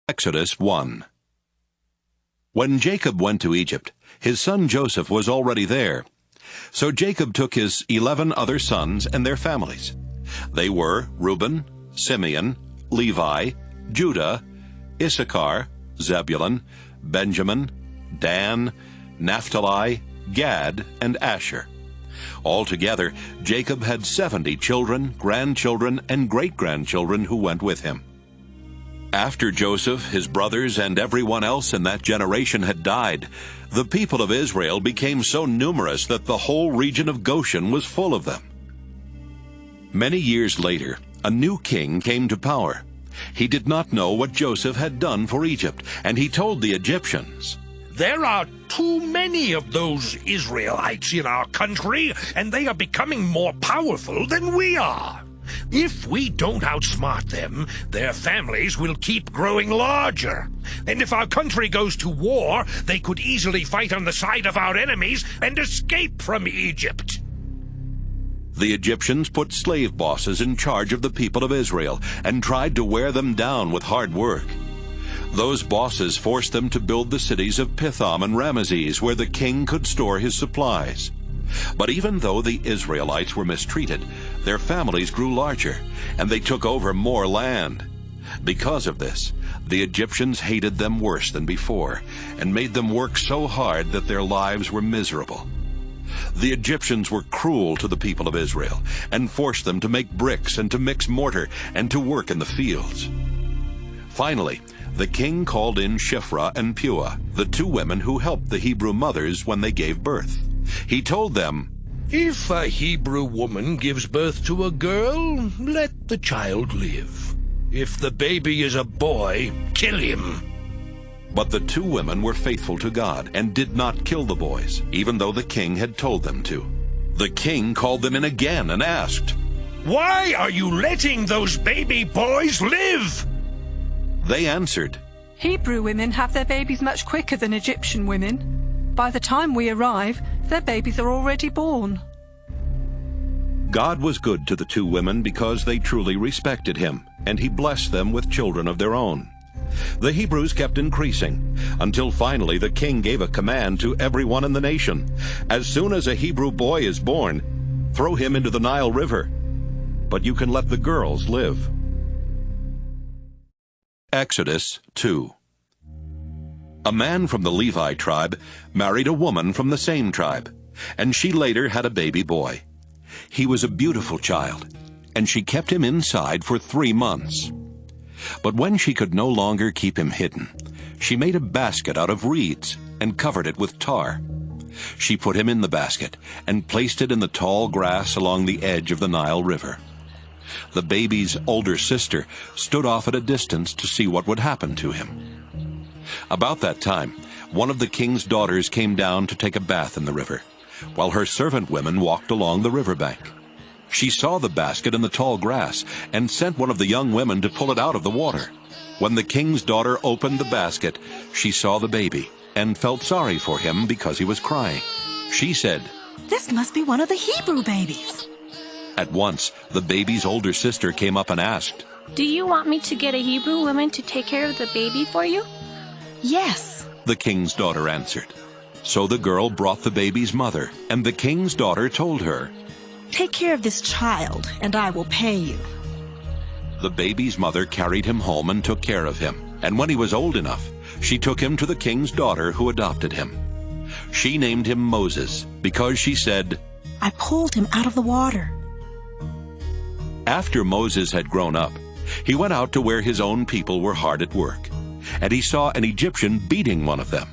Exodus 1. When Jacob went to Egypt, his son Joseph was already there. So Jacob took his 11 other sons and their families. They were Reuben, Simeon, Levi, Judah, Issachar, Zebulun, Benjamin, Dan, Naphtali, Gad, and Asher. Altogether, Jacob had 70 children, grandchildren, and great-grandchildren who went with him. After Joseph, his brothers, and everyone else in that generation had died, the people of Israel became so numerous that the whole region of Goshen was full of them. Many years later, a new king came to power. He did not know what Joseph had done for Egypt, and he told the Egyptians, "There are too many of those Israelites in our country, and they are becoming more powerful than we are. If we don't outsmart them, their families will keep growing larger. And if our country goes to war, they could easily fight on the side of our enemies and escape from Egypt." The Egyptians put slave bosses in charge of the people of Israel and tried to wear them down with hard work. Those bosses forced them to build the cities of Pithom and Ramesses, where the king could store his supplies. But even though the Israelites were mistreated, their families grew larger, and they took over more land. Because of this, the Egyptians hated them worse than before, and made them work so hard that their lives were miserable. The Egyptians were cruel to the people of Israel, and forced them to make bricks and to mix mortar and to work in the fields. Finally, the king called in Shiphrah and Puah, the two women who helped the Hebrew mothers when they gave birth. He told them, "If a Hebrew woman gives birth to a girl, let the child live. If the baby is a boy, kill him." But the two women were faithful to God and did not kill the boys, even though the king had told them to. The king called them in again and asked, "Why are you letting those baby boys live?" They answered, "Hebrew women have their babies much quicker than Egyptian women. By the time we arrive, their babies are already born." God was good to the two women because they truly respected him, and he blessed them with children of their own. The Hebrews kept increasing, until finally the king gave a command to everyone in the nation. As soon as a Hebrew boy is born, throw him into the Nile River. But you can let the girls live. Exodus 2. A man from the Levi tribe married a woman from the same tribe, and she later had a baby boy. He was a beautiful child, and she kept him inside for 3 months. But when she could no longer keep him hidden, she made a basket out of reeds and covered it with tar. She put him in the basket and placed it in the tall grass along the edge of the Nile River. The baby's older sister stood off at a distance to see what would happen to him. About that time, one of the king's daughters came down to take a bath in the river, while her servant women walked along the riverbank. She saw the basket in the tall grass and sent one of the young women to pull it out of the water. When the king's daughter opened the basket, she saw the baby and felt sorry for him because he was crying. She said, "This must be one of the Hebrew babies." At once, the baby's older sister came up and asked, "Do you want me to get a Hebrew woman to take care of the baby for you?" "Yes," the king's daughter answered. So the girl brought the baby's mother, and the king's daughter told her, "Take care of this child, and I will pay you." The baby's mother carried him home and took care of him, and when he was old enough, she took him to the king's daughter who adopted him. She named him Moses, because she said, "I pulled him out of the water." After Moses had grown up, he went out to where his own people were hard at work, and he saw an Egyptian beating one of them.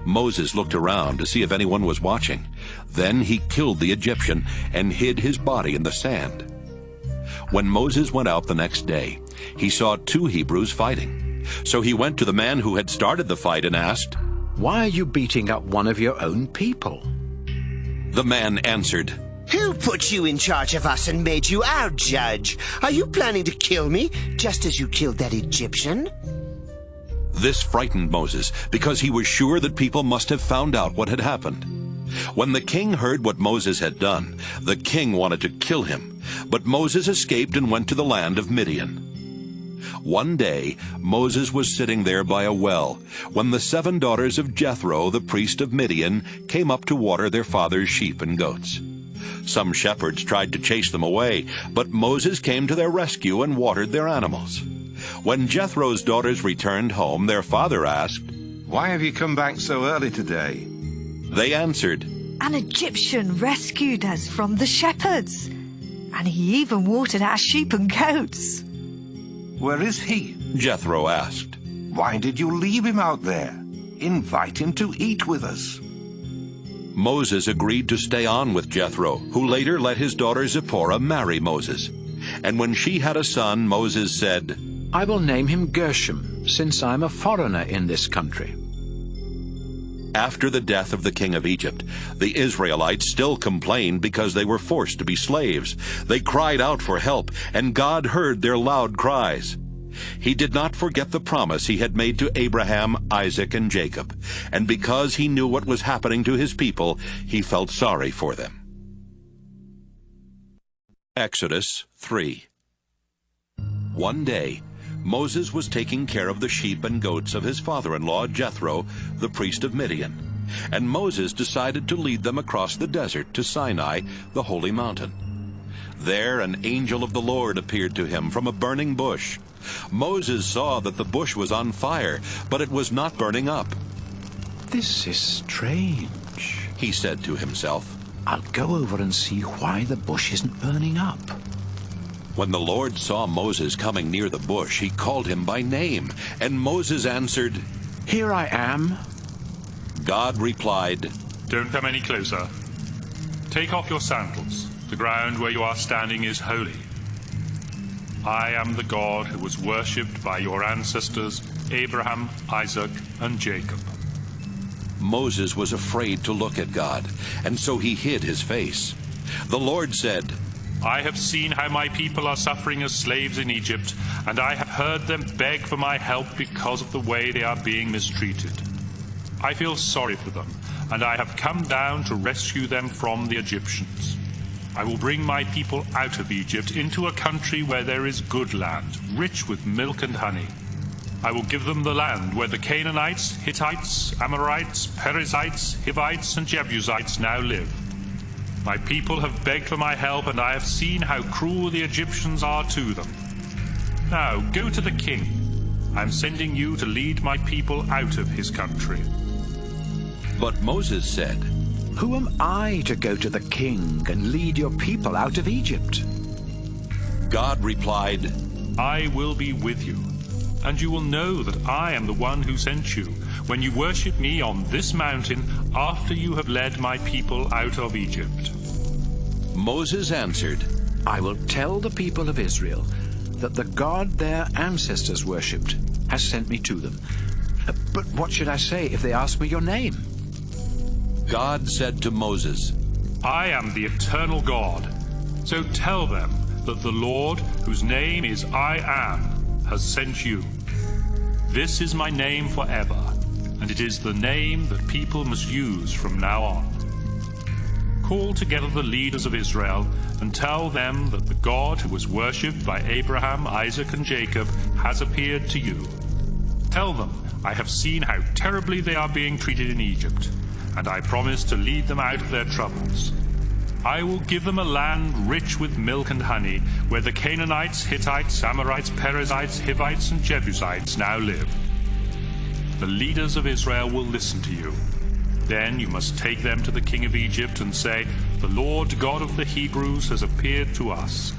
Moses looked around to see if anyone was watching. Then he killed the Egyptian and hid his body in the sand. When Moses went out the next day, he saw 2 Hebrews fighting. So he went to the man who had started the fight and asked, "Why are you beating up one of your own people?" The man answered, "Who put you in charge of us and made you our judge? Are you planning to kill me, just as you killed that Egyptian?" This frightened Moses, because he was sure that people must have found out what had happened. When the king heard what Moses had done, the king wanted to kill him, but Moses escaped and went to the land of Midian. One day Moses was sitting there by a well when the 7 daughters of Jethro, the priest of Midian, came up to water their father's sheep and goats. Some shepherds tried to chase them away, but Moses came to their rescue and watered their animals. When Jethro's daughters returned home, their father asked, "Why have you come back so early today?" They answered, "An Egyptian rescued us from the shepherds, and he even watered our sheep and goats." "Where is he?" Jethro asked. "Why did you leave him out there? Invite him to eat with us." Moses agreed to stay on with Jethro, who later let his daughter Zipporah marry Moses. And when she had a son, Moses said, I will name him Gershom, since I'm a foreigner in this country. After the death of the king of Egypt, the Israelites still complained because they were forced to be slaves. They cried out for help, and God heard their loud cries. He did not forget the promise he had made to Abraham, Isaac, and Jacob, and because he knew what was happening to his people, he felt sorry for them. Exodus 3. One day, Moses was taking care of the sheep and goats of his father-in-law Jethro, the priest of Midian, and Moses decided to lead them across the desert to Sinai, the holy mountain. There an angel of the Lord appeared to him from a burning bush. Moses saw that the bush was on fire, but it was not burning up. This is strange, he said to himself. I'll go over and see why the bush isn't burning up. When the Lord saw Moses coming near the bush, he called him by name, and Moses answered, Here I am. God replied, Don't come any closer. Take off your sandals. The ground where you are standing is holy. I am the God who was worshipped by your ancestors, Abraham, Isaac, and Jacob. Moses was afraid to look at God, and so he hid his face. The Lord said, I have seen how my people are suffering as slaves in Egypt, and I have heard them beg for my help because of the way they are being mistreated. I feel sorry for them, and I have come down to rescue them from the Egyptians. I will bring my people out of Egypt into a country where there is good land, rich with milk and honey. I will give them the land where the Canaanites, Hittites, Amorites, Perizzites, Hivites, and Jebusites now live. My people have begged for my help, and I have seen how cruel the Egyptians are to them. Now go to the king. I am sending you to lead my people out of his country. But Moses said, Who am I to go to the king and lead your people out of Egypt? God replied, I will be with you, and you will know that I am the one who sent you, when you worship me on this mountain after you have led my people out of Egypt. Moses answered, I will tell the people of Israel that the God their ancestors worshipped has sent me to them. But what should I say if they ask me your name? God said to Moses, I am the eternal God. So tell them that the Lord, whose name is I Am, has sent you. This is my name forever, and it is the name that people must use from now on. Call together the leaders of Israel and tell them that the God who was worshipped by Abraham, Isaac, and Jacob has appeared to you. Tell them, I have seen how terribly they are being treated in Egypt, and I promise to lead them out of their troubles. I will give them a land rich with milk and honey, where the Canaanites, Hittites, Amorites, Perizzites, Hivites, and Jebusites now live. The leaders of Israel will listen to you. Then you must take them to the king of Egypt and say, The Lord God of the Hebrews has appeared to us.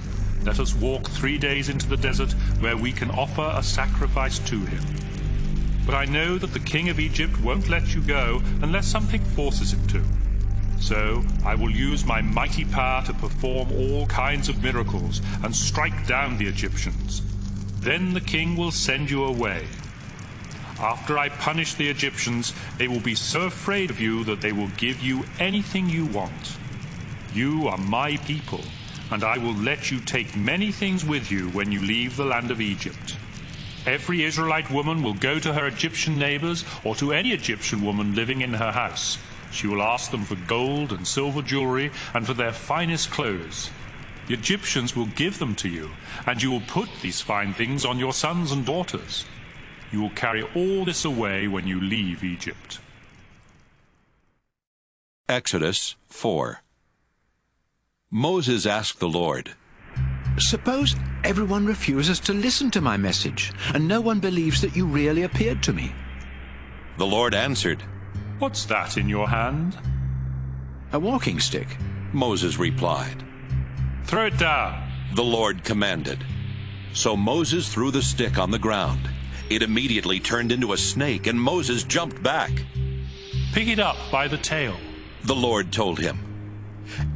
Let us walk 3 days into the desert, where we can offer a sacrifice to him. But I know that the king of Egypt won't let you go unless something forces him to. So I will use my mighty power to perform all kinds of miracles and strike down the Egyptians. Then the king will send you away. After I punish the Egyptians, they will be so afraid of you that they will give you anything you want. You are my people, and I will let you take many things with you when you leave the land of Egypt. Every Israelite woman will go to her Egyptian neighbors or to any Egyptian woman living in her house. She will ask them for gold and silver jewelry and for their finest clothes. the Egyptians will give them to you, and you will put these fine things on your sons and daughters. You will carry all this away when you leave Egypt. Exodus 4. Moses asked the Lord, Suppose everyone refuses to listen to my message, and no one believes that you really appeared to me. The Lord answered, What's that in your hand? A walking stick. Moses replied. Throw it down. The Lord commanded. So Moses threw the stick on the ground. It immediately turned into a snake, and Moses jumped back. Pick it up by the tail. The Lord told him.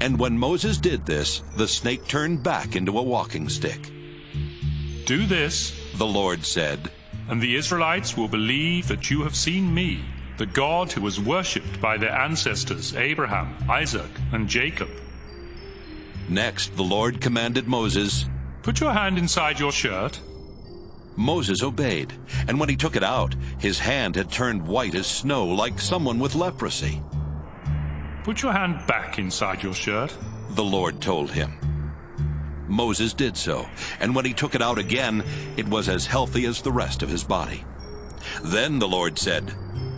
And when Moses did this, the snake turned back into a walking stick. Do this, the Lord said, and the Israelites will believe that you have seen me, the God who was worshipped by their ancestors Abraham, Isaac, and Jacob. Next, the Lord commanded Moses, Put your hand inside your shirt. Moses obeyed, and when he took it out, his hand had turned white as snow, like someone with leprosy. Put your hand back inside your shirt, the Lord told him. Moses did so, and when he took it out again, it was as healthy as the rest of his body. Then the Lord said,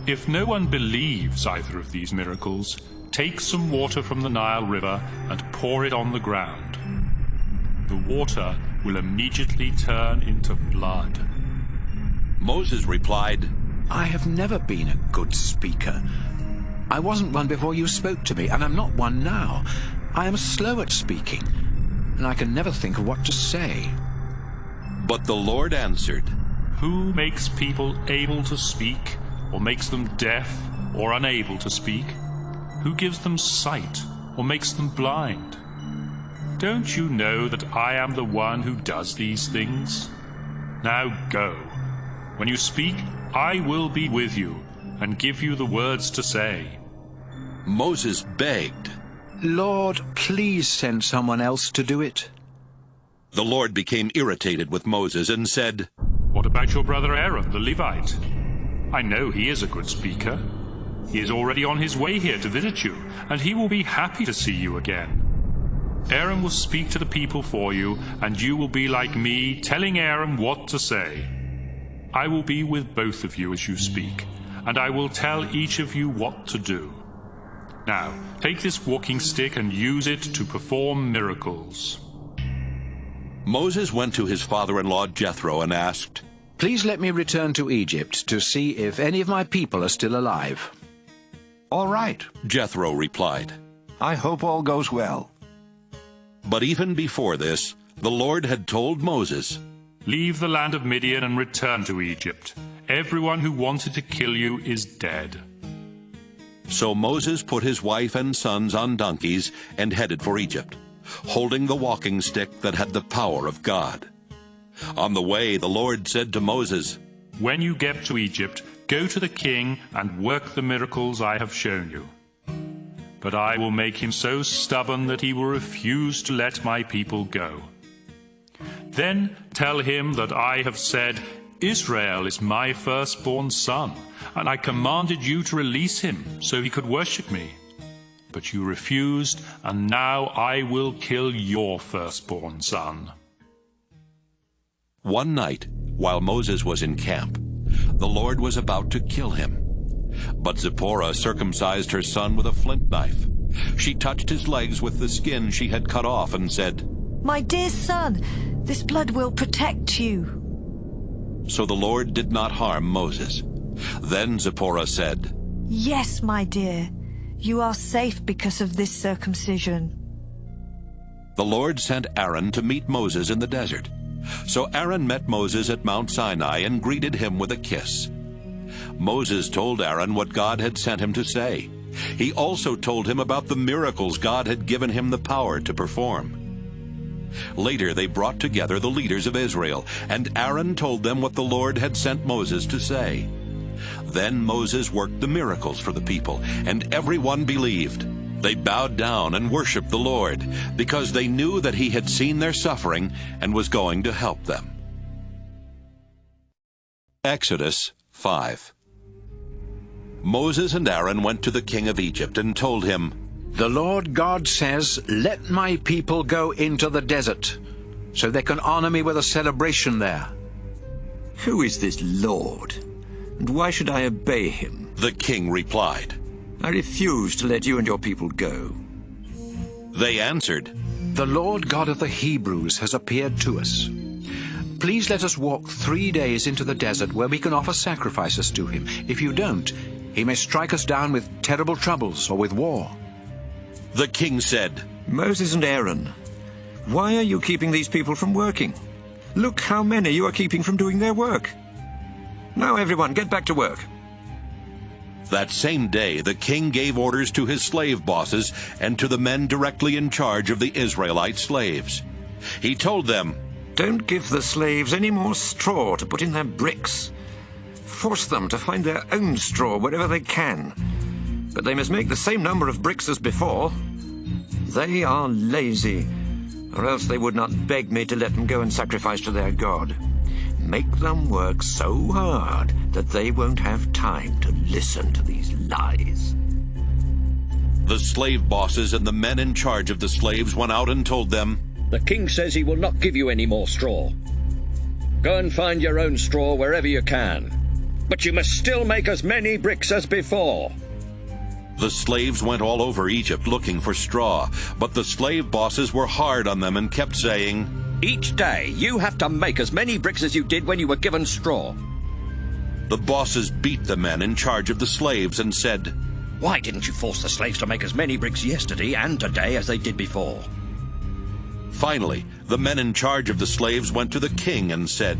If no one believes either of these miracles, take some water from the Nile River and pour it on the ground. The water will immediately turn into blood. Moses replied, I have never been a good speaker. I wasn't one before you spoke to me, and I'm not one now. I am slow at speaking, and I can never think of what to say. But the Lord answered, Who makes people able to speak, or makes them deaf or unable to speak? Who gives them sight, or makes them blind? Don't you know that I am the one who does these things? Now go. When you speak, I will be with you, and give you the words to say. Moses begged, Lord, please send someone else to do it. The Lord became irritated with Moses and said, What about your brother Aaron, the Levite? I know he is a good speaker. He is already on his way here to visit you, and he will be happy to see you again. Aaron will speak to the people for you, and you will be like me, telling Aaron what to say. I will be with both of you as you speak, and I will tell each of you what to do. Now, take this walking stick and use it to perform miracles. Moses went to his father-in-law Jethro and asked, Please let me return to Egypt to see if any of my people are still alive. All right, Jethro replied. I hope all goes well. But even before this, the Lord had told Moses, Leave the land of Midian and return to Egypt. Everyone who wanted to kill you is dead. So Moses put his wife and sons on donkeys and headed for Egypt, holding the walking stick that had the power of God. On the way, the Lord said to Moses, When you get to Egypt, go to the king and work the miracles I have shown you. But I will make him so stubborn that he will refuse to let my people go. Then tell him that I have said, Israel is my firstborn son, and I commanded you to release him so he could worship me. But you refused, and now I will kill your firstborn son. One night, while Moses was in camp, the Lord was about to kill him. But Zipporah circumcised her son with a flint knife. She touched his legs with the skin she had cut off and said, My dear son, this blood will protect you. So the Lord did not harm Moses. Then Zipporah said, Yes, my dear, you are safe because of this circumcision. The Lord sent Aaron to meet Moses in the desert. So Aaron met Moses at Mount Sinai and greeted him with a kiss. Moses told Aaron what God had sent him to say. He also told him about the miracles God had given him the power to perform. Later they brought together the leaders of Israel, and Aaron told them what the Lord had sent Moses to say. Then Moses worked the miracles for the people, and everyone believed. They bowed down and worshipped the Lord, because they knew that he had seen their suffering and was going to help them. Exodus 5. Moses and Aaron went to the king of Egypt and told him, The Lord God says, let my people go into the desert, so they can honor me with a celebration there. Who is this Lord, and why should I obey him? The king replied, I refuse to let you and your people go. They answered, The Lord God of the Hebrews has appeared to us. Please let us walk 3 days into the desert where we can offer sacrifices to him. If you don't, he may strike us down with terrible troubles or with war. The king said, Moses and Aaron, why are you keeping these people from working? Look how many you are keeping from doing their work. Now everyone, get back to work. That same day, the king gave orders to his slave bosses and to the men directly in charge of the Israelite slaves. He told them, Don't give the slaves any more straw to put in their bricks. Force them to find their own straw wherever they can. But they must make the same number of bricks as before. They are lazy, or else they would not beg me to let them go and sacrifice to their God. Make them work so hard that they won't have time to listen to these lies. The slave bosses and the men in charge of the slaves went out and told them, The king says he will not give you any more straw. Go and find your own straw wherever you can. But you must still make as many bricks as before. The slaves went all over Egypt looking for straw, but the slave bosses were hard on them and kept saying, Each day you have to make as many bricks as you did when you were given straw. The bosses beat the men in charge of the slaves and said, Why didn't you force the slaves to make as many bricks yesterday and today as they did before? Finally, the men in charge of the slaves went to the king and said,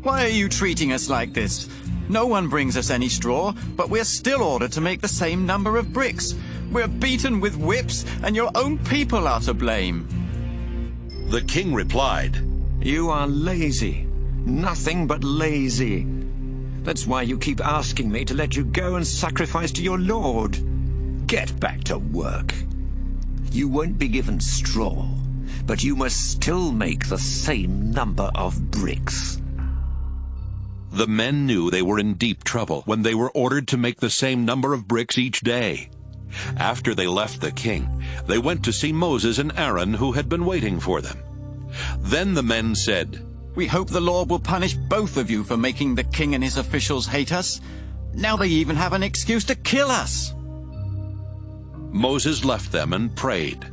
Why are you treating us like this? No one brings us any straw, but we're still ordered to make the same number of bricks. We're beaten with whips, and your own people are to blame. The king replied, You are lazy. Nothing but lazy. That's why you keep asking me to let you go and sacrifice to your Lord. Get back to work. You won't be given straw, but you must still make the same number of bricks. The men knew they were in deep trouble when they were ordered to make the same number of bricks each day. After they left the king, they went to see Moses and Aaron, who had been waiting for them. Then the men said, We hope the Lord will punish both of you for making the king and his officials hate us. Now they even have an excuse to kill us. Moses left them and prayed,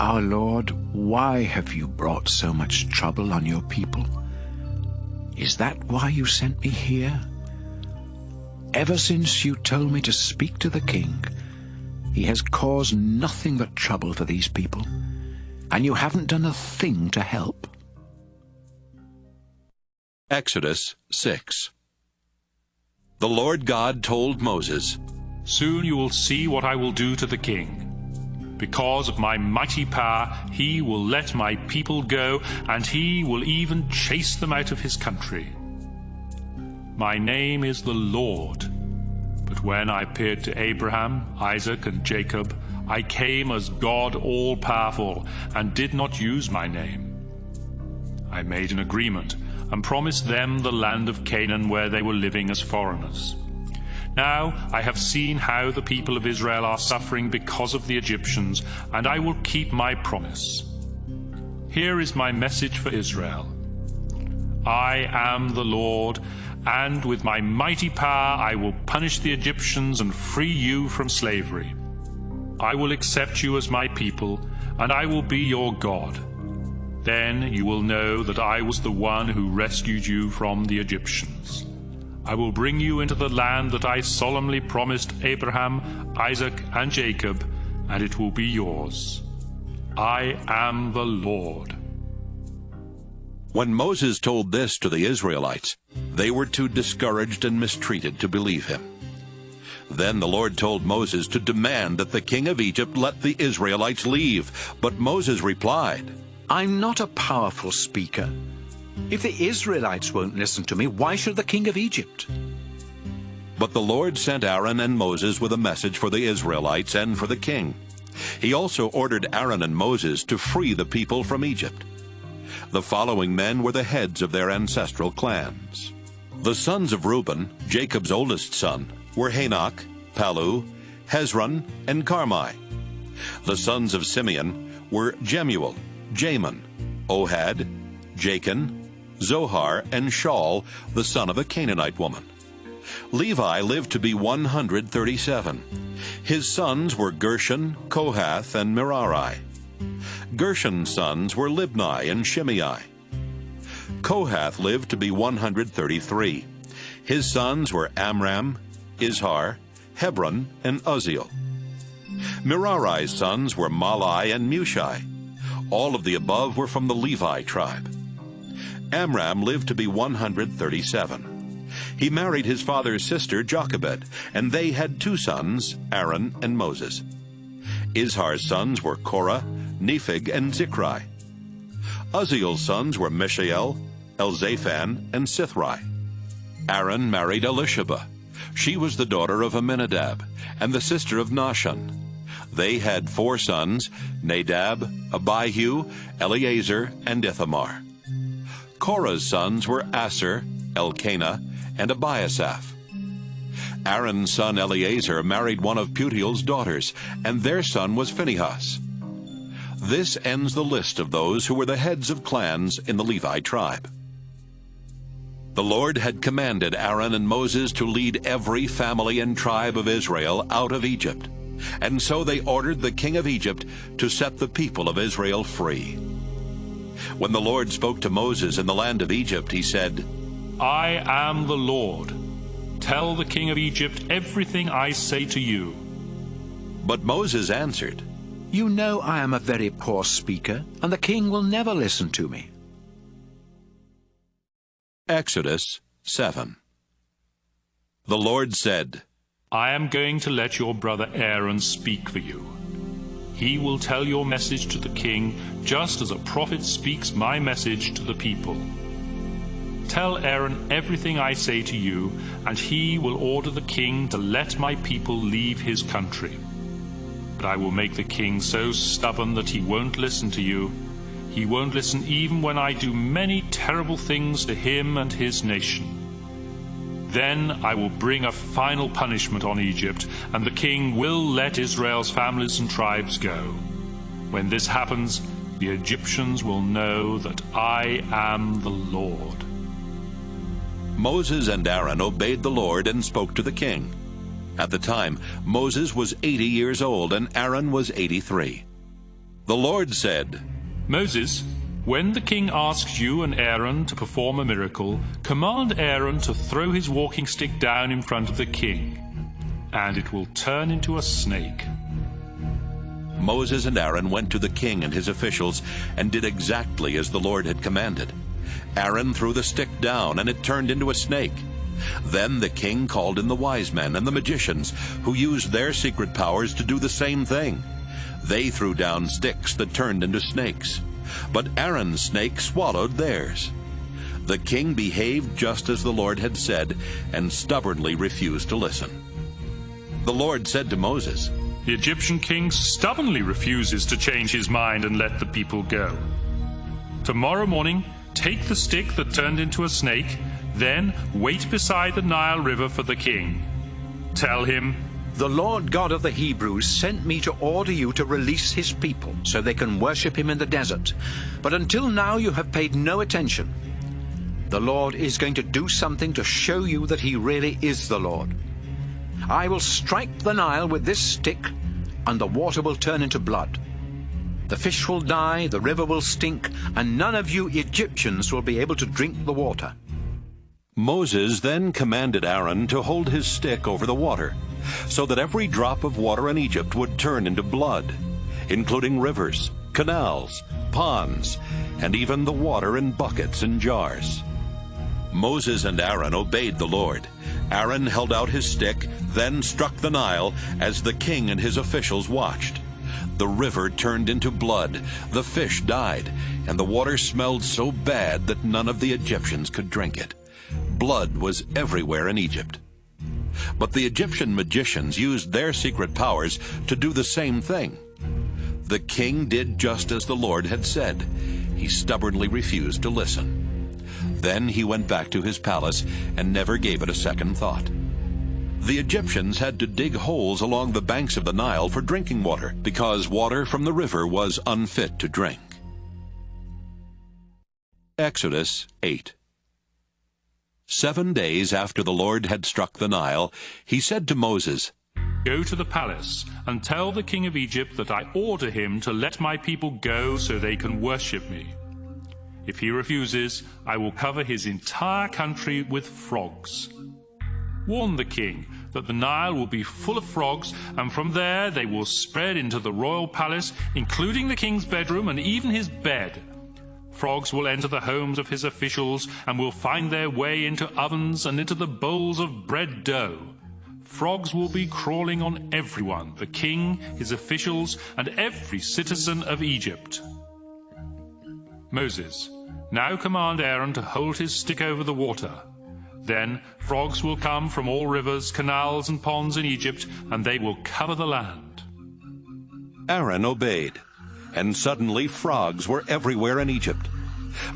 Our Lord, why have you brought so much trouble on your people? Is that why you sent me here? Ever since you told me to speak to the king, he has caused nothing but trouble for these people, and you haven't done a thing to help. Exodus 6. The Lord God told Moses, Soon you will see what I will do to the king. Because of my mighty power, he will let my people go, and he will even chase them out of his country. My name is the Lord. But when I appeared to Abraham, Isaac, and Jacob, I came as God all-powerful and did not use my name. I made an agreement and promised them the land of Canaan where they were living as foreigners. Now I have seen how the people of Israel are suffering because of the Egyptians, and I will keep my promise. Here is my message for Israel. I am the Lord, and with my mighty power I will punish the Egyptians and free you from slavery. I will accept you as my people, and I will be your God. Then you will know that I was the one who rescued you from the Egyptians. I will bring you into the land that I solemnly promised Abraham, Isaac, and Jacob, and it will be yours. I am the Lord. When Moses told this to the Israelites, they were too discouraged and mistreated to believe him. Then the Lord told Moses to demand that the king of Egypt let the Israelites leave. But Moses replied, I'm not a powerful speaker. If the Israelites won't listen to me, why should the king of Egypt? But the Lord sent Aaron and Moses with a message for the Israelites and for the king. He also ordered Aaron and Moses to free the people from Egypt. The following men were the heads of their ancestral clans. The sons of Reuben, Jacob's oldest son, were Hanok, Palu, Hezron, and Carmi. The sons of Simeon were Jemuel, Jamin, Ohad, Jachin, Zohar, and Shaul, the son of a Canaanite woman. Levi lived to be 137. His sons were Gershon, Kohath, and Merari. Gershon's sons were Libni and Shimei. Kohath lived to be 133. His sons were Amram, Izhar, Hebron, and Uzziel. Merari's sons were Malai and Mushi. All of the above were from the Levi tribe. Amram lived to be 137. He married his father's sister Jochebed, and they had two sons, Aaron and Moses. Izhar's sons were Korah, Nepheg, and Zichri. Uzziel's sons were Mishael, Elzaphan, and Sithri. Aaron married Elisheba. She was the daughter of Amminadab, and the sister of Nahshon. They had four sons, Nadab, Abihu, Eleazar, and Ithamar. Korah's sons were Asher, Elkanah, and Abiasaph. Aaron's son Eleazar married one of Putiel's daughters, and their son was Phinehas. This ends the list of those who were the heads of clans in the Levi tribe. The Lord had commanded Aaron and Moses to lead every family and tribe of Israel out of Egypt, and so they ordered the king of Egypt to set the people of Israel free. When the Lord spoke to Moses in the land of Egypt, he said, I am the Lord. Tell the king of Egypt everything I say to you. But Moses answered, You know I am a very poor speaker, and the king will never listen to me. Exodus 7. The Lord said, I am going to let your brother Aaron speak for you. He will tell your message to the king, just as a prophet speaks my message to the people. Tell Aaron everything I say to you, and he will order the king to let my people leave his country. But I will make the king so stubborn that he won't listen to you. He won't listen even when I do many terrible things to him and his nation. Then I will bring a final punishment on Egypt, and the king will let Israel's families and tribes go. When this happens, the Egyptians will know that I am the Lord. Moses and Aaron obeyed the Lord and spoke to the king. At the time, Moses was 80 years old and Aaron was 83. The Lord said, Moses, when the king asks you and Aaron to perform a miracle, command Aaron to throw his walking stick down in front of the king, and it will turn into a snake. Moses and Aaron went to the king and his officials and did exactly as the Lord had commanded. Aaron threw the stick down, and it turned into a snake. Then the king called in the wise men and the magicians, who used their secret powers to do the same thing. They threw down sticks that turned into snakes, but Aaron's snake swallowed theirs. The king behaved just as the Lord had said, and stubbornly refused to listen. The Lord said to Moses, The Egyptian king stubbornly refuses to change his mind and let the people go. Tomorrow morning, take the stick that turned into a snake, then wait beside the Nile River for the king. Tell him, The Lord God of the Hebrews sent me to order you to release his people so they can worship him in the desert. But until now you have paid no attention. The Lord is going to do something to show you that he really is the Lord. I will strike the Nile with this stick, and the water will turn into blood. The fish will die, the river will stink, and none of you Egyptians will be able to drink the water. Moses then commanded Aaron to hold his stick over the water, so that every drop of water in Egypt would turn into blood, including rivers, canals, ponds, and even the water in buckets and jars. Moses and Aaron obeyed the Lord. Aaron held out his stick, then struck the Nile as the king and his officials watched. The river turned into blood, the fish died, and the water smelled so bad that none of the Egyptians could drink it. Blood was everywhere in Egypt. But the Egyptian magicians used their secret powers to do the same thing. The king did just as the Lord had said. He stubbornly refused to listen. Then he went back to his palace and never gave it a second thought. The Egyptians had to dig holes along the banks of the Nile for drinking water, because water from the river was unfit to drink. Exodus 8. 7 days after the Lord had struck the Nile, he said to Moses, "Go to the palace and tell the king of Egypt that I order him to let my people go so they can worship me. If he refuses, I will cover his entire country with frogs. Warn the king that the Nile will be full of frogs, and from there they will spread into the royal palace, including the king's bedroom and even his bed. Frogs will enter the homes of his officials and will find their way into ovens and into the bowls of bread dough. Frogs will be crawling on everyone, the king, his officials, and every citizen of Egypt." Moses, now command Aaron to hold his stick over the water. Then frogs will come from all rivers, canals, and ponds in Egypt, and they will cover the land. Aaron obeyed, and suddenly frogs were everywhere in Egypt.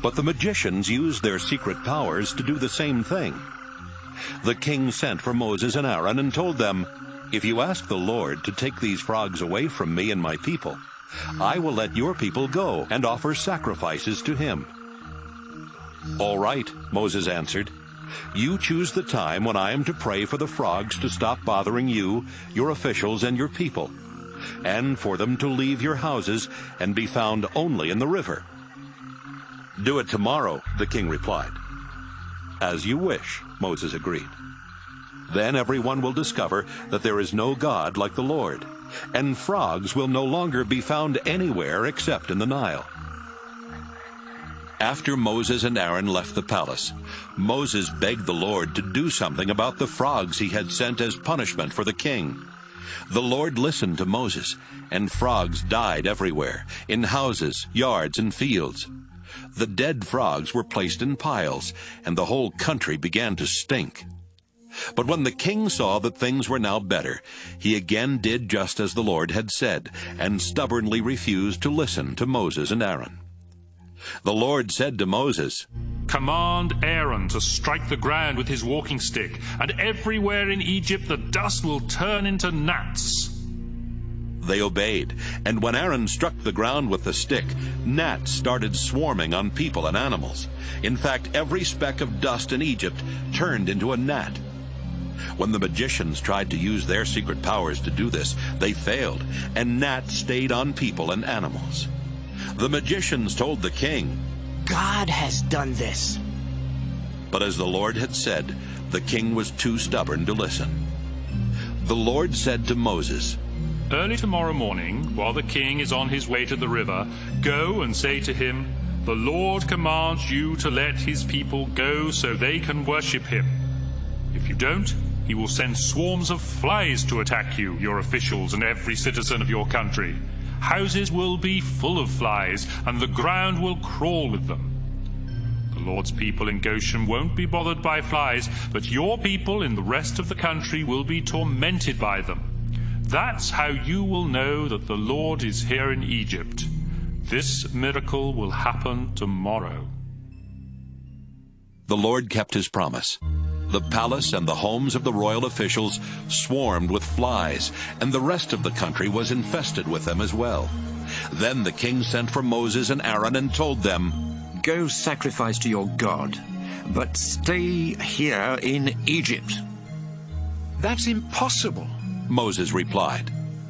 But the magicians used their secret powers to do the same thing. The king sent for Moses and Aaron and told them, "If you ask the Lord to take these frogs away from me and my people, I will let your people go and offer sacrifices to him." "All right," Moses answered. "You choose the time when I am to pray for the frogs to stop bothering you, your officials, and your people, and for them to leave your houses and be found only in the river." "Do it tomorrow," the king replied. "As you wish," Moses agreed. "Then everyone will discover that there is no God like the Lord, and frogs will no longer be found anywhere except in the Nile." After Moses and Aaron left the palace, Moses begged the Lord to do something about the frogs he had sent as punishment for the king. The Lord listened to Moses, and frogs died everywhere, in houses, yards, and fields. The dead frogs were placed in piles, and the whole country began to stink. But when the king saw that things were now better, he again did just as the Lord had said, and stubbornly refused to listen to Moses and Aaron. The Lord said to Moses, "Command Aaron to strike the ground with his walking stick, and everywhere in Egypt the dust will turn into gnats." They obeyed, and when Aaron struck the ground with the stick, gnats started swarming on people and animals. In fact, every speck of dust in Egypt turned into a gnat. When the magicians tried to use their secret powers to do this, they failed, and gnats stayed on people and animals. The magicians told the king, "God has done this." But as the Lord had said, the king was too stubborn to listen. The Lord said to Moses, "Early tomorrow morning, while the king is on his way to the river, go and say to him, 'The Lord commands you to let his people go so they can worship him. If you don't, he will send swarms of flies to attack you, your officials, and every citizen of your country. Houses will be full of flies, and the ground will crawl with them. The Lord's people in Goshen won't be bothered by flies, but your people in the rest of the country will be tormented by them. That's how you will know that the Lord is here in Egypt. This miracle will happen tomorrow." The Lord kept his promise. The palace and the homes of the royal officials swarmed with flies, and the rest of the country was infested with them as well. Then the king sent for Moses and Aaron and told them, "Go sacrifice to your God, but stay here in Egypt." "That's impossible," Moses replied.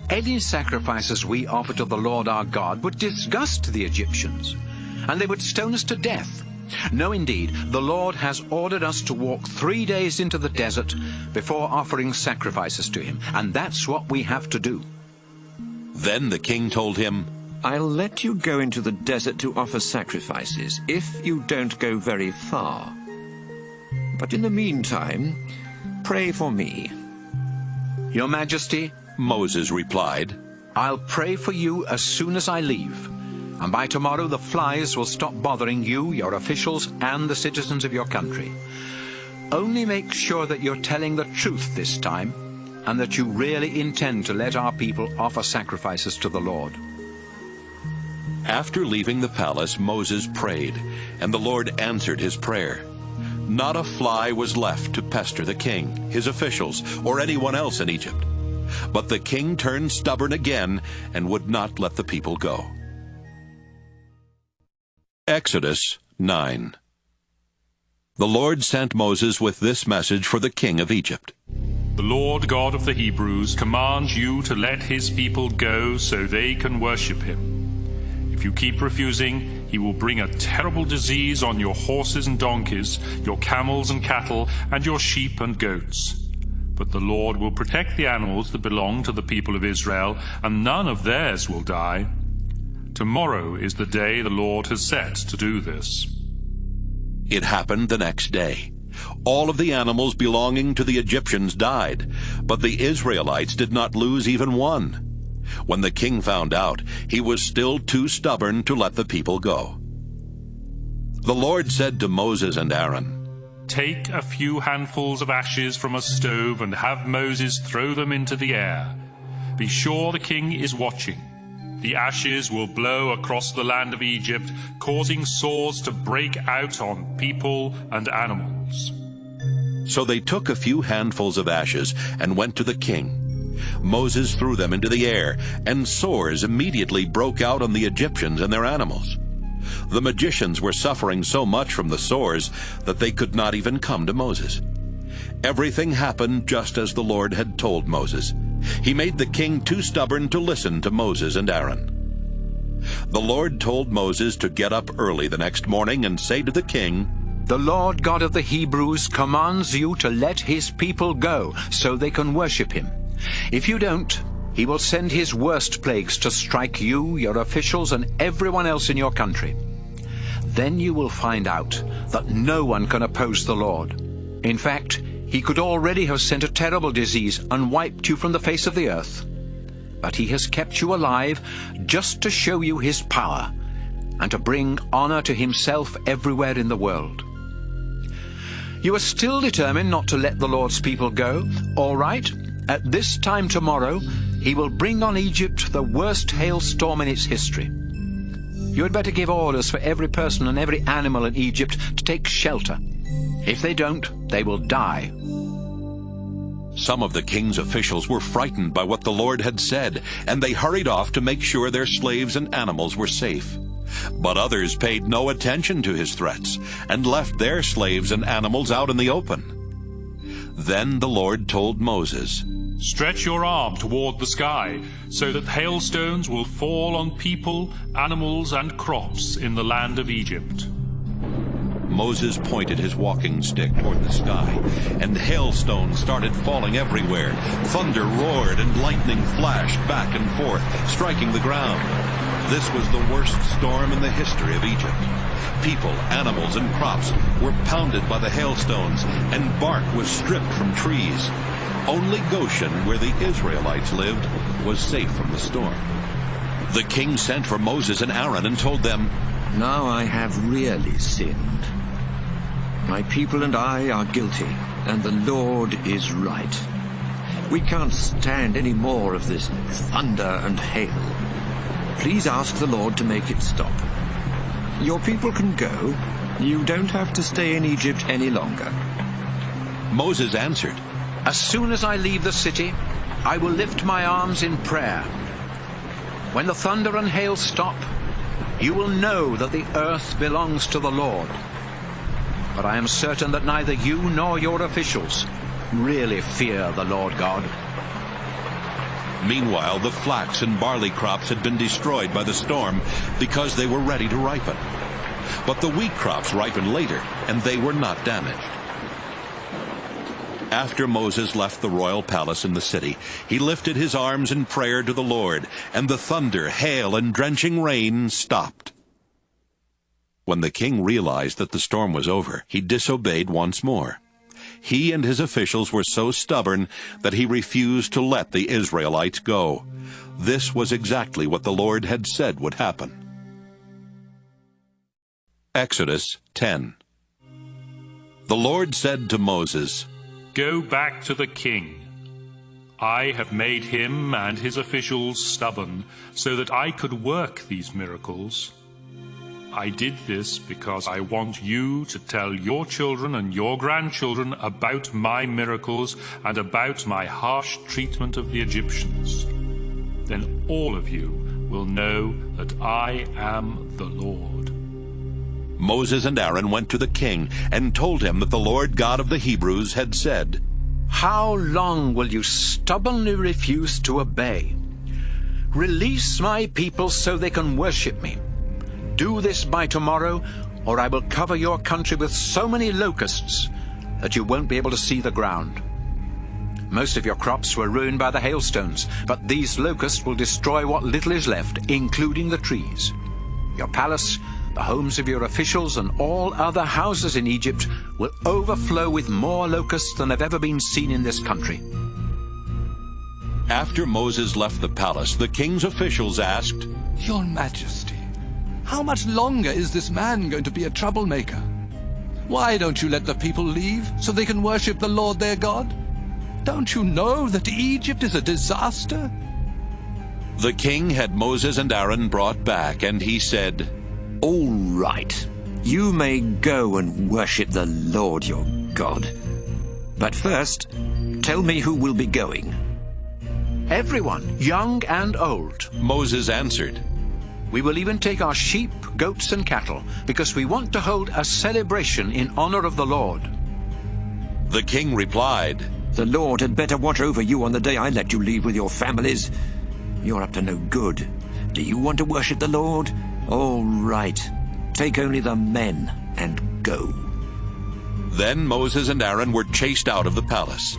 "Any sacrifices we offer to the Lord our God would disgust the Egyptians, and they would stone us to death. No, indeed, the Lord has ordered us to walk 3 days into the desert before offering sacrifices to him, and that's what we have to do." Then the king told him, "I'll let you go into the desert to offer sacrifices if you don't go very far. But in the meantime, pray for me." "Your Majesty," Moses replied, "I'll pray for you as soon as I leave. And by tomorrow the flies will stop bothering you, your officials, and the citizens of your country. Only make sure that you're telling the truth this time, and that you really intend to let our people offer sacrifices to the Lord." After leaving the palace, Moses prayed, and the Lord answered his prayer. Not a fly was left to pester the king, his officials, or anyone else in Egypt. But the king turned stubborn again and would not let the people go. Exodus 9. The Lord sent Moses with this message for the king of Egypt. The Lord God of the Hebrews commands you to let his people go so they can worship him. If you keep refusing, he will bring a terrible disease on your horses and donkeys, your camels and cattle, and your sheep and goats. But the Lord will protect the animals that belong to the people of Israel, and none of theirs will die. Tomorrow is the day the Lord has set to do this. It happened the next day. All of the animals belonging to the Egyptians died, but the Israelites did not lose even one. When the king found out, he was still too stubborn to let the people go. The Lord said to Moses and Aaron, Take a few handfuls of ashes from a stove and have Moses throw them into the air. Be sure the king is watching. The ashes will blow across the land of Egypt, causing sores to break out on people and animals. So they took a few handfuls of ashes and went to the king. Moses threw them into the air, and sores immediately broke out on the Egyptians and their animals. The magicians were suffering so much from the sores that they could not even come to Moses. Everything happened just as the Lord had told Moses. He made the king too stubborn to listen to Moses and Aaron. The Lord told Moses to get up early the next morning and say to the king, The Lord God of the Hebrews commands you to let his people go so they can worship him. If you don't, he will send his worst plagues to strike you, your officials, and everyone else in your country. Then you will find out that no one can oppose the Lord. In fact, he could already have sent a terrible disease and wiped you from the face of the earth. But he has kept you alive just to show you his power and to bring honor to himself everywhere in the world. You are still determined not to let the Lord's people go. All right, at this time tomorrow, he will bring on Egypt the worst hailstorm in its history. You had better give orders for every person and every animal in Egypt to take shelter. If they don't, they will die. Some of the king's officials were frightened by what the Lord had said, and they hurried off to make sure their slaves and animals were safe. But others paid no attention to his threats and left their slaves and animals out in the open. Then the Lord told Moses, Stretch your arm toward the sky, so that hailstones will fall on people, animals, and crops in the land of Egypt. Moses pointed his walking stick toward the sky, and hailstones started falling everywhere. Thunder roared and lightning flashed back and forth, striking the ground. This was the worst storm in the history of Egypt. People, animals, and crops were pounded by the hailstones, and bark was stripped from trees. Only Goshen, where the Israelites lived, was safe from the storm. The king sent for Moses and Aaron and told them, Now I have really sinned. My people and I are guilty, and the Lord is right. We can't stand any more of this thunder and hail. Please ask the Lord to make it stop. Your people can go. You don't have to stay in Egypt any longer. Moses answered, As soon as I leave the city, I will lift my arms in prayer. When the thunder and hail stop, you will know that the earth belongs to the Lord. But I am certain that neither you nor your officials really fear the Lord God. Meanwhile, the flax and barley crops had been destroyed by the storm because they were ready to ripen. But the wheat crops ripened later, and they were not damaged. After Moses left the royal palace in the city, he lifted his arms in prayer to the Lord, and the thunder, hail, and drenching rain stopped. When the king realized that the storm was over, he disobeyed once more. He and his officials were so stubborn that he refused to let the Israelites go. This was exactly what the Lord had said would happen. Exodus 10. The Lord said to Moses, Go back to the king. I have made him and his officials stubborn, so that I could work these miracles. I did this because I want you to tell your children and your grandchildren about my miracles and about my harsh treatment of the Egyptians. Then all of you will know that I am the Lord." Moses and Aaron went to the king and told him that the Lord God of the Hebrews had said, "How long will you stubbornly refuse to obey? Release my people so they can worship me. Do this by tomorrow, or I will cover your country with so many locusts that you won't be able to see the ground. Most of your crops were ruined by the hailstones, but these locusts will destroy what little is left, including the trees. Your palace, the homes of your officials, and all other houses in Egypt will overflow with more locusts than have ever been seen in this country." After Moses left the palace, the king's officials asked, "Your Majesty, how much longer is this man going to be a troublemaker? Why don't you let the people leave so they can worship the Lord their God? Don't you know that Egypt is a disaster?" The king had Moses and Aaron brought back, and he said, "All right, you may go and worship the Lord your God. But first, tell me who will be going." "Everyone, young and old." Moses answered, "We will even take our sheep, goats, and cattle, because we want to hold a celebration in honor of the Lord." The king replied, "The Lord had better watch over you on the day I let you leave with your families. You're up to no good. Do you want to worship the Lord? All right, take only the men and go." Then Moses and Aaron were chased out of the palace.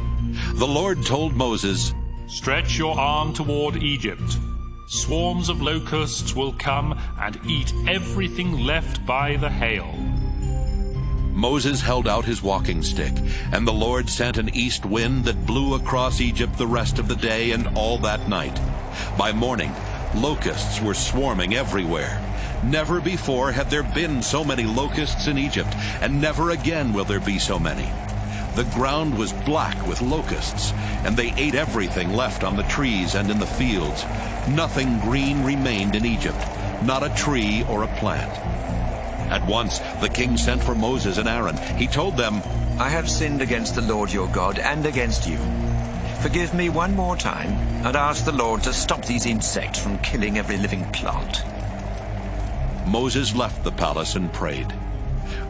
The Lord told Moses, "Stretch your arm toward Egypt. Swarms of locusts will come and eat everything left by the hail." Moses held out his walking stick, and the Lord sent an east wind that blew across Egypt the rest of the day and all that night. By morning, locusts were swarming everywhere. Never before had there been so many locusts in Egypt, and never again will there be so many. The ground was black with locusts, and they ate everything left on the trees and in the fields. Nothing green remained in Egypt, not a tree or a plant. At once the king sent for Moses and Aaron. He told them, "I have sinned against the Lord your God and against you. Forgive me one more time, and ask the Lord to stop these insects from killing every living plant." Moses left the palace and prayed.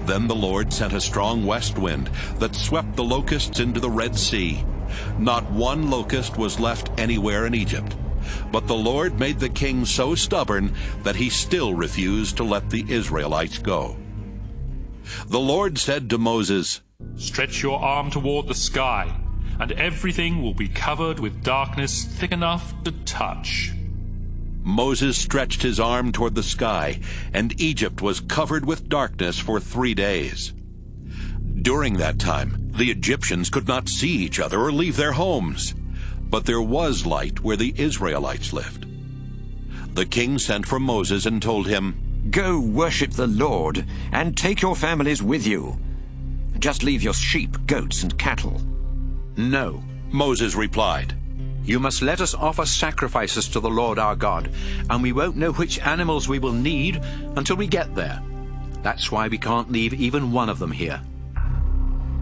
Then the Lord sent a strong west wind that swept the locusts into the Red Sea. Not one locust was left anywhere in Egypt. But the Lord made the king so stubborn that he still refused to let the Israelites go. The Lord said to Moses, "Stretch your arm toward the sky, and everything will be covered with darkness thick enough to touch." Moses stretched his arm toward the sky, and Egypt was covered with darkness for 3 days. During that time, the Egyptians could not see each other or leave their homes. But there was light where the Israelites lived. The king sent for Moses and told him, "Go worship the Lord, and take your families with you. Just leave your sheep, goats, and cattle." "No," Moses replied. "You must let us offer sacrifices to the Lord our God, and we won't know which animals we will need until we get there. That's why we can't leave even one of them here."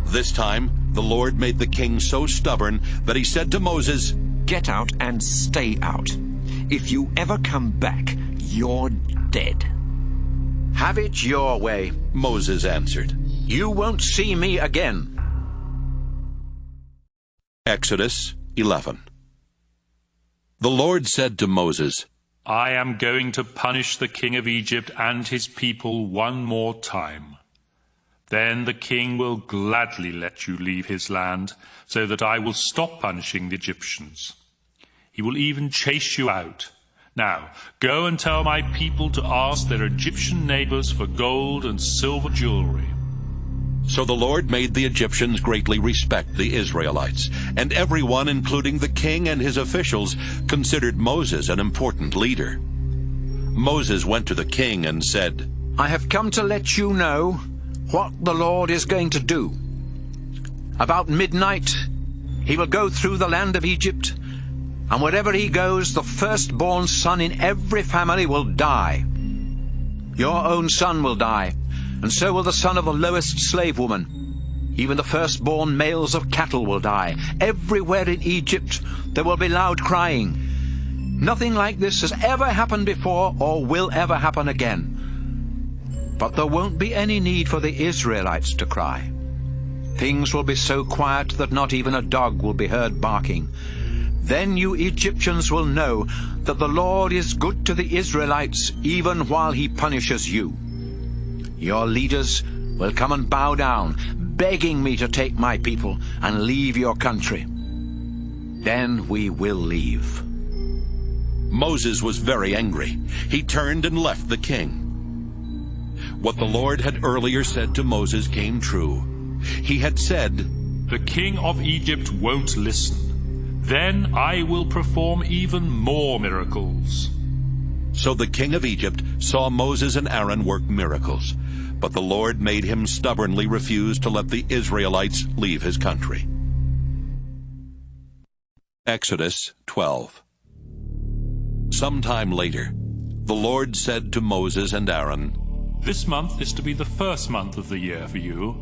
This time, the Lord made the king so stubborn that he said to Moses, "Get out and stay out. If you ever come back, you're dead." "Have it your way," Moses answered. "You won't see me again." Exodus 11. The Lord said to Moses, "I am going to punish the king of Egypt and his people one more time. Then the king will gladly let you leave his land, so that I will stop punishing the Egyptians. He will even chase you out. Now, go and tell my people to ask their Egyptian neighbors for gold and silver jewelry." So the Lord made the Egyptians greatly respect the Israelites, and everyone, including the king and his officials, considered Moses an important leader. Moses went to the king and said, "I have come to let you know what the Lord is going to do. About midnight, he will go through the land of Egypt, and wherever he goes, the firstborn son in every family will die. Your own son will die, and so will the son of the lowest slave woman. Even the firstborn males of cattle will die. Everywhere in Egypt there will be loud crying. Nothing like this has ever happened before or will ever happen again. But there won't be any need for the Israelites to cry. Things will be so quiet that not even a dog will be heard barking. Then you Egyptians will know that the Lord is good to the Israelites even while he punishes you. Your leaders will come and bow down, begging me to take my people and leave your country. Then we will leave. Moses was very angry. He turned and left the king. What the Lord had earlier said to Moses came true. He had said, "The king of Egypt won't listen. Then I will perform even more miracles." So the king of Egypt saw Moses and Aaron work miracles, but the Lord made him stubbornly refuse to let the Israelites leave his country. Exodus 12. Sometime later, the Lord said to Moses and Aaron, "This month is to be the first month of the year for you.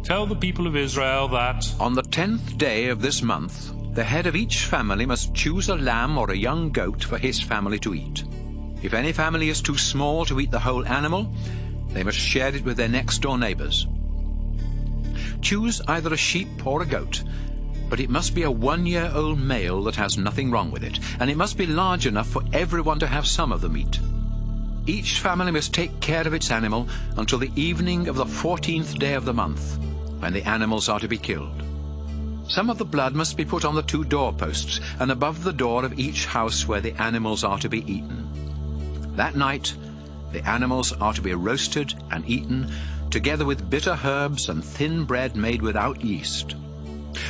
Tell the people of Israel that on the 10th day of this month, the head of each family must choose a lamb or a young goat for his family to eat. If any family is too small to eat the whole animal, they must share it with their next-door neighbors. Choose either a sheep or a goat, but it must be a 1-year-old male that has nothing wrong with it, and it must be large enough for everyone to have some of the meat. Each family must take care of its animal until the evening of the 14th day of the month, when the animals are to be killed. Some of the blood must be put on the 2 doorposts and above the door of each house where the animals are to be eaten. That night, the animals are to be roasted and eaten, together with bitter herbs and thin bread made without yeast.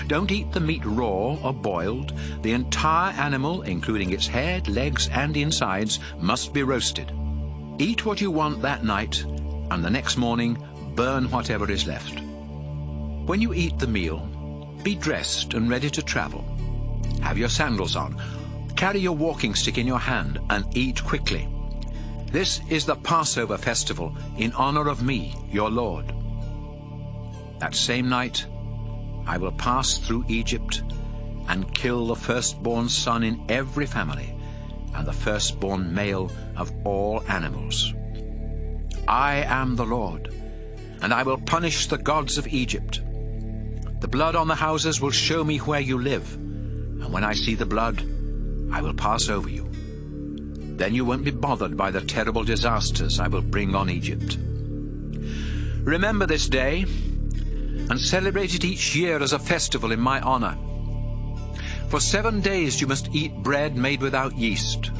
Don't eat the meat raw or boiled. The entire animal, including its head, legs, and insides, must be roasted. Eat what you want that night, and the next morning burn whatever is left. When you eat the meal, be dressed and ready to travel. Have your sandals on. Carry your walking stick in your hand and eat quickly. This is the Passover festival in honor of me, your Lord. That same night, I will pass through Egypt and kill the firstborn son in every family and the firstborn male of all animals. I am the Lord, and I will punish the gods of Egypt. The blood on the houses will show me where you live, and when I see the blood, I will pass over you. Then you won't be bothered by the terrible disasters I will bring on Egypt. Remember this day, and celebrate it each year as a festival in my honor. For 7 days you must eat bread made without yeast,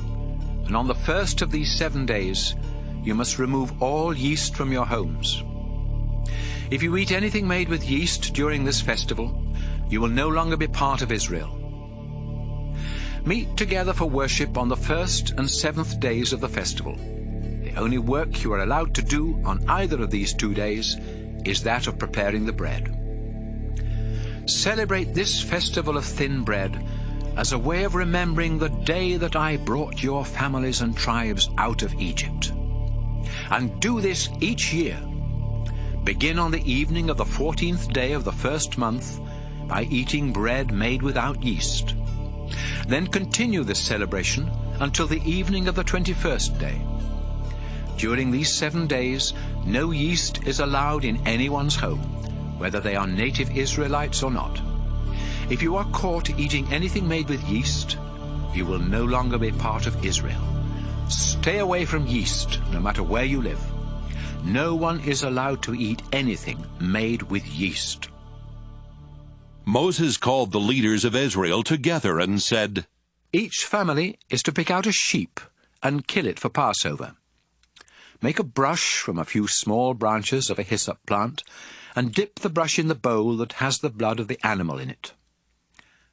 and on the first of these 7 days you must remove all yeast from your homes. If you eat anything made with yeast during this festival, you will no longer be part of Israel. Meet together for worship on the 1st and 7th days of the festival. The only work you are allowed to do on either of these 2 days is that of preparing the bread. Celebrate this festival of thin bread as a way of remembering the day that I brought your families and tribes out of Egypt. And do this each year. Begin on the evening of the 14th day of the first month by eating bread made without yeast. Then continue this celebration until the evening of the 21st day. During these 7 days, no yeast is allowed in anyone's home, whether they are native Israelites or not. If you are caught eating anything made with yeast, you will no longer be part of Israel. Stay away from yeast, no matter where you live. No one is allowed to eat anything made with yeast. Moses called the leaders of Israel together and said, Each family is to pick out a sheep and kill it for Passover. Make a brush from a few small branches of a hyssop plant and dip the brush in the bowl that has the blood of the animal in it.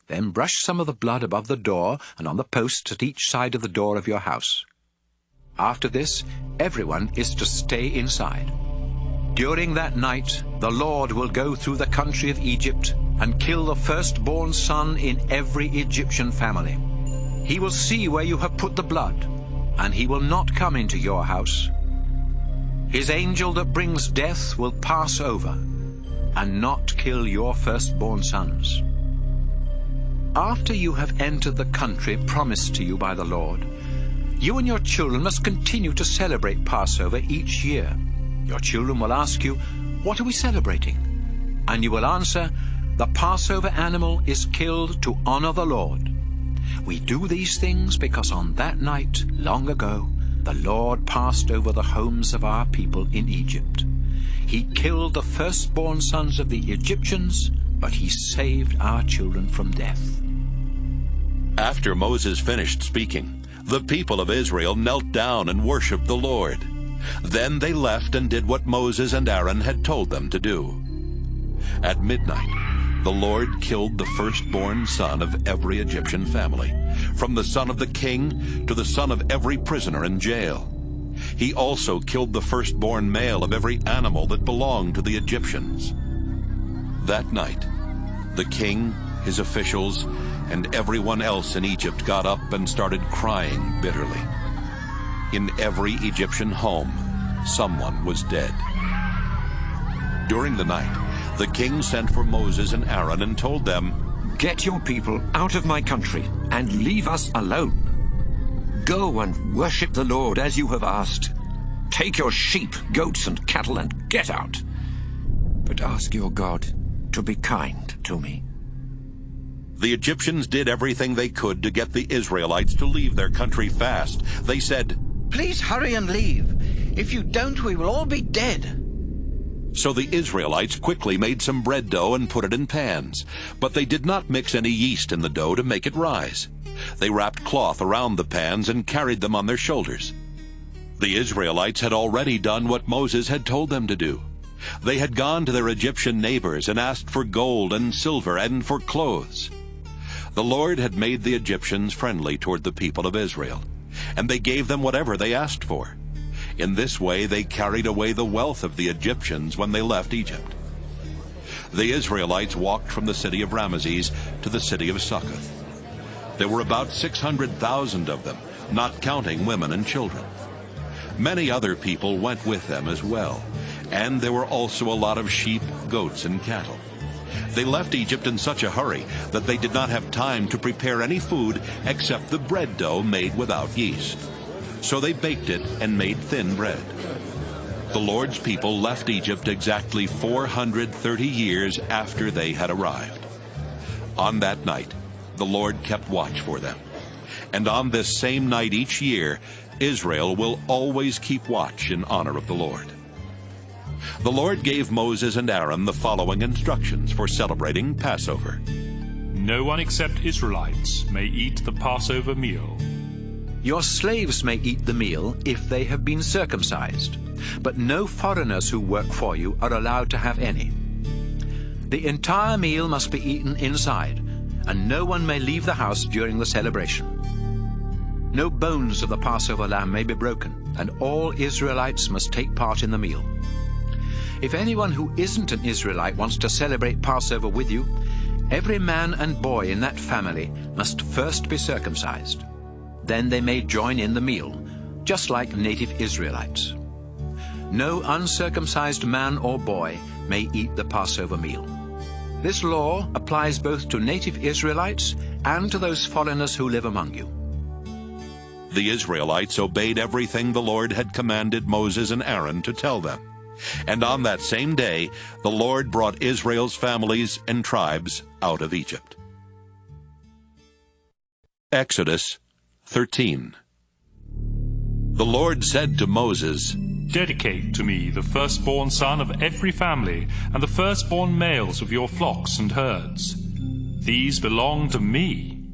Then brush some of the blood above the door and on the posts at each side of the door of your house. After this, everyone is to stay inside. During that night, the Lord will go through the country of Egypt and kill the firstborn son in every Egyptian family. He will see where you have put the blood, and he will not come into your house. His angel that brings death will pass over and not kill your firstborn sons. After you have entered the country promised to you by the Lord, you and your children must continue to celebrate Passover each year. Your children will ask you, "What are we celebrating?" And you will answer, "The Passover animal is killed to honor the Lord. We do these things because on that night, long ago, the Lord passed over the homes of our people in Egypt. He killed the firstborn sons of the Egyptians, but he saved our children from death." After Moses finished speaking, the people of Israel knelt down and worshipped the Lord. Then they left and did what Moses and Aaron had told them to do. At midnight, the Lord killed the firstborn son of every Egyptian family, from the son of the king to the son of every prisoner in jail. He also killed the firstborn male of every animal that belonged to the Egyptians. That night, the king, his officials, and everyone else in Egypt got up and started crying bitterly. In every Egyptian home, someone was dead. During the night, the king sent for Moses and Aaron and told them, "Get your people out of my country and leave us alone. Go and worship the Lord as you have asked. Take your sheep, goats, and cattle and get out. But ask your God to be kind to me." The Egyptians did everything they could to get the Israelites to leave their country fast. They said, "Please hurry and leave. If you don't, we will all be dead." So the Israelites quickly made some bread dough and put it in pans. But they did not mix any yeast in the dough to make it rise. They wrapped cloth around the pans and carried them on their shoulders. The Israelites had already done what Moses had told them to do. They had gone to their Egyptian neighbors and asked for gold and silver and for clothes. The Lord had made the Egyptians friendly toward the people of Israel, and they gave them whatever they asked for. In this way they carried away the wealth of the Egyptians when they left Egypt. The Israelites walked from the city of Ramesses to the city of Succoth. There were about 600,000 of them, not counting women and children. Many other people went with them as well, and there were also a lot of sheep, goats, and cattle. They left Egypt in such a hurry that they did not have time to prepare any food except the bread dough made without yeast. So they baked it and made thin bread. The Lord's people left Egypt exactly 430 years after they had arrived. On that night, the Lord kept watch for them. And on this same night each year, Israel will always keep watch in honor of the Lord. The Lord gave Moses and Aaron the following instructions for celebrating Passover. No one except Israelites may eat the Passover meal. Your slaves may eat the meal if they have been circumcised, but no foreigners who work for you are allowed to have any. The entire meal must be eaten inside, and no one may leave the house during the celebration. No bones of the Passover lamb may be broken, and all Israelites must take part in the meal. If anyone who isn't an Israelite wants to celebrate Passover with you, every man and boy in that family must first be circumcised. Then they may join in the meal, just like native Israelites. No uncircumcised man or boy may eat the Passover meal. This law applies both to native Israelites and to those foreigners who live among you. The Israelites obeyed everything the Lord had commanded Moses and Aaron to tell them. And on that same day, the Lord brought Israel's families and tribes out of Egypt. Exodus 13. The Lord said to Moses, Dedicate to me the firstborn son of every family and the firstborn males of your flocks and herds. These belong to me.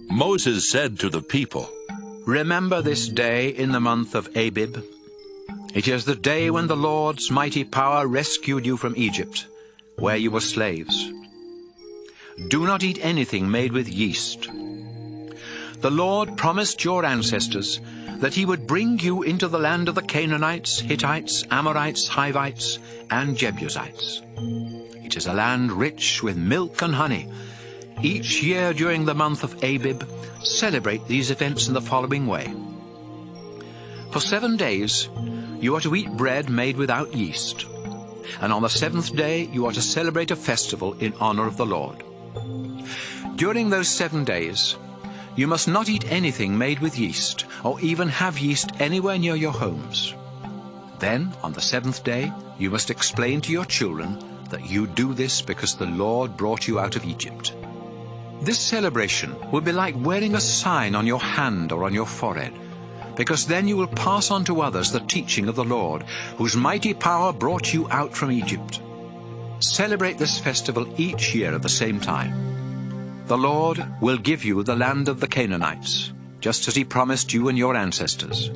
Moses said to the people, Remember this day in the month of Abib. It is the day when the Lord's mighty power rescued you from Egypt, where you were slaves. Do not eat anything made with yeast. The Lord promised your ancestors that he would bring you into the land of the Canaanites, Hittites, Amorites, Hivites, and Jebusites. It is a land rich with milk and honey. Each year during the month of Abib, celebrate these events in the following way. For 7 days, you are to eat bread made without yeast, and on the 7th day you are to celebrate a festival in honor of the Lord. During those 7 days, you must not eat anything made with yeast, or even have yeast anywhere near your homes. Then, on the 7th day, you must explain to your children that you do this because the Lord brought you out of Egypt. This celebration will be like wearing a sign on your hand or on your forehead, because then you will pass on to others the teaching of the Lord, whose mighty power brought you out from Egypt. Celebrate this festival each year at the same time. The Lord will give you the land of the Canaanites, just as he promised you and your ancestors.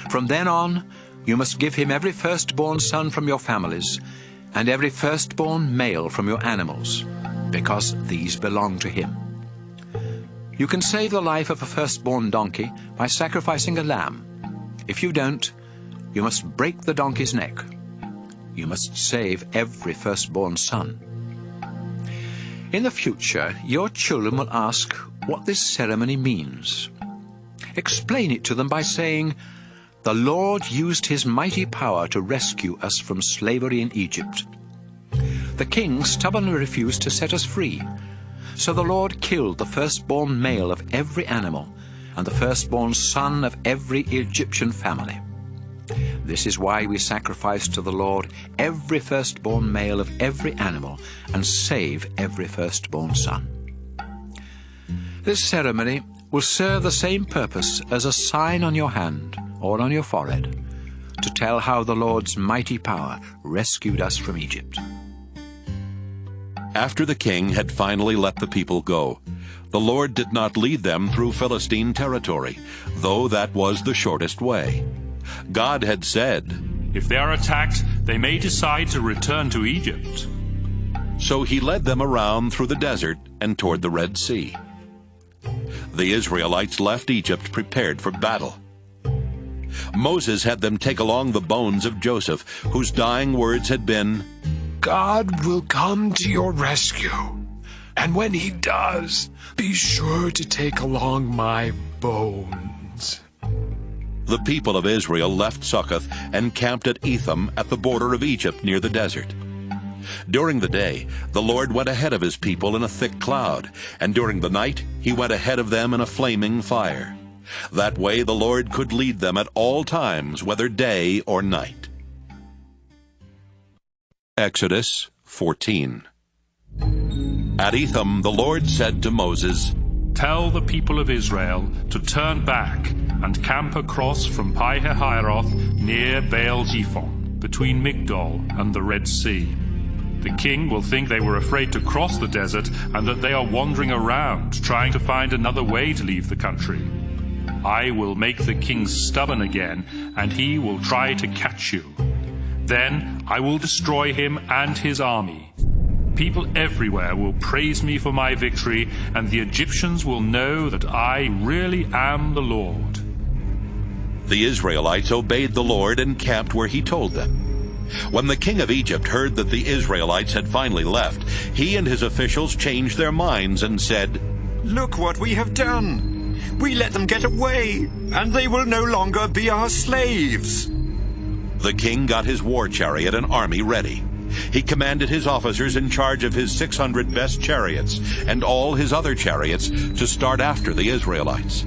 From then on, you must give him every firstborn son from your families, and every firstborn male from your animals, because these belong to him. You can save the life of a firstborn donkey by sacrificing a lamb. If you don't, you must break the donkey's neck. You must save every firstborn son. In the future, your children will ask what this ceremony means. Explain it to them by saying, "The Lord used his mighty power to rescue us from slavery in Egypt. The king stubbornly refused to set us free, so the Lord killed the firstborn male of every animal and the firstborn son of every Egyptian family. This is why we sacrifice to the Lord every firstborn male of every animal and save every firstborn son." This ceremony will serve the same purpose as a sign on your hand or on your forehead, to tell how the Lord's mighty power rescued us from Egypt. After the king had finally let the people go, the Lord did not lead them through Philistine territory, though that was the shortest way. God had said, "If they are attacked, they may decide to return to Egypt." So he led them around through the desert and toward the Red Sea. The Israelites left Egypt prepared for battle. Moses had them take along the bones of Joseph, whose dying words had been, "God will come to your rescue, and when he does, be sure to take along my bones." The people of Israel left Succoth and camped at Etham at the border of Egypt near the desert. During the day, the Lord went ahead of his people in a thick cloud, and during the night he went ahead of them in a flaming fire. That way the Lord could lead them at all times, whether day or night. Exodus 14. At Etham the Lord said to Moses, "Tell the people of Israel to turn back and camp across from Pi-hahiroth near Baal-zephon, between Migdol and the Red Sea. The king will think they were afraid to cross the desert and that they are wandering around trying to find another way to leave the country. I will make the king stubborn again, and he will try to catch you. Then I will destroy him and his army. People everywhere will praise me for my victory, and the Egyptians will know that I really am the Lord." The Israelites obeyed the Lord and camped where he told them. When the king of Egypt heard that the Israelites had finally left, he and his officials changed their minds and said, "Look what we have done! We let them get away, and they will no longer be our slaves." The king got his war chariot and army ready. He commanded his officers in charge of his 600 best chariots and all his other chariots to start after the Israelites.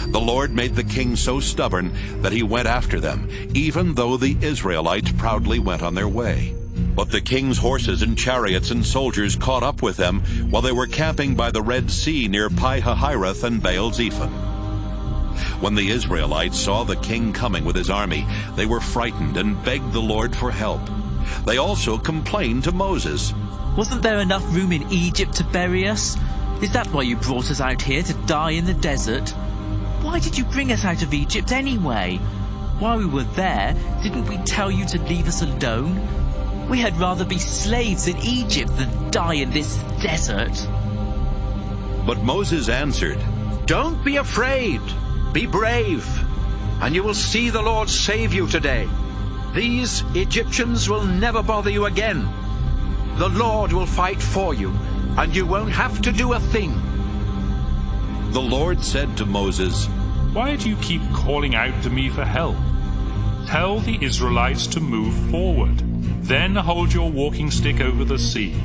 The Lord made the king so stubborn that he went after them, even though the Israelites proudly went on their way. But the king's horses and chariots and soldiers caught up with them while they were camping by the Red Sea near Pi-hahiroth and Baal-zephon. When the Israelites saw the king coming with his army, they were frightened and begged the Lord for help. They also complained to Moses. "Wasn't there enough room in Egypt to bury us? Is that why you brought us out here to die in the desert? Why did you bring us out of Egypt anyway? While we were there, didn't we tell you to leave us alone? We had rather be slaves in Egypt than die in this desert." But Moses answered, "Don't be afraid. Be brave, and you will see the Lord save you today. These Egyptians will never bother you again. The Lord will fight for you, and you won't have to do a thing." The Lord said to Moses, "Why do you keep calling out to me for help? Tell the Israelites to move forward. Then hold your walking stick over the sea.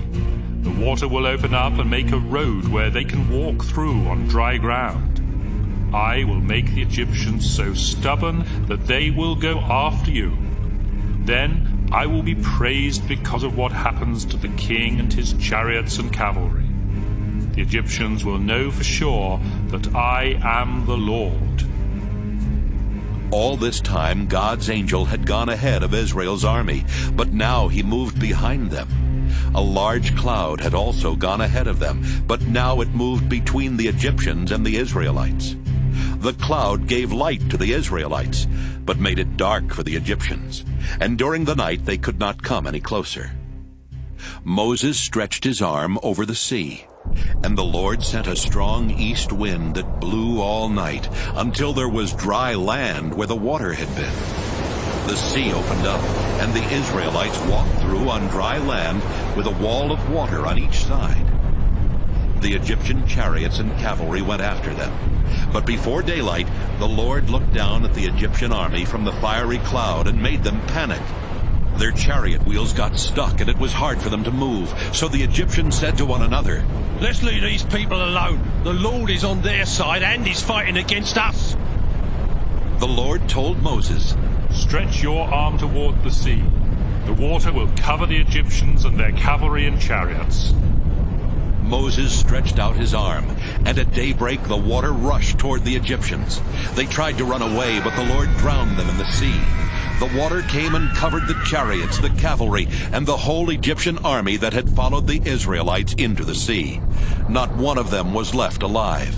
The water will open up and make a road where they can walk through on dry ground. I will make the Egyptians so stubborn that they will go after you. Then I will be praised because of what happens to the king and his chariots and cavalry. The Egyptians will know for sure that I am the Lord." All this time, God's angel had gone ahead of Israel's army, but now he moved behind them. A large cloud had also gone ahead of them, but now it moved between the Egyptians and the Israelites. The cloud gave light to the Israelites, but made it dark for the Egyptians, and during the night they could not come any closer. Moses stretched his arm over the sea, and the Lord sent a strong east wind that blew all night, until there was dry land where the water had been. The sea opened up, and the Israelites walked through on dry land with a wall of water on each side. The Egyptian chariots and cavalry went after them. But before daylight, the Lord looked down at the Egyptian army from the fiery cloud and made them panic. Their chariot wheels got stuck, and it was hard for them to move. So the Egyptians said to one another, "Let's leave these people alone. The Lord is on their side and is fighting against us." The Lord told Moses, "Stretch your arm toward the sea. The water will cover the Egyptians and their cavalry and chariots." Moses stretched out his arm, and at daybreak the water rushed toward the Egyptians. They tried to run away, but the Lord drowned them in the sea. The water came and covered the chariots, the cavalry, and the whole Egyptian army that had followed the Israelites into the sea. Not one of them was left alive.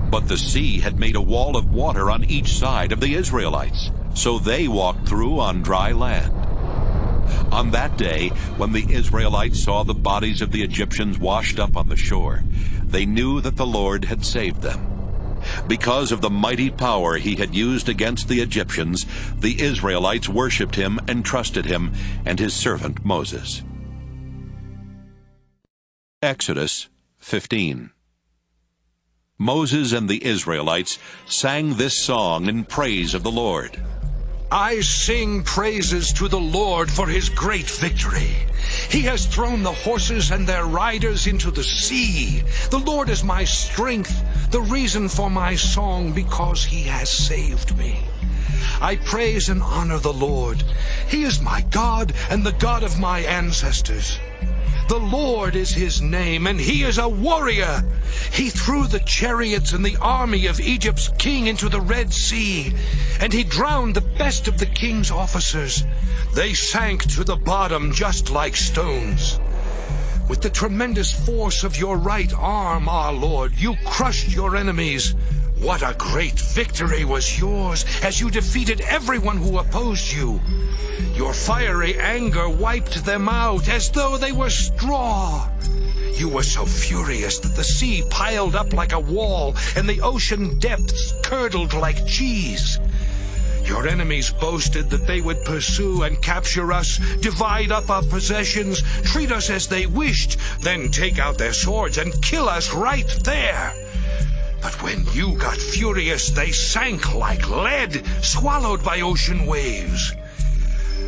But the sea had made a wall of water on each side of the Israelites, so they walked through on dry land. On that day, when the Israelites saw the bodies of the Egyptians washed up on the shore, they knew that the Lord had saved them. Because of the mighty power he had used against the Egyptians, the Israelites worshipped him and trusted him and his servant Moses. Exodus 15. Moses and the Israelites sang this song in praise of the Lord. I sing praises to the Lord for his great victory. He has thrown the horses and their riders into the sea. The Lord is my strength, the reason for my song, because he has saved me. I praise and honor the Lord. He is my God and the God of my ancestors. The Lord is his name, and he is a warrior. He threw the chariots and the army of Egypt's king into the Red Sea, and he drowned the best of the king's officers. They sank to the bottom just like stones. With the tremendous force of your right arm, our Lord, you crushed your enemies. What a great victory was yours as you defeated everyone who opposed you. Your fiery anger wiped them out as though they were straw. You were so furious that the sea piled up like a wall and the ocean depths curdled like cheese. Your enemies boasted that they would pursue and capture us, divide up our possessions, treat us as they wished, then take out their swords and kill us right there. But when you got furious, they sank like lead, swallowed by ocean waves.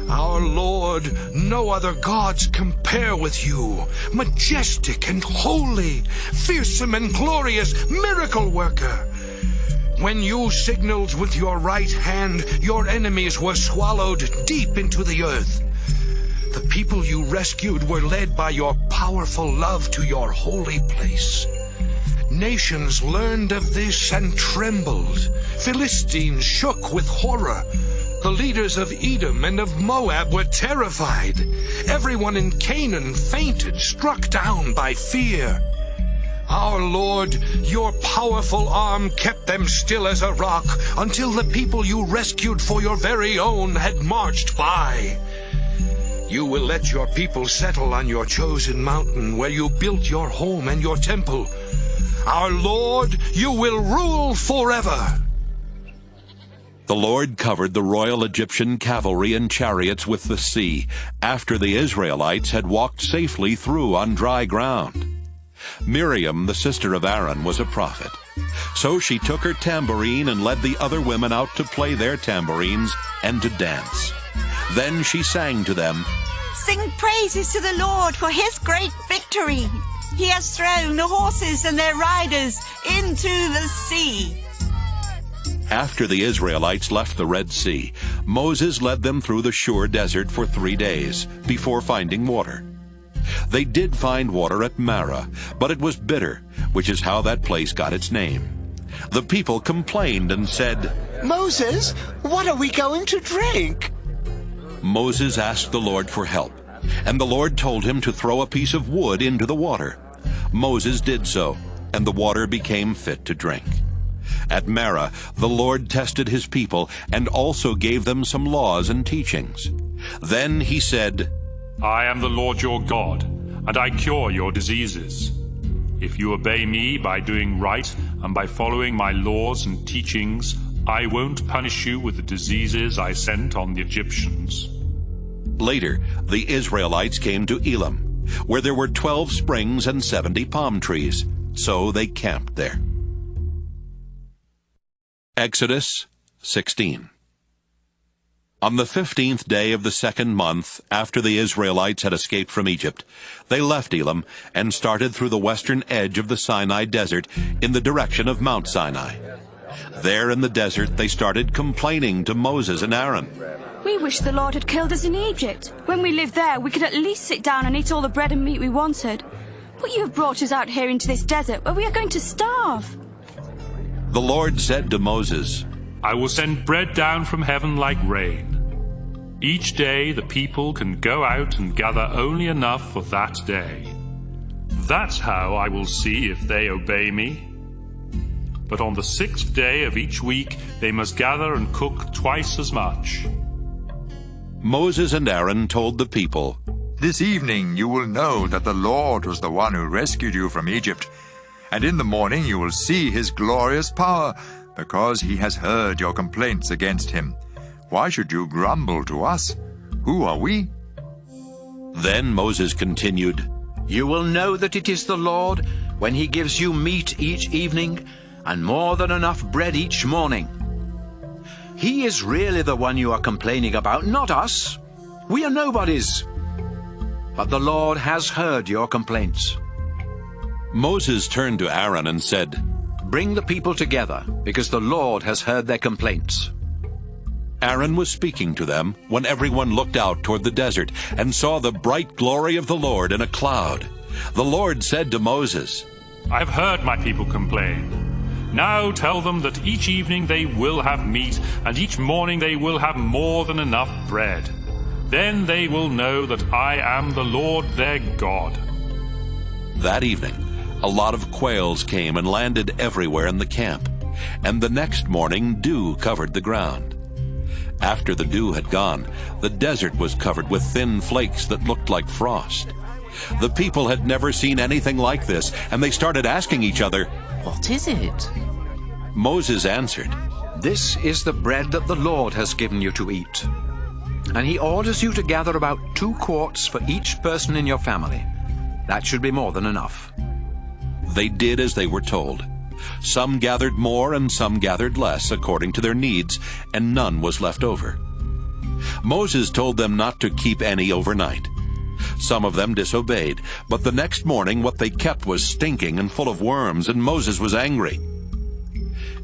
Our Lord, no other gods compare with you. Majestic and holy, fearsome and glorious, miracle worker. When you signaled with your right hand, your enemies were swallowed deep into the earth. The people you rescued were led by your powerful love to your holy place. Nations learned of this and trembled. Philistines shook with horror. The leaders of Edom and of Moab were terrified. Everyone in Canaan fainted, struck down by fear. Our Lord, your powerful arm kept them still as a rock until the people you rescued for your very own had marched by. You will let your people settle on your chosen mountain where you built your home and your temple. Our Lord, you will rule forever. The Lord covered the royal Egyptian cavalry and chariots with the sea, after the Israelites had walked safely through on dry ground. Miriam, the sister of Aaron, was a prophet. So she took her tambourine and led the other women out to play their tambourines and to dance. Then she sang to them, Sing praises to the Lord for his great victory. He has thrown the horses and their riders into the sea. After the Israelites left the Red Sea, Moses led them through the Shur desert for 3 days before finding water. They did find water at Marah, but it was bitter, which is how that place got its name. The people complained and said, Moses, what are we going to drink? Moses asked the Lord for help, and the Lord told him to throw a piece of wood into the water. Moses did so, and the water became fit to drink. At Marah, the Lord tested his people and also gave them some laws and teachings. Then he said, I am the Lord your God, and I cure your diseases. If you obey me by doing right and by following my laws and teachings, I won't punish you with the diseases I sent on the Egyptians. Later, the Israelites came to Elim, where there were 12 springs and 70 palm trees, so they camped there. Exodus 16. On the 15th day of the 2nd month, after the Israelites had escaped from Egypt, they left Elim and started through the western edge of the Sinai desert in the direction of Mount Sinai. There in the desert they started complaining to Moses and Aaron. We wish the Lord had killed us in Egypt. When we lived there, we could at least sit down and eat all the bread and meat we wanted. But you have brought us out here into this desert where we are going to starve. The Lord said to Moses, I will send bread down from heaven like rain. Each day the people can go out and gather only enough for that day. That's how I will see if they obey me. But on the 6th day of each week they must gather and cook twice as much. Moses and Aaron told the people, This evening you will know that the Lord was the one who rescued you from Egypt. And in the morning you will see his glorious power, because he has heard your complaints against him. Why should you grumble to us? Who are we? Then Moses continued, You will know that it is the Lord when he gives you meat each evening and more than enough bread each morning. He is really the one you are complaining about, not us. We are nobodies. But the Lord has heard your complaints. Moses turned to Aaron and said, Bring the people together, because the Lord has heard their complaints. Aaron was speaking to them when everyone looked out toward the desert and saw the bright glory of the Lord in a cloud. The Lord said to Moses, I've heard my people complain. Now tell them that each evening they will have meat, and each morning they will have more than enough bread. Then they will know that I am the Lord their God. That evening, a lot of quails came and landed everywhere in the camp, and the next morning dew covered the ground. After the dew had gone, the desert was covered with thin flakes that looked like frost. The people had never seen anything like this, and they started asking each other, What is it? Moses answered, This is the bread that the Lord has given you to eat. And he orders you to gather about 2 quarts for each person in your family. That should be more than enough. They did as they were told. Some gathered more and some gathered less according to their needs, and none was left over. Moses told them not to keep any overnight. Some of them disobeyed, but the next morning what they kept was stinking and full of worms, and Moses was angry.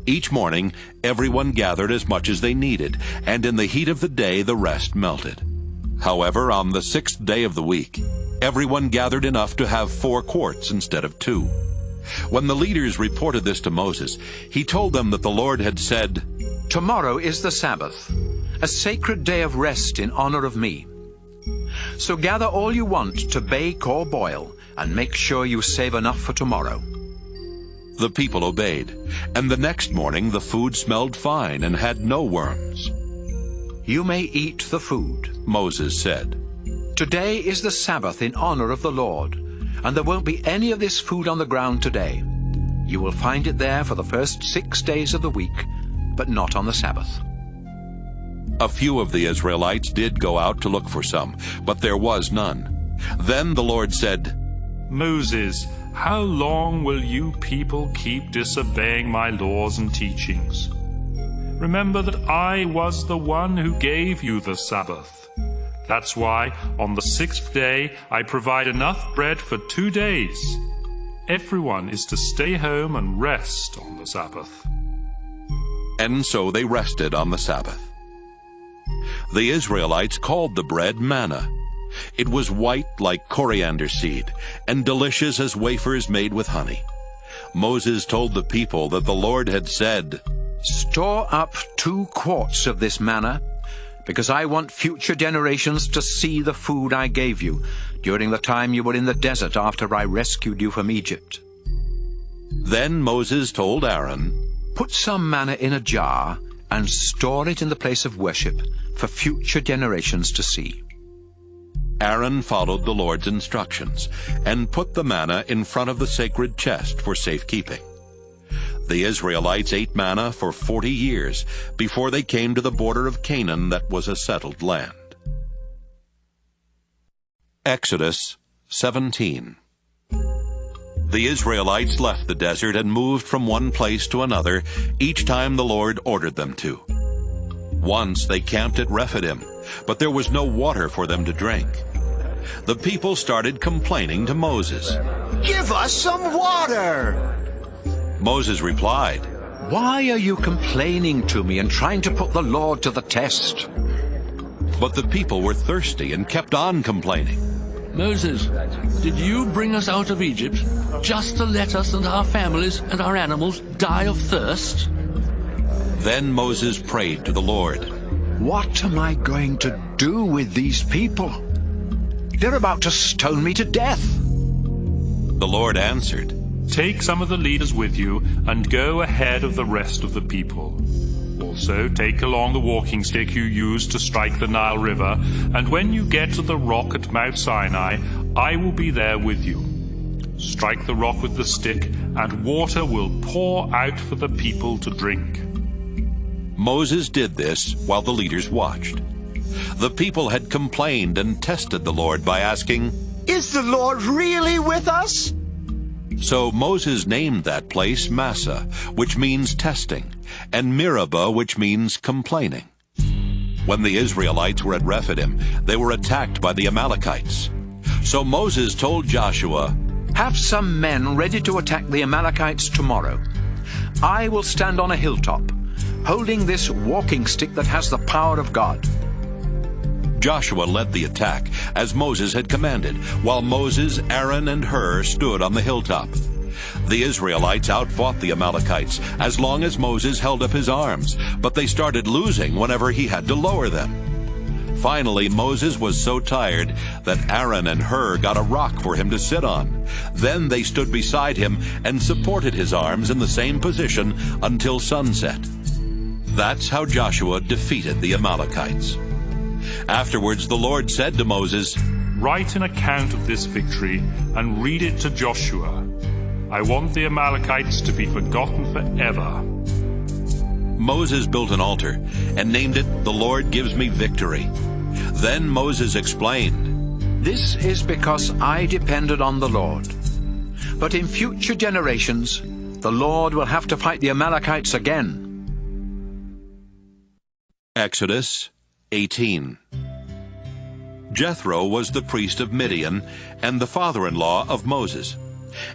Each morning everyone gathered as much as they needed, and in the heat of the day the rest melted. However, on the 6th day of the week, everyone gathered enough to have 4 quarts instead of 2. When the leaders reported this to Moses, he told them that the Lord had said, Tomorrow is the Sabbath, a sacred day of rest in honor of me. So gather all you want to bake or boil, and make sure you save enough for tomorrow. The people obeyed, and the next morning the food smelled fine and had no worms. You may eat the food, Moses said. Today is the Sabbath in honor of the Lord, and there won't be any of this food on the ground today. You will find it there for the first 6 days of the week, but not on the Sabbath. A few of the Israelites did go out to look for some, but there was none. Then the Lord said, Moses, how long will you people keep disobeying my laws and teachings? Remember that I was the one who gave you the Sabbath. That's why on the 6th day I provide enough bread for 2 days. Everyone is to stay home and rest on the Sabbath. And so they rested on the Sabbath. The Israelites called the bread manna. It was white like coriander seed, and delicious as wafers made with honey. Moses told the people that the Lord had said, "Store up 2 quarts of this manna, because I want future generations to see the food I gave you during the time you were in the desert after I rescued you from Egypt." Then Moses told Aaron, "Put some manna in a jar and store it in the place of worship for future generations to see." Aaron followed the Lord's instructions and put the manna in front of the sacred chest for safekeeping. The Israelites ate manna for 40 years before they came to the border of Canaan that was a settled land. Exodus 17. The Israelites left the desert and moved from one place to another each time the Lord ordered them to. Once they camped at Rephidim, but there was no water for them to drink. The people started complaining to Moses. "Give us some water!" Moses replied, "Why are you complaining to me and trying to put the Lord to the test?" But the people were thirsty and kept on complaining. "Moses, did you bring us out of Egypt just to let us and our families and our animals die of thirst?" Then Moses prayed to the Lord, "What am I going to do with these people? They're about to stone me to death." The Lord answered, "Take some of the leaders with you and go ahead of the rest of the people. Also take along the walking stick you used to strike the Nile River, and when you get to the rock at Mount Sinai, I will be there with you. Strike the rock with the stick, and water will pour out for the people to drink." Moses did this while the leaders watched. The people had complained and tested the Lord by asking, "Is the Lord really with us?" So Moses named that place Massah, which means testing, and Meribah, which means complaining. When the Israelites were at Rephidim, they were attacked by the Amalekites. So Moses told Joshua, "Have some men ready to attack the Amalekites tomorrow. I will stand on a hilltop, holding this walking stick that has the power of God." Joshua led the attack, as Moses had commanded, while Moses, Aaron, and Hur stood on the hilltop. The Israelites outfought the Amalekites as long as Moses held up his arms, but they started losing whenever he had to lower them. Finally, Moses was so tired that Aaron and Hur got a rock for him to sit on. Then they stood beside him and supported his arms in the same position until sunset. That's how Joshua defeated the Amalekites. Afterwards, the Lord said to Moses, "Write an account of this victory and read it to Joshua. I want the Amalekites to be forgotten forever." Moses built an altar and named it, "The Lord Gives Me Victory." Then Moses explained, "This is because I depended on the Lord. But in future generations, the Lord will have to fight the Amalekites again." Exodus 18. Jethro was the priest of Midian and the father-in-law of Moses,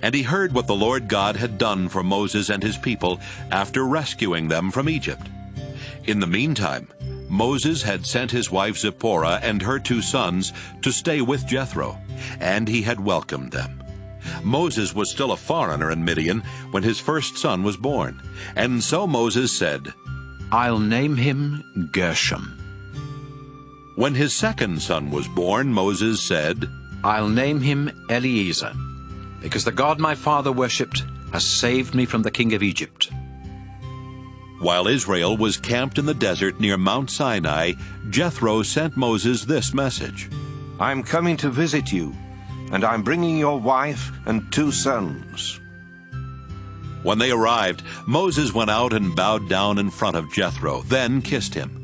and he heard what the Lord God had done for Moses and his people after rescuing them from Egypt. In the meantime, Moses had sent his wife Zipporah and her 2 sons to stay with Jethro, and he had welcomed them. Moses was still a foreigner in Midian when his first son was born, and so Moses said, "I'll name him Gershom." When his second son was born, Moses said, "I'll name him Eliezer, because the God my father worshipped has saved me from the king of Egypt." While Israel was camped in the desert near Mount Sinai, Jethro sent Moses this message, "I'm coming to visit you, and I'm bringing your wife and 2 sons." When they arrived, Moses went out and bowed down in front of Jethro, then kissed him.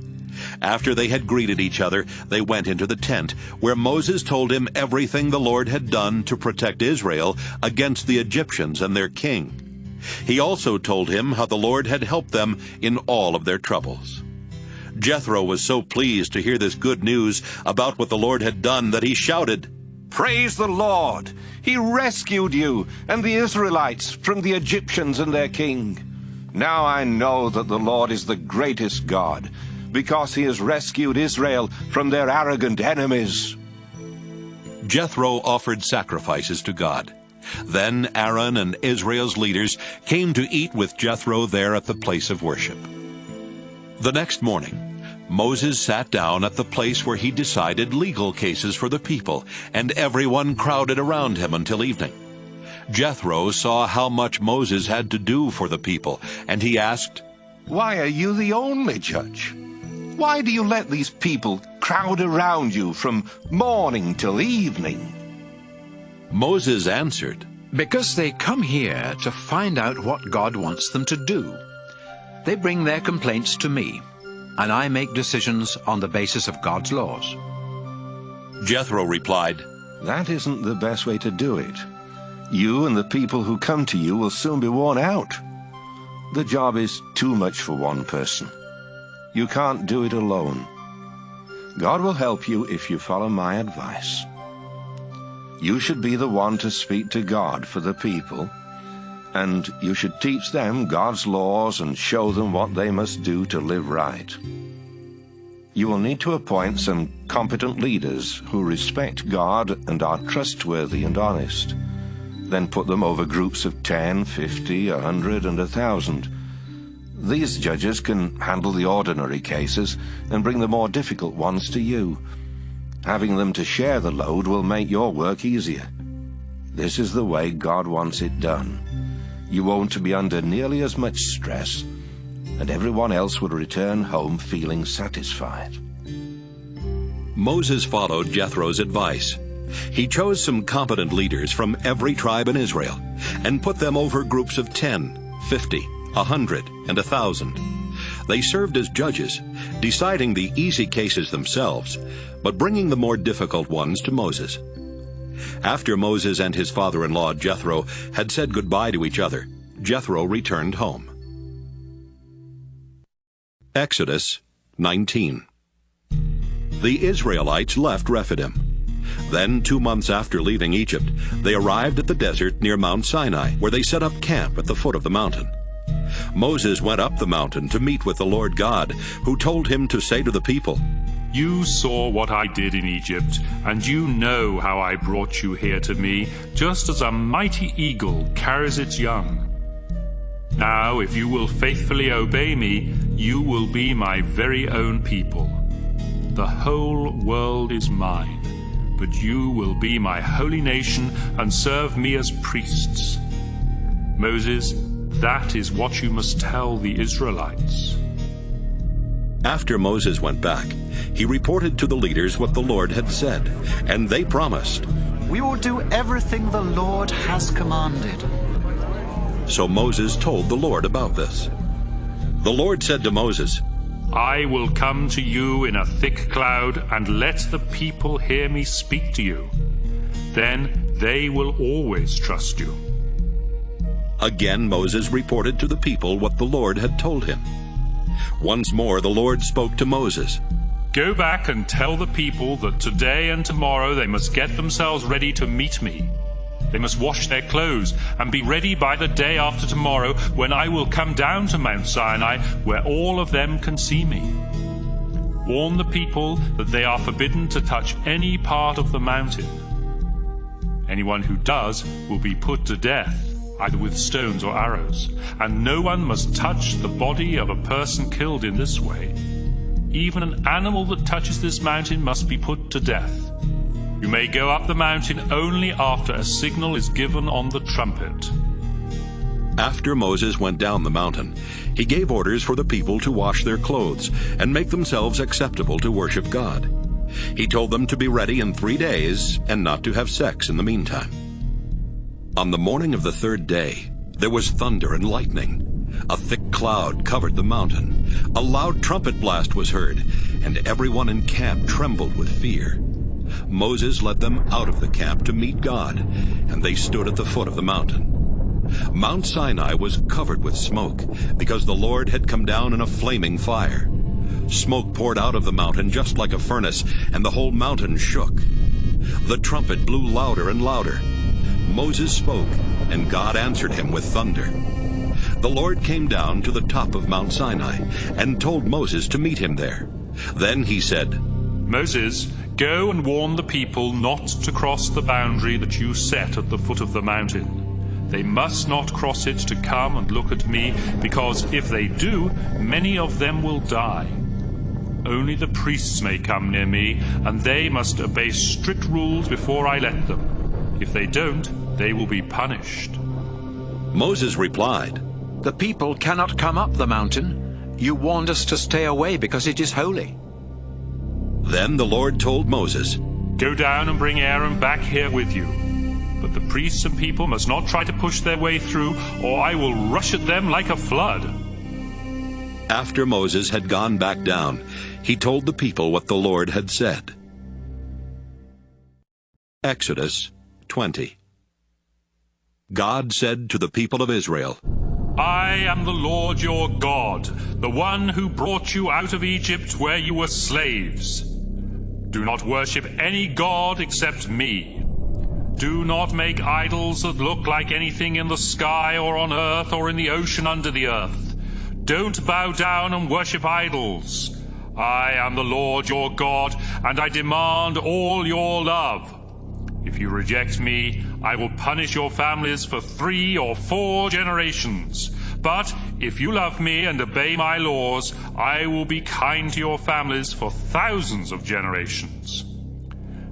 After they had greeted each other, they went into the tent, where Moses told him everything the Lord had done to protect Israel against the Egyptians and their king. He also told him how the Lord had helped them in all of their troubles. Jethro was so pleased to hear this good news about what the Lord had done that he shouted, "Praise the Lord! He rescued you and the Israelites from the Egyptians and their king. Now I know that the Lord is the greatest God, because he has rescued Israel from their arrogant enemies." Jethro offered sacrifices to God. Then Aaron and Israel's leaders came to eat with Jethro there at the place of worship. The next morning, Moses sat down at the place where he decided legal cases for the people, and everyone crowded around him until evening. Jethro saw how much Moses had to do for the people, and he asked, "Why are you the only judge? Why do you let these people crowd around you from morning till evening?" Moses answered, "Because they come here to find out what God wants them to do. They bring their complaints to me, and I make decisions on the basis of God's laws." Jethro replied, "That isn't the best way to do it. You and the people who come to you will soon be worn out. The job is too much for one person. You can't do it alone. God will help you if you follow my advice. You should be the one to speak to God for the people, and you should teach them God's laws and show them what they must do to live right. You will need to appoint some competent leaders who respect God and are trustworthy and honest. Then put them over groups of 10, 50, 100, and 1,000. These judges can handle the ordinary cases and bring the more difficult ones to you. Having them to share the load will make your work easier. This is the way God wants it done. You won't be under nearly as much stress, and everyone else will return home feeling satisfied." Moses followed Jethro's advice. He chose some competent leaders from every tribe in Israel and put them over groups of 10, 50, 100, and 1,000. They served as judges, deciding the easy cases themselves, but bringing the more difficult ones to Moses. After Moses and his father-in-law Jethro had said goodbye to each other, Jethro returned home. Exodus 19. The Israelites left Rephidim. Then, 2 months after leaving Egypt, they arrived at the desert near Mount Sinai, where they set up camp at the foot of the mountain. Moses went up the mountain to meet with the Lord God, who told him to say to the people, "You saw what I did in Egypt, and you know how I brought you here to me, just as a mighty eagle carries its young. Now, if you will faithfully obey me, you will be my very own people. The whole world is mine, but you will be my holy nation and serve me as priests." Moses, that is what you must tell the Israelites. After Moses went back, he reported to the leaders what the Lord had said, and they promised, "We will do everything the Lord has commanded." So Moses told the Lord about this. The Lord said to Moses, "I will come to you in a thick cloud and let the people hear me speak to you. Then they will always trust you." Again Moses reported to the people what the Lord had told him. Once more the Lord spoke to Moses. "Go back and tell the people that today and tomorrow they must get themselves ready to meet me. They must wash their clothes and be ready by the day after tomorrow, when I will come down to Mount Sinai, where all of them can see me. Warn the people that they are forbidden to touch any part of the mountain. Anyone who does will be put to death, either with stones or arrows, and no one must touch the body of a person killed in this way. Even an animal that touches this mountain must be put to death. You may go up the mountain only after a signal is given on the trumpet." After Moses went down the mountain, he gave orders for the people to wash their clothes and make themselves acceptable to worship God. He told them to be ready in 3 days and not to have sex in the meantime. On the morning of the 3rd day, there was thunder and lightning. A thick cloud covered the mountain. A loud trumpet blast was heard, and everyone in camp trembled with fear. Moses led them out of the camp to meet God, and they stood at the foot of the mountain. Mount Sinai was covered with smoke, because the Lord had come down in a flaming fire. Smoke poured out of the mountain just like a furnace, and the whole mountain shook. The trumpet blew louder and louder. Moses spoke, and God answered him with thunder. The Lord came down to the top of Mount Sinai and told Moses to meet him there. Then he said, Moses, go and warn the people not to cross the boundary that you set at the foot of the mountain. They must not cross it to come and look at me, because if they do, many of them will die. Only the priests may come near me, and they must obey strict rules before I let them. If they don't, they will be punished. Moses replied, The people cannot come up the mountain. You warned us to stay away because it is holy. Then the Lord told Moses, Go down and bring Aaron back here with you. But the priests and people must not try to push their way through, or I will rush at them like a flood. After Moses had gone back down, he told the people what the Lord had said. Exodus 20. God said to the people of Israel, I am the Lord your God, the one who brought you out of Egypt where you were slaves. Do not worship any god except me. Do not make idols that look like anything in the sky or on earth or in the ocean under the earth. Don't bow down and worship idols. I am the Lord your God, and I demand all your love. If you reject me, I will punish your families for 3 or 4 generations. But if you love me and obey my laws, I will be kind to your families for thousands of generations.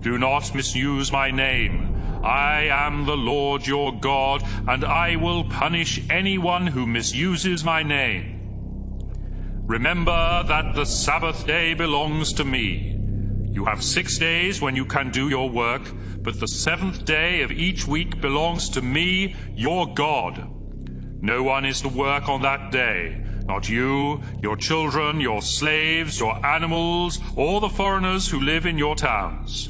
Do not misuse my name. I am the Lord your God, and I will punish anyone who misuses my name. Remember that the Sabbath day belongs to me. You have 6 days when you can do your work, but the 7th day of each week belongs to me, your God. No one is to work on that day, not you, your children, your slaves, your animals, or the foreigners who live in your towns.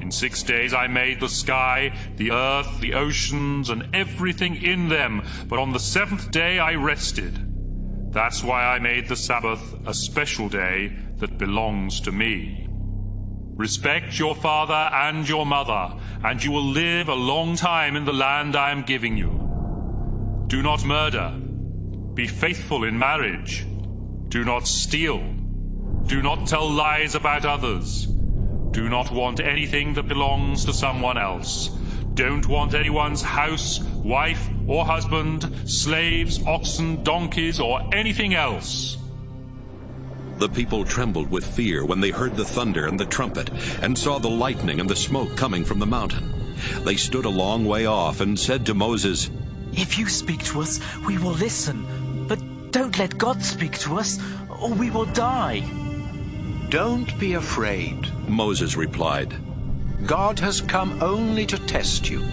In 6 days I made the sky, the earth, the oceans, and everything in them, but on the 7th day I rested. That's why I made the Sabbath a special day that belongs to me. Respect your father and your mother, and you will live a long time in the land I am giving you. Do not murder. Be faithful in marriage. Do not steal. Do not tell lies about others. Do not want anything that belongs to someone else. Don't want anyone's house, wife, or husband, slaves, oxen, donkeys, or anything else. The people trembled with fear when they heard the thunder and the trumpet, and saw the lightning and the smoke coming from the mountain. They stood a long way off and said to Moses, If you speak to us, we will listen. But don't let God speak to us, or we will die. Don't be afraid, Moses replied. God has come only to test you,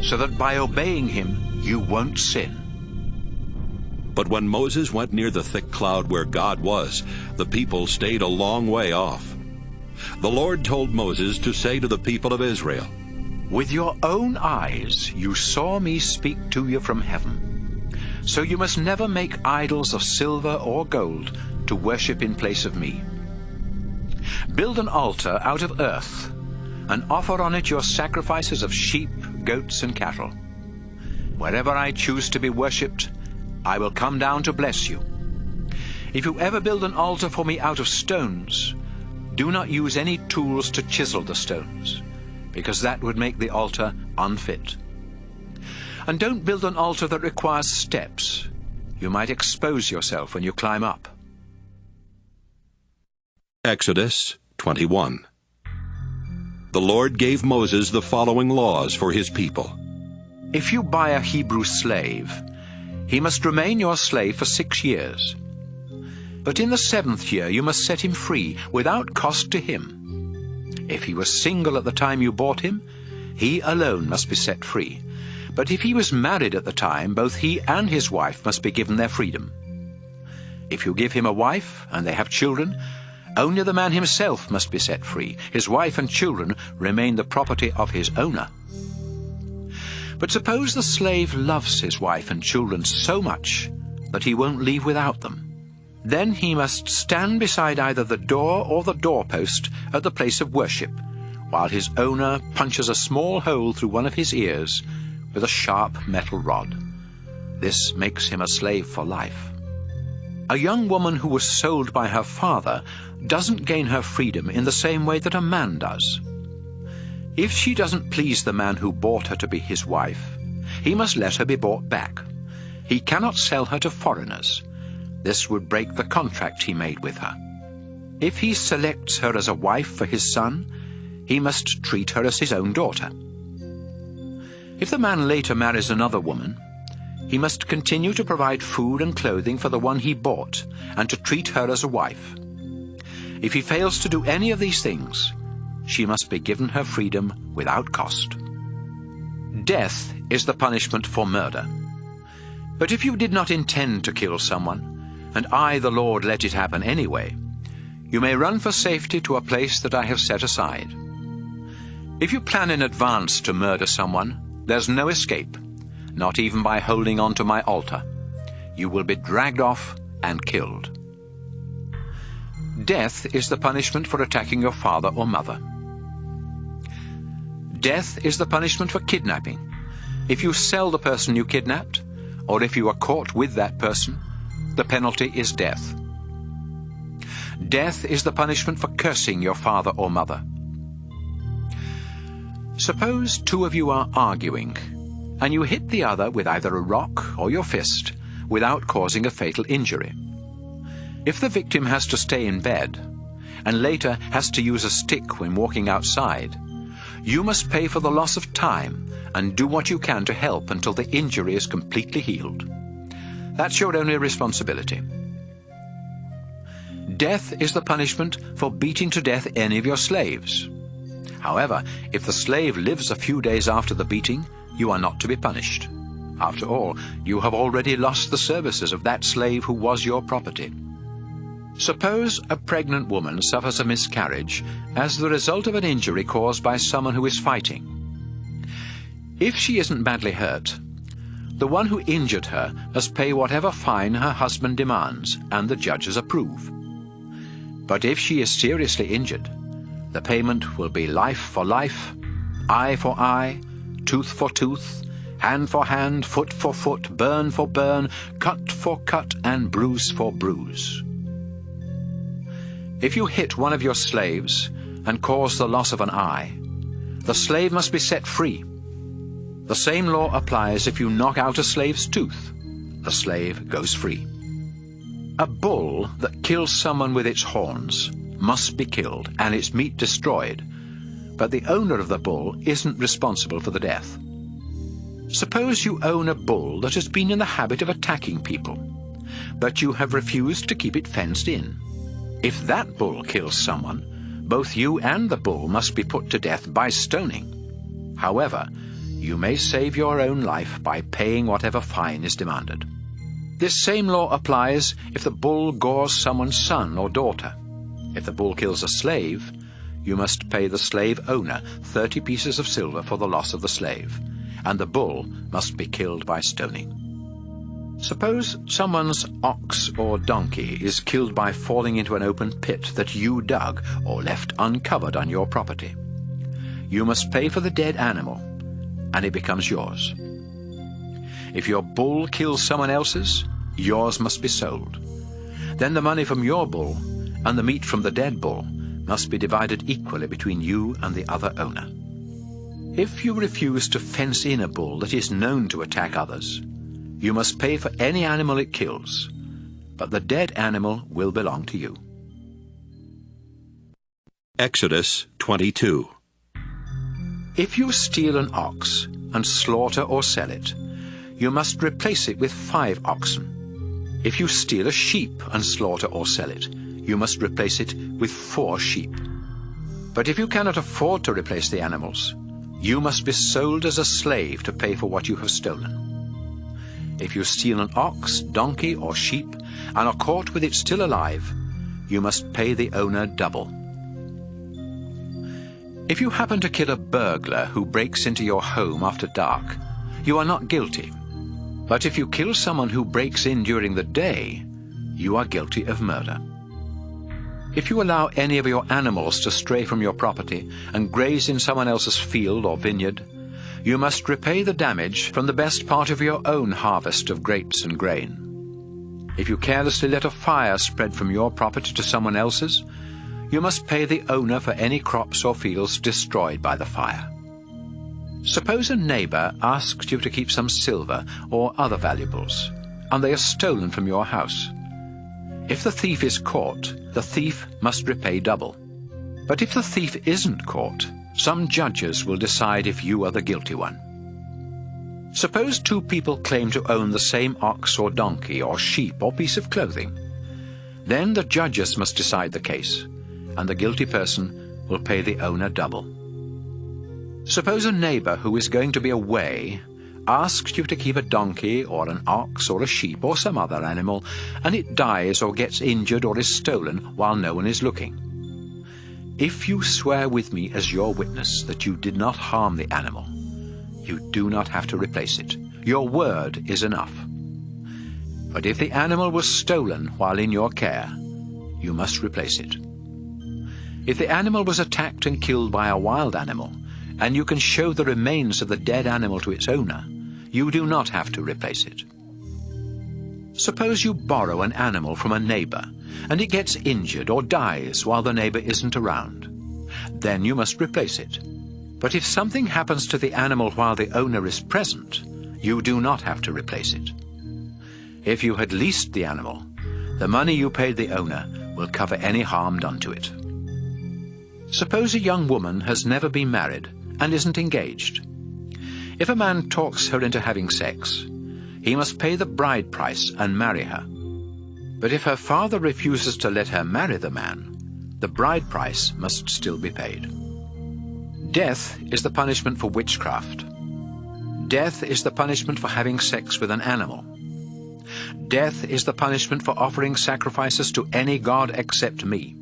so that by obeying him you won't sin. But when Moses went near the thick cloud where God was, the people stayed a long way off. The Lord told Moses to say to the people of Israel, With your own eyes you saw me speak to you from heaven. So you must never make idols of silver or gold to worship in place of me. Build an altar out of earth, and offer on it your sacrifices of sheep, goats, and cattle. Wherever I choose to be worshipped, I will come down to bless you. If you ever build an altar for me out of stones, do not use any tools to chisel the stones, because that would make the altar unfit. And don't build an altar that requires steps. You might expose yourself when you climb up. Exodus 21. The Lord gave Moses the following laws for his people. If you buy a Hebrew slave, he must remain your slave for 6 years. But in the 7th year you must set him free without cost to him. If he was single at the time you bought him, he alone must be set free. But if he was married at the time, both he and his wife must be given their freedom. If you give him a wife and they have children, only the man himself must be set free. His wife and children remain the property of his owner. But suppose the slave loves his wife and children so much that he won't leave without them. Then he must stand beside either the door or the doorpost at the place of worship, while his owner punches a small hole through one of his ears with a sharp metal rod. This makes him a slave for life. A young woman who was sold by her father doesn't gain her freedom in the same way that a man does. If she doesn't please the man who bought her to be his wife, he must let her be bought back. He cannot sell her to foreigners. This would break the contract he made with her. If he selects her as a wife for his son, he must treat her as his own daughter. If the man later marries another woman, he must continue to provide food and clothing for the one he bought and to treat her as a wife. If he fails to do any of these things, she must be given her freedom without cost. Death is the punishment for murder. But if you did not intend to kill someone, and I, the Lord, let it happen anyway, you may run for safety to a place that I have set aside. If you plan in advance to murder someone, there's no escape, not even by holding on to my altar. You will be dragged off and killed. Death is the punishment for attacking your father or mother. Death is the punishment for kidnapping. If you sell the person you kidnapped, or if you are caught with that person, the penalty is death. Death is the punishment for cursing your father or mother. Suppose two of you are arguing, and you hit the other with either a rock or your fist without causing a fatal injury. If the victim has to stay in bed, and later has to use a stick when walking outside, you must pay for the loss of time and do what you can to help until the injury is completely healed. That's your only responsibility. Death is the punishment for beating to death any of your slaves. However, if the slave lives a few days after the beating, you are not to be punished. After all, you have already lost the services of that slave who was your property. Suppose a pregnant woman suffers a miscarriage as the result of an injury caused by someone who is fighting. If she isn't badly hurt, the one who injured her must pay whatever fine her husband demands and the judges approve. But if she is seriously injured, the payment will be life for life, eye for eye, tooth for tooth, hand for hand, foot for foot, burn for burn, cut for cut, and bruise for bruise. If you hit one of your slaves and cause the loss of an eye, the slave must be set free. The same law applies if you knock out a slave's tooth. The slave goes free. A bull that kills someone with its horns must be killed and its meat destroyed, but the owner of the bull isn't responsible for the death. Suppose you own a bull that has been in the habit of attacking people, but you have refused to keep it fenced in. If that bull kills someone, both you and the bull must be put to death by stoning. However, you may save your own life by paying whatever fine is demanded. This same law applies if the bull gores someone's son or daughter. If the bull kills a slave, you must pay the slave owner 30 pieces of silver for the loss of the slave, and the bull must be killed by stoning. Suppose someone's ox or donkey is killed by falling into an open pit that you dug or left uncovered on your property. You must pay for the dead animal, and it becomes yours. If your bull kills someone else's, yours must be sold. Then the money from your bull and the meat from the dead bull must be divided equally between you and the other owner. If you refuse to fence in a bull that is known to attack others, you must pay for any animal it kills, but the dead animal will belong to you. Exodus 22. If you steal an ox and slaughter or sell it, you must replace it with 5 oxen. If you steal a sheep and slaughter or sell it, you must replace it with 4 sheep. But if you cannot afford to replace the animals, you must be sold as a slave to pay for what you have stolen. If you steal an ox, donkey, or sheep, and are caught with it still alive, you must pay the owner double. If you happen to kill a burglar who breaks into your home after dark, you are not guilty. But if you kill someone who breaks in during the day, you are guilty of murder. If you allow any of your animals to stray from your property and graze in someone else's field or vineyard, you must repay the damage from the best part of your own harvest of grapes and grain. If you carelessly let a fire spread from your property to someone else's, you must pay the owner for any crops or fields destroyed by the fire. Suppose a neighbor asks you to keep some silver or other valuables, and they are stolen from your house. If the thief is caught, the thief must repay double. But if the thief isn't caught, some judges will decide if you are the guilty one. Suppose two people claim to own the same ox or donkey or sheep or piece of clothing. Then the judges must decide the case, and the guilty person will pay the owner double. Suppose a neighbor who is going to be away asks you to keep a donkey or an ox or a sheep or some other animal, and it dies or gets injured or is stolen while no one is looking. If you swear with me as your witness that you did not harm the animal, you do not have to replace it. Your word is enough. But if the animal was stolen while in your care, you must replace it. If the animal was attacked and killed by a wild animal, and you can show the remains of the dead animal to its owner, you do not have to replace it. Suppose you borrow an animal from a neighbor, and it gets injured or dies while the neighbor isn't around. Then you must replace it. But if something happens to the animal while the owner is present, you do not have to replace it. If you had leased the animal, the money you paid the owner will cover any harm done to it. Suppose a young woman has never been married and isn't engaged. If a man talks her into having sex, he must pay the bride price and marry her. But if her father refuses to let her marry the man, the bride price must still be paid. Death is the punishment for witchcraft. Death is the punishment for having sex with an animal. Death is the punishment for offering sacrifices to any god except me.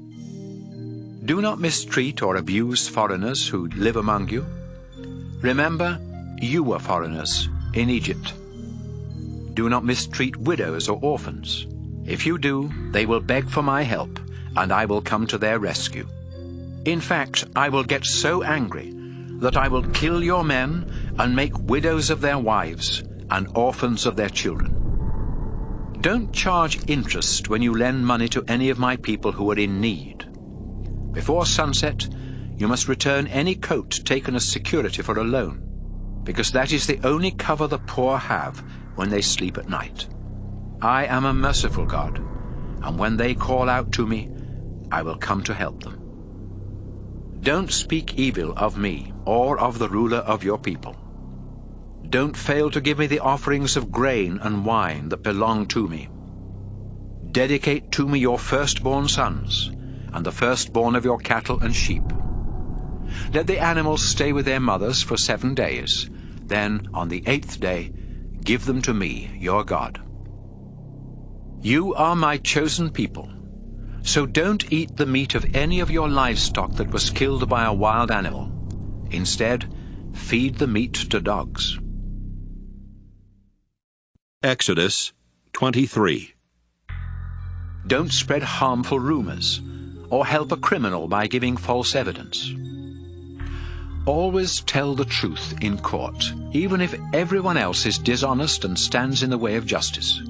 Do not mistreat or abuse foreigners who live among you. Remember, you were foreigners in Egypt. Do not mistreat widows or orphans. If you do, they will beg for my help, and I will come to their rescue. In fact, I will get so angry that I will kill your men and make widows of their wives and orphans of their children. Don't charge interest when you lend money to any of my people who are in need. Before sunset, you must return any coat taken as security for a loan, because that is the only cover the poor have when they sleep at night. I am a merciful God, and when they call out to me, I will come to help them. Don't speak evil of me or of the ruler of your people. Don't fail to give me the offerings of grain and wine that belong to me. Dedicate to me your firstborn sons, and the firstborn of your cattle and sheep. Let the animals stay with their mothers for 7 days. Then, on the 8th day, give them to me, your God. You are my chosen people, so don't eat the meat of any of your livestock that was killed by a wild animal. Instead, feed the meat to dogs. Exodus 23. Don't spread harmful rumors, or help a criminal by giving false evidence. Always tell the truth in court, even if everyone else is dishonest and stands in the way of justice.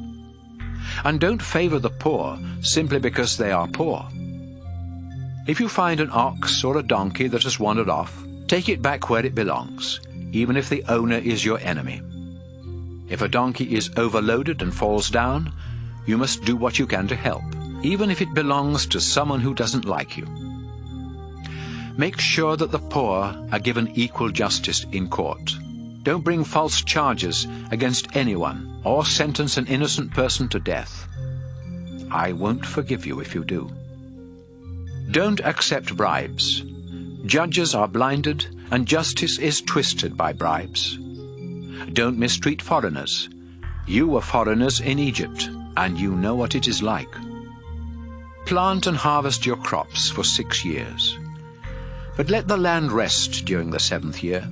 And don't favor the poor simply because they are poor. If you find an ox or a donkey that has wandered off, take it back where it belongs, even if the owner is your enemy. If a donkey is overloaded and falls down, you must do what you can to help, even if it belongs to someone who doesn't like you. Make sure that the poor are given equal justice in court. Don't bring false charges against anyone or sentence an innocent person to death. I won't forgive you if you do. Don't accept bribes. Judges are blinded, and justice is twisted by bribes. Don't mistreat foreigners. You were foreigners in Egypt, and you know what it is like. Plant and harvest your crops for 6 years. But let the land rest during the 7th year.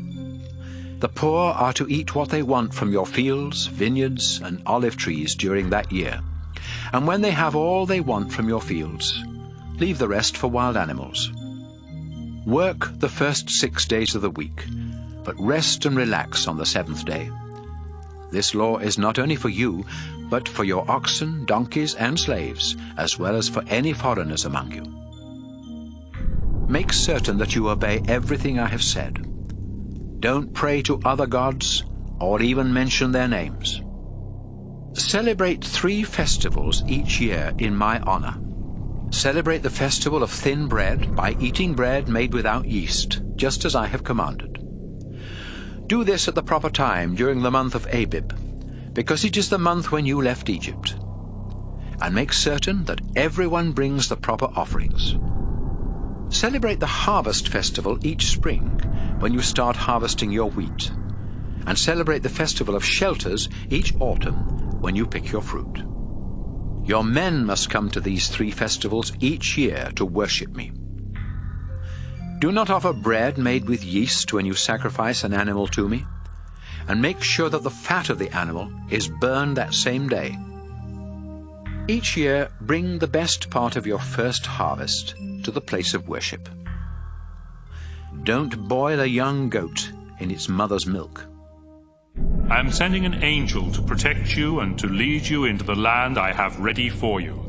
The poor are to eat what they want from your fields, vineyards, and olive trees during that year. And when they have all they want from your fields, leave the rest for wild animals. Work the first 6 days of the week, but rest and relax on the 7th day. This law is not only for you, but for your oxen, donkeys, and slaves, as well as for any foreigners among you. Make certain that you obey everything I have said. Don't pray to other gods, or even mention their names. Celebrate 3 festivals each year in my honor. Celebrate the festival of thin bread by eating bread made without yeast, just as I have commanded. Do this at the proper time during the month of Abib, because it is the month when you left Egypt. And make certain that everyone brings the proper offerings. Celebrate the harvest festival each spring, when you start harvesting your wheat. And celebrate the festival of shelters each autumn, when you pick your fruit. Your men must come to these 3 festivals each year to worship me. Do not offer bread made with yeast when you sacrifice an animal to me, and make sure that the fat of the animal is burned that same day. Each year, bring the best part of your first harvest to the place of worship. Don't boil a young goat in its mother's milk. I am sending an angel to protect you and to lead you into the land I have ready for you.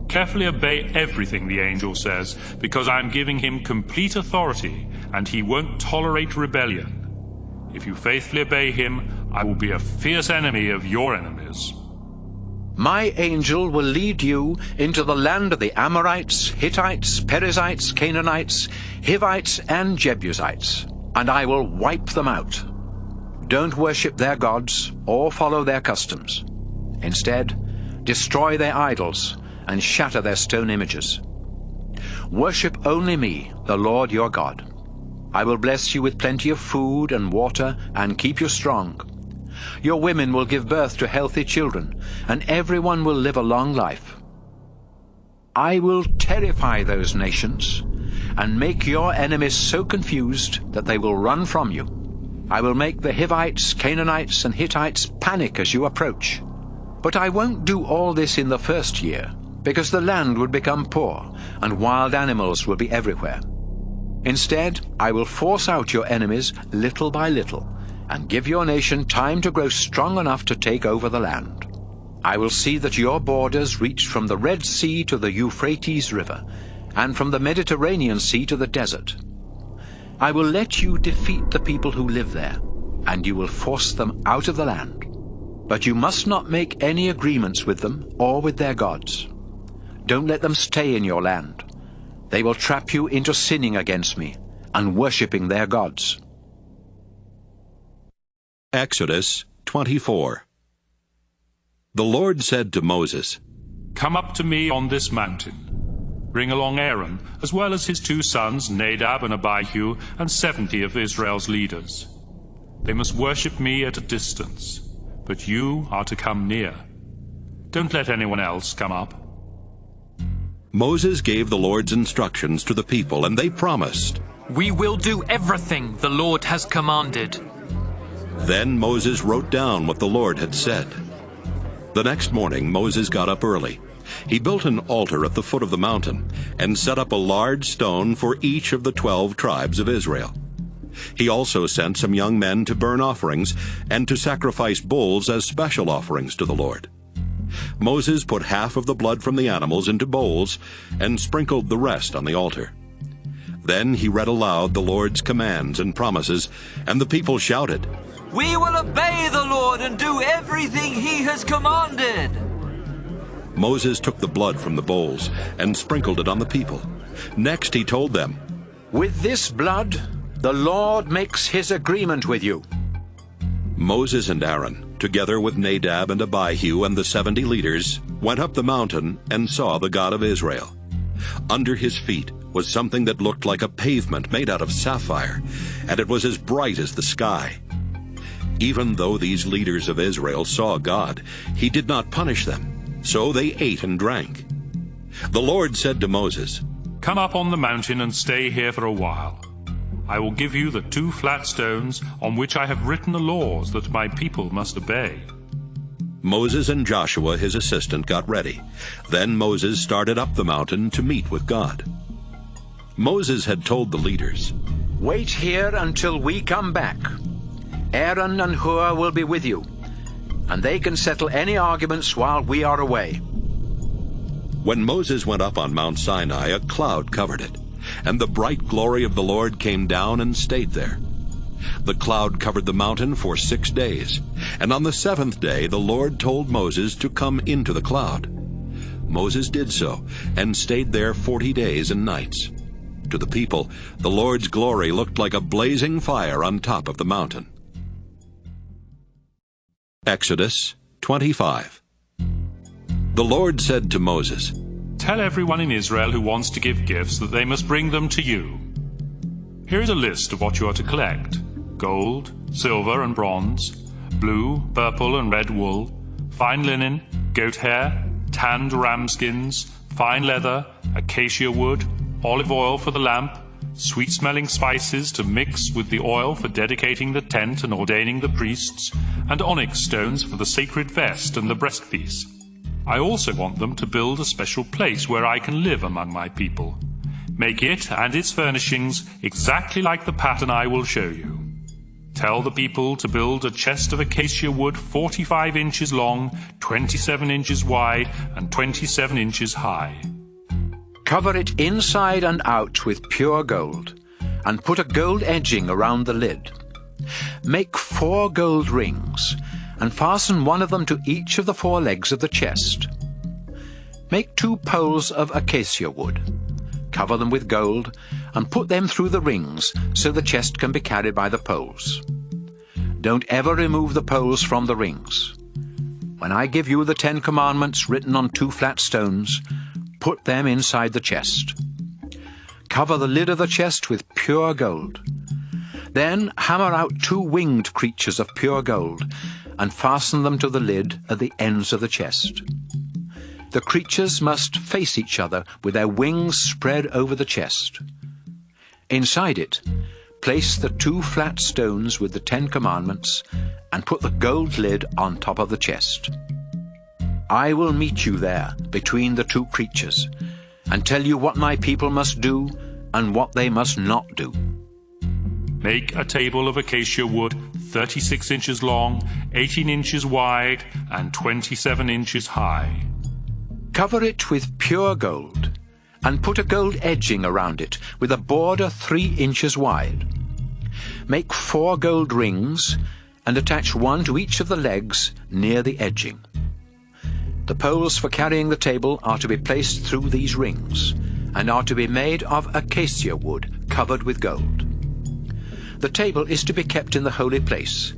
Carefully obey everything the angel says, because I am giving him complete authority, and he won't tolerate rebellion. If you faithfully obey him, I will be a fierce enemy of your enemies. My angel will lead you into the land of the Amorites, Hittites, Perizzites, Canaanites, Hivites, and Jebusites, and I will wipe them out. Don't worship their gods or follow their customs. Instead, destroy their idols and shatter their stone images. Worship only me, the Lord your God. I will bless you with plenty of food and water and keep you strong. Your women will give birth to healthy children, and everyone will live a long life. I will terrify those nations and make your enemies so confused that they will run from you. I will make the Hivites, Canaanites, and Hittites panic as you approach. But I won't do all this in the first year, because the land would become poor, and wild animals will be everywhere. Instead, I will force out your enemies little by little, and give your nation time to grow strong enough to take over the land. I will see that your borders reach from the Red Sea to the Euphrates River, and from the Mediterranean Sea to the desert. I will let you defeat the people who live there, and you will force them out of the land. But you must not make any agreements with them or with their gods. Don't let them stay in your land. They will trap you into sinning against me and worshipping their gods. Exodus 24. The Lord said to Moses, Come up to me on this mountain. Bring along Aaron, as well as his 2 sons, Nadab and Abihu, and 70 of Israel's leaders. They must worship me at a distance, but you are to come near. Don't let anyone else come up. Moses gave the Lord's instructions to the people, and they promised, We will do everything the Lord has commanded. Then Moses wrote down what the Lord had said. The next morning Moses got up early. He built an altar at the foot of the mountain and set up a large stone for each of the 12 tribes of Israel. He also sent some young men to burn offerings and to sacrifice bulls as special offerings to the Lord. Moses put half of the blood from the animals into bowls and sprinkled the rest on the altar. Then he read aloud the Lord's commands and promises, and the people shouted, We will obey the Lord and do everything he has commanded. Moses took the blood from the bowls and sprinkled it on the people. Next he told them, With this blood, the Lord makes his agreement with you. Moses and Aaron, together with Nadab and Abihu and the 70 leaders, went up the mountain and saw the God of Israel. Under his feet was something that looked like a pavement made out of sapphire, and it was as bright as the sky. Even though these leaders of Israel saw God, he did not punish them, so they ate and drank. The Lord said to Moses, "Come up on the mountain and stay here for a while. I will give you the 2 flat stones on which I have written the laws that my people must obey." Moses and Joshua, his assistant, got ready. Then Moses started up the mountain to meet with God. Moses had told the leaders, "Wait here until we come back. Aaron and Hur will be with you, and they can settle any arguments while we are away." When Moses went up on Mount Sinai, a cloud covered it, and the bright glory of the Lord came down and stayed there. The cloud covered the mountain for 6 days, and on the 7th day the Lord told Moses to come into the cloud. Moses did so, and stayed there 40 days and nights. To the people, the Lord's glory looked like a blazing fire on top of the mountain. Exodus 25. The Lord said to Moses, "Tell everyone in Israel who wants to give gifts that they must bring them to you. Here is a list of what you are to collect: gold, silver and bronze, blue, purple and red wool, fine linen, goat hair, tanned ram skins, fine leather, acacia wood, olive oil for the lamp, sweet-smelling spices to mix with the oil for dedicating the tent and ordaining the priests, and onyx stones for the sacred vest and the breastpiece. I also want them to build a special place where I can live among my people. Make it and its furnishings exactly like the pattern I will show you. Tell the people to build a chest of acacia wood 45 inches long, 27 inches wide, and 27 inches high. Cover it inside and out with pure gold, and put a gold edging around the lid. Make 4 gold rings, and fasten one of them to each of the 4 legs of the chest. Make 2 poles of acacia wood. Cover them with gold, and put them through the rings so the chest can be carried by the poles. Don't ever remove the poles from the rings. When I give you the 10 commandments written on 2 flat stones, put them inside the chest. Cover the lid of the chest with pure gold. Then hammer out 2 winged creatures of pure gold, and fasten them to the lid at the ends of the chest. The creatures must face each other with their wings spread over the chest. Inside it, place the 2 flat stones with the 10 commandments, and put the gold lid on top of the chest. I will meet you there between the 2 creatures, and tell you what my people must do and what they must not do. Make a table of acacia wood 36 inches long, 18 inches wide, and 27 inches high. Cover it with pure gold, and put a gold edging around it with a border 3 inches wide. Make 4 gold rings, and attach one to each of the legs near the edging. The poles for carrying the table are to be placed through these rings, and are to be made of acacia wood covered with gold. The table is to be kept in the holy place,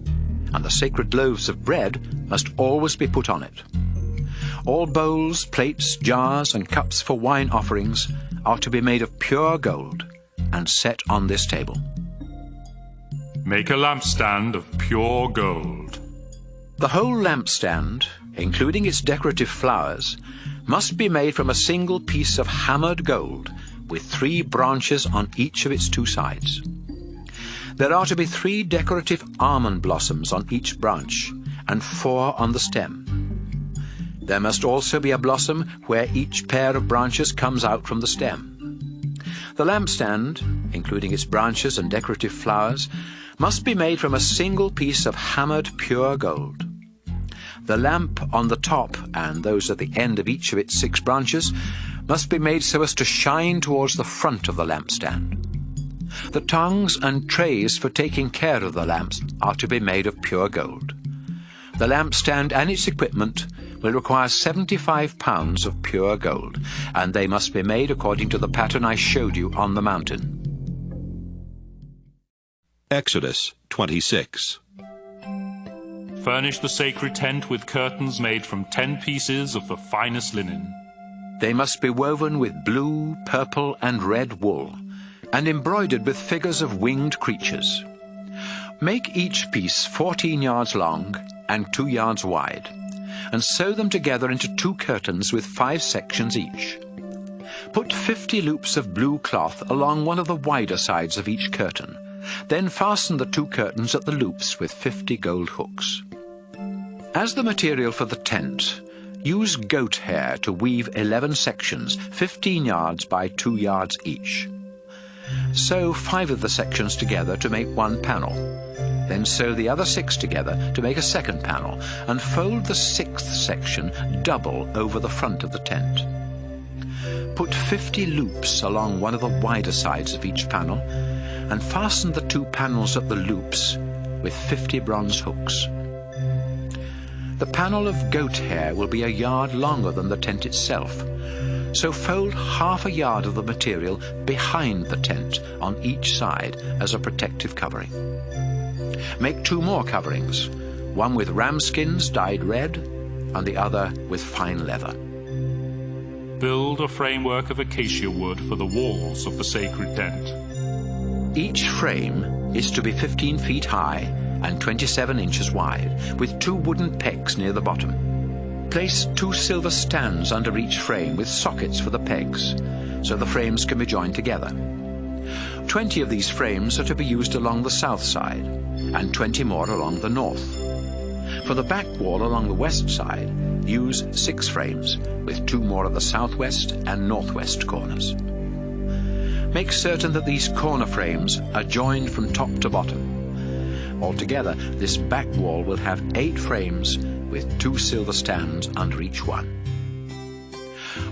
and the sacred loaves of bread must always be put on it. All bowls, plates, jars, and cups for wine offerings are to be made of pure gold and set on this table. Make a lampstand of pure gold. The whole lampstand, including its decorative flowers, must be made from a single piece of hammered gold with 3 branches on each of its 2 sides. There are to be 3 decorative almond blossoms on each branch, and 4 on the stem. There must also be a blossom where each pair of branches comes out from the stem. The lampstand, including its branches and decorative flowers, must be made from a single piece of hammered pure gold. The lamp on the top and those at the end of each of its 6 branches must be made so as to shine towards the front of the lampstand. The tongues and trays for taking care of the lamps are to be made of pure gold. The lampstand and its equipment will require 75 pounds of pure gold, and they must be made according to the pattern I showed you on the mountain. Exodus 26. Furnish the sacred tent with curtains made from 10 pieces of the finest linen. They must be woven with blue, purple, and red wool, and embroidered with figures of winged creatures. Make each piece 14 yards long and 2 yards wide, and sew them together into 2 curtains with 5 sections each. Put 50 loops of blue cloth along one of the wider sides of each curtain. Then fasten the 2 curtains at the loops with 50 gold hooks. As the material for the tent, use goat hair to weave 11 sections, 15 yards by 2 yards each. Sew 5 of the sections together to make 1 panel. Then sew the other 6 together to make a second panel, and fold the 6th section double over the front of the tent. Put 50 loops along one of the wider sides of each panel, and fasten the 2 panels at the loops with 50 bronze hooks. The panel of goat hair will be a yard longer than the tent itself, so fold half a yard of the material behind the tent on each side as a protective covering. Make 2 more coverings, one with ram skins dyed red and the other with fine leather. Build a framework of acacia wood for the walls of the sacred tent. Each frame is to be 15 feet high and 27 inches wide, with 2 wooden pegs near the bottom. Place 2 silver stands under each frame with sockets for the pegs, so the frames can be joined together. 20 of these frames are to be used along the south side, and 20 more along the north. For the back wall along the west side, use 6 frames, with 2 more at the southwest and northwest corners. Make certain that these corner frames are joined from top to bottom. Altogether, this back wall will have 8 frames with 2 silver stands under each one.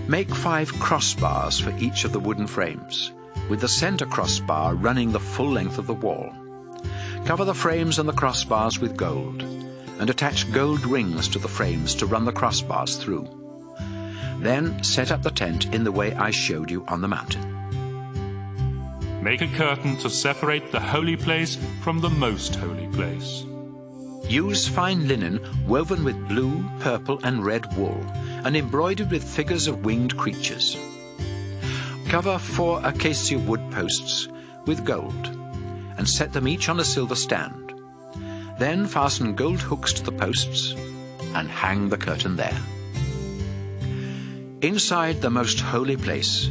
Make 5 crossbars for each of the wooden frames, with the center crossbar running the full length of the wall. Cover the frames and the crossbars with gold, and attach gold rings to the frames to run the crossbars through. Then set up the tent in the way I showed you on the mountain. Make a curtain to separate the holy place from the most holy place. Use fine linen woven with blue, purple, and red wool, and embroidered with figures of winged creatures. Cover 4 acacia wood posts with gold, and set them each on a silver stand. Then fasten gold hooks to the posts, and hang the curtain there. Inside the most holy place,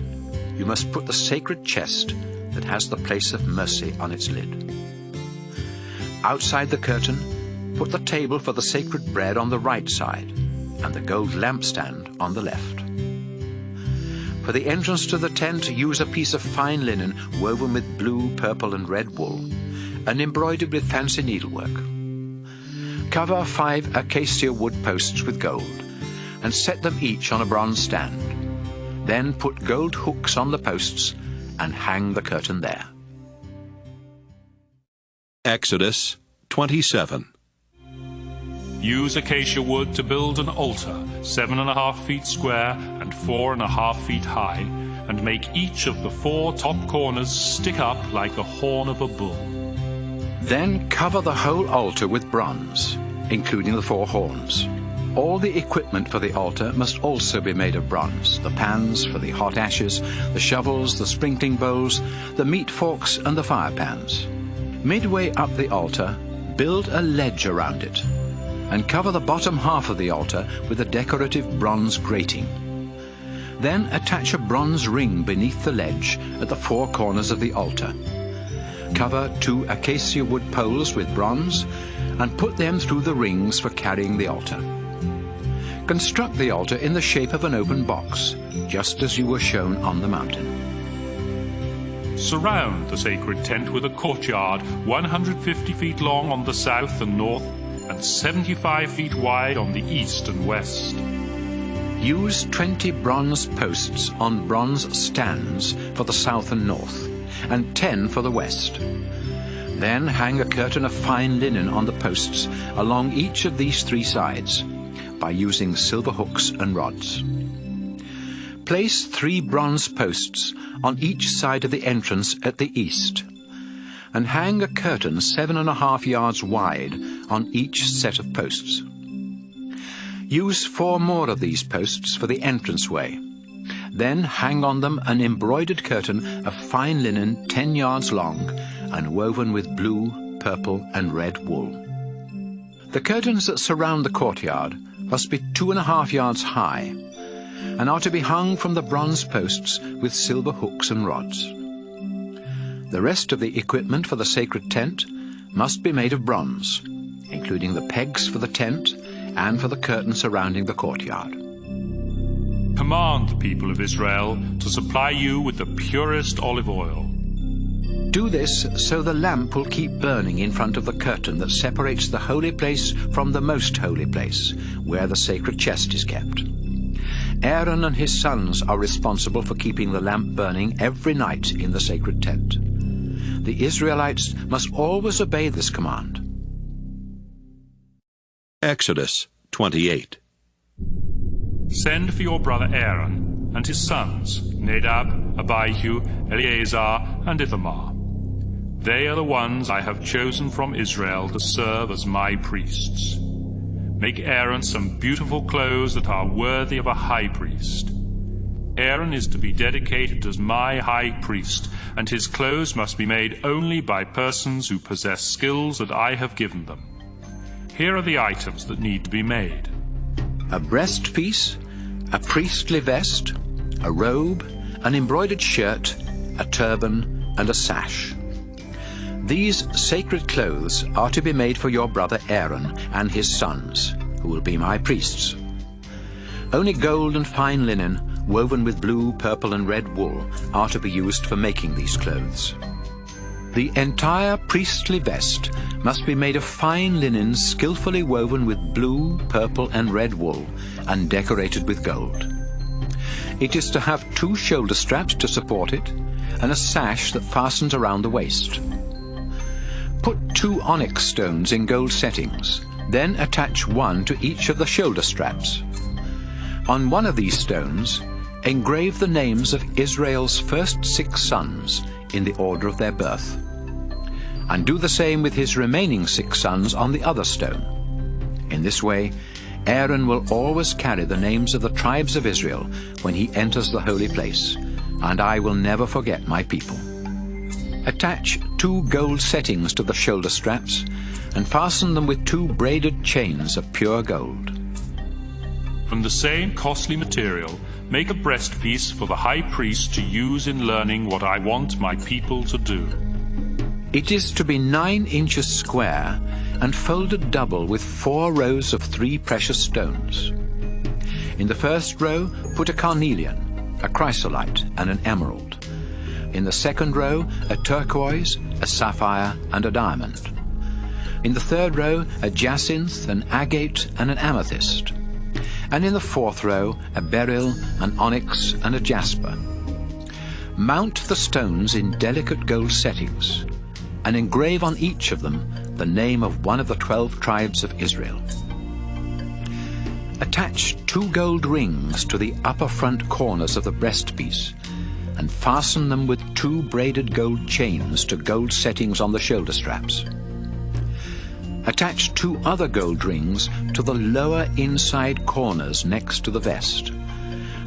you must put the sacred chest that has the place of mercy on its lid. Outside the curtain, put the table for the sacred bread on the right side, and the gold lampstand on the left. For the entrance to the tent, use a piece of fine linen woven with blue, purple, and red wool, and embroidered with fancy needlework. Cover 5 acacia wood posts with gold, and set them each on a bronze stand. Then put gold hooks on the posts, and hang the curtain there. Exodus 27. Use acacia wood to build an altar 7.5 feet square and 4.5 feet high, and make each of the 4 top corners stick up like the horn of a bull. Then cover the whole altar with bronze, including the 4 horns. All the equipment for the altar must also be made of bronze: the pans for the hot ashes, the shovels, the sprinkling bowls, the meat forks, and the fire pans. Midway up the altar, build a ledge around it, and cover the bottom half of the altar with a decorative bronze grating. Then attach a bronze ring beneath the ledge at the 4 corners of the altar. Cover 2 acacia wood poles with bronze, and put them through the rings for carrying the altar. Construct the altar in the shape of an open box, just as you were shown on the mountain. Surround the sacred tent with a courtyard 150 feet long on the south and north, and 75 feet wide on the east and west. Use 20 bronze posts on bronze stands for the south and north, and 10 for the west. Then hang a curtain of fine linen on the posts along each of these 3 sides, by using silver hooks and rods. Place 3 bronze posts on each side of the entrance at the east, and hang a curtain 7.5 yards wide on each set of posts. Use 4 more of these posts for the entranceway, Then hang on them an embroidered curtain of fine linen 10 yards long and woven with blue, purple and red wool. The curtains that surround the courtyard must be 2.5 yards high and are to be hung from the bronze posts with silver hooks and rods. The rest of the equipment for the sacred tent must be made of bronze, including the pegs for the tent and for the curtain surrounding the courtyard. Command the people of Israel to supply you with the purest olive oil. Do this so the lamp will keep burning in front of the curtain that separates the holy place from the most holy place, where the sacred chest is kept. Aaron and his sons are responsible for keeping the lamp burning every night in the sacred tent. The Israelites must always obey this command. Exodus 28. Send for your brother Aaron and his sons, Nadab, Abihu, Eleazar, and Ithamar. They are the ones I have chosen from Israel to serve as my priests. Make Aaron some beautiful clothes that are worthy of a high priest. Aaron is to be dedicated as my high priest, and his clothes must be made only by persons who possess skills that I have given them. Here are the items that need to be made: a breastpiece, a priestly vest, a robe, an embroidered shirt, a turban, and a sash. These sacred clothes are to be made for your brother Aaron and his sons, who will be my priests. Only gold and fine linen, woven with blue, purple, and red wool, are to be used for making these clothes. The entire priestly vest must be made of fine linen skillfully woven with blue, purple, and red wool, and decorated with gold. It is to have 2 shoulder straps to support it, and a sash that fastens around the waist. Put 2 onyx stones in gold settings, then attach 1 to each of the shoulder straps. On one of these stones, engrave the names of Israel's first 6 sons in the order of their birth, and do the same with his remaining 6 sons on the other stone. In this way, Aaron will always carry the names of the tribes of Israel when he enters the holy place, and I will never forget my people. Attach 2 gold settings to the shoulder straps and fasten them with 2 braided chains of pure gold. From the same costly material, make a breastpiece for the high priest to use in learning what I want my people to do. It is to be 9 inches square and folded double with 4 rows of 3 precious stones. In the first row, put a carnelian, a chrysolite, and an emerald. In the second row, a turquoise, a sapphire, and a diamond. In the third row, a jacinth, an agate, and an amethyst. And in the fourth row, a beryl, an onyx, and a jasper. Mount the stones in delicate gold settings, and engrave on each of them the name of one of the 12 tribes of Israel. Attach 2 gold rings to the upper front corners of the breastpiece, and fasten them with 2 braided gold chains to gold settings on the shoulder straps. Attach 2 other gold rings to the lower inside corners next to the vest,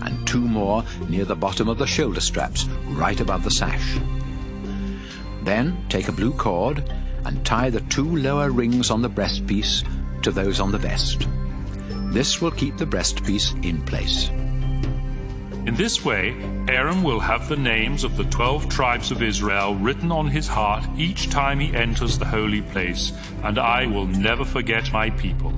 and 2 more near the bottom of the shoulder straps, right above the sash. Then take a blue cord and tie the 2 lower rings on the breastpiece to those on the vest. This will keep the breastpiece in place. In this way, Aaron will have the names of the 12 tribes of Israel written on his heart each time he enters the holy place, and I will never forget my people.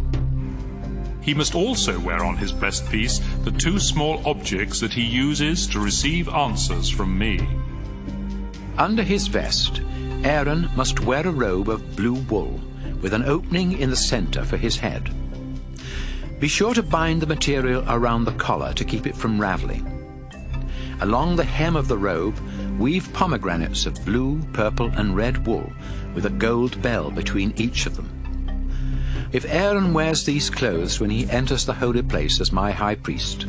He must also wear on his breastpiece the 2 small objects that he uses to receive answers from me. Under his vest, Aaron must wear a robe of blue wool with an opening in the center for his head. Be sure to bind the material around the collar to keep it from raveling. Along the hem of the robe, weave pomegranates of blue, purple, and red wool with a gold bell between each of them. If Aaron wears these clothes when he enters the holy place as my high priest,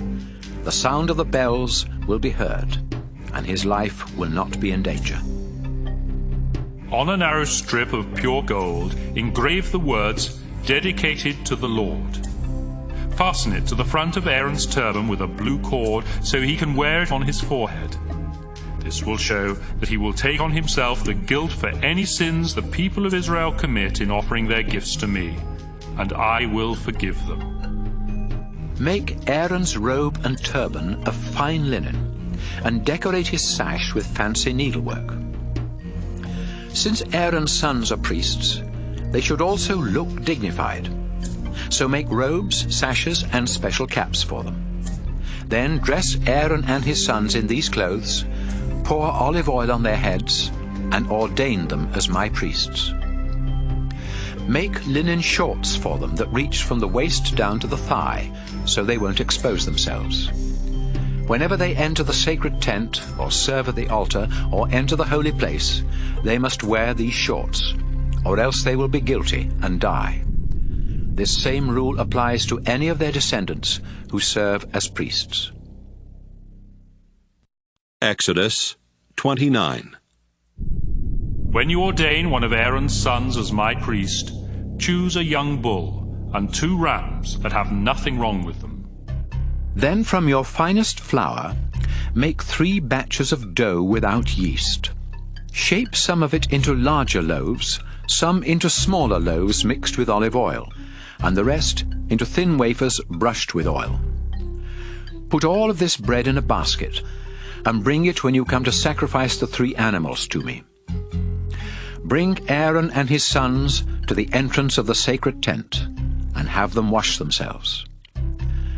the sound of the bells will be heard, and his life will not be in danger. On a narrow strip of pure gold, engrave the words, "Dedicated to the Lord." Fasten it to the front of Aaron's turban with a blue cord so he can wear it on his forehead. This will show that he will take on himself the guilt for any sins the people of Israel commit in offering their gifts to me, and I will forgive them. Make Aaron's robe and turban of fine linen, and decorate his sash with fancy needlework. Since Aaron's sons are priests, they should also look dignified. So make robes, sashes, and special caps for them. Then dress Aaron and his sons in these clothes, pour olive oil on their heads, and ordain them as my priests. Make linen shorts for them that reach from the waist down to the thigh, so they won't expose themselves. Whenever they enter the sacred tent, or serve at the altar, or enter the holy place, they must wear these shorts, or else they will be guilty and die. This same rule applies to any of their descendants who serve as priests. Exodus 29. When you ordain one of Aaron's sons as my priest, choose a young bull and 2 rams that have nothing wrong with them. Then from your finest flour, make 3 batches of dough without yeast. Shape some of it into larger loaves, some into smaller loaves mixed with olive oil, and the rest into thin wafers brushed with oil. Put all of this bread in a basket, and bring it when you come to sacrifice the 3 animals to me. Bring Aaron and his sons to the entrance of the sacred tent, and have them wash themselves.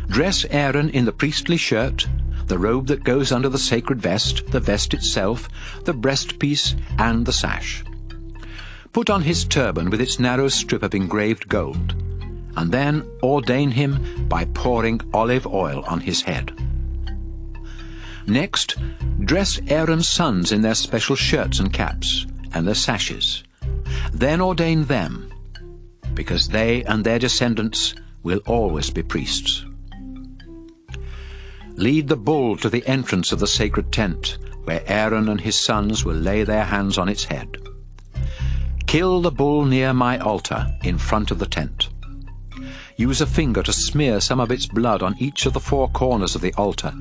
Dress Aaron in the priestly shirt, the robe that goes under the sacred vest, the vest itself, the breastpiece, and the sash. Put on his turban with its narrow strip of engraved gold, and then ordain him by pouring olive oil on his head. Next, dress Aaron's sons in their special shirts and caps, and their sashes. Then ordain them, because they and their descendants will always be priests. Lead the bull to the entrance of the sacred tent, where Aaron and his sons will lay their hands on its head. Kill the bull near my altar, in front of the tent. Use a finger to smear some of its blood on each of the 4 corners of the altar,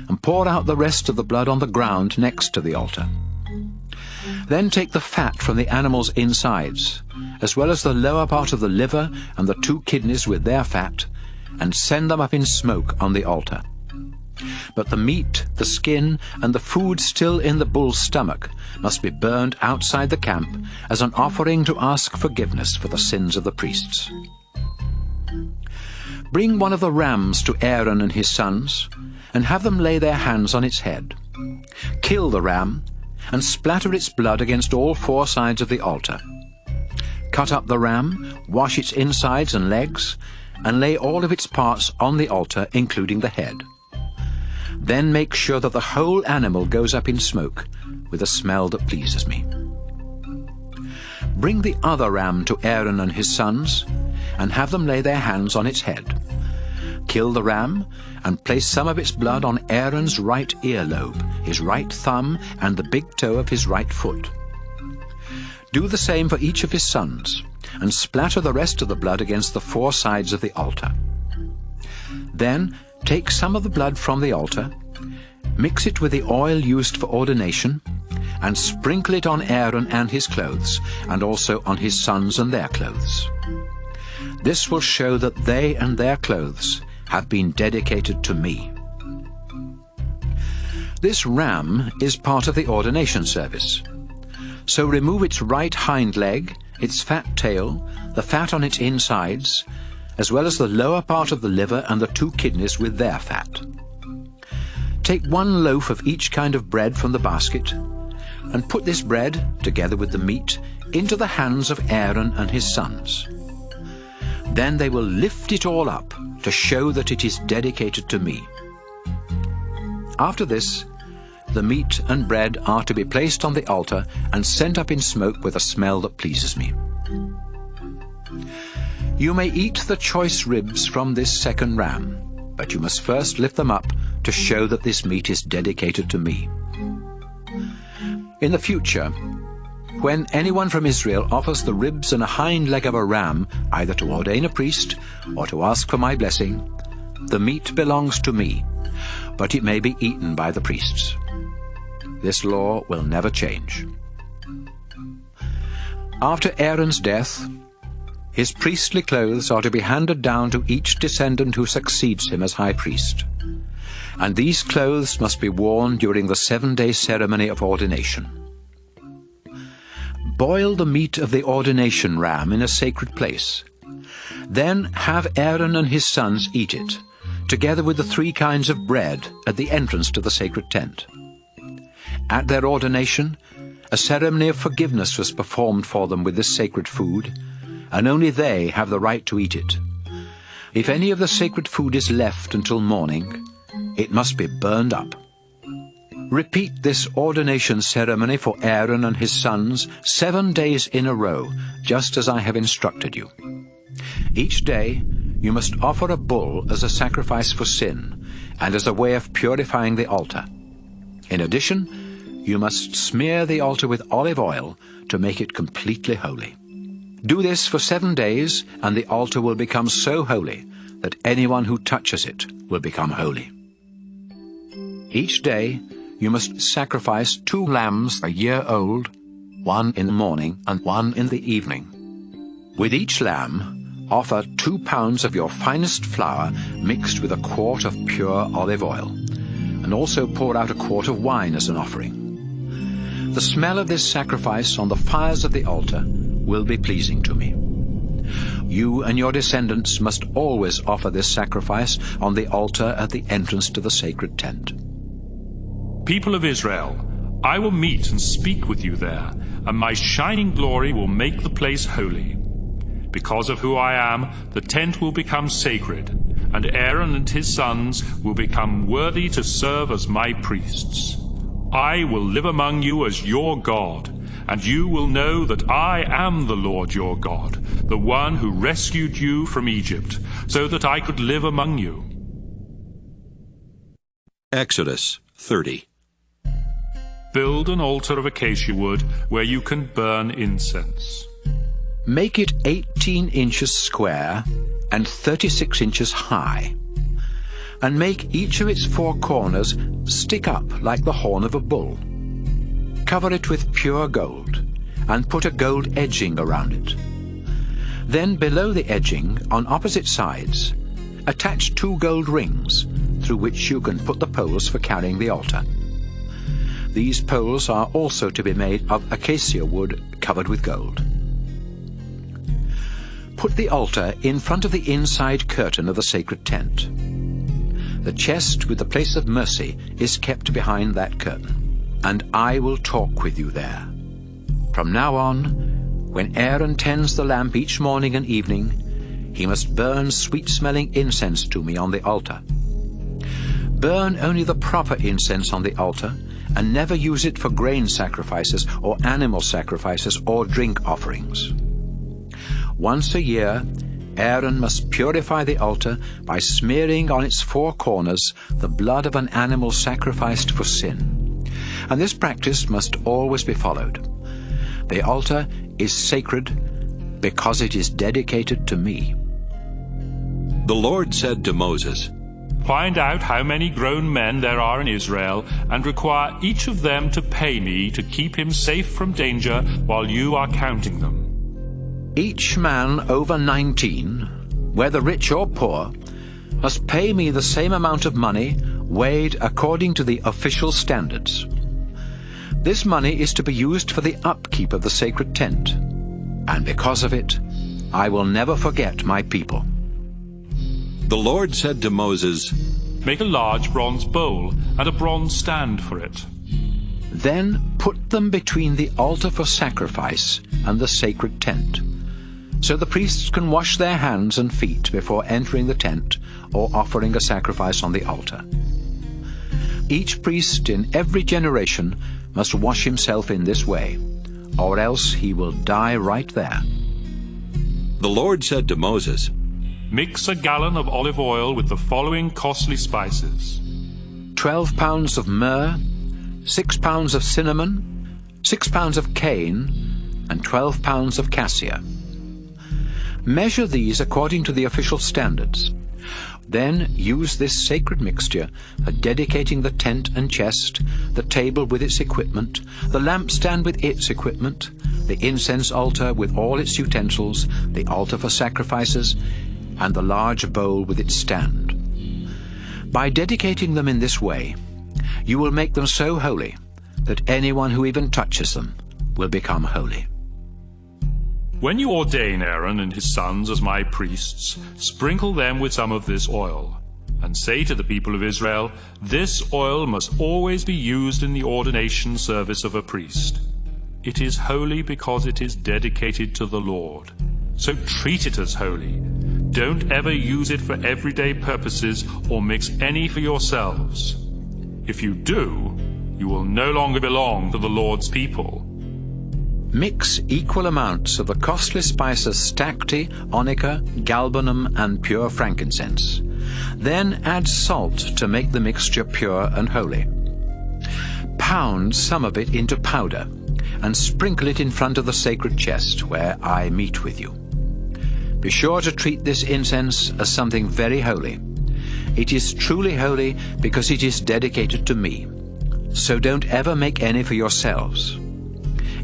and pour out the rest of the blood on the ground next to the altar. Then take the fat from the animal's insides, as well as the lower part of the liver and the 2 kidneys with their fat, and send them up in smoke on the altar. But the meat, the skin, and the food still in the bull's stomach must be burned outside the camp as an offering to ask forgiveness for the sins of the priests. Bring one of the rams to Aaron and his sons, and have them lay their hands on its head. Kill the ram, and splatter its blood against all 4 sides of the altar. Cut up the ram, wash its insides and legs, and lay all of its parts on the altar, including the head. Then make sure that the whole animal goes up in smoke, with a smell that pleases me. Bring the other ram to Aaron and his sons, and have them lay their hands on its head. Kill the ram, and place some of its blood on Aaron's right earlobe, his right thumb, and the big toe of his right foot. Do the same for each of his sons, and splatter the rest of the blood against the 4 sides of the altar. Then take some of the blood from the altar, mix it with the oil used for ordination, and sprinkle it on Aaron and his clothes, and also on his sons and their clothes. This will show that they and their clothes have been dedicated to me. This ram is part of the ordination service. So remove its right hind leg, its fat tail, the fat on its insides, as well as the lower part of the liver and the 2 kidneys with their fat. Take 1 loaf of each kind of bread from the basket, and put this bread, together with the meat, into the hands of Aaron and his sons. Then they will lift it all up to show that it is dedicated to me. After this, the meat and bread are to be placed on the altar and sent up in smoke with a smell that pleases me. You may eat the choice ribs from this second ram, but you must first lift them up to show that this meat is dedicated to me. In the future, when anyone from Israel offers the ribs and a hind leg of a ram, either to ordain a priest or to ask for my blessing, the meat belongs to me, but it may be eaten by the priests. This law will never change. After Aaron's death, his priestly clothes are to be handed down to each descendant who succeeds him as high priest, and these clothes must be worn during the 7-day ceremony of ordination. Boil the meat of the ordination ram in a sacred place. Then have Aaron and his sons eat it, together with the 3 kinds of bread at the entrance to the sacred tent. At their ordination, a ceremony of forgiveness was performed for them with this sacred food, and only they have the right to eat it. If any of the sacred food is left until morning, it must be burned up. Repeat this ordination ceremony for Aaron and his sons 7 days in a row, just as I have instructed you. Each day you must offer a bull as a sacrifice for sin and as a way of purifying the altar. In addition, you must smear the altar with olive oil to make it completely holy. Do this for 7 days, and the altar will become so holy that anyone who touches it will become holy. Each day you must sacrifice 2 lambs a year old, 1 in the morning and 1 in the evening. With each lamb, offer 2 pounds of your finest flour mixed with a quart of pure olive oil, and also pour out a quart of wine as an offering. The smell of this sacrifice on the fires of the altar will be pleasing to me. You and your descendants must always offer this sacrifice on the altar at the entrance to the sacred tent. People of Israel, I will meet and speak with you there, and my shining glory will make the place holy. Because of who I am, the tent will become sacred, and Aaron and his sons will become worthy to serve as my priests. I will live among you as your God, and you will know that I am the Lord your God, the one who rescued you from Egypt, so that I could live among you. Exodus 30. Build an altar of acacia wood where you can burn incense. Make it 18 inches square and 36 inches high, and make each of its 4 corners stick up like the horn of a bull. Cover it with pure gold, and put a gold edging around it. Then below the edging, on opposite sides, attach 2 gold rings, through which you can put the poles for carrying the altar. These poles are also to be made of acacia wood covered with gold. Put the altar in front of the inside curtain of the sacred tent. The chest with the place of mercy is kept behind that curtain, and I will talk with you there. From now on, when Aaron tends the lamp each morning and evening, he must burn sweet-smelling incense to me on the altar. Burn only the proper incense on the altar, and never use it for grain sacrifices or animal sacrifices or drink offerings. Once a year, Aaron must purify the altar by smearing on its 4 corners the blood of an animal sacrificed for sin, and this practice must always be followed. The altar is sacred because it is dedicated to me. The Lord said to Moses, Find out how many grown men there are in Israel, and require each of them to pay me to keep him safe from danger while you are counting them. Each man over 19, whether rich or poor, must pay me the same amount of money, weighed according to the official standards. This money is to be used for the upkeep of the sacred tent, and because of it, I will never forget my people. The Lord said to Moses, Make a large bronze bowl and a bronze stand for it. Then put them between the altar for sacrifice and the sacred tent, so the priests can wash their hands and feet before entering the tent or offering a sacrifice on the altar. Each priest in every generation must wash himself in this way, or else he will die right there. The Lord said to Moses, Mix a gallon of olive oil with the following costly spices: 12 pounds of myrrh, 6 pounds of cinnamon, 6 pounds of cane, and 12 pounds of cassia. Measure these according to the official standards. Then use this sacred mixture for dedicating the tent and chest, the table with its equipment, the lampstand with its equipment, the incense altar with all its utensils, the altar for sacrifices, and the large bowl with its stand. By dedicating them in this way, you will make them so holy that anyone who even touches them will become holy. When you ordain Aaron and his sons as my priests, sprinkle them with some of this oil, and say to the people of Israel, this oil must always be used in the ordination service of a priest. It is holy because it is dedicated to the Lord. So treat it as holy. Don't ever use it for everyday purposes or mix any for yourselves. If you do, you will no longer belong to the Lord's people. Mix equal amounts of the costly spices stacte, onycha, galbanum, and pure frankincense. Then add salt to make the mixture pure and holy. Pound some of it into powder and sprinkle it in front of the sacred chest where I meet with you. Be sure to treat this incense as something very holy. It is truly holy because it is dedicated to me. So don't ever make any for yourselves.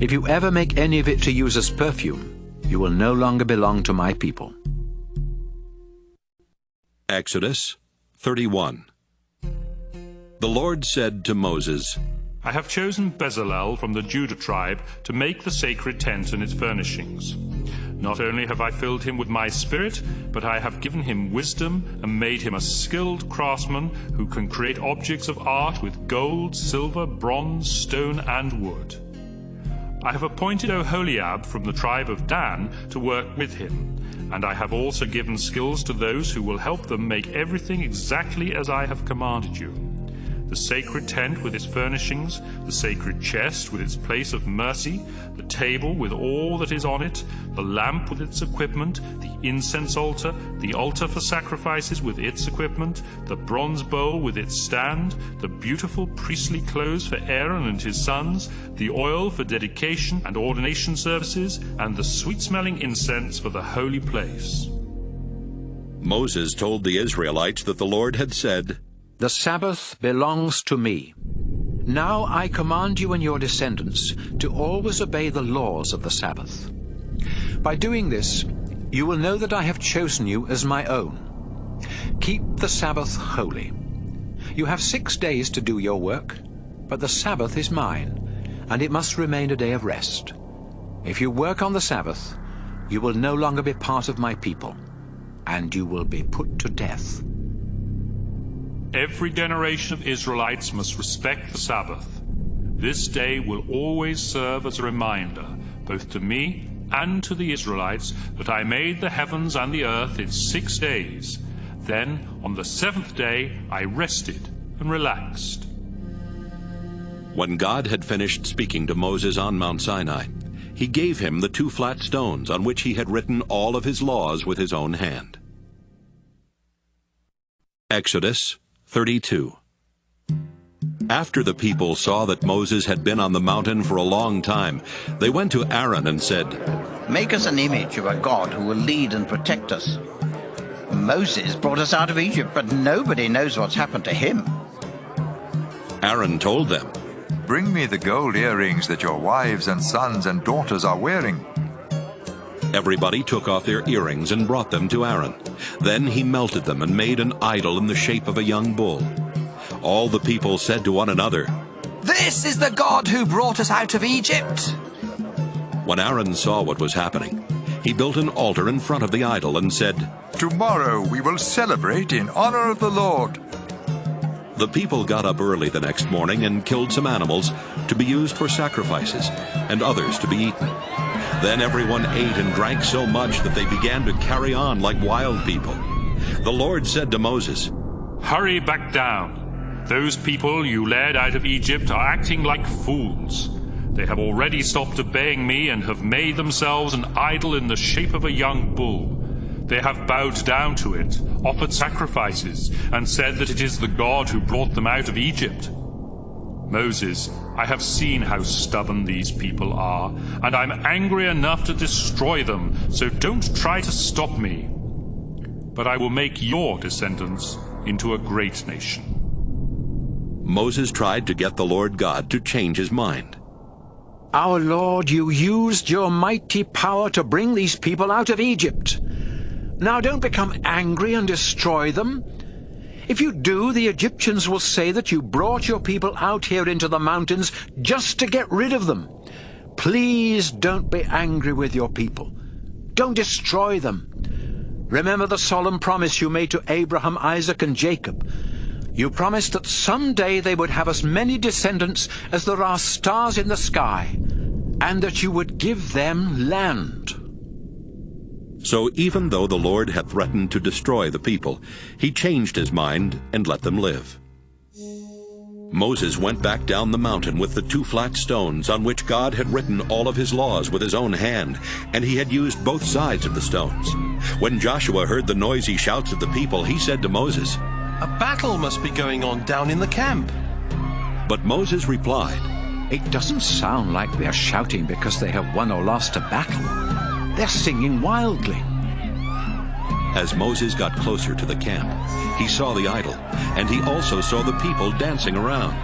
If you ever make any of it to use as perfume, you will no longer belong to my people. Exodus 31. The Lord said to Moses, I have chosen Bezalel from the Judah tribe to make the sacred tent and its furnishings. Not only have I filled him with my spirit, but I have given him wisdom and made him a skilled craftsman who can create objects of art with gold, silver, bronze, stone, and wood. I have appointed Oholiab from the tribe of Dan to work with him, and I have also given skills to those who will help them make everything exactly as I have commanded you. The sacred tent with its furnishings, the sacred chest with its place of mercy, the table with all that is on it, the lamp with its equipment, the incense altar, the altar for sacrifices with its equipment, the bronze bowl with its stand, the beautiful priestly clothes for Aaron and his sons, the oil for dedication and ordination services, and the sweet-smelling incense for the holy place. Moses told the Israelites that the Lord had said, The Sabbath belongs to me. Now I command you and your descendants to always obey the laws of the Sabbath. By doing this, you will know that I have chosen you as my own. Keep the Sabbath holy. You have 6 days to do your work, but the Sabbath is mine, and it must remain a day of rest. If you work on the Sabbath, you will no longer be part of my people, and you will be put to death. Every generation of Israelites must respect the Sabbath. This day will always serve as a reminder, both to me and to the Israelites, that I made the heavens and the earth in 6 days. Then, on the 7th day, I rested and relaxed. When God had finished speaking to Moses on Mount Sinai, he gave him the 2 flat stones on which he had written all of his laws with his own hand. Exodus 32. After the people saw that Moses had been on the mountain for a long time, they went to Aaron and said, Make us an image of a God who will lead and protect us. Moses brought us out of Egypt, but nobody knows what's happened to him. Aaron told them, Bring me the gold earrings that your wives and sons and daughters are wearing. Everybody took off their earrings and brought them to Aaron. Then he melted them and made an idol in the shape of a young bull. All the people said to one another, This is the God who brought us out of Egypt. When Aaron saw what was happening, he built an altar in front of the idol and said, Tomorrow we will celebrate in honor of the Lord. The people got up early the next morning and killed some animals to be used for sacrifices and others to be eaten. Then everyone ate and drank so much that they began to carry on like wild people. The Lord said to Moses, Hurry back down. Those people you led out of Egypt are acting like fools. They have already stopped obeying me and have made themselves an idol in the shape of a young bull. They have bowed down to it, offered sacrifices, and said that it is the God who brought them out of Egypt. Moses, I have seen how stubborn these people are, and I'm angry enough to destroy them, so don't try to stop me. but I will make your descendants into a great nation. Moses tried to get the Lord God to change his mind. Our Lord, you used your mighty power to bring these people out of Egypt. Now don't become angry and destroy them. If you do, the Egyptians will say that you brought your people out here into the mountains just to get rid of them. Please don't be angry with your people. Don't destroy them. Remember the solemn promise you made to Abraham, Isaac, and Jacob. You promised that someday they would have as many descendants as there are stars in the sky, and that you would give them land. So even though the Lord had threatened to destroy the people, he changed his mind and let them live. Moses went back down the mountain with the 2 flat stones on which God had written all of his laws with his own hand, and he had used both sides of the stones. When Joshua heard the noisy shouts of the people, he said to Moses, "A battle must be going on down in the camp." But Moses replied, "It doesn't sound like they're shouting because they have won or lost a battle. They're singing wildly." As Moses got closer to the camp, he saw the idol, and he also saw the people dancing around.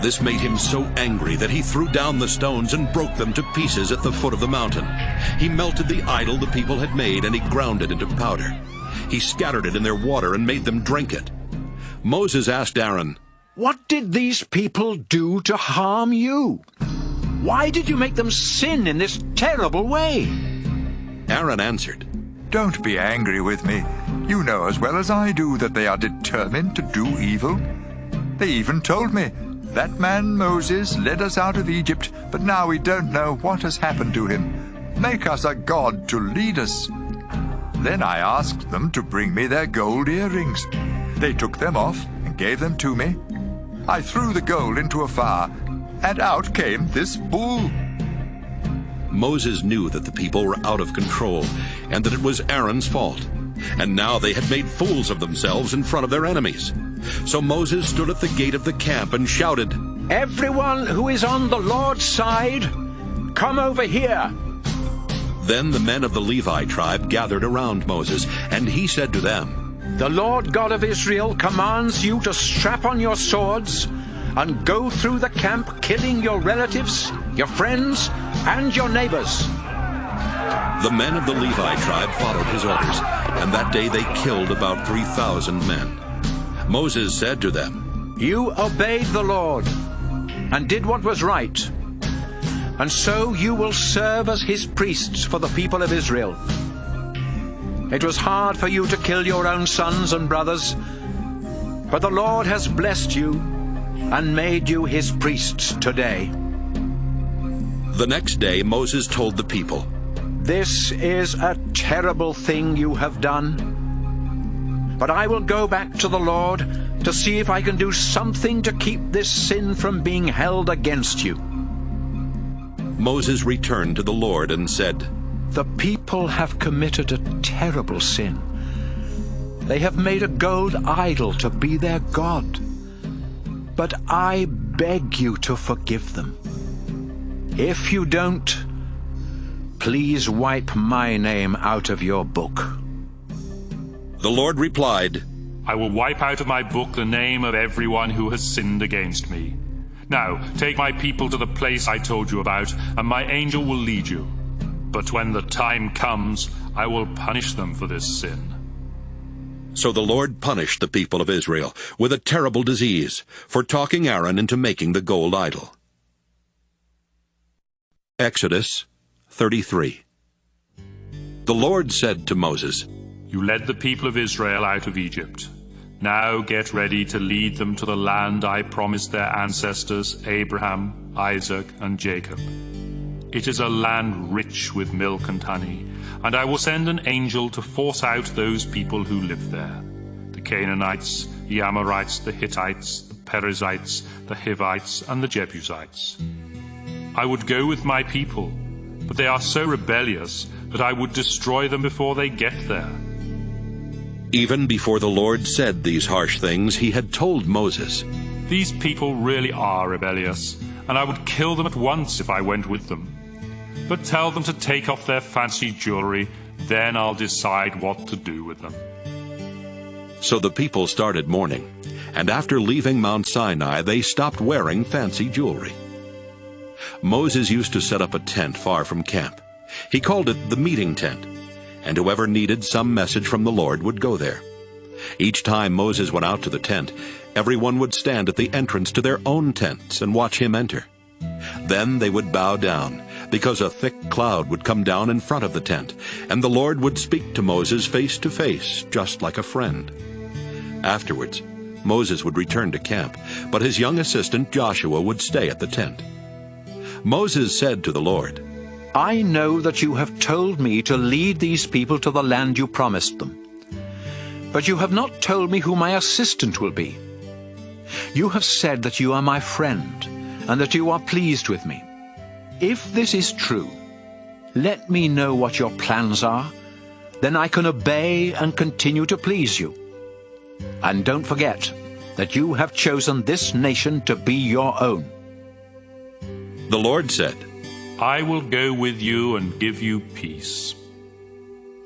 This made him so angry that he threw down the stones and broke them to pieces at the foot of the mountain. He melted the idol the people had made, and he ground it into powder. He scattered it in their water and made them drink it. Moses asked Aaron, "What did these people do to harm you? Why did you make them sin in this terrible way?" Aaron answered, "Don't be angry with me. You know as well as I do that they are determined to do evil. They even told me, 'That man Moses led us out of Egypt, but now we don't know what has happened to him. Make us a god to lead us.' Then I asked them to bring me their gold earrings. They took them off and gave them to me. I threw the gold into a fire, and out came this bull." Moses knew that the people were out of control and that it was Aaron's fault. And now they had made fools of themselves in front of their enemies. So Moses stood at the gate of the camp and shouted, "Everyone who is on the Lord's side, come over here." Then the men of the Levi tribe gathered around Moses, and he said to them, "The Lord God of Israel commands you to strap on your swords and go through the camp killing your relatives, your friends, and your neighbors." The men of the Levi tribe followed his orders, and that day they killed about 3,000 men. Moses said to them, "You obeyed the Lord and did what was right, and so you will serve as his priests for the people of Israel. It was hard for you to kill your own sons and brothers, but the Lord has blessed you and made you his priests today." The next day Moses told the people, "This is a terrible thing you have done. But I will go back to the Lord to see if I can do something to keep this sin from being held against you." Moses returned to the Lord and said, "The people have committed a terrible sin. They have made a gold idol to be their god. But I beg you to forgive them. If you don't, please wipe my name out of your book." The Lord replied, "I will wipe out of my book the name of everyone who has sinned against me. Now, take my people to the place I told you about, and my angel will lead you. But when the time comes, I will punish them for this sin." So the Lord punished the people of Israel with a terrible disease for talking Aaron into making the gold idol. Exodus 33. The Lord said to Moses, "You led the people of Israel out of Egypt. Now get ready to lead them to the land I promised their ancestors, Abraham, Isaac, and Jacob. It is a land rich with milk and honey, and I will send an angel to force out those people who live there: the Canaanites, the Amorites, the Hittites, the Perizzites, the Hivites, and the Jebusites. I would go with my people, but they are so rebellious that I would destroy them before they get there." Even before the Lord said these harsh things, he had told Moses, "These people really are rebellious, and I would kill them at once if I went with them. But tell them to take off their fancy jewelry, then I'll decide what to do with them." So the people started mourning, and after leaving Mount Sinai, they stopped wearing fancy jewelry. Moses used to set up a tent far from camp. He called it the meeting tent, and whoever needed some message from the Lord would go there. Each time Moses went out to the tent, everyone would stand at the entrance to their own tents and watch him enter. Then they would bow down, because a thick cloud would come down in front of the tent, and the Lord would speak to Moses face to face, just like a friend. Afterwards, Moses would return to camp, but his young assistant Joshua would stay at the tent. Moses said to the Lord, I know that you have told me to lead these people to the land you promised them. But you have not told me who my assistant will be. You have said that you are my friend, and that you are pleased with me. If this is true, let me know what your plans are. Then I can obey and continue to please you. And don't forget that you have chosen this nation to be your own. The Lord said, I will go with you and give you peace.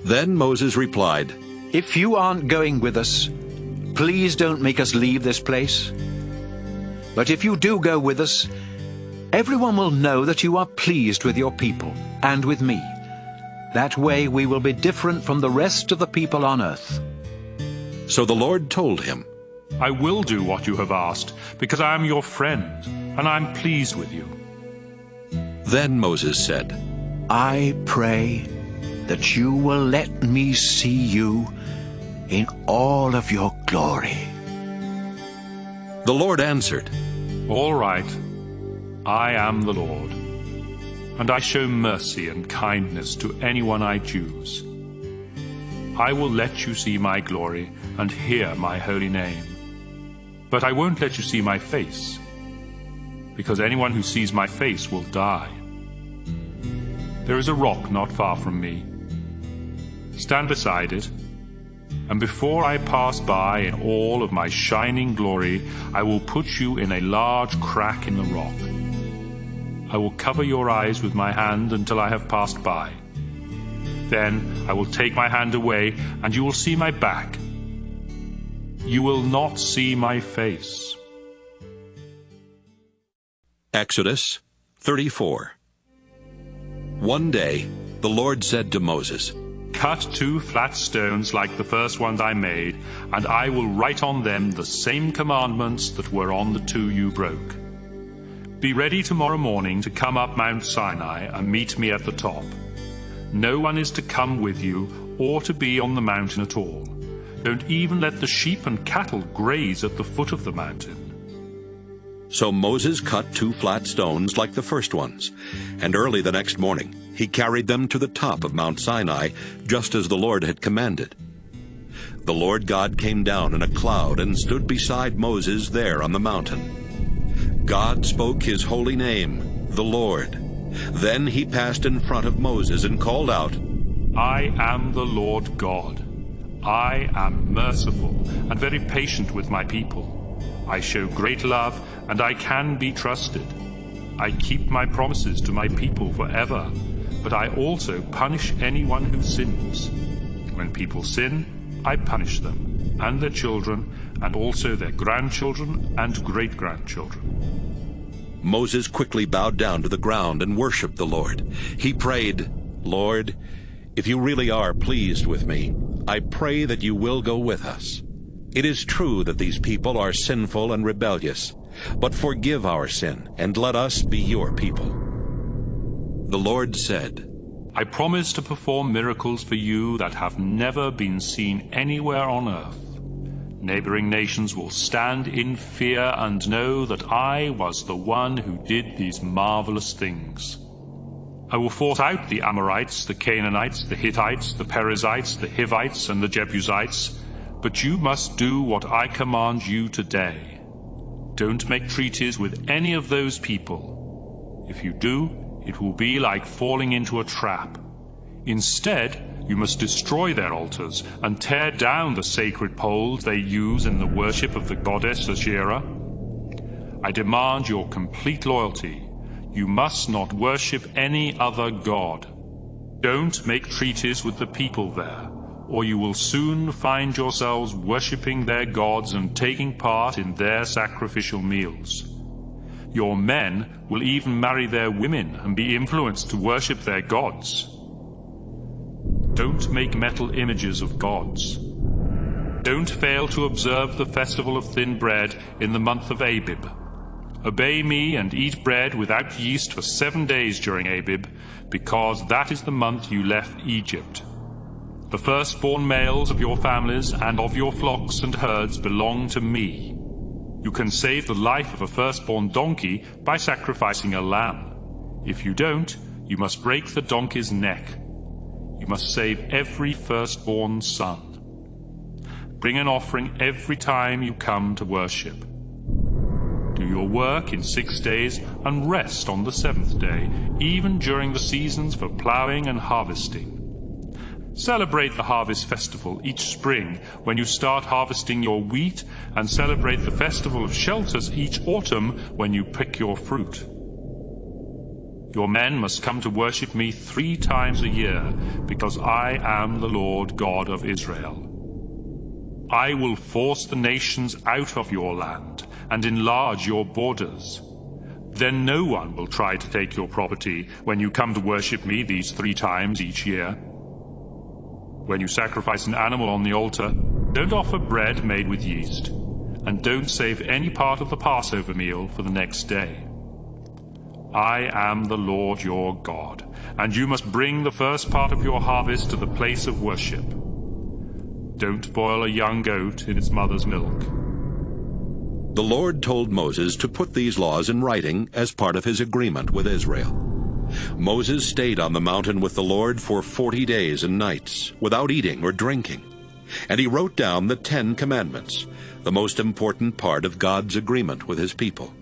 Then Moses replied, If you aren't going with us, please don't make us leave this place. But if you do go with us, everyone will know that you are pleased with your people and with me. That way we will be different from the rest of the people on earth. So the Lord told him, I will do what you have asked, because I am your friend, and I am pleased with you. Then Moses said, I pray that you will let me see you in all of your glory. The Lord answered, All right, I am the Lord, and I show mercy and kindness to anyone I choose. I will let you see my glory and hear my holy name. But I won't let you see my face, because anyone who sees my face will die. There is a rock not far from me. Stand beside it, and before I pass by in all of my shining glory, I will put you in a large crack in the rock. I will cover your eyes with my hand until I have passed by. Then I will take my hand away, and you will see my back. You will not see my face. Exodus 34. One day the Lord said to Moses, Cut 2 flat stones like the first ones I made, and I will write on them the same commandments that were on the 2 you broke. Be ready tomorrow morning to come up Mount Sinai and meet me at the top. No one is to come with you or to be on the mountain at all. Don't even let the sheep and cattle graze at the foot of the mountain. So Moses cut 2 flat stones like the first ones, and early the next morning he carried them to the top of Mount Sinai, just as the Lord had commanded. The Lord God came down in a cloud and stood beside Moses there on the mountain. God spoke his holy name, the Lord. Then he passed in front of Moses and called out, I am the Lord God. I am merciful and very patient with my people. I show great love, and I can be trusted. I keep my promises to my people forever, but I also punish anyone who sins. When people sin, I punish them, and their children, and also their grandchildren and great-grandchildren. Moses quickly bowed down to the ground and worshipped the Lord. He prayed, Lord, if you really are pleased with me, I pray that you will go with us. It is true that these people are sinful and rebellious, but forgive our sin and let us be your people. The Lord said, I promise to perform miracles for you that have never been seen anywhere on earth. Neighboring nations will stand in fear and know that I was the one who did these marvelous things. I will force out the Amorites, the Canaanites, the Hittites, the Perizzites, the Hivites, and the Jebusites, but you must do what I command you today. Don't make treaties with any of those people. If you do, it will be like falling into a trap. Instead, you must destroy their altars and tear down the sacred poles they use in the worship of the goddess Asherah. I demand your complete loyalty. You must not worship any other god. Don't make treaties with the people there. or you will soon find yourselves worshipping their gods and taking part in their sacrificial meals. Your men will even marry their women and be influenced to worship their gods. Don't make metal images of gods. Don't fail to observe the festival of thin bread in the month of Abib. Obey me and eat bread without yeast for 7 days during Abib, because that is the month you left Egypt. The firstborn males of your families and of your flocks and herds belong to me. You can save the life of a firstborn donkey by sacrificing a lamb. If you don't, you must break the donkey's neck. You must save every firstborn son. Bring an offering every time you come to worship. Do your work in 6 days and rest on the 7th day, even during the seasons for plowing and harvesting. Celebrate the harvest festival each spring when you start harvesting your wheat, and celebrate the festival of shelters each autumn when you pick your fruit. Your men must come to worship me 3 times a year, because I am the Lord God of Israel. I will force the nations out of your land and enlarge your borders. Then no one will try to take your property when you come to worship me these 3 times each year. When you sacrifice an animal on the altar, don't offer bread made with yeast, and don't save any part of the Passover meal for the next day. I am the Lord your God, and you must bring the first part of your harvest to the place of worship. Don't boil a young goat in its mother's milk. The Lord told Moses to put these laws in writing as part of his agreement with Israel. Moses stayed on the mountain with the Lord for 40 days and nights, without eating or drinking. And he wrote down the 10 Commandments, the most important part of God's agreement with his people.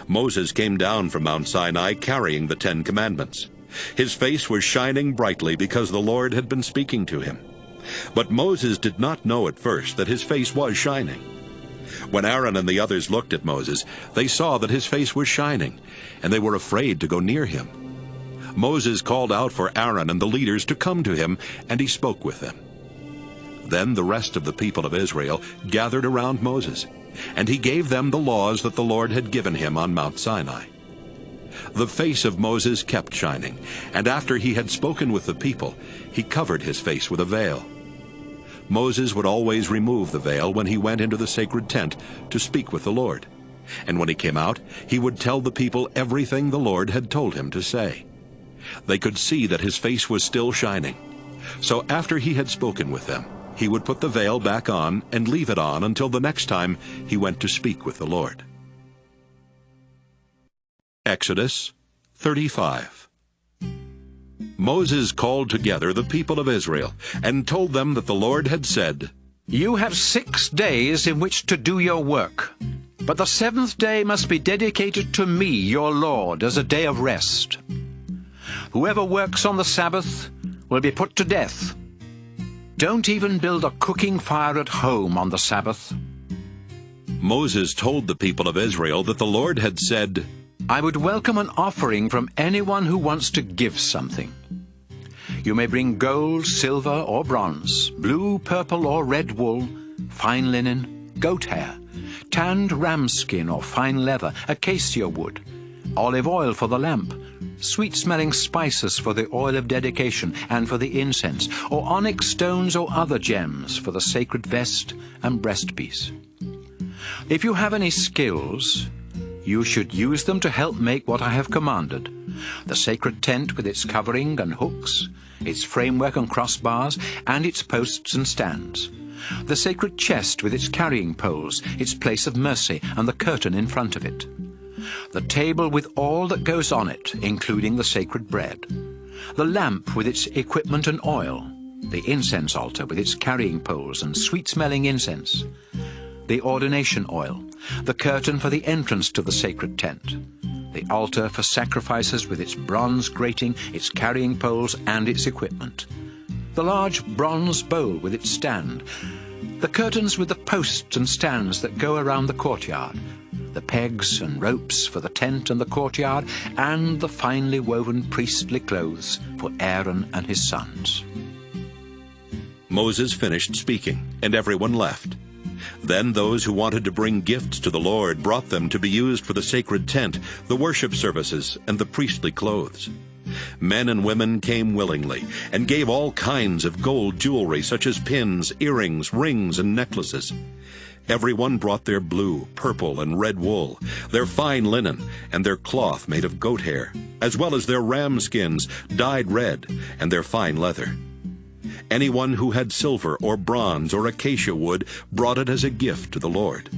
Moses came down from Mount Sinai carrying the 10 Commandments. His face was shining brightly because the Lord had been speaking to him. But Moses did not know at first that his face was shining. When Aaron and the others looked at Moses, they saw that his face was shining, and they were afraid to go near him. Moses called out for Aaron and the leaders to come to him, and he spoke with them. Then the rest of the people of Israel gathered around Moses, and he gave them the laws that the Lord had given him on Mount Sinai. The face of Moses kept shining, and after he had spoken with the people, he covered his face with a veil. Moses would always remove the veil when he went into the sacred tent to speak with the Lord. And when he came out, he would tell the people everything the Lord had told him to say. They could see that his face was still shining. So after he had spoken with them, he would put the veil back on and leave it on until the next time he went to speak with the Lord. Exodus 35. Moses called together the people of Israel and told them that the Lord had said, "You have 6 days in which to do your work, but the 7th day must be dedicated to me, your Lord, as a day of rest. Whoever works on the Sabbath will be put to death. Don't even build a cooking fire at home on the Sabbath." Moses told the people of Israel that the Lord had said, "I would welcome an offering from anyone who wants to give something. You may bring gold, silver, or bronze, blue, purple, or red wool, fine linen, goat hair, tanned ram skin or fine leather, acacia wood, olive oil for the lamp, sweet-smelling spices for the oil of dedication and for the incense, or onyx stones or other gems for the sacred vest and breastpiece. If you have any skills, you should use them to help make what I have commanded: the sacred tent with its covering and hooks, its framework and crossbars, and its posts and stands, the sacred chest with its carrying poles, its place of mercy, and the curtain in front of it, the table with all that goes on it, including the sacred bread, the lamp with its equipment and oil, the incense altar with its carrying poles and sweet-smelling incense, the ordination oil, the curtain for the entrance to the sacred tent, the altar for sacrifices with its bronze grating, its carrying poles, and its equipment, the large bronze bowl with its stand, the curtains with the posts and stands that go around the courtyard, the pegs and ropes for the tent and the courtyard, and the finely woven priestly clothes for Aaron and his sons." Moses finished speaking, and everyone left. Then those who wanted to bring gifts to the Lord brought them to be used for the sacred tent, the worship services, and the priestly clothes. Men and women came willingly and gave all kinds of gold jewelry, such as pins, earrings, rings, and necklaces. Everyone brought their blue, purple, and red wool, their fine linen, and their cloth made of goat hair, as well as their ram skins dyed red, and their fine leather. Anyone who had silver or bronze or acacia wood brought it as a gift to the Lord.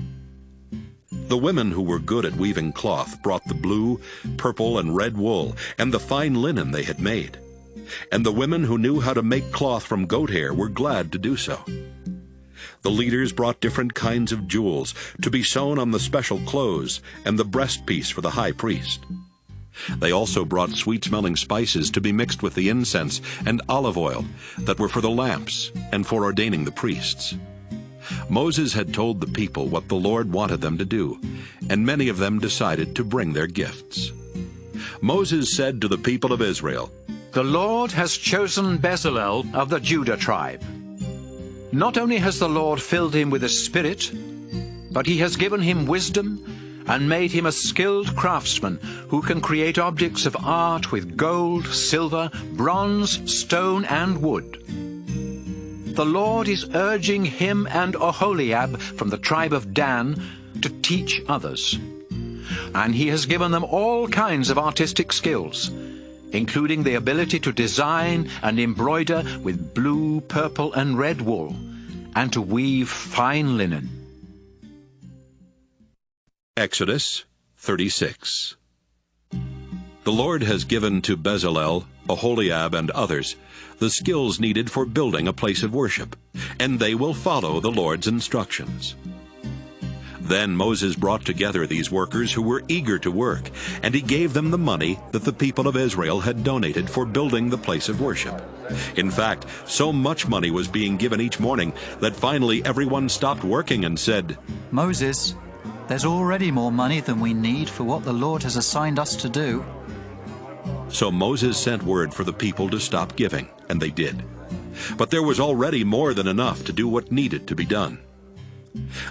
The women who were good at weaving cloth brought the blue, purple, and red wool, and the fine linen they had made. And the women who knew how to make cloth from goat hair were glad to do so. The leaders brought different kinds of jewels to be sewn on the special clothes and the breastpiece for the high priest. They also brought sweet-smelling spices to be mixed with the incense and olive oil that were for the lamps and for ordaining the priests. Moses had told the people what the Lord wanted them to do, and many of them decided to bring their gifts. Moses said to the people of Israel, "The Lord has chosen Bezalel of the Judah tribe. Not only has the Lord filled him with the Spirit, but he has given him wisdom and made him a skilled craftsman who can create objects of art with gold, silver, bronze, stone, and wood. The Lord is urging him and Oholiab from the tribe of Dan to teach others. And he has given them all kinds of artistic skills, including the ability to design and embroider with blue, purple, and red wool, and to weave fine linen." Exodus 36. The Lord has given to Bezalel, Oholiab, and others the skills needed for building a place of worship, and they will follow the Lord's instructions. Then Moses brought together these workers who were eager to work, and he gave them the money that the people of Israel had donated for building the place of worship. In fact, so much money was being given each morning that finally everyone stopped working and said, "Moses, there's already more money than we need for what the Lord has assigned us to do." So Moses sent word for the people to stop giving, and they did. But there was already more than enough to do what needed to be done.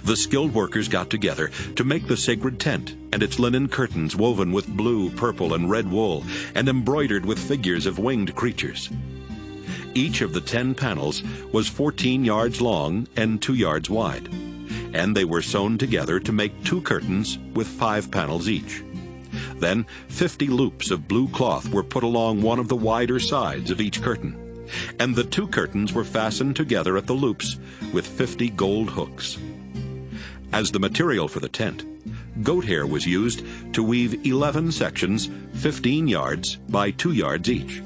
The skilled workers got together to make the sacred tent and its linen curtains woven with blue, purple, and red wool, and embroidered with figures of winged creatures. Each of the 10 panels was 14 yards long and 2 yards wide, and they were sewn together to make 2 curtains with 5 panels each. Then 50 loops of blue cloth were put along one of the wider sides of each curtain, and the 2 curtains were fastened together at the loops with 50 gold hooks. As the material for the tent, goat hair was used to weave 11 sections 15 yards by 2 yards each.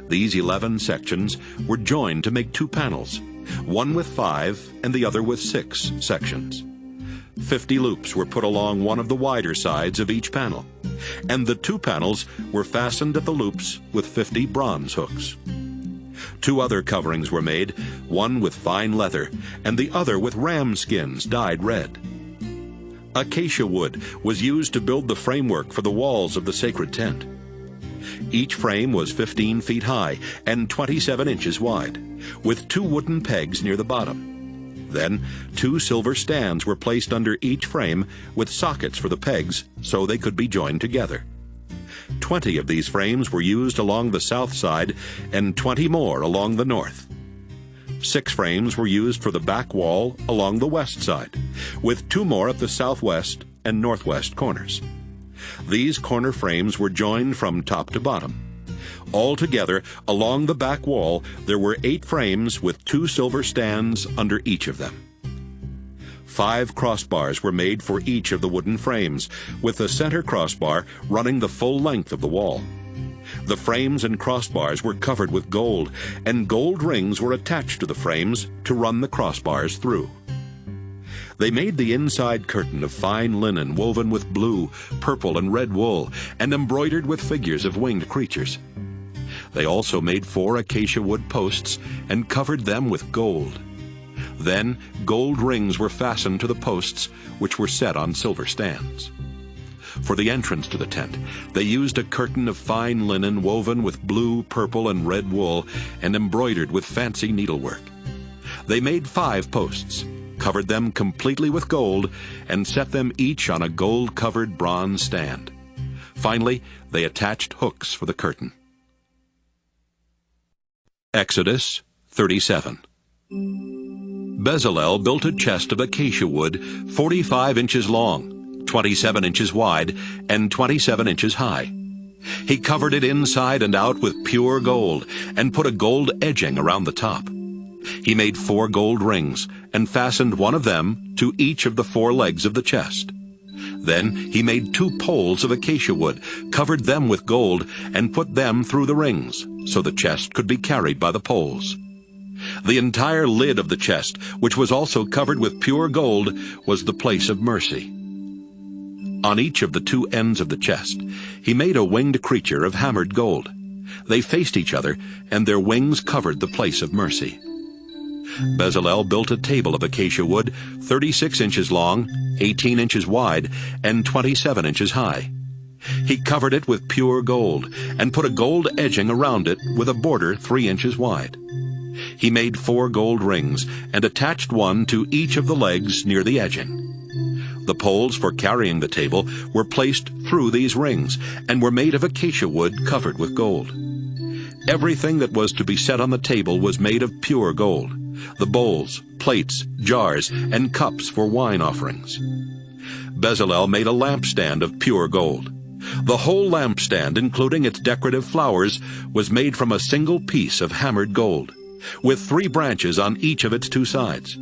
These 11 sections were joined to make 2 panels, one with 5 and the other with 6 sections. 50 loops were put along one of the wider sides of each panel, and the 2 panels were fastened at the loops with 50 bronze hooks. 2 other coverings were made, one with fine leather and the other with ram skins dyed red. Acacia wood was used to build the framework for the walls of the sacred tent. Each frame was 15 feet high and 27 inches wide, with 2 wooden pegs near the bottom. Then 2 silver stands were placed under each frame with sockets for the pegs so they could be joined together. 20 of these frames were used along the south side and 20 more along the north. 6 frames were used for the back wall along the west side, with 2 more at the southwest and northwest corners. These corner frames were joined from top to bottom. Altogether, along the back wall, there were 8 frames with 2 silver stands under each of them. 5 crossbars were made for each of the wooden frames, with the center crossbar running the full length of the wall. The frames and crossbars were covered with gold, and gold rings were attached to the frames to run the crossbars through. They made the inside curtain of fine linen woven with blue, purple, and red wool, and embroidered with figures of winged creatures. They also made 4 acacia wood posts and covered them with gold. Then gold rings were fastened to the posts, which were set on silver stands. For the entrance to the tent, they used a curtain of fine linen woven with blue, purple, and red wool and embroidered with fancy needlework. They made 5 posts, covered them completely with gold, and set them each on a gold-covered bronze stand. Finally, they attached hooks for the curtain. Exodus 37. Bezalel built a chest of acacia wood 45 inches long, 27 inches wide, and 27 inches high. He covered it inside and out with pure gold, and put a gold edging around the top. He made 4 gold rings, and fastened one of them to each of the 4 legs of the chest. Then he made 2 poles of acacia wood, covered them with gold, and put them through the rings, so the chest could be carried by the poles. The entire lid of the chest, which was also covered with pure gold, was the place of mercy. On each of the 2 ends of the chest, he made a winged creature of hammered gold. They faced each other, and their wings covered the place of mercy. Bezalel built a table of acacia wood 36 inches long, 18 inches wide, and 27 inches high. He covered it with pure gold, and put a gold edging around it with a border 3 inches wide. He made 4 gold rings, and attached one to each of the legs near the edging. The poles for carrying the table were placed through these rings, and were made of acacia wood covered with gold. Everything that was to be set on the table was made of pure gold: the bowls, plates, jars, and cups for wine offerings. Bezalel made a lampstand of pure gold. The whole lampstand, including its decorative flowers, was made from a single piece of hammered gold, with 3 branches on each of its 2 sides.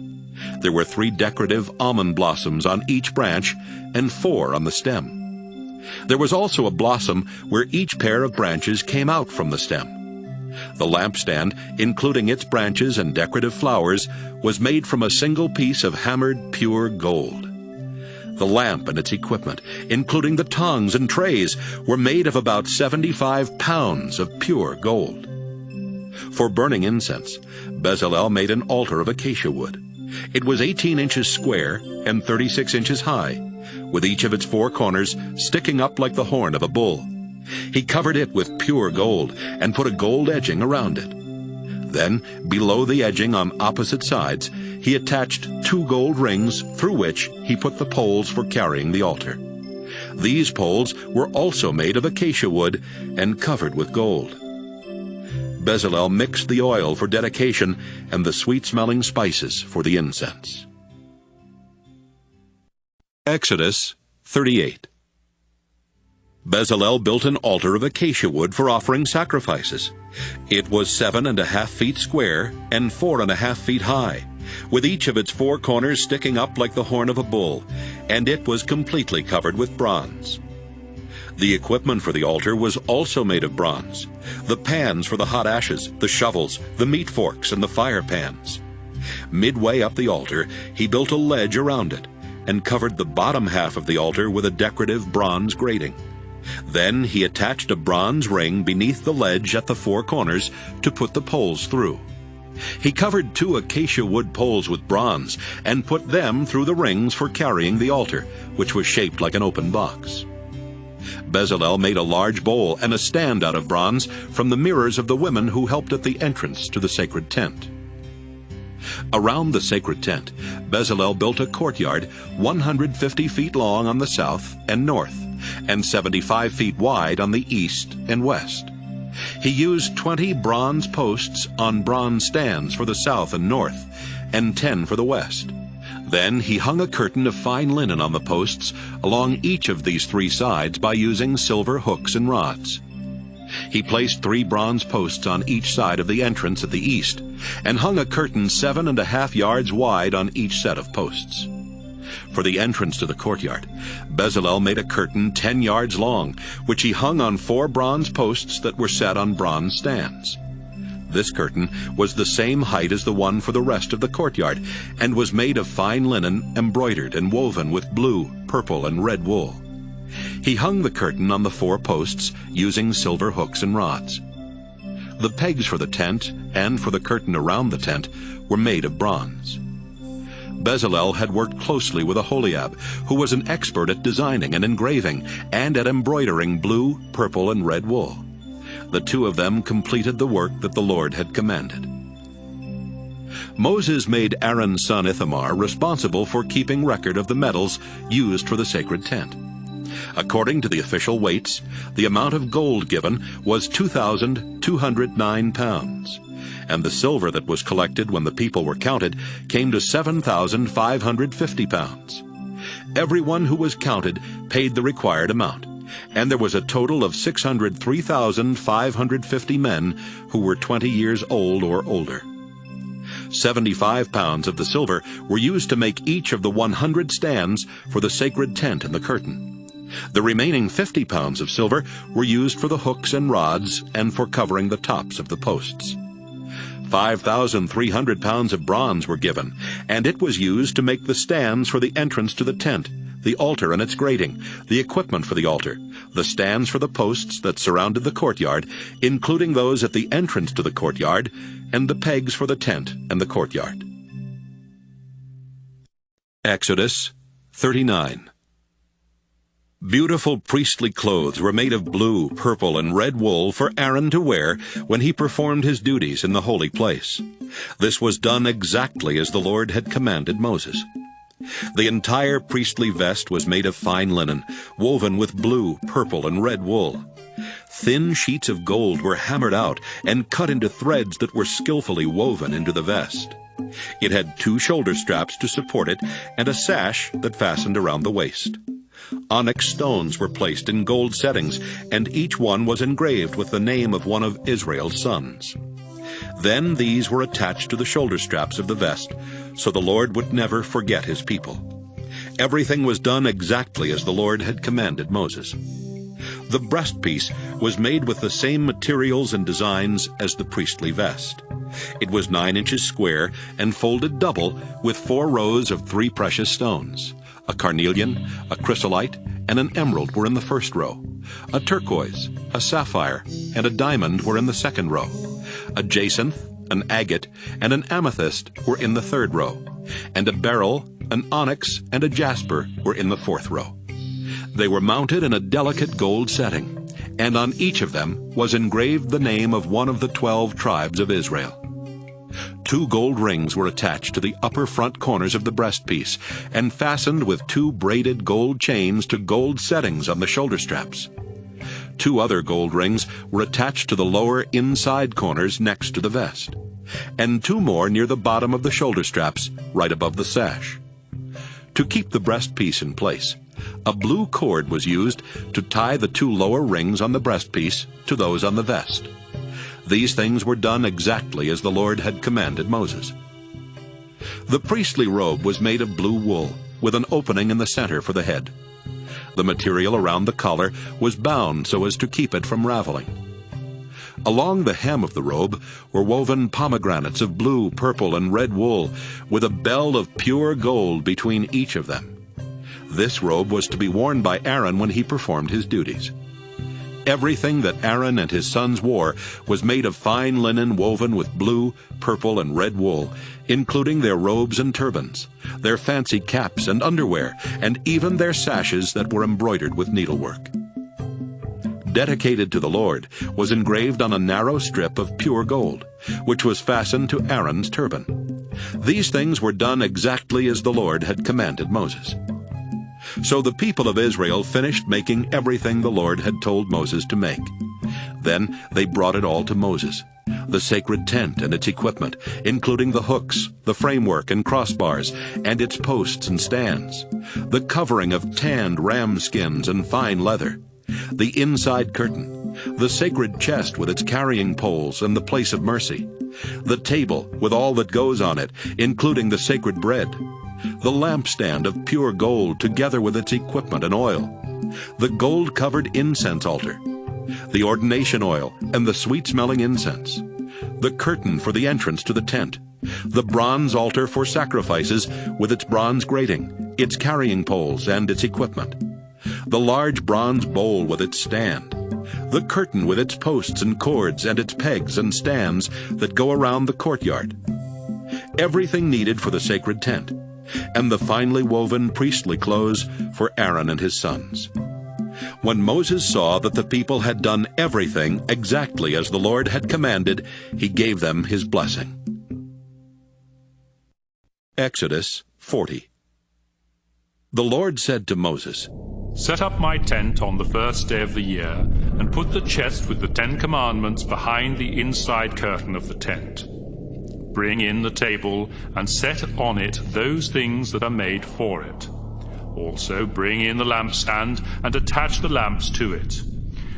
There were 3 decorative almond blossoms on each branch, and 4 on the stem. There was also a blossom where each pair of branches came out from the stem. The lampstand, including its branches and decorative flowers, was made from a single piece of hammered pure gold. The lamp and its equipment, including the tongs and trays, were made of about 75 pounds of pure gold. For burning incense, Bezalel made an altar of acacia wood. It was 18 inches square and 36 inches high, with each of its 4 corners sticking up like the horn of a bull. He covered it with pure gold, and put a gold edging around it. Then, below the edging on opposite sides, he attached 2 gold rings through which he put the poles for carrying the altar. These poles were also made of acacia wood and covered with gold. Bezalel mixed the oil for dedication and the sweet-smelling spices for the incense. Exodus 38. Bezalel built an altar of acacia wood for offering sacrifices. It was 7.5 feet square and 4.5 feet high, with each of its 4 corners sticking up like the horn of a bull, and it was completely covered with bronze. The equipment for the altar was also made of bronze: the pans for the hot ashes, the shovels, the meat forks, and the fire pans. Midway up the altar, he built a ledge around it, and covered the bottom half of the altar with a decorative bronze grating. Then he attached a bronze ring beneath the ledge at the 4 corners to put the poles through. He covered 2 acacia wood poles with bronze, and put them through the rings for carrying the altar, which was shaped like an open box. Bezalel made a large bowl and a stand out of bronze from the mirrors of the women who helped at the entrance to the sacred tent. Around the sacred tent, Bezalel built a courtyard 150 feet long on the south and north, and 75 feet wide on the east and west. He used 20 bronze posts on bronze stands for the south and north, and 10 for the west. Then he hung a curtain of fine linen on the posts along each of these 3 sides by using silver hooks and rods. He placed 3 bronze posts on each side of the entrance at the east, and hung a curtain 7.5 yards wide on each set of posts. For the entrance to the courtyard, Bezalel made a curtain 10 yards long, which he hung on 4 bronze posts that were set on bronze stands. This curtain was the same height as the one for the rest of the courtyard, and was made of fine linen embroidered and woven with blue, purple, and red wool. He hung the curtain on the 4 posts using silver hooks and rods. The pegs for the tent and for the curtain around the tent were made of bronze. Bezalel had worked closely with Aholiab, who was an expert at designing and engraving and at embroidering blue, purple, and red wool. The 2 of them completed the work that the Lord had commanded. Moses made Aaron's son Ithamar responsible for keeping record of the metals used for the sacred tent. According to the official weights, the amount of gold given was 2,209 pounds, and the silver that was collected when the people were counted came to 7,550 pounds. Everyone who was counted paid the required amount, and there was a total of 603,550 men who were 20 years old or older. 75 pounds of the silver were used to make each of the 100 stands for the sacred tent and the curtain. The remaining 50 pounds of silver were used for the hooks and rods and for covering the tops of the posts. 5,300 pounds of bronze were given, and it was used to make the stands for the entrance to the tent, the altar and its grating, the equipment for the altar, the stands for the posts that surrounded the courtyard, including those at the entrance to the courtyard, and the pegs for the tent and the courtyard. Exodus 39. Beautiful priestly clothes were made of blue, purple, and red wool for Aaron to wear when he performed his duties in the holy place. This was done exactly as the Lord had commanded Moses. The entire priestly vest was made of fine linen, woven with blue, purple, and red wool. Thin sheets of gold were hammered out and cut into threads that were skillfully woven into the vest. It had 2 shoulder straps to support it and a sash that fastened around the waist. Onyx stones were placed in gold settings, and each one was engraved with the name of one of Israel's sons. Then these were attached to the shoulder straps of the vest, so the Lord would never forget his people. Everything was done exactly as the Lord had commanded Moses. The breastpiece was made with the same materials and designs as the priestly vest. It was 9 inches square and folded double with 4 rows of 3 precious stones. A carnelian, a chrysolite, and an emerald were in the first row. A turquoise, a sapphire, and a diamond were in the second row. A jacinth, an agate, and an amethyst were in the third row. And a beryl, an onyx, and a jasper were in the fourth row. They were mounted in a delicate gold setting, and on each of them was engraved the name of one of the 12 tribes of Israel. 2 gold rings were attached to the upper front corners of the breastpiece and fastened with 2 braided gold chains to gold settings on the shoulder straps. 2 other gold rings were attached to the lower inside corners next to the vest, and 2 more near the bottom of the shoulder straps right above the sash. To keep the breastpiece in place, a blue cord was used to tie the 2 lower rings on the breastpiece to those on the vest. These things were done exactly as the Lord had commanded Moses. The priestly robe was made of blue wool, with an opening in the center for the head. The material around the collar was bound so as to keep it from raveling. Along the hem of the robe were woven pomegranates of blue, purple, and red wool, with a bell of pure gold between each of them. This robe was to be worn by Aaron when he performed his duties. Everything that Aaron and his sons wore was made of fine linen woven with blue, purple, and red wool, including their robes and turbans, their fancy caps and underwear, and even their sashes that were embroidered with needlework. Dedicated to the Lord was engraved on a narrow strip of pure gold, which was fastened to Aaron's turban. These things were done exactly as the Lord had commanded Moses. So the people of Israel finished making everything the Lord had told Moses to make. Then they brought it all to Moses, the sacred tent and its equipment, including the hooks, the framework and crossbars, and its posts and stands, the covering of tanned ram skins and fine leather, the inside curtain, the sacred chest with its carrying poles and the place of mercy, the table with all that goes on it, including the sacred bread, the lampstand of pure gold together with its equipment and oil, the gold-covered incense altar, the ordination oil and the sweet-smelling incense, the curtain for the entrance to the tent, the bronze altar for sacrifices with its bronze grating, its carrying poles and its equipment, the large bronze bowl with its stand, the curtain with its posts and cords and its pegs and stands that go around the courtyard, everything needed for the sacred tent, and the finely woven priestly clothes for Aaron and his sons. When Moses saw that the people had done everything exactly as the Lord had commanded, he gave them his blessing. Exodus 40. The Lord said to Moses, Set up my tent on the first day of the year, and put the chest with the 10 Commandments behind the inside curtain of the tent. Bring in the table, and set on it those things that are made for it. Also bring in the lampstand, and attach the lamps to it.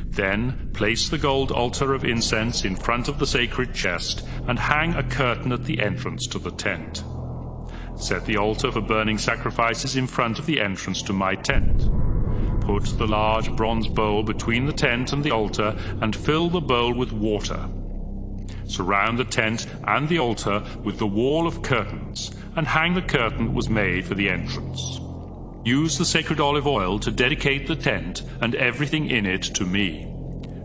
Then place the gold altar of incense in front of the sacred chest, and hang a curtain at the entrance to the tent. Set the altar for burning sacrifices in front of the entrance to my tent. Put the large bronze bowl between the tent and the altar, and fill the bowl with water. Surround the tent and the altar with the wall of curtains, and hang the curtain that was made for the entrance. Use the sacred olive oil to dedicate the tent and everything in it to me.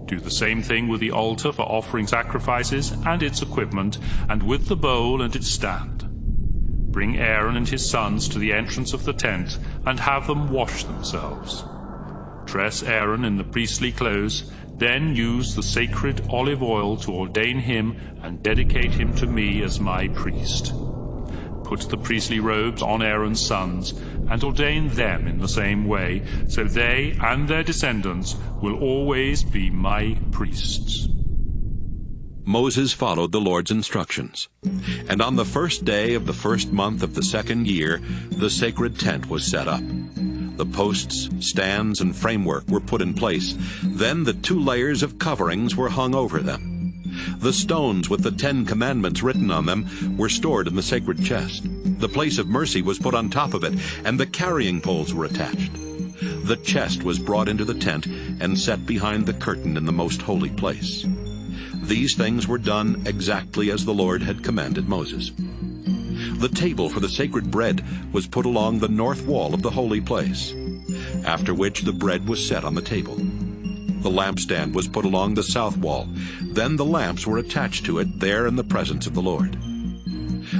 Do the same thing with the altar for offering sacrifices and its equipment, and with the bowl and its stand. Bring Aaron and his sons to the entrance of the tent, and have them wash themselves. Dress Aaron in the priestly clothes, then use the sacred olive oil to ordain him and dedicate him to me as my priest. Put the priestly robes on Aaron's sons, and ordain them in the same way, so they and their descendants will always be my priests. Moses followed the Lord's instructions. And on the first day of the first month of the second year, the sacred tent was set up. The posts, stands, and framework were put in place. Then the 2 layers of coverings were hung over them. The stones with the 10 Commandments written on them were stored in the sacred chest. The place of mercy was put on top of it, and the carrying poles were attached. The chest was brought into the tent and set behind the curtain in the most holy place. These things were done exactly as the Lord had commanded Moses. The table for the sacred bread was put along the north wall of the holy place, after which the bread was set on the table. The lampstand was put along the south wall. Then the lamps were attached to it there in the presence of the Lord.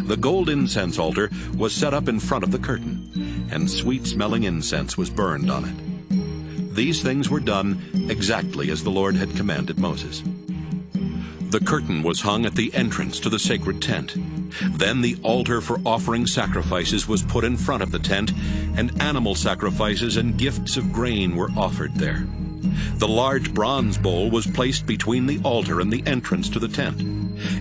The gold incense altar was set up in front of the curtain, and sweet-smelling incense was burned on it. These things were done exactly as the Lord had commanded Moses. The curtain was hung at the entrance to the sacred tent. Then the altar for offering sacrifices was put in front of the tent, and animal sacrifices and gifts of grain were offered there. The large bronze bowl was placed between the altar and the entrance to the tent.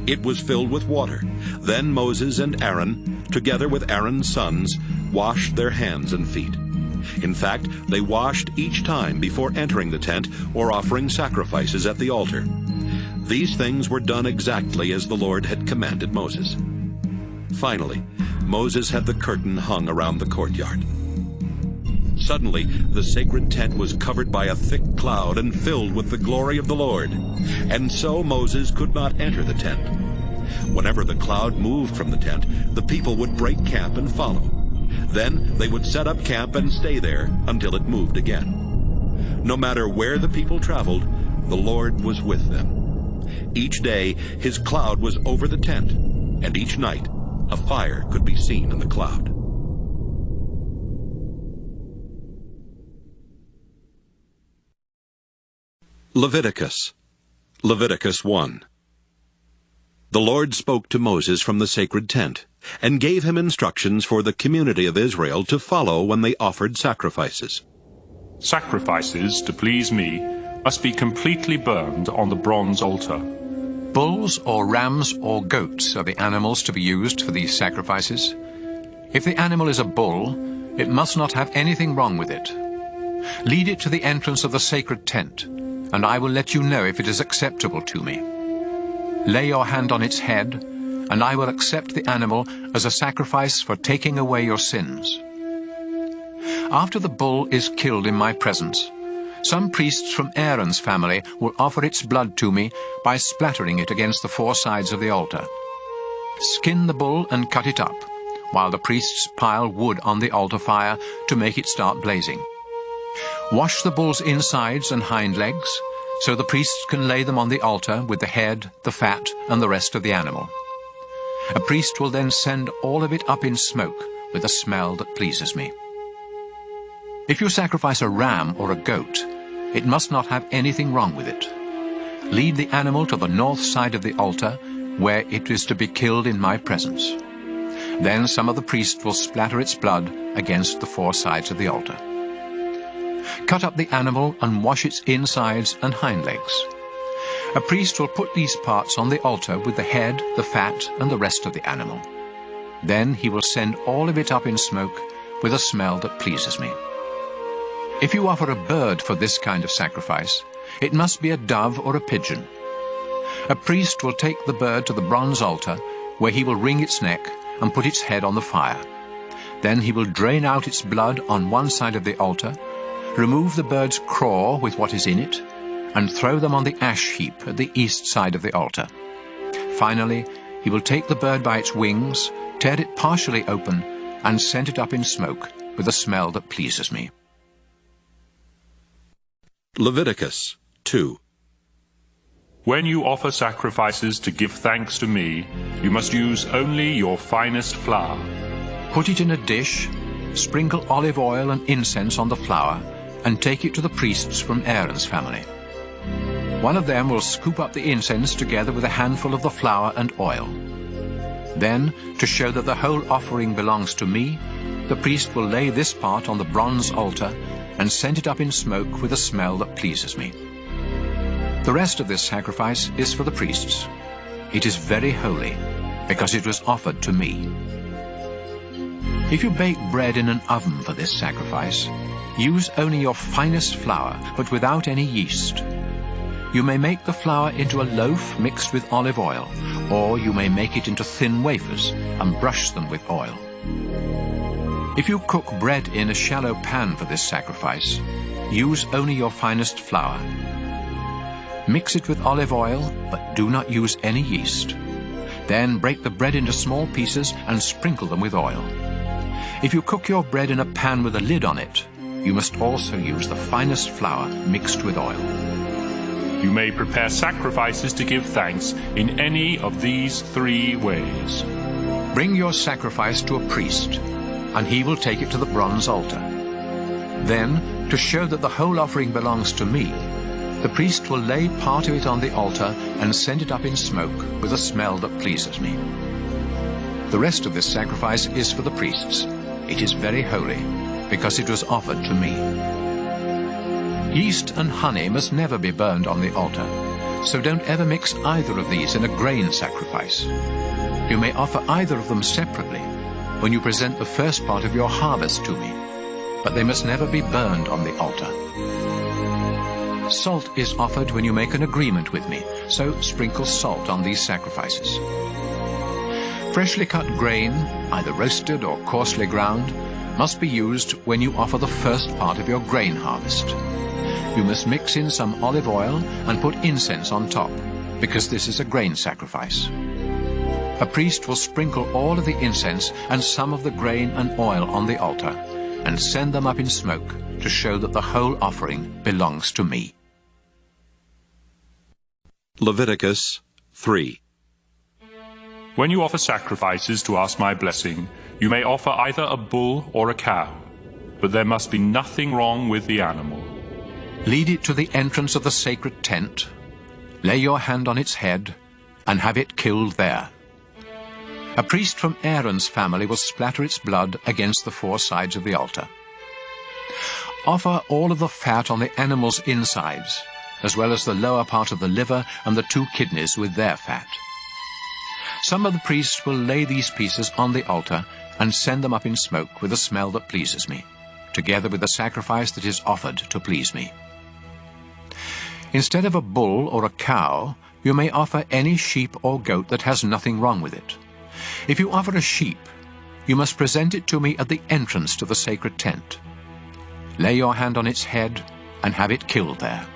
It was filled with water. Then Moses and Aaron, together with Aaron's sons, washed their hands and feet. In fact, they washed each time before entering the tent or offering sacrifices at the altar. These things were done exactly as the Lord had commanded Moses. Finally, Moses had the curtain hung around the courtyard. Suddenly, the sacred tent was covered by a thick cloud and filled with the glory of the Lord. And so Moses could not enter the tent. Whenever the cloud moved from the tent, the people would break camp and follow. Then they would set up camp and stay there until it moved again. No matter where the people traveled, the Lord was with them. Each day his cloud was over the tent, and each night a fire could be seen in the cloud. Leviticus. Leviticus 1. The Lord spoke to Moses from the sacred tent, and gave him instructions for the community of Israel to follow when they offered sacrifices. Sacrifices to please me must be completely burned on the bronze altar. Bulls or rams or goats are the animals to be used for these sacrifices. If the animal is a bull, it must not have anything wrong with it. Lead it to the entrance of the sacred tent, and I will let you know if it is acceptable to me. Lay your hand on its head, and I will accept the animal as a sacrifice for taking away your sins. After the bull is killed in my presence, some priests from Aaron's family will offer its blood to me by splattering it against the 4 sides of the altar. Skin the bull and cut it up, while the priests pile wood on the altar fire to make it start blazing. Wash the bull's insides and hind legs, so the priests can lay them on the altar with the head, the fat, and the rest of the animal. A priest will then send all of it up in smoke with a smell that pleases me. If you sacrifice a ram or a goat, it must not have anything wrong with it. Lead the animal to the north side of the altar, where it is to be killed in my presence. Then some of the priests will splatter its blood against the four sides of the altar. Cut up the animal and wash its insides and hind legs. A priest will put these parts on the altar with the head, the fat, and the rest of the animal. Then he will send all of it up in smoke with a smell that pleases me. If you offer a bird for this kind of sacrifice, it must be a dove or a pigeon. A priest will take the bird to the bronze altar, where he will wring its neck and put its head on the fire. Then he will drain out its blood on one side of the altar, remove the bird's craw with what is in it, and throw them on the ash heap at the east side of the altar. Finally, he will take the bird by its wings, tear it partially open, and send it up in smoke with a smell that pleases me. Leviticus 2. When you offer sacrifices to give thanks to me, you must use only your finest flour. Put it in a dish, sprinkle olive oil and incense on the flour, and take it to the priests from Aaron's family. One of them will scoop up the incense together with a handful of the flour and oil. Then, to show that the whole offering belongs to me, the priest will lay this part on the bronze altar and send it up in smoke with a smell that pleases me. The rest of this sacrifice is for the priests. It is very holy, because it was offered to me. If you bake bread in an oven for this sacrifice, use only your finest flour, but without any yeast. You may make the flour into a loaf mixed with olive oil, or you may make it into thin wafers and brush them with oil. If you cook bread in a shallow pan for this sacrifice, use only your finest flour. Mix it with olive oil, but do not use any yeast. Then break the bread into small pieces and sprinkle them with oil. If you cook your bread in a pan with a lid on it, you must also use the finest flour mixed with oil. You may prepare sacrifices to give thanks in any of these 3 ways. Bring your sacrifice to a priest, and he will take it to the bronze altar. Then, to show that the whole offering belongs to me, the priest will lay part of it on the altar and send it up in smoke with a smell that pleases me. The rest of this sacrifice is for the priests. It is very holy, because it was offered to me. Yeast and honey must never be burned on the altar, so don't ever mix either of these in a grain sacrifice. You may offer either of them separately when you present the first part of your harvest to me, but they must never be burned on the altar. Salt is offered when you make an agreement with me, so sprinkle salt on these sacrifices. Freshly cut grain, either roasted or coarsely ground, must be used when you offer the first part of your grain harvest. You must mix in some olive oil and put incense on top, because this is a grain sacrifice. A priest will sprinkle all of the incense and some of the grain and oil on the altar, and send them up in smoke to show that the whole offering belongs to me. Leviticus 3. When you offer sacrifices to ask my blessing, you may offer either a bull or a cow, but there must be nothing wrong with the animal. Lead it to the entrance of the sacred tent, lay your hand on its head, and have it killed there. A priest from Aaron's family will splatter its blood against the 4 sides of the altar. Offer all of the fat on the animal's insides, as well as the lower part of the liver and the 2 kidneys with their fat. Some of the priests will lay these pieces on the altar and send them up in smoke with a smell that pleases me, together with the sacrifice that is offered to please me. Instead of a bull or a cow, you may offer any sheep or goat that has nothing wrong with it. If you offer a sheep, you must present it to me at the entrance to the sacred tent. Lay your hand on its head and have it killed there.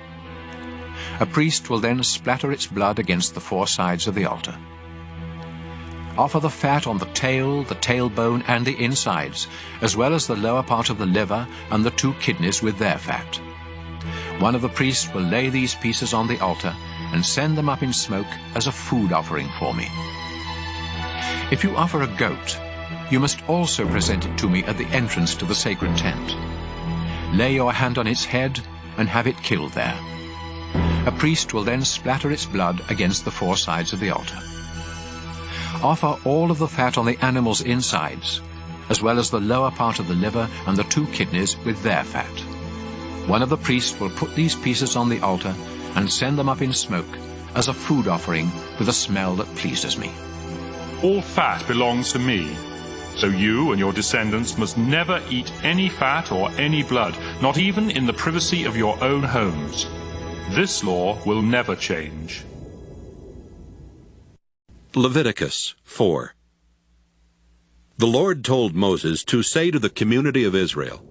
A priest will then splatter its blood against the 4 sides of the altar. Offer the fat on the tail, the tailbone, and the insides, as well as the lower part of the liver and the 2 kidneys with their fat. One of the priests will lay these pieces on the altar and send them up in smoke as a food offering for me. If you offer a goat, you must also present it to me at the entrance to the sacred tent. Lay your hand on its head and have it killed there. A priest will then splatter its blood against the 4 sides of the altar. Offer all of the fat on the animal's insides, as well as the lower part of the liver and the 2 kidneys with their fat. One of the priests will put these pieces on the altar and send them up in smoke as a food offering with a smell that pleases me. All fat belongs to me, so you and your descendants must never eat any fat or any blood, not even in the privacy of your own homes. This law will never change. Leviticus 4. The Lord told Moses to say to the community of Israel,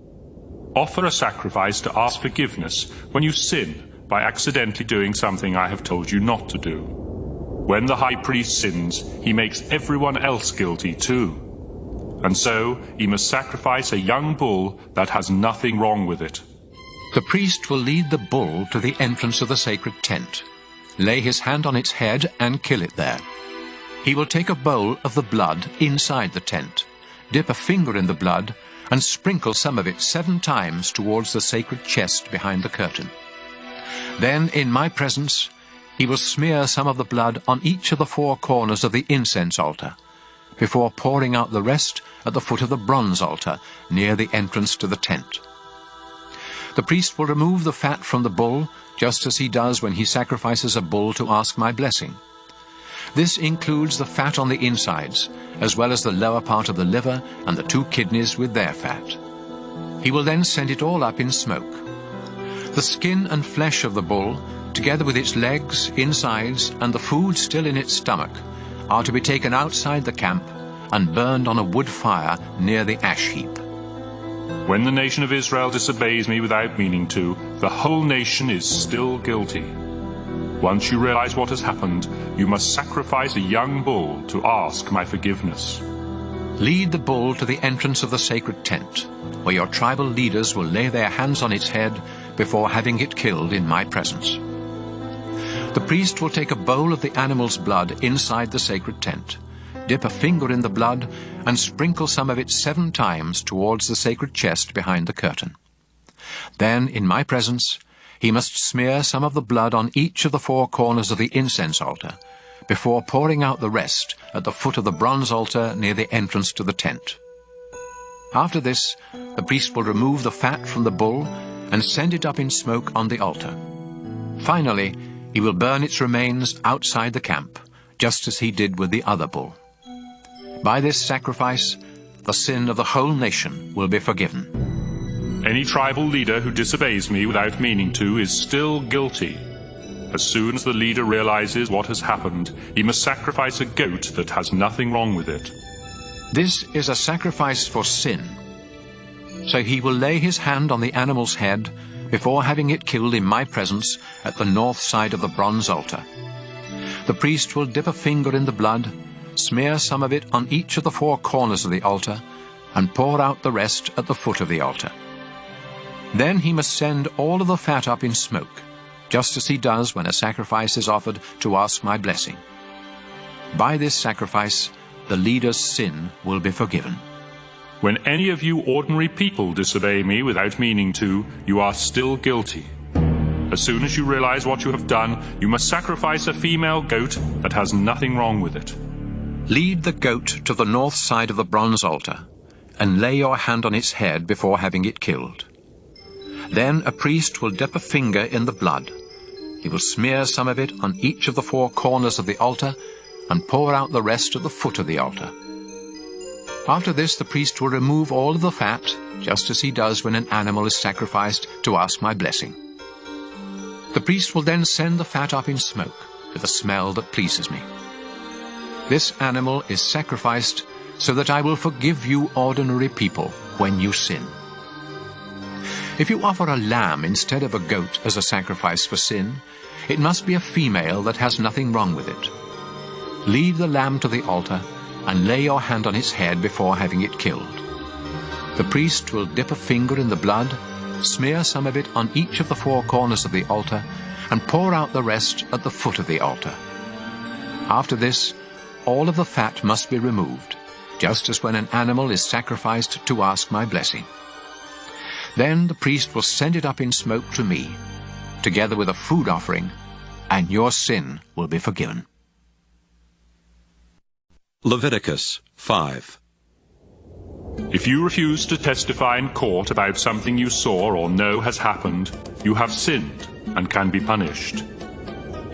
Offer a sacrifice to ask forgiveness when you sin by accidentally doing something I have told you not to do. When the high priest sins, he makes everyone else guilty too. And so he must sacrifice a young bull that has nothing wrong with it. The priest will lead the bull to the entrance of the sacred tent, lay his hand on its head and kill it there. He will take a bowl of the blood inside the tent, dip a finger in the blood, and sprinkle some of it 7 times towards the sacred chest behind the curtain. Then, in my presence, he will smear some of the blood on each of the 4 corners of the incense altar, before pouring out the rest at the foot of the bronze altar near the entrance to the tent. The priest will remove the fat from the bull, just as he does when he sacrifices a bull to ask my blessing. This includes the fat on the insides, as well as the lower part of the liver and the 2 kidneys with their fat. He will then send it all up in smoke. The skin and flesh of the bull, together with its legs, insides, and the food still in its stomach, are to be taken outside the camp and burned on a wood fire near the ash heap. When the nation of Israel disobeys me without meaning to, the whole nation is still guilty. Once you realize what has happened, you must sacrifice a young bull to ask my forgiveness. Lead the bull to the entrance of the sacred tent, where your tribal leaders will lay their hands on its head before having it killed in my presence. The priest will take a bowl of the animal's blood inside the sacred tent, dip a finger in the blood, and sprinkle some of it 7 times towards the sacred chest behind the curtain. Then, in my presence, he must smear some of the blood on each of the 4 corners of the incense altar, before pouring out the rest at the foot of the bronze altar near the entrance to the tent. After this, the priest will remove the fat from the bull and send it up in smoke on the altar. Finally, he will burn its remains outside the camp, just as he did with the other bull. By this sacrifice, the sin of the whole nation will be forgiven. Any tribal leader who disobeys me without meaning to is still guilty. As soon as the leader realizes what has happened, he must sacrifice a goat that has nothing wrong with it. This is a sacrifice for sin. So he will lay his hand on the animal's head before having it killed in my presence at the north side of the bronze altar. The priest will dip a finger in the blood, smear some of it on each of the 4 corners of the altar, and pour out the rest at the foot of the altar. Then he must send all of the fat up in smoke, just as he does when a sacrifice is offered to ask my blessing. By this sacrifice, the leader's sin will be forgiven. When any of you ordinary people disobey me without meaning to, you are still guilty. As soon as you realize what you have done, you must sacrifice a female goat that has nothing wrong with it. Lead the goat to the north side of the bronze altar, and lay your hand on its head before having it killed. Then a priest will dip a finger in the blood. He will smear some of it on each of the 4 corners of the altar, and pour out the rest at the foot of the altar. After this, the priest will remove all of the fat, just as he does when an animal is sacrificed to ask my blessing. The priest will then send the fat up in smoke, with a smell that pleases me. This animal is sacrificed so that I will forgive you ordinary people when you sin. If you offer a lamb instead of a goat as a sacrifice for sin, it must be a female that has nothing wrong with it. Lead the lamb to the altar and lay your hand on its head before having it killed. The priest will dip a finger in the blood, smear some of it on each of the 4 corners of the altar, and pour out the rest at the foot of the altar. After this, all of the fat must be removed, just as when an animal is sacrificed to ask my blessing. Then the priest will send it up in smoke to me, together with a food offering, and your sin will be forgiven. Leviticus 5. If you refuse to testify in court about something you saw or know has happened, you have sinned and can be punished.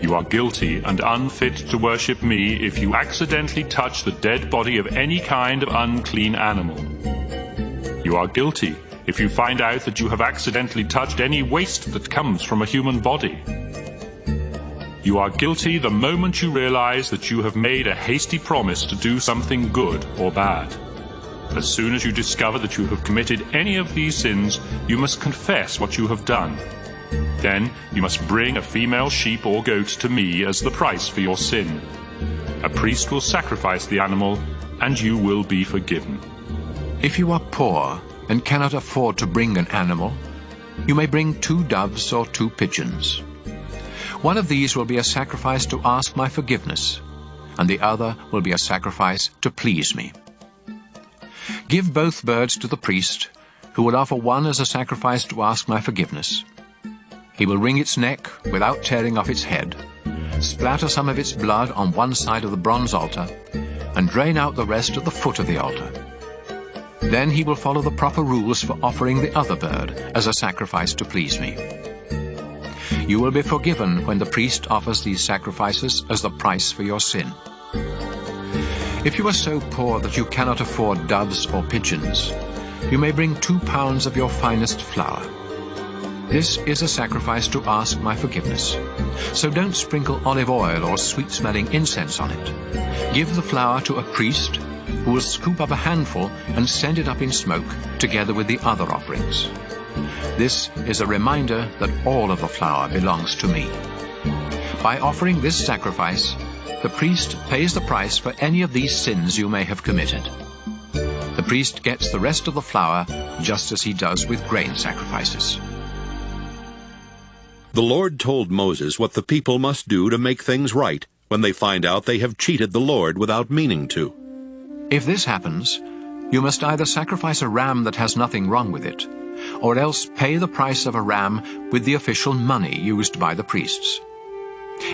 You are guilty and unfit to worship me if you accidentally touch the dead body of any kind of unclean animal. You are guilty if you find out that you have accidentally touched any waste that comes from a human body. You are guilty the moment you realize that you have made a hasty promise to do something good or bad. As soon as you discover that you have committed any of these sins, you must confess what you have done. Then you must bring a female sheep or goat to me as the price for your sin. A priest will sacrifice the animal, and you will be forgiven. If you are poor and cannot afford to bring an animal, you may bring 2 doves or 2 pigeons. One of these will be a sacrifice to ask my forgiveness, and the other will be a sacrifice to please me. Give both birds to the priest, who will offer one as a sacrifice to ask my forgiveness. He will wring its neck without tearing off its head, splatter some of its blood on one side of the bronze altar, and drain out the rest at the foot of the altar. Then he will follow the proper rules for offering the other bird as a sacrifice to please me. You will be forgiven when the priest offers these sacrifices as the price for your sin. If you are so poor that you cannot afford doves or pigeons, you may bring 2 pounds of your finest flour. This is a sacrifice to ask my forgiveness. So don't sprinkle olive oil or sweet-smelling incense on it. Give the flour to a priest who will scoop up a handful and send it up in smoke together with the other offerings. This is a reminder that all of the flour belongs to me. By offering this sacrifice, the priest pays the price for any of these sins you may have committed. The priest gets the rest of the flour just as he does with grain sacrifices. The Lord told Moses what the people must do to make things right when they find out they have cheated the Lord without meaning to. If this happens, you must either sacrifice a ram that has nothing wrong with it, or else pay the price of a ram with the official money used by the priests.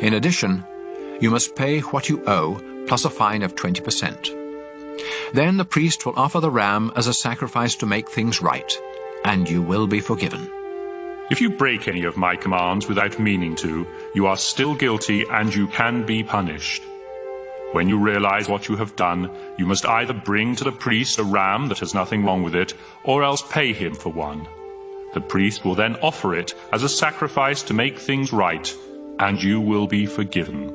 In addition, you must pay what you owe, plus a fine of 20%. Then the priest will offer the ram as a sacrifice to make things right, and you will be forgiven. If you break any of my commands without meaning to, you are still guilty and you can be punished. When you realize what you have done, you must either bring to the priest a ram that has nothing wrong with it, or else pay him for one. The priest will then offer it as a sacrifice to make things right, and you will be forgiven.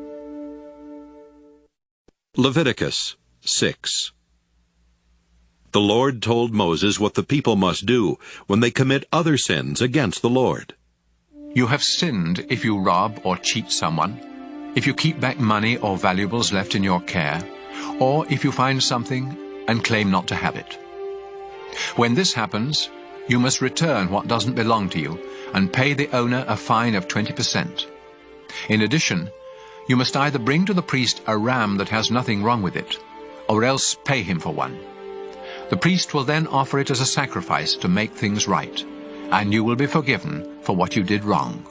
Leviticus 6. The Lord told Moses what the people must do when they commit other sins against the Lord. You have sinned if you rob or cheat someone, if you keep back money or valuables left in your care, or if you find something and claim not to have it. When this happens, you must return what doesn't belong to you and pay the owner a fine of 20%. In addition, you must either bring to the priest a ram that has nothing wrong with it, or else pay him for one. The priest will then offer it as a sacrifice to make things right, and you will be forgiven for what you did wrong.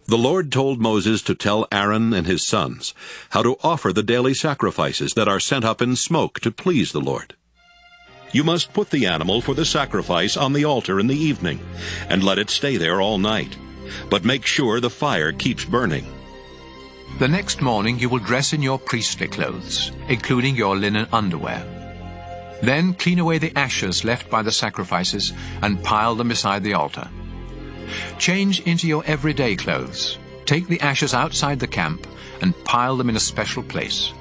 The Lord told Moses to tell Aaron and his sons how to offer the daily sacrifices that are sent up in smoke to please the Lord. You must put the animal for the sacrifice on the altar in the evening, and let it stay there all night. But make sure the fire keeps burning. The next morning you will dress in your priestly clothes, including your linen underwear. Then clean away the ashes left by the sacrifices and pile them beside the altar. Change into your everyday clothes. Take the ashes outside the camp and pile them in a special place.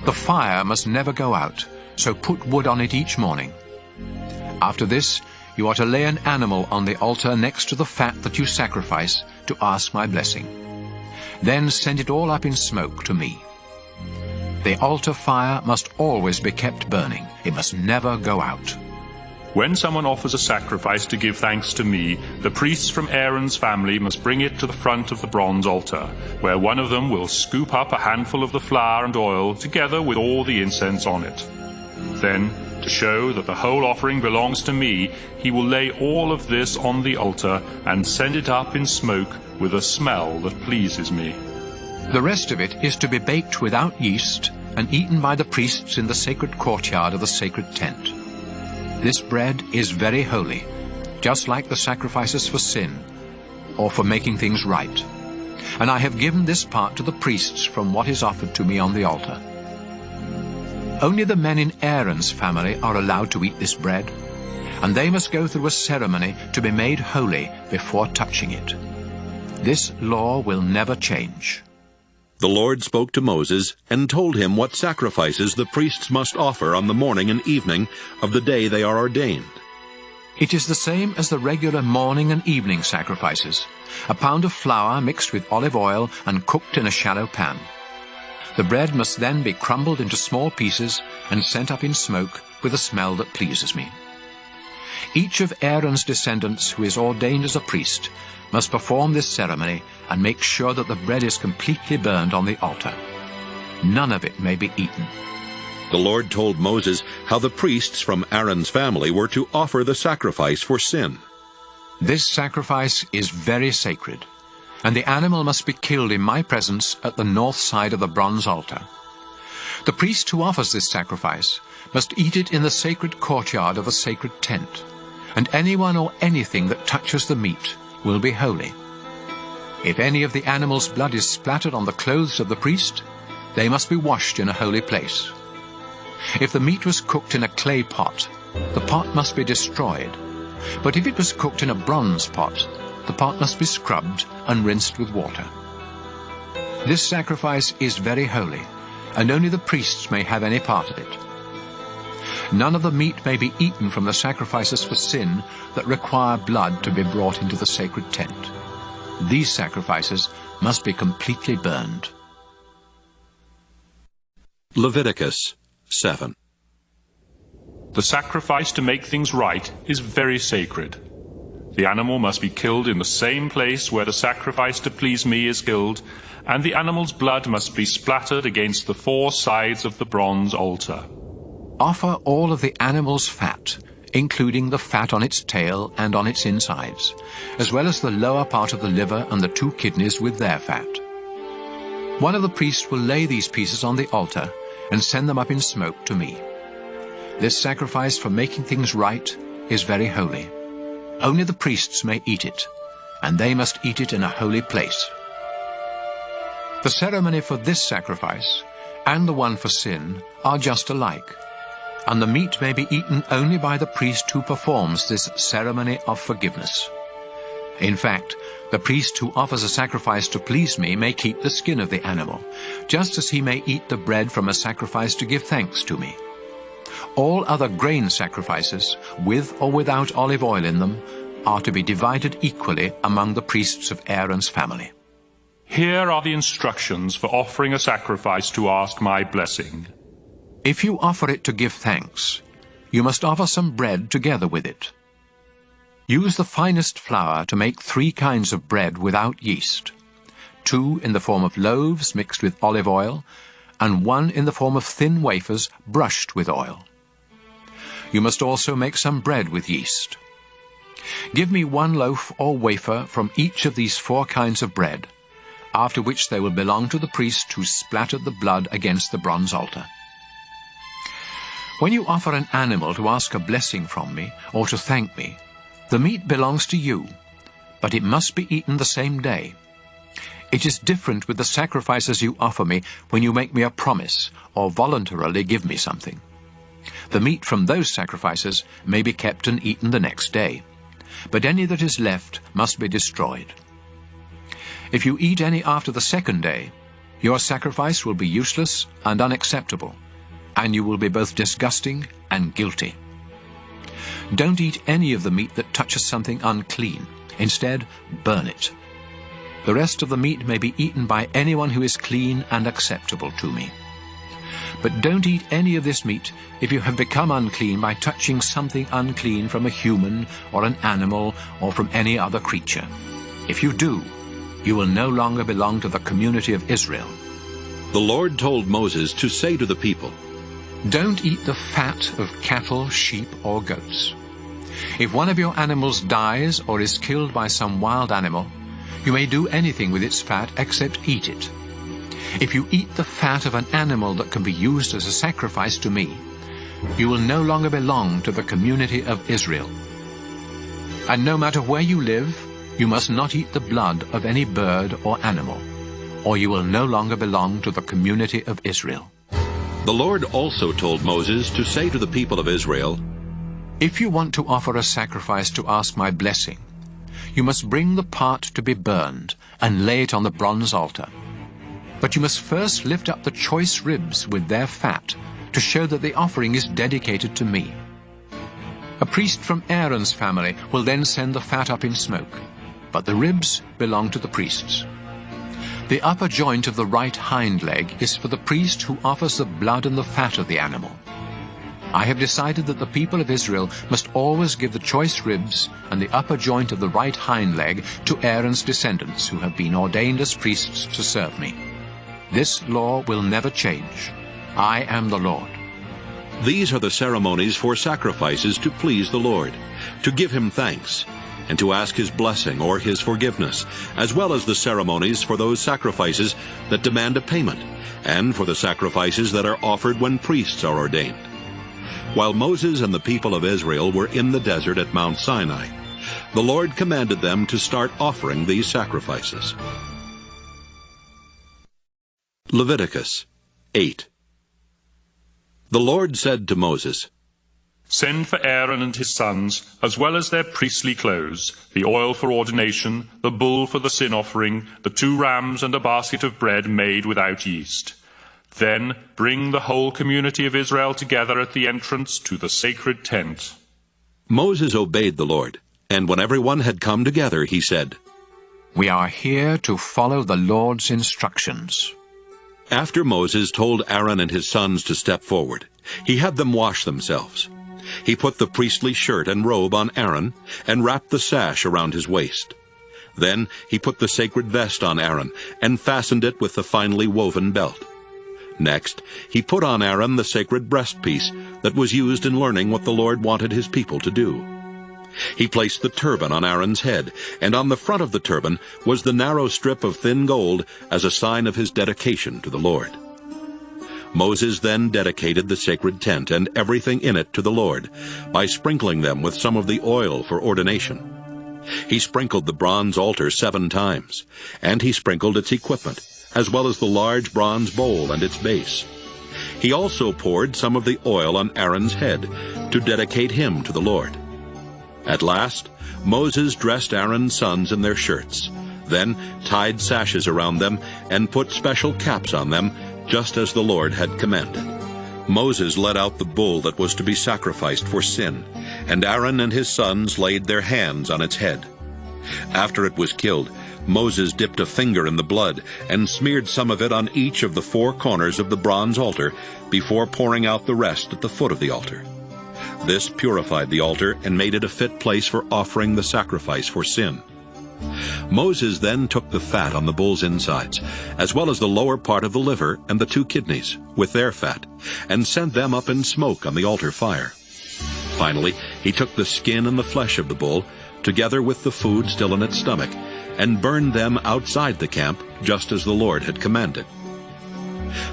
The fire must never go out, so put wood on it each morning. After this, you are to lay an animal on the altar next to the fat that you sacrifice to ask my blessing. Then send it all up in smoke to me. The altar fire must always be kept burning. It must never go out. When someone offers a sacrifice to give thanks to me, the priests from Aaron's family must bring it to the front of the bronze altar, where one of them will scoop up a handful of the flour and oil together with all the incense on it. Then, to show that the whole offering belongs to me, he will lay all of this on the altar and send it up in smoke with a smell that pleases me. The rest of it is to be baked without yeast and eaten by the priests in the sacred courtyard of the sacred tent. This bread is very holy, just like the sacrifices for sin, or for making things right. And I have given this part to the priests from what is offered to me on the altar. Only the men in Aaron's family are allowed to eat this bread, and they must go through a ceremony to be made holy before touching it. This law will never change. The Lord spoke to Moses and told him what sacrifices the priests must offer on the morning and evening of the day they are ordained. It is the same as the regular morning and evening sacrifices, a pound of flour mixed with olive oil and cooked in a shallow pan. The bread must then be crumbled into small pieces and sent up in smoke with a smell that pleases me. Each of Aaron's descendants who is ordained as a priest must perform this ceremony and make sure that the bread is completely burned on the altar. None of it may be eaten. The Lord told Moses how the priests from Aaron's family were to offer the sacrifice for sin. This sacrifice is very sacred, and the animal must be killed in my presence at the north side of the bronze altar. The priest who offers this sacrifice must eat it in the sacred courtyard of the sacred tent, and anyone or anything that touches the meat will be holy. If any of the animal's blood is splattered on the clothes of the priest, they must be washed in a holy place. If the meat was cooked in a clay pot, the pot must be destroyed. But if it was cooked in a bronze pot, the pot must be scrubbed and rinsed with water. This sacrifice is very holy, and only the priests may have any part of it. None of the meat may be eaten from the sacrifices for sin that require blood to be brought into the sacred tent. These sacrifices must be completely burned. Leviticus 7. The sacrifice to make things right is very sacred. The animal must be killed in the same place where the sacrifice to please me is killed, and the animal's blood must be splattered against the four sides of the bronze altar. Offer all of the animal's fat, including the fat on its tail and on its insides, as well as the lower part of the liver and the 2 kidneys with their fat. One of the priests will lay these pieces on the altar and send them up in smoke to me. This sacrifice for making things right is very holy. Only the priests may eat it, and they must eat it in a holy place. The ceremony for this sacrifice and the one for sin are just alike, and the meat may be eaten only by the priest who performs this ceremony of forgiveness. In fact, the priest who offers a sacrifice to please me may keep the skin of the animal, just as he may eat the bread from a sacrifice to give thanks to me. All other grain sacrifices, with or without olive oil in them, are to be divided equally among the priests of Aaron's family. Here are the instructions for offering a sacrifice to ask my blessing. If you offer it to give thanks, you must offer some bread together with it. Use the finest flour to make 3 kinds of bread without yeast, 2 in the form of loaves mixed with olive oil, and 1 in the form of thin wafers brushed with oil. You must also make some bread with yeast. Give me 1 loaf or wafer from each of these 4 kinds of bread, after which they will belong to the priest who splattered the blood against the bronze altar. When you offer an animal to ask a blessing from me or to thank me, the meat belongs to you, but it must be eaten the same day. It is different with the sacrifices you offer me when you make me a promise or voluntarily give me something. The meat from those sacrifices may be kept and eaten the next day, but any that is left must be destroyed. If you eat any after the 2nd day, your sacrifice will be useless and unacceptable, and you will be both disgusting and guilty. Don't eat any of the meat that touches something unclean. Instead, burn it. The rest of the meat may be eaten by anyone who is clean and acceptable to me. But don't eat any of this meat if you have become unclean by touching something unclean from a human or an animal or from any other creature. If you do, you will no longer belong to the community of Israel. The Lord told Moses to say to the people, Don't eat the fat of cattle, sheep, or goats. If one of your animals dies or is killed by some wild animal, you may do anything with its fat except eat it. If you eat the fat of an animal that can be used as a sacrifice to me, you will no longer belong to the community of Israel. And no matter where you live, you must not eat the blood of any bird or animal, or you will no longer belong to the community of Israel. The Lord also told Moses to say to the people of Israel, If you want to offer a sacrifice to ask my blessing, you must bring the part to be burned and lay it on the bronze altar. But you must first lift up the choice ribs with their fat to show that the offering is dedicated to me. A priest from Aaron's family will then send the fat up in smoke, but the ribs belong to the priests. The upper joint of the right hind leg is for the priest who offers the blood and the fat of the animal. I have decided that the people of Israel must always give the choice ribs and the upper joint of the right hind leg to Aaron's descendants who have been ordained as priests to serve me. This law will never change. I am the Lord. These are the ceremonies for sacrifices to please the Lord, to give him thanks, and to ask his blessing or his forgiveness, as well as the ceremonies for those sacrifices that demand a payment, and for the sacrifices that are offered when priests are ordained. While Moses and the people of Israel were in the desert at Mount Sinai, the Lord commanded them to start offering these sacrifices. Leviticus 8. The Lord said to Moses, Send for Aaron and his sons, as well as their priestly clothes, the oil for ordination, the bull for the sin offering, the 2 rams and a basket of bread made without yeast. Then bring the whole community of Israel together at the entrance to the sacred tent. Moses obeyed the Lord, and when everyone had come together, he said, We are here to follow the Lord's instructions. After Moses told Aaron and his sons to step forward, he had them wash themselves. He put the priestly shirt and robe on Aaron and wrapped the sash around his waist. Then he put the sacred vest on Aaron and fastened it with the finely woven belt. Next, he put on Aaron the sacred breastpiece that was used in learning what the Lord wanted his people to do. He placed the turban on Aaron's head, and on the front of the turban was the narrow strip of thin gold as a sign of his dedication to the Lord. Moses then dedicated the sacred tent and everything in it to the Lord by sprinkling them with some of the oil for ordination. He sprinkled the bronze altar 7 times, and he sprinkled its equipment, as well as the large bronze bowl and its base. He also poured some of the oil on Aaron's head to dedicate him to the Lord. At last, Moses dressed Aaron's sons in their shirts, then tied sashes around them and put special caps on them, just as the Lord had commanded. Moses led out the bull that was to be sacrificed for sin, and Aaron and his sons laid their hands on its head. After it was killed, Moses dipped a finger in the blood and smeared some of it on each of the 4 corners of the bronze altar before pouring out the rest at the foot of the altar. This purified the altar and made it a fit place for offering the sacrifice for sin. Moses then took the fat on the bull's insides, as well as the lower part of the liver and the 2 kidneys, with their fat, and sent them up in smoke on the altar fire. Finally, he took the skin and the flesh of the bull, together with the food still in its stomach, and burned them outside the camp, just as the Lord had commanded.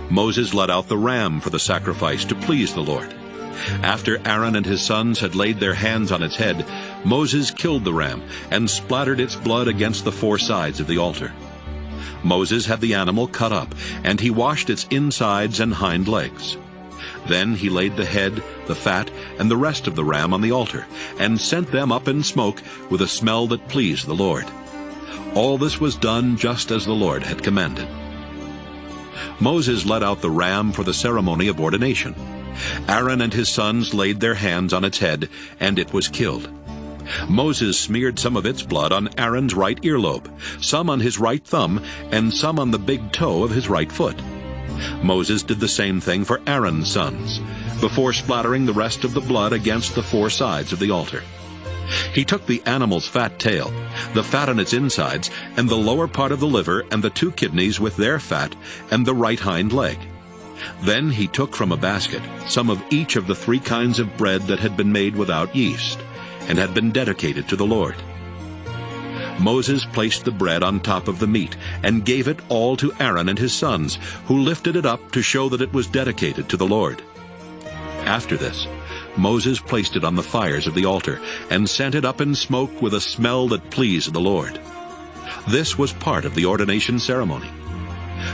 Moses led out the ram for the sacrifice to please the Lord. After Aaron and his sons had laid their hands on its head, Moses killed the ram and splattered its blood against the 4 sides of the altar. Moses had the animal cut up, and he washed its insides and hind legs. Then he laid the head, the fat, and the rest of the ram on the altar, and sent them up in smoke with a smell that pleased the Lord. All this was done just as the Lord had commanded. Moses led out the ram for the ceremony of ordination. Aaron and his sons laid their hands on its head, and it was killed. Moses smeared some of its blood on Aaron's right earlobe, some on his right thumb, and some on the big toe of his right foot. Moses did the same thing for Aaron's sons, before splattering the rest of the blood against the 4 sides of the altar. He took the animal's fat tail, the fat on its insides, and the lower part of the liver and the 2 kidneys with their fat, and the right hind leg. Then he took from a basket some of each of the 3 kinds of bread that had been made without yeast, and had been dedicated to the Lord. Moses placed the bread on top of the meat and gave it all to Aaron and his sons, who lifted it up to show that it was dedicated to the Lord. After this, Moses placed it on the fires of the altar and sent it up in smoke with a smell that pleased the Lord. This was part of the ordination ceremony.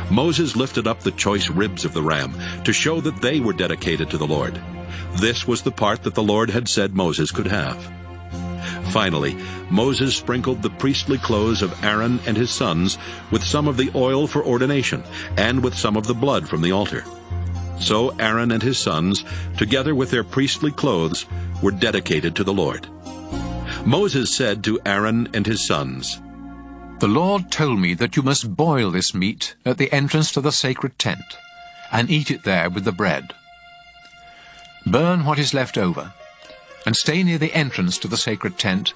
Moses lifted up the choice ribs of the ram to show that they were dedicated to the Lord. This was the part that the Lord had said Moses could have. Finally, Moses sprinkled the priestly clothes of Aaron and his sons with some of the oil for ordination and with some of the blood from the altar. So Aaron and his sons, together with their priestly clothes, were dedicated to the Lord. Moses said to Aaron and his sons, "The Lord told me that you must boil this meat at the entrance to the sacred tent, and eat it there with the bread. Burn what is left over, and stay near the entrance to the sacred tent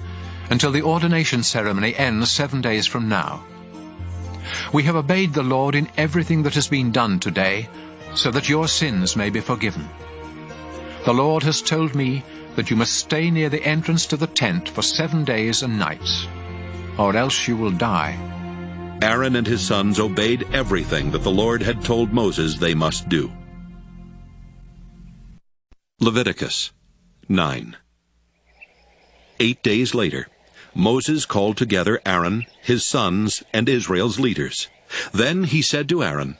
until the ordination ceremony ends 7 days from now. We have obeyed the Lord in everything that has been done today, so that your sins may be forgiven. The Lord has told me that you must stay near the entrance to the tent for 7 days and nights, or else you will die." Aaron and his sons obeyed everything that the Lord had told Moses they must do. Leviticus 9. 8 days later, Moses called together Aaron, his sons, and Israel's leaders. Then he said to Aaron,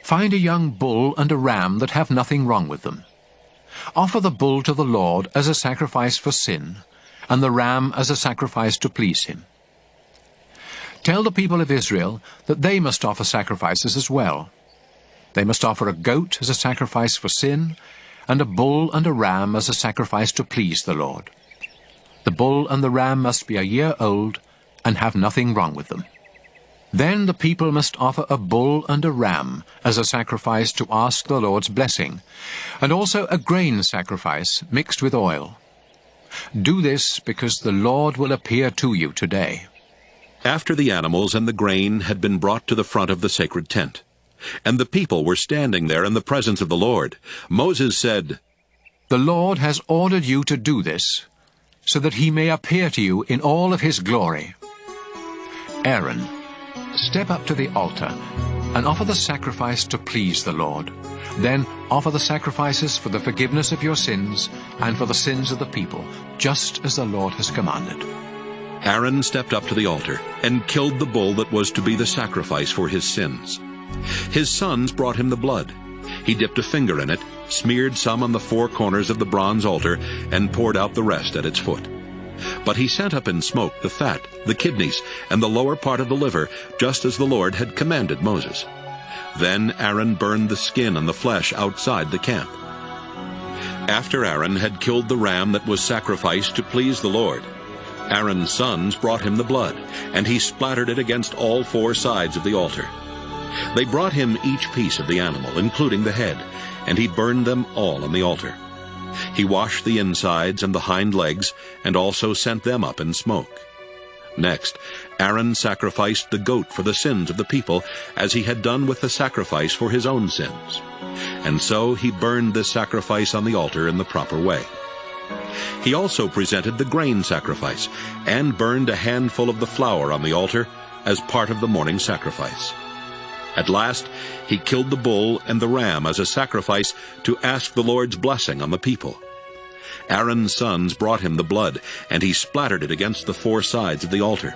"Find a young bull and a ram that have nothing wrong with them. Offer the bull to the Lord as a sacrifice for sin, and the ram as a sacrifice to please him. Tell the people of Israel that they must offer sacrifices as well. They must offer a goat as a sacrifice for sin, and a bull and a ram as a sacrifice to please the Lord. The bull and the ram must be a year old and have nothing wrong with them. Then the people must offer a bull and a ram as a sacrifice to ask the Lord's blessing, and also a grain sacrifice mixed with oil. Do this because the Lord will appear to you today." After the animals and the grain had been brought to the front of the sacred tent, and the people were standing there in the presence of the Lord, Moses said, "The Lord has ordered you to do this, so that he may appear to you in all of his glory. Aaron, step up to the altar and offer the sacrifice to please the Lord. Then offer the sacrifices for the forgiveness of your sins and for the sins of the people, just as the Lord has commanded." Aaron stepped up to the altar and killed the bull that was to be the sacrifice for his sins. His sons brought him the blood. He dipped a finger in it, smeared some on the 4 corners of the bronze altar, and poured out the rest at its foot. But he sent up in smoke the fat, the kidneys, and the lower part of the liver, just as the Lord had commanded Moses. Then Aaron burned the skin and the flesh outside the camp. After Aaron had killed the ram that was sacrificed to please the Lord, Aaron's sons brought him the blood, and he splattered it against all 4 sides of the altar. They brought him each piece of the animal, including the head, and he burned them all on the altar. He washed the insides and the hind legs, and also sent them up in smoke. Next, Aaron sacrificed the goat for the sins of the people, as he had done with the sacrifice for his own sins. And so he burned this sacrifice on the altar in the proper way. He also presented the grain sacrifice, and burned a handful of the flour on the altar as part of the morning sacrifice. At last, he killed the bull and the ram as a sacrifice to ask the Lord's blessing on the people. Aaron's sons brought him the blood, and he splattered it against the 4 sides of the altar.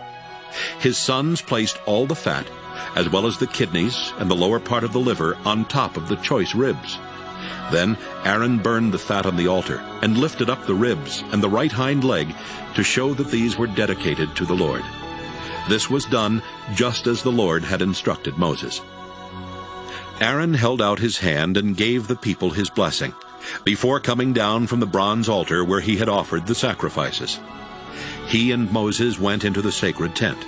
His sons placed all the fat, as well as the kidneys and the lower part of the liver, on top of the choice ribs. Then Aaron burned the fat on the altar, and lifted up the ribs and the right hind leg to show that these were dedicated to the Lord. This was done just as the Lord had instructed Moses. Aaron held out his hand and gave the people his blessing, before coming down from the bronze altar where he had offered the sacrifices. He and Moses went into the sacred tent,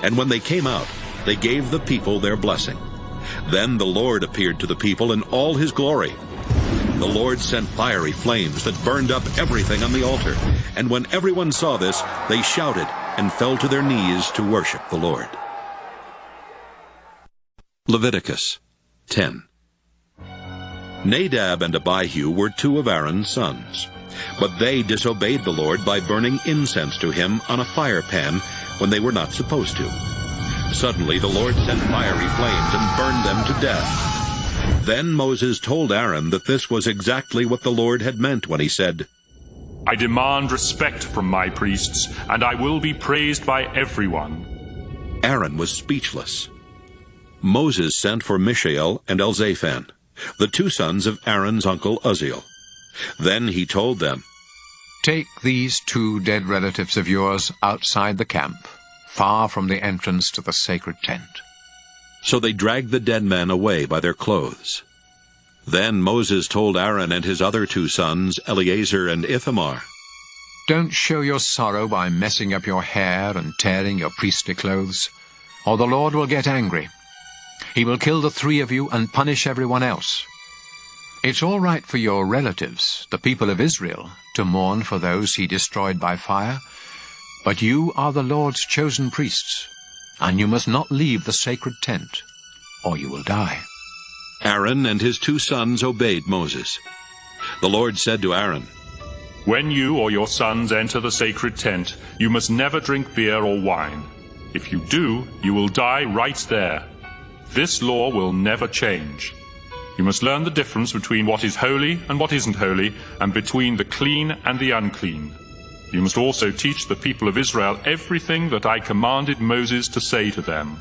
and when they came out, they gave the people their blessing. Then the Lord appeared to the people in all his glory. The Lord sent fiery flames that burned up everything on the altar, and when everyone saw this, they shouted and fell to their knees to worship the Lord. Leviticus 10. Nadab and Abihu were 2 of Aaron's sons, but they disobeyed the Lord by burning incense to him on a fire pan when they were not supposed to. Suddenly the Lord sent fiery flames and burned them to death. Then Moses told Aaron that this was exactly what the Lord had meant when he said, I demand respect from my priests, and I will be praised by everyone. Aaron was speechless. Moses sent for Mishael and Elzaphan, the two sons of Aaron's uncle Uzziel. Then he told them, Take these two dead relatives of yours outside the camp, far from the entrance to the sacred tent. So they dragged the dead men away by their clothes. Then Moses told Aaron and his other two sons, Eleazar and Ithamar, Don't show your sorrow by messing up your hair and tearing your priestly clothes, or the Lord will get angry. He will kill the three of you and punish everyone else. It's all right for your relatives, the people of Israel, to mourn for those he destroyed by fire, but you are the Lord's chosen priests, and you must not leave the sacred tent, or you will die. Aaron and his two sons obeyed Moses. The Lord said to Aaron, When you or your sons enter the sacred tent, you must never drink beer or wine. If you do, you will die right there. This law will never change. You must learn the difference between what is holy and what isn't holy, and between the clean and the unclean. You must also teach the people of Israel everything that I commanded Moses to say to them.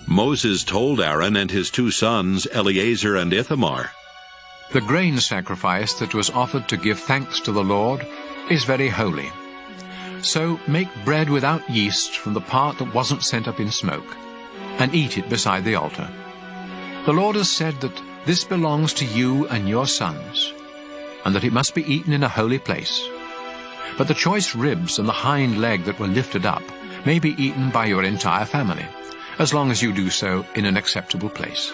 Moses told Aaron and his two sons, Eleazar and Ithamar, The grain sacrifice that was offered to give thanks to the Lord is very holy. So make bread without yeast from the part that wasn't sent up in smoke, and eat it beside the altar. The Lord has said that this belongs to you and your sons, and that it must be eaten in a holy place. But the choice ribs and the hind leg that were lifted up may be eaten by your entire family, as long as you do so in an acceptable place.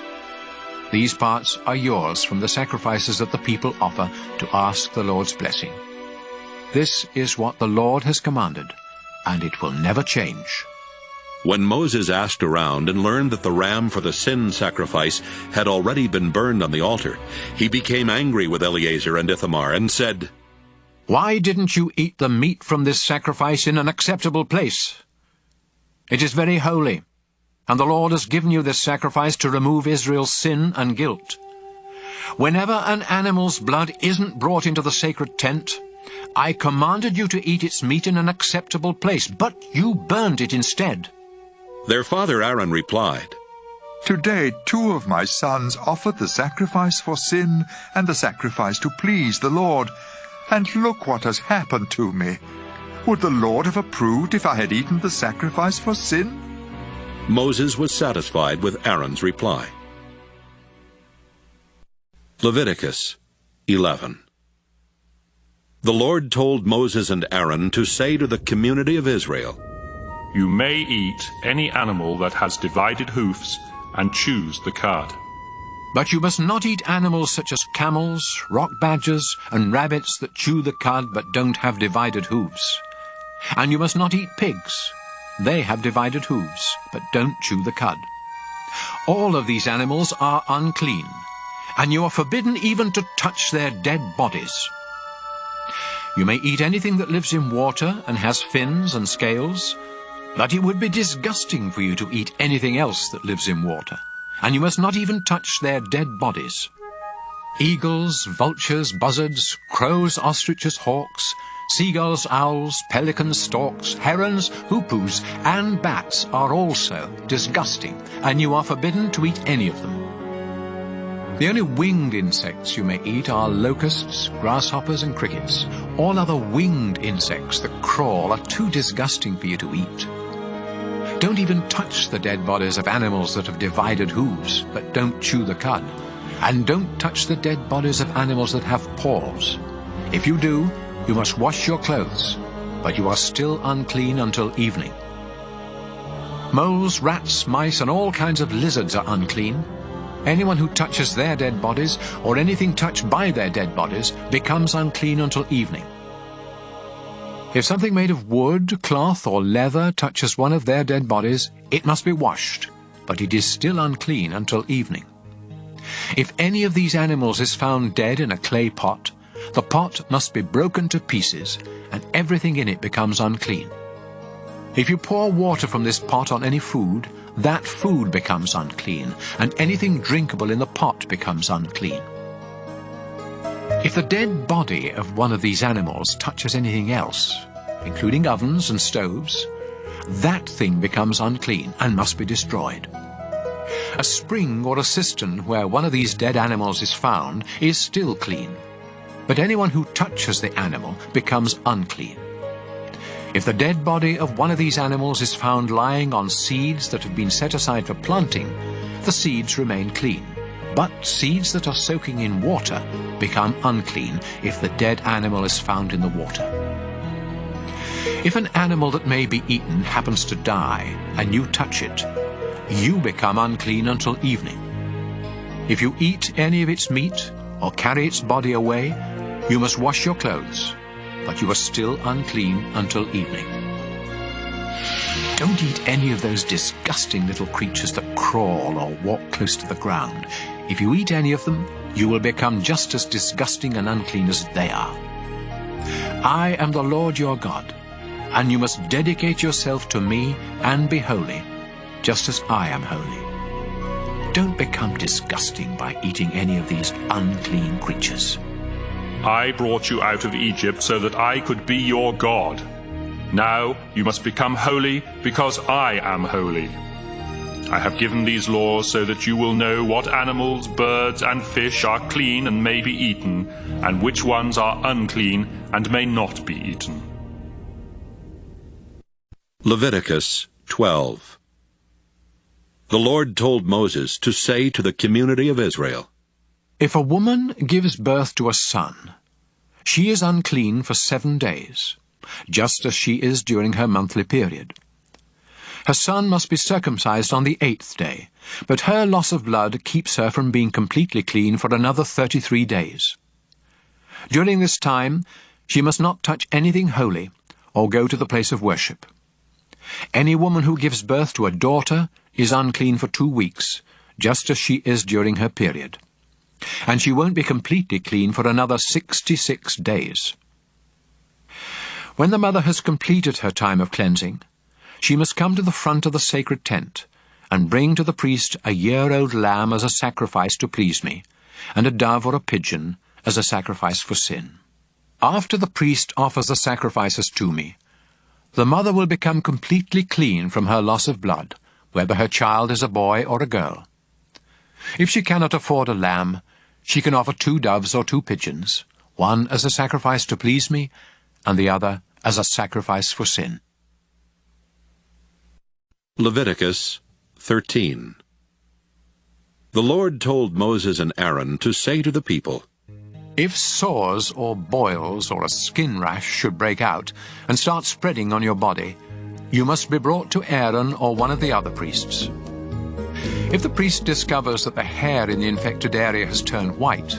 These parts are yours from the sacrifices that the people offer to ask the Lord's blessing. This is what the Lord has commanded, and it will never change. When Moses asked around and learned that the ram for the sin sacrifice had already been burned on the altar, he became angry with Eleazar and Ithamar and said, Why didn't you eat the meat from this sacrifice in an acceptable place? It is very holy, and the Lord has given you this sacrifice to remove Israel's sin and guilt. Whenever an animal's blood isn't brought into the sacred tent, I commanded you to eat its meat in an acceptable place, but you burned it instead. Their father Aaron replied, Today 2 of my sons offered the sacrifice for sin and the sacrifice to please the Lord, and look what has happened to me. Would the Lord have approved if I had eaten the sacrifice for sin? Moses was satisfied with Aaron's reply. Leviticus 11. The Lord told Moses and Aaron to say to the community of Israel, You may eat any animal that has divided hoofs, and choose the cud. But you must not eat animals such as camels, rock badgers, and rabbits that chew the cud but don't have divided hooves. And you must not eat pigs. They have divided hooves, but don't chew the cud. All of these animals are unclean, and you are forbidden even to touch their dead bodies. You may eat anything that lives in water and has fins and scales, but it would be disgusting for you to eat anything else that lives in water, and you must not even touch their dead bodies. Eagles, vultures, buzzards, crows, ostriches, hawks, seagulls, owls, pelicans, storks, herons, hoopoes, and bats are also disgusting, and you are forbidden to eat any of them. The only winged insects you may eat are locusts, grasshoppers, and crickets. All other winged insects that crawl are too disgusting for you to eat. Don't even touch the dead bodies of animals that have divided hooves, but don't chew the cud. And don't touch the dead bodies of animals that have paws. If you do, you must wash your clothes, but you are still unclean until evening. Moles, rats, mice, and all kinds of lizards are unclean. Anyone who touches their dead bodies, or anything touched by their dead bodies, becomes unclean until evening. If something made of wood, cloth, or leather touches one of their dead bodies, it must be washed, but it is still unclean until evening. If any of these animals is found dead in a clay pot, the pot must be broken to pieces, and everything in it becomes unclean. If you pour water from this pot on any food, that food becomes unclean, and anything drinkable in the pot becomes unclean. If the dead body of one of these animals touches anything else, including ovens and stoves, that thing becomes unclean and must be destroyed. A spring or a cistern where one of these dead animals is found is still clean, but anyone who touches the animal becomes unclean. If the dead body of one of these animals is found lying on seeds that have been set aside for planting, the seeds remain clean, but seeds that are soaking in water become unclean if the dead animal is found in the water. If an animal that may be eaten happens to die and you touch it, you become unclean until evening. If you eat any of its meat or carry its body away, you must wash your clothes, but you are still unclean until evening. Don't eat any of those disgusting little creatures that crawl or walk close to the ground. If you eat any of them, you will become just as disgusting and unclean as they are. I am the Lord your God, and you must dedicate yourself to me and be holy, just as I am holy. Don't become disgusting by eating any of these unclean creatures. I brought you out of Egypt so that I could be your God. Now you must become holy because I am holy. I have given these laws so that you will know what animals, birds, and fish are clean and may be eaten, and which ones are unclean and may not be eaten. Leviticus 12. The Lord told Moses to say to the community of Israel, If a woman gives birth to a son, she is unclean for 7 days, just as she is during her monthly period. Her son must be circumcised on the 8th day, but her loss of blood keeps her from being completely clean for another 33 days. During this time, she must not touch anything holy or go to the place of worship. Any woman who gives birth to a daughter is unclean for 2 weeks, just as she is during her period. And she won't be completely clean for another 66 days. When the mother has completed her time of cleansing, she must come to the front of the sacred tent and bring to the priest a year-old lamb as a sacrifice to please me, and a dove or a pigeon as a sacrifice for sin. After the priest offers the sacrifices to me, the mother will become completely clean from her loss of blood, whether her child is a boy or a girl. If she cannot afford a lamb, she can offer 2 doves or 2 pigeons, one as a sacrifice to please me, and the other as a sacrifice for sin. Leviticus 13. The Lord told Moses and Aaron to say to the people, If sores or boils or a skin rash should break out and start spreading on your body, you must be brought to Aaron or one of the other priests. If the priest discovers that the hair in the infected area has turned white,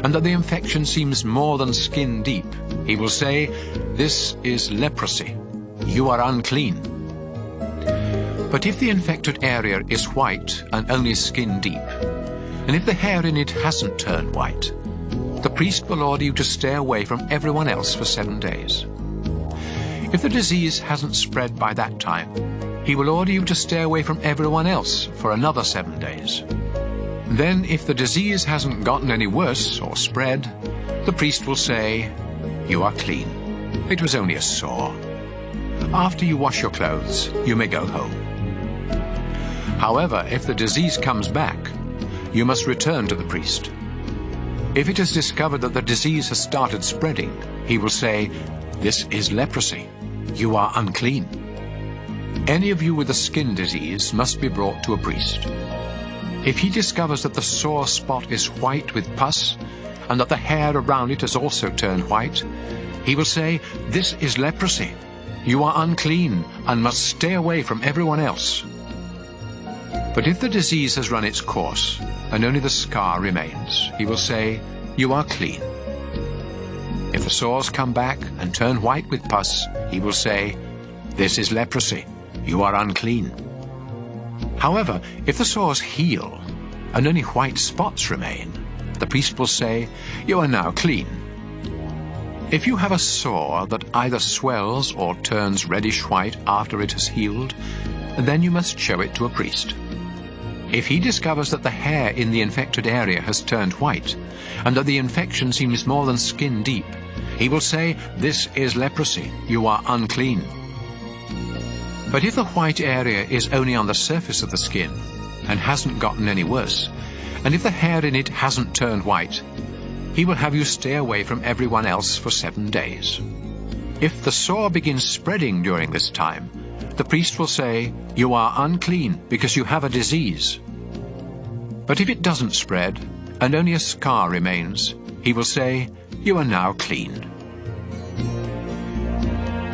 and that the infection seems more than skin deep, he will say, This is leprosy. You are unclean. But if the infected area is white and only skin deep, and if the hair in it hasn't turned white, the priest will order you to stay away from everyone else for 7 days. If the disease hasn't spread by that time, he will order you to stay away from everyone else for another 7 days. Then, if the disease hasn't gotten any worse or spread, the priest will say, You are clean. It was only a sore. After you wash your clothes, you may go home. However, if the disease comes back, you must return to the priest. If it is discovered that the disease has started spreading, he will say, This is leprosy. You are unclean. Any of you with a skin disease must be brought to a priest. If he discovers that the sore spot is white with pus, and that the hair around it has also turned white, he will say, This is leprosy. You are unclean and must stay away from everyone else. But if the disease has run its course, and only the scar remains, he will say, You are clean. If the sores come back and turn white with pus, he will say, This is leprosy. You are unclean. However, if the sores heal, and only white spots remain, the priest will say, You are now clean. If you have a sore that either swells or turns reddish white after it has healed, then you must show it to a priest. If he discovers that the hair in the infected area has turned white, and that the infection seems more than skin deep, he will say, "This is leprosy, you are unclean." But if the white area is only on the surface of the skin, and hasn't gotten any worse, and if the hair in it hasn't turned white, he will have you stay away from everyone else for 7 days. If the sore begins spreading during this time, the priest will say, "You are unclean because you have a disease." But if it doesn't spread, and only a scar remains, he will say, "You are now clean."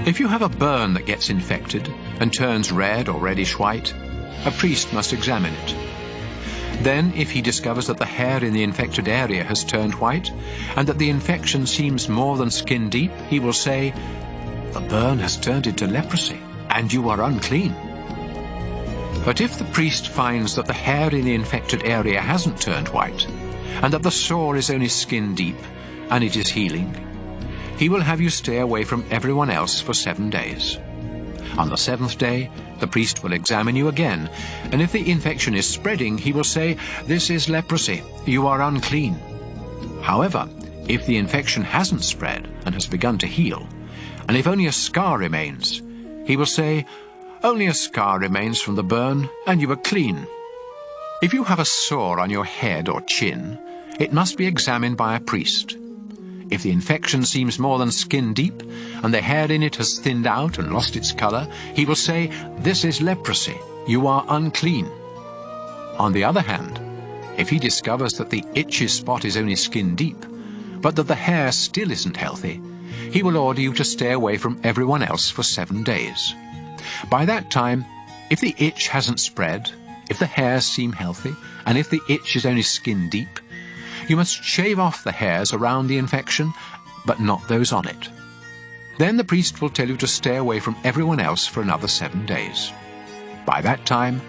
If you have a burn that gets infected and turns red or reddish white, a priest must examine it. Then, if he discovers that the hair in the infected area has turned white, and that the infection seems more than skin deep, he will say, "The burn has turned into leprosy, and you are unclean." But if the priest finds that the hair in the infected area hasn't turned white, and that the sore is only skin deep, and it is healing, he will have you stay away from everyone else for 7 days. On the 7th day, the priest will examine you again, and if the infection is spreading, he will say, "This is leprosy, you are unclean." However, if the infection hasn't spread and has begun to heal, and if only a scar remains, he will say, "Only a scar remains from the burn, and you are clean." If you have a sore on your head or chin, it must be examined by a priest. If the infection seems more than skin deep, and the hair in it has thinned out and lost its color, he will say, "This is leprosy, you are unclean." On the other hand, if he discovers that the itchy spot is only skin deep, but that the hair still isn't healthy, he will order you to stay away from everyone else for 7 days. By that time, if the itch hasn't spread, if the hairs seem healthy, and if the itch is only skin deep, you must shave off the hairs around the infection, but not those on it. Then the priest will tell you to stay away from everyone else for another 7 days. By that time,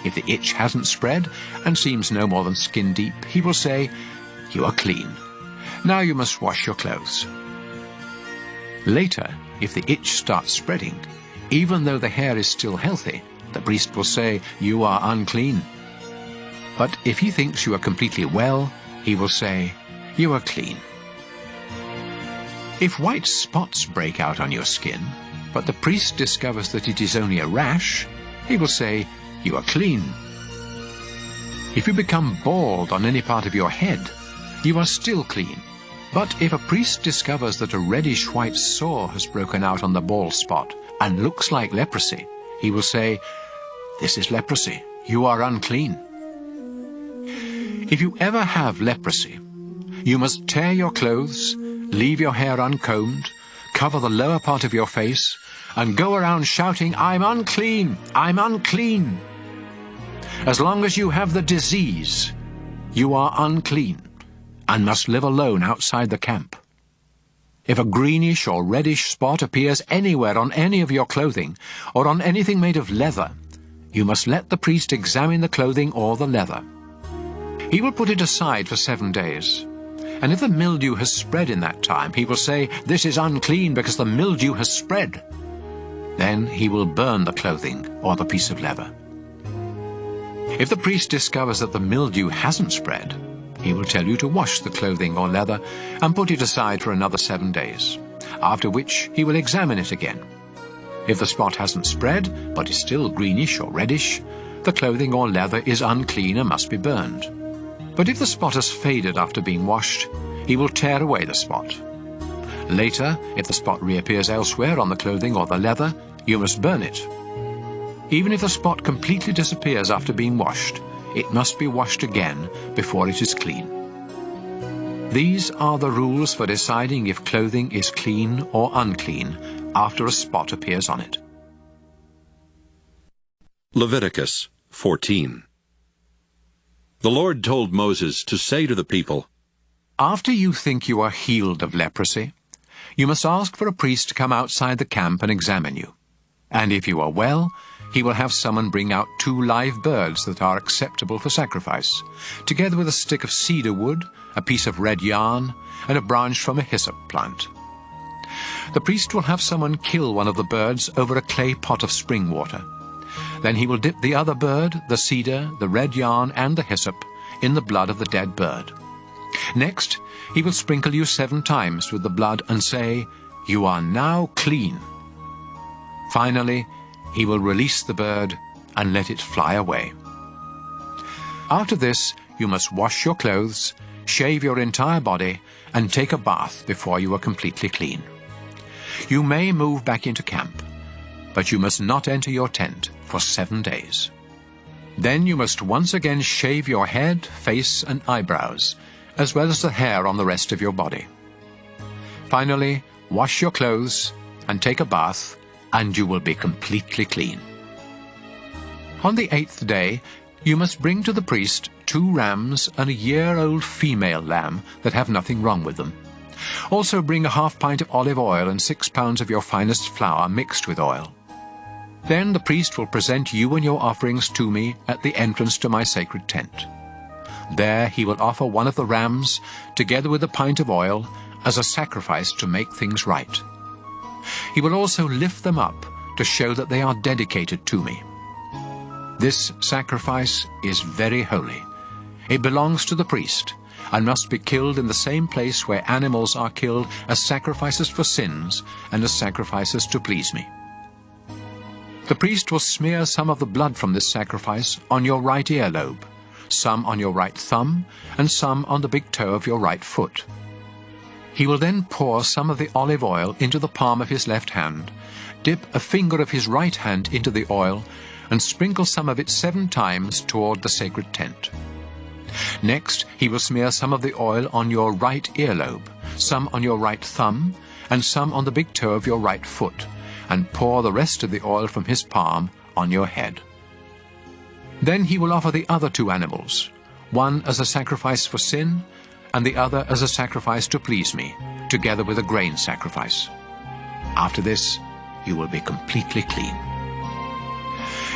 if the itch hasn't spread and seems no more than skin deep, he will say, "You are clean. Now you must wash your clothes." Later, if the itch starts spreading, even though the hair is still healthy, the priest will say, "You are unclean." But if he thinks you are completely well, he will say, "You are clean." If white spots break out on your skin, but the priest discovers that it is only a rash, he will say, "You are clean." If you become bald on any part of your head, you are still clean. But if a priest discovers that a reddish-white sore has broken out on the bald spot and looks like leprosy, he will say, "This is leprosy, you are unclean." If you ever have leprosy, you must tear your clothes, leave your hair uncombed, cover the lower part of your face, and go around shouting, "I'm unclean, I'm unclean." As long as you have the disease, you are unclean and must live alone outside the camp. If a greenish or reddish spot appears anywhere on any of your clothing or on anything made of leather, you must let the priest examine the clothing or the leather. He will put it aside for 7 days, and if the mildew has spread in that time, he will say, "This is unclean because the mildew has spread." Then he will burn the clothing or the piece of leather. If the priest discovers that the mildew hasn't spread, he will tell you to wash the clothing or leather and put it aside for another 7 days, after which he will examine it again. If the spot hasn't spread, but is still greenish or reddish, the clothing or leather is unclean and must be burned. But if the spot has faded after being washed, he will tear away the spot. Later, if the spot reappears elsewhere on the clothing or the leather, you must burn it. Even if the spot completely disappears after being washed, it must be washed again before it is clean. These are the rules for deciding if clothing is clean or unclean after a spot appears on it. Leviticus 14. The Lord told Moses to say to the people, "After you think you are healed of leprosy, you must ask for a priest to come outside the camp and examine you. And if you are well, he will have someone bring out 2 live birds that are acceptable for sacrifice, together with a stick of cedar wood, a piece of red yarn, and a branch from a hyssop plant. The priest will have someone kill one of the birds over a clay pot of spring water. Then he will dip the other bird, the cedar, the red yarn, and the hyssop in the blood of the dead bird. Next, he will sprinkle you 7 times with the blood and say, "You are now clean." Finally, he will release the bird and let it fly away. After this, you must wash your clothes, shave your entire body, and take a bath before you are completely clean. You may move back into camp, but you must not enter your tent for 7 days. Then you must once again shave your head, face, and eyebrows, as well as the hair on the rest of your body. Finally, wash your clothes and take a bath, and you will be completely clean. On the 8th day, you must bring to the priest 2 rams and a year-old female lamb that have nothing wrong with them. Also bring a ½ pint of olive oil and 6 pounds of your finest flour mixed with oil. Then the priest will present you and your offerings to me at the entrance to my sacred tent. There he will offer one of the rams, together with a pint of oil, as a sacrifice to make things right. He will also lift them up to show that they are dedicated to me. This sacrifice is very holy. It belongs to the priest, and must be killed in the same place where animals are killed as sacrifices for sins and as sacrifices to please me. The priest will smear some of the blood from this sacrifice on your right earlobe, some on your right thumb, and some on the big toe of your right foot. He will then pour some of the olive oil into the palm of his left hand, dip a finger of his right hand into the oil, and sprinkle some of it 7 times toward the sacred tent. Next, he will smear some of the oil on your right earlobe, some on your right thumb, and some on the big toe of your right foot, and pour the rest of the oil from his palm on your head. Then he will offer the other 2 animals, one as a sacrifice for sin, and the other as a sacrifice to please me, together with a grain sacrifice. After this, you will be completely clean.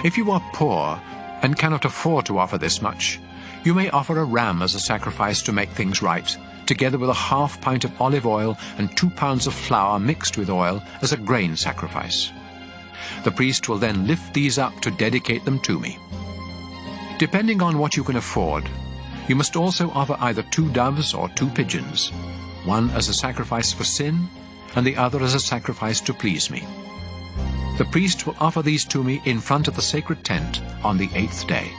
If you are poor and cannot afford to offer this much, you may offer a ram as a sacrifice to make things right, together with a ½ pint of olive oil and 2 pounds of flour mixed with oil as a grain sacrifice. The priest will then lift these up to dedicate them to me. Depending on what you can afford, you must also offer either 2 doves or 2 pigeons, one as a sacrifice for sin, and the other as a sacrifice to please me. The priest will offer these to me in front of the sacred tent on the 8th day.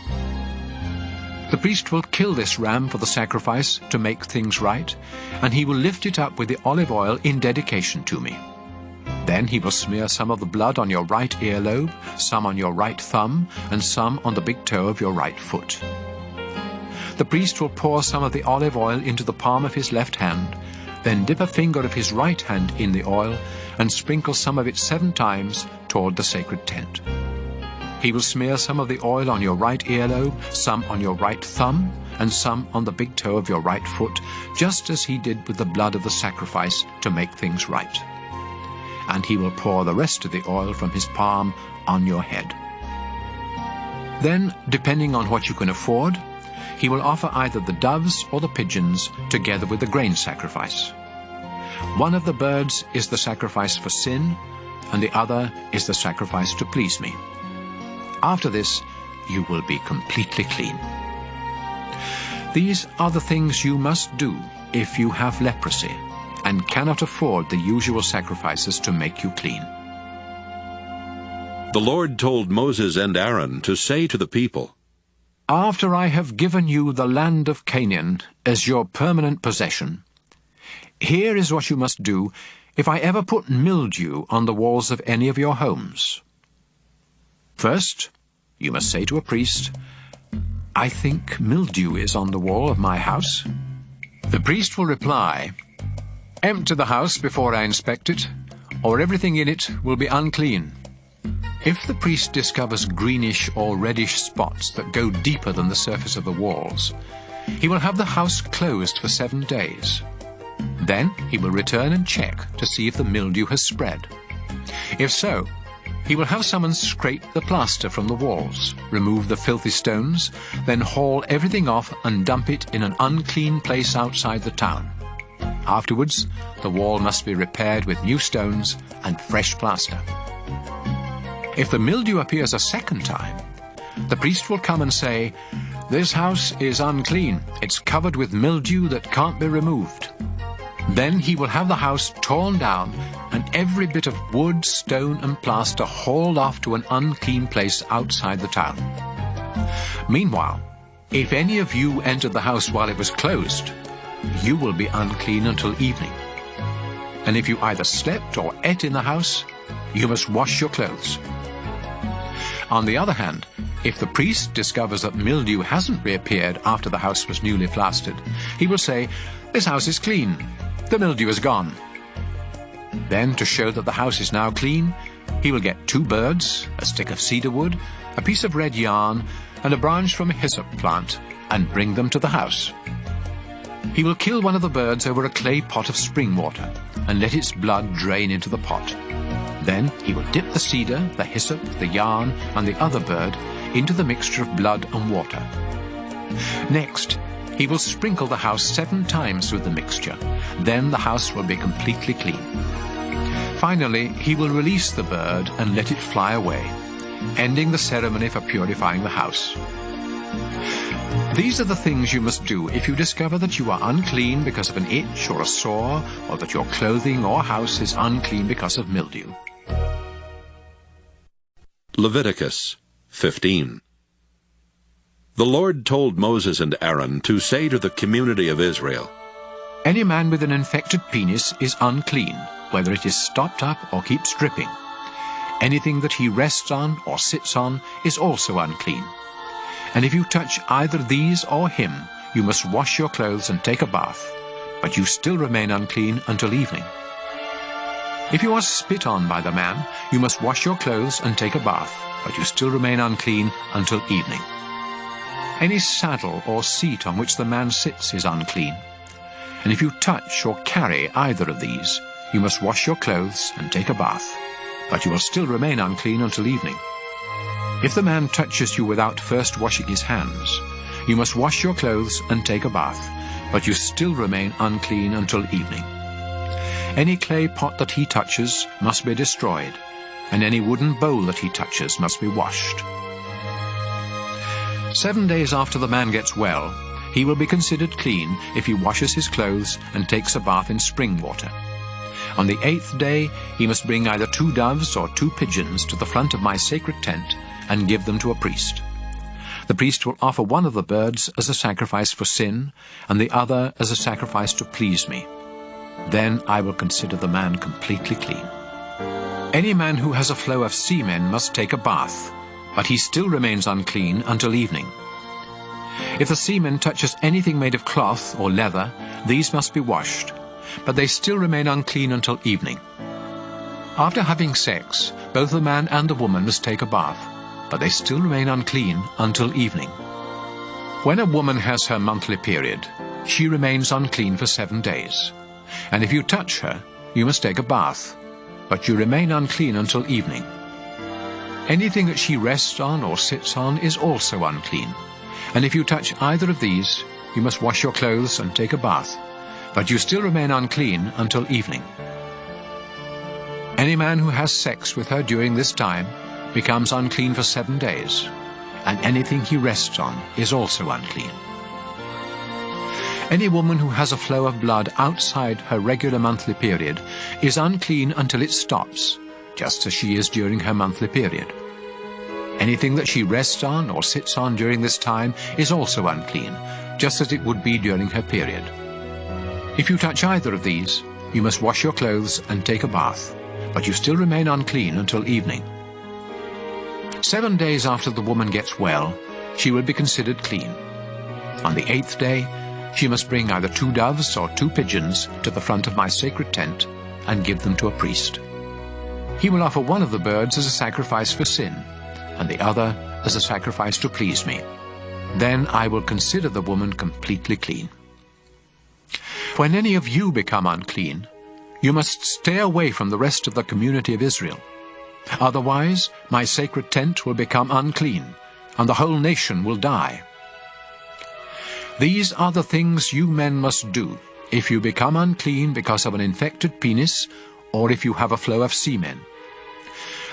The priest will kill this ram for the sacrifice to make things right, and he will lift it up with the olive oil in dedication to me. Then he will smear some of the blood on your right earlobe, some on your right thumb, and some on the big toe of your right foot. The priest will pour some of the olive oil into the palm of his left hand, then dip a finger of his right hand in the oil, and sprinkle some of it 7 times toward the sacred tent. He will smear some of the oil on your right earlobe, some on your right thumb, and some on the big toe of your right foot, just as he did with the blood of the sacrifice to make things right. And he will pour the rest of the oil from his palm on your head. Then, depending on what you can afford, he will offer either the doves or the pigeons together with the grain sacrifice. One of the birds is the sacrifice for sin, and the other is the sacrifice to please me. After this, you will be completely clean. These are the things you must do if you have leprosy and cannot afford the usual sacrifices to make you clean. The Lord told Moses and Aaron to say to the people, "After I have given you the land of Canaan as your permanent possession, here is what you must do if I ever put mildew on the walls of any of your homes. First, you must say to a priest, 'I think mildew is on the wall of my house.' The priest will reply, 'Empty the house before I inspect it, or everything in it will be unclean.' If the priest discovers greenish or reddish spots that go deeper than the surface of the walls, he will have the house closed for 7 days. Then he will return and check to see if the mildew has spread. If so, he will have someone scrape the plaster from the walls, remove the filthy stones, then haul everything off and dump it in an unclean place outside the town. Afterwards, the wall must be repaired with new stones and fresh plaster. If the mildew appears a second time, the priest will come and say, "This house is unclean. It's covered with mildew that can't be removed." Then he will have the house torn down and every bit of wood, stone and plaster hauled off to an unclean place outside the town. Meanwhile, if any of you entered the house while it was closed, you will be unclean until evening. And if you either slept or ate in the house, you must wash your clothes. On the other hand, if the priest discovers that mildew hasn't reappeared after the house was newly plastered, he will say, "This house is clean. The mildew is gone." Then, to show that the house is now clean, he will get 2 birds, a stick of cedar wood, a piece of red yarn, and a branch from a hyssop plant, and bring them to the house. He will kill one of the birds over a clay pot of spring water, and let its blood drain into the pot. Then he will dip the cedar, the hyssop, the yarn, and the other bird into the mixture of blood and water. Next, he will sprinkle the house 7 times with the mixture. Then the house will be completely clean. Finally, he will release the bird and let it fly away, ending the ceremony for purifying the house. These are the things you must do if you discover that you are unclean because of an itch or a sore, or that your clothing or house is unclean because of mildew. Leviticus 15. The Lord told Moses and Aaron to say to the community of Israel, "Any man with an infected penis is unclean, whether it is stopped up or keeps dripping. Anything that he rests on or sits on is also unclean. And if you touch either these or him, you must wash your clothes and take a bath, but you still remain unclean until evening. If you are spit on by the man, you must wash your clothes and take a bath, but you still remain unclean until evening. Any saddle or seat on which the man sits is unclean. And if you touch or carry either of these, you must wash your clothes and take a bath, but you will still remain unclean until evening. If the man touches you without first washing his hands, you must wash your clothes and take a bath, but you still remain unclean until evening. Any clay pot that he touches must be destroyed, and any wooden bowl that he touches must be washed. 7 days after the man gets well, he will be considered clean if he washes his clothes and takes a bath in spring water. On the 8th day, he must bring either 2 doves or 2 pigeons to the front of my sacred tent and give them to a priest. The priest will offer one of the birds as a sacrifice for sin, and the other as a sacrifice to please me. Then I will consider the man completely clean. Any man who has a flow of semen must take a bath, but he still remains unclean until evening. If the semen touches anything made of cloth or leather, these must be washed, but they still remain unclean until evening. After having sex, both the man and the woman must take a bath, but they still remain unclean until evening. When a woman has her monthly period, she remains unclean for 7 days. And if you touch her, you must take a bath, but you remain unclean until evening. Anything that she rests on or sits on is also unclean. And if you touch either of these, you must wash your clothes and take a bath, but you still remain unclean until evening. Any man who has sex with her during this time becomes unclean for 7 days, and anything he rests on is also unclean. Any woman who has a flow of blood outside her regular monthly period is unclean until it stops, just as she is during her monthly period. Anything that she rests on or sits on during this time is also unclean, just as it would be during her period. If you touch either of these, you must wash your clothes and take a bath, but you still remain unclean until evening. 7 days after the woman gets well, she will be considered clean. On the 8th day, she must bring either 2 doves or 2 pigeons to the front of my sacred tent and give them to a priest. He will offer one of the birds as a sacrifice for sin, and the other as a sacrifice to please me. Then I will consider the woman completely clean. When any of you become unclean, you must stay away from the rest of the community of Israel. Otherwise, my sacred tent will become unclean, and the whole nation will die. These are the things you men must do if you become unclean because of an infected penis, or if you have a flow of semen.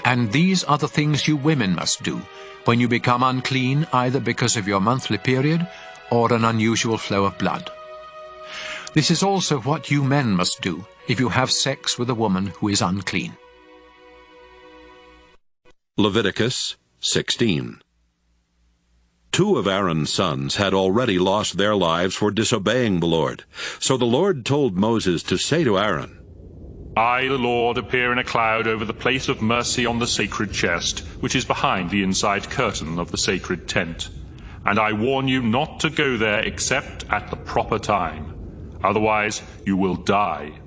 And these are the things you women must do when you become unclean, either because of your monthly period or an unusual flow of blood. This is also what you men must do if you have sex with a woman who is unclean. Leviticus 16. 2 of Aaron's sons had already lost their lives for disobeying the Lord. So the Lord told Moses to say to Aaron, I, the Lord, appear in a cloud over the place of mercy on the sacred chest, which is behind the inside curtain of the sacred tent. And I warn you not to go there except at the proper time. Otherwise you will die.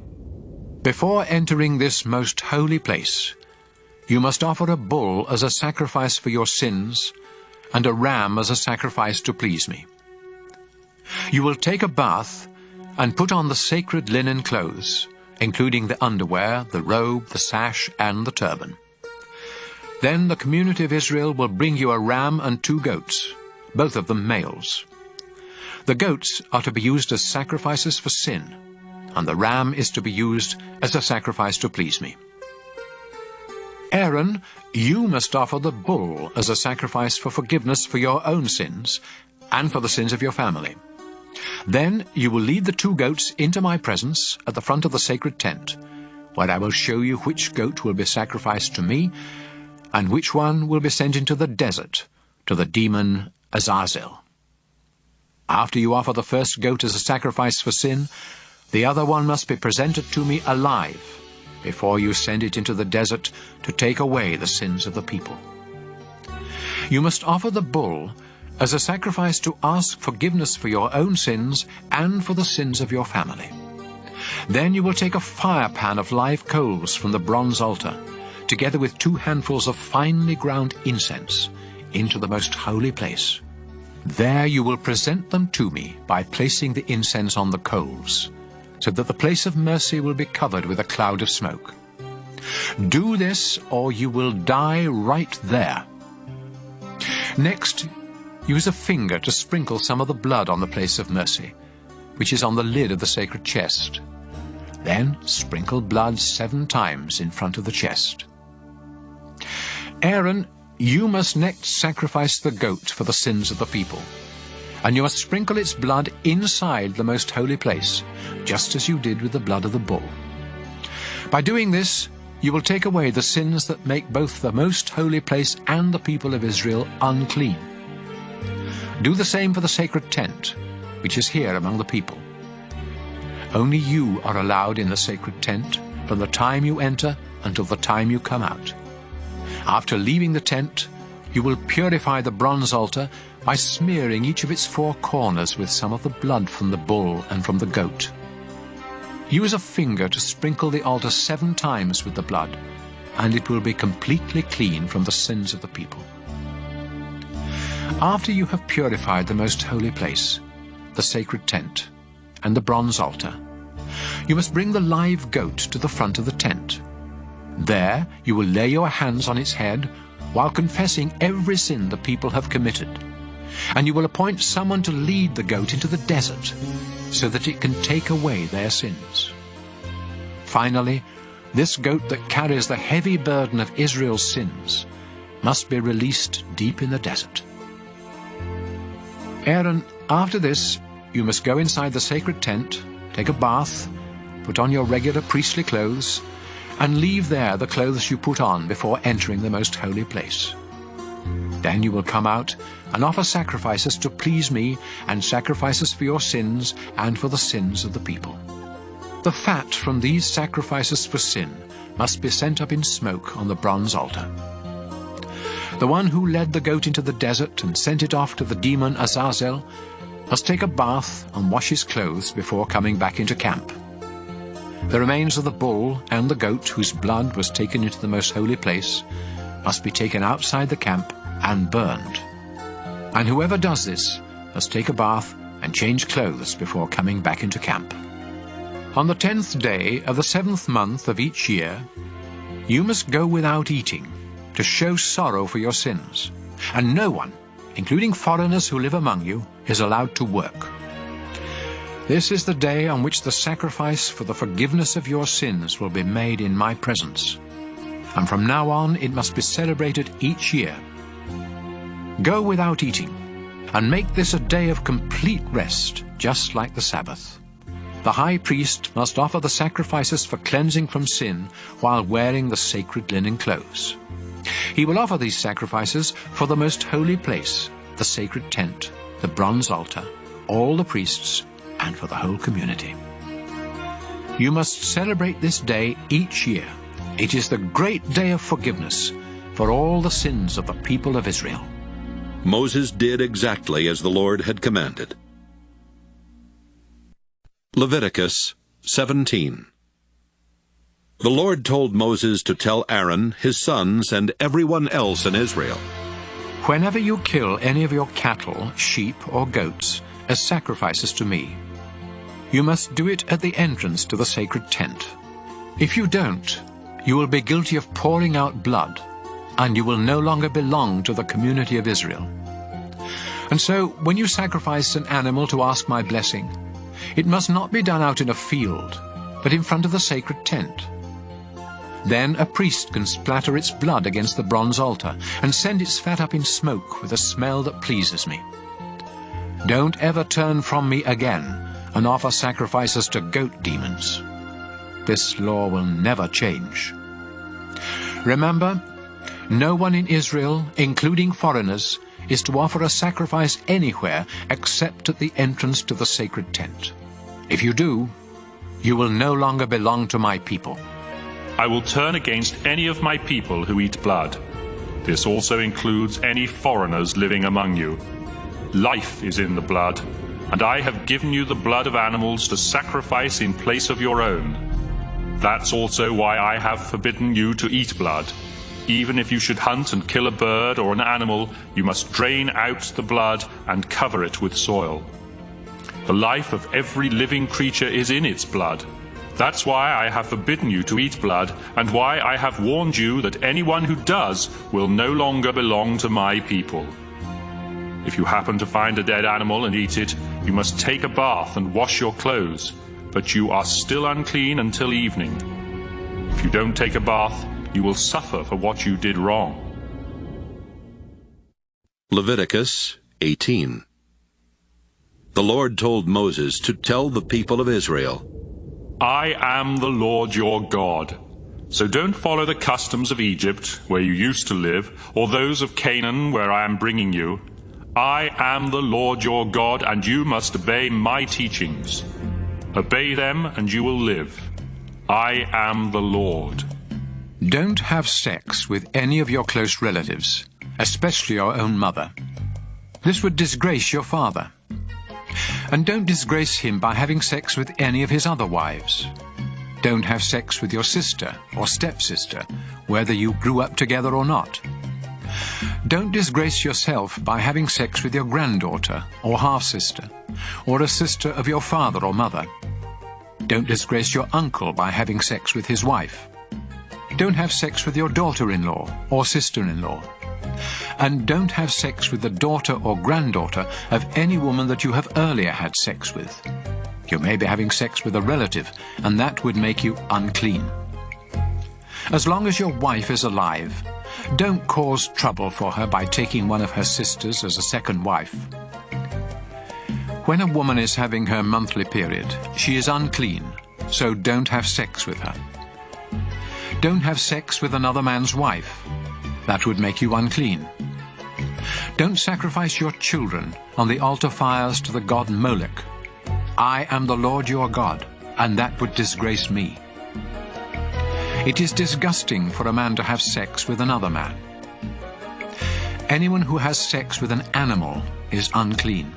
Before entering this most holy place, you must offer a bull as a sacrifice for your sins, and a ram as a sacrifice to please me. You will take a bath and put on the sacred linen clothes, including the underwear, the robe, the sash, and the turban. Then the community of Israel will bring you a ram and 2 goats, both of them males. The goats are to be used as sacrifices for sin, and the ram is to be used as a sacrifice to please me. Aaron, you must offer the bull as a sacrifice for forgiveness for your own sins and for the sins of your family. Then you will lead the 2 goats into my presence at the front of the sacred tent, where I will show you which goat will be sacrificed to me, and which one will be sent into the desert to the demon Azazel. After you offer the first goat as a sacrifice for sin, the other one must be presented to me alive before you send it into the desert to take away the sins of the people. You must offer the bull as a sacrifice to ask forgiveness for your own sins and for the sins of your family. Then you will take a fire pan of live coals from the bronze altar, together with 2 handfuls of finely ground incense, into the most holy place. There you will present them to me by placing the incense on the coals, so that the place of mercy will be covered with a cloud of smoke. Do this, or you will die right there. Next, use a finger to sprinkle some of the blood on the place of mercy, which is on the lid of the sacred chest. Then sprinkle blood 7 times in front of the chest. Aaron, you must next sacrifice the goat for the sins of the people, and you must sprinkle its blood inside the most holy place, just as you did with the blood of the bull. By doing this, you will take away the sins that make both the most holy place and the people of Israel unclean. Do the same for the sacred tent, which is here among the people. Only you are allowed in the sacred tent from the time you enter until the time you come out. After leaving the tent, you will purify the bronze altar by smearing each of its 4 corners with some of the blood from the bull and from the goat. Use a finger to sprinkle the altar 7 times with the blood, and it will be completely clean from the sins of the people. After you have purified the most holy place, the sacred tent, and the bronze altar, you must bring the live goat to the front of the tent. There you will lay your hands on its head while confessing every sin the people have committed, and you will appoint someone to lead the goat into the desert so that it can take away their sins. Finally, this goat that carries the heavy burden of Israel's sins must be released deep in the desert. Aaron, after this, you must go inside the sacred tent, take a bath, put on your regular priestly clothes, and leave there the clothes you put on before entering the most holy place. Then you will come out and offer sacrifices to please me, and sacrifices for your sins and for the sins of the people. The fat from these sacrifices for sin must be sent up in smoke on the bronze altar. The one who led the goat into the desert and sent it off to the demon Azazel must take a bath and wash his clothes before coming back into camp. The remains of the bull and the goat whose blood was taken into the most holy place must be taken outside the camp and burned. And whoever does this must take a bath and change clothes before coming back into camp. On the 10th day of the 7th month of each year, you must go without eating to show sorrow for your sins, and no one, including foreigners who live among you, is allowed to work. This is the day on which the sacrifice for the forgiveness of your sins will be made in my presence. And from now on it must be celebrated each year. Go without eating, and make this a day of complete rest, just like the Sabbath. The high priest must offer the sacrifices for cleansing from sin while wearing the sacred linen clothes. He will offer these sacrifices for the most holy place, the sacred tent, the bronze altar, all the priests, and for the whole community. You must celebrate this day each year. It is the great day of forgiveness for all the sins of the people of Israel. Moses did exactly as the Lord had commanded. Leviticus 17. The Lord told Moses to tell Aaron, his sons, and everyone else in Israel, Whenever you kill any of your cattle, sheep, or goats as sacrifices to me, you must do it at the entrance to the sacred tent. If you don't, you will be guilty of pouring out blood, and you will no longer belong to the community of Israel. And so, when you sacrifice an animal to ask my blessing, it must not be done out in a field, but in front of the sacred tent. Then a priest can splatter its blood against the bronze altar and send its fat up in smoke with a smell that pleases me. Don't ever turn from me again and offer sacrifices to goat demons. This law will never change. Remember, no one in Israel, including foreigners, is to offer a sacrifice anywhere except at the entrance to the sacred tent. If you do, you will no longer belong to my people. I will turn against any of my people who eat blood. This also includes any foreigners living among you. Life is in the blood, and I have given you the blood of animals to sacrifice in place of your own. That's also why I have forbidden you to eat blood. Even if you should hunt and kill a bird or an animal, you must drain out the blood and cover it with soil. The life of every living creature is in its blood. That's why I have forbidden you to eat blood, and why I have warned you that anyone who does will no longer belong to my people. If you happen to find a dead animal and eat it, you must take a bath and wash your clothes, but you are still unclean until evening. If you don't take a bath, you will suffer for what you did wrong. Leviticus 18. The Lord told Moses to tell the people of Israel, I am the Lord your God. So don't follow the customs of Egypt, where you used to live, or those of Canaan, where I am bringing you. I am the Lord your God, and you must obey my teachings. Obey them, and you will live. I am the Lord. Don't have sex with any of your close relatives, especially your own mother. This would disgrace your father. And don't disgrace him by having sex with any of his other wives. Don't have sex with your sister or stepsister, whether you grew up together or not. Don't disgrace yourself by having sex with your granddaughter or half-sister, or a sister of your father or mother. Don't disgrace your uncle by having sex with his wife. Don't have sex with your daughter-in-law or sister-in-law. And don't have sex with the daughter or granddaughter of any woman that you have earlier had sex with. You may be having sex with a relative, and that would make you unclean. As long as your wife is alive, don't cause trouble for her by taking one of her sisters as a second wife. When a woman is having her monthly period, she is unclean, so don't have sex with her. Don't have sex with another man's wife. That would make you unclean. Don't sacrifice your children on the altar fires to the god Molech. I am the Lord your God, and that would disgrace me. It is disgusting for a man to have sex with another man. Anyone who has sex with an animal is unclean.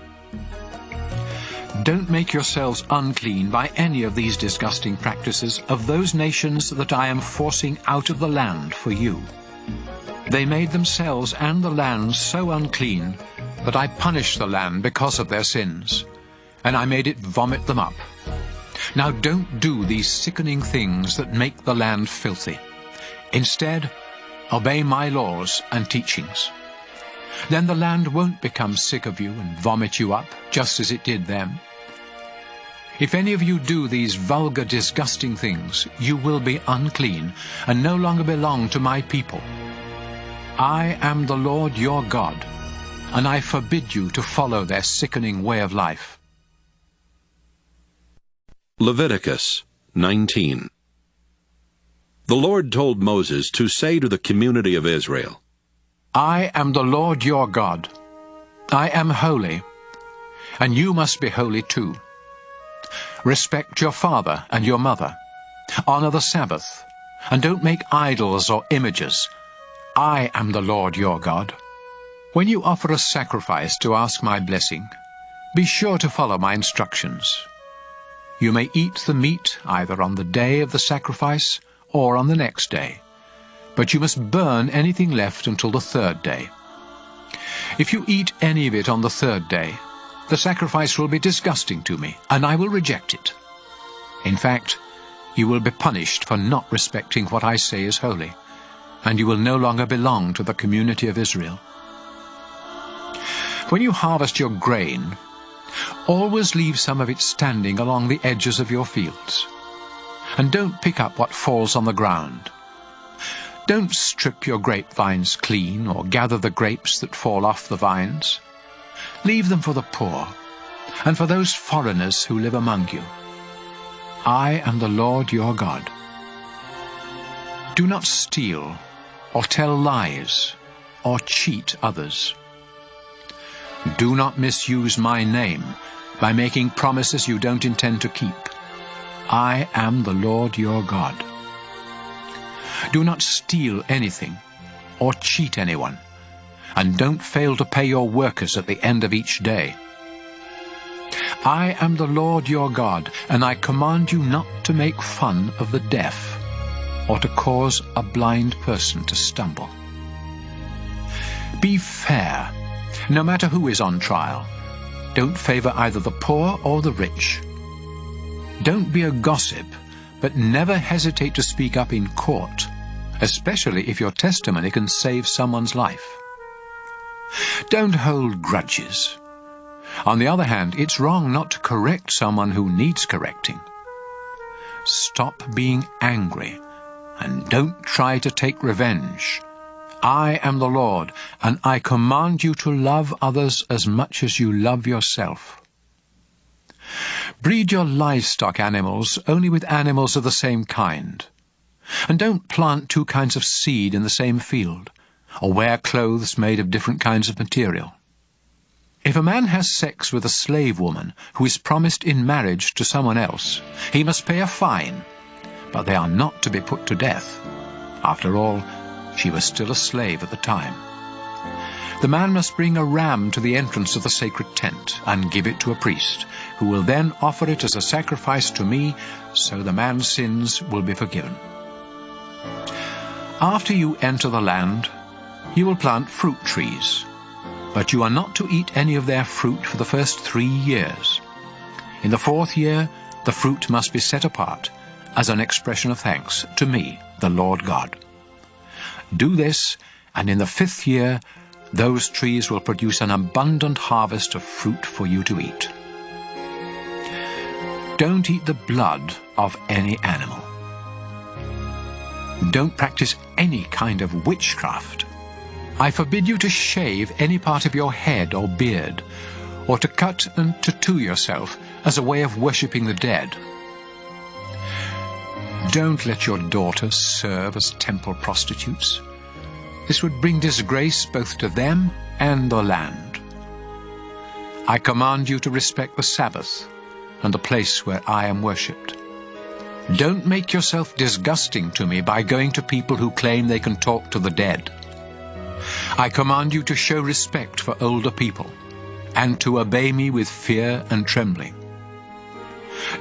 Don't make yourselves unclean by any of these disgusting practices of those nations that I am forcing out of the land for you. They made themselves and the land so unclean that I punished the land because of their sins, and I made it vomit them up. Now don't do these sickening things that make the land filthy. Instead, obey my laws and teachings. Then the land won't become sick of you and vomit you up, just as it did them. If any of you do these vulgar, disgusting things, you will be unclean and no longer belong to my people. I am the Lord your God, and I forbid you to follow their sickening way of life. Leviticus 19. The Lord told Moses to say to the community of Israel, I am the Lord your God. I am holy, and you must be holy too. Respect your father and your mother. Honor the Sabbath, and don't make idols or images. I am the Lord your God. When you offer a sacrifice to ask my blessing, be sure to follow my instructions. You may eat the meat either on the day of the sacrifice or on the next day, but you must burn anything left until the third day. If you eat any of it on the third day, the sacrifice will be disgusting to me, and I will reject it. In fact, you will be punished for not respecting what I say is holy, and you will no longer belong to the community of Israel. When you harvest your grain, always leave some of it standing along the edges of your fields, and don't pick up what falls on the ground. Don't strip your grapevines clean or gather the grapes that fall off the vines. Leave them for the poor and for those foreigners who live among you. I am the Lord your God. Do not steal or tell lies or cheat others. Do not misuse my name by making promises you don't intend to keep. I am the Lord your God. Do not steal anything or cheat anyone, and don't fail to pay your workers at the end of each day. I am the Lord your God, and I command you not to make fun of the deaf or to cause a blind person to stumble. Be fair, no matter who is on trial. Don't favor either the poor or the rich. Don't be a gossip, but never hesitate to speak up in court, especially if your testimony can save someone's life. Don't hold grudges. On the other hand, it's wrong not to correct someone who needs correcting. Stop being angry, and don't try to take revenge. I am the Lord, and I command you to love others as much as you love yourself. Breed your livestock animals only with animals of the same kind. And don't plant two kinds of seed in the same field, or wear clothes made of different kinds of material. If a man has sex with a slave woman who is promised in marriage to someone else, he must pay a fine, but they are not to be put to death. After all, she was still a slave at the time. The man must bring a ram to the entrance of the sacred tent and give it to a priest, who will then offer it as a sacrifice to me, so the man's sins will be forgiven. After you enter the land, you will plant fruit trees, but you are not to eat any of their fruit for the first 3 years. In the 4th year, the fruit must be set apart as an expression of thanks to me, the Lord God. Do this, and in the 5th year, those trees will produce an abundant harvest of fruit for you to eat. Don't eat the blood of any animal. Don't practice any kind of witchcraft. I forbid you to shave any part of your head or beard, or to cut and tattoo yourself as a way of worshipping the dead. Don't let your daughters serve as temple prostitutes. This would bring disgrace both to them and the land. I command you to respect the Sabbath and the place where I am worshipped. Don't make yourself disgusting to me by going to people who claim they can talk to the dead. I command you to show respect for older people and to obey me with fear and trembling.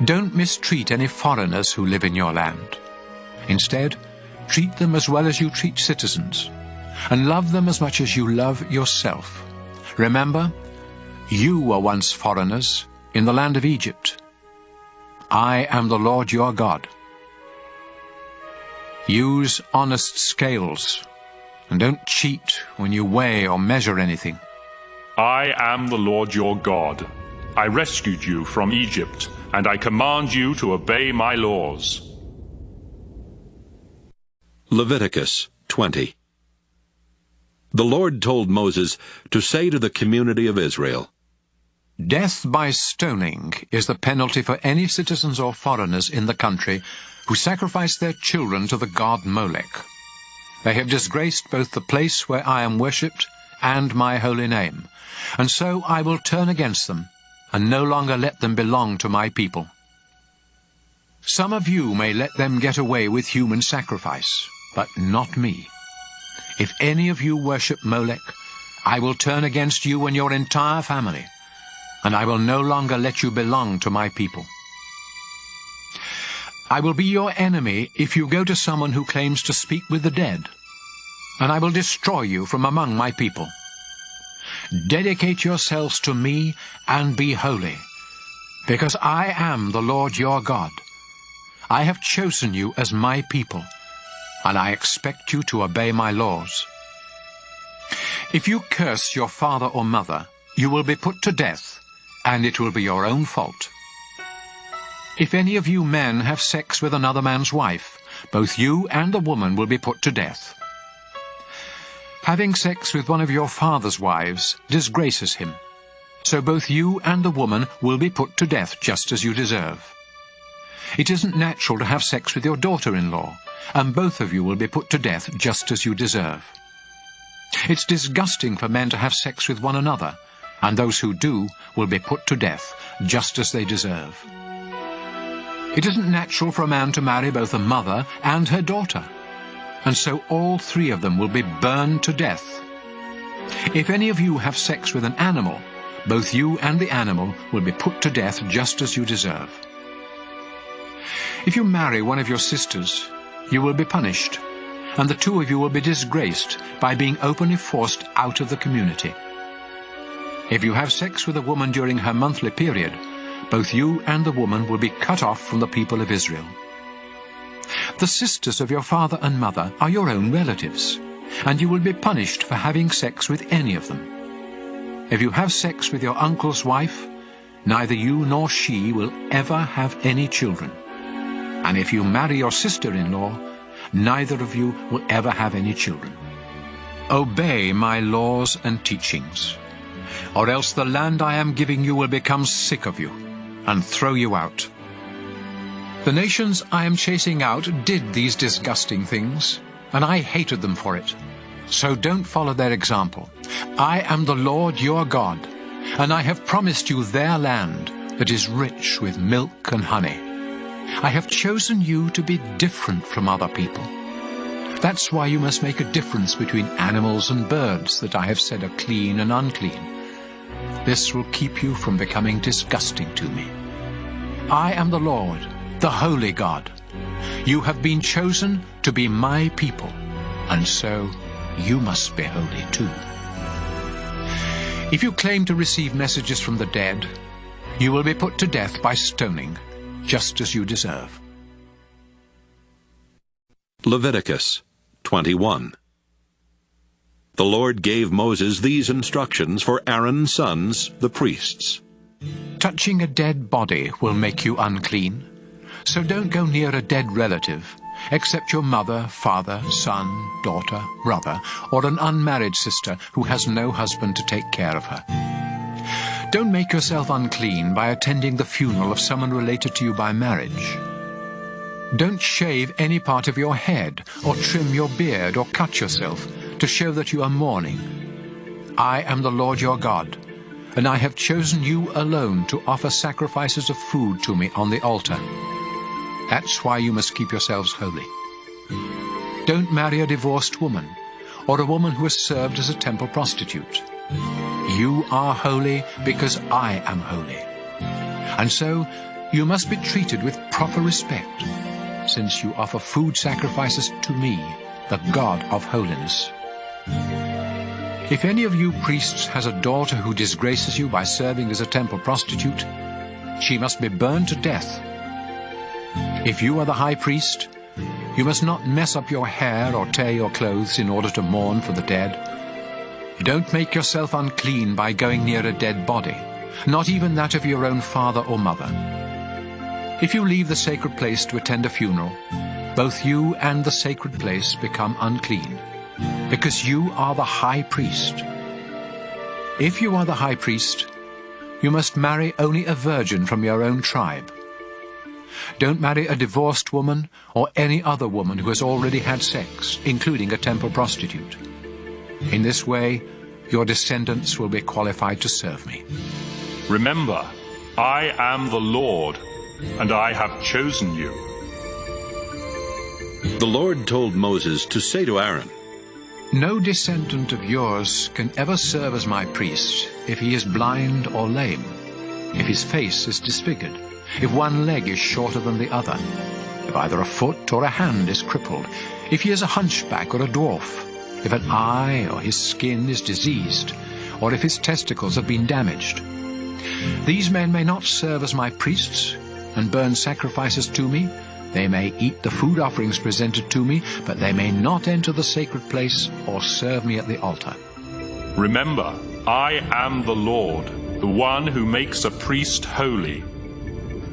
Don't mistreat any foreigners who live in your land. Instead, treat them as well as you treat citizens, and love them as much as you love yourself. Remember, you were once foreigners in the land of Egypt. I am the Lord your God. Use honest scales, and don't cheat when you weigh or measure anything. I am the Lord your God. I rescued you from Egypt and I command you to obey my laws. Leviticus 20. The Lord told Moses to say to the community of Israel, Death by stoning is the penalty for any citizens or foreigners in the country who sacrifice their children to the god Molech. They have disgraced both the place where I am worshipped and my holy name, and so I will turn against them and no longer let them belong to my people. Some of you may let them get away with human sacrifice, but not me. If any of you worship Molech, I will turn against you and your entire family, and I will no longer let you belong to my people. I will be your enemy if you go to someone who claims to speak with the dead, and I will destroy you from among my people. Dedicate yourselves to me and be holy, because I am the Lord your God. I have chosen you as my people, and I expect you to obey my laws. If you curse your father or mother, you will be put to death, and it will be your own fault. If any of you men have sex with another man's wife, both you and the woman will be put to death. Having sex with one of your father's wives disgraces him, so both you and the woman will be put to death just as you deserve. It isn't natural to have sex with your daughter-in-law, and both of you will be put to death just as you deserve. It's disgusting for men to have sex with one another, and those who do will be put to death just as they deserve. It isn't natural for a man to marry both a mother and her daughter, and so all three of them will be burned to death. If any of you have sex with an animal, both you and the animal will be put to death just as you deserve. If you marry one of your sisters, you will be punished, and the two of you will be disgraced by being openly forced out of the community. If you have sex with a woman during her monthly period, both you and the woman will be cut off from the people of Israel. The sisters of your father and mother are your own relatives, and you will be punished for having sex with any of them. If you have sex with your uncle's wife, neither you nor she will ever have any children. And if you marry your sister-in-law, neither of you will ever have any children. Obey my laws and teachings, or else the land I am giving you will become sick of you and throw you out. The nations I am chasing out did these disgusting things, and I hated them for it. So don't follow their example. I am the Lord your God, and I have promised you their land that is rich with milk and honey. I have chosen you to be different from other people. That's why you must make a difference between animals and birds that I have said are clean and unclean. This will keep you from becoming disgusting to me. I am the Lord, the holy God. You have been chosen to be my people, and so you must be holy too. If you claim to receive messages from the dead, you will be put to death by stoning, just as you deserve. Leviticus 21. The Lord gave Moses these instructions for Aaron's sons, the priests. Touching a dead body will make you unclean, so don't go near a dead relative, except your mother, father, son, daughter, brother, or an unmarried sister who has no husband to take care of her. Don't make yourself unclean by attending the funeral of someone related to you by marriage. Don't shave any part of your head, or trim your beard, or cut yourself, to show that you are mourning. I am the Lord your God, and I have chosen you alone to offer sacrifices of food to me on the altar. That's why you must keep yourselves holy. Don't marry a divorced woman, or a woman who has served as a temple prostitute. You are holy because I am holy. And so you must be treated with proper respect, since you offer food sacrifices to me, the God of holiness. If any of you priests has a daughter who disgraces you by serving as a temple prostitute, she must be burned to death. If you are the high priest, you must not mess up your hair or tear your clothes in order to mourn for the dead. Don't make yourself unclean by going near a dead body, not even that of your own father or mother. If you leave the sacred place to attend a funeral, both you and the sacred place become unclean, because you are the high priest. If you are the high priest, you must marry only a virgin from your own tribe. Don't marry a divorced woman or any other woman who has already had sex, including a temple prostitute. In this way, your descendants will be qualified to serve me. Remember, I am the Lord, and I have chosen you. The Lord told Moses to say to Aaron, No descendant of yours can ever serve as my priest if he is blind or lame, if his face is disfigured, if one leg is shorter than the other, if either a foot or a hand is crippled, if he is a hunchback or a dwarf, if an eye or his skin is diseased, or if his testicles have been damaged. These men may not serve as my priests and burn sacrifices to me. They may eat the food offerings presented to me, but they may not enter the sacred place or serve me at the altar. Remember, I am the Lord, the one who makes a priest holy.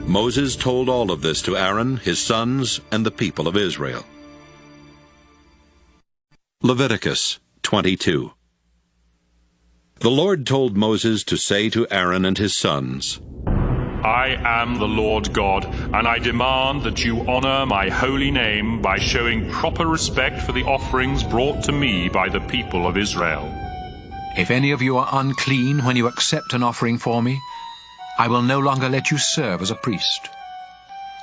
Moses told all of this to Aaron, his sons, and the people of Israel. Leviticus 22. The Lord told Moses to say to Aaron and his sons, I am the Lord God, and I demand that you honor my holy name by showing proper respect for the offerings brought to me by the people of Israel. If any of you are unclean when you accept an offering for me, I will no longer let you serve as a priest.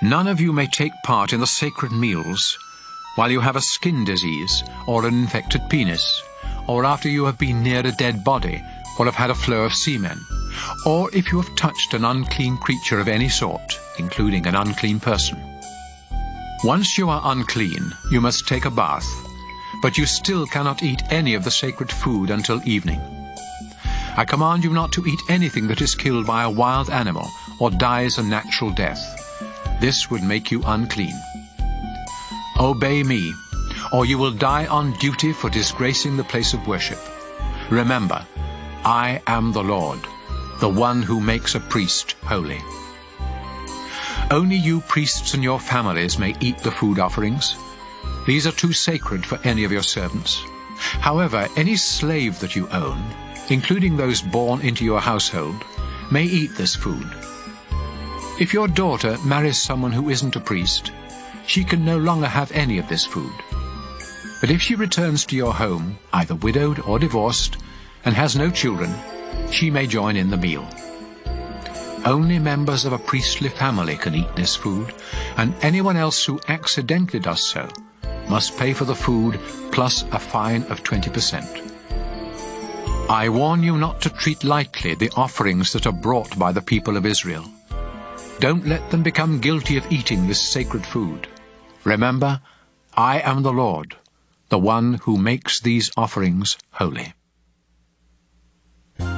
None of you may take part in the sacred meals while you have a skin disease or an infected penis, or after you have been near a dead body or have had a flow of semen, or if you have touched an unclean creature of any sort, including an unclean person. Once you are unclean, you must take a bath, but you still cannot eat any of the sacred food until evening. I command you not to eat anything that is killed by a wild animal or dies a natural death. This would make you unclean. Obey me, or you will die on duty for disgracing the place of worship. Remember, I am the Lord, the one who makes a priest holy. Only you priests and your families may eat the food offerings. These are too sacred for any of your servants. However, any slave that you own, including those born into your household, may eat this food. If your daughter marries someone who isn't a priest, she can no longer have any of this food. But if she returns to your home, either widowed or divorced, and has no children, she may join in the meal. Only members of a priestly family can eat this food, and anyone else who accidentally does so must pay for the food plus a fine of 20%. I warn you not to treat lightly the offerings that are brought by the people of Israel. Don't let them become guilty of eating this sacred food. Remember, I am the Lord, the one who makes these offerings holy.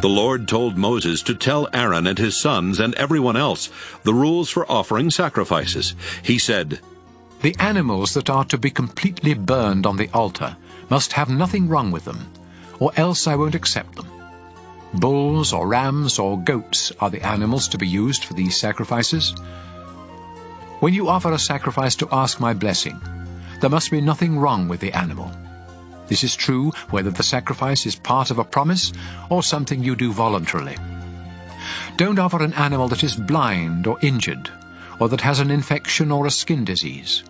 The Lord told Moses to tell Aaron and his sons and everyone else the rules for offering sacrifices. He said, The animals that are to be completely burned on the altar must have nothing wrong with them, or else I won't accept them. Bulls or rams or goats are the animals to be used for these sacrifices. When you offer a sacrifice to ask my blessing, there must be nothing wrong with the animal. This is true whether the sacrifice is part of a promise or something you do voluntarily. Don't offer an animal that is blind or injured, or that has an infection or a skin disease.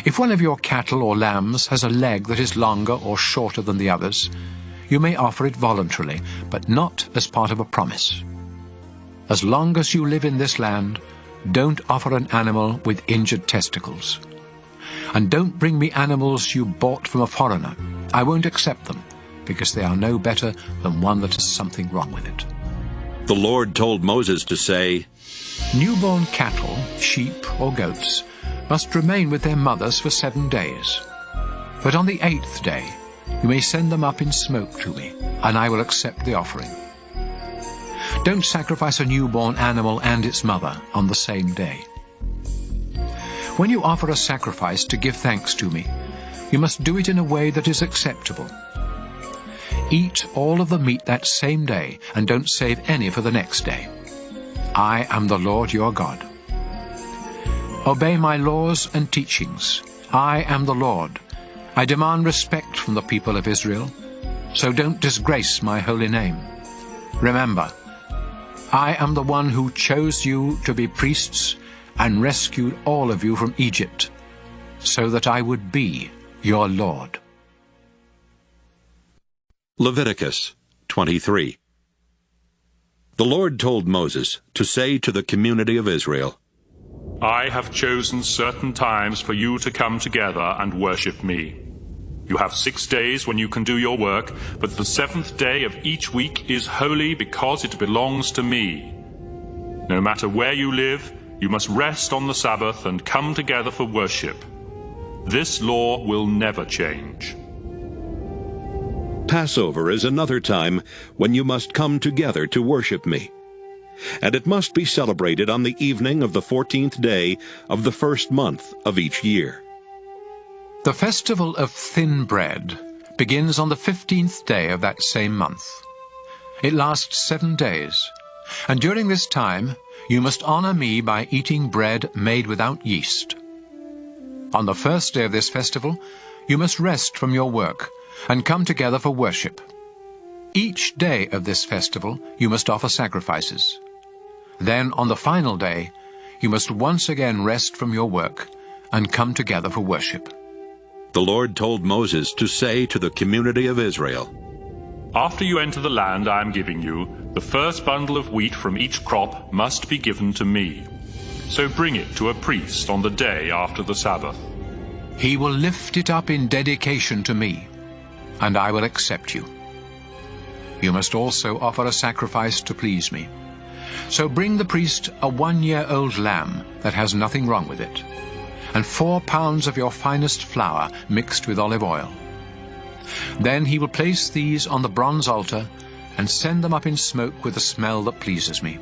If one of your cattle or lambs has a leg that is longer or shorter than the others, you may offer it voluntarily, but not as part of a promise. As long as you live in this land, don't offer an animal with injured testicles. And don't bring me animals you bought from a foreigner. I won't accept them, because they are no better than one that has something wrong with it. The Lord told Moses to say, Newborn cattle, sheep or goats must remain with their mothers for 7 days. But on the 8th day, you may send them up in smoke to me, and I will accept the offering. Don't sacrifice a newborn animal and its mother on the same day. When you offer a sacrifice to give thanks to me, you must do it in a way that is acceptable. Eat all of the meat that same day, and don't save any for the next day. I am the Lord your God. Obey my laws and teachings. I am the Lord. I demand respect from the people of Israel, so don't disgrace my holy name. Remember, I am the one who chose you to be priests and rescued all of you from Egypt, so that I would be your Lord. Leviticus 23. The Lord told Moses to say to the community of Israel, I have chosen certain times for you to come together and worship me. You have 6 days when you can do your work, but the seventh day of each week is holy because it belongs to me. No matter where you live, you must rest on the Sabbath and come together for worship. This law will never change. Passover is another time when you must come together to worship me. And it must be celebrated on the evening of the 14th day of the first month of each year. The festival of thin bread begins on the 15th day of that same month. It lasts 7 days, and during this time you must honor me by eating bread made without yeast. On the first day of this festival you must rest from your work and come together for worship. Each day of this festival you must offer sacrifices. Then on the final day you must once again rest from your work and come together for worship. The Lord told Moses to say to the community of Israel, After you enter the land I am giving you, the first bundle of wheat from each crop must be given to me. So bring it to a priest on the day after the Sabbath. He will lift it up in dedication to me, and I will accept you. You must also offer a sacrifice to please me. So bring the priest a 1-year-old lamb that has nothing wrong with it, and 4 pounds of your finest flour mixed with olive oil. Then he will place these on the bronze altar and send them up in smoke with a smell that pleases me.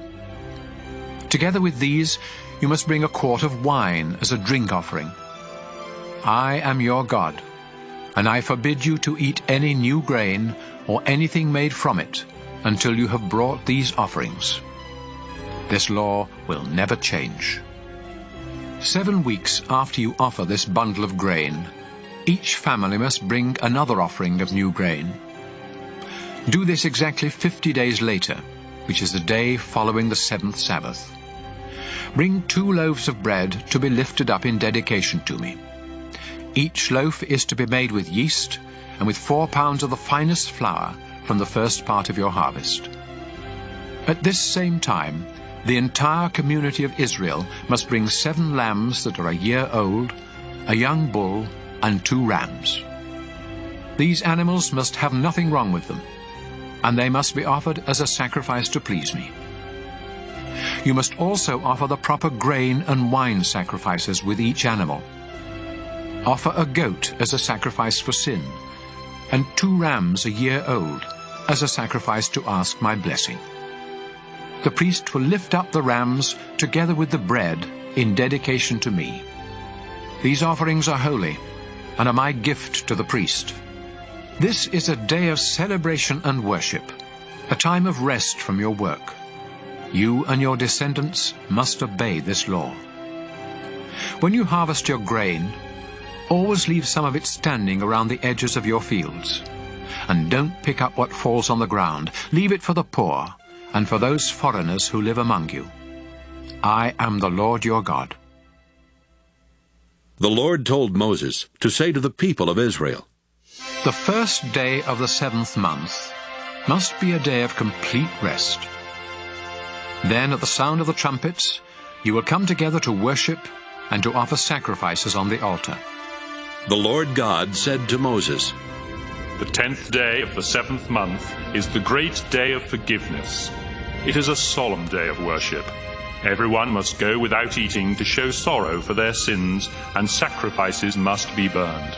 Together with these, you must bring a quart of wine as a drink offering. I am your God, and I forbid you to eat any new grain or anything made from it until you have brought these offerings. This law will never change. 7 weeks after you offer this bundle of grain, each family must bring another offering of new grain. Do this exactly 50 days later, which is the day following the 7th Sabbath. Bring 2 loaves of bread to be lifted up in dedication to me. Each loaf is to be made with yeast and with 4 pounds of the finest flour from the first part of your harvest. At this same time, the entire community of Israel must bring 7 lambs that are a year old, a young bull, and 2 rams. These animals must have nothing wrong with them, and they must be offered as a sacrifice to please me. You must also offer the proper grain and wine sacrifices with each animal. Offer a goat as a sacrifice for sin, and 2 rams a year old as a sacrifice to ask my blessing. The priest will lift up the rams together with the bread in dedication to me. These offerings are holy and are my gift to the priest. This is a day of celebration and worship, a time of rest from your work. You and your descendants must obey this law. When you harvest your grain, always leave some of it standing around the edges of your fields. And don't pick up what falls on the ground. Leave it for the poor and for those foreigners who live among you. I am the Lord your God. The Lord told Moses to say to the people of Israel, The first day of the 7th month must be a day of complete rest. Then at the sound of the trumpets, you will come together to worship and to offer sacrifices on the altar. The Lord God said to Moses, The 10th day of the 7th month is the great day of forgiveness. It is a solemn day of worship. Everyone must go without eating to show sorrow for their sins, and sacrifices must be burned.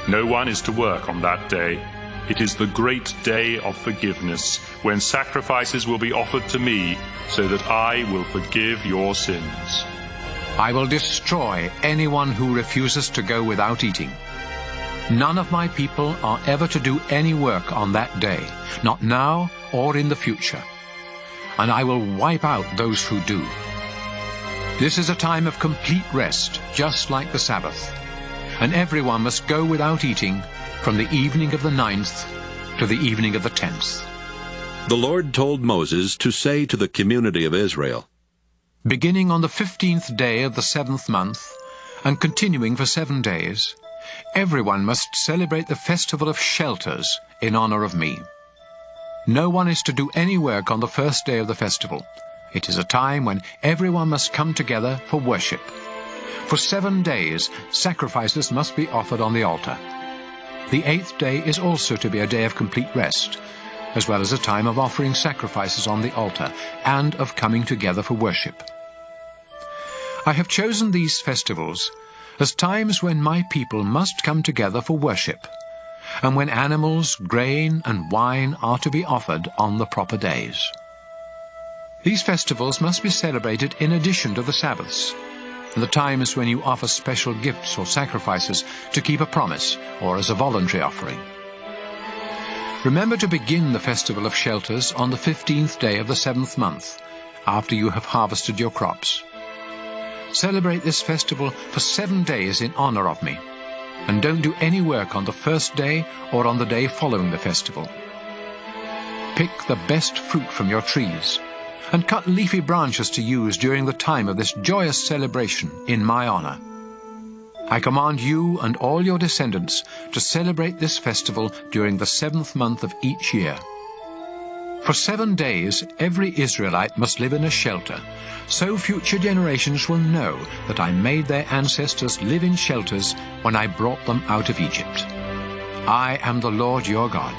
No one is to work on that day. It is the great day of forgiveness, when sacrifices will be offered to me, so that I will forgive your sins. I will destroy anyone who refuses to go without eating. None of my people are ever to do any work on that day, not now or in the future. And I will wipe out those who do. This is a time of complete rest, just like the Sabbath, and everyone must go without eating from the evening of the 9th to the evening of the 10th. The Lord told Moses to say to the community of Israel, beginning on the 15th day of the 7th month, and continuing for 7 days, everyone must celebrate the festival of shelters in honor of me. No one is to do any work on the first day of the festival. It is a time when everyone must come together for worship. For 7 days, sacrifices must be offered on the altar. The 8th day is also to be a day of complete rest, as well as a time of offering sacrifices on the altar and of coming together for worship. I have chosen these festivals as times when my people must come together for worship, and when animals, grain, and wine are to be offered on the proper days. These festivals must be celebrated in addition to the Sabbaths, and the times when you offer special gifts or sacrifices to keep a promise or as a voluntary offering. Remember to begin the Festival of Shelters on the 15th day of the 7th month, after you have harvested your crops. Celebrate this festival for 7 days in honor of me, and don't do any work on the first day or on the day following the festival. Pick the best fruit from your trees, and cut leafy branches to use during the time of this joyous celebration in my honor. I command you and all your descendants to celebrate this festival during the 7th month of each year. For 7 days, every Israelite must live in a shelter, so future generations will know that I made their ancestors live in shelters when I brought them out of Egypt. I am the Lord your God.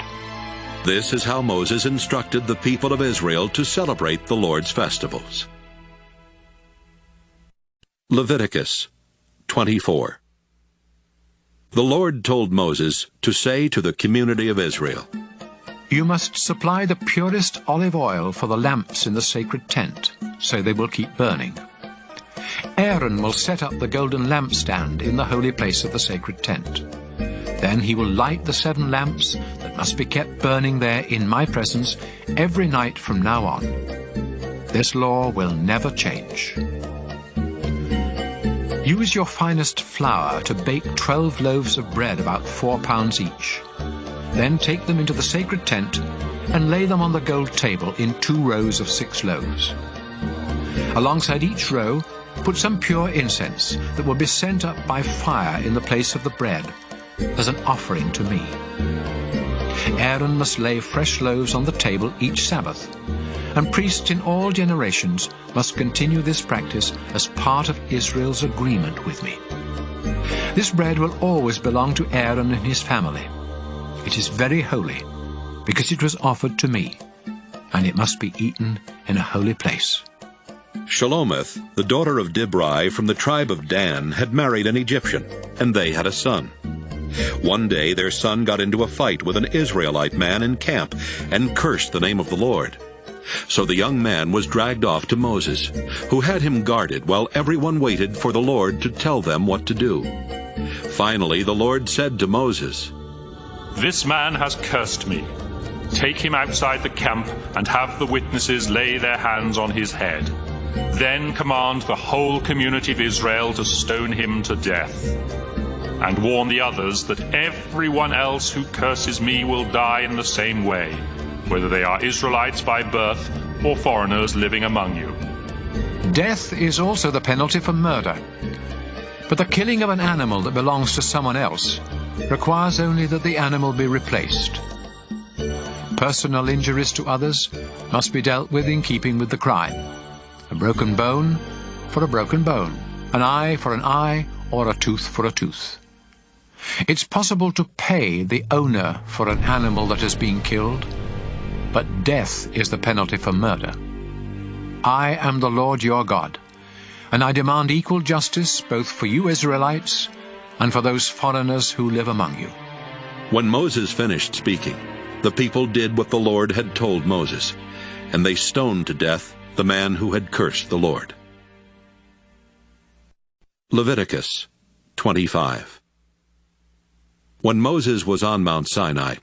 This is how Moses instructed the people of Israel to celebrate the Lord's festivals. Leviticus 24. The Lord told Moses to say to the community of Israel, you must supply the purest olive oil for the lamps in the sacred tent, so they will keep burning. Aaron will set up the golden lampstand in the holy place of the sacred tent. Then he will light the 7 lamps that must be kept burning there in my presence every night from now on. This law will never change. Use your finest flour to bake 12 loaves of bread, about 4 pounds each. Then take them into the sacred tent and lay them on the gold table in 2 rows of 6 loaves. Alongside each row, put some pure incense that will be sent up by fire in the place of the bread as an offering to me. Aaron must lay fresh loaves on the table each Sabbath, and priests in all generations must continue this practice as part of Israel's agreement with me. This bread will always belong to Aaron and his family. It is very holy, because it was offered to me, and it must be eaten in a holy place. Shelomith, the daughter of Dibri from the tribe of Dan, had married an Egyptian, and they had a son. One day their son got into a fight with an Israelite man in camp and cursed the name of the Lord. So the young man was dragged off to Moses, who had him guarded while everyone waited for the Lord to tell them what to do. Finally the Lord said to Moses, This man has cursed me. Take him outside the camp and have the witnesses lay their hands on his head. Then command the whole community of Israel to stone him to death. And warn the others that everyone else who curses me will die in the same way, whether they are Israelites by birth or foreigners living among you. Death is also the penalty for murder. But the killing of an animal that belongs to someone else requires only that the animal be replaced. Personal injuries to others must be dealt with in keeping with the crime. A broken bone for a broken bone, an eye for an eye, or a tooth for a tooth. It's possible to pay the owner for an animal that has been killed, but death is the penalty for murder. I am the Lord your God, and I demand equal justice both for you Israelites and for those foreigners who live among you. When Moses finished speaking, the people did what the Lord had told Moses, and they stoned to death the man who had cursed the Lord. Leviticus 25. When Moses was on Mount Sinai,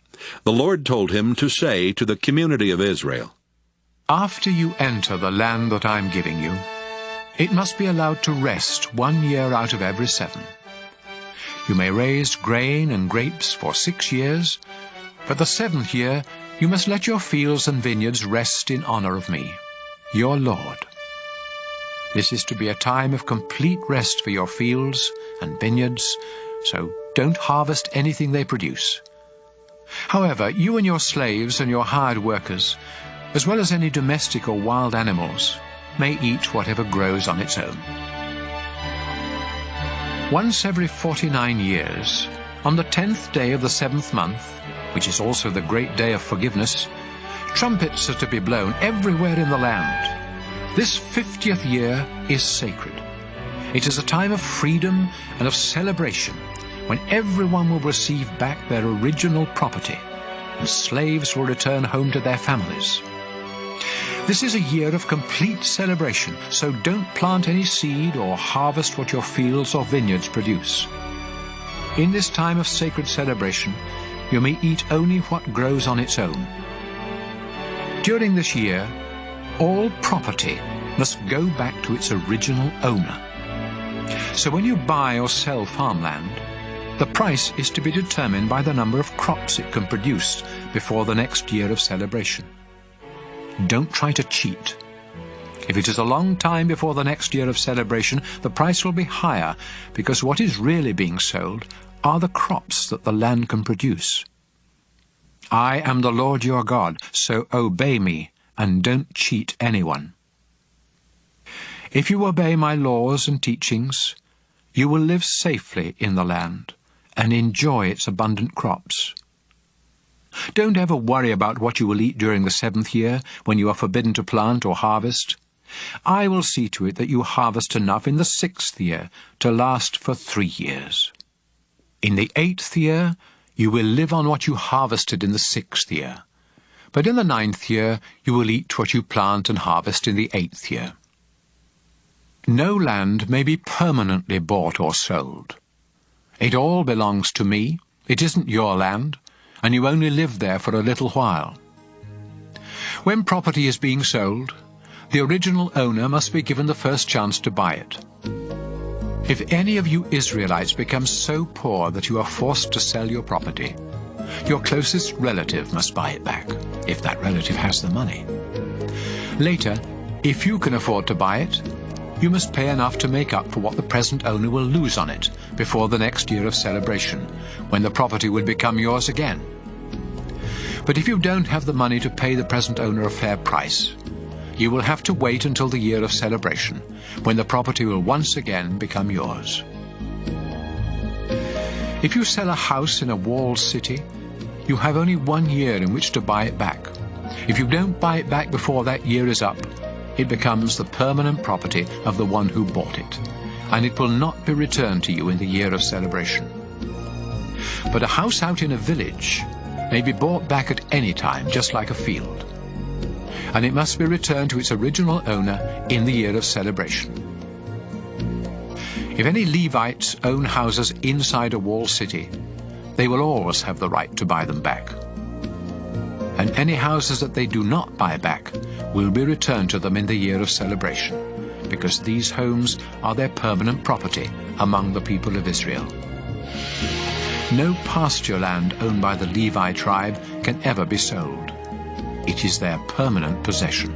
the Lord told him to say to the community of Israel, After you enter the land that I am giving you, It must be allowed to rest 1 year out of every 7. You may raise grain and grapes for 6 years, but the 7th year you must let your fields and vineyards rest in honor of me, your Lord. This is to be a time of complete rest for your fields and vineyards, so don't harvest anything they produce. However, you and your slaves and your hired workers, as well as any domestic or wild animals, may eat whatever grows on its own. Once every 49 years, on the 10th day of the 7th month, which is also the great day of forgiveness, trumpets are to be blown everywhere in the land. This 50th year is sacred. It is a time of freedom and of celebration, when everyone will receive back their original property, and slaves will return home to their families. This is a year of complete celebration, so don't plant any seed or harvest what your fields or vineyards produce. In this time of sacred celebration, you may eat only what grows on its own. During this year, all property must go back to its original owner. So when you buy or sell farmland, the price is to be determined by the number of crops it can produce before the next year of celebration. Don't try to cheat. If it is a long time before the next year of celebration, the price will be higher, because what is really being sold are the crops that the land can produce. I am the Lord your God, so obey me and don't cheat anyone. If you obey my laws and teachings, you will live safely in the land and enjoy its abundant crops. Don't ever worry about what you will eat during the 7th year, when you are forbidden to plant or harvest. I will see to it that you harvest enough in the 6th year to last for 3 years. In the 8th year, you will live on what you harvested in the 6th year. But in the 9th year, you will eat what you plant and harvest in the 8th year. No land may be permanently bought or sold. It all belongs to me. It isn't your land, and you only live there for a little while. When property is being sold, the original owner must be given the first chance to buy it. If any of you Israelites become so poor that you are forced to sell your property, your closest relative must buy it back, if that relative has the money. Later, if you can afford to buy it, you must pay enough to make up for what the present owner will lose on it before the next year of celebration, when the property will become yours again. But if you don't have the money to pay the present owner a fair price, you will have to wait until the year of celebration, when the property will once again become yours. If you sell a house in a walled city, you have only 1 year in which to buy it back. If you don't buy it back before that year is up, it becomes the permanent property of the one who bought it, and it will not be returned to you in the year of celebration. But a house out in a village may be bought back at any time, just like a field, and it must be returned to its original owner in the year of celebration. If any Levites own houses inside a walled city, they will always have the right to buy them back. And any houses that they do not buy back will be returned to them in the year of celebration, because these homes are their permanent property among the people of Israel. No pasture land owned by the Levi tribe can ever be sold. It is their permanent possession.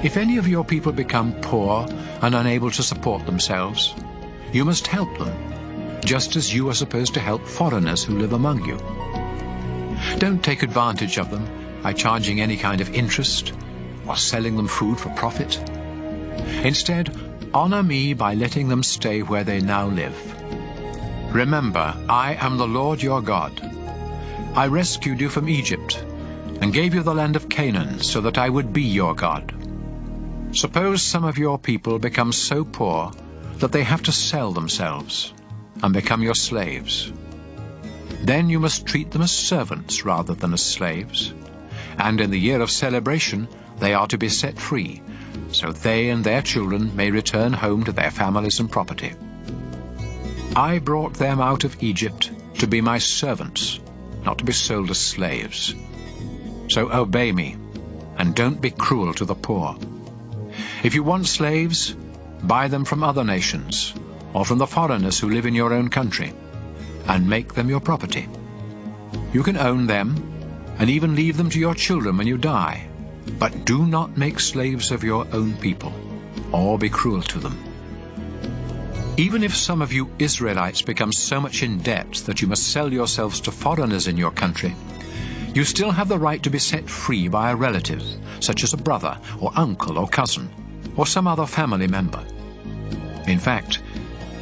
If any of your people become poor and unable to support themselves, you must help them, just as you are supposed to help foreigners who live among you. Don't take advantage of them by charging any kind of interest or selling them food for profit. Instead, honor me by letting them stay where they now live. Remember, I am the Lord your God. I rescued you from Egypt and gave you the land of Canaan so that I would be your God. Suppose some of your people become so poor that they have to sell themselves and become your slaves. Then you must treat them as servants rather than as slaves, and in the year of celebration they are to be set free, so they and their children may return home to their families and property. I brought them out of Egypt to be my servants, not to be sold as slaves. So obey me, and don't be cruel to the poor. If you want slaves, buy them from other nations, or from the foreigners who live in your own country, and make them your property. You can own them, and even leave them to your children when you die, but do not make slaves of your own people, or be cruel to them. Even if some of you Israelites become so much in debt that you must sell yourselves to foreigners in your country, you still have the right to be set free by a relative, such as a brother, or uncle, or cousin, or some other family member. In fact,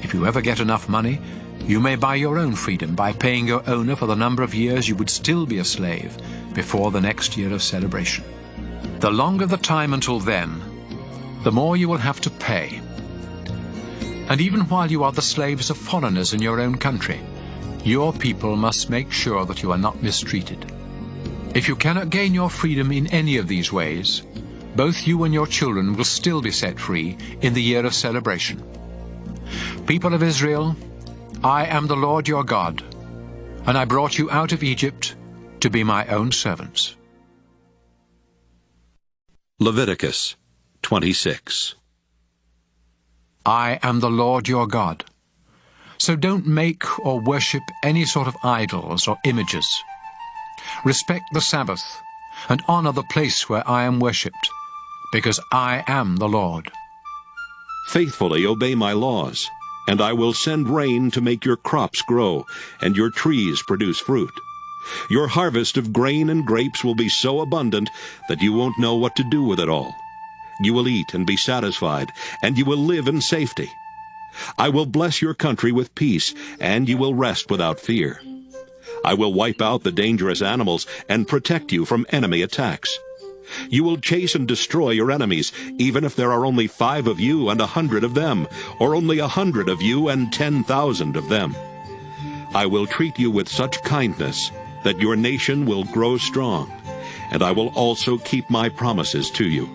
if you ever get enough money, you may buy your own freedom by paying your owner for the number of years you would still be a slave before the next year of celebration. The longer the time until then, the more you will have to pay. And even while you are the slaves of foreigners in your own country, your people must make sure that you are not mistreated. If you cannot gain your freedom in any of these ways, both you and your children will still be set free in the year of celebration. People of Israel, I am the Lord your God, and I brought you out of Egypt to be my own servants. Leviticus 26. I am the Lord your God. So don't make or worship any sort of idols or images. Respect the Sabbath and honor the place where I am worshipped, because I am the Lord. Faithfully obey my laws, and I will send rain to make your crops grow, and your trees produce fruit. Your harvest of grain and grapes will be so abundant that you won't know what to do with it all. You will eat and be satisfied, and you will live in safety. I will bless your country with peace, and you will rest without fear. I will wipe out the dangerous animals and protect you from enemy attacks. You will chase and destroy your enemies, even if there are only 5 of you and 100 of them, or only 100 of you and 10,000 of them. I will treat you with such kindness that your nation will grow strong, and I will also keep my promises to you.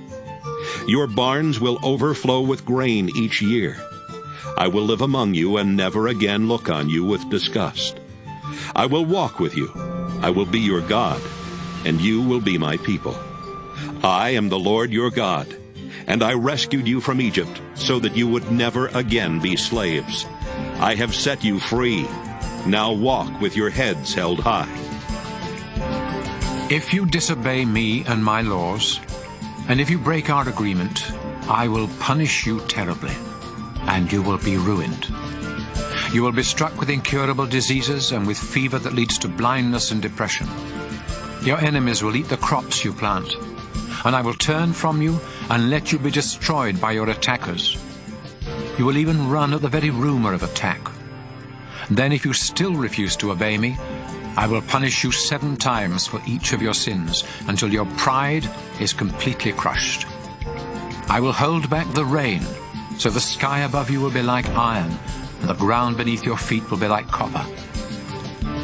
Your barns will overflow with grain each year. I will live among you and never again look on you with disgust. I will walk with you. I will be your God, and you will be my people. I am the Lord your God, and I rescued you from Egypt so that you would never again be slaves. I have set you free. Now walk with your heads held high. If you disobey me and my laws, and if you break our agreement, I will punish you terribly, and you will be ruined. You will be struck with incurable diseases and with fever that leads to blindness and depression. Your enemies will eat the crops you plant, and I will turn from you and let you be destroyed by your attackers. You will even run at the very rumor of attack. Then if you still refuse to obey me, I will punish you 7 times for each of your sins, until your pride is completely crushed. I will hold back the rain, so the sky above you will be like iron, and the ground beneath your feet will be like copper.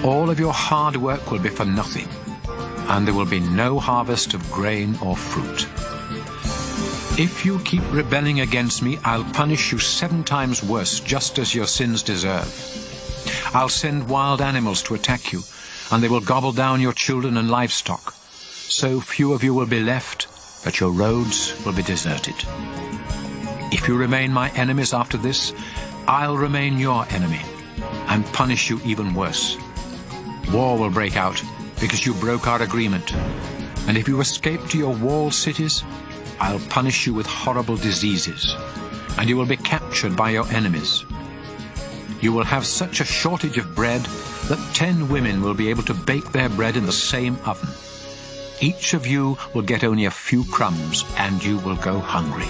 All of your hard work will be for nothing, and there will be no harvest of grain or fruit. If you keep rebelling against me, I'll punish you 7 times worse, just as your sins deserve. I'll send wild animals to attack you, and they will gobble down your children and livestock. So few of you will be left, that your roads will be deserted. If you remain my enemies after this, I'll remain your enemy, and punish you even worse. War will break out, because you broke our agreement. And if you escape to your walled cities, I'll punish you with horrible diseases, and you will be captured by your enemies. You will have such a shortage of bread that 10 women will be able to bake their bread in the same oven. Each of you will get only a few crumbs, and you will go hungry.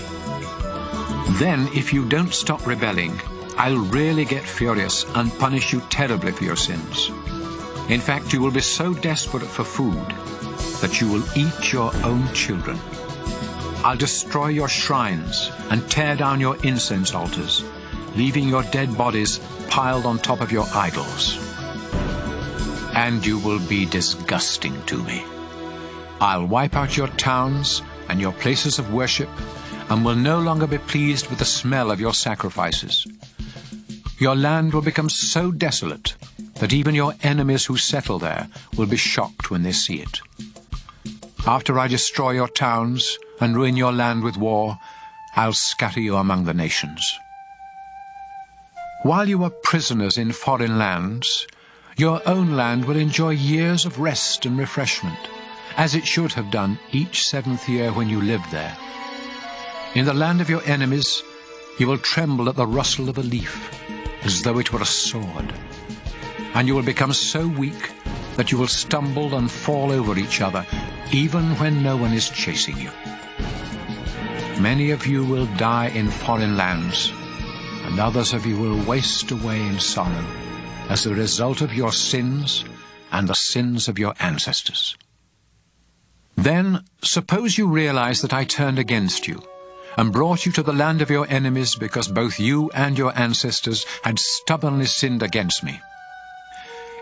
Then, if you don't stop rebelling, I'll really get furious and punish you terribly for your sins. In fact, you will be so desperate for food that you will eat your own children. I'll destroy your shrines and tear down your incense altars, leaving your dead bodies piled on top of your idols. And you will be disgusting to me. I'll wipe out your towns and your places of worship, and will no longer be pleased with the smell of your sacrifices. Your land will become so desolate that even your enemies who settle there will be shocked when they see it. After I destroy your towns and ruin your land with war, I'll scatter you among the nations. While you are prisoners in foreign lands, your own land will enjoy years of rest and refreshment, as it should have done each 7th year when you lived there. In the land of your enemies, you will tremble at the rustle of a leaf, as though it were a sword. And you will become so weak that you will stumble and fall over each other, even when no one is chasing you. Many of you will die in foreign lands, and others of you will waste away in sorrow as a result of your sins and the sins of your ancestors. Then, suppose you realize that I turned against you and brought you to the land of your enemies because both you and your ancestors had stubbornly sinned against me.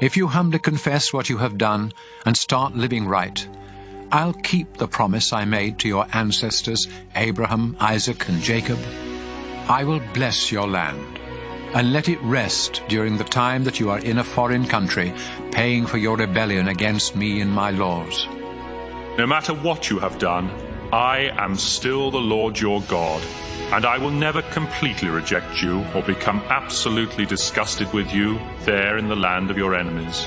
If you humbly confess what you have done and start living right, I'll keep the promise I made to your ancestors, Abraham, Isaac, and Jacob. I will bless your land and let it rest during the time that you are in a foreign country, paying for your rebellion against me and my laws. No matter what you have done, I am still the Lord your God, and I will never completely reject you or become absolutely disgusted with you there in the land of your enemies.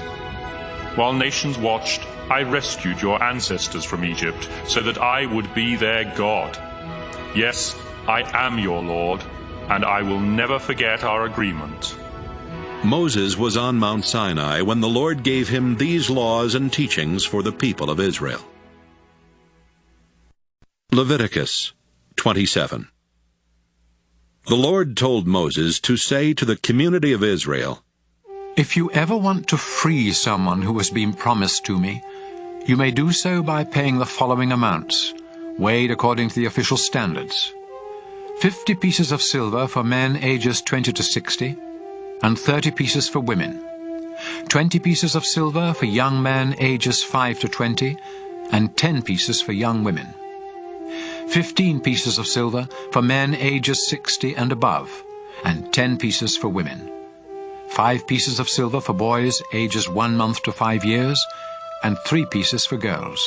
While nations watched, I rescued your ancestors from Egypt so that I would be their God. Yes, I am your Lord, and I will never forget our agreement. Moses was on Mount Sinai when the Lord gave him these laws and teachings for the people of Israel. Leviticus 27. The Lord told Moses to say to the community of Israel, If you ever want to free someone who has been promised to me, you may do so by paying the following amounts, weighed according to the official standards. 50 pieces of silver for men ages 20 to 60, and 30 pieces for women. 20 pieces of silver for young men ages 5 to 20, and 10 pieces for young women. 15 pieces of silver for men ages 60 and above, and 10 pieces for women. 5 pieces of silver for boys ages 1 month to 5 years, and 3 pieces for girls.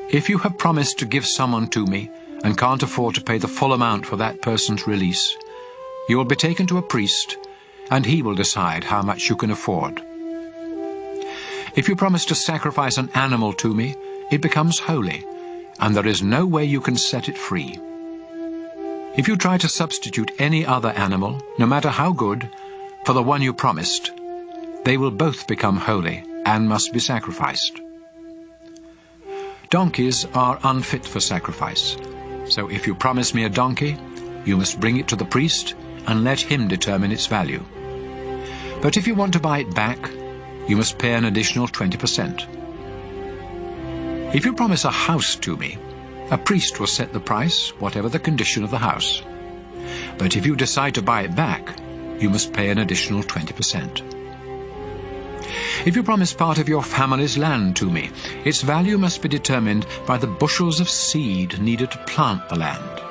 If you have promised to give someone to me and can't afford to pay the full amount for that person's release, you will be taken to a priest, and he will decide how much you can afford. If you promise to sacrifice an animal to me, it becomes holy, and there is no way you can set it free. If you try to substitute any other animal, no matter how good, for the one you promised, they will both become holy and must be sacrificed. Donkeys are unfit for sacrifice, so if you promise me a donkey, you must bring it to the priest and let him determine its value. But if you want to buy it back, you must pay an additional 20%. If you promise a house to me, a priest will set the price, whatever the condition of the house. But if you decide to buy it back, you must pay an additional 20%. If you promise part of your family's land to me, its value must be determined by the bushels of seed needed to plant the land,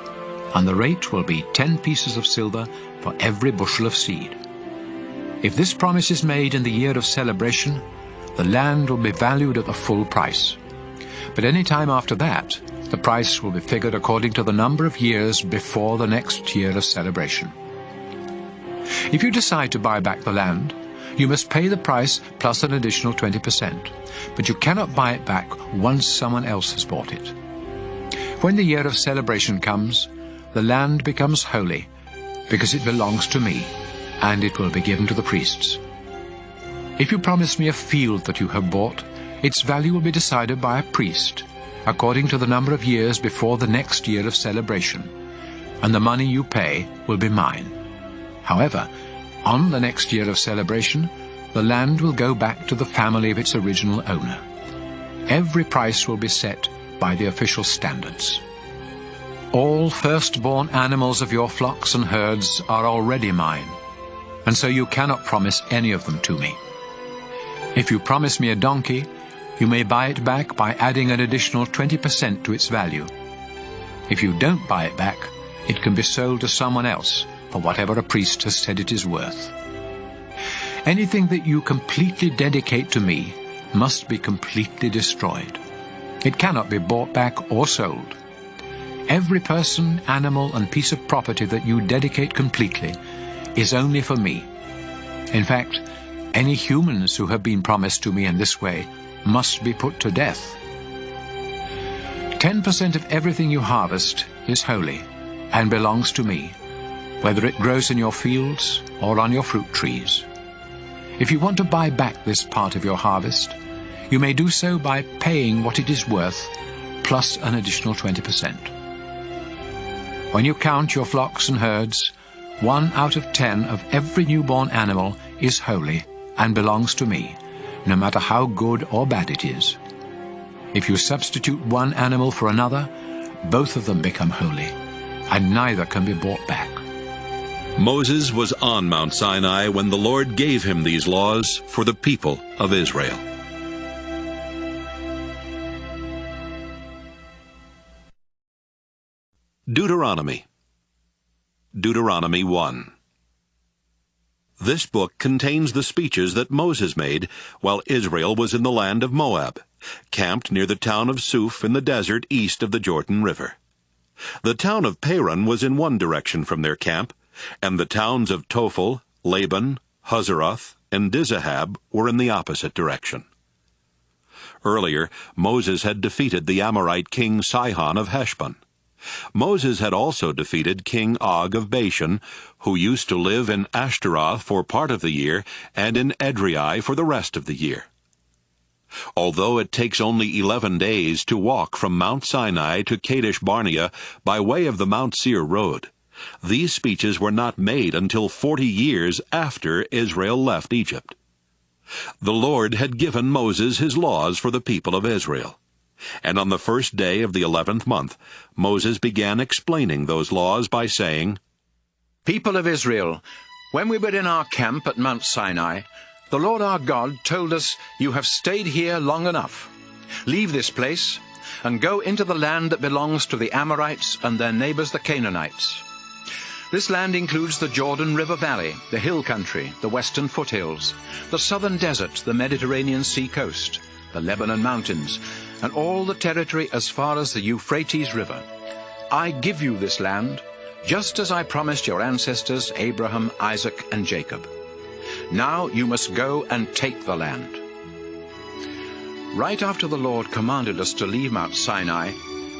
and the rate will be 10 pieces of silver for every bushel of seed. If this promise is made in the year of celebration, the land will be valued at the full price. But any time after that, the price will be figured according to the number of years before the next year of celebration. If you decide to buy back the land, you must pay the price plus an additional 20%, but you cannot buy it back once someone else has bought it. When the year of celebration comes, the land becomes holy because it belongs to me, and it will be given to the priests. If you promise me a field that you have bought, its value will be decided by a priest, according to the number of years before the next year of celebration, and the money you pay will be mine. However, on the next year of celebration, the land will go back to the family of its original owner. Every price will be set by the official standards. All firstborn animals of your flocks and herds are already mine, and so you cannot promise any of them to me. If you promise me a donkey, you may buy it back by adding an additional 20% to its value. If you don't buy it back, it can be sold to someone else for whatever a priest has said it is worth. Anything that you completely dedicate to me must be completely destroyed. It cannot be bought back or sold. Every person, animal, and piece of property that you dedicate completely is only for me. In fact, any humans who have been promised to me in this way must be put to death. 10% of everything you harvest is holy and belongs to me, whether it grows in your fields or on your fruit trees. If you want to buy back this part of your harvest, you may do so by paying what it is worth, plus an additional 20%. When you count your flocks and herds, 1 out of 10 of every newborn animal is holy and belongs to me, no matter how good or bad it is. If you substitute one animal for another, both of them become holy, and neither can be bought back. Moses was on Mount Sinai when the Lord gave him these laws for the people of Israel. Deuteronomy. Deuteronomy 1. This book contains the speeches that Moses made while Israel was in the land of Moab, camped near the town of Suf in the desert east of the Jordan River. The town of Paran was in one direction from their camp, and the towns of Tophel, Laban, Hazeroth, and Dizahab were in the opposite direction. Earlier, Moses had defeated the Amorite king Sihon of Heshbon. Moses had also defeated King Og of Bashan, who used to live in Ashtaroth for part of the year and in Edrei for the rest of the year. Although it takes only 11 days to walk from Mount Sinai to Kadesh Barnea by way of the Mount Seir road, these speeches were not made until 40 years after Israel left Egypt. The Lord had given Moses his laws for the people of Israel. And on the first day of the 11th month, Moses began explaining those laws by saying, People of Israel, when we were in our camp at Mount Sinai, the Lord our God told us, You have stayed here long enough. Leave this place, and go into the land that belongs to the Amorites and their neighbors the Canaanites. This land includes the Jordan River Valley, the hill country, the western foothills, the southern desert, the Mediterranean sea coast, the Lebanon mountains, and all the territory as far as the Euphrates River. I give you this land, just as I promised your ancestors Abraham, Isaac, and Jacob. Now you must go and take the land. Right after the Lord commanded us to leave Mount Sinai,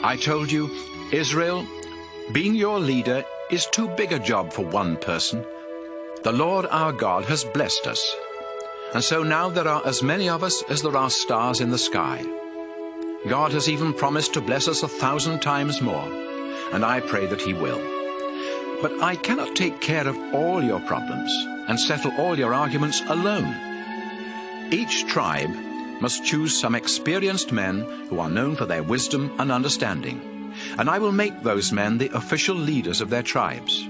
I told you, Israel, being your leader is too big a job for one person. The Lord our God has blessed us, and so now there are as many of us as there are stars in the sky. God has even promised to bless us 1,000 times more, and I pray that He will. But I cannot take care of all your problems and settle all your arguments alone. Each tribe must choose some experienced men who are known for their wisdom and understanding, and I will make those men the official leaders of their tribes.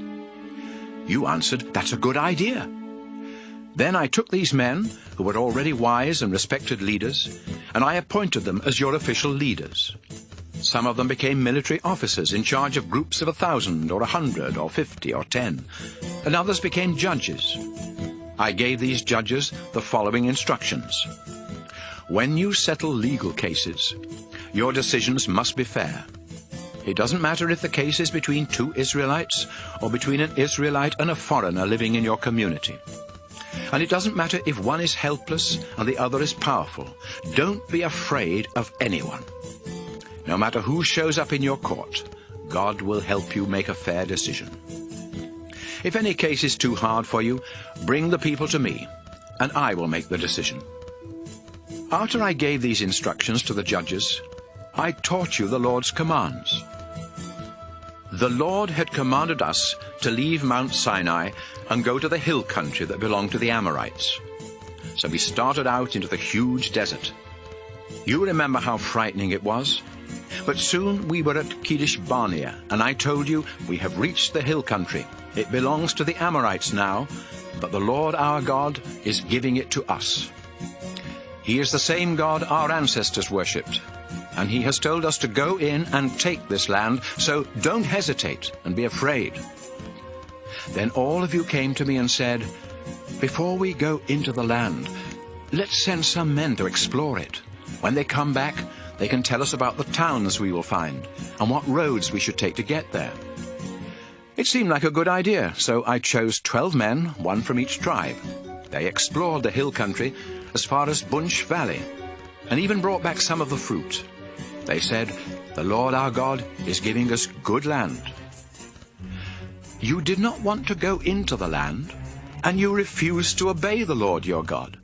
You answered, That's a good idea. Then I took these men, who were already wise and respected leaders, and I appointed them as your official leaders. Some of them became military officers in charge of groups of 1,000 or 100 or 50 or 10, and others became judges. I gave these judges the following instructions. When you settle legal cases, your decisions must be fair. It doesn't matter if the case is between two Israelites or between an Israelite and a foreigner living in your community. And it doesn't matter if one is helpless and the other is powerful. Don't be afraid of anyone. No matter who shows up in your court, God will help you make a fair decision. If any case is too hard for you, bring the people to me, and I will make the decision. After I gave these instructions to the judges, I taught you the Lord's commands. The Lord had commanded us to leave Mount Sinai and go to the hill country that belonged to the Amorites. So we started out into the huge desert. You remember how frightening it was? But soon we were at Kadesh Barnea, and I told you, we have reached the hill country. It belongs to the Amorites now, but the Lord our God is giving it to us. He is the same God our ancestors worshipped, and He has told us to go in and take this land, so don't hesitate and be afraid. Then all of you came to me and said, Before we go into the land, let's send some men to explore it. When they come back, They can tell us about the towns we will find and what roads we should take to get there." It seemed like a good idea, so I chose 12 men, one from each tribe. They explored the hill country as far as Bunch Valley, and even brought back some of the fruit. They said, "The Lord our God is giving us good land." You did not want to go into the land, and you refused to obey the Lord your God.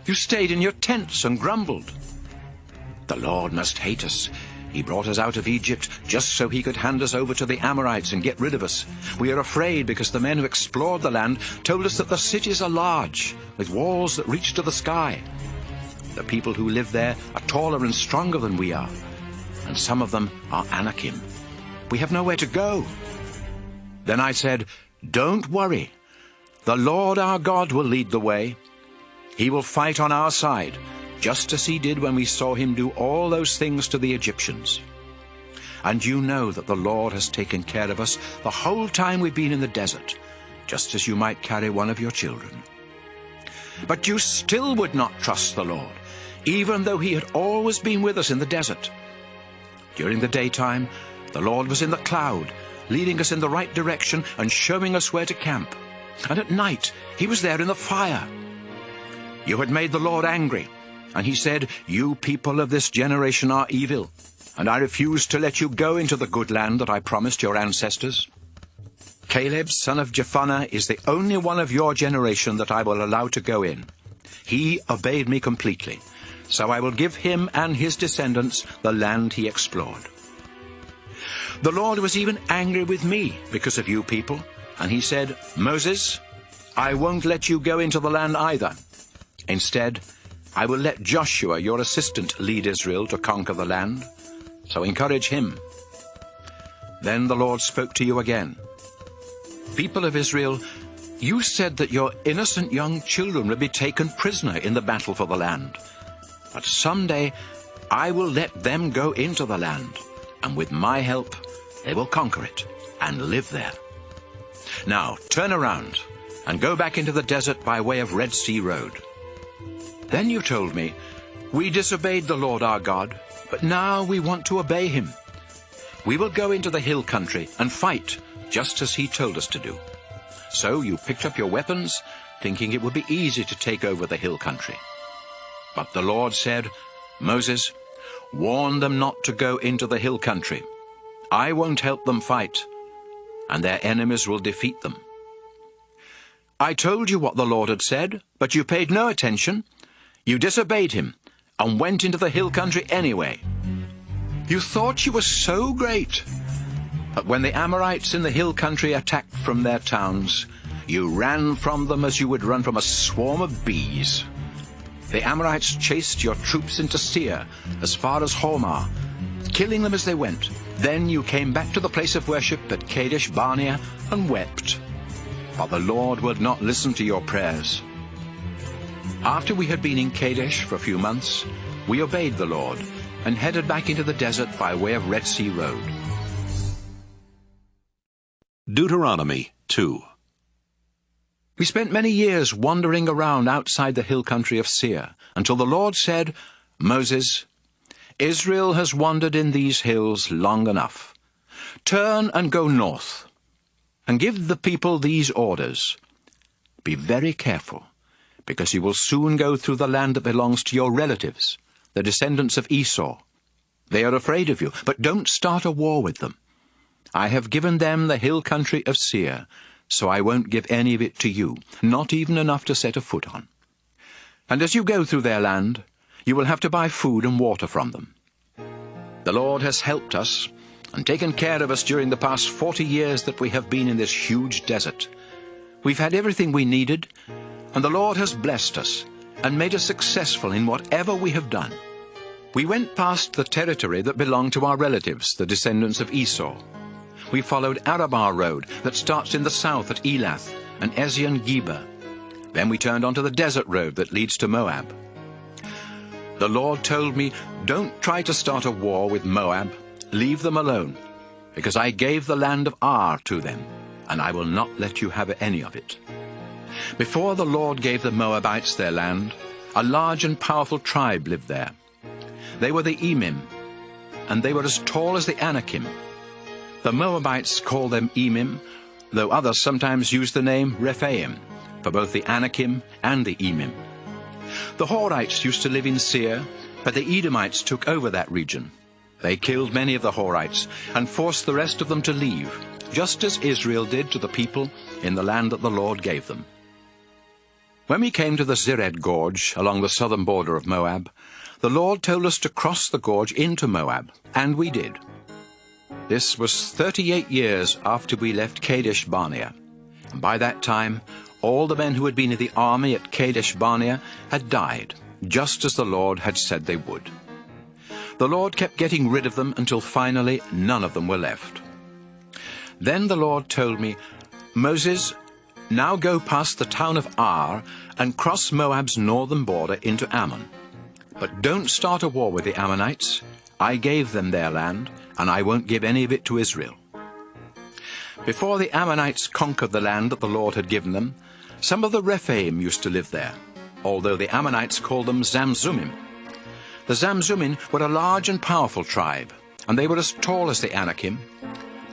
You stayed in your tents and grumbled. "The Lord must hate us. He brought us out of Egypt just so he could hand us over to the Amorites and get rid of us. We are afraid because the men who explored the land told us that the cities are large, with walls that reach to the sky. The people who live there are taller and stronger than we are, and some of them are Anakim. We have nowhere to go." Then I said, "Don't worry. The Lord our God will lead the way. He will fight on our side, just as he did when we saw him do all those things to the Egyptians. And you know that the Lord has taken care of us the whole time we've been in the desert, just as you might carry one of your children. But you still would not trust the Lord, even though he had always been with us in the desert. During the daytime, the Lord was in the cloud, leading us in the right direction and showing us where to camp. And at night, he was there in the fire. You had made the Lord angry, and he said, 'You people of this generation are evil, and I refuse to let you go into the good land that I promised your ancestors. Caleb, son of Jephunneh, is the only one of your generation that I will allow to go in. He obeyed me completely, so I will give him and his descendants the land he explored.' The Lord was even angry with me because of you people, and he said, 'Moses, I won't let you go into the land either. Instead, I will let Joshua, your assistant, lead Israel to conquer the land, so encourage him.' Then the Lord spoke to you again. 'People of Israel, you said that your innocent young children would be taken prisoner in the battle for the land. But someday I will let them go into the land, and with my help they will conquer it and live there. Now turn around and go back into the desert by way of Red Sea Road.' Then you told me, 'We disobeyed the Lord our God, but now we want to obey him. We will go into the hill country and fight, just as he told us to do.' So you picked up your weapons, thinking it would be easy to take over the hill country. But the Lord said, 'Moses, warn them not to go into the hill country. I won't help them fight, and their enemies will defeat them.' I told you what the Lord had said, but you paid no attention. You disobeyed him and went into the hill country anyway. You thought you were so great. But when the Amorites in the hill country attacked from their towns, you ran from them as you would run from a swarm of bees. The Amorites chased your troops into Seir, as far as Hormah, killing them as they went. Then you came back to the place of worship at Kadesh Barnea and wept. But the Lord would not listen to your prayers. After we had been in Kadesh for a few months, we obeyed the Lord and headed back into the desert by way of Red Sea Road." Deuteronomy 2. We spent many years wandering around outside the hill country of Seir, until the Lord said, "Moses, Israel has wandered in these hills long enough. Turn and go north, and give the people these orders. Be very careful, because you will soon go through the land that belongs to your relatives, the descendants of Esau. They are afraid of you, but don't start a war with them. I have given them the hill country of Seir, so I won't give any of it to you, not even enough to set a foot on. And as you go through their land, you will have to buy food and water from them. The Lord has helped us and taken care of us during the past 40 years that we have been in this huge desert. We've had everything we needed, and the Lord has blessed us and made us successful in whatever we have done. We went past the territory that belonged to our relatives, the descendants of Esau. We followed Arabah Road that starts in the south at Elath and Ezion-Geber. Then we turned onto the desert road that leads to Moab. The Lord told me, don't try to start a war with Moab. Leave them alone, because I gave the land of Ar to them, and I will not let you have any of it. Before the Lord gave the Moabites their land, a large and powerful tribe lived there. They were the Emim, and they were as tall as the Anakim. The Moabites called them Emim, though others sometimes used the name Rephaim, for both the Anakim and the Emim. The Horites used to live in Seir, but the Edomites took over that region. They killed many of the Horites and forced the rest of them to leave, just as Israel did to the people in the land that the Lord gave them. When we came to the Zered Gorge along the southern border of Moab, the Lord told us to cross the gorge into Moab, and we did. This was 38 years after we left Kadesh Barnea, and by that time all the men who had been in the army at Kadesh Barnea had died, just as the Lord had said they would. The Lord kept getting rid of them until finally none of them were left. Then the Lord told me, "Moses, now go past the town of Ar and cross Moab's northern border into Ammon. But don't start a war with the Ammonites. I gave them their land, and I won't give any of it to Israel." Before the Ammonites conquered the land that the Lord had given them, some of the Rephaim used to live there, although the Ammonites called them Zamzummim. The Zamzummim were a large and powerful tribe, and they were as tall as the Anakim.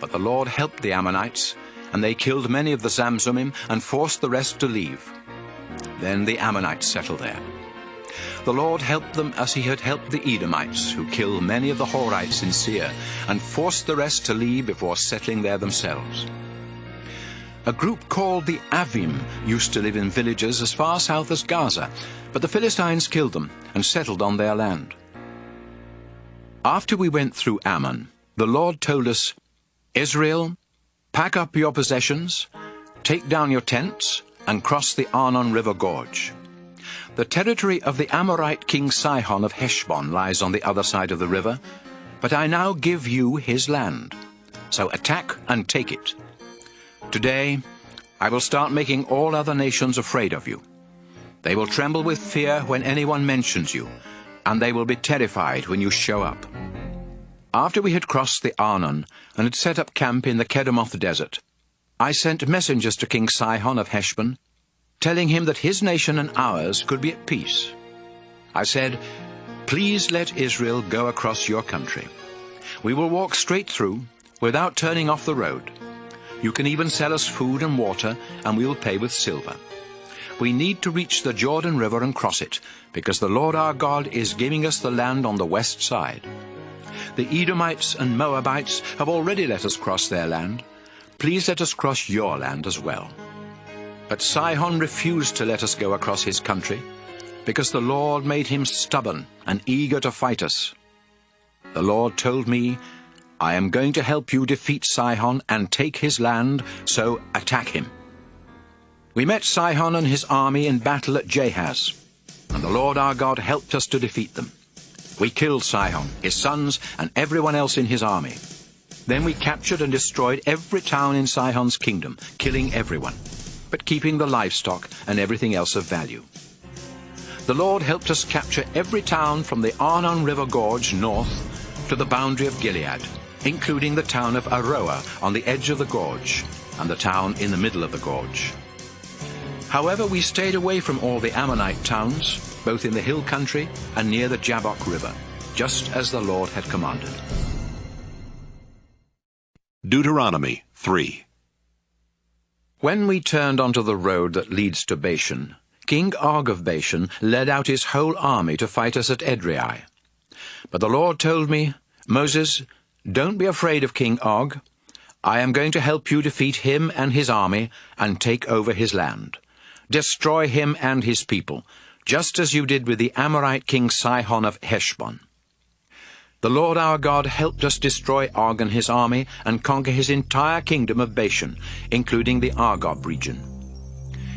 But the Lord helped the Ammonites, and they killed many of the Zamzummim and forced the rest to leave. Then the Ammonites settled there. The Lord helped them as he had helped the Edomites, who killed many of the Horites in Seir, and forced the rest to leave before settling there themselves. A group called the Avim used to live in villages as far south as Gaza, but the Philistines killed them and settled on their land. After we went through Ammon, the Lord told us, "Israel, pack up your possessions, take down your tents, and cross the Arnon River Gorge. The territory of the Amorite king Sihon of Heshbon lies on the other side of the river, but I now give you his land. So attack and take it. Today I will start making all other nations afraid of you. They will tremble with fear when anyone mentions you, and they will be terrified when you show up." After we had crossed the Arnon and had set up camp in the Kedemoth desert, I sent messengers to King Sihon of Heshbon, telling him that his nation and ours could be at peace. I said, "Please let Israel go across your country. We will walk straight through, without turning off the road. You can even sell us food and water, and we will pay with silver. We need to reach the Jordan River and cross it, because the Lord our God is giving us the land on the west side. The Edomites and Moabites have already let us cross their land. Please let us cross your land as well." But Sihon refused to let us go across his country, because the Lord made him stubborn and eager to fight us. The Lord told me, "I am going to help you defeat Sihon and take his land, so attack him." We met Sihon and his army in battle at Jahaz, and the Lord our God helped us to defeat them. We killed Sihon, his sons, and everyone else in his army. Then we captured and destroyed every town in Sihon's kingdom, killing everyone, but keeping the livestock and everything else of value. The Lord helped us capture every town from the Arnon River Gorge north to the boundary of Gilead, including the town of Aroah on the edge of the gorge, and the town in the middle of the gorge. However, we stayed away from all the Ammonite towns, both in the hill country and near the Jabbok River, just as the Lord had commanded. Deuteronomy 3. When we turned onto the road that leads to Bashan, King Og of Bashan led out his whole army to fight us at Edrei. But the Lord told me, "Moses, don't be afraid of King Og. I am going to help you defeat him and his army and take over his land. Destroy him and his people, just as you did with the Amorite king Sihon of Heshbon." The Lord our God helped us destroy Og and his army and conquer his entire kingdom of Bashan, including the Argob region.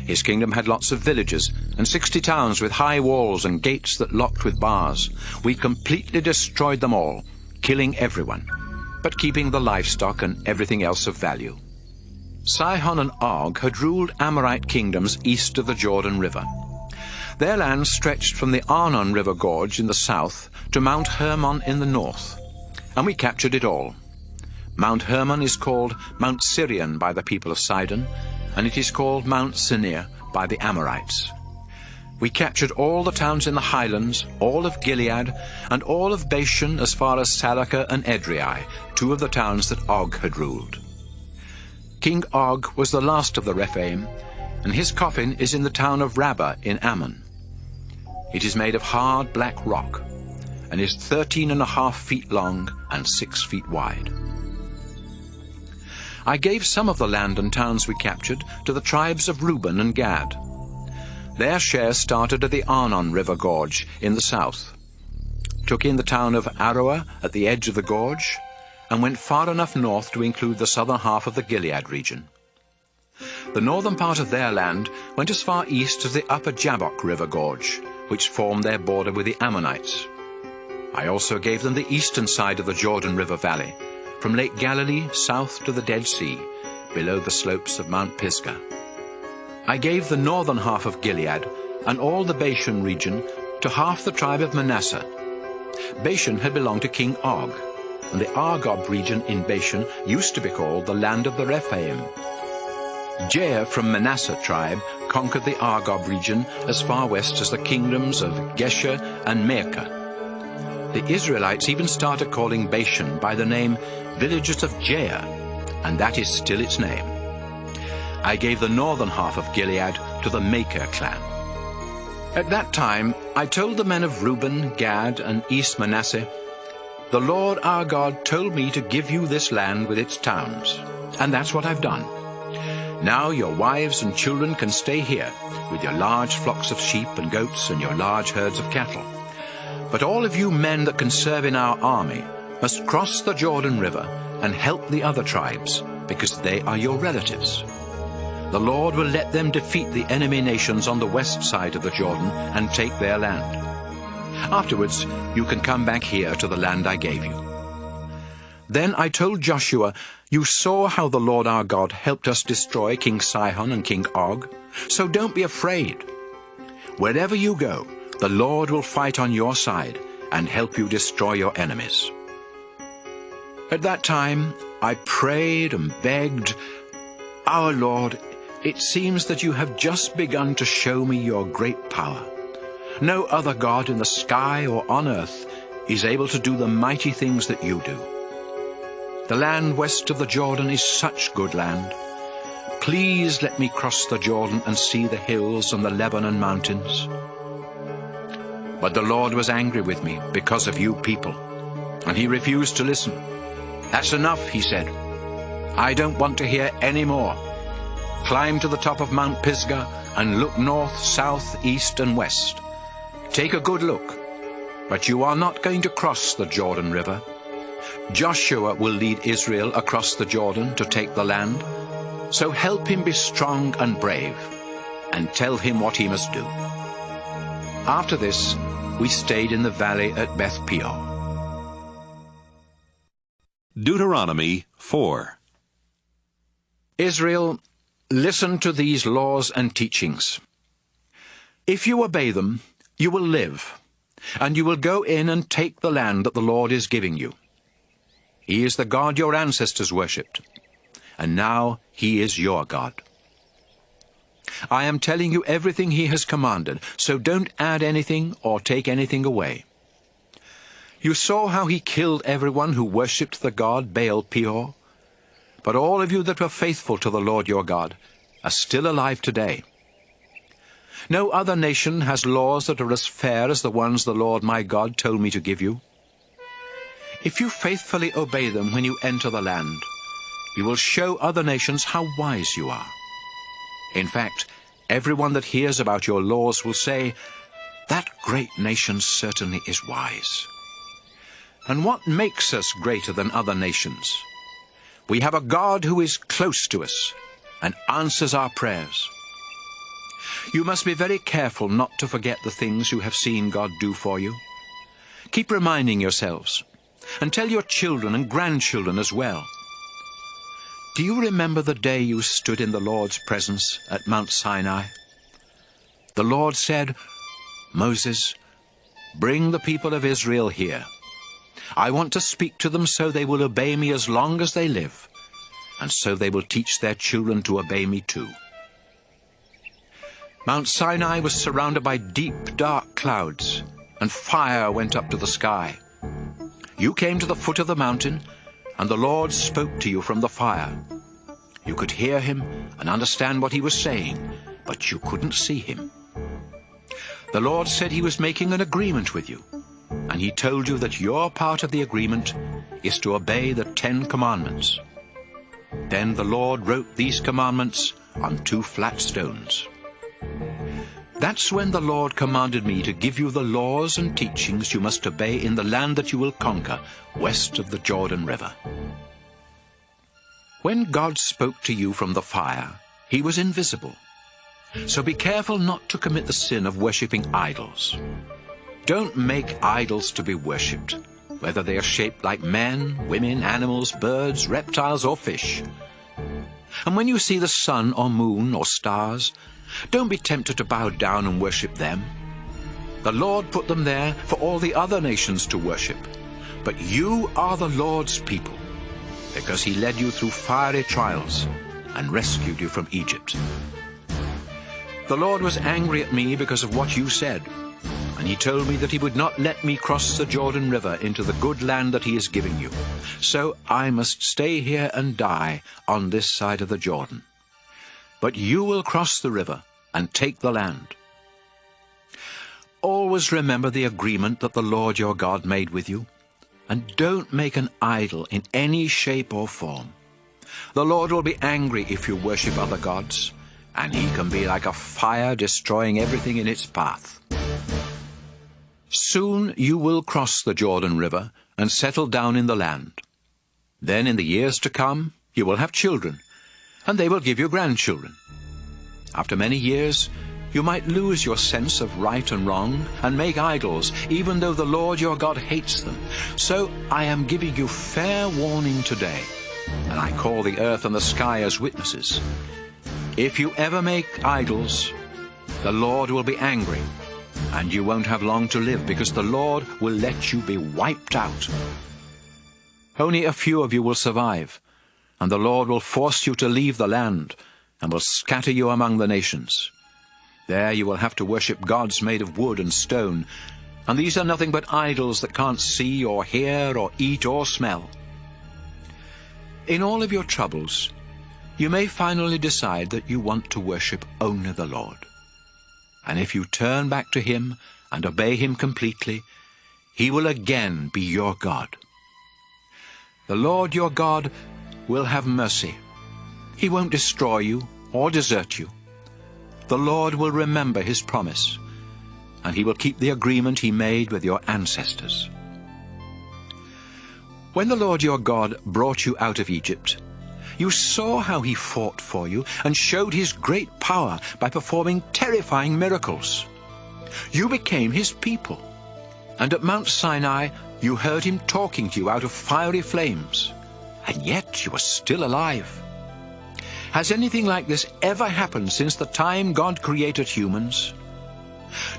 His kingdom had lots of villages and 60 towns with high walls and gates that locked with bars. We completely destroyed them all, killing everyone, but keeping the livestock and everything else of value. Sihon and Og had ruled Amorite kingdoms east of the Jordan River. Their land stretched from the Arnon River Gorge in the south to Mount Hermon in the north, and we captured it all. Mount Hermon is called Mount Sirion by the people of Sidon, and it is called Mount Sinir by the Amorites. We captured all the towns in the highlands, all of Gilead, and all of Bashan as far as Salakah and Edrei, 2 of the towns that Og had ruled. King Og was the last of the Rephaim, and his coffin is in the town of Rabbah in Ammon. It is made of hard black rock, and is 13.5 feet long and 6 feet wide. I gave some of the land and towns we captured to the tribes of Reuben and Gad. Their share started at the Arnon River Gorge in the south, took in the town of Aroer at the edge of the gorge, and went far enough north to include the southern half of the Gilead region. The northern part of their land went as far east as the upper Jabbok River Gorge, which formed their border with the Ammonites. I also gave them the eastern side of the Jordan River Valley, from Lake Galilee south to the Dead Sea, below the slopes of Mount Pisgah. I gave the northern half of Gilead and all the Bashan region to half the tribe of Manasseh. Bashan had belonged to King Og, and the Argob region in Bashan used to be called the land of the Rephaim. Jair from Manasseh tribe conquered the Argob region as far west as the kingdoms of Geshur and Maacah. The Israelites even started calling Bashan by the name Villages of Jair, and that is still its name. I gave the northern half of Gilead to the Maacah clan. At that time I told the men of Reuben, Gad, and East Manasseh, "The Lord our God told me to give you this land with its towns, and that's what I've done. Now your wives and children can stay here with your large flocks of sheep and goats and your large herds of cattle. But all of you men that can serve in our army must cross the Jordan River and help the other tribes, because they are your relatives. The Lord will let them defeat the enemy nations on the west side of the Jordan and take their land. Afterwards, you can come back here to the land I gave you." Then I told Joshua, "You saw how the Lord our God helped us destroy King Sihon and King Og, so don't be afraid. Wherever you go, the Lord will fight on your side and help you destroy your enemies." At that time, I prayed and begged, "Our Lord, it seems that you have just begun to show me your great power. No other God in the sky or on earth is able to do the mighty things that you do. The land west of the Jordan is such good land. Please let me cross the Jordan and see the hills and the Lebanon mountains." But the Lord was angry with me because of you people, and he refused to listen. "That's enough," he said. "I don't want to hear any more. Climb to the top of Mount Pisgah and look north, south, east, and west. Take a good look, but you are not going to cross the Jordan River. Joshua will lead Israel across the Jordan to take the land, so help him be strong and brave, and tell him what he must do." After this, we stayed in the valley at Beth Peor. Deuteronomy 4. Israel, listen to these laws and teachings. If you obey them, you will live, and you will go in and take the land that the Lord is giving you. He is the God your ancestors worshipped, and now he is your God. I am telling you everything he has commanded, so don't add anything or take anything away. You saw how he killed everyone who worshipped the god Baal Peor, but all of you that were faithful to the Lord your God are still alive today. No other nation has laws that are as fair as the ones the Lord my God told me to give you. If you faithfully obey them when you enter the land, you will show other nations how wise you are. In fact, everyone that hears about your laws will say, "That great nation certainly is wise." And what makes us greater than other nations? We have a God who is close to us and answers our prayers. You must be very careful not to forget the things you have seen God do for you. Keep reminding yourselves, and tell your children and grandchildren as well. Do you remember the day you stood in the Lord's presence at Mount Sinai? The Lord said, "Moses, bring the people of Israel here. I want to speak to them so they will obey me as long as they live, and so they will teach their children to obey me too." Mount Sinai was surrounded by deep, dark clouds, and fire went up to the sky. You came to the foot of the mountain, and the Lord spoke to you from the fire. You could hear him and understand what he was saying, but you couldn't see him. The Lord said he was making an agreement with you, and he told you that your part of the agreement is to obey the 10 Commandments. Then the Lord wrote these commandments on 2 flat stones. That's when the Lord commanded me to give you the laws and teachings you must obey in the land that you will conquer, west of the Jordan River. When God spoke to you from the fire, he was invisible. So be careful not to commit the sin of worshipping idols. Don't make idols to be worshipped, whether they are shaped like men, women, animals, birds, reptiles, or fish. And when you see the sun or moon or stars, don't be tempted to bow down and worship them. The Lord put them there for all the other nations to worship. But you are the Lord's people, because he led you through fiery trials and rescued you from Egypt. The Lord was angry at me because of what you said, and he told me that he would not let me cross the Jordan River into the good land that he is giving you. So I must stay here and die on this side of the Jordan. But you will cross the river and take the land. Always remember the agreement that the Lord your God made with you, and don't make an idol in any shape or form. The Lord will be angry if you worship other gods, and he can be like a fire destroying everything in its path. Soon you will cross the Jordan River and settle down in the land. Then in the years to come you will have children, and they will give you grandchildren. After many years, you might lose your sense of right and wrong and make idols, even though the Lord your God hates them. So I am giving you fair warning today, and I call the earth and the sky as witnesses. If you ever make idols, the Lord will be angry, and you won't have long to live, because the Lord will let you be wiped out. Only a few of you will survive, and the Lord will force you to leave the land, and will scatter you among the nations. There you will have to worship gods made of wood and stone, and these are nothing but idols that can't see or hear or eat or smell. In all of your troubles, you may finally decide that you want to worship only the Lord. And if you turn back to him and obey him completely, he will again be your God. The Lord your God will have mercy. He won't destroy you or desert you. The Lord will remember his promise, and he will keep the agreement he made with your ancestors. When the Lord your God brought you out of Egypt, you saw how he fought for you and showed his great power by performing terrifying miracles. You became his people, and at Mount Sinai you heard him talking to you out of fiery flames, and yet you were still alive. Has anything like this ever happened since the time God created humans?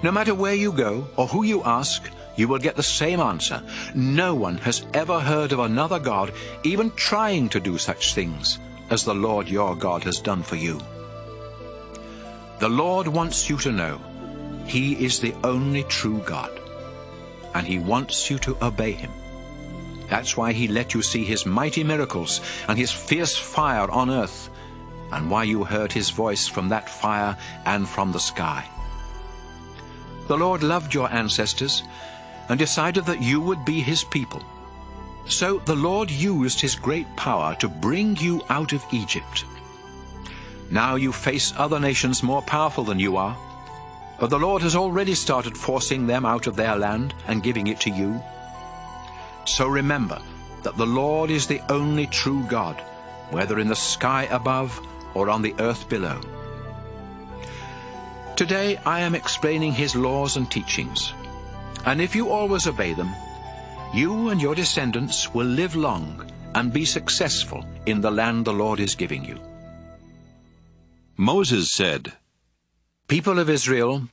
No matter where you go or who you ask, you will get the same answer. No one has ever heard of another God even trying to do such things as the Lord your God has done for you. The Lord wants you to know he is the only true God, and he wants you to obey him. That's why he let you see his mighty miracles and his fierce fire on earth, and why you heard his voice from that fire and from the sky. The Lord loved your ancestors and decided that you would be his people. So the Lord used his great power to bring you out of Egypt. Now you face other nations more powerful than you are, but the Lord has already started forcing them out of their land and giving it to you. So remember that the Lord is the only true God, whether in the sky above or on the earth below. Today I am explaining his laws and teachings, and if you always obey them, you and your descendants will live long and be successful in the land the Lord is giving you. Moses said, People of Israel,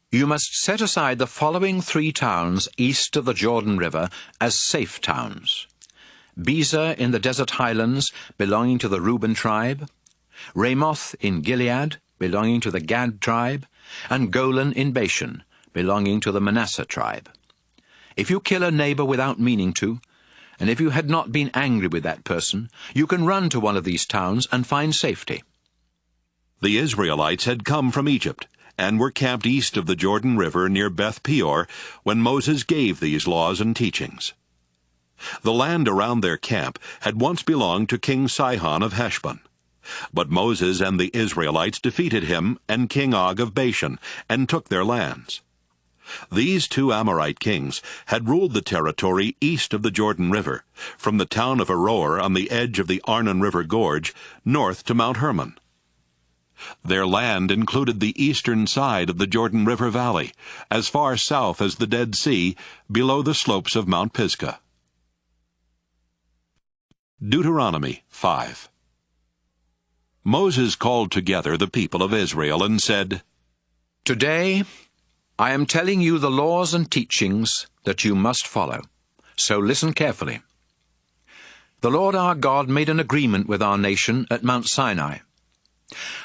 you must set aside the following 3 towns east of the Jordan River as safe towns: Bezer in the desert highlands belonging to the Reuben tribe, Ramoth in Gilead, belonging to the Gad tribe, and Golan in Bashan, belonging to the Manasseh tribe. If you kill a neighbor without meaning to, and if you had not been angry with that person, you can run to one of these towns and find safety." The Israelites had come from Egypt and were camped east of the Jordan River near Beth Peor when Moses gave these laws and teachings. The land around their camp had once belonged to King Sihon of Heshbon. But Moses and the Israelites defeated him and King Og of Bashan and took their lands. These two Amorite kings had ruled the territory east of the Jordan River, from the town of Aroer on the edge of the Arnon River Gorge, north to Mount Hermon. Their land included the eastern side of the Jordan River Valley, as far south as the Dead Sea, below the slopes of Mount Pisgah. Deuteronomy 5. Moses called together the people of Israel and said, "Today I am telling you the laws and teachings that you must follow, so listen carefully. The Lord our God made an agreement with our nation at Mount Sinai.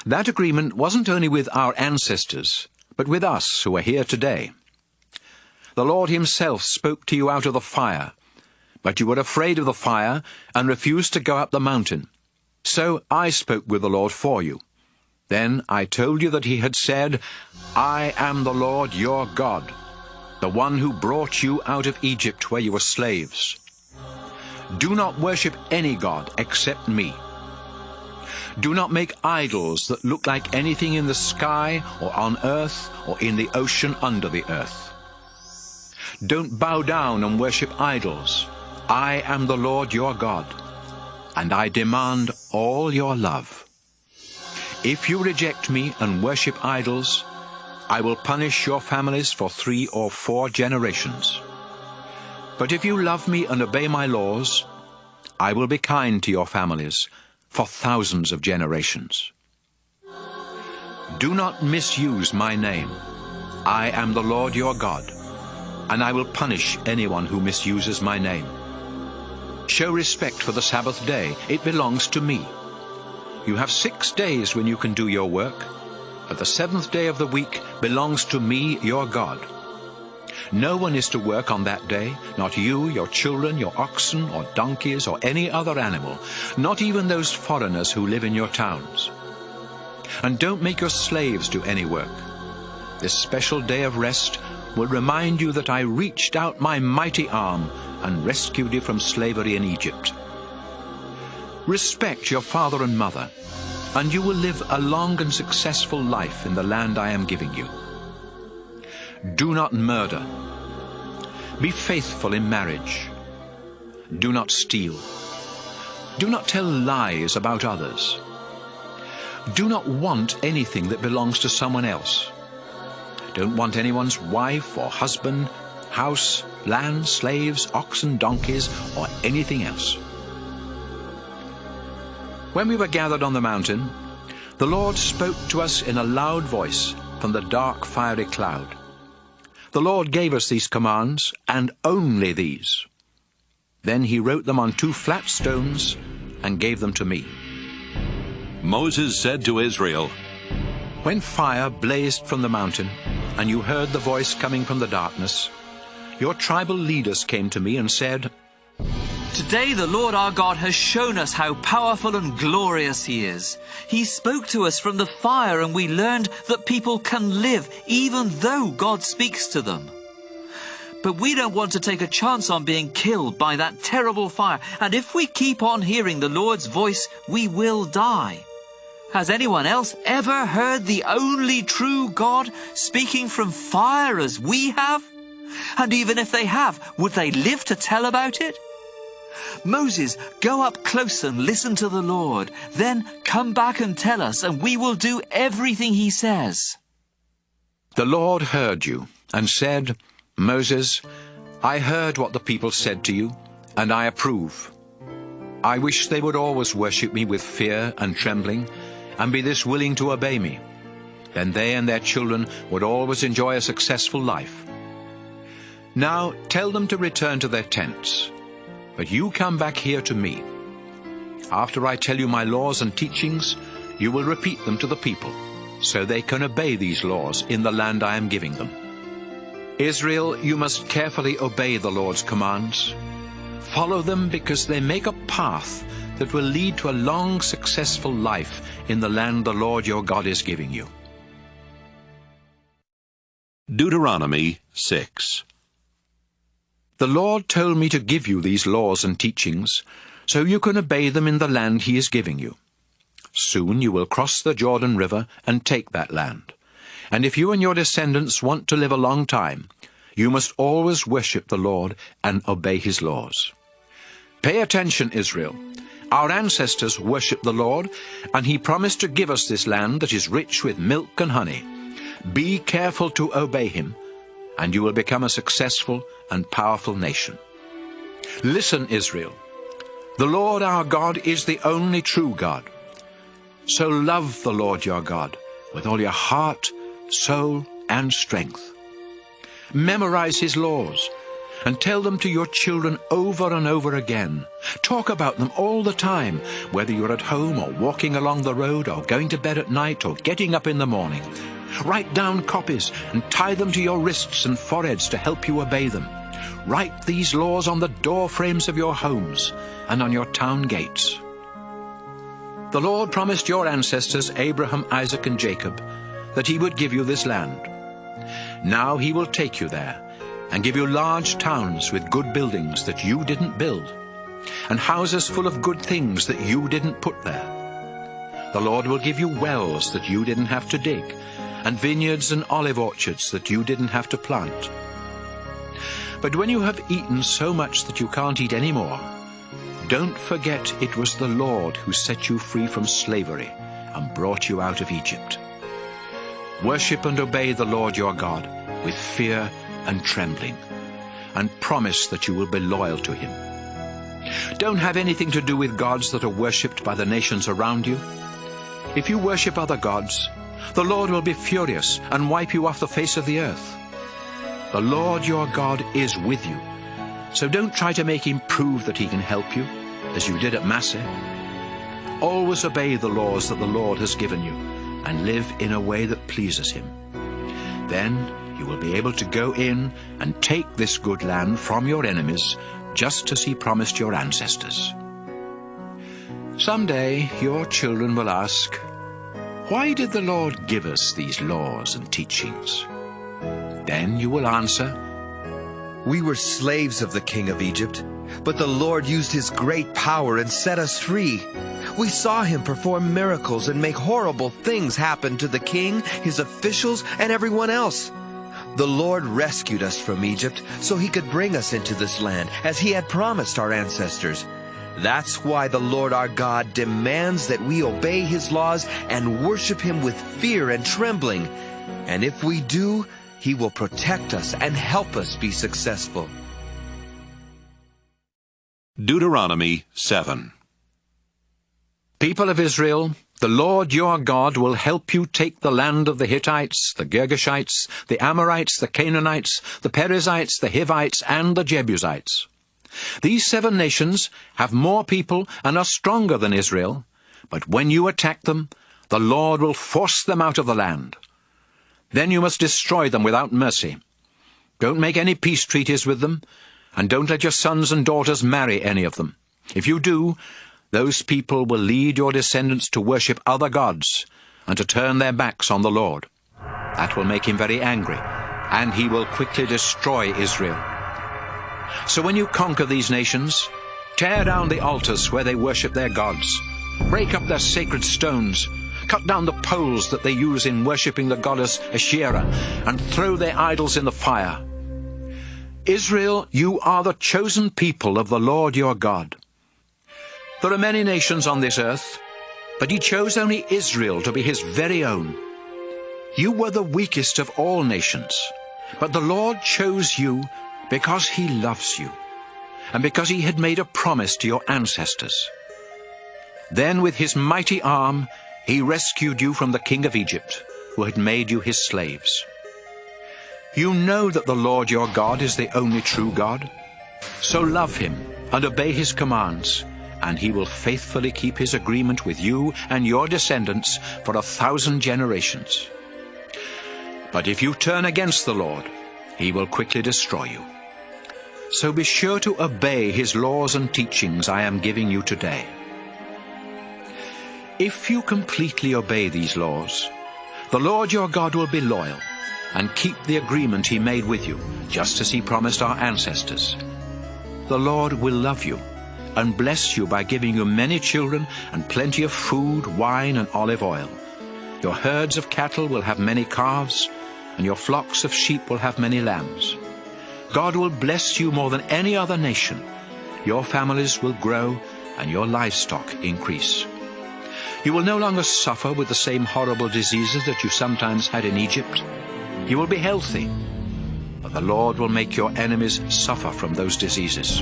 That agreement wasn't only with our ancestors, but with us who are here today. The Lord himself spoke to you out of the fire, but you were afraid of the fire and refused to go up the mountain. So I spoke with the Lord for you. Then I told you that he had said, 'I am the Lord your God, the one who brought you out of Egypt where you were slaves. Do not worship any god except me. Do not make idols that look like anything in the sky or on earth or in the ocean under the earth. Don't bow down and worship idols. I am the Lord your God, and I demand all your love. If you reject me and worship idols, I will punish your families for 3 or 4 generations. But if you love me and obey my laws, I will be kind to your families for thousands of generations. Do not misuse my name. I am the Lord your God, and I will punish anyone who misuses my name. Show respect for the Sabbath day. It belongs to me. You have 6 days when you can do your work, but the 7th day of the week belongs to me, your God. No one is to work on that day, not you, your children, your oxen, or donkeys, or any other animal, not even those foreigners who live in your towns. And don't make your slaves do any work. This special day of rest will remind you that I reached out my mighty arm and rescued you from slavery in Egypt. Respect your father and mother, and you will live a long and successful life in the land I am giving you. Do not murder. Be faithful in marriage. Do not steal. Do not tell lies about others. Do not want anything that belongs to someone else. Don't want anyone's wife or husband, house, land, slaves, oxen, donkeys, or anything else. When we were gathered on the mountain, the Lord spoke to us in a loud voice from the dark fiery cloud. The Lord gave us these commands, and only these. Then he wrote them on 2 flat stones and gave them to me. Moses said to Israel, When fire blazed from the mountain, and you heard the voice coming from the darkness, your tribal leaders came to me and said, Today the Lord our God has shown us how powerful and glorious he is. He spoke to us from the fire, and we learned that people can live even though God speaks to them. But we don't want to take a chance on being killed by that terrible fire, and if we keep on hearing the Lord's voice, we will die. Has anyone else ever heard the only true God speaking from fire as we have? And even if they have, would they live to tell about it? Moses, go up close and listen to the Lord. Then come back and tell us, and we will do everything he says. The Lord heard you and said, Moses, I heard what the people said to you, and I approve. I wish they would always worship me with fear and trembling, and be this willing to obey me. Then they and their children would always enjoy a successful life. Now tell them to return to their tents. But you come back here to me. After I tell you my laws and teachings, you will repeat them to the people. so they can obey these laws in the land I am giving them. Israel, you must carefully obey the Lord's commands. Follow them because they make a path that will lead to a long, successful life in the land the Lord your God is giving you. Deuteronomy 6. The Lord told me to give you these laws and teachings, so you can obey them in the land he is giving you. Soon you will cross the Jordan River and take that land. And if you and your descendants want to live a long time, you must always worship the Lord and obey his laws. Pay attention, Israel. Our ancestors worshipped the Lord, and he promised to give us this land that is rich with milk and honey. Be careful to obey him, and you will become a successful and powerful nation. Listen, Israel. The Lord our God is the only true God. So love the Lord your God with all your heart, soul, and strength. Memorize his laws and tell them to your children over and over again. Talk about them all the time, whether you're at home or walking along the road or going to bed at night or getting up in the morning. Write down copies and tie them to your wrists and foreheads to help you obey them. Write these laws on the door frames of your homes and on your town gates. The Lord promised your ancestors, Abraham, Isaac, and Jacob, that he would give you this land. Now he will take you there and give you large towns with good buildings that you didn't build, and houses full of good things that you didn't put there. The Lord will give you wells that you didn't have to dig, and vineyards and olive orchards that you didn't have to plant. But when you have eaten so much that you can't eat any more, don't forget it was the Lord who set you free from slavery and brought you out of Egypt. Worship and obey the Lord your God with fear and trembling, and promise that you will be loyal to him. Don't have anything to do with gods that are worshipped by the nations around you. If you worship other gods, the Lord will be furious and wipe you off the face of the earth. The Lord your God is with you, so don't try to make him prove that he can help you, as you did at Massah. Always obey the laws that the Lord has given you, and live in a way that pleases him. Then you will be able to go in and take this good land from your enemies, just as he promised your ancestors. Someday your children will ask, why did the Lord give us these laws and teachings? Then you will answer, we were slaves of the king of Egypt, but the Lord used his great power and set us free. We saw him perform miracles and make horrible things happen to the king, his officials, and everyone else. The Lord rescued us from Egypt so he could bring us into this land, as he had promised our ancestors. That's why the Lord our God demands that we obey his laws and worship him with fear and trembling. And if we do, he will protect us and help us be successful. Deuteronomy 7. People of Israel, the Lord your God will help you take the land of the Hittites, the Girgashites, the Amorites, the Canaanites, the Perizzites, the Hivites, and the Jebusites. These 7 nations have more people and are stronger than Israel, but when you attack them, the Lord will force them out of the land. Then you must destroy them without mercy. Don't make any peace treaties with them, and don't let your sons and daughters marry any of them. If you do, those people will lead your descendants to worship other gods and to turn their backs on the Lord. That will make him very angry, and he will quickly destroy Israel. So when you conquer these nations, tear down the altars where they worship their gods, break up their sacred stones, cut down the poles that they use in worshipping the goddess Asherah, and throw their idols in the fire. Israel, you are the chosen people of the Lord your God. There are many nations on this earth, but he chose only Israel to be his very own. You were the weakest of all nations, but the Lord chose you because he loves you, and because he had made a promise to your ancestors. Then with his mighty arm, he rescued you from the king of Egypt, who had made you his slaves. You know that the Lord your God is the only true God. So love him and obey his commands, and he will faithfully keep his agreement with you and your descendants for 1,000 generations. But if you turn against the Lord, he will quickly destroy you. So be sure to obey his laws and teachings I am giving you today. If you completely obey these laws, the Lord your God will be loyal and keep the agreement he made with you, just as he promised our ancestors. The Lord will love you and bless you by giving you many children and plenty of food, wine, and olive oil. Your herds of cattle will have many calves, and your flocks of sheep will have many lambs. God will bless you more than any other nation. Your families will grow, and your livestock increase. You will no longer suffer with the same horrible diseases that you sometimes had in Egypt. You will be healthy, but the Lord will make your enemies suffer from those diseases.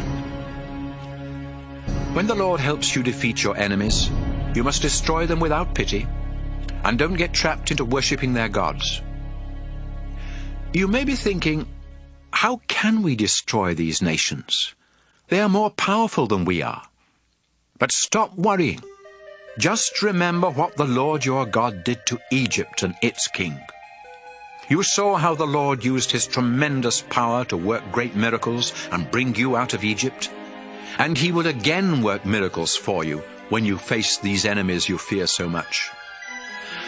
When the Lord helps you defeat your enemies, you must destroy them without pity, and don't get trapped into worshipping their gods. You may be thinking, how can we destroy these nations? They are more powerful than we are. But stop worrying. Just remember what the Lord your God did to Egypt and its king. You saw how the Lord used his tremendous power to work great miracles and bring you out of Egypt. And he will again work miracles for you when you face these enemies you fear so much.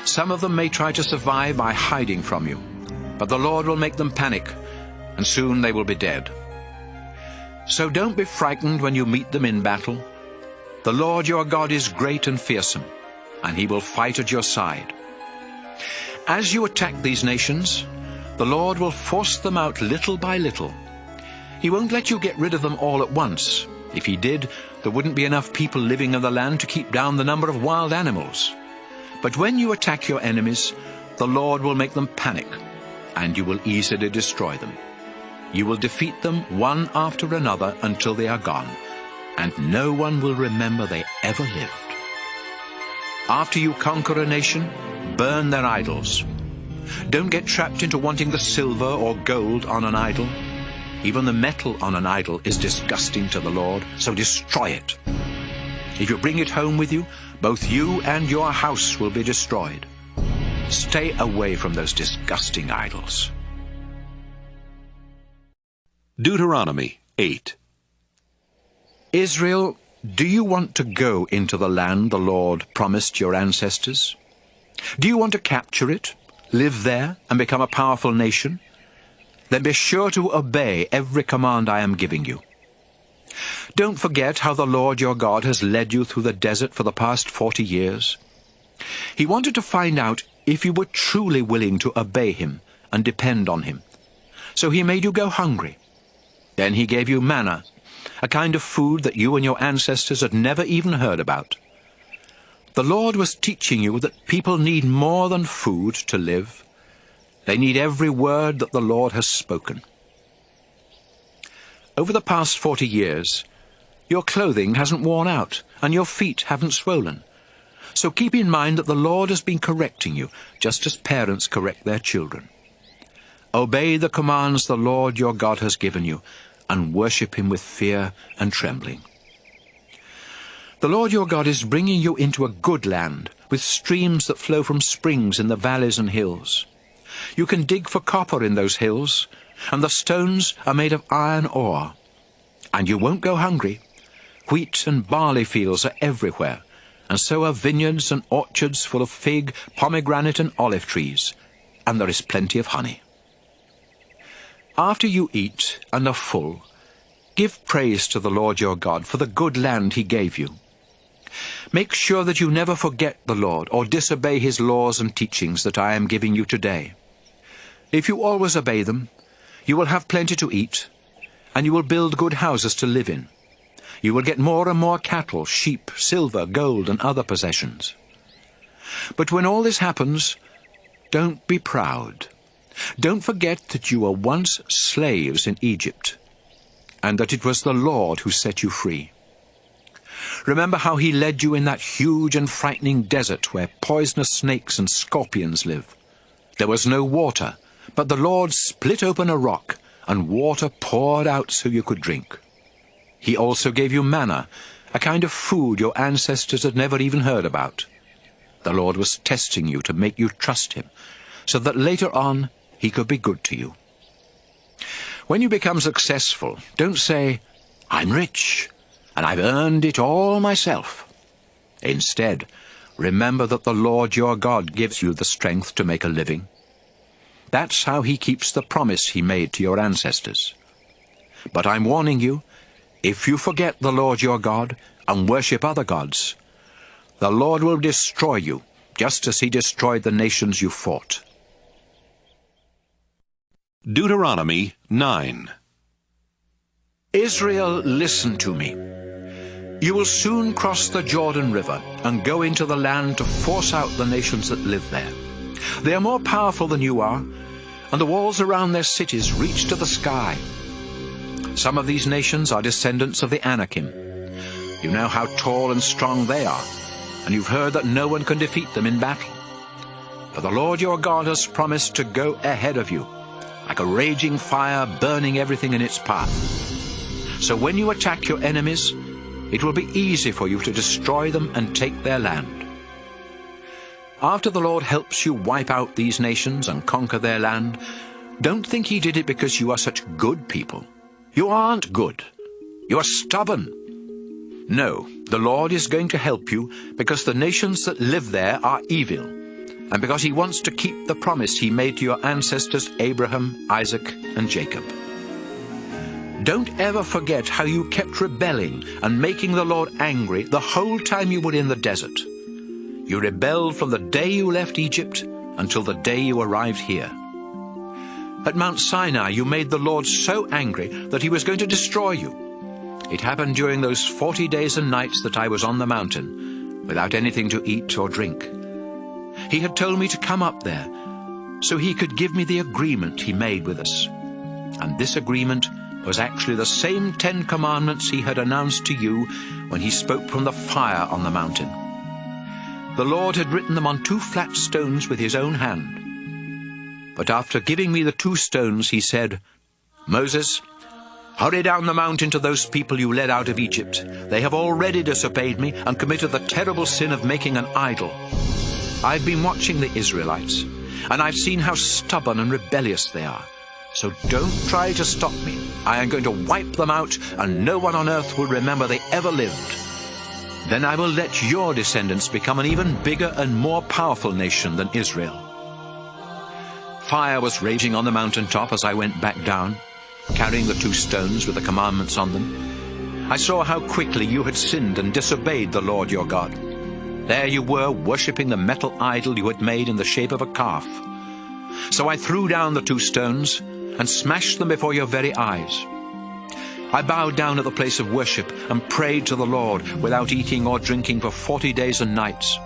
Some of them may try to survive by hiding from you, but the Lord will make them panic, and soon they will be dead. So don't be frightened when you meet them in battle. The Lord your God is great and fearsome, and he will fight at your side. As you attack these nations, the Lord will force them out little by little. He won't let you get rid of them all at once. If he did, there wouldn't be enough people living in the land to keep down the number of wild animals. But when you attack your enemies, the Lord will make them panic, and you will easily destroy them. You will defeat them one after another until they are gone, and no one will remember they ever lived. After you conquer a nation, burn their idols. Don't get trapped into wanting the silver or gold on an idol. Even the metal on an idol is disgusting to the Lord, so destroy it. If you bring it home with you, both you and your house will be destroyed. Stay away from those disgusting idols. Deuteronomy 8. Israel, do you want to go into the land the Lord promised your ancestors? Do you want to capture it, live there, and become a powerful nation? Then be sure to obey every command I am giving you. Don't forget how the Lord your God has led you through the desert for the past 40 years. He wanted to find out if you were truly willing to obey him and depend on him. So he made you go hungry. Then he gave you manna, a kind of food that you and your ancestors had never even heard about. The Lord was teaching you that people need more than food to live. They need every word that the Lord has spoken. Over the past 40 years, your clothing hasn't worn out and your feet haven't swollen. So keep in mind that the Lord has been correcting you, just as parents correct their children. Obey the commands the Lord your God has given you, and worship him with fear and trembling. The Lord your God is bringing you into a good land, with streams that flow from springs in the valleys and hills. You can dig for copper in those hills, and the stones are made of iron ore. And you won't go hungry. Wheat and barley fields are everywhere, and so are vineyards and orchards full of fig, pomegranate and olive trees, and there is plenty of honey. After you eat and are full, give praise to the Lord your God for the good land he gave you. Make sure that you never forget the Lord or disobey his laws and teachings that I am giving you today. If you always obey them, you will have plenty to eat, and you will build good houses to live in. You will get more and more cattle, sheep, silver, gold, and other possessions. But when all this happens, don't be proud. Don't forget that you were once slaves in Egypt, and that it was the Lord who set you free. Remember how he led you in that huge and frightening desert where poisonous snakes and scorpions live. There was no water, but the Lord split open a rock, and water poured out so you could drink. He also gave you manna, a kind of food your ancestors had never even heard about. The Lord was testing you to make you trust him, so that later on he could be good to you. When you become successful, don't say, "I'm rich, and I've earned it all myself." Instead, remember that the Lord your God gives you the strength to make a living. That's how he keeps the promise he made to your ancestors. But I'm warning you, if you forget the Lord your God and worship other gods, the Lord will destroy you, just as he destroyed the nations you fought. Deuteronomy 9. Israel, listen to me. You will soon cross the Jordan River and go into the land to force out the nations that live there. They are more powerful than you are, and the walls around their cities reach to the sky. Some of these nations are descendants of the Anakim. You know how tall and strong they are, and you've heard that no one can defeat them in battle. For the Lord your God has promised to go ahead of you, like a raging fire burning everything in its path. So when you attack your enemies, it will be easy for you to destroy them and take their land. After the Lord helps you wipe out these nations and conquer their land, don't think he did it because you are such good people. You aren't good. You are stubborn. No, the Lord is going to help you because the nations that live there are evil, and because he wants to keep the promise he made to your ancestors Abraham, Isaac, and Jacob. Don't ever forget how you kept rebelling and making the Lord angry the whole time you were in the desert. You rebelled from the day you left Egypt until the day you arrived here. At Mount Sinai, you made the Lord so angry that he was going to destroy you. It happened during those 40 days and nights that I was on the mountain, without anything to eat or drink. He had told me to come up there, so he could give me the agreement he made with us. And this agreement was actually the same 10 commandments he had announced to you when he spoke from the fire on the mountain. The Lord had written them on 2 flat stones with his own hand. But after giving me the 2 stones, he said, "Moses, hurry down the mountain to those people you led out of Egypt. They have already disobeyed me and committed the terrible sin of making an idol. I've been watching the Israelites, and I've seen how stubborn and rebellious they are. So don't try to stop me. I am going to wipe them out, and no one on earth will remember they ever lived. Then I will let your descendants become an even bigger and more powerful nation than Israel." Fire was raging on the mountaintop as I went back down, carrying the 2 stones with the commandments on them. I saw how quickly you had sinned and disobeyed the Lord your God. There you were, worshipping the metal idol you had made in the shape of a calf. So I threw down the 2 stones and smashed them before your very eyes. I bowed down at the place of worship and prayed to the Lord without eating or drinking for 40 days and nights.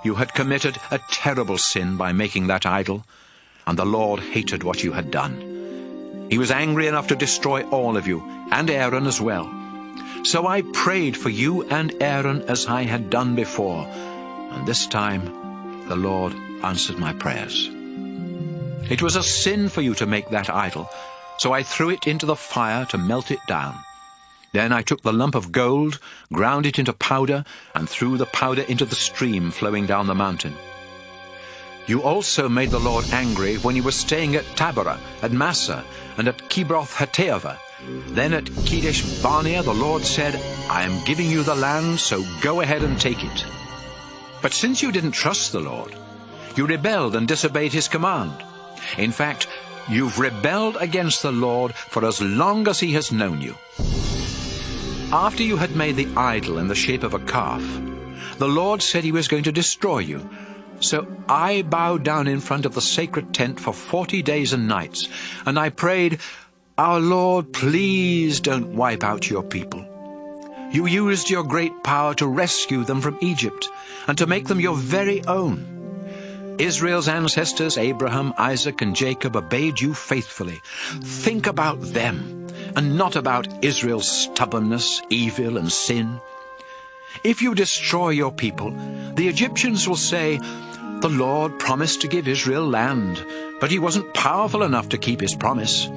You had committed a terrible sin by making that idol, and the Lord hated what you had done. He was angry enough to destroy all of you, and Aaron as well. So I prayed for you and Aaron as I had done before, and this time the Lord answered my prayers. It was a sin for you to make that idol, so I threw it into the fire to melt it down. Then I took the lump of gold, ground it into powder, and threw the powder into the stream flowing down the mountain. You also made the Lord angry when you were staying at Taberah, at Massa, and at Kibroth Hattaavah. Then at Kadesh Barnea the Lord said, "I am giving you the land, so go ahead and take it." But since you didn't trust the Lord, you rebelled and disobeyed his command. In fact, you've rebelled against the Lord for as long as he has known you. After you had made the idol in the shape of a calf, the Lord said he was going to destroy you. So I bowed down in front of the sacred tent for 40 days and nights, and I prayed, "Our Lord, please don't wipe out your people." You used your great power to rescue them from Egypt and to make them your very own. Israel's ancestors, Abraham, Isaac, and Jacob, obeyed you faithfully. Think about them and not about Israel's stubbornness, evil, and sin. If you destroy your people, the Egyptians will say, "The Lord promised to give Israel land, but he wasn't powerful enough to keep his promise.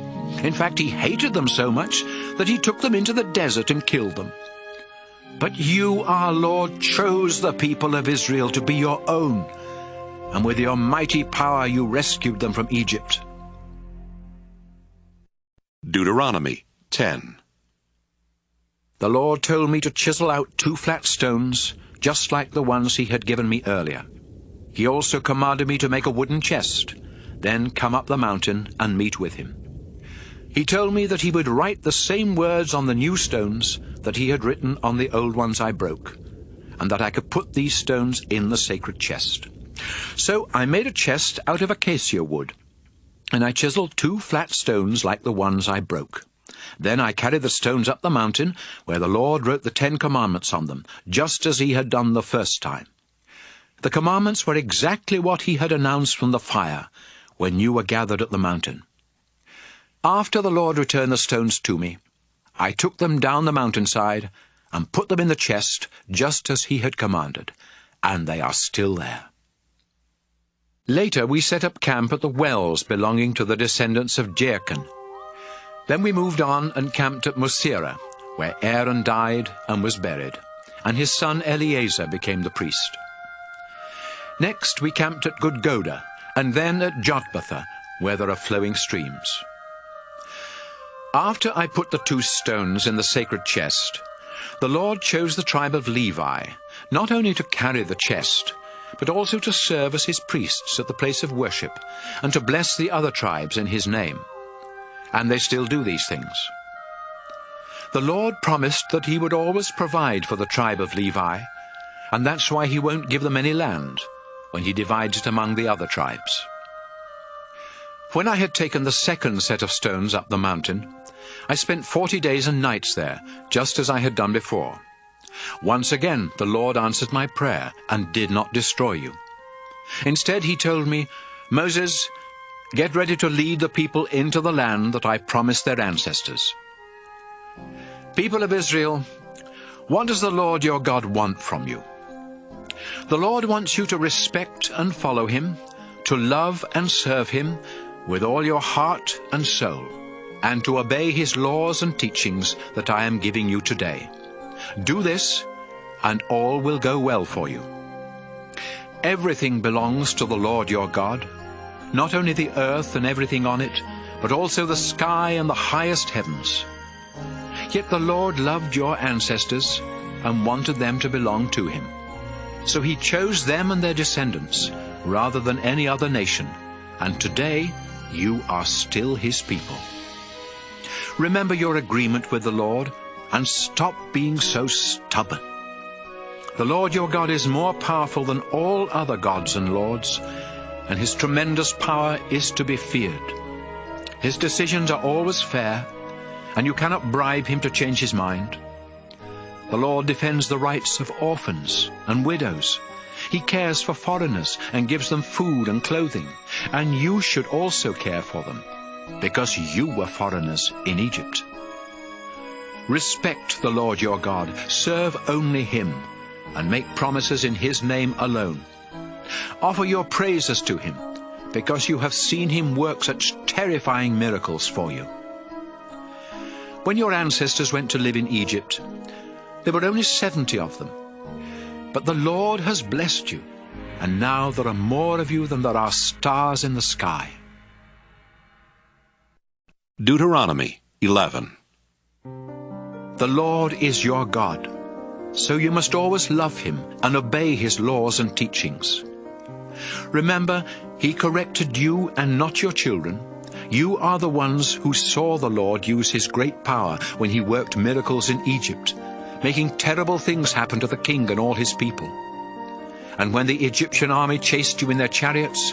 In fact, he hated them so much that he took them into the desert and killed them." But you, our Lord, chose the people of Israel to be your own, and with your mighty power you rescued them from Egypt. Deuteronomy 10. The Lord told me to chisel out 2 flat stones, just like the ones he had given me earlier. He also commanded me to make a wooden chest, then come up the mountain and meet with him. He told me that he would write the same words on the new stones that he had written on the old ones I broke, and that I could put these stones in the sacred chest. So I made a chest out of acacia wood, and I chiseled 2 flat stones like the ones I broke. Then I carried the stones up the mountain, where the Lord wrote the 10 commandments on them, just as he had done the first time. The commandments were exactly what he had announced from the fire, when you were gathered at the mountain. After the Lord returned the stones to me, I took them down the mountainside and put them in the chest, just as he had commanded, and they are still there. Later we set up camp at the wells belonging to the descendants of Jachin. Then we moved on and camped at Mosera, where Aaron died and was buried, and his son Eleazar became the priest. Next we camped at Gudgoda, and then at Jotbatha, where there are flowing streams. After I put the 2 stones in the sacred chest, the Lord chose the tribe of Levi, not only to carry the chest, but also to serve as his priests at the place of worship, and to bless the other tribes in his name. And they still do these things. The Lord promised that he would always provide for the tribe of Levi, and that's why he won't give them any land when he divides it among the other tribes. When I had taken the second set of stones up the mountain, I spent 40 days and nights there, just as I had done before. Once again the Lord answered my prayer and did not destroy you. Instead he told me, "Moses, get ready to lead the people into the land that I promised their ancestors." People of Israel, what does the Lord your God want from you? The Lord wants you to respect and follow him, to love and serve him with all your heart and soul, and to obey his laws and teachings that I am giving you today. Do this, and all will go well for you. Everything belongs to the Lord your God, not only the earth and everything on it, but also the sky and the highest heavens. Yet the Lord loved your ancestors and wanted them to belong to him. So he chose them and their descendants rather than any other nation, and today you are still his people. Remember your agreement with the Lord, and stop being so stubborn. The Lord your God is more powerful than all other gods and lords, and his tremendous power is to be feared. His decisions are always fair, and you cannot bribe him to change his mind. The Lord defends the rights of orphans and widows. He cares for foreigners and gives them food and clothing, and you should also care for them, because you were foreigners in Egypt. Respect the Lord your God, serve only him, and make promises in his name alone. Offer your praises to him, because you have seen him work such terrifying miracles for you. When your ancestors went to live in Egypt, there were only 70 of them. But the Lord has blessed you, and now there are more of you than there are stars in the sky. Deuteronomy 11. The Lord is your God, so you must always love him and obey his laws and teachings. Remember, he corrected you and not your children. You are the ones who saw the Lord use his great power when he worked miracles in Egypt, making terrible things happen to the king and all his people. And when the Egyptian army chased you in their chariots,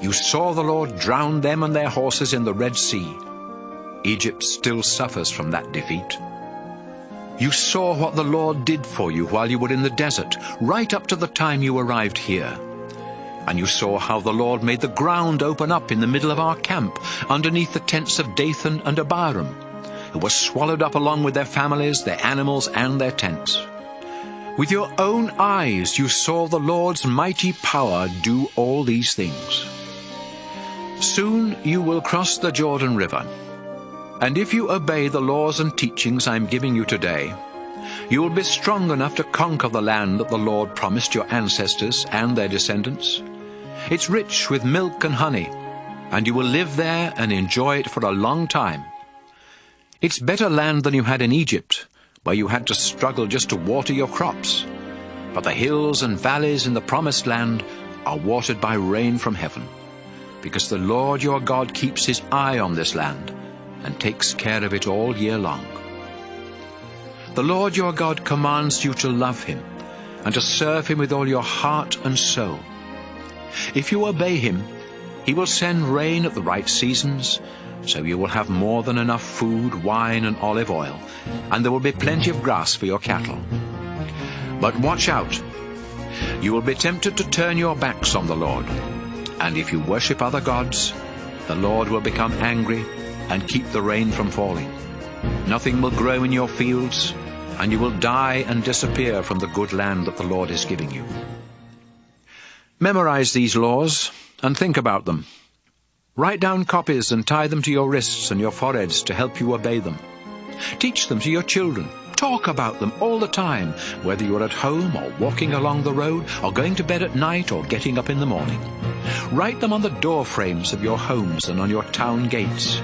you saw the Lord drown them and their horses in the Red Sea. Egypt still suffers from that defeat. You saw what the Lord did for you while you were in the desert, right up to the time you arrived here. And you saw how the Lord made the ground open up in the middle of our camp, underneath the tents of Dathan and Abiram, who were swallowed up along with their families, their animals, and their tents. With your own eyes you saw the Lord's mighty power do all these things. Soon you will cross the Jordan River, and if you obey the laws and teachings I'm giving you today, You will be strong enough to conquer the land that the Lord promised your ancestors and their descendants. It's rich with milk and honey, and you will live there and enjoy it for a long time. It's better land than you had in Egypt, where you had to struggle just to water your crops. But the hills and valleys in the promised land are watered by rain from heaven, because the Lord your God keeps his eye on this land and takes care of it all year long. The Lord your God commands you to love him and to serve him with all your heart and soul. If you obey him, he will send rain at the right seasons, so you will have more than enough food, wine, and olive oil, and there will be plenty of grass for your cattle. But watch out! You will be tempted to turn your backs on the Lord, and if you worship other gods, the Lord will become angry and keep the rain from falling. Nothing will grow in your fields, and you will die and disappear from the good land that the Lord is giving you. Memorize these laws and think about them. Write down copies and tie them to your wrists and your foreheads to help you obey them. Teach them to your children. Talk about them all the time, whether you are at home or walking along the road or going to bed at night or getting up in the morning. Write them on the door frames of your homes and on your town gates.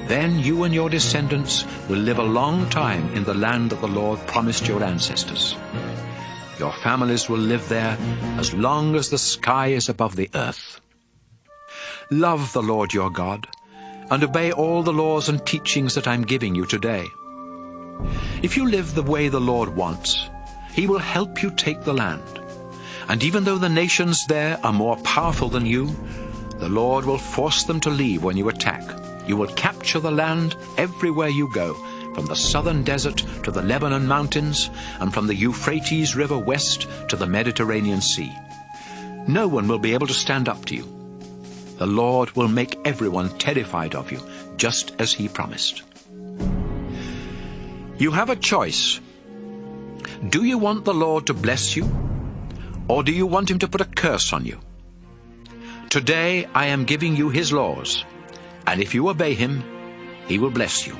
Then you and your descendants will live a long time in the land that the Lord promised your ancestors. Your families will live there as long as the sky is above the earth. Love the Lord your God, and obey all the laws and teachings that I'm giving you today. If you live the way the Lord wants, he will help you take the land. And even though the nations there are more powerful than you, the Lord will force them to leave when you attack. You will capture the land everywhere you go, from the southern desert to the Lebanon mountains, and from the Euphrates River west to the Mediterranean Sea. No one will be able to stand up to you. The Lord will make everyone terrified of you, just as he promised. You have a choice. Do you want the Lord to bless you, or do you want him to put a curse on you? Today I am giving you his laws, and if you obey him, he will bless you.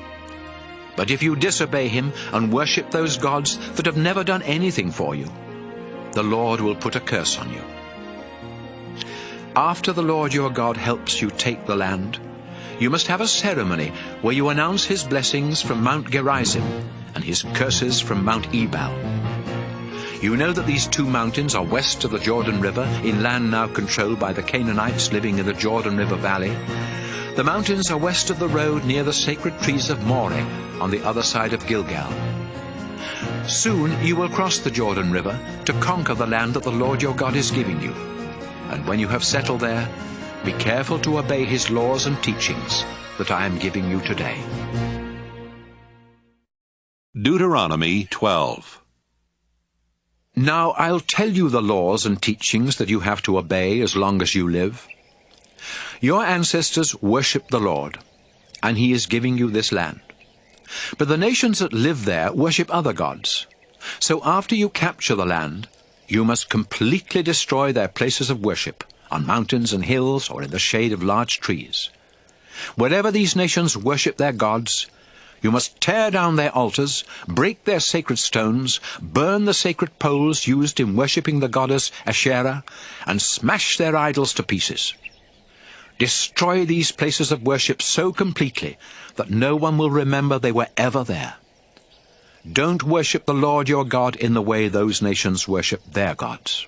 But if you disobey him and worship those gods that have never done anything for you, the Lord will put a curse on you. After the Lord your God helps you take the land, you must have a ceremony where you announce his blessings from Mount Gerizim and his curses from Mount Ebal. You know that these two mountains are west of the Jordan River, in land now controlled by the Canaanites living in the Jordan River Valley. The mountains are west of the road near the sacred trees of Moreh, on the other side of Gilgal. Soon you will cross the Jordan River to conquer the land that the Lord your God is giving you. And when you have settled there, be careful to obey his laws and teachings that I am giving you today. Deuteronomy 12. Now I'll tell you the laws and teachings that you have to obey as long as you live. Your ancestors worshipped the Lord, and he is giving you this land. But the nations that live there worship other gods. So after you capture the land, you must completely destroy their places of worship, on mountains and hills or in the shade of large trees. Wherever these nations worship their gods, you must tear down their altars, break their sacred stones, burn the sacred poles used in worshipping the goddess Asherah, and smash their idols to pieces. Destroy these places of worship so completely that no one will remember they were ever there. Don't worship the Lord your God in the way those nations worship their gods.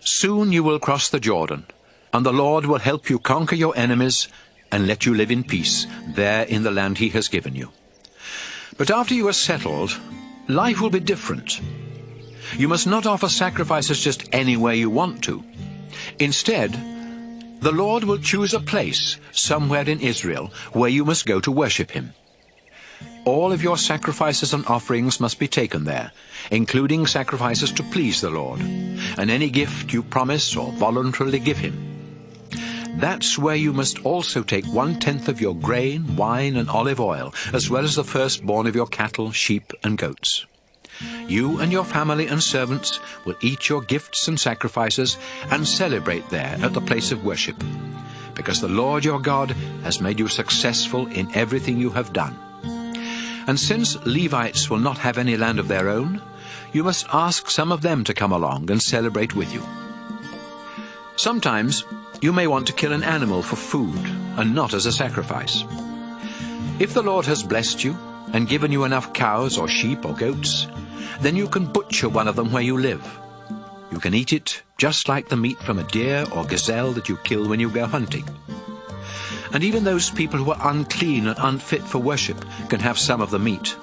Soon you will cross the Jordan, and the Lord will help you conquer your enemies and let you live in peace there in the land he has given you. But after you are settled, life will be different. You must not offer sacrifices just anywhere you want to. Instead, the Lord will choose a place somewhere in Israel where you must go to worship him. All of your sacrifices and offerings must be taken there, including sacrifices to please the Lord, and any gift you promise or voluntarily give him. That's where you must also take 1/10 of your grain, wine, and olive oil, as well as the firstborn of your cattle, sheep, and goats. You and your family and servants will eat your gifts and sacrifices and celebrate there at the place of worship, because the Lord your God has made you successful in everything you have done. And since Levites will not have any land of their own, you must ask some of them to come along and celebrate with you. Sometimes you may want to kill an animal for food and not as a sacrifice. If the Lord has blessed you and given you enough cows or sheep or goats, then you can butcher one of them where you live. You can eat it just like the meat from a deer or gazelle that you kill when you go hunting. And even those people who are unclean and unfit for worship can have some of the meat.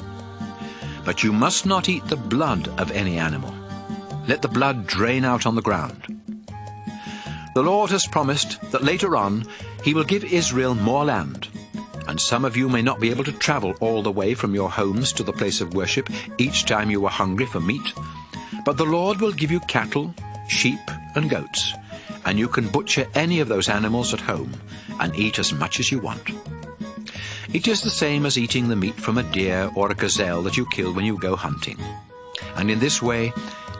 But you must not eat the blood of any animal. Let the blood drain out on the ground. The Lord has promised that later on he will give Israel more land, and some of you may not be able to travel all the way from your homes to the place of worship each time you are hungry for meat, but the Lord will give you cattle, sheep, and goats, and you can butcher any of those animals at home and eat as much as you want. It is the same as eating the meat from a deer or a gazelle that you kill when you go hunting. And in this way,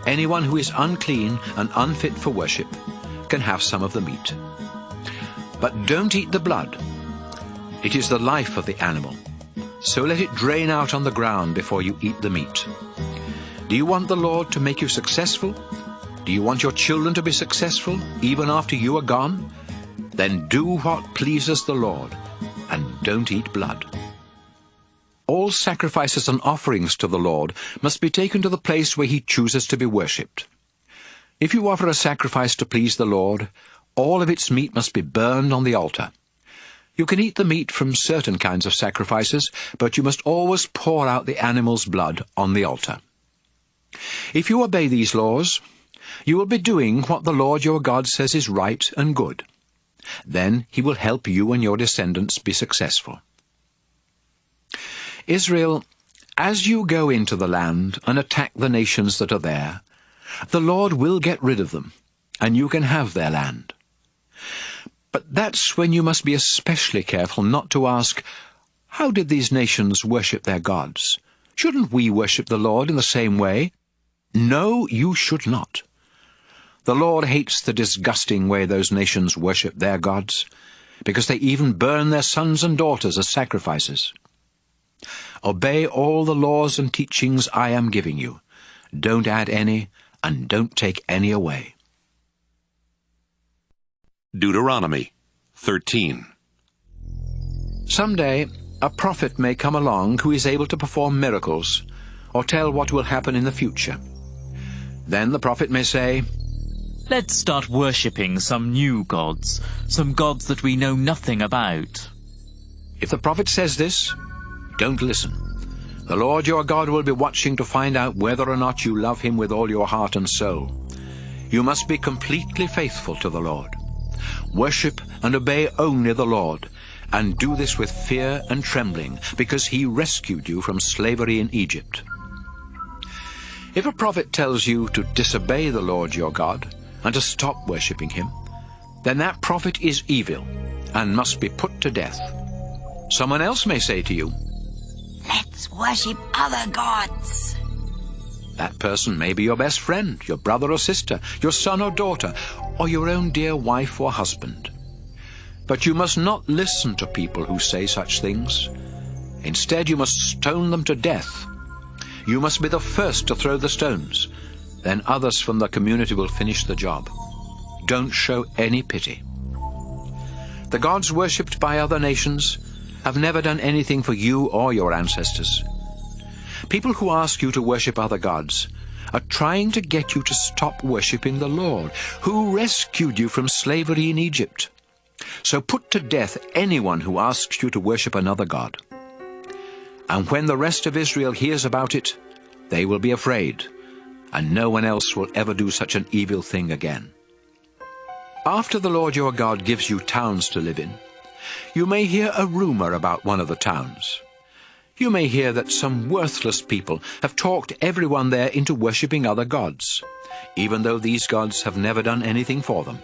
anyone who is unclean and unfit for worship can have some of the meat. But don't eat the blood. It is the life of the animal, so let it drain out on the ground before you eat the meat. Do you want the Lord to make you successful? Do you want your children to be successful even after you are gone? Then do what pleases the Lord, and don't eat blood. All sacrifices and offerings to the Lord must be taken to the place where he chooses to be worshipped. If you offer a sacrifice to please the Lord, all of its meat must be burned on the altar. You can eat the meat from certain kinds of sacrifices, but you must always pour out the animal's blood on the altar. If you obey these laws, you will be doing what the Lord your God says is right and good. Then he will help you and your descendants be successful. Israel, as you go into the land and attack the nations that are there, the Lord will get rid of them, and you can have their land. But that's when you must be especially careful not to ask, how did these nations worship their gods? Shouldn't we worship the Lord in the same way? No, you should not. The Lord hates the disgusting way those nations worship their gods, because they even burn their sons and daughters as sacrifices. Obey all the laws and teachings I am giving you. Don't add any, and don't take any away. Deuteronomy 13. Someday, a prophet may come along who is able to perform miracles or tell what will happen in the future. Then the prophet may say, let's start worshipping some new gods, some gods that we know nothing about. If the prophet says this, don't listen. The Lord your God will be watching to find out whether or not you love him with all your heart and soul. You must be completely faithful to the Lord. Worship and obey only the Lord, and do this with fear and trembling, because he rescued you from slavery in Egypt. If a prophet tells you to disobey the Lord your God and to stop worshipping him, then that prophet is evil and must be put to death. Someone else may say to you, let's worship other gods. That person may be your best friend, your brother or sister, your son or daughter, or your own dear wife or husband. But you must not listen to people who say such things. Instead, you must stone them to death. You must be the first to throw the stones. Then others from the community will finish the job. Don't show any pity. The gods worshipped by other nations have never done anything for you or your ancestors. People who ask you to worship other gods are trying to get you to stop worshipping the Lord, who rescued you from slavery in Egypt. So put to death anyone who asks you to worship another god. And when the rest of Israel hears about it, they will be afraid, and no one else will ever do such an evil thing again. After the Lord your God gives you towns to live in, you may hear a rumor about one of the towns. You may hear that some worthless people have talked everyone there into worshipping other gods, even though these gods have never done anything for them.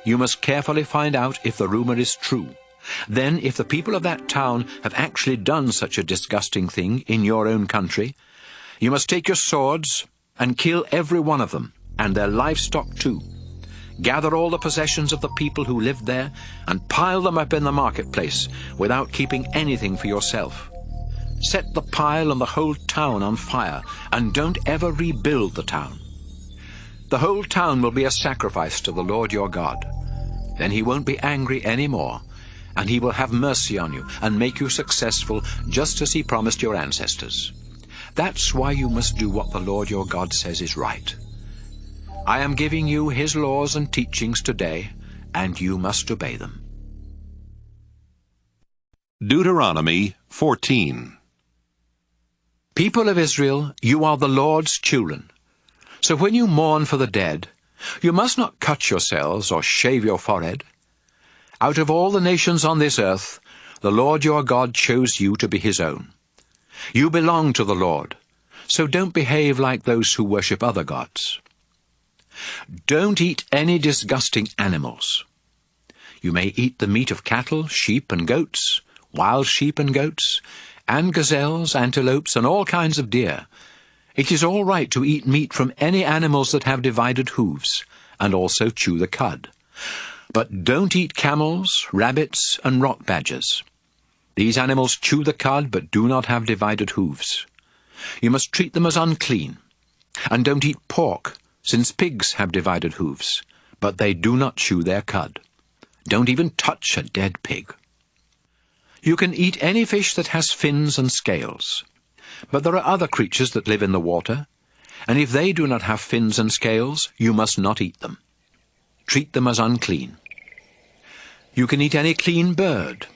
You must carefully find out if the rumor is true. Then, if the people of that town have actually done such a disgusting thing in your own country, you must take your swords and kill every one of them, and their livestock too. Gather all the possessions of the people who lived there and pile them up in the marketplace without keeping anything for yourself. set the pile and the whole town on fire, and don't ever rebuild the town. The whole town will be a sacrifice to the Lord your God. Then he won't be angry anymore, and he will have mercy on you and make you successful, just as he promised your ancestors. That's why you must do what the Lord your God says is right. I am giving you his laws and teachings today, and you must obey them. Deuteronomy 14. People of Israel, you are the Lord's children. So when you mourn for the dead, you must not cut yourselves or shave your forehead. Out of all the nations on this earth, the Lord your God chose you to be his own. You belong to the Lord, so don't behave like those who worship other gods. Don't eat any disgusting animals. You may eat the meat of cattle, sheep and goats, wild sheep and goats, and gazelles, antelopes, and all kinds of deer. It is all right to eat meat from any animals that have divided hooves, and also chew the cud. But don't eat camels, rabbits, and rock badgers. These animals chew the cud, but do not have divided hooves. You must treat them as unclean. And don't eat pork, since pigs have divided hooves, but they do not chew their cud. Don't even touch a dead pig. You can eat any fish that has fins and scales. But there are other creatures that live in the water, and if they do not have fins and scales, you must not eat them. Treat them as unclean. You can eat any clean bird,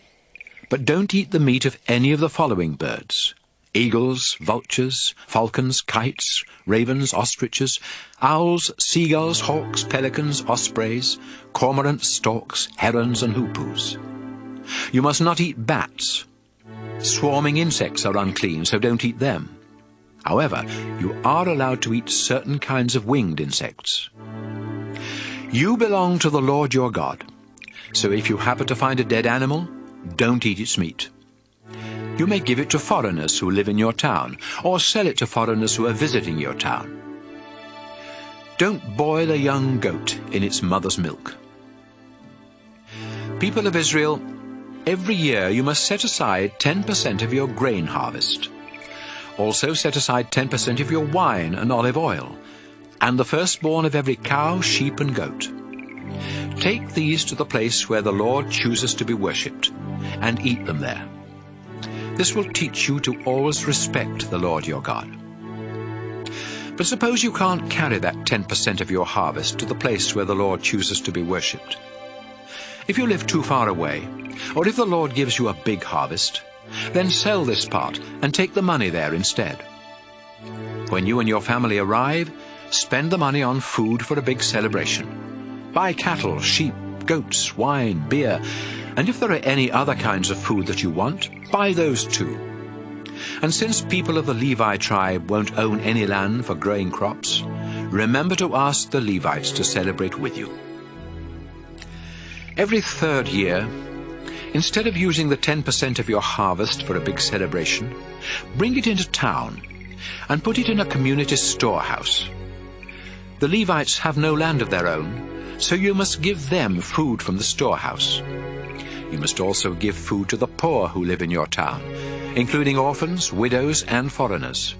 but don't eat the meat of any of the following birds: eagles, vultures, falcons, kites, ravens, ostriches, owls, seagulls, hawks, pelicans, ospreys, cormorants, storks, herons, and hoopoes. You must not eat bats. Swarming insects are unclean, so don't eat them. However, you are allowed to eat certain kinds of winged insects. You belong to the Lord your God, so if you happen to find a dead animal, don't eat its meat. You may give it to foreigners who live in your town, or sell it to foreigners who are visiting your town. Don't boil a young goat in its mother's milk. People of Israel, every year you must set aside 10% of your grain harvest. Also set aside 10% of your wine and olive oil, and the firstborn of every cow, sheep, and goat. Take these to the place where the Lord chooses to be worshipped, and eat them there. This will teach you to always respect the Lord your God. But suppose you can't carry that 10% of your harvest to the place where the Lord chooses to be worshipped. If you live too far away, or if the Lord gives you a big harvest, then sell this part and take the money there instead. When you and your family arrive, spend the money on food for a big celebration. Buy cattle, sheep, goats, wine, beer, and if there are any other kinds of food that you want, buy those too. And since people of the Levi tribe won't own any land for growing crops, remember to ask the Levites to celebrate with you. Every third year, instead of using the 10% of your harvest for a big celebration, bring it into town and put it in a community storehouse. The Levites have no land of their own, so you must give them food from the storehouse. You must also give food to the poor who live in your town, including orphans, widows, and foreigners.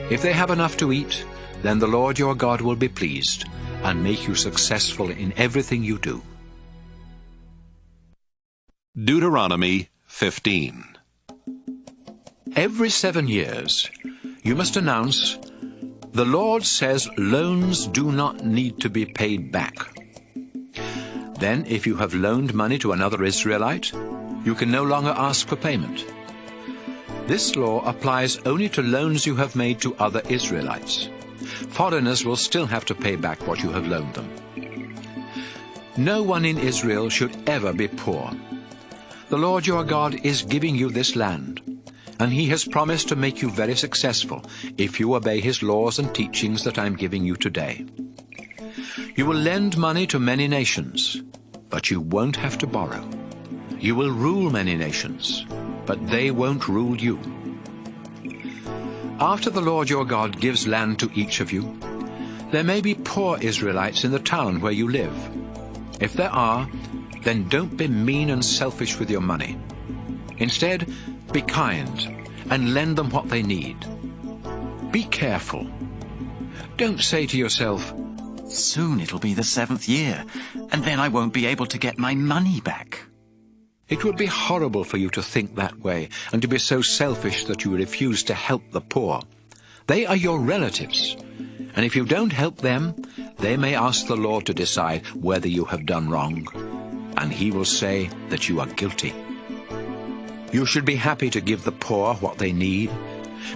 If they have enough to eat, then the Lord your God will be pleased and make you successful in everything you do. Deuteronomy 15. Every 7 years, you must announce, "The Lord says loans do not need to be paid back." Then, if you have loaned money to another Israelite, you can no longer ask for payment. This law applies only to loans you have made to other Israelites. Foreigners will still have to pay back what you have loaned them. No one in Israel should ever be poor. The Lord your God is giving you this land, and he has promised to make you very successful if you obey his laws and teachings that I am giving you today. You will lend money to many nations, but you won't have to borrow. You will rule many nations, but they won't rule you. After the Lord your God gives land to each of you, there may be poor Israelites in the town where you live. If there are, then don't be mean and selfish with your money. Instead, be kind and lend them what they need. Be careful. Don't say to yourself, "Soon it'll be the 7th year, and then I won't be able to get my money back." It would be horrible for you to think that way and to be so selfish that you refuse to help the poor. They are your relatives, and if you don't help them, they may ask the Lord to decide whether you have done wrong, and he will say that you are guilty. You should be happy to give the poor what they need,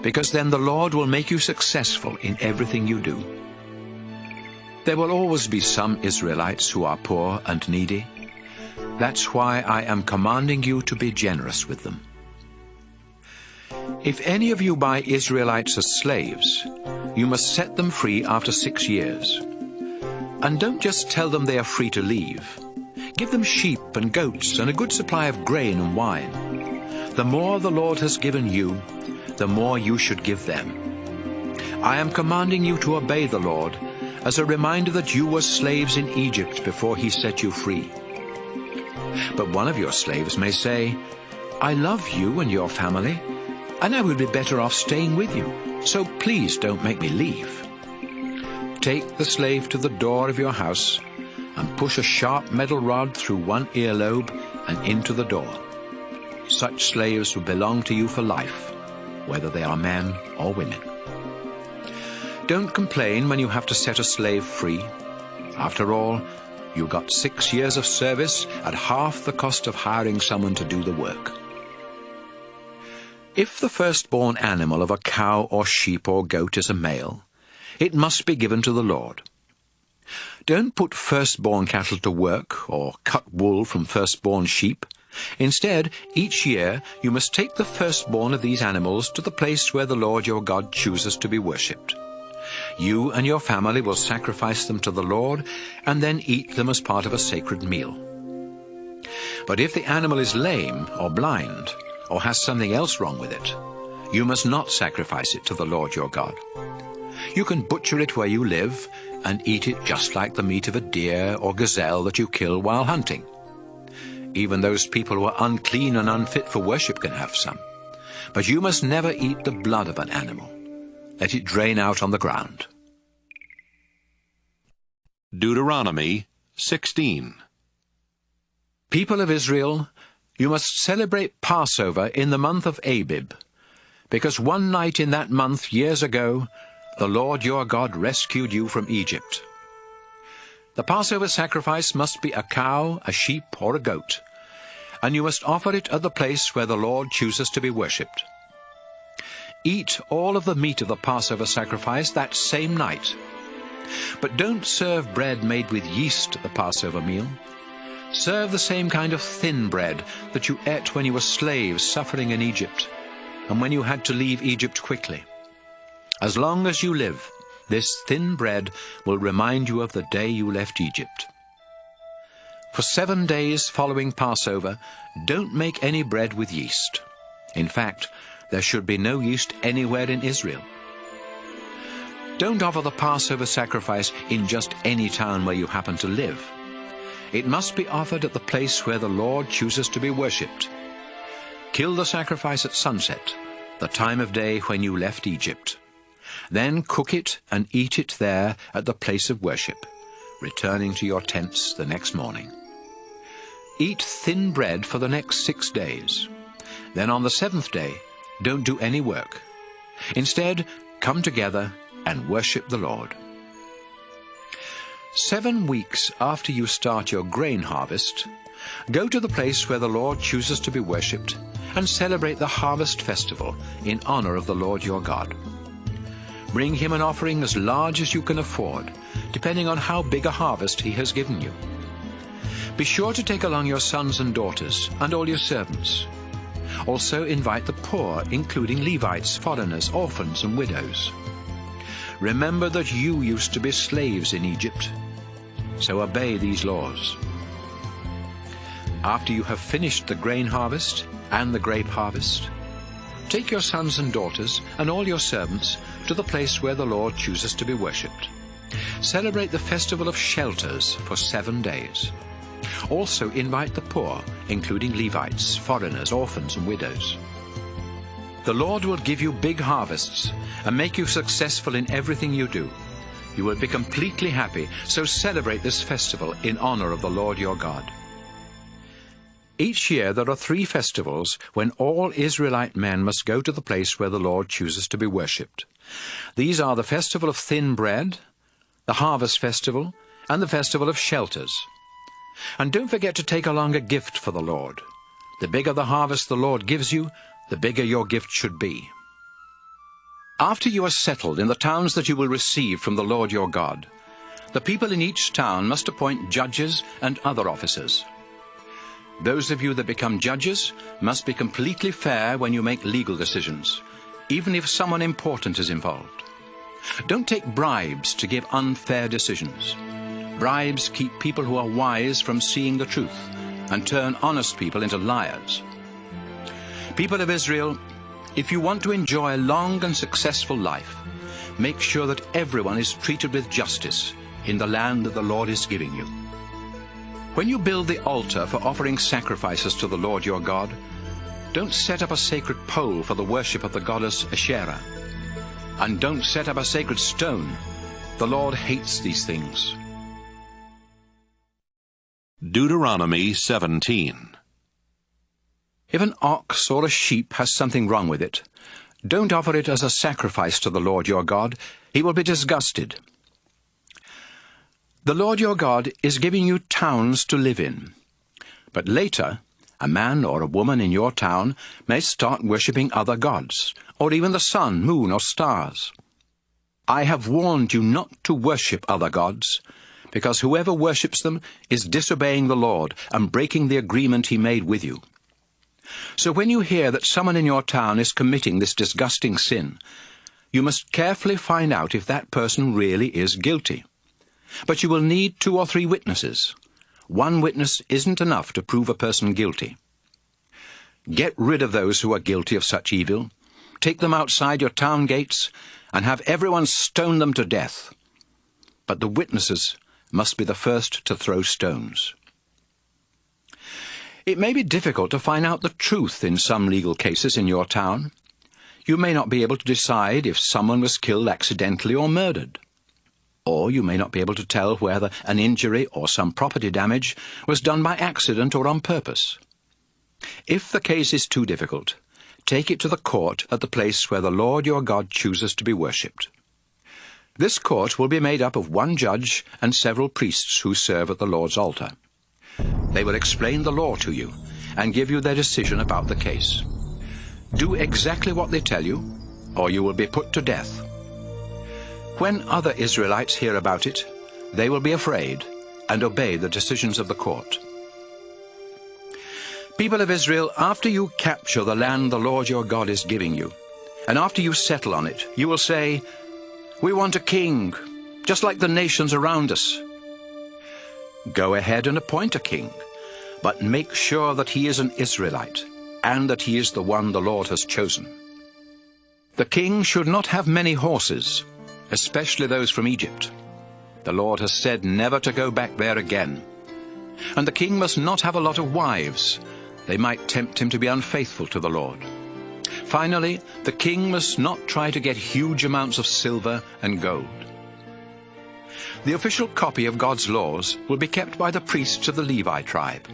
because then the Lord will make you successful in everything you do. There will always be some Israelites who are poor and needy. That's why I am commanding you to be generous with them. If any of you buy Israelites as slaves, you must set them free after 6 years. And don't just tell them they are free to leave. Give them sheep and goats and a good supply of grain and wine. The more the Lord has given you, the more you should give them. I am commanding you to obey the Lord as a reminder that you were slaves in Egypt before he set you free. But one of your slaves may say, "I love you and your family, and I would be better off staying with you, so please don't make me leave." Take the slave to the door of your house and push a sharp metal rod through one earlobe and into the door. Such slaves will belong to you for life, whether they are men or women. Don't complain when you have to set a slave free. After all, you got 6 years of service at half the cost of hiring someone to do the work. If the firstborn animal of a cow or sheep or goat is a male, it must be given to the Lord. Don't put firstborn cattle to work or cut wool from firstborn sheep. Instead, each year you must take the firstborn of these animals to the place where the Lord your God chooses to be worshipped. You and your family will sacrifice them to the Lord and then eat them as part of a sacred meal. But if the animal is lame or blind or has something else wrong with it, you must not sacrifice it to the Lord your God. You can butcher it where you live and eat it just like the meat of a deer or gazelle that you kill while hunting. Even those people who are unclean and unfit for worship can have some. But you must never eat the blood of an animal. Let it drain out on the ground. Deuteronomy 16. People of Israel, you must celebrate Passover in the month of Abib, because one night in that month years ago, the Lord your God rescued you from Egypt. The Passover sacrifice must be a cow, a sheep, or a goat, and you must offer it at the place where the Lord chooses to be worshipped. Eat all of the meat of the Passover sacrifice that same night. But don't serve bread made with yeast at the Passover meal. Serve the same kind of thin bread that you ate when you were slaves suffering in Egypt, and when you had to leave Egypt quickly. As long as you live, this thin bread will remind you of the day you left Egypt. For 7 days following Passover, don't make any bread with yeast. In fact, there should be no yeast anywhere in Israel. Don't offer the Passover sacrifice in just any town where you happen to live. It must be offered at the place where the Lord chooses to be worshipped. Kill the sacrifice at sunset, the time of day when you left Egypt. Then cook it and eat it there at the place of worship, returning to your tents the next morning. Eat thin bread for the next 6 days. Then on the 7th day, don't do any work. Instead, come together and worship the Lord. 7 weeks after you start your grain harvest, go to the place where the Lord chooses to be worshipped and celebrate the harvest festival in honor of the Lord your God. Bring him an offering as large as you can afford, depending on how big a harvest he has given you. Be sure to take along your sons and daughters and all your servants. Also invite the poor, including Levites, foreigners, orphans, and widows. Remember that you used to be slaves in Egypt, so obey these laws. After you have finished the grain harvest and the grape harvest, take your sons and daughters and all your servants to the place where the Lord chooses to be worshipped. Celebrate the Festival of Shelters for 7 days. Also invite the poor, including Levites, foreigners, orphans, and widows. The Lord will give you big harvests and make you successful in everything you do. You will be completely happy, so celebrate this festival in honor of the Lord your God. Each year there are 3 festivals when all Israelite men must go to the place where the Lord chooses to be worshipped. These are the Festival of Thin Bread, the Harvest Festival, and the Festival of Shelters. And don't forget to take along a gift for the Lord. The bigger the harvest the Lord gives you, the bigger your gift should be. After you are settled in the towns that you will receive from the Lord your God, the people in each town must appoint judges and other officers. Those of you that become judges must be completely fair when you make legal decisions, even if someone important is involved. Don't take bribes to give unfair decisions. Bribes keep people who are wise from seeing the truth and turn honest people into liars. People of Israel, if you want to enjoy a long and successful life, make sure that everyone is treated with justice in the land that the Lord is giving you. When you build the altar for offering sacrifices to the Lord your God, don't set up a sacred pole for the worship of the goddess Asherah. And don't set up a sacred stone. The Lord hates these things. Deuteronomy 17. If an ox or a sheep has something wrong with it, don't offer it as a sacrifice to the Lord your God. He will be disgusted. The Lord your God is giving you towns to live in. But later, a man or a woman in your town may start worshipping other gods, or even the sun, moon, or stars. I have warned you not to worship other gods, because whoever worships them is disobeying the Lord and breaking the agreement he made with you. So when you hear that someone in your town is committing this disgusting sin, you must carefully find out if that person really is guilty. But you will need 2 or 3 witnesses. One witness isn't enough to prove a person guilty. Get rid of those who are guilty of such evil. Take them outside your town gates and have everyone stone them to death. But the witnesses must be the first to throw stones. It may be difficult to find out the truth in some legal cases in your town. You may not be able to decide if someone was killed accidentally or murdered. Or you may not be able to tell whether an injury or some property damage was done by accident or on purpose. If the case is too difficult, take it to the court at the place where the Lord your God chooses to be worshipped. This court will be made up of 1 judge and several priests who serve at the Lord's altar. They will explain the law to you and give you their decision about the case. Do exactly what they tell you, or you will be put to death. When other Israelites hear about it, they will be afraid and obey the decisions of the court. People of Israel, after you capture the land the Lord your God is giving you, and after you settle on it, you will say, "We want a king, just like the nations around us." Go ahead and appoint a king, but make sure that he is an Israelite, and that he is the one the Lord has chosen. The king should not have many horses, especially those from Egypt. The Lord has said never to go back there again. And the king must not have a lot of wives. They might tempt him to be unfaithful to the Lord. Finally, the king must not try to get huge amounts of silver and gold. The official copy of God's laws will be kept by the priests of the Levi tribe.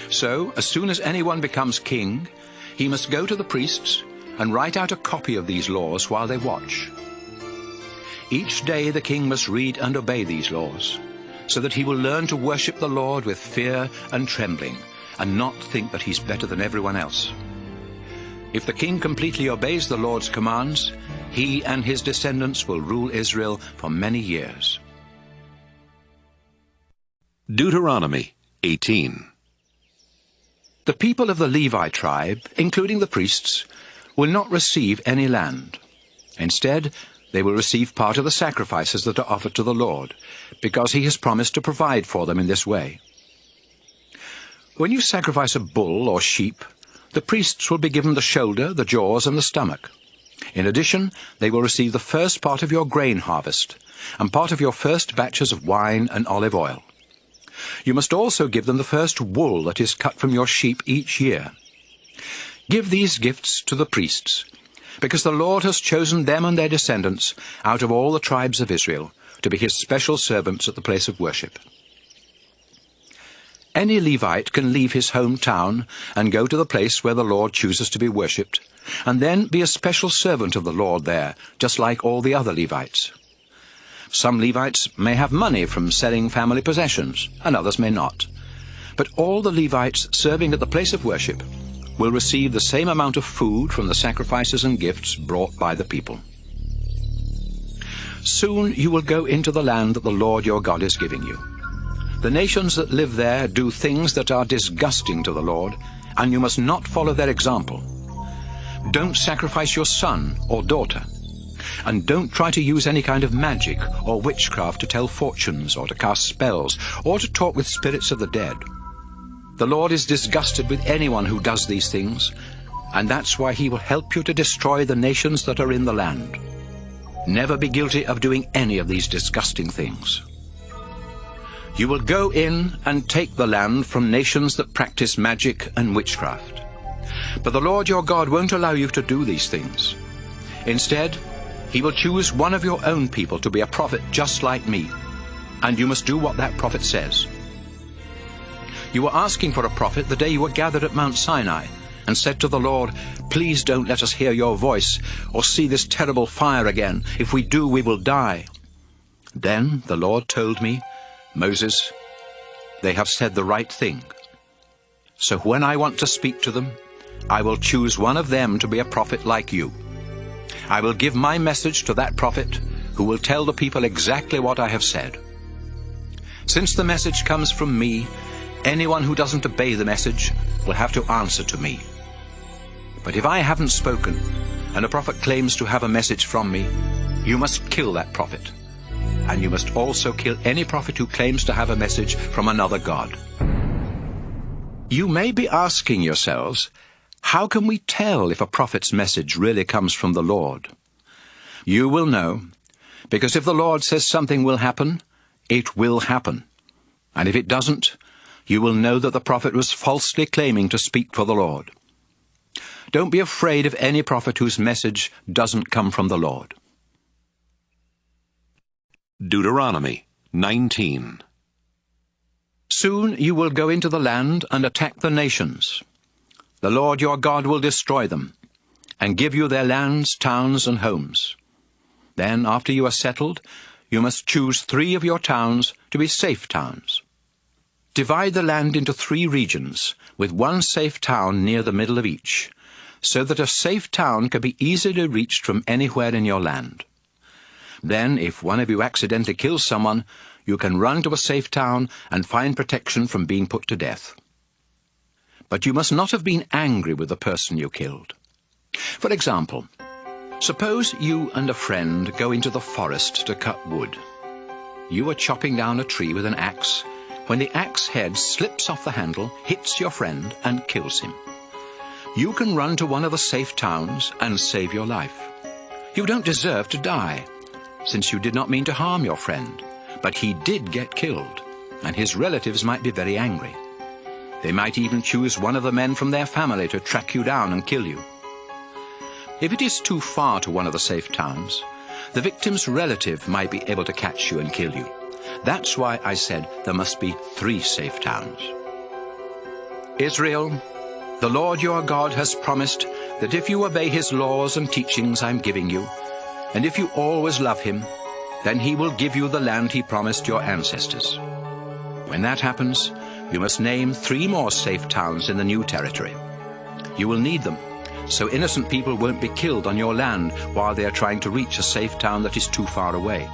So, as soon as anyone becomes king, he must go to the priests and write out a copy of these laws while they watch. Each day the king must read and obey these laws, so that he will learn to worship the Lord with fear and trembling, and not think that he's better than everyone else. If the king completely obeys the Lord's commands, he and his descendants will rule Israel for many years. Deuteronomy 18. The people of the Levi tribe, including the priests, will not receive any land. Instead, they will receive part of the sacrifices that are offered to the Lord, because he has promised to provide for them in this way. When you sacrifice a bull or sheep, the priests will be given the shoulder, the jaws, and the stomach. In addition, they will receive the first part of your grain harvest, and part of your first batches of wine and olive oil. You must also give them the first wool that is cut from your sheep each year. Give these gifts to the priests, because the Lord has chosen them and their descendants out of all the tribes of Israel to be his special servants at the place of worship. Any Levite can leave his hometown and go to the place where the Lord chooses to be worshipped, and then be a special servant of the Lord there, just like all the other Levites. Some Levites may have money from selling family possessions, and others may not. But all the Levites serving at the place of worship will receive the same amount of food from the sacrifices and gifts brought by the people. Soon you will go into the land that the Lord your God is giving you. The nations that live there do things that are disgusting to the Lord, and you must not follow their example. Don't sacrifice your son or daughter, and don't try to use any kind of magic or witchcraft to tell fortunes or to cast spells or to talk with spirits of the dead. The Lord is disgusted with anyone who does these things, and that's why he will help you to destroy the nations that are in the land. Never be guilty of doing any of these disgusting things. You will go in and take the land from nations that practice magic and witchcraft. But the Lord your God won't allow you to do these things. Instead, he will choose one of your own people to be a prophet just like me, and you must do what that prophet says. You were asking for a prophet the day you were gathered at Mount Sinai, and said to the Lord, "Please don't let us hear your voice, or see this terrible fire again. If we do, we will die." Then the Lord told me, "Moses, they have said the right thing. So when I want to speak to them, I will choose one of them to be a prophet like you. I will give my message to that prophet, who will tell the people exactly what I have said. Since the message comes from me, anyone who doesn't obey the message will have to answer to me. But if I haven't spoken, and a prophet claims to have a message from me, you must kill that prophet. And you must also kill any prophet who claims to have a message from another god." You may be asking yourselves, how can we tell if a prophet's message really comes from the Lord? You will know, because if the Lord says something will happen, it will happen. And if it doesn't, you will know that the prophet was falsely claiming to speak for the Lord. Don't be afraid of any prophet whose message doesn't come from the Lord. Deuteronomy 19. Soon you will go into the land and attack the nations. The Lord your God will destroy them, and give you their lands, towns, and homes. Then, after you are settled, you must choose 3 of your towns to be safe towns. Divide the land into 3 regions, with 1 safe town near the middle of each, so that a safe town can be easily reached from anywhere in your land. Then, if one of you accidentally kills someone, you can run to a safe town and find protection from being put to death. But you must not have been angry with the person you killed. For example, suppose you and a friend go into the forest to cut wood. You are chopping down a tree with an axe when the axe head slips off the handle, hits your friend, and kills him. You can run to one of the safe towns and save your life. You don't deserve to die, since you did not mean to harm your friend, but he did get killed, and his relatives might be very angry. They might even choose one of the men from their family to track you down and kill you. If it is too far to one of the safe towns, the victim's relative might be able to catch you and kill you. That's why I said there must be 3 safe towns. Israel, the Lord your God has promised that if you obey his laws and teachings I'm giving you, and if you always love him, then he will give you the land he promised your ancestors. When that happens, you must name 3 more safe towns in the new territory. You will need them, so innocent people won't be killed on your land while they are trying to reach a safe town that is too far away.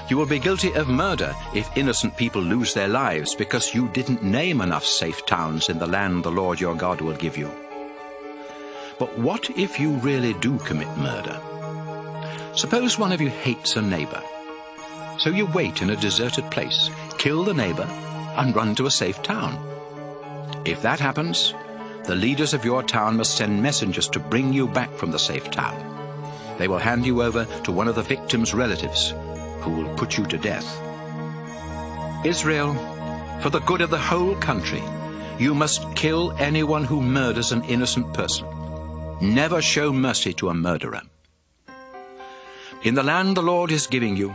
You will be guilty of murder if innocent people lose their lives because you didn't name enough safe towns in the land the Lord your God will give you. But what if you really do commit murder? Suppose one of you hates a neighbor. So you wait in a deserted place, kill the neighbor, and run to a safe town. If that happens, the leaders of your town must send messengers to bring you back from the safe town. They will hand you over to one of the victim's relatives, who will put you to death. Israel, for the good of the whole country, You must kill anyone who murders an innocent person. Never show mercy to a murderer. In the land the Lord is giving you,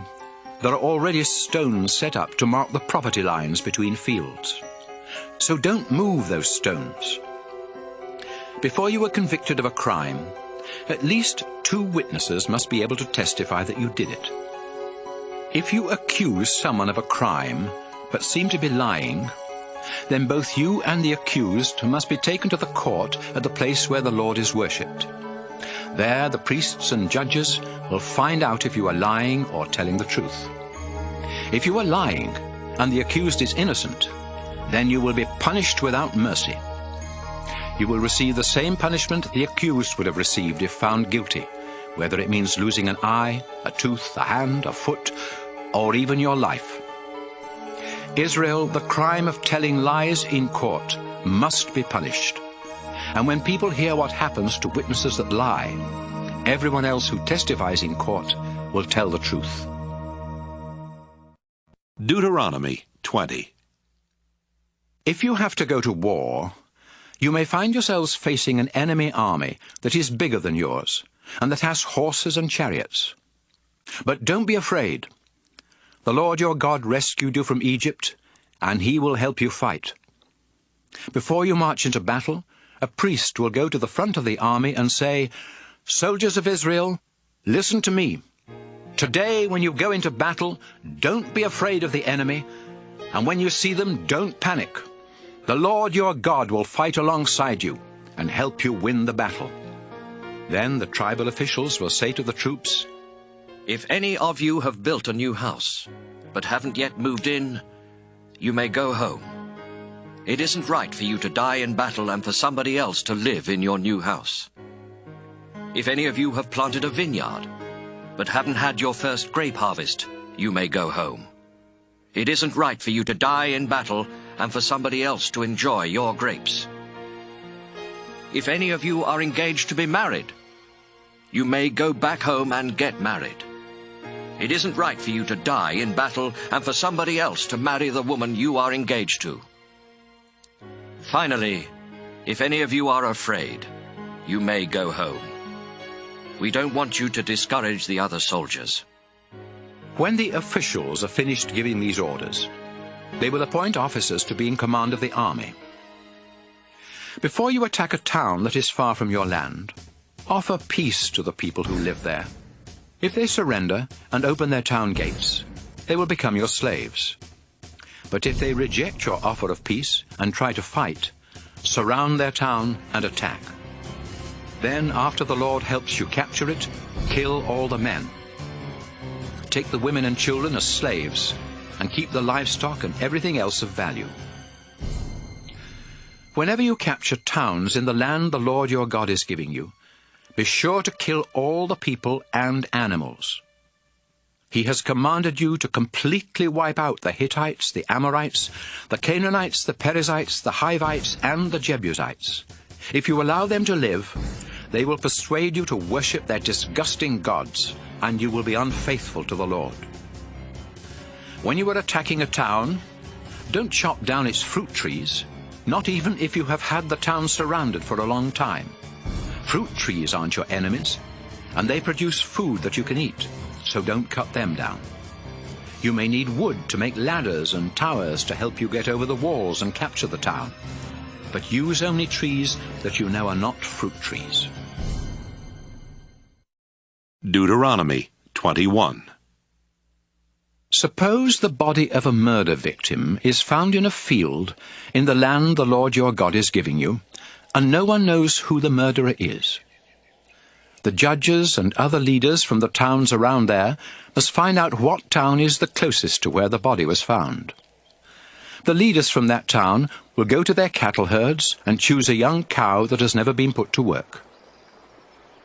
there are already stones set up to mark the property lines between fields. So don't move those stones. Before you are convicted of a crime, at least 2 witnesses must be able to testify that you did it. If you accuse someone of a crime, but seem to be lying, then both you and the accused must be taken to the court at the place where the Lord is worshipped. There the priests and judges will find out if you are lying or telling the truth. If you are lying and the accused is innocent, then you will be punished without mercy. You will receive the same punishment the accused would have received if found guilty, whether it means losing an eye, a tooth, a hand, a foot, or even your life. Israel, the crime of telling lies in court must be punished. And when people hear what happens to witnesses that lie, everyone else who testifies in court will tell the truth. Deuteronomy 20. If you have to go to war, you may find yourselves facing an enemy army that is bigger than yours, and that has horses and chariots. But don't be afraid. The Lord your God rescued you from Egypt, and he will help you fight. Before you march into battle, a priest will go to the front of the army and say, "Soldiers of Israel, listen to me. Today, when you go into battle, don't be afraid of the enemy, and when you see them, don't panic. The Lord your God will fight alongside you and help you win the battle." Then the tribal officials will say to the troops, "If any of you have built a new house, but haven't yet moved in, you may go home. It isn't right for you to die in battle and for somebody else to live in your new house. If any of you have planted a vineyard, but haven't had your first grape harvest, you may go home. It isn't right for you to die in battle and for somebody else to enjoy your grapes. If any of you are engaged to be married, you may go back home and get married. It isn't right for you to die in battle and for somebody else to marry the woman you are engaged to. Finally, if any of you are afraid, you may go home. We don't want you to discourage the other soldiers." When the officials are finished giving these orders, they will appoint officers to be in command of the army. Before you attack a town that is far from your land, offer peace to the people who live there. If they surrender and open their town gates, they will become your slaves. But if they reject your offer of peace and try to fight, surround their town and attack. Then, after the Lord helps you capture it, kill all the men. Take the women and children as slaves, and keep the livestock and everything else of value. Whenever you capture towns in the land the Lord your God is giving you, be sure to kill all the people and animals. He has commanded you to completely wipe out the Hittites, the Amorites, the Canaanites, the Perizzites, the Hivites, and the Jebusites. If you allow them to live, they will persuade you to worship their disgusting gods, and you will be unfaithful to the Lord. When you are attacking a town, don't chop down its fruit trees, not even if you have had the town surrounded for a long time. Fruit trees aren't your enemies, and they produce food that you can eat, so don't cut them down. You may need wood to make ladders and towers to help you get over the walls and capture the town, but use only trees that you know are not fruit trees. Deuteronomy 21. Suppose the body of a murder victim is found in a field in the land the Lord your God is giving you, and no one knows who the murderer is. The judges and other leaders from the towns around there must find out what town is the closest to where the body was found. The leaders from that town will go to their cattle herds and choose a young cow that has never been put to work.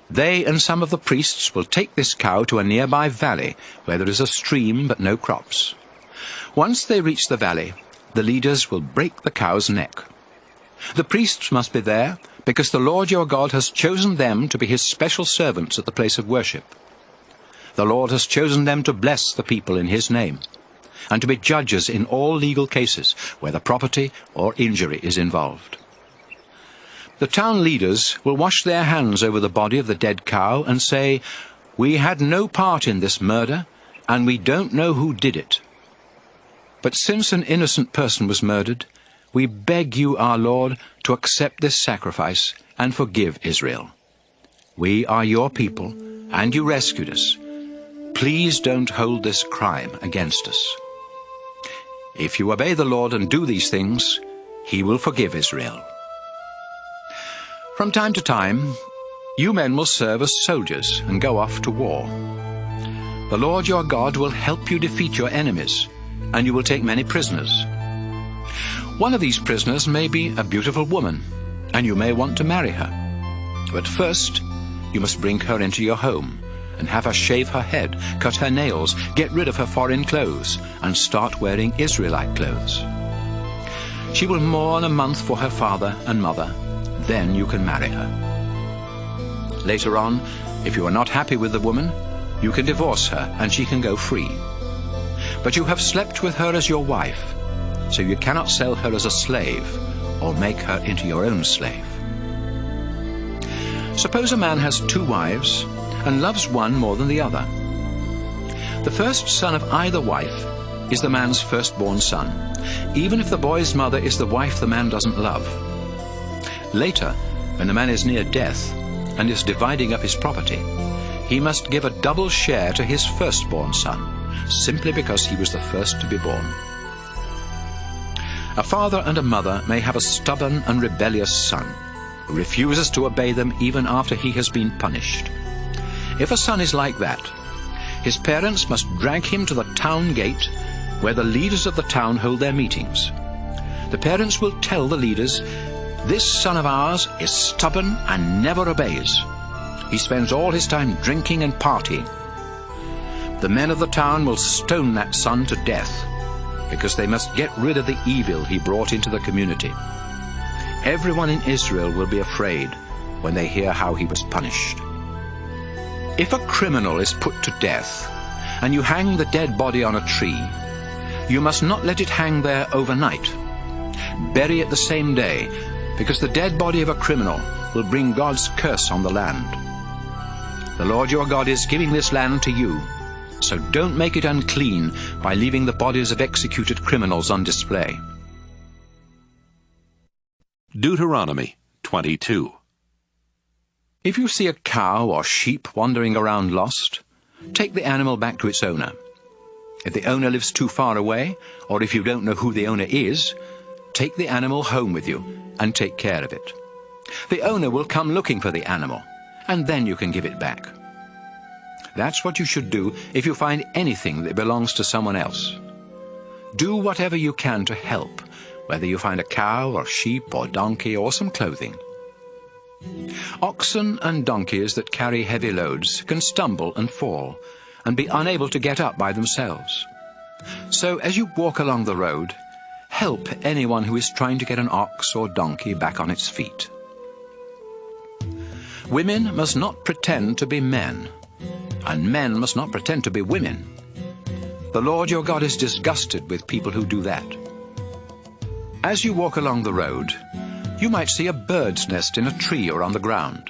They and some of the priests will take this cow to a nearby valley where there is a stream but no crops. Once they reach the valley, the leaders will break the cow's neck. The priests must be there because the Lord your God has chosen them to be his special servants at the place of worship. The Lord has chosen them to bless the people in his name. and to be judges in all legal cases, whether property or injury is involved. The town leaders will wash their hands over the body of the dead cow and say, "We had no part in this murder, and we don't know who did it. But since an innocent person was murdered, we beg you, our Lord, to accept this sacrifice and forgive Israel. We are your people, and you rescued us. Please don't hold this crime against us." If you obey the Lord and do these things, he will forgive Israel. From time to time, you men will serve as soldiers and go off to war. The Lord your God will help you defeat your enemies, and you will take many prisoners. One of these prisoners may be a beautiful woman, and you may want to marry her. But first, you must bring her into your home and have her shave her head, cut her nails, get rid of her foreign clothes, and start wearing Israelite clothes. She will mourn a month for her father and mother. Then you can marry her. Later on, if you are not happy with the woman, you can divorce her and she can go free. But you have slept with her as your wife, so you cannot sell her as a slave or make her into your own slave. Suppose a man has 2 wives and loves one more than the other. The first son of either wife is the man's firstborn son, even if the boy's mother is the wife the man doesn't love. Later, when the man is near death and is dividing up his property, he must give a double share to his firstborn son, simply because he was the first to be born. A father and a mother may have a stubborn and rebellious son who refuses to obey them even after he has been punished. If a son is like that, his parents must drag him to the town gate where the leaders of the town hold their meetings. The parents will tell the leaders, "This son of ours is stubborn and never obeys. He spends all his time drinking and partying." The men of the town will stone that son to death, because they must get rid of the evil he brought into the community. Everyone in Israel will be afraid when they hear how he was punished. If a criminal is put to death, and you hang the dead body on a tree, you must not let it hang there overnight. Bury it the same day, because the dead body of a criminal will bring God's curse on the land. The Lord your God is giving this land to you, so don't make it unclean by leaving the bodies of executed criminals on display. Deuteronomy 22. If you see a cow or sheep wandering around lost, take the animal back to its owner. If the owner lives too far away, or if you don't know who the owner is, take the animal home with you and take care of it. The owner will come looking for the animal, and then you can give it back. That's what you should do if you find anything that belongs to someone else. Do whatever you can to help, whether you find a cow or sheep or donkey or some clothing. Oxen and donkeys that carry heavy loads can stumble and fall and be unable to get up by themselves. So as you walk along the road, help anyone who is trying to get an ox or donkey back on its feet. Women must not pretend to be men, and men must not pretend to be women. The Lord your God is disgusted with people who do that. As you walk along the road, you might see a bird's nest in a tree or on the ground.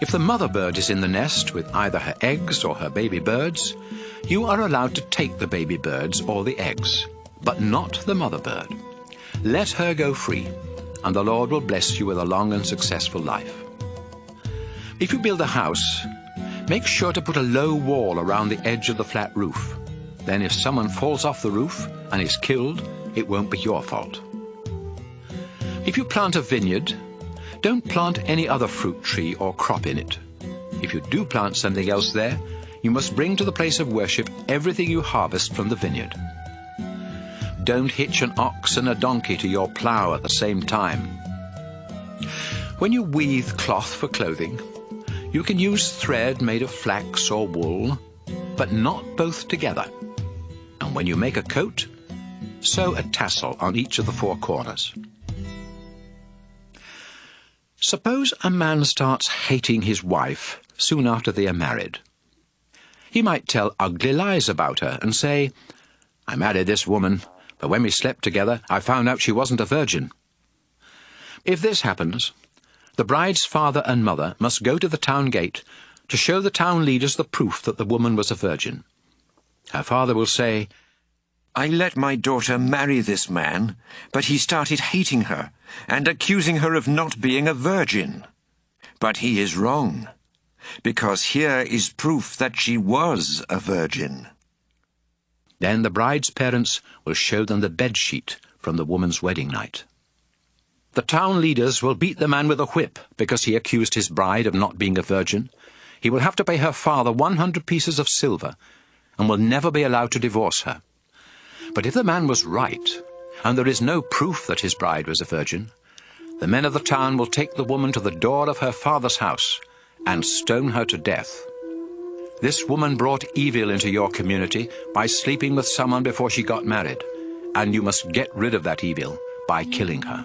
If the mother bird is in the nest with either her eggs or her baby birds, you are allowed to take the baby birds or the eggs, but not the mother bird. Let her go free, and the Lord will bless you with a long and successful life. If you build a house, make sure to put a low wall around the edge of the flat roof. Then if someone falls off the roof and is killed, it won't be your fault. If you plant a vineyard, don't plant any other fruit tree or crop in it. If you do plant something else there, you must bring to the place of worship everything you harvest from the vineyard. Don't hitch an ox and a donkey to your plough at the same time. When you weave cloth for clothing, you can use thread made of flax or wool, but not both together. And when you make a coat, sew a tassel on each of the 4 corners. Suppose a man starts hating his wife soon after they are married. He might tell ugly lies about her and say, I married this woman, but when we slept together, I found out she wasn't a virgin. If this happens, the bride's father and mother must go to the town gate to show the town leaders the proof that the woman was a virgin. Her father will say, I let my daughter marry this man, but he started hating her and accusing her of not being a virgin. But he is wrong, because here is proof that she was a virgin. Then the bride's parents will show them the bedsheet from the woman's wedding night. The town leaders will beat the man with a whip because he accused his bride of not being a virgin. He will have to pay her father 100 pieces of silver and will never be allowed to divorce her. But if the man was right, and there is no proof that his bride was a virgin, the men of the town will take the woman to the door of her father's house and stone her to death. This woman brought evil into your community by sleeping with someone before she got married, and you must get rid of that evil by killing her.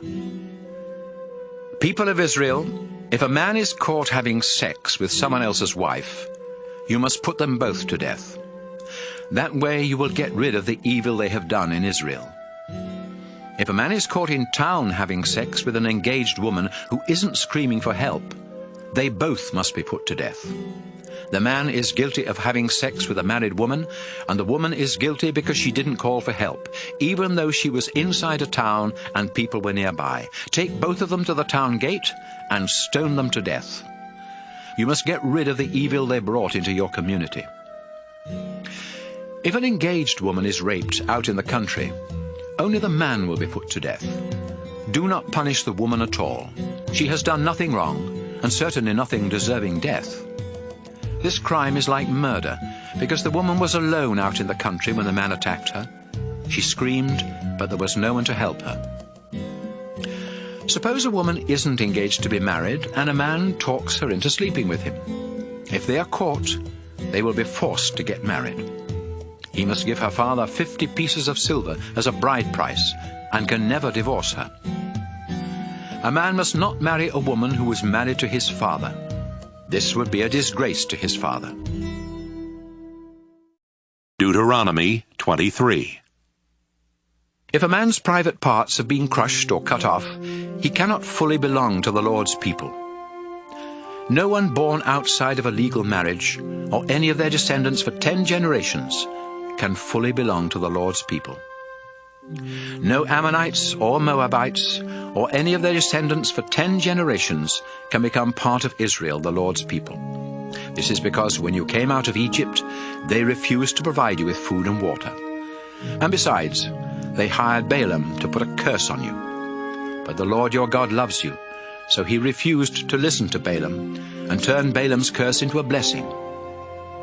People of Israel, if a man is caught having sex with someone else's wife, you must put them both to death. That way you will get rid of the evil they have done in Israel. If a man is caught in town having sex with an engaged woman who isn't screaming for help, they both must be put to death. The man is guilty of having sex with a married woman, and the woman is guilty because she didn't call for help, even though she was inside a town and people were nearby. Take both of them to the town gate and stone them to death. You must get rid of the evil they brought into your community. If an engaged woman is raped out in the country, only the man will be put to death. Do not punish the woman at all. She has done nothing wrong, and certainly nothing deserving death. This crime is like murder, because the woman was alone out in the country when the man attacked her. She screamed, but there was no one to help her. Suppose a woman isn't engaged to be married, and a man talks her into sleeping with him. If they are caught, they will be forced to get married. He must give her father 50 pieces of silver as a bride price, and can never divorce her. A man must not marry a woman who was married to his father. This would be a disgrace to his father. Deuteronomy 23. If a man's private parts have been crushed or cut off, he cannot fully belong to the Lord's people. No one born outside of a legal marriage, or any of their descendants for 10 generations, can fully belong to the Lord's people. No Ammonites or Moabites, or any of their descendants for 10 generations can become part of Israel, the Lord's people. This is because when you came out of Egypt, they refused to provide you with food and water. And besides, they hired Balaam to put a curse on you. But the Lord your God loves you, so he refused to listen to Balaam and turned Balaam's curse into a blessing.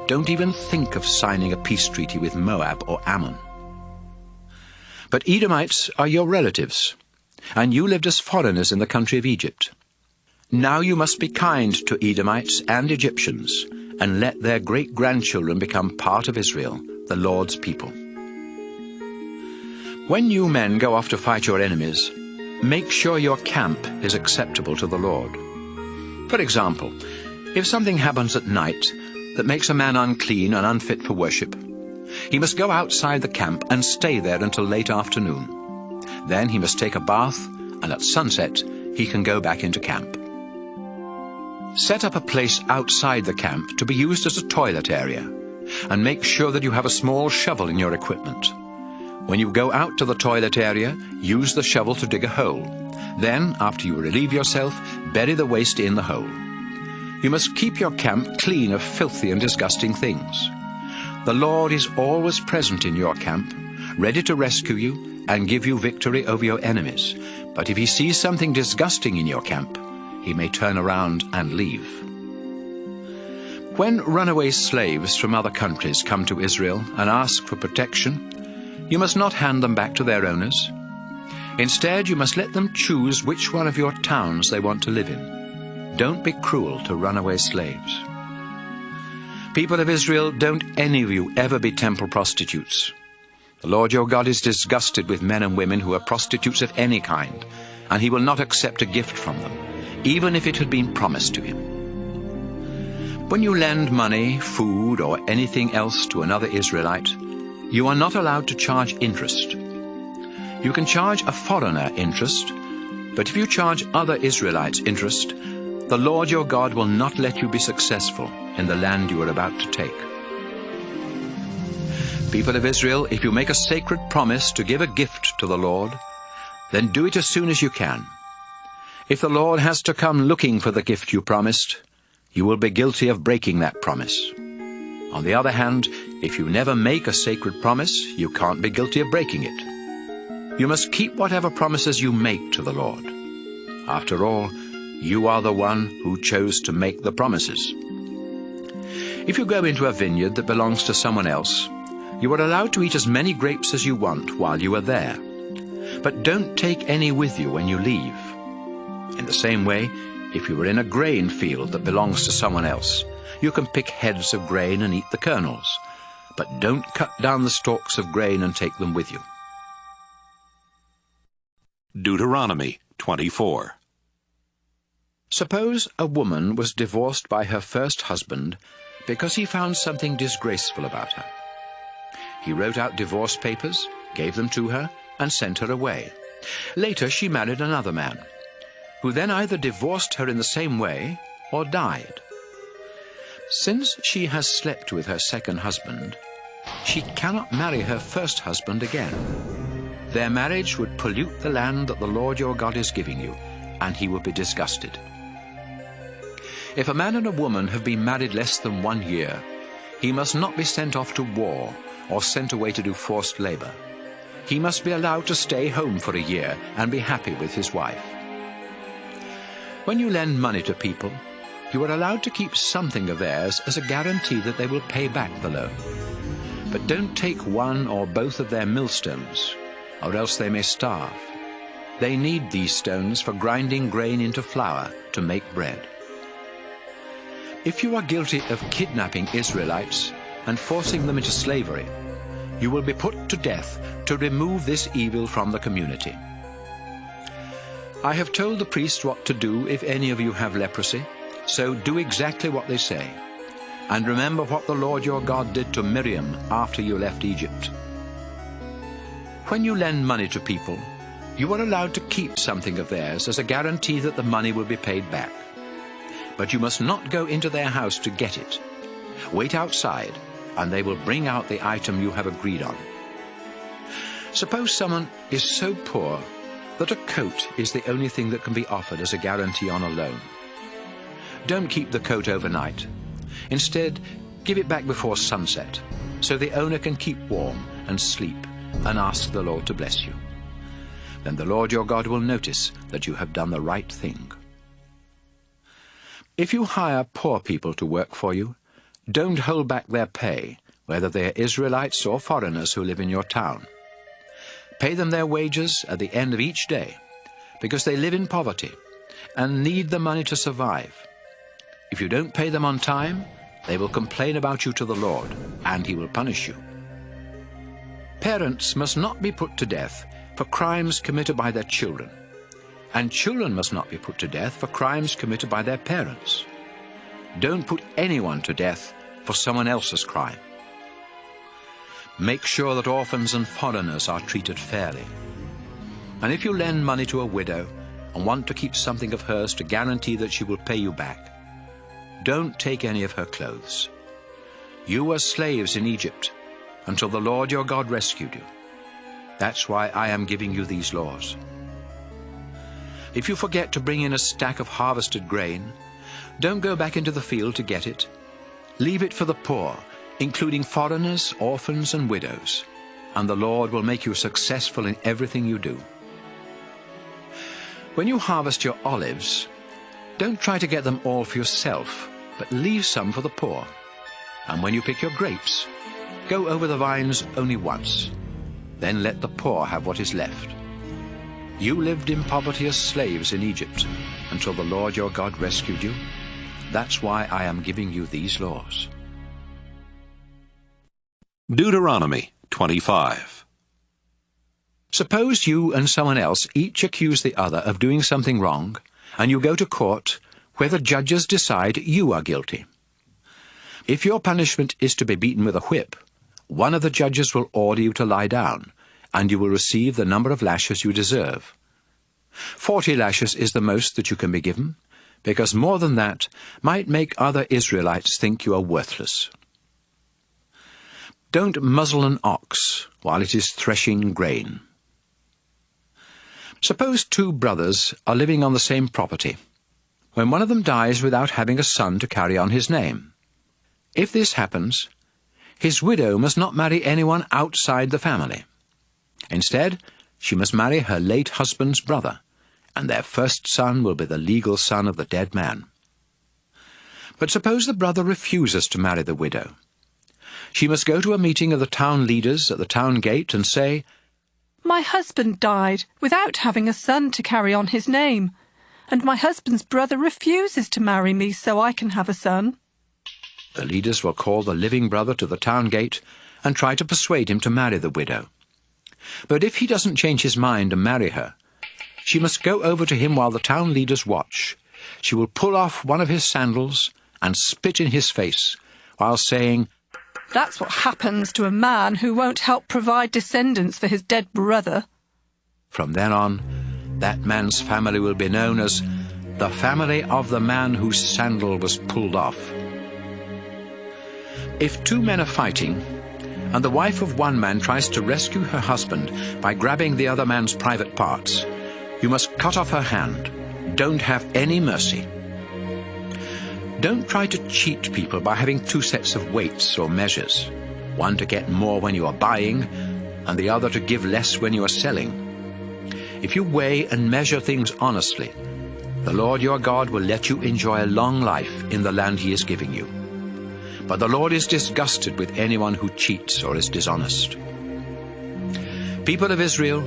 Don't even think of signing a peace treaty with Moab or Ammon. But Edomites are your relatives, and you lived as foreigners in the country of Egypt. Now you must be kind to Edomites and Egyptians, and let their great-grandchildren become part of Israel, the Lord's people. When you men go off to fight your enemies, make sure your camp is acceptable to the Lord. For example, if something happens at night that makes a man unclean and unfit for worship, he must go outside the camp and stay there until late afternoon. Then he must take a bath, and at sunset he can go back into camp. Set up a place outside the camp to be used as a toilet area, and make sure that you have a small shovel in your equipment. When you go out to the toilet area, use the shovel to dig a hole. Then, after you relieve yourself, bury the waste in the hole. You must keep your camp clean of filthy and disgusting things. The Lord is always present in your camp, ready to rescue you and give you victory over your enemies. But if he sees something disgusting in your camp, he may turn around and leave. When runaway slaves from other countries come to Israel and ask for protection, you must not hand them back to their owners. Instead, you must let them choose which one of your towns they want to live in. Don't be cruel to runaway slaves. People of Israel, don't any of you ever be temple prostitutes. The Lord your God is disgusted with men and women who are prostitutes of any kind, and he will not accept a gift from them, even if it had been promised to him. When you lend money, food, or anything else to another Israelite, You are not allowed to charge interest. You can charge a foreigner interest, but if you charge other Israelites interest, the Lord your God will not let you be successful in the land you are about to take. People of Israel, if you make a sacred promise to give a gift to the Lord, then do it as soon as you can. If the Lord has to come looking for the gift you promised, you will be guilty of breaking that promise. On the other hand, if you never make a sacred promise, you can't be guilty of breaking it. You must keep whatever promises you make to the Lord. After all, you are the one who chose to make the promises. If you go into a vineyard that belongs to someone else, you are allowed to eat as many grapes as you want while you are there. But don't take any with you when you leave. In the same way, if you are in a grain field that belongs to someone else, you can pick heads of grain and eat the kernels, but don't cut down the stalks of grain and take them with you. Deuteronomy 24. Suppose a woman was divorced by her first husband because he found something disgraceful about her. He wrote out divorce papers, gave them to her, and sent her away. Later she married another man, who then either divorced her in the same way or died. Since she has slept with her second husband, she cannot marry her first husband again. Their marriage would pollute the land that the Lord your God is giving you, and he will be disgusted. If a man and a woman have been married less than 1 year, he must not be sent off to war or sent away to do forced labor. He must be allowed to stay home for a year and be happy with his wife. When you lend money to people, you are allowed to keep something of theirs as a guarantee that they will pay back the loan. But don't take one or both of their millstones, or else they may starve. They need these stones for grinding grain into flour to make bread. If you are guilty of kidnapping Israelites and forcing them into slavery, you will be put to death to remove this evil from the community. I have told the priests what to do if any of you have leprosy, so do exactly what they say. And remember what the Lord your God did to Miriam after you left Egypt. When you lend money to people, you are allowed to keep something of theirs as a guarantee that the money will be paid back. But you must not go into their house to get it. Wait outside, and they will bring out the item you have agreed on. Suppose someone is so poor that a coat is the only thing that can be offered as a guarantee on a loan. Don't keep the coat overnight. Instead, give it back before sunset, so the owner can keep warm and sleep and ask the Lord to bless you. Then the Lord your God will notice that you have done the right thing. If you hire poor people to work for you, don't hold back their pay, whether they are Israelites or foreigners who live in your town. Pay them their wages at the end of each day, because they live in poverty and need the money to survive. If you don't pay them on time, they will complain about you to the Lord, and he will punish you. Parents must not be put to death for crimes committed by their children, and children must not be put to death for crimes committed by their parents. Don't put anyone to death for someone else's crime. Make sure that orphans and foreigners are treated fairly. And if you lend money to a widow and want to keep something of hers to guarantee that she will pay you back, don't take any of her clothes. You were slaves in Egypt until the Lord your God rescued you. That's why I am giving you these laws. If you forget to bring in a stack of harvested grain, don't go back into the field to get it. Leave it for the poor, including foreigners, orphans, and widows, and the Lord will make you successful in everything you do. When you harvest your olives, don't try to get them all for yourself, but leave some for the poor. And when you pick your grapes, go over the vines only once. Then let the poor have what is left. You lived in poverty as slaves in Egypt until the Lord your God rescued you. That's why I am giving you these laws. Deuteronomy 25. Suppose you and someone else each accuse the other of doing something wrong, and you go to court where the judges decide you are guilty. If your punishment is to be beaten with a whip, one of the judges will order you to lie down, and you will receive the number of lashes you deserve. 40 lashes is the most that you can be given, because more than that might make other Israelites think you are worthless. Don't muzzle an ox while it is threshing grain. Suppose two brothers are living on the same property, when one of them dies without having a son to carry on his name. If this happens, his widow must not marry anyone outside the family. Instead, she must marry her late husband's brother, and their first son will be the legal son of the dead man. But suppose the brother refuses to marry the widow. She must go to a meeting of the town leaders at the town gate and say, "My husband died without having a son to carry on his name, and my husband's brother refuses to marry me so I can have a son." The leaders will call the living brother to the town gate and try to persuade him to marry the widow. But if he doesn't change his mind and marry her, she must go over to him while the town leaders watch. She will pull off one of his sandals and spit in his face, while saying, "That's what happens to a man who won't help provide descendants for his dead brother." From then on, that man's family will be known as the family of the man whose sandal was pulled off. If two men are fighting, and the wife of one man tries to rescue her husband by grabbing the other man's private parts, you must cut off her hand. Don't have any mercy. Don't try to cheat people by having two sets of weights or measures, one to get more when you are buying, and the other to give less when you are selling. If you weigh and measure things honestly, the Lord your God will let you enjoy a long life in the land he is giving you. But the Lord is disgusted with anyone who cheats or is dishonest. People of Israel,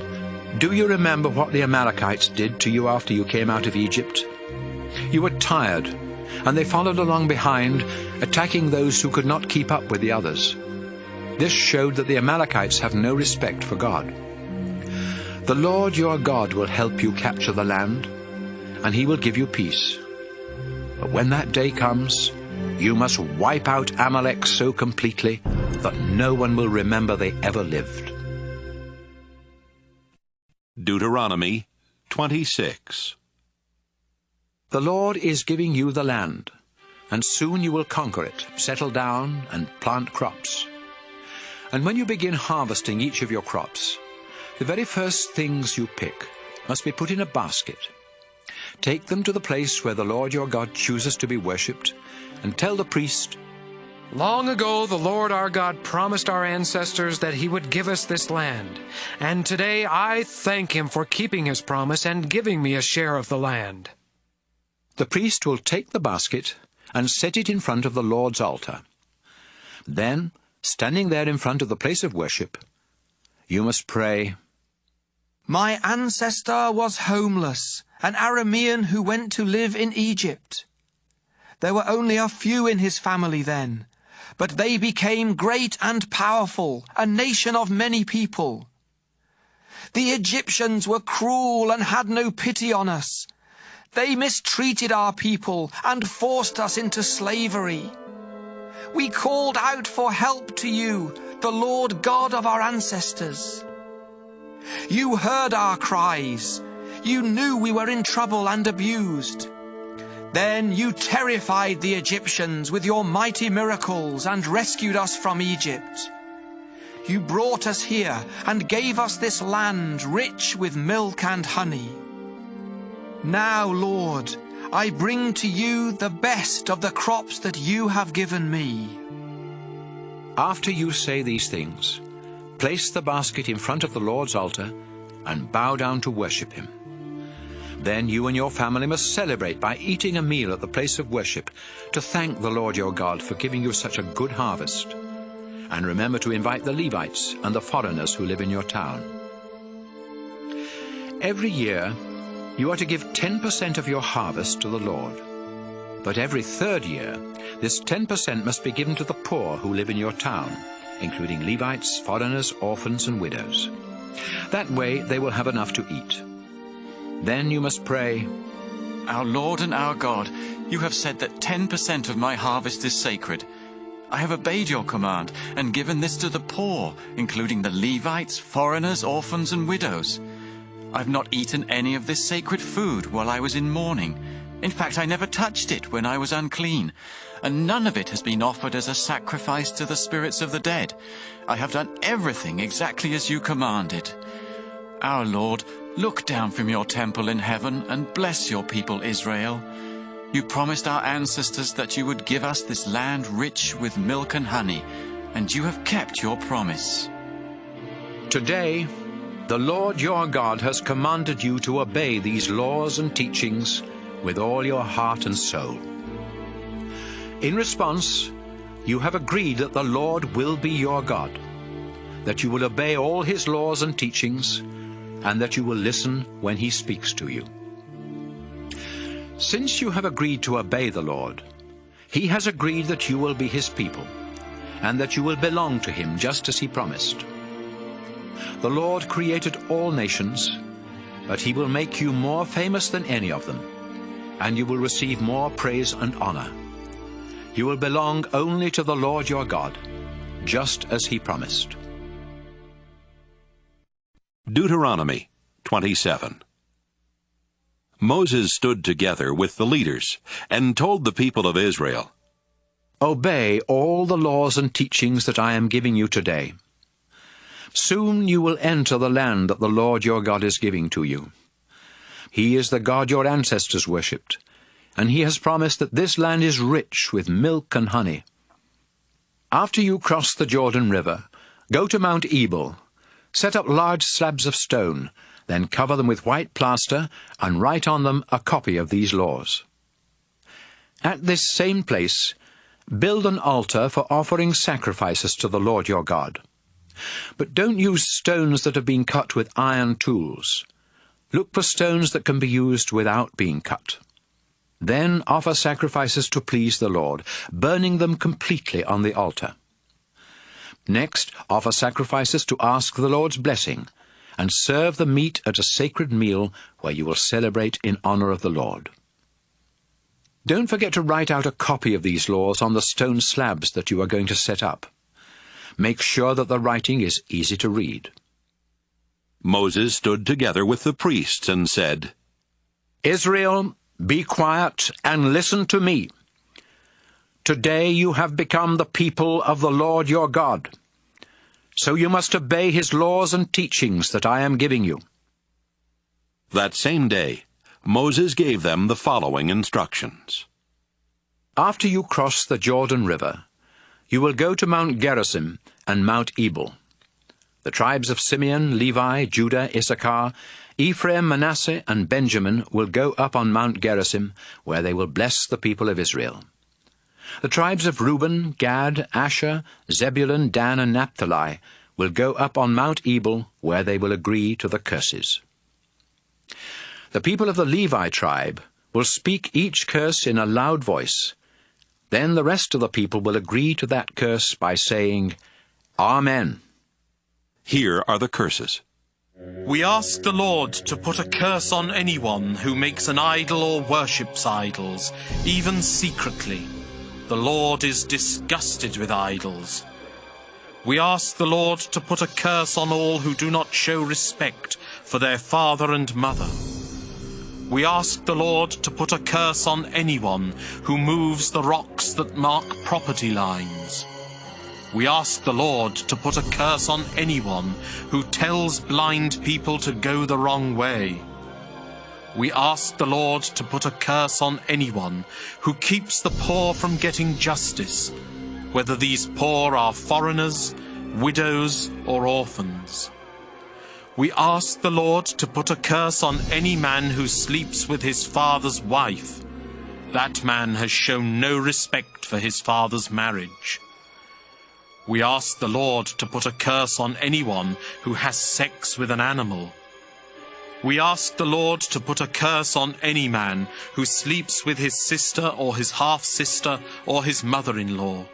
do you remember what the Amalekites did to you after you came out of Egypt? You were tired, and they followed along behind, attacking those who could not keep up with the others. This showed that the Amalekites have no respect for God. The Lord your God will help you capture the land, and he will give you peace. But when that day comes, you must wipe out Amalek so completely that no one will remember they ever lived. Deuteronomy 26. The Lord is giving you the land, and soon you will conquer it, settle down, and plant crops. And when you begin harvesting each of your crops, the very first things you pick must be put in a basket. Take them to the place where the Lord your God chooses to be worshipped, and tell the priest, "Long ago the Lord our God promised our ancestors that he would give us this land, and today I thank him for keeping his promise and giving me a share of the land." The priest will take the basket and set it in front of the Lord's altar. Then, standing there in front of the place of worship, you must pray, "My ancestor was homeless, an Aramean who went to live in Egypt. There were only a few in his family then, but they became great and powerful, a nation of many people. The Egyptians were cruel and had no pity on us. They mistreated our people and forced us into slavery. We called out for help to you, the Lord God of our ancestors. You heard our cries. You knew we were in trouble and abused. Then you terrified the Egyptians with your mighty miracles and rescued us from Egypt. You brought us here and gave us this land rich with milk and honey. Now, Lord, I bring to you the best of the crops that you have given me." After you say these things, place the basket in front of the Lord's altar and bow down to worship him. Then you and your family must celebrate by eating a meal at the place of worship to thank the Lord your God for giving you such a good harvest. And remember to invite the Levites and the foreigners who live in your town. Every year, you are to give 10% of your harvest to the Lord. But every third year, this 10% must be given to the poor who live in your town, including Levites, foreigners, orphans, and widows. That way they will have enough to eat. Then you must pray, "Our Lord and our God, you have said that 10% of my harvest is sacred. I have obeyed your command and given this to the poor, including the Levites, foreigners, orphans, and widows. I've not eaten any of this sacred food while I was in mourning. In fact, I never touched it when I was unclean, and none of it has been offered as a sacrifice to the spirits of the dead. I have done everything exactly as you commanded. Our Lord, look down from your temple in heaven and bless your people Israel. You promised our ancestors that you would give us this land rich with milk and honey, and you have kept your promise. Today, the Lord your God has commanded you to obey these laws and teachings with all your heart and soul. In response, you have agreed that the Lord will be your God, that you will obey all his laws and teachings, and that you will listen when he speaks to you. Since you have agreed to obey the Lord, he has agreed that you will be his people, and that you will belong to him just as he promised. The Lord created all nations, but he will make you more famous than any of them, and you will receive more praise and honor. You will belong only to the Lord your God, just as he promised. Deuteronomy 27. Moses stood together with the leaders and told the people of Israel, Obey all the laws and teachings that I am giving you today. Soon you will enter the land that the Lord your God is giving to you. He is the God your ancestors worshipped, and he has promised that this land is rich with milk and honey. After you cross the Jordan River, go to Mount Ebal, set up large slabs of stone, then cover them with white plaster and write on them a copy of these laws. At this same place, build an altar for offering sacrifices to the Lord your God. But don't use stones that have been cut with iron tools. Look for stones that can be used without being cut. Then offer sacrifices to please the Lord, burning them completely on the altar. Next, offer sacrifices to ask the Lord's blessing, and serve the meat at a sacred meal where you will celebrate in honor of the Lord. Don't forget to write out a copy of these laws on the stone slabs that you are going to set up. Make sure that the writing is easy to read. Moses stood together with the priests and said, Israel, be quiet and listen to me. Today you have become the people of the Lord your God. So you must obey his laws and teachings that I am giving you. That same day, Moses gave them the following instructions. After you cross the Jordan River, you will go to Mount Gerizim and Mount Ebal. The tribes of Simeon, Levi, Judah, Issachar, Ephraim, Manasseh, and Benjamin will go up on Mount Gerizim, where they will bless the people of Israel. The tribes of Reuben, Gad, Asher, Zebulun, Dan, and Naphtali will go up on Mount Ebal, where they will agree to the curses. The people of the Levi tribe will speak each curse in a loud voice. Then the rest of the people will agree to that curse by saying, Amen. Here are the curses. We ask the Lord to put a curse on anyone who makes an idol or worships idols, even secretly. The Lord is disgusted with idols. We ask the Lord to put a curse on all who do not show respect for their father and mother. We ask the Lord to put a curse on anyone who moves the rocks that mark property lines. We ask the Lord to put a curse on anyone who tells blind people to go the wrong way. We ask the Lord to put a curse on anyone who keeps the poor from getting justice, whether these poor are foreigners, widows, or orphans. We ask the Lord to put a curse on any man who sleeps with his father's wife. That man has shown no respect for his father's marriage. We ask the Lord to put a curse on anyone who has sex with an animal. We ask the Lord to put a curse on any man who sleeps with his sister or his half-sister or his mother-in-law.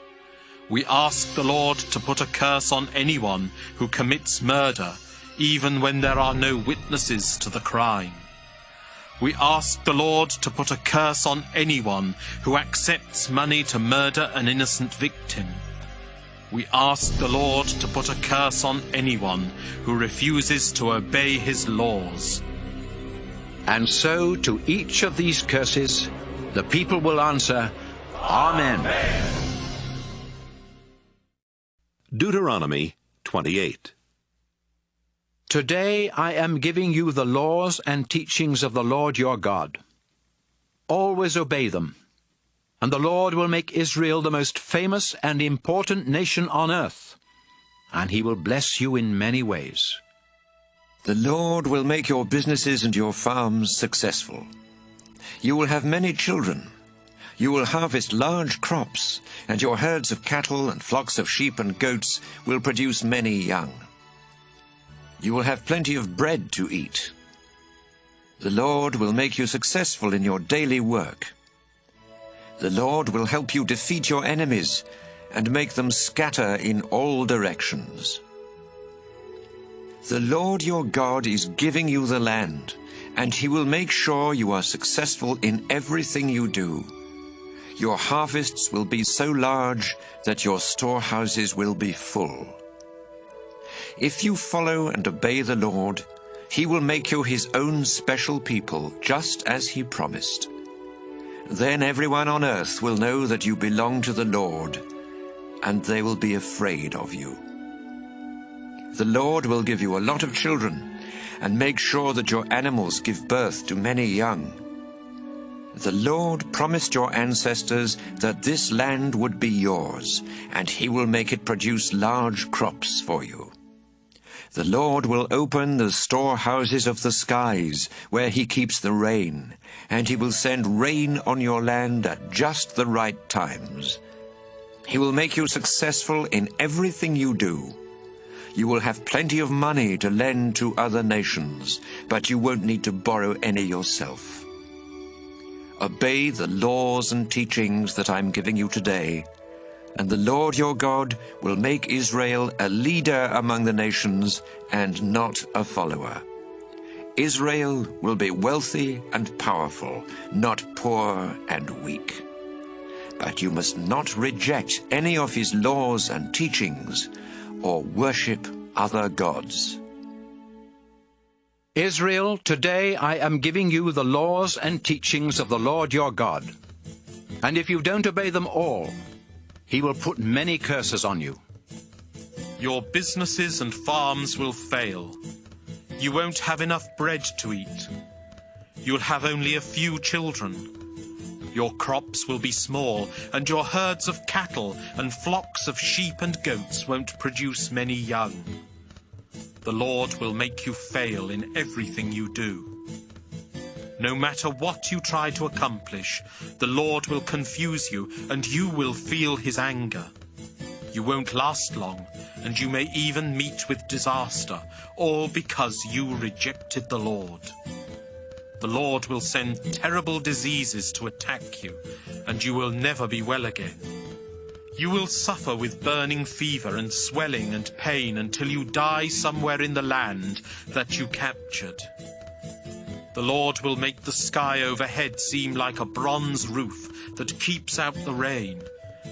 We ask the Lord to put a curse on anyone who commits murder, even when there are no witnesses to the crime. We ask the Lord to put a curse on anyone who accepts money to murder an innocent victim. We ask the Lord to put a curse on anyone who refuses to obey his laws. And so to each of these curses, the people will answer, Amen. Deuteronomy 28. Today I am giving you the laws and teachings of the Lord your God. Always obey them, and the Lord will make Israel the most famous and important nation on earth, and he will bless you in many ways. The Lord will make your businesses and your farms successful. You will have many children. You will harvest large crops, and your herds of cattle and flocks of sheep and goats will produce many young. You will have plenty of bread to eat. The Lord will make you successful in your daily work. The Lord will help you defeat your enemies and make them scatter in all directions. The Lord your God is giving you the land, and he will make sure you are successful in everything you do. Your harvests will be so large that your storehouses will be full. If you follow and obey the Lord, he will make you his own special people, just as he promised. Then everyone on earth will know that you belong to the Lord, and they will be afraid of you. The Lord will give you a lot of children, and make sure that your animals give birth to many young. The Lord promised your ancestors that this land would be yours, and he will make it produce large crops for you. The Lord will open the storehouses of the skies, where he keeps the rain, and he will send rain on your land at just the right times. He will make you successful in everything you do. You will have plenty of money to lend to other nations, but you won't need to borrow any yourself. Obey the laws and teachings that I'm giving you today, and the Lord your God will make Israel a leader among the nations and not a follower. Israel will be wealthy and powerful, not poor and weak. But you must not reject any of his laws and teachings or worship other gods. Israel, today I am giving you the laws and teachings of the Lord your God. And if you don't obey them all, he will put many curses on you. Your businesses and farms will fail. You won't have enough bread to eat. You'll have only a few children. Your crops will be small, and your herds of cattle and flocks of sheep and goats won't produce many young. The Lord will make you fail in everything you do. No matter what you try to accomplish, the Lord will confuse you, and you will feel his anger. You won't last long, and you may even meet with disaster, all because you rejected the Lord. The Lord will send terrible diseases to attack you, and you will never be well again. You will suffer with burning fever and swelling and pain until you die somewhere in the land that you captured. The Lord will make the sky overhead seem like a bronze roof that keeps out the rain,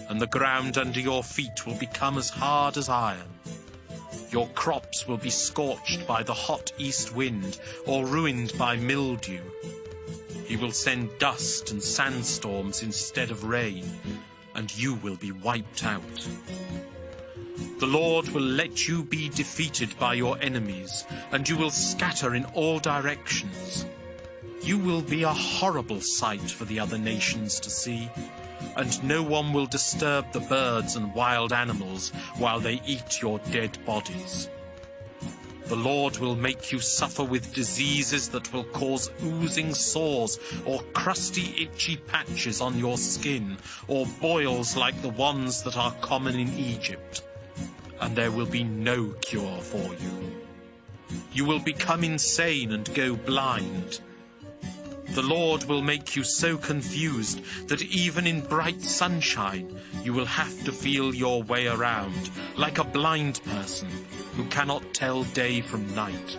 and the ground under your feet will become as hard as iron. Your crops will be scorched by the hot east wind or ruined by mildew. He will send dust and sandstorms instead of rain, and you will be wiped out. The Lord will let you be defeated by your enemies, and you will scatter in all directions. You will be a horrible sight for the other nations to see, and no one will disturb the birds and wild animals while they eat your dead bodies. The Lord will make you suffer with diseases that will cause oozing sores or crusty, itchy patches on your skin, or boils like the ones that are common in Egypt. And there will be no cure for you. You will become insane and go blind. The Lord will make you so confused that even in bright sunshine you will have to feel your way around, like a blind person who cannot tell day from night.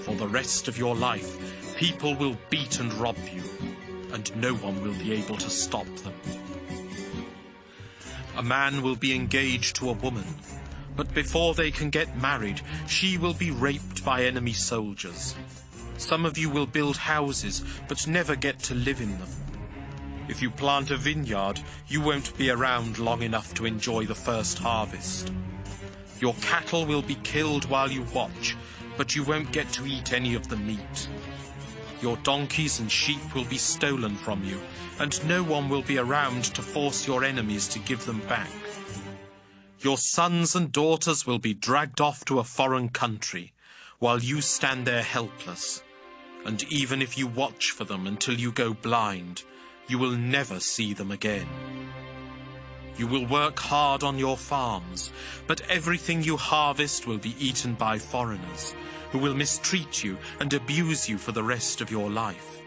For the rest of your life, people will beat and rob you, and no one will be able to stop them. A man will be engaged to a woman, but before they can get married, she will be raped by enemy soldiers. Some of you will build houses, but never get to live in them. If you plant a vineyard, you won't be around long enough to enjoy the first harvest. Your cattle will be killed while you watch, but you won't get to eat any of the meat. Your donkeys and sheep will be stolen from you, and no one will be around to force your enemies to give them back. Your sons and daughters will be dragged off to a foreign country, while you stand there helpless. And even if you watch for them until you go blind, you will never see them again. You will work hard on your farms, but everything you harvest will be eaten by foreigners, who will mistreat you and abuse you for the rest of your life.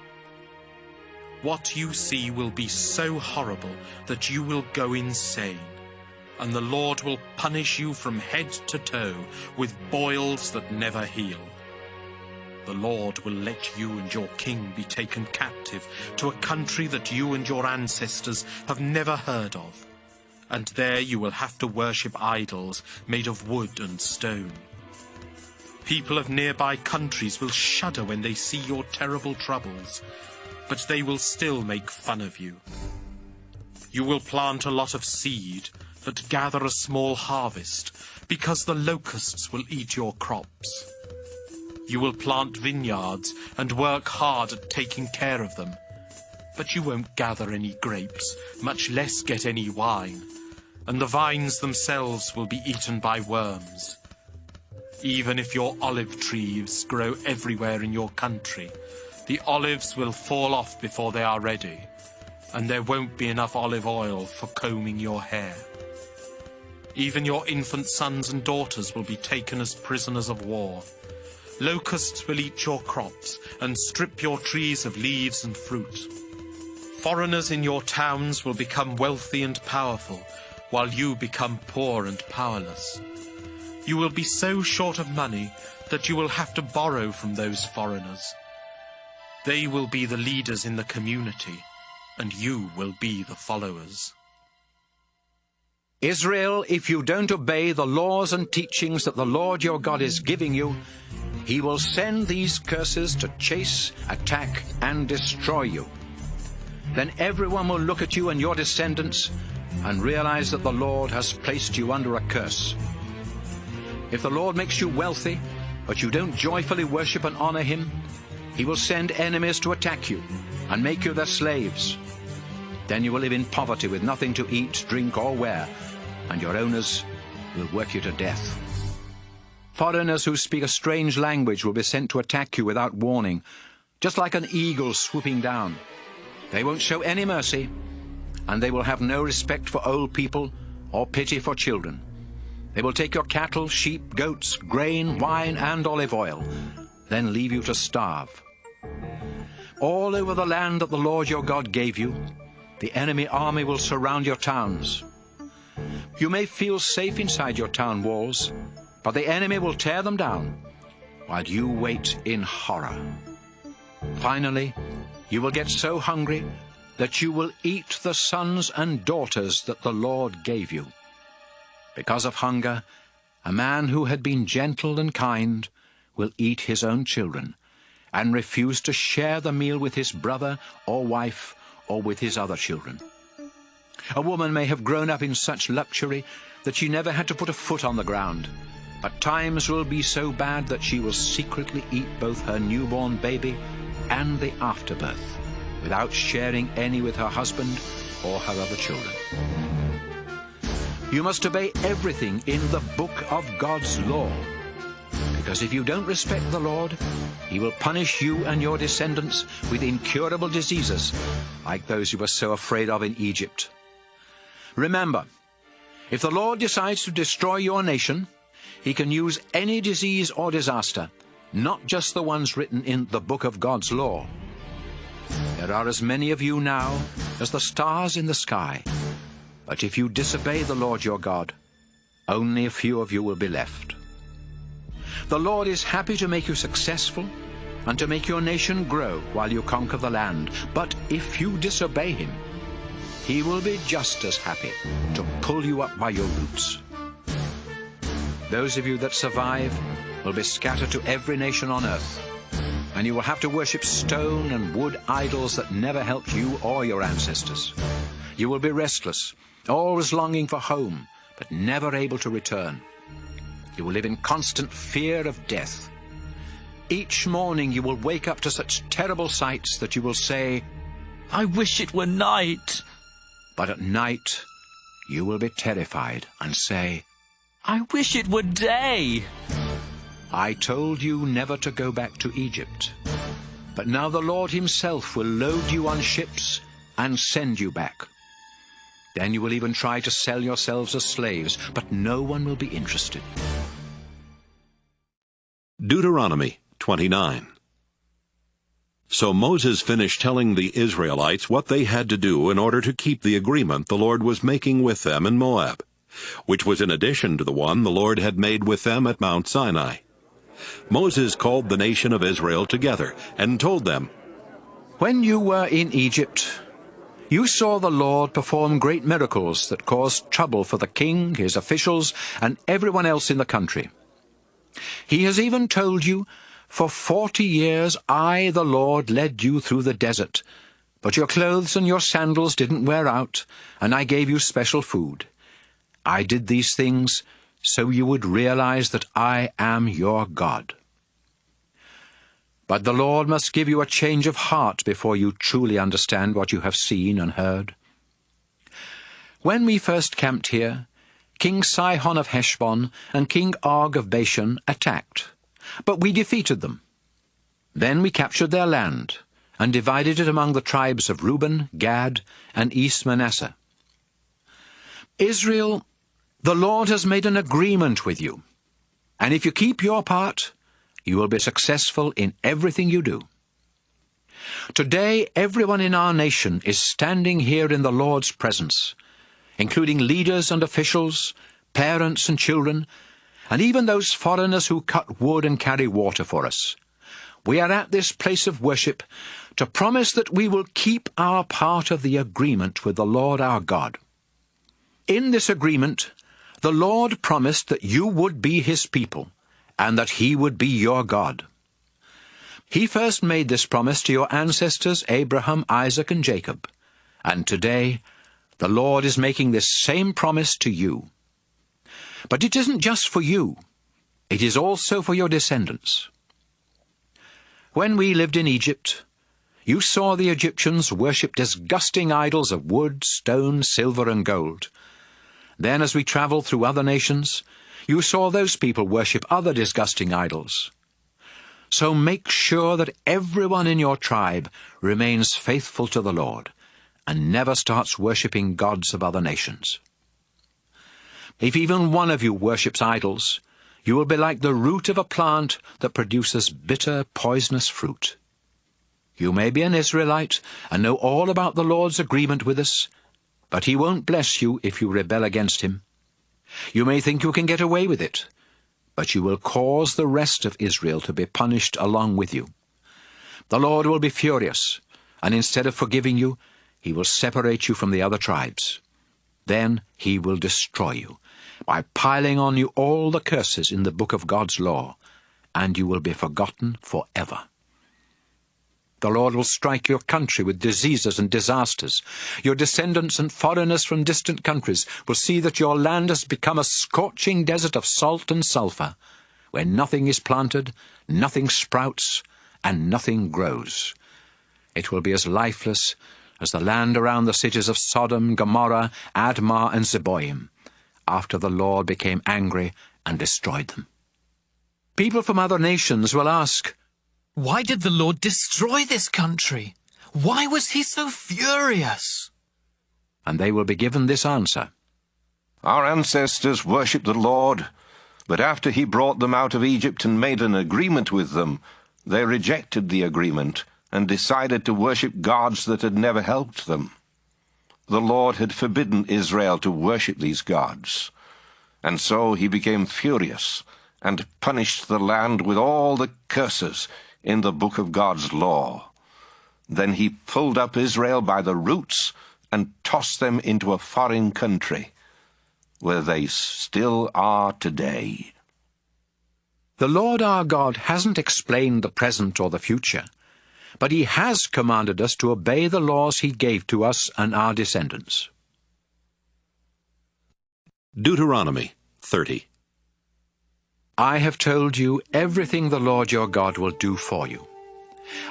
What you see will be so horrible that you will go insane, and the Lord will punish you from head to toe with boils that never heal. The Lord will let you and your king be taken captive to a country that you and your ancestors have never heard of, and there you will have to worship idols made of wood and stone. People of nearby countries will shudder when they see your terrible troubles, but they will still make fun of you. You will plant a lot of seed, but gather a small harvest, because the locusts will eat your crops. You will plant vineyards and work hard at taking care of them, but you won't gather any grapes, much less get any wine, and the vines themselves will be eaten by worms. Even if your olive trees grow everywhere in your country, the olives will fall off before they are ready, and there won't be enough olive oil for combing your hair. Even your infant sons and daughters will be taken as prisoners of war. Locusts will eat your crops and strip your trees of leaves and fruit. Foreigners in your towns will become wealthy and powerful, while you become poor and powerless. You will be so short of money that you will have to borrow from those foreigners. They will be the leaders in the community, and you will be the followers. Israel, if you don't obey the laws and teachings that the Lord your God is giving you, He will send these curses to chase, attack, and destroy you. Then everyone will look at you and your descendants and realize that the Lord has placed you under a curse. If the Lord makes you wealthy, but you don't joyfully worship and honor Him, He will send enemies to attack you and make you their slaves. Then you will live in poverty with nothing to eat, drink, or wear, and your owners will work you to death. Foreigners who speak a strange language will be sent to attack you without warning, just like an eagle swooping down. They won't show any mercy, and they will have no respect for old people or pity for children. They will take your cattle, sheep, goats, grain, wine, and olive oil, then leave you to starve. All over the land that the Lord your God gave you, the enemy army will surround your towns. You may feel safe inside your town walls, but the enemy will tear them down while you wait in horror. Finally, you will get so hungry that you will eat the sons and daughters that the Lord gave you. Because of hunger, a man who had been gentle and kind will eat his own children and refuse to share the meal with his brother or wife or with his other children. A woman may have grown up in such luxury that she never had to put a foot on the ground, but times will be so bad that she will secretly eat both her newborn baby and the afterbirth, without sharing any with her husband or her other children. You must obey everything in the book of God's law, because if you don't respect the Lord, He will punish you and your descendants with incurable diseases, like those you were so afraid of in Egypt. Remember, if the Lord decides to destroy your nation, He can use any disease or disaster, not just the ones written in the book of God's law. There are as many of you now as the stars in the sky, but if you disobey the Lord your God, only a few of you will be left. The Lord is happy to make you successful and to make your nation grow while you conquer the land, but if you disobey Him, he will be just as happy to pull you up by your roots. Those of you that survive will be scattered to every nation on earth, and you will have to worship stone and wood idols that never helped you or your ancestors. You will be restless, always longing for home, but never able to return. You will live in constant fear of death. Each morning you will wake up to such terrible sights that you will say, "I wish it were night." But at night you will be terrified and say, "I wish it were day." I told you never to go back to Egypt, but now the Lord himself will load you on ships and send you back. Then you will even try to sell yourselves as slaves, but no one will be interested. Deuteronomy 29. So Moses finished telling the Israelites what they had to do in order to keep the agreement the Lord was making with them in Moab, which was in addition to the one the Lord had made with them at Mount Sinai. Moses called the nation of Israel together and told them, "When you were in Egypt, you saw the Lord perform great miracles that caused trouble for the king, his officials, and everyone else in the country. He has even told you, 'For 40 years I, the Lord, led you through the desert, but your clothes and your sandals didn't wear out, and I gave you special food.' I did these things so you would realize that I am your God. But the Lord must give you a change of heart before you truly understand what you have seen and heard. When we first camped here, King Sihon of Heshbon and King Og of Bashan attacked, but we defeated them. Then we captured their land and divided it among the tribes of Reuben, Gad, and East Manasseh. Israel, the Lord has made an agreement with you, and if you keep your part, you will be successful in everything you do. Today, everyone in our nation is standing here in the Lord's presence, including leaders and officials, parents and children, and even those foreigners who cut wood and carry water for us. We are at this place of worship to promise that we will keep our part of the agreement with the Lord our God. In this agreement, the Lord promised that you would be his people, and that he would be your God. He first made this promise to your ancestors Abraham, Isaac, and Jacob, and today the Lord is making this same promise to you. But it isn't just for you. It is also for your descendants. When we lived in Egypt, you saw the Egyptians worship disgusting idols of wood, stone, silver, and gold. Then as we traveled through other nations, you saw those people worship other disgusting idols. So make sure that everyone in your tribe remains faithful to the Lord and never starts worshipping gods of other nations. If even one of you worships idols, you will be like the root of a plant that produces bitter, poisonous fruit. You may be an Israelite and know all about the Lord's agreement with us, but he won't bless you if you rebel against him. You may think you can get away with it, but you will cause the rest of Israel to be punished along with you. The Lord will be furious, and instead of forgiving you, he will separate you from the other tribes. Then he will destroy you by piling on you all the curses in the book of God's law, and you will be forgotten forever. The Lord will strike your country with diseases and disasters. Your descendants and foreigners from distant countries will see that your land has become a scorching desert of salt and sulfur, where nothing is planted, nothing sprouts, and nothing grows. It will be as lifeless as the land around the cities of Sodom, Gomorrah, Admah, and Zeboim, after the Lord became angry and destroyed them. People from other nations will ask, "Why did the Lord destroy this country? Why was he so furious?" And they will be given this answer. Our ancestors worshipped the Lord, but after he brought them out of Egypt and made an agreement with them, they rejected the agreement and decided to worship gods that had never helped them. The Lord had forbidden Israel to worship these gods, and so he became furious and punished the land with all the curses in the book of God's law. Then he pulled up Israel by the roots and toss them into a foreign country, where they still are today. The Lord our God hasn't explained the present or the future, but he has commanded us to obey the laws he gave to us and our descendants. Deuteronomy 30. I have told you everything the Lord your God will do for you.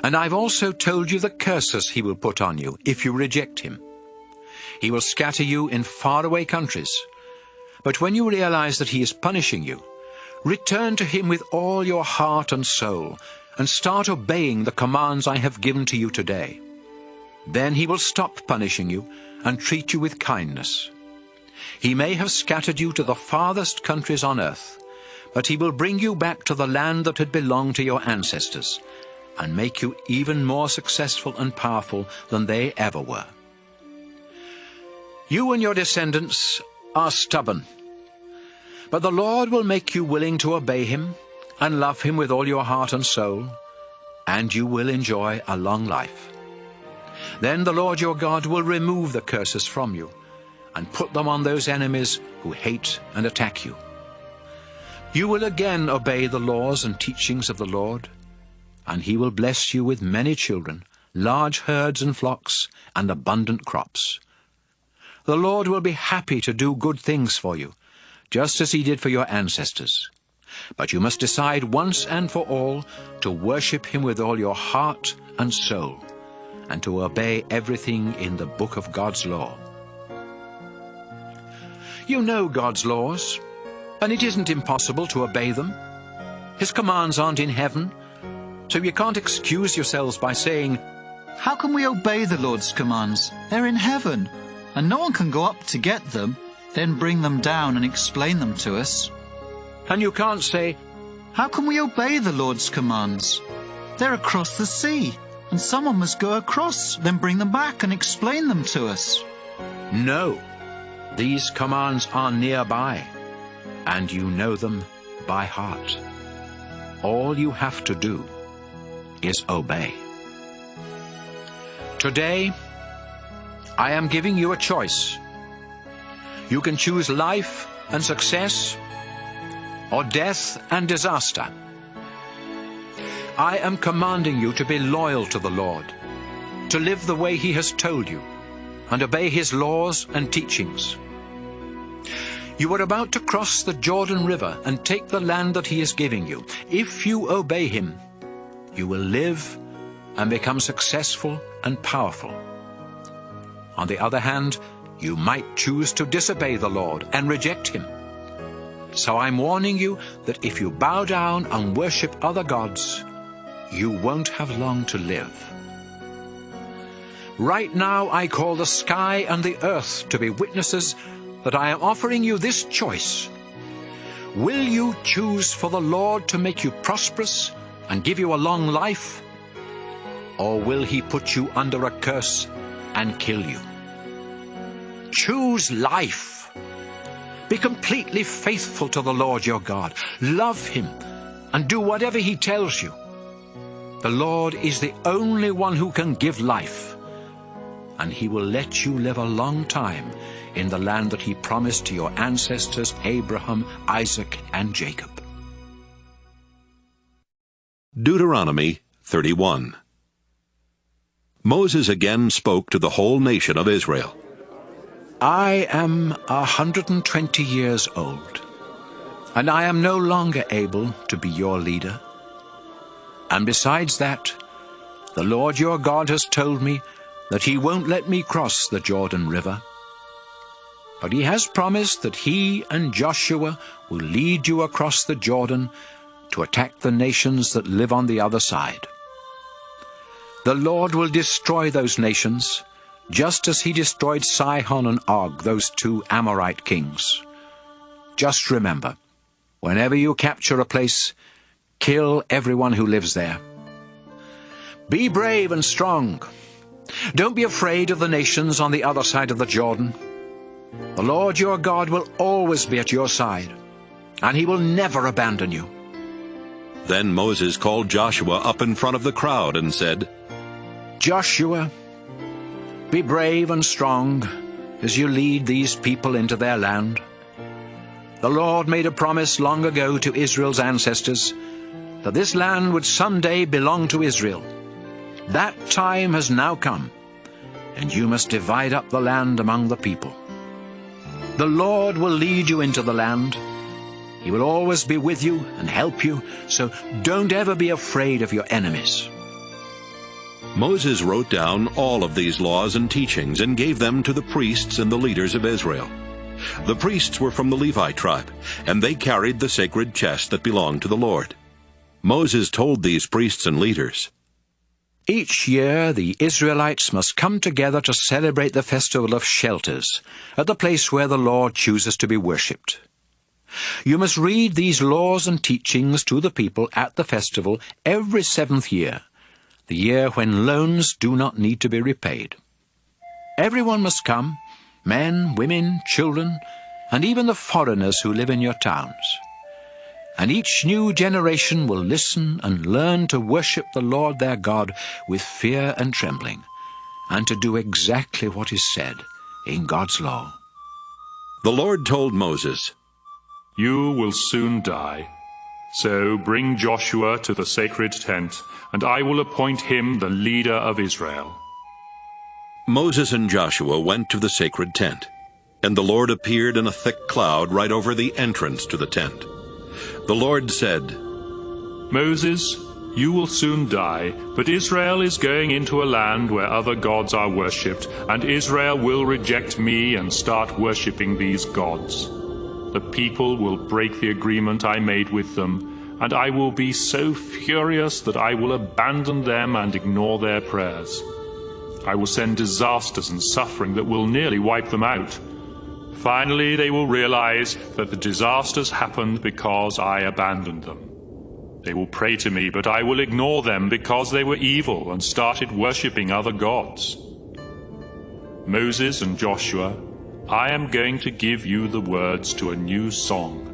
And I've also told you the curses he will put on you if you reject him. He will scatter you in faraway countries. But when you realize that he is punishing you, return to him with all your heart and soul, and start obeying the commands I have given to you today. Then he will stop punishing you and treat you with kindness. He may have scattered you to the farthest countries on earth, but he will bring you back to the land that had belonged to your ancestors, and make you even more successful and powerful than they ever were. You and your descendants are stubborn, but the Lord will make you willing to obey him and love him with all your heart and soul, and you will enjoy a long life. Then the Lord your God will remove the curses from you and put them on those enemies who hate and attack you. You will again obey the laws and teachings of the Lord, and he will bless you with many children, large herds and flocks, and abundant crops. The Lord will be happy to do good things for you, just as he did for your ancestors. But you must decide once and for all to worship him with all your heart and soul, and to obey everything in the book of God's law. You know God's laws, and it isn't impossible to obey them. His commands aren't in heaven, so you can't excuse yourselves by saying, "How can we obey the Lord's commands? They're in heaven, and no one can go up to get them, then bring them down and explain them to us." And you can't say, "How can we obey the Lord's commands? They're across the sea, and someone must go across, then bring them back and explain them to us." No, these commands are nearby, and you know them by heart. All you have to do is obey. Today, I am giving you a choice. You can choose life and success, or death and disaster. I am commanding you to be loyal to the Lord, to live the way he has told you, and obey his laws and teachings. You are about to cross the Jordan River and take the land that he is giving you. If you obey him, you will live and become successful and powerful. On the other hand, you might choose to disobey the Lord and reject him. So I'm warning you that if you bow down and worship other gods, you won't have long to live. Right now I call the sky and the earth to be witnesses that I am offering you this choice. Will you choose for the Lord to make you prosperous and give you a long life? Or will he put you under a curse and kill you? Choose life. Be completely faithful to the Lord your God. Love him and do whatever he tells you. The Lord is the only one who can give life, and he will let you live a long time in the land that he promised to your ancestors Abraham, Isaac, and Jacob. Deuteronomy 31. Moses again spoke to the whole nation of Israel. I am 120 years old, and I am no longer able to be your leader. And besides that, the Lord your God has told me that he won't let me cross the Jordan River. But he has promised that he and Joshua will lead you across the Jordan to attack the nations that live on the other side. The Lord will destroy those nations, just as he destroyed Sihon and Og, those two Amorite kings. Just remember, whenever you capture a place, kill everyone who lives there. Be brave and strong. Don't be afraid of the nations on the other side of the Jordan. The Lord your God will always be at your side, and he will never abandon you. Then Moses called Joshua up in front of the crowd and said, Joshua, Be brave and strong as you lead these people into their land. The Lord made a promise long ago to Israel's ancestors that this land would someday belong to Israel. That time has now come, and you must divide up the land among the people. The Lord will lead you into the land. He will always be with you and help you, so don't ever be afraid of your enemies. Moses wrote down all of these laws and teachings and gave them to the priests and the leaders of Israel. The priests were from the Levi tribe, and they carried the sacred chest that belonged to the Lord. Moses told these priests and leaders, Each year the Israelites must come together to celebrate the festival of shelters at the place where the Lord chooses to be worshipped. You must read these laws and teachings to the people at the festival every 7th year, the year when loans do not need to be repaid. Everyone must come, men, women, children, and even the foreigners who live in your towns. And each new generation will listen and learn to worship the Lord their God with fear and trembling, and to do exactly what is said in God's law. The Lord told Moses, You will soon die. So bring Joshua to the sacred tent, and I will appoint him the leader of Israel. Moses and Joshua went to the sacred tent, and the Lord appeared in a thick cloud right over the entrance to the tent. The Lord said, Moses, you will soon die, but Israel is going into a land where other gods are worshipped, and Israel will reject me and start worshipping these gods. The people will break the agreement I made with them, and I will be so furious that I will abandon them and ignore their prayers. I will send disasters and suffering that will nearly wipe them out. Finally, they will realize that the disasters happened because I abandoned them. They will pray to me, but I will ignore them because they were evil and started worshipping other gods. Moses and Joshua, I am going to give you the words to a new song.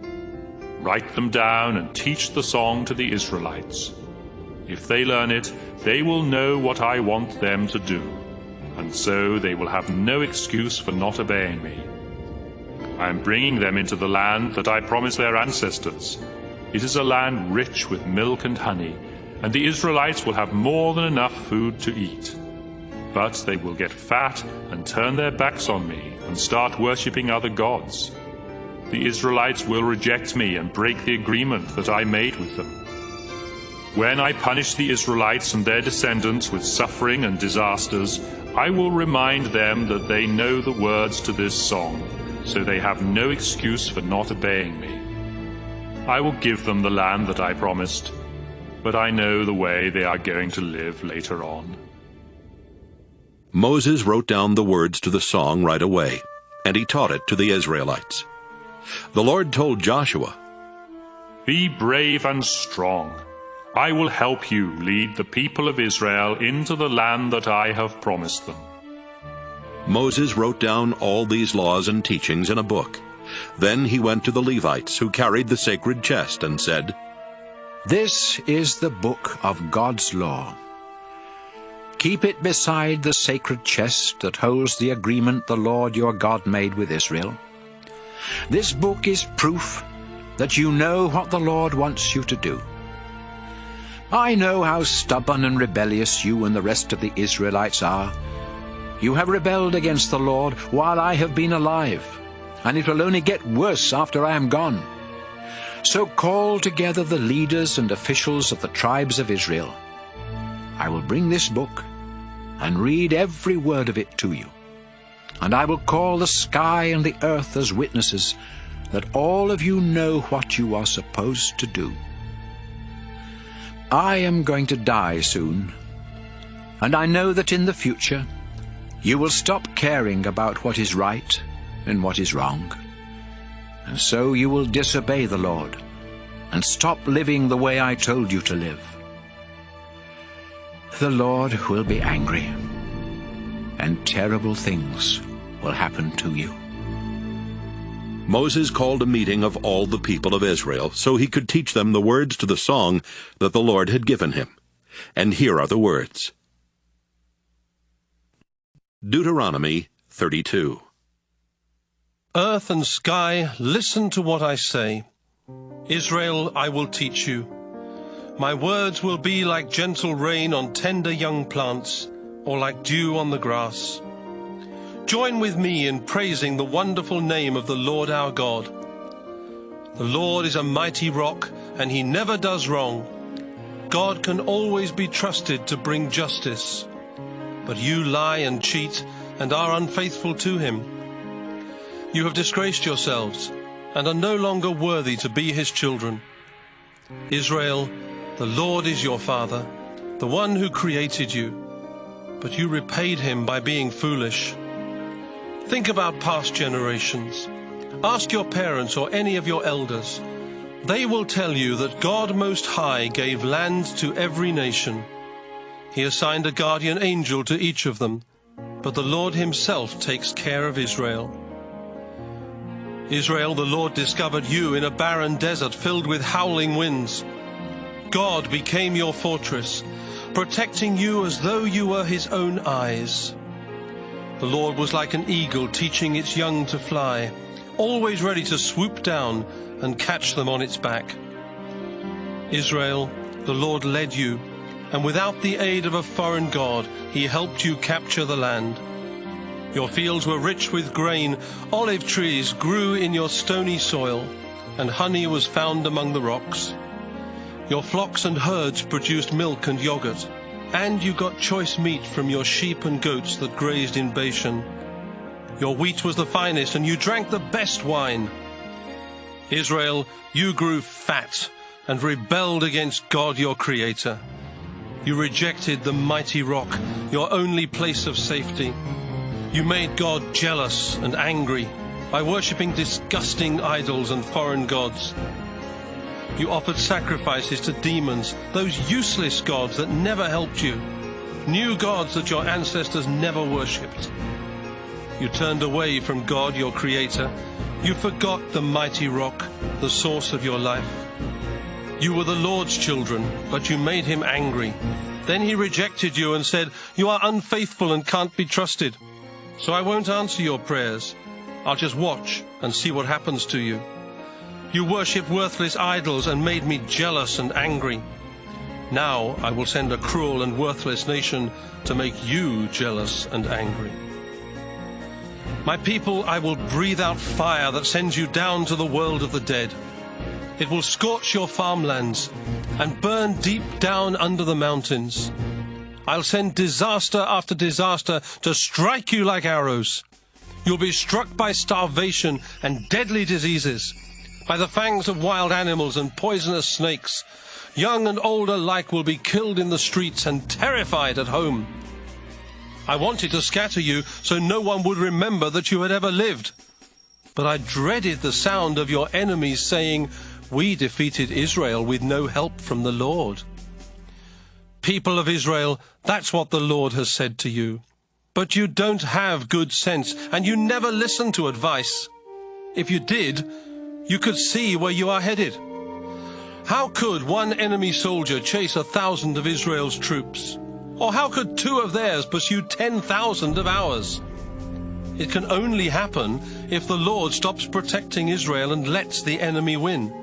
Write them down and teach the song to the Israelites. If they learn it, they will know what I want them to do, and so they will have no excuse for not obeying me. I am bringing them into the land that I promised their ancestors. It is a land rich with milk and honey, and the Israelites will have more than enough food to eat. But they will get fat and turn their backs on me and start worshipping other gods. The Israelites will reject me and break the agreement that I made with them. When I punish the Israelites and their descendants with suffering and disasters, I will remind them that they know the words to this song, so they have no excuse for not obeying me. I will give them the land that I promised, but I know the way they are going to live later on. Moses wrote down the words to the song right away, and he taught it to the Israelites. The Lord told Joshua, Be brave and strong. I will help you lead the people of Israel into the land that I have promised them. Moses wrote down all these laws and teachings in a book. Then he went to the Levites who carried the sacred chest and said, This is the book of God's law. Keep it beside the sacred chest that holds the agreement the Lord your God made with Israel. This book is proof that you know what the Lord wants you to do. I know how stubborn and rebellious you and the rest of the Israelites are. You have rebelled against the Lord while I have been alive, and it will only get worse after I am gone. So call together the leaders and officials of the tribes of Israel. I will bring this book and read every word of it to you. And I will call the sky and the earth as witnesses that all of you know what you are supposed to do. I am going to die soon, and I know that in the future you will stop caring about what is right and what is wrong. And so you will disobey the Lord and stop living the way I told you to live. The Lord will be angry, and terrible things will happen to you. Moses called a meeting of all the people of Israel so he could teach them the words to the song that the Lord had given him. And here are the words. Deuteronomy 32. Earth and sky, listen to what I say. Israel, I will teach you. My words will be like gentle rain on tender young plants, or like dew on the grass. Join with me in praising the wonderful name of the Lord our God. The Lord is a mighty rock, and he never does wrong. God can always be trusted to bring justice. But you lie and cheat and are unfaithful to him. You have disgraced yourselves and are no longer worthy to be his children. Israel, the Lord is your Father, the one who created you. But you repaid him by being foolish. Think about past generations. Ask your parents or any of your elders. They will tell you that God Most High gave land to every nation. He assigned a guardian angel to each of them, but the Lord himself takes care of Israel. Israel, the Lord discovered you in a barren desert filled with howling winds. God became your fortress, protecting you as though you were his own eyes. The Lord was like an eagle teaching its young to fly, always ready to swoop down and catch them on its back. Israel, the Lord led you, and without the aid of a foreign god, he helped you capture the land. Your fields were rich with grain, olive trees grew in your stony soil, and honey was found among the rocks. Your flocks and herds produced milk and yogurt, and you got choice meat from your sheep and goats that grazed in Bashan. Your wheat was the finest, and you drank the best wine. Israel, you grew fat and rebelled against God your Creator. You rejected the mighty rock, your only place of safety. You made God jealous and angry by worshipping disgusting idols and foreign gods. You offered sacrifices to demons, those useless gods that never helped you, new gods that your ancestors never worshipped. You turned away from God, your Creator. You forgot the mighty rock, the source of your life. You were the Lord's children, but you made him angry. Then he rejected you and said, "You are unfaithful and can't be trusted. So I won't answer your prayers. I'll just watch and see what happens to you." You worshipped worthless idols and made me jealous and angry. Now I will send a cruel and worthless nation to make you jealous and angry. My people, I will breathe out fire that sends you down to the world of the dead. It will scorch your farmlands and burn deep down under the mountains. I'll send disaster after disaster to strike you like arrows. You'll be struck by starvation and deadly diseases, by the fangs of wild animals and poisonous snakes. Young and old alike will be killed in the streets and terrified at home. I wanted to scatter you so no one would remember that you had ever lived. But I dreaded the sound of your enemies saying, "We defeated Israel with no help from the Lord." People of Israel, that's what the Lord has said to you. But you don't have good sense, and you never listen to advice. If you did, you could see where you are headed. How could one enemy soldier chase 1,000 of Israel's troops? Or how could 2 of theirs pursue 10,000 of ours? It can only happen if the Lord stops protecting Israel and lets the enemy win.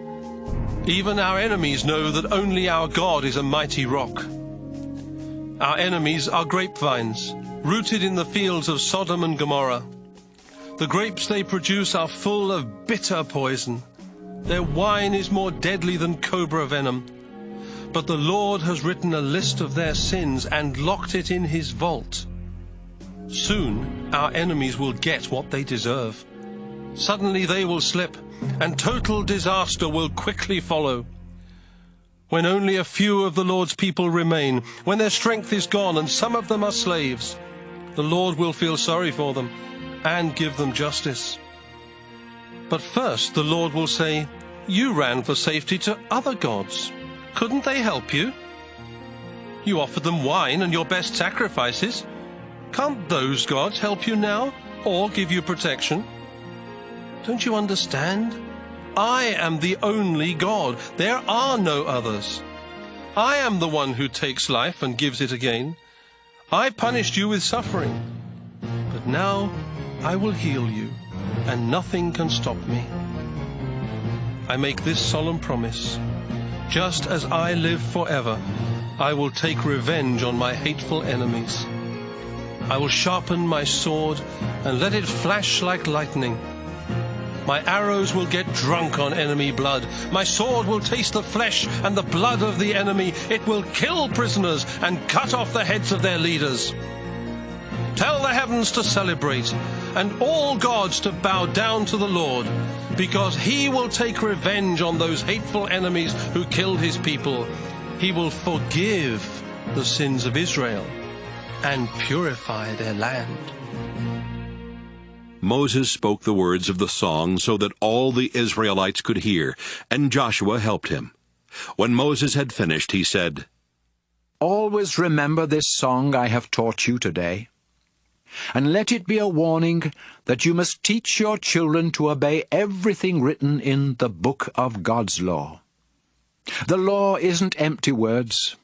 Even our enemies know that only our God is a mighty rock. Our enemies are grapevines, rooted in the fields of Sodom and Gomorrah. The grapes they produce are full of bitter poison. Their wine is more deadly than cobra venom. But the Lord has written a list of their sins and locked it in his vault. Soon our enemies will get what they deserve. Suddenly they will slip, and total disaster will quickly follow. When only a few of the Lord's people remain, when their strength is gone and some of them are slaves, the Lord will feel sorry for them and give them justice. But first the Lord will say, "You ran for safety to other gods. Couldn't they help you? You offered them wine and your best sacrifices. Can't those gods help you now or give you protection? Don't you understand? I am the only God. There are no others. I am the one who takes life and gives it again. I punished you with suffering. But now I will heal you, and nothing can stop me. I make this solemn promise. Just as I live forever, I will take revenge on my hateful enemies. I will sharpen my sword and let it flash like lightning. My arrows will get drunk on enemy blood. My sword will taste the flesh and the blood of the enemy. It will kill prisoners and cut off the heads of their leaders. Tell the heavens to celebrate and all gods to bow down to the Lord, because he will take revenge on those hateful enemies who killed his people. He will forgive the sins of Israel and purify their land. Moses spoke the words of the song so that all the Israelites could hear, and Joshua helped him. When Moses had finished, he said, "Always remember this song I have taught you today, and let it be a warning that you must teach your children to obey everything written in the book of God's law. The law isn't empty words.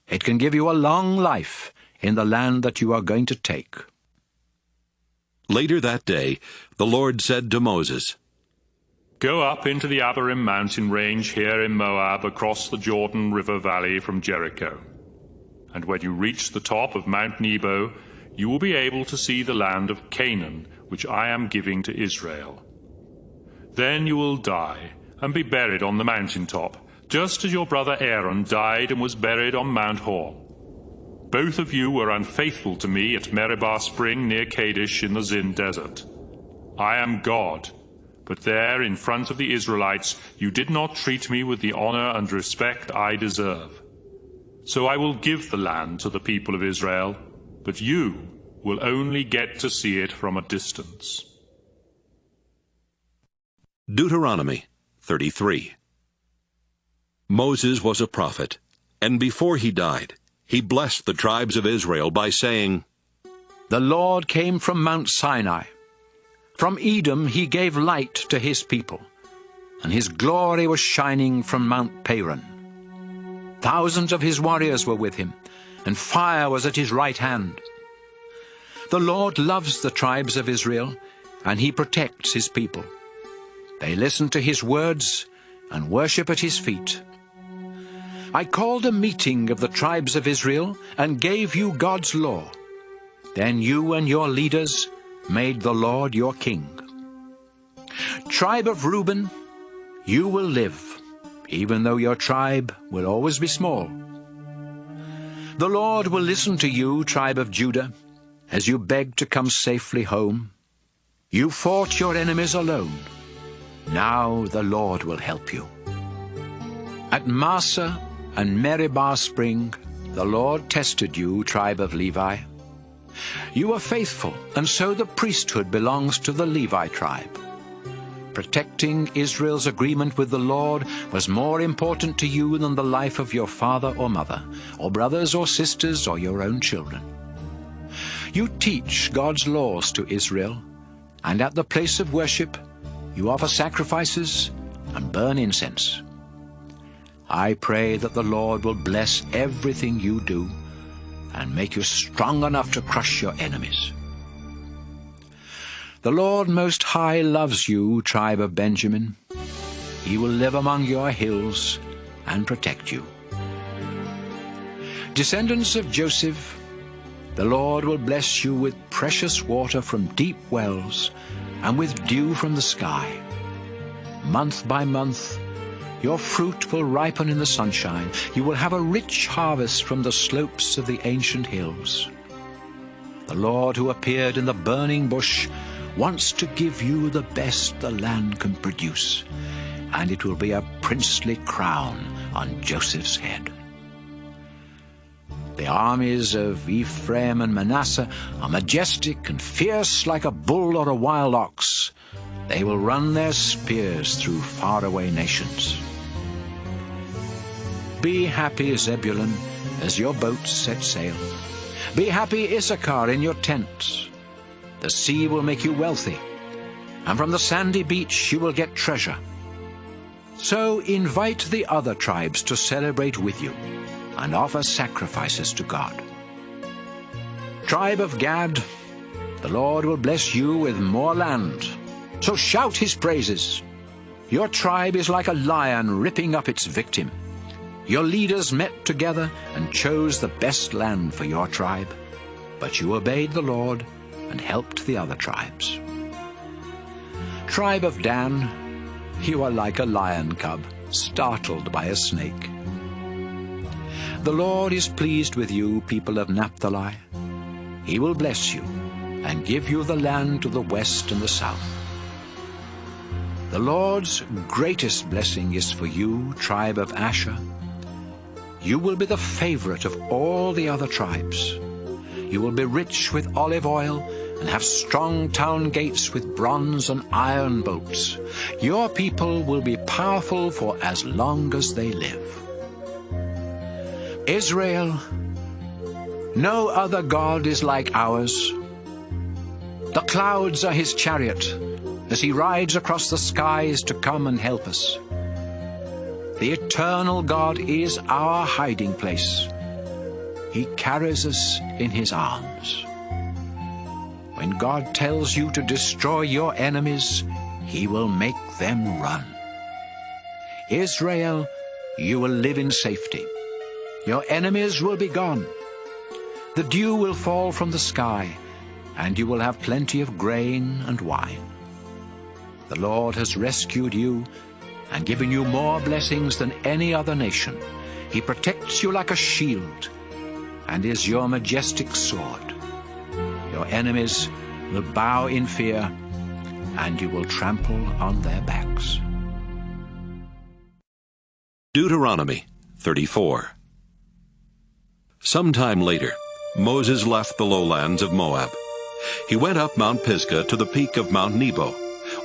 It can give you a long life in the land that you are going to take." Later that day, the Lord said to Moses, "Go up into the Abarim mountain range here in Moab across the Jordan River valley from Jericho. And when you reach the top of Mount Nebo, you will be able to see the land of Canaan, which I am giving to Israel. Then you will die and be buried on the mountaintop, just as your brother Aaron died and was buried on Mount Hor. Both of you were unfaithful to me at Meribah Spring near Kadesh in the Zin desert. I am God, but there in front of the Israelites you did not treat me with the honor and respect I deserve. So I will give the land to the people of Israel, but you will only get to see it from a distance." Deuteronomy 33. Moses was a prophet, and before he died, he blessed the tribes of Israel by saying, "The Lord came from Mount Sinai. From Edom he gave light to his people, and his glory was shining from Mount Paran. Thousands of his warriors were with him, and fire was at his right hand. The Lord loves the tribes of Israel, and he protects his people. They listen to his words and worship at his feet. I called a meeting of the tribes of Israel and gave you God's law. Then you and your leaders made the Lord your king. Tribe of Reuben, you will live, even though your tribe will always be small. The Lord will listen to you, tribe of Judah, as you beg to come safely home. You fought your enemies alone. Now the Lord will help you. At Massa and Meribah Spring, the Lord tested you, tribe of Levi. You were faithful, and so the priesthood belongs to the Levi tribe. Protecting Israel's agreement with the Lord was more important to you than the life of your father or mother, or brothers or sisters, or your own children. You teach God's laws to Israel, and at the place of worship you offer sacrifices and burn incense. I pray that the Lord will bless everything you do and make you strong enough to crush your enemies. The Lord Most High loves you, tribe of Benjamin. He will live among your hills and protect you. Descendants of Joseph, the Lord will bless you with precious water from deep wells and with dew from the sky. Month by month, your fruit will ripen in the sunshine. You will have a rich harvest from the slopes of the ancient hills. The Lord who appeared in the burning bush wants to give you the best the land can produce, and it will be a princely crown on Joseph's head. The armies of Ephraim and Manasseh are majestic and fierce like a bull or a wild ox. They will run their spears through faraway nations. Be happy, Zebulun, as your boats set sail. Be happy, Issachar, in your tents. The sea will make you wealthy, and from the sandy beach you will get treasure. So invite the other tribes to celebrate with you and offer sacrifices to God. Tribe of Gad, The Lord will bless you with more land. So shout his praises. Your tribe is like a lion ripping up its victim. Your leaders met together and chose the best land for your tribe. But you obeyed the Lord and helped the other tribes. Tribe of Dan, you are like a lion cub, startled by a snake. The Lord is pleased with you, people of Naphtali. He will bless you and give you the land to the west and the south. The Lord's greatest blessing is for you, tribe of Asher. You will be the favorite of all the other tribes. You will be rich with olive oil and have strong town gates with bronze and iron bolts. Your people will be powerful for as long as they live. Israel, no other God is like ours. The clouds are his chariot, as he rides across the skies to come and help us. The eternal God is our hiding place. He carries us in his arms. When God tells you to destroy your enemies, he will make them run. Israel, you will live in safety. Your enemies will be gone. The dew will fall from the sky, and you will have plenty of grain and wine. The Lord has rescued you and given you more blessings than any other nation. He protects you like a shield and is your majestic sword. Your enemies will bow in fear, and you will trample on their backs. Deuteronomy 34. Sometime later, Moses left the lowlands of Moab. He went up Mount Pisgah to the peak of Mount Nebo,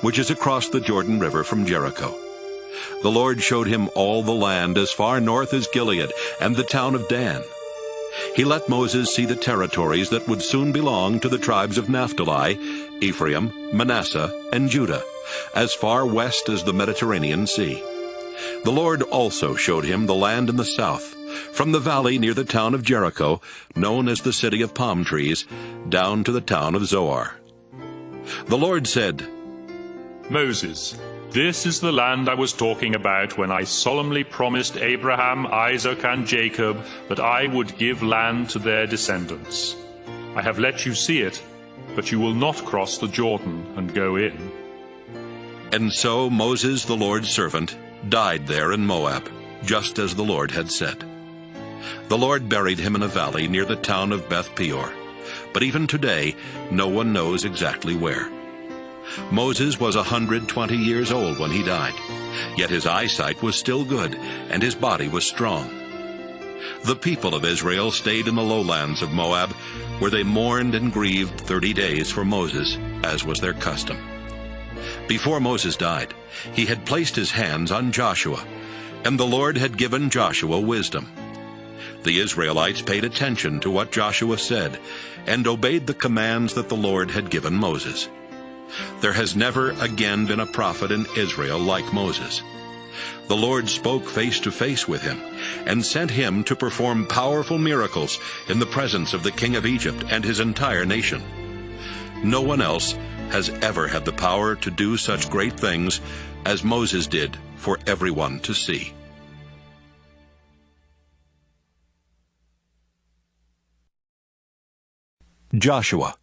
which is across the Jordan River from Jericho. The Lord showed him all the land as far north as Gilead and the town of Dan. He let Moses see the territories that would soon belong to the tribes of Naphtali, Ephraim, Manasseh, and Judah, as far west as the Mediterranean Sea. The Lord also showed him the land in the south, from the valley near the town of Jericho, known as the City of Palm Trees, down to the town of Zoar. The Lord said, Moses, this is the land I was talking about when I solemnly promised Abraham, Isaac, and Jacob that I would give land to their descendants. I have let you see it, but you will not cross the Jordan and go in. And so Moses, the Lord's servant, died there in Moab, just as the Lord had said. The Lord buried him in a valley near the town of Beth Peor, but even today no one knows exactly where. Moses was 120 years old when he died, yet his eyesight was still good, and his body was strong. The people of Israel stayed in the lowlands of Moab, where they mourned and grieved 30 days for Moses, as was their custom. Before Moses died, he had placed his hands on Joshua, and the Lord had given Joshua wisdom. The Israelites paid attention to what Joshua said, and obeyed the commands that the Lord had given Moses. There has never again been a prophet in Israel like Moses. The Lord spoke face to face with him, and sent him to perform powerful miracles in the presence of the king of Egypt and his entire nation. No one else has ever had the power to do such great things as Moses did for everyone to see. Joshua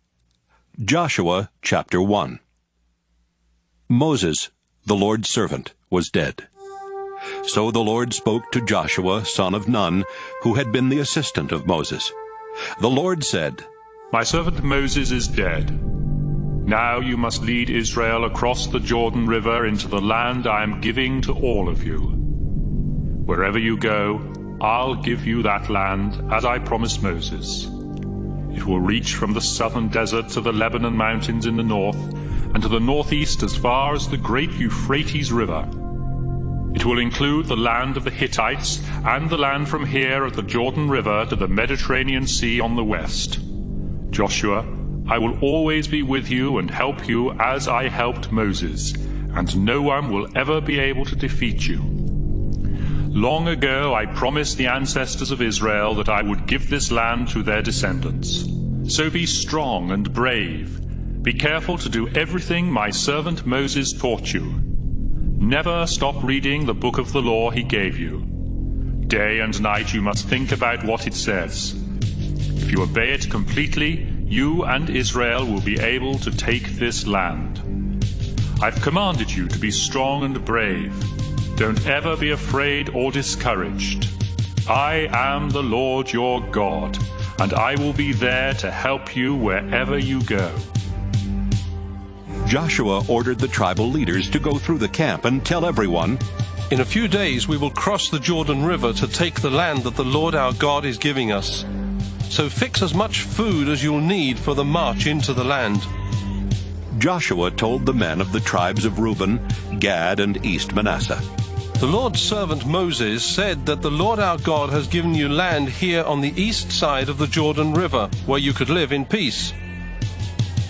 chapter 1. Moses, the Lord's servant, was dead. So the Lord spoke to Joshua, son of Nun, who had been the assistant of Moses. The Lord said, My servant Moses is dead. Now you must lead Israel across the Jordan River into the land I am giving to all of you. Wherever you go, I'll give you that land, as I promised Moses. It will reach from the southern desert to the Lebanon mountains in the north, and to the northeast as far as the great Euphrates River. It will include the land of the Hittites, and the land from here at the Jordan River to the Mediterranean Sea on the west. Joshua, I will always be with you and help you as I helped Moses, and no one will ever be able to defeat you. Long ago I promised the ancestors of Israel that I would give this land to their descendants. So be strong and brave, Be careful to do everything my servant Moses taught you. Never stop reading the book of the law he gave you. Day and night you must think about what it says. If you obey it completely, you and Israel will be able to take this land. I've commanded you to be strong and brave. Don't ever be afraid or discouraged. I am the Lord your God, and I will be there to help you wherever you go. Joshua ordered the tribal leaders to go through the camp and tell everyone, In a few days we will cross the Jordan River to take the land that the Lord our God is giving us. So fix as much food as you'll need for the march into the land. Joshua told the men of the tribes of Reuben, Gad, and East Manasseh, The Lord's servant Moses said that the Lord our God has given you land here on the east side of the Jordan River, where you could live in peace.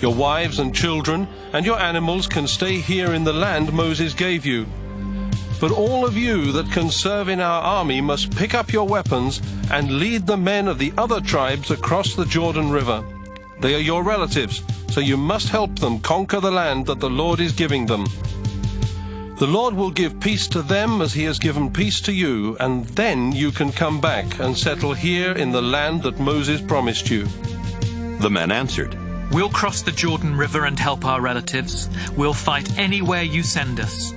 Your wives and children and your animals can stay here in the land Moses gave you. But all of you that can serve in our army must pick up your weapons and lead the men of the other tribes across the Jordan River. They are your relatives, so you must help them conquer the land that the Lord is giving them. The Lord will give peace to them as he has given peace to you, and then you can come back and settle here in the land that Moses promised you. The men answered, We'll cross the Jordan River and help our relatives. We'll fight anywhere you send us.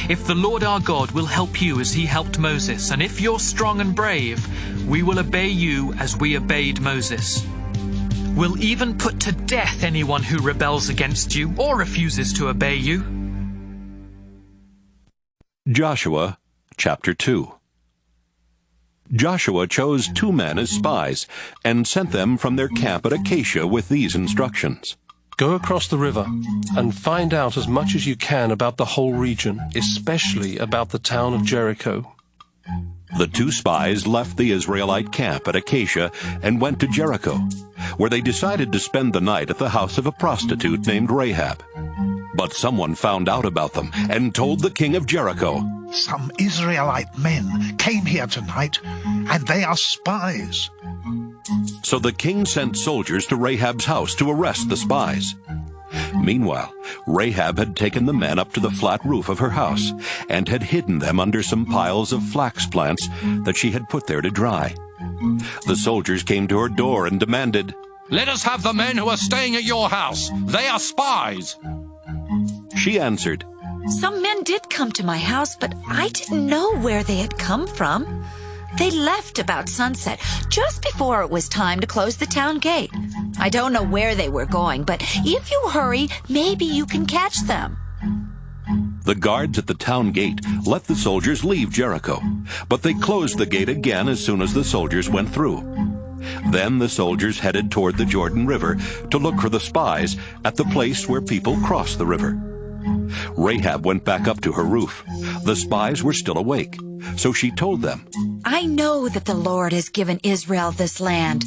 If the Lord our God will help you as he helped Moses, and if you're strong and brave, we will obey you as we obeyed Moses. We'll even put to death anyone who rebels against you or refuses to obey you. Joshua chapter 2. Joshua chose 2 men as spies and sent them from their camp at Acacia with these instructions. Go across the river and find out as much as you can about the whole region, especially about the town of Jericho. The 2 spies left the Israelite camp at Acacia and went to Jericho, where they decided to spend the night at the house of a prostitute named Rahab. But someone found out about them and told the king of Jericho, Some Israelite men came here tonight, and they are spies. So the king sent soldiers to Rahab's house to arrest the spies. Meanwhile, Rahab had taken the men up to the flat roof of her house and had hidden them under some piles of flax plants that she had put there to dry. The soldiers came to her door and demanded, Let us have the men who are staying at your house. They are spies. She answered, Some men did come to my house, but I didn't know where they had come from. They left about sunset, just before it was time to close the town gate. I don't know where they were going, but if you hurry, maybe you can catch them. The guards at the town gate let the soldiers leave Jericho, but they closed the gate again as soon as the soldiers went through. Then the soldiers headed toward the Jordan River to look for the spies at the place where people cross the river. Rahab went back up to her roof. The spies were still awake, so she told them, I know that the Lord has given Israel this land.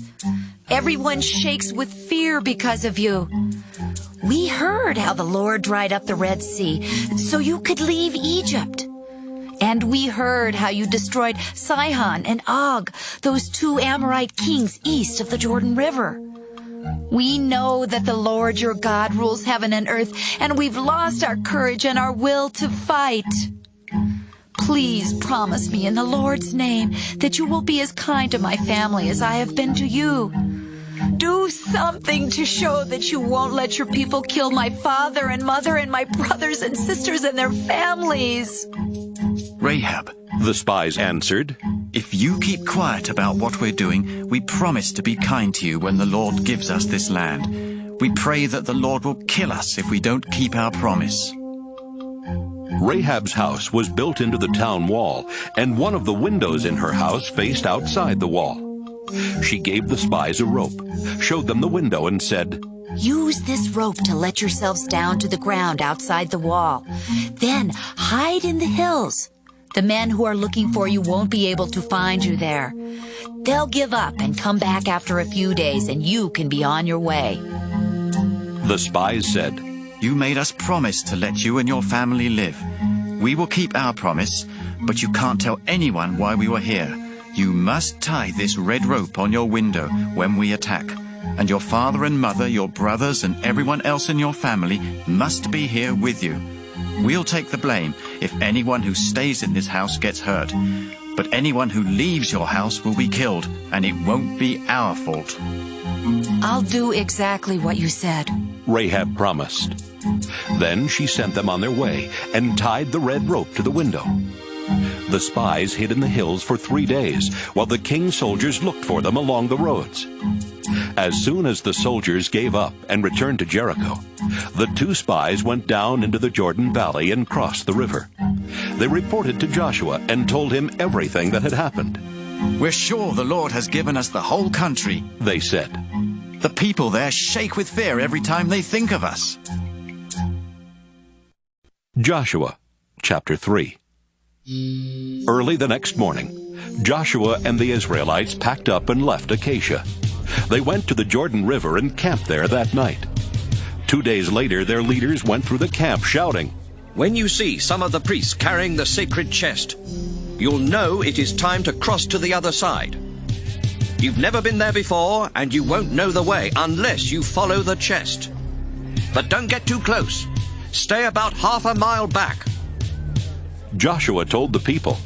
Everyone shakes with fear because of you. We heard how the Lord dried up the Red Sea so you could leave Egypt. And we heard how you destroyed Sihon and Og, those 2 Amorite kings east of the Jordan River. We know that the Lord your God rules heaven and earth, and we've lost our courage and our will to fight. Please promise me in the Lord's name that you will be as kind to my family as I have been to you. Do something to show that you won't let your people kill my father and mother and my brothers and sisters and their families. Rahab, the spies answered, If you keep quiet about what we're doing, we promise to be kind to you when the Lord gives us this land. We pray that the Lord will kill us if we don't keep our promise. Rahab's house was built into the town wall, and one of the windows in her house faced outside the wall. She gave the spies a rope, showed them the window, and said, Use this rope to let yourselves down to the ground outside the wall. Then hide in the hills. The men who are looking for you won't be able to find you there. They'll give up and come back after a few days, and you can be on your way. The spies said, You made us promise to let you and your family live. We will keep our promise, but you can't tell anyone why we were here. You must tie this red rope on your window when we attack. and your father and mother, your brothers, and everyone else in your family must be here with you. We'll take the blame if anyone who stays in this house gets hurt. But anyone who leaves your house will be killed, and it won't be our fault. I'll do exactly what you said. Rahab promised. Then she sent them on their way and tied the red rope to the window. The spies hid in the hills for 3 days, while the king's soldiers looked for them along the roads. As soon as the soldiers gave up and returned to Jericho, the 2 spies went down into the Jordan Valley and crossed the river. They reported to Joshua and told him everything that had happened. We're sure the Lord has given us the whole country, they said. The people there shake with fear every time they think of us. Joshua, chapter 3. Early the next morning, Joshua and the Israelites packed up and left Acacia. They went to the Jordan River and camped there that night. 2 days later, their leaders went through the camp shouting, "When you see some of the priests carrying the sacred chest, you'll know it is time to cross to the other side. You've never been there before, and you won't know the way unless you follow the chest. But don't get too close. Stay about half a mile back." Joshua told the people,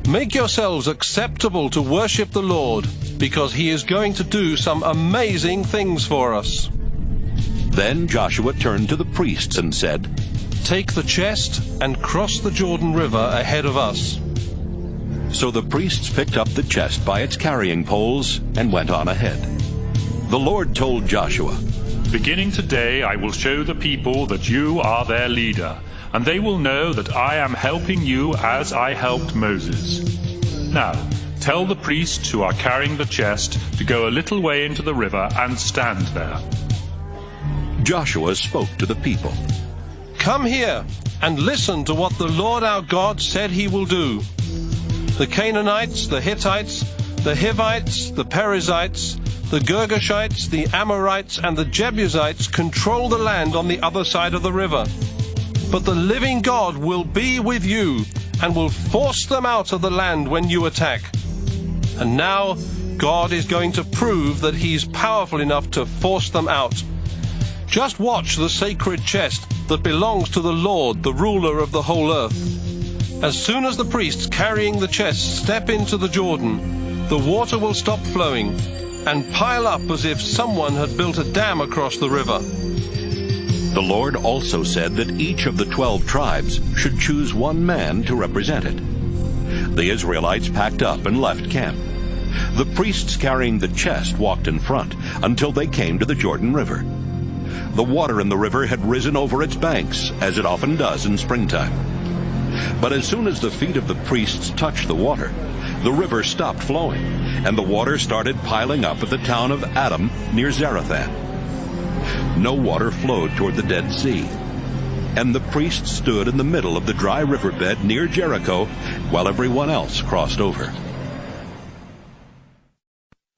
"Make yourselves acceptable to worship the Lord, because he is going to do some amazing things for us." Then Joshua turned to the priests and said, "Take the chest and cross the Jordan River ahead of us." So the priests picked up the chest by its carrying poles and went on ahead. The Lord told Joshua, "Beginning today I will show the people that you are their leader, and they will know that I am helping you as I helped Moses. Now, tell the priests who are carrying the chest to go a little way into the river and stand there." Joshua spoke to the people. "Come here and listen to what the Lord our God said he will do. The Canaanites, the Hittites, the Hivites, the Perizzites, the Girgashites, the Amorites, and the Jebusites control the land on the other side of the river. But the living God will be with you and will force them out of the land when you attack. And now God is going to prove that he's powerful enough to force them out. Just watch the sacred chest that belongs to the Lord, the ruler of the whole earth. As soon as the priests carrying the chest step into the Jordan, the water will stop flowing and pile up as if someone had built a dam across the river." The Lord also said that each of the 12 tribes should choose one man to represent it. The Israelites packed up and left camp. The priests carrying the chest walked in front until they came to the Jordan River. The water in the river had risen over its banks, as it often does in springtime. But as soon as the feet of the priests touched the water, the river stopped flowing, and the water started piling up at the town of Adam near Zarethan. No water flowed toward the Dead Sea, and the priests stood in the middle of the dry riverbed near Jericho while everyone else crossed over.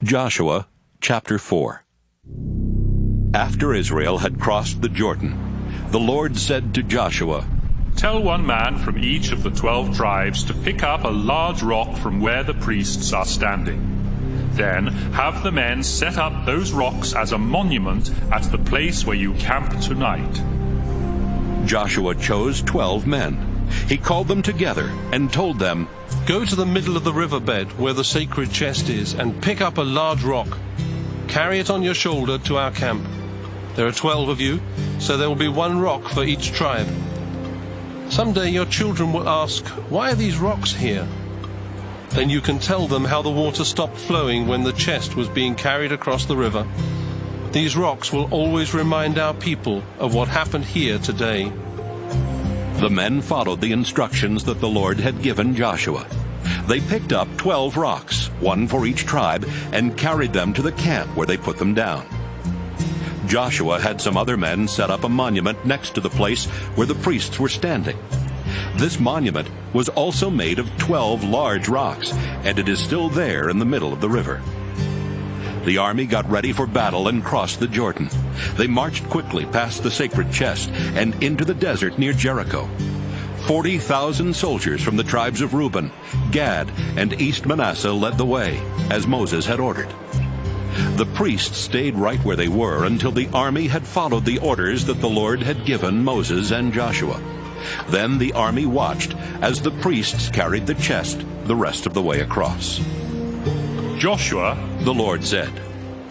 Joshua chapter 4. After Israel had crossed the Jordan, the Lord said to Joshua, "Tell one man from each of the 12 tribes to pick up a large rock from where the priests are standing. Then have the men set up those rocks as a monument at the place where you camp tonight." Joshua chose 12 men. He called them together and told them, "Go to the middle of the riverbed where the sacred chest is and pick up a large rock. Carry it on your shoulder to our camp. There are 12 of you, so there will be one rock for each tribe. Someday your children will ask, 'Why are these rocks here?' Then you can tell them how the water stopped flowing when the chest was being carried across the river. These rocks will always remind our people of what happened here today." The men followed the instructions that the Lord had given Joshua. They picked up 12 rocks, one for each tribe, and carried them to the camp where they put them down. Joshua had some other men set up a monument next to the place where the priests were standing. This monument was also made of 12 large rocks, and it is still there in the middle of the river. The army got ready for battle and crossed the Jordan. They marched quickly past the sacred chest and into the desert near Jericho. 40,000 soldiers from the tribes of Reuben, Gad, and East Manasseh led the way, as Moses had ordered. The priests stayed right where they were until the army had followed the orders that the Lord had given Moses and Joshua. Then the army watched as the priests carried the chest the rest of the way across. Joshua, the Lord said,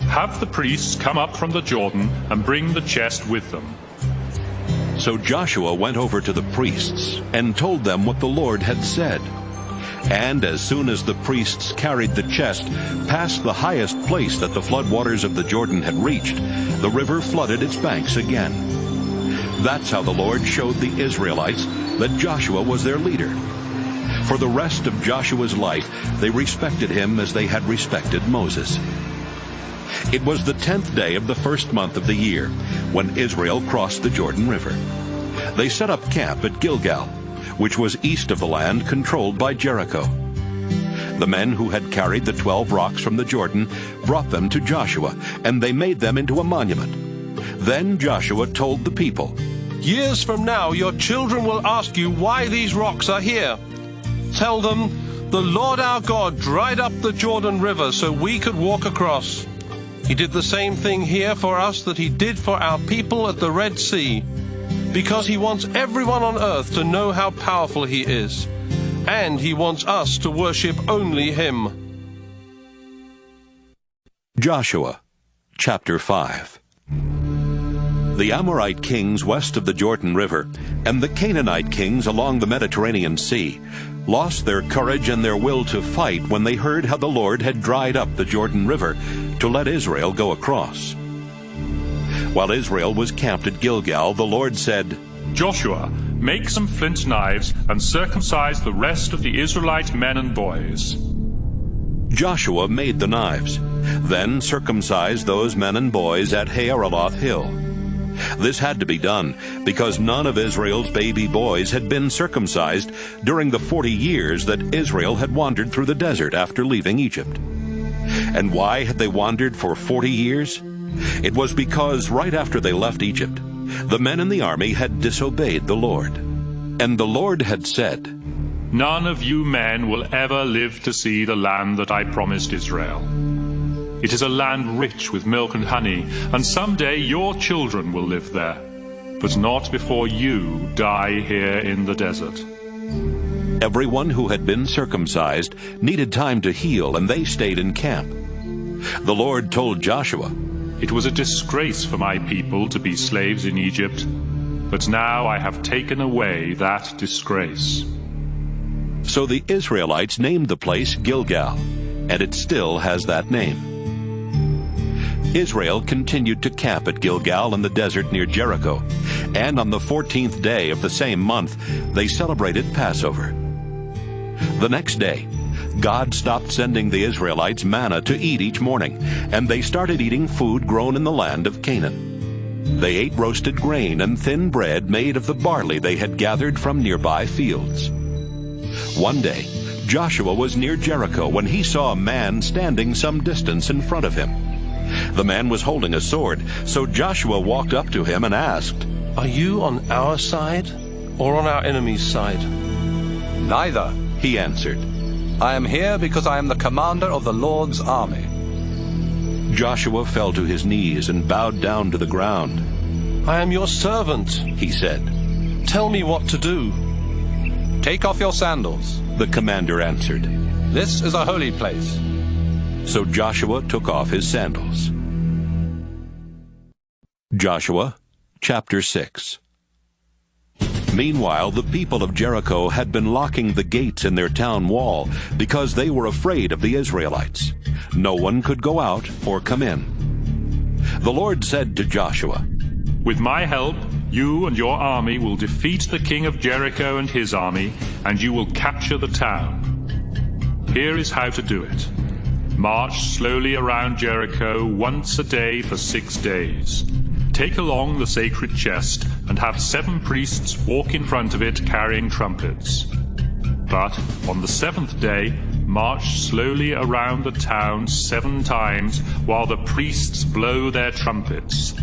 have the priests come up from the Jordan and bring the chest with them. So Joshua went over to the priests and told them what the Lord had said. And as soon as the priests carried the chest past the highest place that the floodwaters of the Jordan had reached, the river flooded its banks again. That's how the Lord showed the Israelites that Joshua was their leader. For the rest of Joshua's life, they respected him as they had respected Moses. It was the 10th day of the first month of the year when Israel crossed the Jordan River. They set up camp at Gilgal, which was east of the land controlled by Jericho. The men who had carried the 12 rocks from the Jordan brought them to Joshua, and they made them into a monument. Then Joshua told the people, Years from now your children will ask you why these rocks are here. Tell them, the Lord our God dried up the Jordan River so we could walk across. He did the same thing here for us that he did for our people at the Red Sea, because he wants everyone on earth to know how powerful he is, and he wants us to worship only him. Joshua, chapter 5. The Amorite kings west of the Jordan River and the Canaanite kings along the Mediterranean Sea lost their courage and their will to fight when they heard how the Lord had dried up the Jordan River to let Israel go across. While Israel was camped at Gilgal, the Lord said, Joshua, make some flint knives and circumcise the rest of the Israelite men and boys. Joshua made the knives, then circumcised those men and boys at Haaraloth Hill. This had to be done because none of Israel's baby boys had been circumcised during the 40 years that Israel had wandered through the desert after leaving Egypt. And why had they wandered for 40 years? It was because right after they left Egypt, the men in the army had disobeyed the Lord. And the Lord had said, None of you men will ever live to see the land that I promised Israel. It is a land rich with milk and honey, and someday your children will live there, but not before you die here in the desert. Everyone who had been circumcised needed time to heal, and they stayed in camp. The Lord told Joshua, It was a disgrace for my people to be slaves in Egypt, but now I have taken away that disgrace. So the Israelites named the place Gilgal, and it still has that name. Israel continued to camp at Gilgal in the desert near Jericho, and on the 14th day of the same month, they celebrated Passover. The next day, God stopped sending the Israelites manna to eat each morning, and they started eating food grown in the land of Canaan. They ate roasted grain and thin bread made of the barley they had gathered from nearby fields. One day, Joshua was near Jericho when he saw a man standing some distance in front of him. The man was holding a sword, so Joshua walked up to him and asked, Are you on our side or on our enemy's side? Neither, he answered. I am here because I am the commander of the Lord's army. Joshua fell to his knees and bowed down to the ground. I am your servant, he said. Tell me what to do. Take off your sandals, the commander answered. This is a holy place. So Joshua took off his sandals. Joshua, chapter 6. Meanwhile, the people of Jericho had been locking the gates in their town wall because they were afraid of the Israelites. No one could go out or come in. The Lord said to Joshua, With my help, you and your army will defeat the king of Jericho and his army, and you will capture the town. Here is how to do it. March slowly around Jericho once a day for 6 days. Take along the sacred chest and have 7 priests walk in front of it carrying trumpets. But on the 7th day, march slowly around the town 7 times while the priests blow their trumpets.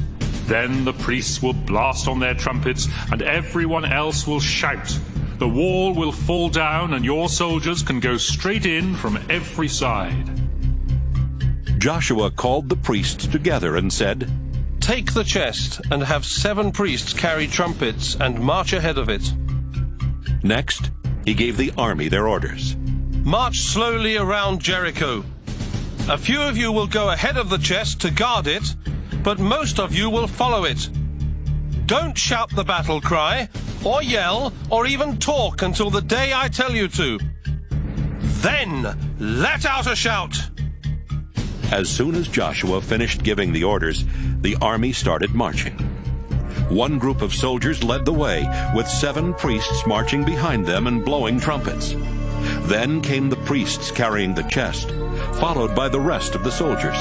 Then the priests will blast on their trumpets and everyone else will shout. The wall will fall down and your soldiers can go straight in from every side. Joshua called the priests together and said, "Take the chest and have 7 priests carry trumpets and march ahead of it." Next, he gave the army their orders. "March slowly around Jericho. A few of you will go ahead of the chest to guard it, but most of you will follow it. Don't shout the battle cry, or yell, or even talk until the day I tell you to. Then let out a shout." As soon as Joshua finished giving the orders, the army started marching. One group of soldiers led the way, with 7 priests marching behind them and blowing trumpets. Then came the priests carrying the chest, followed by the rest of the soldiers.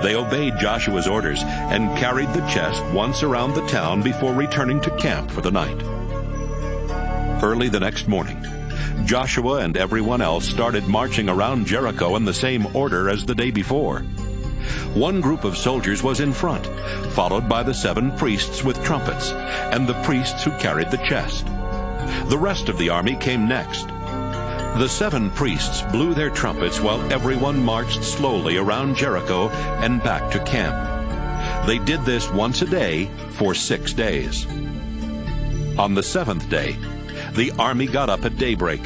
They obeyed Joshua's orders and carried the chest once around the town before returning to camp for the night. Early the next morning, Joshua and everyone else started marching around Jericho in the same order as the day before. One group of soldiers was in front, followed by the 7 priests with trumpets, and the priests who carried the chest. The rest of the army came next. The 7 priests blew their trumpets while everyone marched slowly around Jericho and back to camp. They did this once a day for 6 days. On the 7th day, the army got up at daybreak.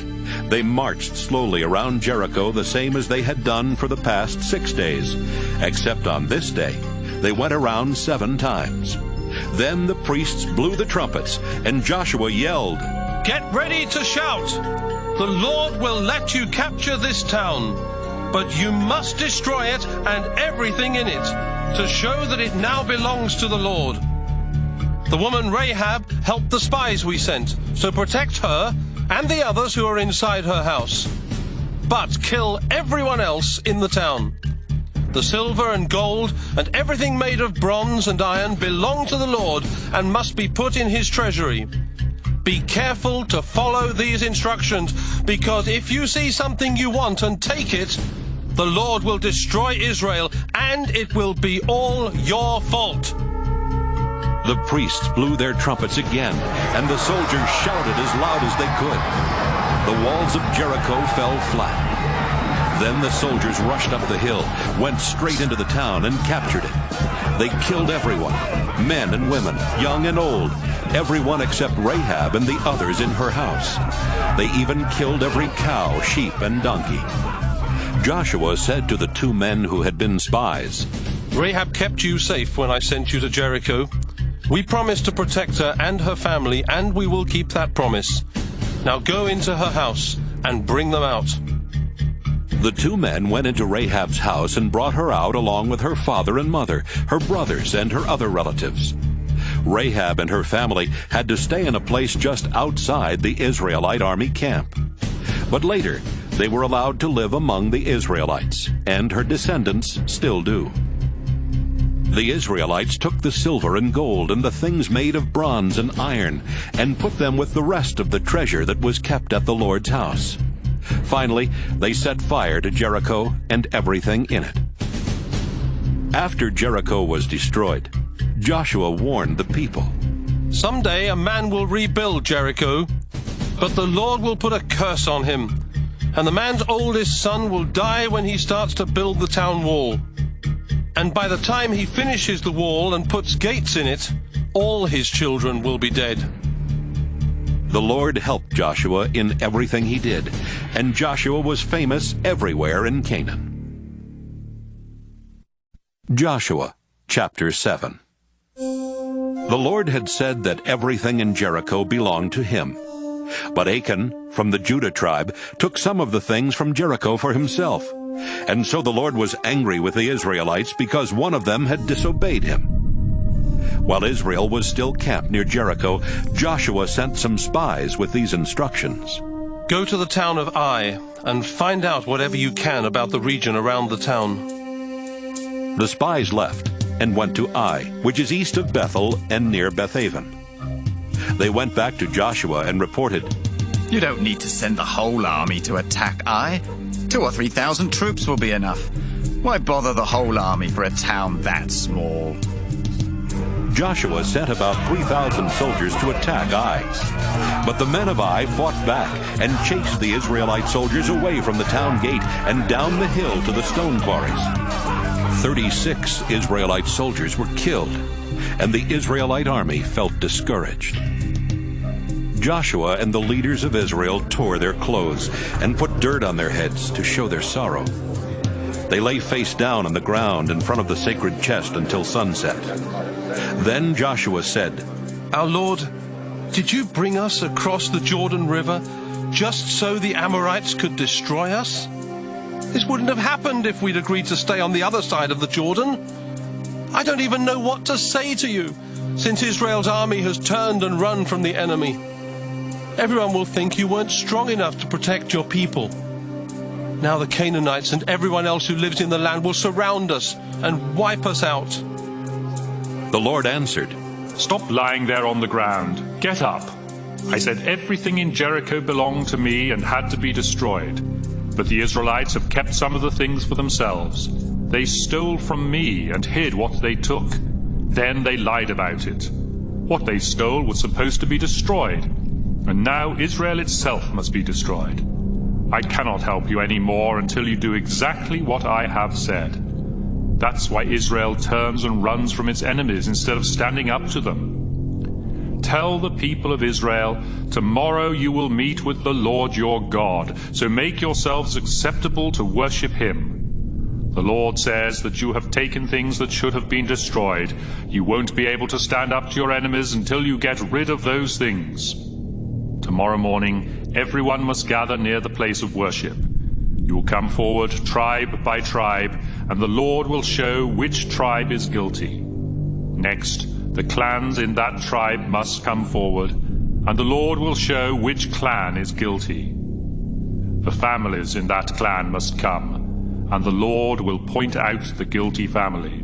They marched slowly around Jericho the same as they had done for the past 6 days, except on this day they went around 7 times. Then the priests blew the trumpets, and Joshua yelled, "Get ready to shout! The Lord will let you capture this town, but you must destroy it and everything in it, to show that it now belongs to the Lord. The woman Rahab helped the spies we sent, so protect her and the others who are inside her house. But kill everyone else in the town. The silver and gold and everything made of bronze and iron belong to the Lord and must be put in his treasury. Be careful to follow these instructions, because if you see something you want and take it, the Lord will destroy Israel, and it will be all your fault." The priests blew their trumpets again, and the soldiers shouted as loud as they could. The walls of Jericho fell flat. Then the soldiers rushed up the hill, went straight into the town, and captured it. They killed everyone, men and women, young and old, everyone except Rahab and the others in her house. They even killed every cow, sheep, and donkey. Joshua said to the 2 men who had been spies, "Rahab kept you safe when I sent you to Jericho. We promised to protect her and her family, and we will keep that promise. Now go into her house and bring them out." The 2 men went into Rahab's house and brought her out along with her father and mother, her brothers, and her other relatives. Rahab and her family had to stay in a place just outside the Israelite army camp. But later, they were allowed to live among the Israelites, and her descendants still do. The Israelites took the silver and gold and the things made of bronze and iron and put them with the rest of the treasure that was kept at the Lord's house. Finally, they set fire to Jericho and everything in it. After Jericho was destroyed, Joshua warned the people, "Someday a man will rebuild Jericho, but the Lord will put a curse on him, and the man's oldest son will die when he starts to build the town wall. And by the time he finishes the wall and puts gates in it, all his children will be dead." The Lord helped Joshua in everything he did, and Joshua was famous everywhere in Canaan. Joshua chapter 7. The Lord had said that everything in Jericho belonged to him. But Achan, from the Judah tribe, took some of the things from Jericho for himself. And so the Lord was angry with the Israelites because one of them had disobeyed him. While Israel was still camped near Jericho, Joshua sent some spies with these instructions. "Go to the town of Ai and find out whatever you can about the region around the town." The spies left and went to Ai, which is east of Bethel and near Bethaven. They went back to Joshua and reported, "You don't need to send the whole army to attack Ai. 2,000 or 3,000 troops will be enough. Why bother the whole army for a town that small?" Joshua sent about 3,000 soldiers to attack Ai. But the men of Ai fought back and chased the Israelite soldiers away from the town gate and down the hill to the stone quarries. 36 Israelite soldiers were killed, and the Israelite army felt discouraged. Joshua and the leaders of Israel tore their clothes and put dirt on their heads to show their sorrow. They lay face down on the ground in front of the sacred chest until sunset. Then Joshua said, "Our Lord, did you bring us across the Jordan River just so the Amorites could destroy us? This wouldn't have happened if we'd agreed to stay on the other side of the Jordan. I don't even know what to say to you, since Israel's army has turned and run from the enemy. Everyone will think you weren't strong enough to protect your people. Now the Canaanites and everyone else who lives in the land will surround us and wipe us out." The Lord answered, "Stop lying there on the ground. Get up. I said everything in Jericho belonged to me and had to be destroyed. But the Israelites have kept some of the things for themselves. They stole from me and hid what they took. Then they lied about it. What they stole was supposed to be destroyed, and now Israel itself must be destroyed. I cannot help you any more until you do exactly what I have said. That's why Israel turns and runs from its enemies instead of standing up to them. Tell the people of Israel, tomorrow you will meet with the Lord your God, so make yourselves acceptable to worship him. The Lord says that you have taken things that should have been destroyed. You won't be able to stand up to your enemies until you get rid of those things. Tomorrow morning, everyone must gather near the place of worship. You will come forward tribe by tribe, and the Lord will show which tribe is guilty. Next, the clans in that tribe must come forward, and the Lord will show which clan is guilty. The families in that clan must come, and the Lord will point out the guilty family.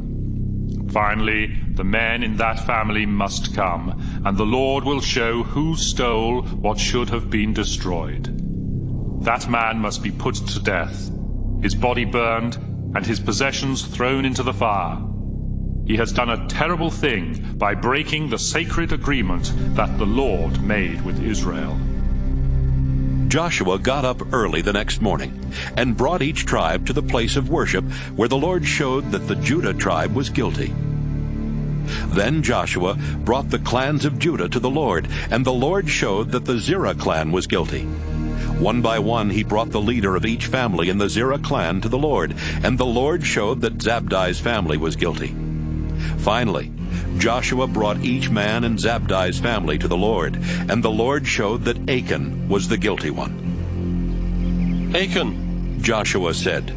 Finally, the men in that family must come, and the Lord will show who stole what should have been destroyed. That man must be put to death, his body burned, and his possessions thrown into the fire. He has done a terrible thing by breaking the sacred agreement that the Lord made with Israel." Joshua got up early the next morning and brought each tribe to the place of worship where the Lord showed that the Judah tribe was guilty. Then Joshua brought the clans of Judah to the Lord, and the Lord showed that the Zerah clan was guilty. One by one he brought the leader of each family in the Zerah clan to the Lord, and the Lord showed that Zabdi's family was guilty. Finally, Joshua brought each man in Zabdi's family to the Lord, and the Lord showed that Achan was the guilty one. "Achan," Joshua said,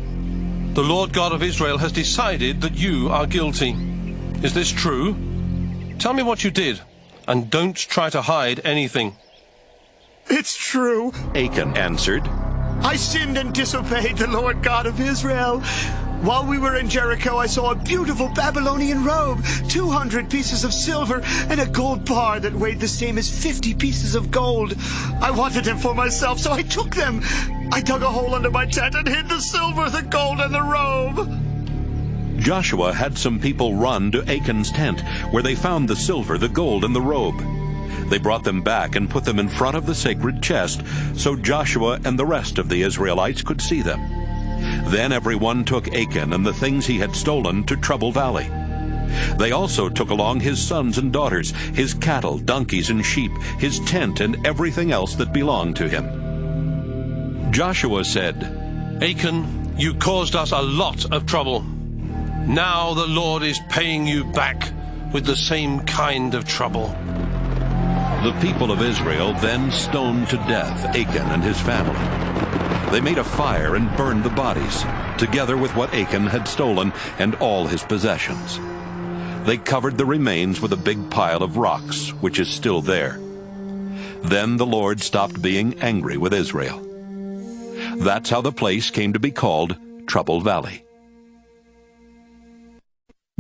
"the Lord God of Israel has decided that you are guilty. Is this true? Tell me what you did, and don't try to hide anything." "It's true," Achan answered. "I sinned and disobeyed the Lord God of Israel. While we were in Jericho, I saw a beautiful Babylonian robe, 200 pieces of silver, and a gold bar that weighed the same as 50 pieces of gold. I wanted them for myself, so I took them. I dug a hole under my tent and hid the silver, the gold, and the robe." Joshua had some people run to Achan's tent, where they found the silver, the gold, and the robe. They brought them back and put them in front of the sacred chest, so Joshua and the rest of the Israelites could see them. Then everyone took Achan and the things he had stolen to Trouble Valley. They also took along his sons and daughters, his cattle, donkeys, and sheep, his tent, and everything else that belonged to him. Joshua said, "Achan, you caused us a lot of trouble. Now the Lord is paying you back with the same kind of trouble." The people of Israel then stoned to death Achan and his family. They made a fire and burned the bodies, together with what Achan had stolen and all his possessions. They covered the remains with a big pile of rocks, which is still there. Then the Lord stopped being angry with Israel. That's how the place came to be called Trouble Valley.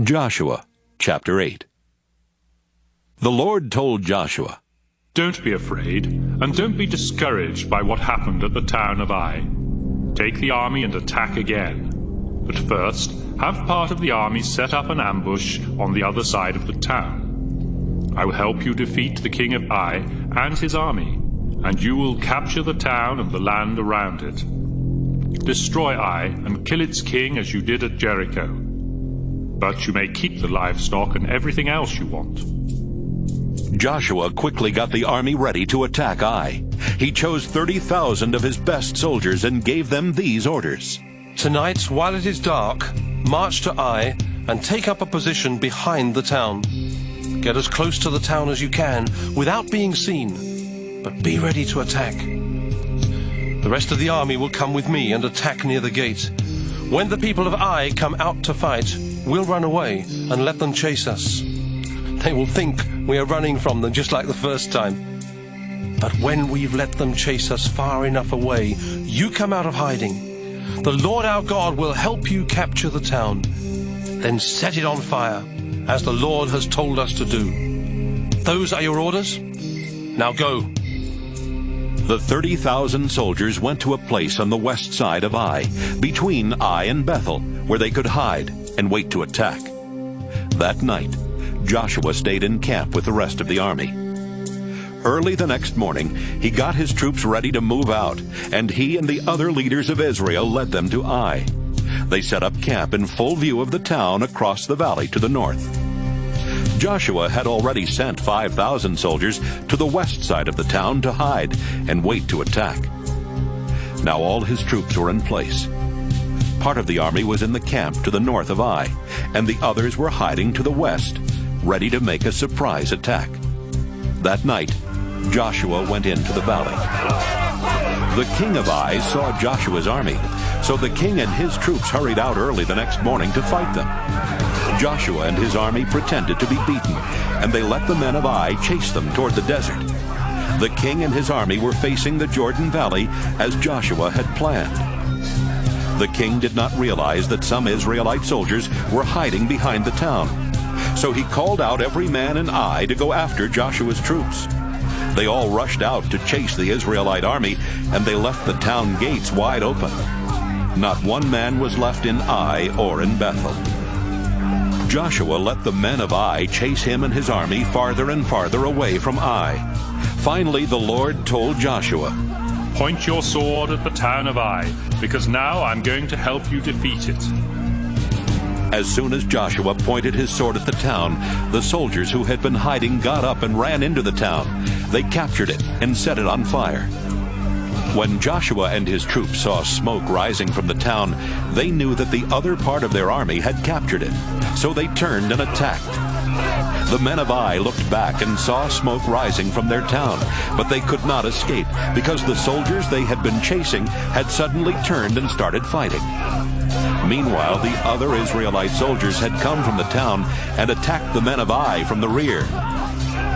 Joshua chapter 8. The Lord told Joshua, "Don't be afraid, and don't be discouraged by what happened at the town of Ai. Take the army and attack again. But first, have part of the army set up an ambush on the other side of the town. I will help you defeat the king of Ai and his army, and you will capture the town and the land around it. Destroy Ai and kill its king as you did at Jericho. but you may keep the livestock and everything else you want." Joshua quickly got the army ready to attack Ai. He chose 30,000 of his best soldiers and gave them these orders. "Tonight, while it is dark, march to Ai and take up a position behind the town. Get as close to the town as you can without being seen, but be ready to attack. The rest of the army will come with me and attack near the gate. When the people of Ai come out to fight, we'll run away and let them chase us. They will think we are running from them just like the first time. But when we've let them chase us far enough away, you come out of hiding. The Lord our God will help you capture the town. Then set it on fire, as the Lord has told us to do. Those are your orders. Now go." The 30,000 soldiers went to a place on the west side of Ai, between Ai and Bethel, where they could hide and wait to attack. That night, Joshua stayed in camp with the rest of the army. Early the next morning, he got his troops ready to move out, and he and the other leaders of Israel led them to Ai. They set up camp in full view of the town across the valley to the north. Joshua had already sent 5,000 soldiers to the west side of the town to hide and wait to attack. Now all his troops were in place. Part of the army was in the camp to the north of Ai, and the others were hiding to the west, ready to make a surprise attack. That night, Joshua went into the valley. The king of Ai saw Joshua's army, so the king and his troops hurried out early the next morning to fight them. Joshua and his army pretended to be beaten, and they let the men of Ai chase them toward the desert. The king and his army were facing the Jordan Valley as Joshua had planned. The king did not realize that some Israelite soldiers were hiding behind the town. So he called out every man in Ai to go after Joshua's troops. They all rushed out to chase the Israelite army, and they left the town gates wide open. Not one man was left in Ai or in Bethel. Joshua let the men of Ai chase him and his army farther and farther away from Ai. Finally, the Lord told Joshua, "Point your sword at the town of Ai, because now I'm going to help you defeat it." As soon as Joshua pointed his sword at the town, the soldiers who had been hiding got up and ran into the town. They captured it and set it on fire. When Joshua and his troops saw smoke rising from the town, they knew that the other part of their army had captured it. So they turned and attacked. The men of Ai looked back and saw smoke rising from their town, but they could not escape because the soldiers they had been chasing had suddenly turned and started fighting. Meanwhile, the other Israelite soldiers had come from the town and attacked the men of Ai from the rear.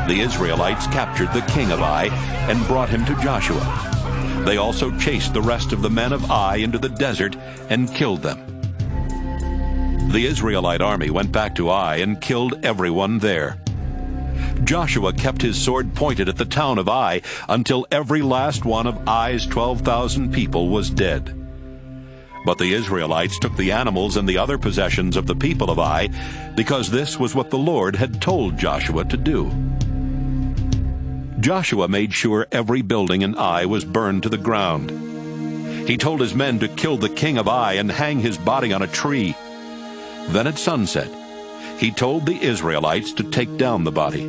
The Israelites captured the king of Ai and brought him to Joshua. They also chased the rest of the men of Ai into the desert and killed them. The Israelite army went back to Ai and killed everyone there. Joshua kept his sword pointed at the town of Ai until every last one of Ai's 12,000 people was dead. But the Israelites took the animals and the other possessions of the people of Ai, because this was what the Lord had told Joshua to do. Joshua made sure every building in Ai was burned to the ground. He told his men to kill the king of Ai and hang his body on a tree. Then at sunset, he told the Israelites to take down the body,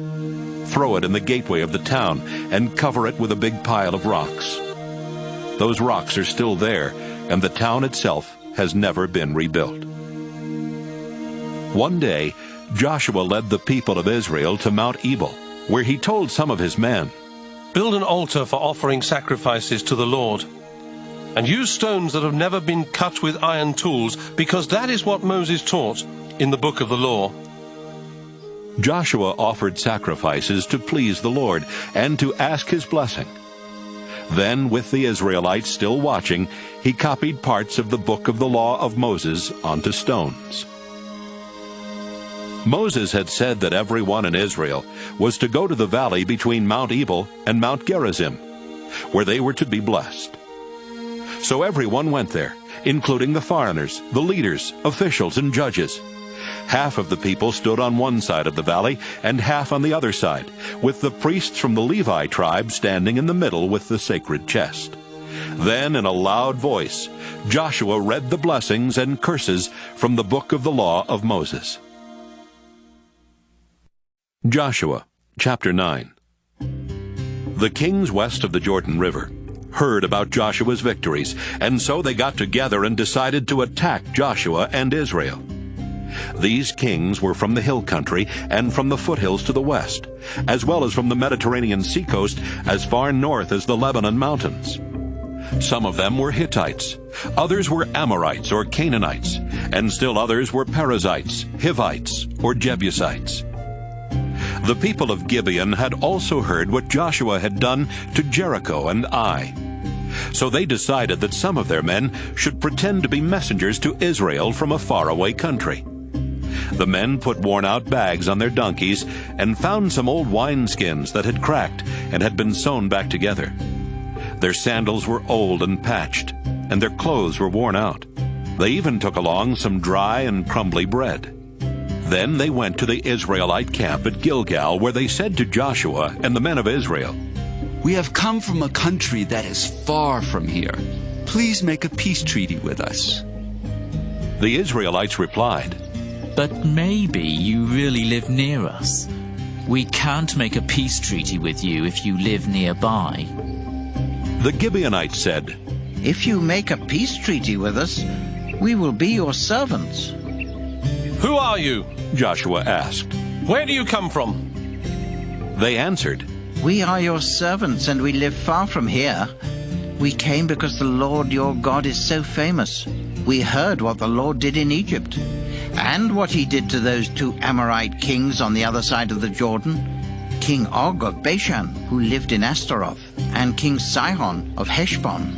throw it in the gateway of the town, and cover it with a big pile of rocks. Those rocks are still there, and the town itself has never been rebuilt. One day, Joshua led the people of Israel to Mount Ebal, where he told some of his men, "Build an altar for offering sacrifices to the Lord, and use stones that have never been cut with iron tools, because that is what Moses taught in the book of the law." Joshua offered sacrifices to please the Lord and to ask his blessing. Then, with the Israelites still watching, he copied parts of the book of the law of Moses onto stones. Moses had said that everyone in Israel was to go to the valley between Mount Ebal and Mount Gerizim, where they were to be blessed. So everyone went there, including the foreigners, the leaders, officials, and judges. Half of the people stood on one side of the valley and half on the other side, with the priests from the Levi tribe standing in the middle with the sacred chest. Then, in a loud voice, Joshua read the blessings and curses from the book of the law of Moses. Joshua chapter 9. The kings west of the Jordan River heard about Joshua's victories, and so they got together and decided to attack Joshua and Israel. These kings were from the hill country and from the foothills to the west, as well as from the Mediterranean seacoast as far north as the Lebanon mountains. Some of them were Hittites, others were Amorites or Canaanites, and still others were Perizzites, Hivites, or Jebusites. The people of Gibeon had also heard what Joshua had done to Jericho and Ai. So they decided that some of their men should pretend to be messengers to Israel from a faraway country. The men put worn-out bags on their donkeys and found some old wineskins that had cracked and had been sewn back together. Their sandals were old and patched, and their clothes were worn out. They even took along some dry and crumbly bread. Then they went to the Israelite camp at Gilgal, where they said to Joshua and the men of Israel, "We have come from a country that is far from here. Please make a peace treaty with us." The Israelites replied, "But maybe you really live near us. We can't make a peace treaty with you if you live nearby." The Gibeonites said, "If you make a peace treaty with us, we will be your servants." "Who are you?" Joshua asked. "Where do you come from?" They answered, "We are your servants, and we live far from here. We came because the Lord your God is so famous. We heard what the Lord did in Egypt, and what he did to those 2 Amorite kings on the other side of the Jordan, King Og of Bashan, who lived in Astaroth, and King Sihon of Heshbon.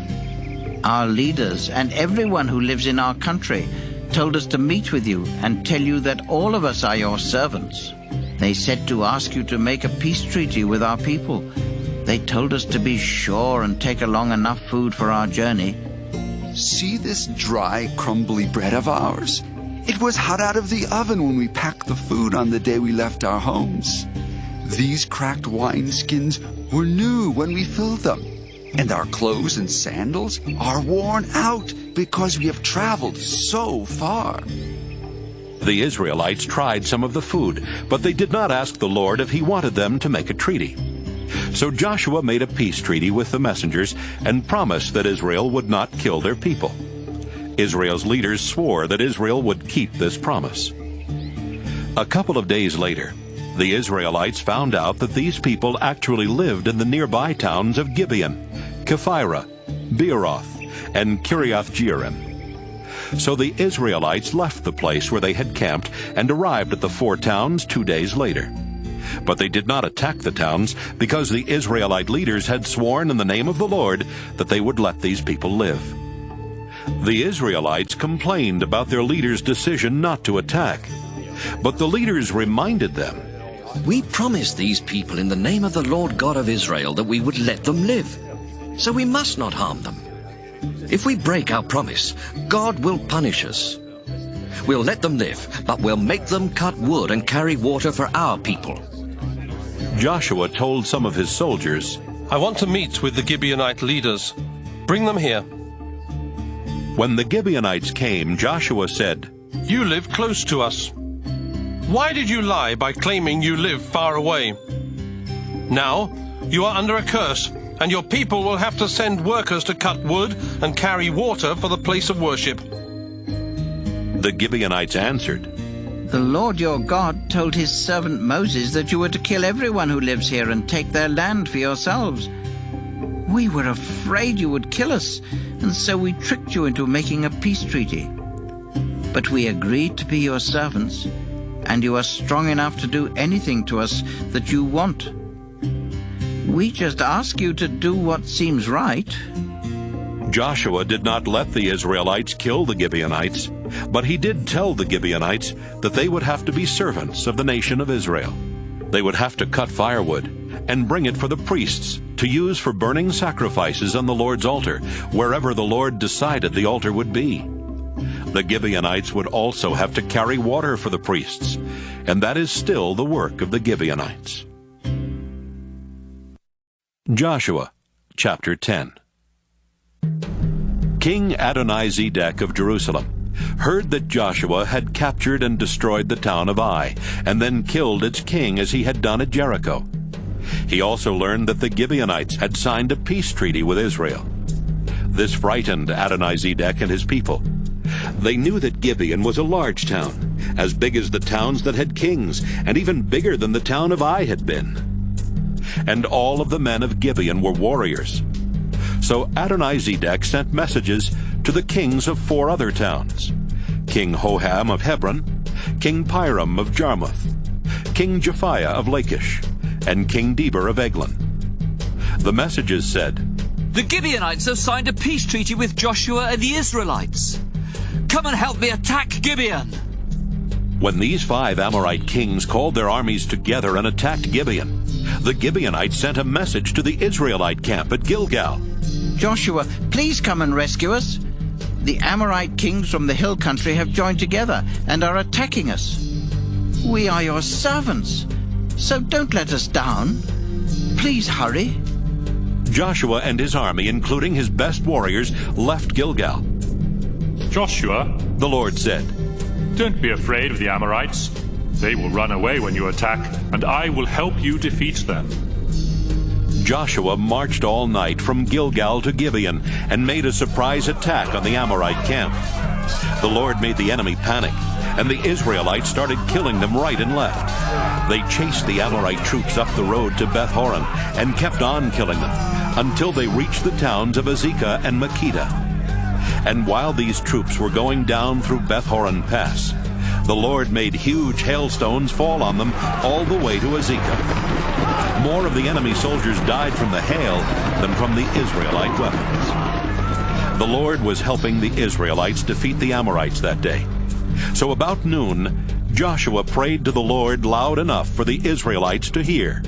Our leaders and everyone who lives in our country told us to meet with you and tell you that all of us are your servants. They said to ask you to make a peace treaty with our people. They told us to be sure and take along enough food for our journey." "See this dry, crumbly bread of ours? It was hot out of the oven when we packed the food on the day we left our homes. These cracked wineskins were new when we filled them, and our clothes and sandals are worn out because we have traveled so far." The Israelites tried some of the food, but they did not ask the Lord if he wanted them to make a treaty. So Joshua made a peace treaty with the messengers and promised that Israel would not kill their people. Israel's leaders swore that Israel would keep this promise. A couple of days later, the Israelites found out that these people actually lived in the nearby towns of Gibeon, Kephirah, Beeroth, and Kiriath-Jearim. So the Israelites left the place where they had camped and arrived at the 4 towns 2 days later. But they did not attack the towns because the Israelite leaders had sworn in the name of the Lord that they would let these people live. The Israelites complained about their leaders' decision not to attack, but the leaders reminded them, "We promised these people in the name of the Lord God of Israel that we would let them live, so we must not harm them. If we break our promise, God will punish us. We'll let them live, but we'll make them cut wood and carry water for our people." Joshua told some of his soldiers, "I want to meet with the Gibeonite leaders. Bring them here." When the Gibeonites came, Joshua said, "You live close to us. Why did you lie by claiming you live far away? Now you are under a curse, and your people will have to send workers to cut wood and carry water for the place of worship." The Gibeonites answered, "The Lord your God told his servant Moses that you were to kill everyone who lives here and take their land for yourselves. We were afraid you would kill us, and so we tricked you into making a peace treaty. But we agreed to be your servants, and you are strong enough to do anything to us that you want. We just ask you to do what seems right." Joshua did not let the Israelites kill the Gibeonites, but he did tell the Gibeonites that they would have to be servants of the nation of Israel. They would have to cut firewood and bring it for the priests to use for burning sacrifices on the Lord's altar, wherever the Lord decided the altar would be. The Gibeonites would also have to carry water for the priests, and that is still the work of the Gibeonites. Joshua chapter 10. King Adoni-Zedek of Jerusalem heard that Joshua had captured and destroyed the town of Ai, and then killed its king as he had done at Jericho. He also learned that the Gibeonites had signed a peace treaty with Israel. This frightened Adoni-Zedek and his people. They knew that Gibeon was a large town, as big as the towns that had kings, and even bigger than the town of Ai had been. And all of the men of Gibeon were warriors. So Adoni-Zedek sent messages to the kings of 4 other towns: King Hoham of Hebron, King Piram of Jarmuth, King Japhiah of Lachish, and King Deber of Eglon. The messages said, "The Gibeonites have signed a peace treaty with Joshua and the Israelites. Come and help me attack Gibeon." When these 5 Amorite kings called their armies together and attacked Gibeon, the Gibeonites sent a message to the Israelite camp at Gilgal. "Joshua, please come and rescue us. The Amorite kings from the hill country have joined together and are attacking us. We are your servants, so don't let us down. Please hurry." Joshua and his army, including his best warriors, left Gilgal. "Joshua," the Lord said, "don't be afraid of the Amorites. They will run away when you attack, and I will help you defeat them." Joshua marched all night from Gilgal to Gibeon and made a surprise attack on the Amorite camp. The Lord made the enemy panic, and the Israelites started killing them right and left. They chased the Amorite troops up the road to Beth-horon and kept on killing them until they reached the towns of Azekah and Makkedah. And while these troops were going down through Beth-horon Pass, the Lord made huge hailstones fall on them all the way to Azekah. More of the enemy soldiers died from the hail than from the Israelite weapons. The Lord was helping the Israelites defeat the Amorites that day. So about noon, Joshua prayed to the Lord loud enough for the Israelites to hear.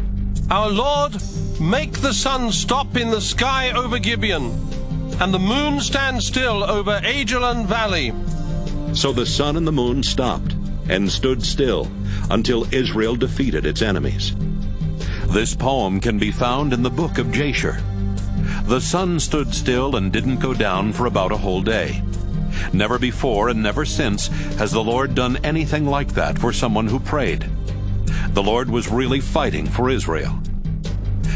"Our Lord, make the sun stop in the sky over Gibeon, and the moon stand still over Ajalon Valley." So the sun and the moon stopped and stood still until Israel defeated its enemies. This poem can be found in the book of Jasher. The sun stood still and didn't go down for about a whole day. Never before and never since has the Lord done anything like that for someone who prayed. The Lord was really fighting for Israel.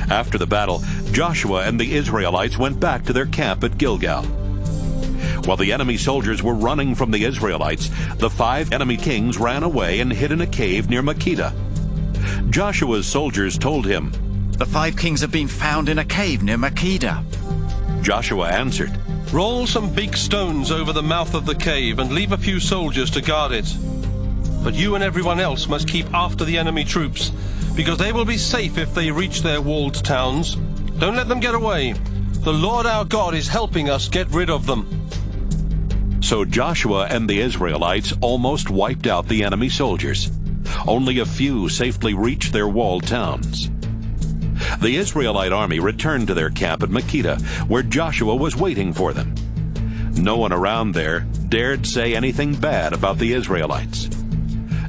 After the battle, Joshua and the Israelites went back to their camp at Gilgal. While the enemy soldiers were running from the Israelites, the 5 enemy kings ran away and hid in a cave near Makkedah. Joshua's soldiers told him, "The 5 kings have been found in a cave near Makkedah." Joshua answered, "Roll some big stones over the mouth of the cave and leave a few soldiers to guard it. But you and everyone else must keep after the enemy troops, because they will be safe if they reach their walled towns. Don't let them get away. The Lord our God is helping us get rid of them." So Joshua and the Israelites almost wiped out the enemy soldiers. Only a few safely reached their walled towns. The Israelite army returned to their camp at Makkedah, where Joshua was waiting for them. No one around there dared say anything bad about the Israelites.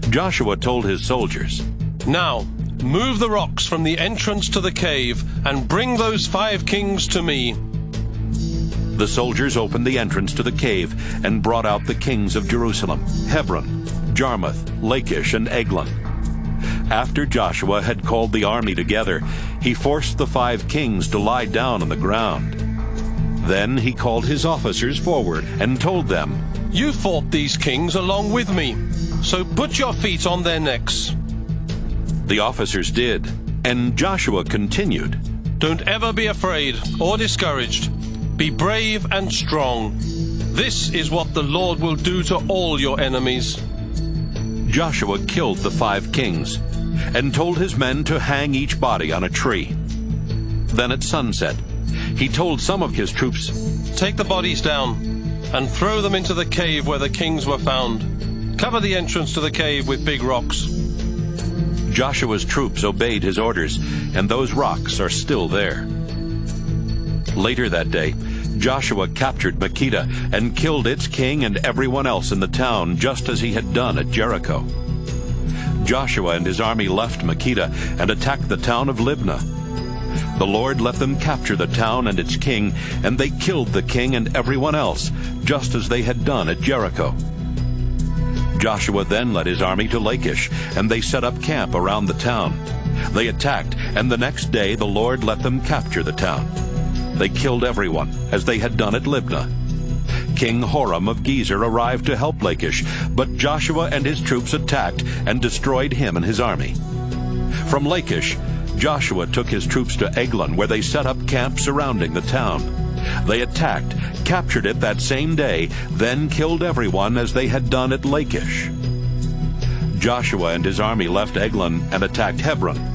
Joshua told his soldiers, "Now, move the rocks from the entrance to the cave and bring those 5 kings to me." The soldiers opened the entrance to the cave and brought out the kings of Jerusalem, Hebron, Jarmuth, Lachish, and Eglon. After Joshua had called the army together, he forced the 5 kings to lie down on the ground. Then he called his officers forward and told them, "You fought these kings along with me, so put your feet on their necks." The officers did, and Joshua continued, "Don't ever be afraid or discouraged. Be brave and strong. This is what the Lord will do to all your enemies." Joshua killed the 5 kings and told his men to hang each body on a tree. Then at sunset, he told some of his troops, "Take the bodies down and throw them into the cave where the kings were found. Cover the entrance to the cave with big rocks." Joshua's troops obeyed his orders, and those rocks are still there. Later that day, Joshua captured Makkedah and killed its king and everyone else in the town, just as he had done at Jericho. Joshua and his army left Makkedah and attacked the town of Libnah. The Lord let them capture the town and its king, and they killed the king and everyone else, just as they had done at Jericho. Joshua then led his army to Lachish, and they set up camp around the town. They attacked, and the next day the Lord let them capture the town. They killed everyone, as they had done at Libnah. King Horam of Gezer arrived to help Lachish, but Joshua and his troops attacked and destroyed him and his army. From Lachish, Joshua took his troops to Eglon, where they set up camp surrounding the town. They attacked, captured it that same day, then killed everyone as they had done at Lachish. Joshua and his army left Eglon and attacked Hebron.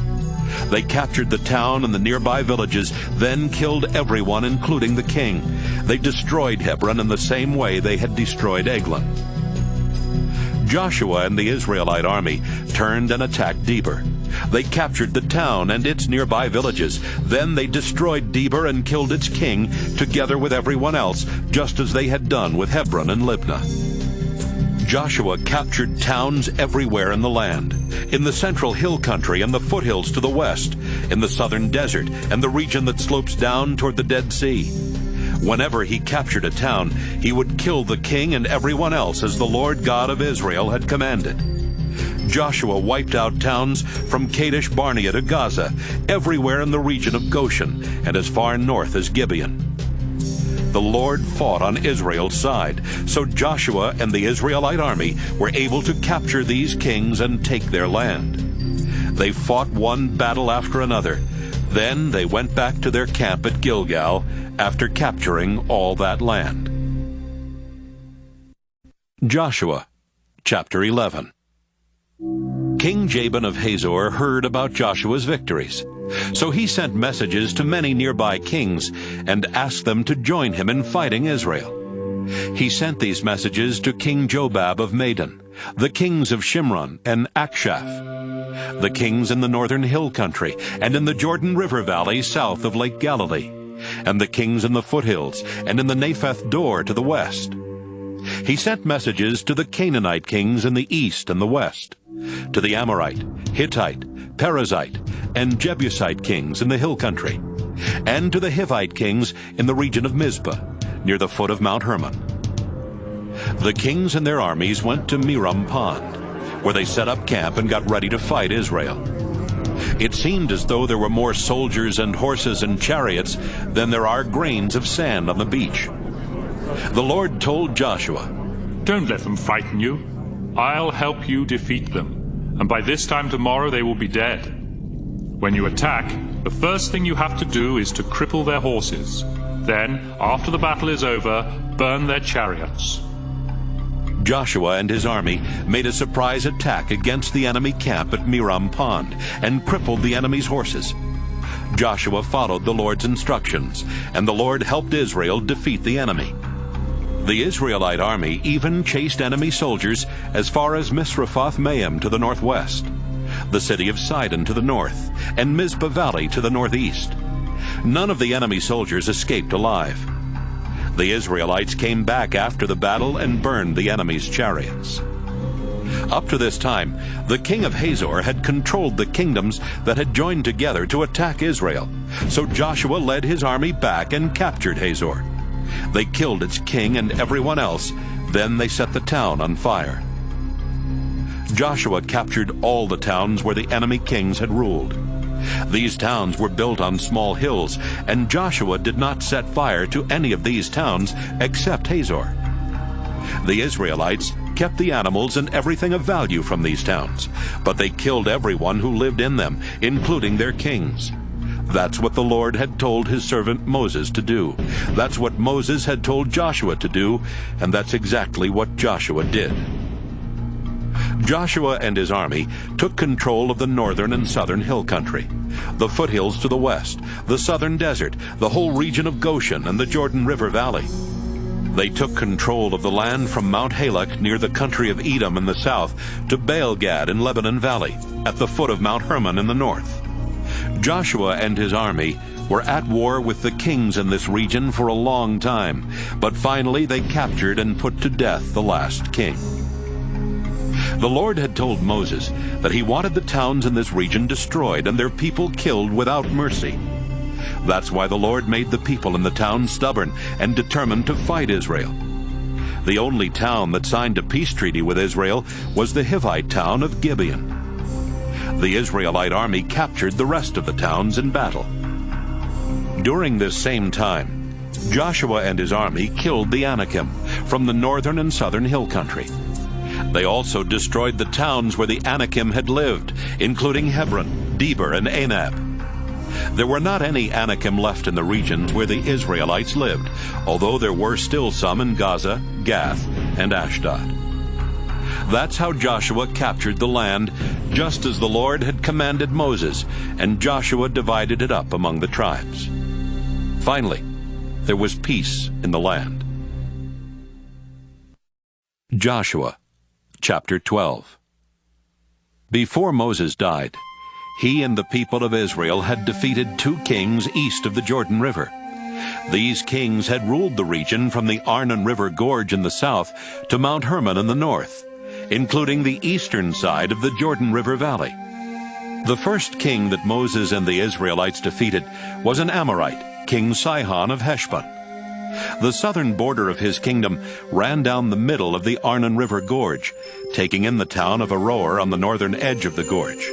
They captured the town and the nearby villages, then killed everyone, including the king. They destroyed Hebron in the same way they had destroyed Eglon. Joshua and the Israelite army turned and attacked Debir. They captured the town and its nearby villages. Then they destroyed Debir and killed its king, together with everyone else, just as they had done with Hebron and Libnah. Joshua captured towns everywhere in the land, in the central hill country and the foothills to the west, in the southern desert and the region that slopes down toward the Dead Sea. Whenever he captured a town, he would kill the king and everyone else as the Lord God of Israel had commanded. Joshua wiped out towns from Kadesh Barnea to Gaza, everywhere in the region of Goshen, and as far north as Gibeon. The Lord fought on Israel's side, so Joshua and the Israelite army were able to capture these kings and take their land. They fought one battle after another. Then they went back to their camp at Gilgal after capturing all that land. Joshua chapter 11. King Jabin of Hazor heard about Joshua's victories. So he sent messages to many nearby kings and asked them to join him in fighting Israel. He sent these messages to King Jobab of Madon, the kings of Shimron and Akshaph, the kings in the northern hill country and in the Jordan River valley south of Lake Galilee, and the kings in the foothills and in the Naphath Dor to the west. He sent messages to the Canaanite kings in the east and the west, to the Amorite, Hittite, Perizzite, and Jebusite kings in the hill country, and to the Hivite kings in the region of Mizpah, near the foot of Mount Hermon. The kings and their armies went to Merom Pond, where they set up camp and got ready to fight Israel. It seemed as though there were more soldiers and horses and chariots than there are grains of sand on the beach. The Lord told Joshua, "Don't let them frighten you. I'll help you defeat them, and by this time tomorrow they will be dead. When you attack, the first thing you have to do is to cripple their horses. Then, after the battle is over, burn their chariots." Joshua and his army made a surprise attack against the enemy camp at Merom Pond and crippled the enemy's horses. Joshua followed the Lord's instructions, and the Lord helped Israel defeat the enemy. The Israelite army even chased enemy soldiers as far as Misrephoth-Maim to the northwest, the city of Sidon to the north, and Mizpah Valley to the northeast. None of the enemy soldiers escaped alive. The Israelites came back after the battle and burned the enemy's chariots. Up to this time, the king of Hazor had controlled the kingdoms that had joined together to attack Israel. So Joshua led his army back and captured Hazor. They killed its king and everyone else. Then they set the town on fire. Joshua captured all the towns where the enemy kings had ruled. These towns were built on small hills, and Joshua did not set fire to any of these towns except Hazor. The Israelites kept the animals and everything of value from these towns, but they killed everyone who lived in them, including their kings. That's what the Lord had told his servant Moses to do. That's what Moses had told Joshua to do, and that's exactly what Joshua did. Joshua and his army took control of the northern and southern hill country, the foothills to the west, the southern desert, the whole region of Goshen and the Jordan River Valley. They took control of the land from Mount Halak near the country of Edom in the south to Baal-Gad in Lebanon Valley, at the foot of Mount Hermon in the north. Joshua and his army were at war with the kings in this region for a long time, but finally they captured and put to death the last king. The Lord had told Moses that he wanted the towns in this region destroyed and their people killed without mercy. That's why the Lord made the people in the town stubborn and determined to fight Israel. The only town that signed a peace treaty with Israel was the Hivite town of Gibeon. The Israelite army captured the rest of the towns in battle. During this same time, Joshua and his army killed the Anakim from the northern and southern hill country. They also destroyed the towns where the Anakim had lived, including Hebron, Debir, and Anab. There were not any Anakim left in the regions where the Israelites lived, although there were still some in Gaza, Gath, and Ashdod. That's how Joshua captured the land, just as the Lord had commanded Moses, and Joshua divided it up among the tribes. Finally, there was peace in the land. Joshua chapter 12. Before Moses died, he and the people of Israel had defeated 2 kings east of the Jordan River. These kings had ruled the region from the Arnon River Gorge in the south to Mount Hermon in the north, including the eastern side of the Jordan River Valley. The first king that Moses and the Israelites defeated was an Amorite, King Sihon of Heshbon. The southern border of his kingdom ran down the middle of the Arnon River Gorge, taking in the town of Aroer on the northern edge of the gorge.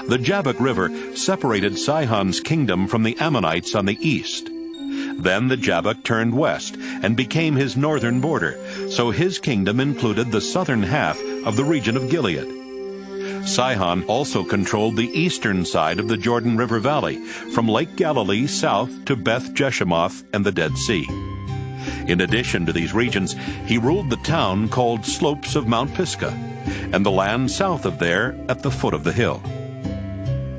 The Jabbok River separated Sihon's kingdom from the Ammonites on the east. Then the Jabbok turned west and became his northern border, so his kingdom included the southern half of the region of Gilead. Sihon also controlled the eastern side of the Jordan River Valley, from Lake Galilee south to Beth Jeshimoth and the Dead Sea. In addition to these regions, he ruled the town called Slopes of Mount Pisgah, and the land south of there at the foot of the hill.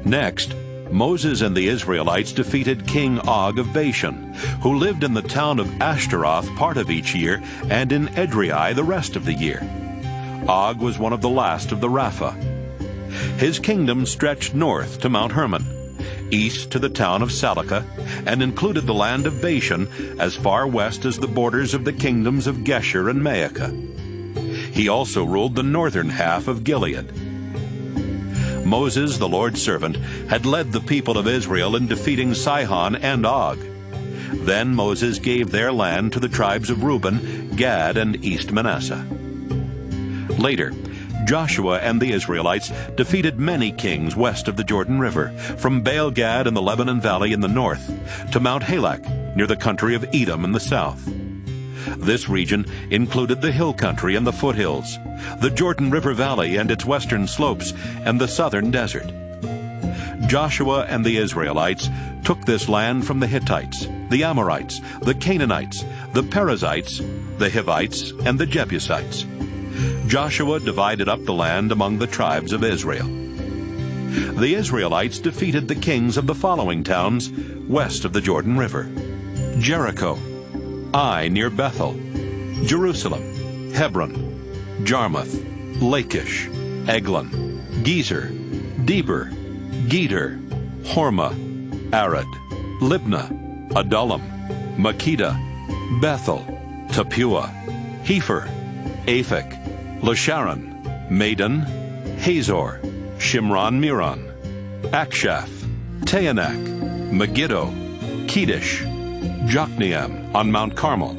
Next, Moses and the Israelites defeated King Og of Bashan, who lived in the town of Ashtaroth part of each year and in Edrei the rest of the year. Og was one of the last of the Rapha. His kingdom stretched north to Mount Hermon, east to the town of Salakah, and included the land of Bashan as far west as the borders of the kingdoms of Geshur and Maacah. He also ruled the northern half of Gilead. Moses, the Lord's servant, had led the people of Israel in defeating Sihon and Og. Then Moses gave their land to the tribes of Reuben, Gad, and East Manasseh. Later, Joshua and the Israelites defeated many kings west of the Jordan River, from Baal-Gad in the Lebanon Valley in the north to Mount Halak, near the country of Edom in the south. This region included the hill country and the foothills, the Jordan River Valley and its western slopes, and the southern desert. Joshua and the Israelites took this land from the Hittites, the Amorites, the Canaanites, the Perizzites, the Hivites, and the Jebusites. Joshua divided up the land among the tribes of Israel. The Israelites defeated the kings of the following towns west of the Jordan River: Jericho, Ai near Bethel, Jerusalem, Hebron, Jarmuth, Lachish, Eglon, Gezer, Debir, Geder, Hormah, Arad, Libnah, Adullam, Makkedah, Bethel, Tappuah, Hepher, Aphek, Lasharon, Madon, Hazor, Shimron-Meron, Akshaph, Taanach, Megiddo, Kedesh, Jokneam on Mount Carmel,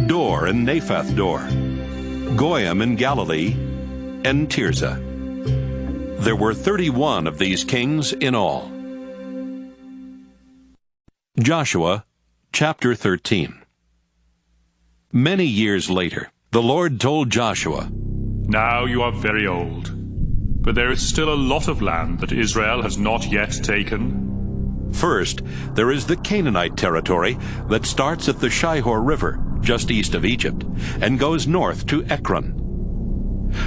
Dor and Naphath Dor, Goyim in Galilee, and Tirzah. There were 31 of these kings in all. Joshua chapter 13. Many years later, the Lord told Joshua, "Now you are very old, but there is still a lot of land that Israel has not yet taken. First, there is the Canaanite territory that starts at the Shihor River, just east of Egypt, and goes north to Ekron.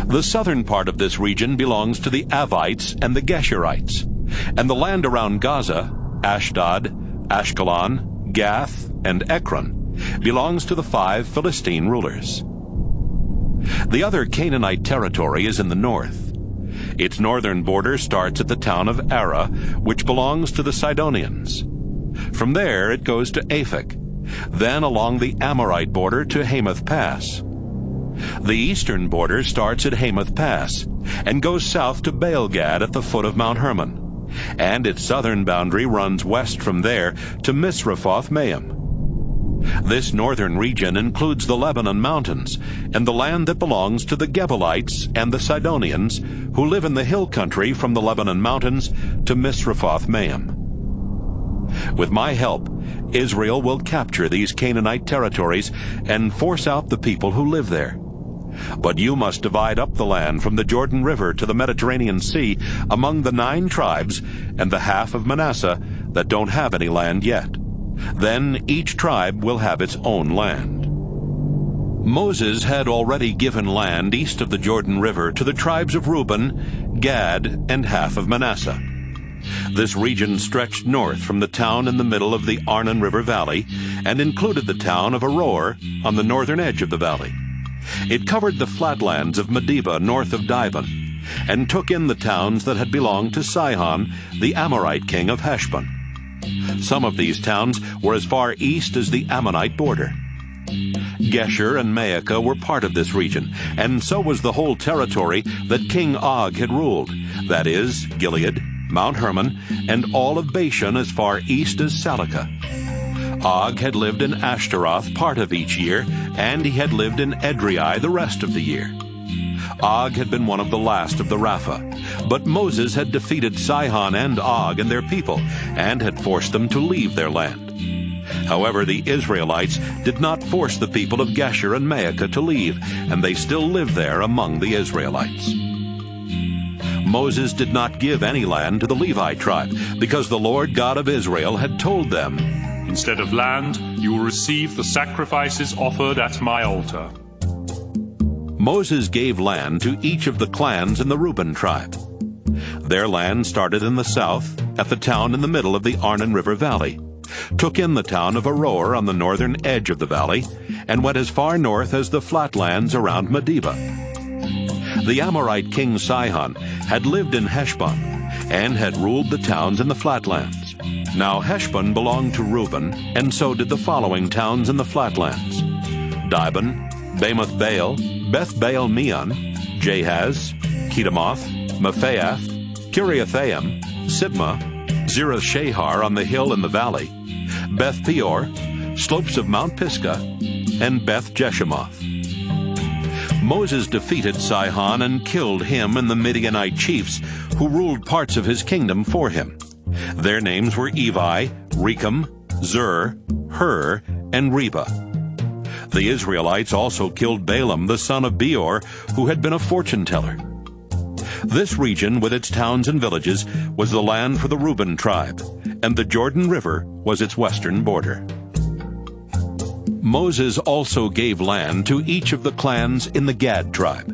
The southern part of this region belongs to the Avites and the Geshurites, and the land around Gaza, Ashdod, Ashkelon, Gath, and Ekron belongs to the 5 Philistine rulers. The other Canaanite territory is in the north. Its northern border starts at the town of Arah, which belongs to the Sidonians. From there it goes to Aphek, then along the Amorite border to Hamath Pass. The eastern border starts at Hamath Pass and goes south to Baal-Gad at the foot of Mount Hermon, and its southern boundary runs west from there to Misrephoth-Maim. This northern region includes the Lebanon mountains and the land that belongs to the Gebalites and the Sidonians, who live in the hill country from the Lebanon mountains to Misrephoth-Maim. With my help, Israel will capture these Canaanite territories and force out the people who live there. But you must divide up the land from the Jordan River to the Mediterranean Sea among the 9 tribes and the half of Manasseh that don't have any land yet. Then each tribe will have its own land. Moses had already given land east of the Jordan River to the tribes of Reuben, Gad, and half of Manasseh. This region stretched north from the town in the middle of the Arnon River Valley and included the town of Aroer on the northern edge of the valley. It covered the flatlands of Medeba north of Dibon and took in the towns that had belonged to Sihon, the Amorite king of Heshbon. Some of these towns were as far east as the Ammonite border. Geshur and Maacah were part of this region, and so was the whole territory that King Og had ruled, that is, Gilead, Mount Hermon, and all of Bashan as far east as Salecah. Og had lived in Ashtaroth part of each year, and he had lived in Edrei the rest of the year. Og had been one of the last of the Rapha, but Moses had defeated Sihon and Og and their people, and had forced them to leave their land. However, the Israelites did not force the people of Geshur and Maacah to leave, and they still lived there among the Israelites. Moses did not give any land to the Levi tribe, because the Lord God of Israel had told them, "Instead of land, you will receive the sacrifices offered at my altar." Moses gave land to each of the clans in the Reuben tribe. Their land started in the south, at the town in the middle of the Arnon River Valley, took in the town of Aroer on the northern edge of the valley, and went as far north as the flatlands around Medeba. The Amorite king Sihon had lived in Heshbon, and had ruled the towns in the flatlands. Now Heshbon belonged to Reuben, and so did the following towns in the flatlands: Dibon, Bamoth Baal, Beth Baal Meon, Jahaz, Kedemoth, Mephaath, Kiriathaim, Sibmah, Zereth Shahar on the hill in the valley, Beth Peor, slopes of Mount Pisgah, and Beth Jeshemoth. Moses defeated Sihon and killed him and the Midianite chiefs who ruled parts of his kingdom for him. Their names were Evi, Rechem, Zur, Hur, and Reba. The Israelites also killed Balaam the son of Beor, who had been a fortune-teller. This region with its towns and villages was the land for the Reuben tribe, and the Jordan River was its western border. Moses also gave land to each of the clans in the Gad tribe.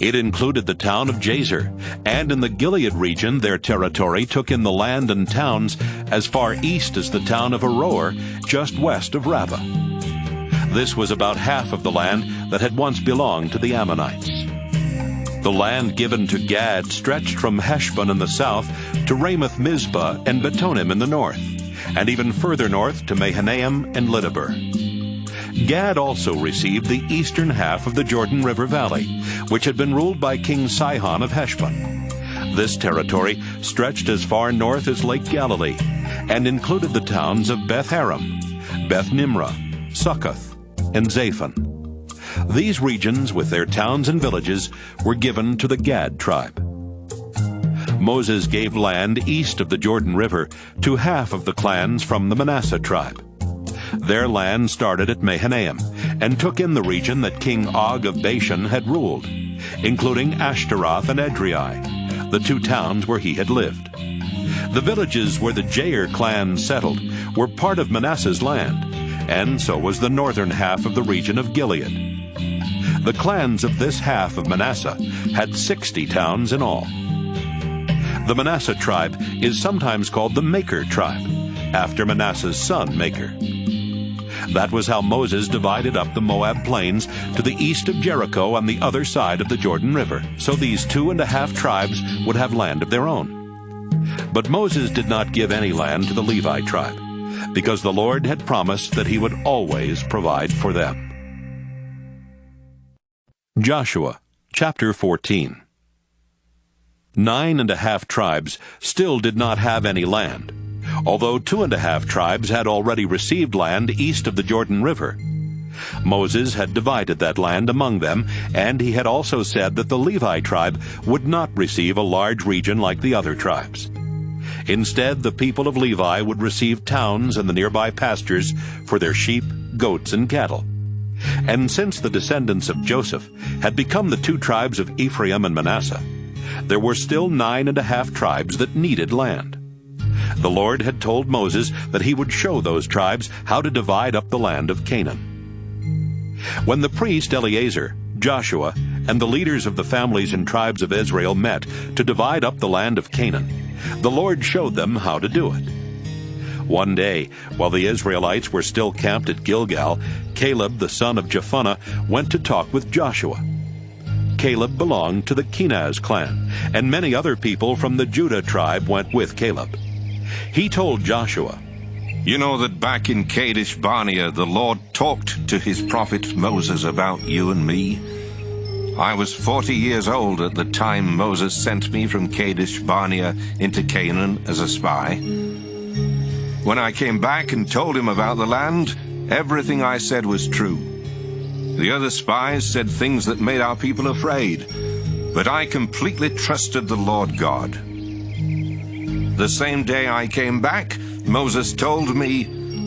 It included the town of Jazer, and in the Gilead region their territory took in the land and towns as far east as the town of Aroer, just west of Rabbah. This was about half of the land that had once belonged to the Ammonites. The land given to Gad stretched from Heshbon in the south to Ramoth Mizpah and Betonim in the north, and even further north to Mahanaim and Lidabur. Gad also received the eastern half of the Jordan River Valley, which had been ruled by King Sihon of Heshbon. This territory stretched as far north as Lake Galilee, and included the towns of Beth Haram, Beth Nimrah, Succoth, and Zaphon. These regions, with their towns and villages, were given to the Gad tribe. Moses gave land east of the Jordan River to half of the clans from the Manasseh tribe. Their land started at Mahanaim, and took in the region that King Og of Bashan had ruled, including Ashtaroth and Edrei, the 2 towns where he had lived. The villages where the Jair clan settled were part of Manasseh's land, and so was the northern half of the region of Gilead. The clans of this half of Manasseh had 60 towns in all. The Manasseh tribe is sometimes called the Maker tribe, after Manasseh's son Maker. That was how Moses divided up the Moab plains to the east of Jericho on the other side of the Jordan River, so these 2.5 tribes would have land of their own. But Moses did not give any land to the Levi tribe, because the Lord had promised that he would always provide for them. Joshua chapter 14. 9.5 tribes still did not have any land, although 2.5 tribes had already received land east of the Jordan River. Moses had divided that land among them, and he had also said that the Levi tribe would not receive a large region like the other tribes. Instead, the people of Levi would receive towns and the nearby pastures for their sheep, goats, and cattle. And since the descendants of Joseph had become the 2 tribes of Ephraim and Manasseh, there were still 9.5 tribes that needed land. The Lord had told Moses that he would show those tribes how to divide up the land of Canaan. When the priest Eleazar, Joshua, and the leaders of the families and tribes of Israel met to divide up the land of Canaan, the Lord showed them how to do it. One day, while the Israelites were still camped at Gilgal, Caleb, the son of Jephunneh, went to talk with Joshua. Caleb belonged to the Kenaz clan, and many other people from the Judah tribe went with Caleb. He told Joshua, "You know that back in Kadesh Barnea the Lord talked to his prophet Moses about you and me. I was 40 years old at the time Moses sent me from Kadesh Barnea into Canaan as a spy. When I came back and told him about the land, everything I said was true. The other spies said things that made our people afraid, but I completely trusted the Lord God. The same day I came back, Moses told me,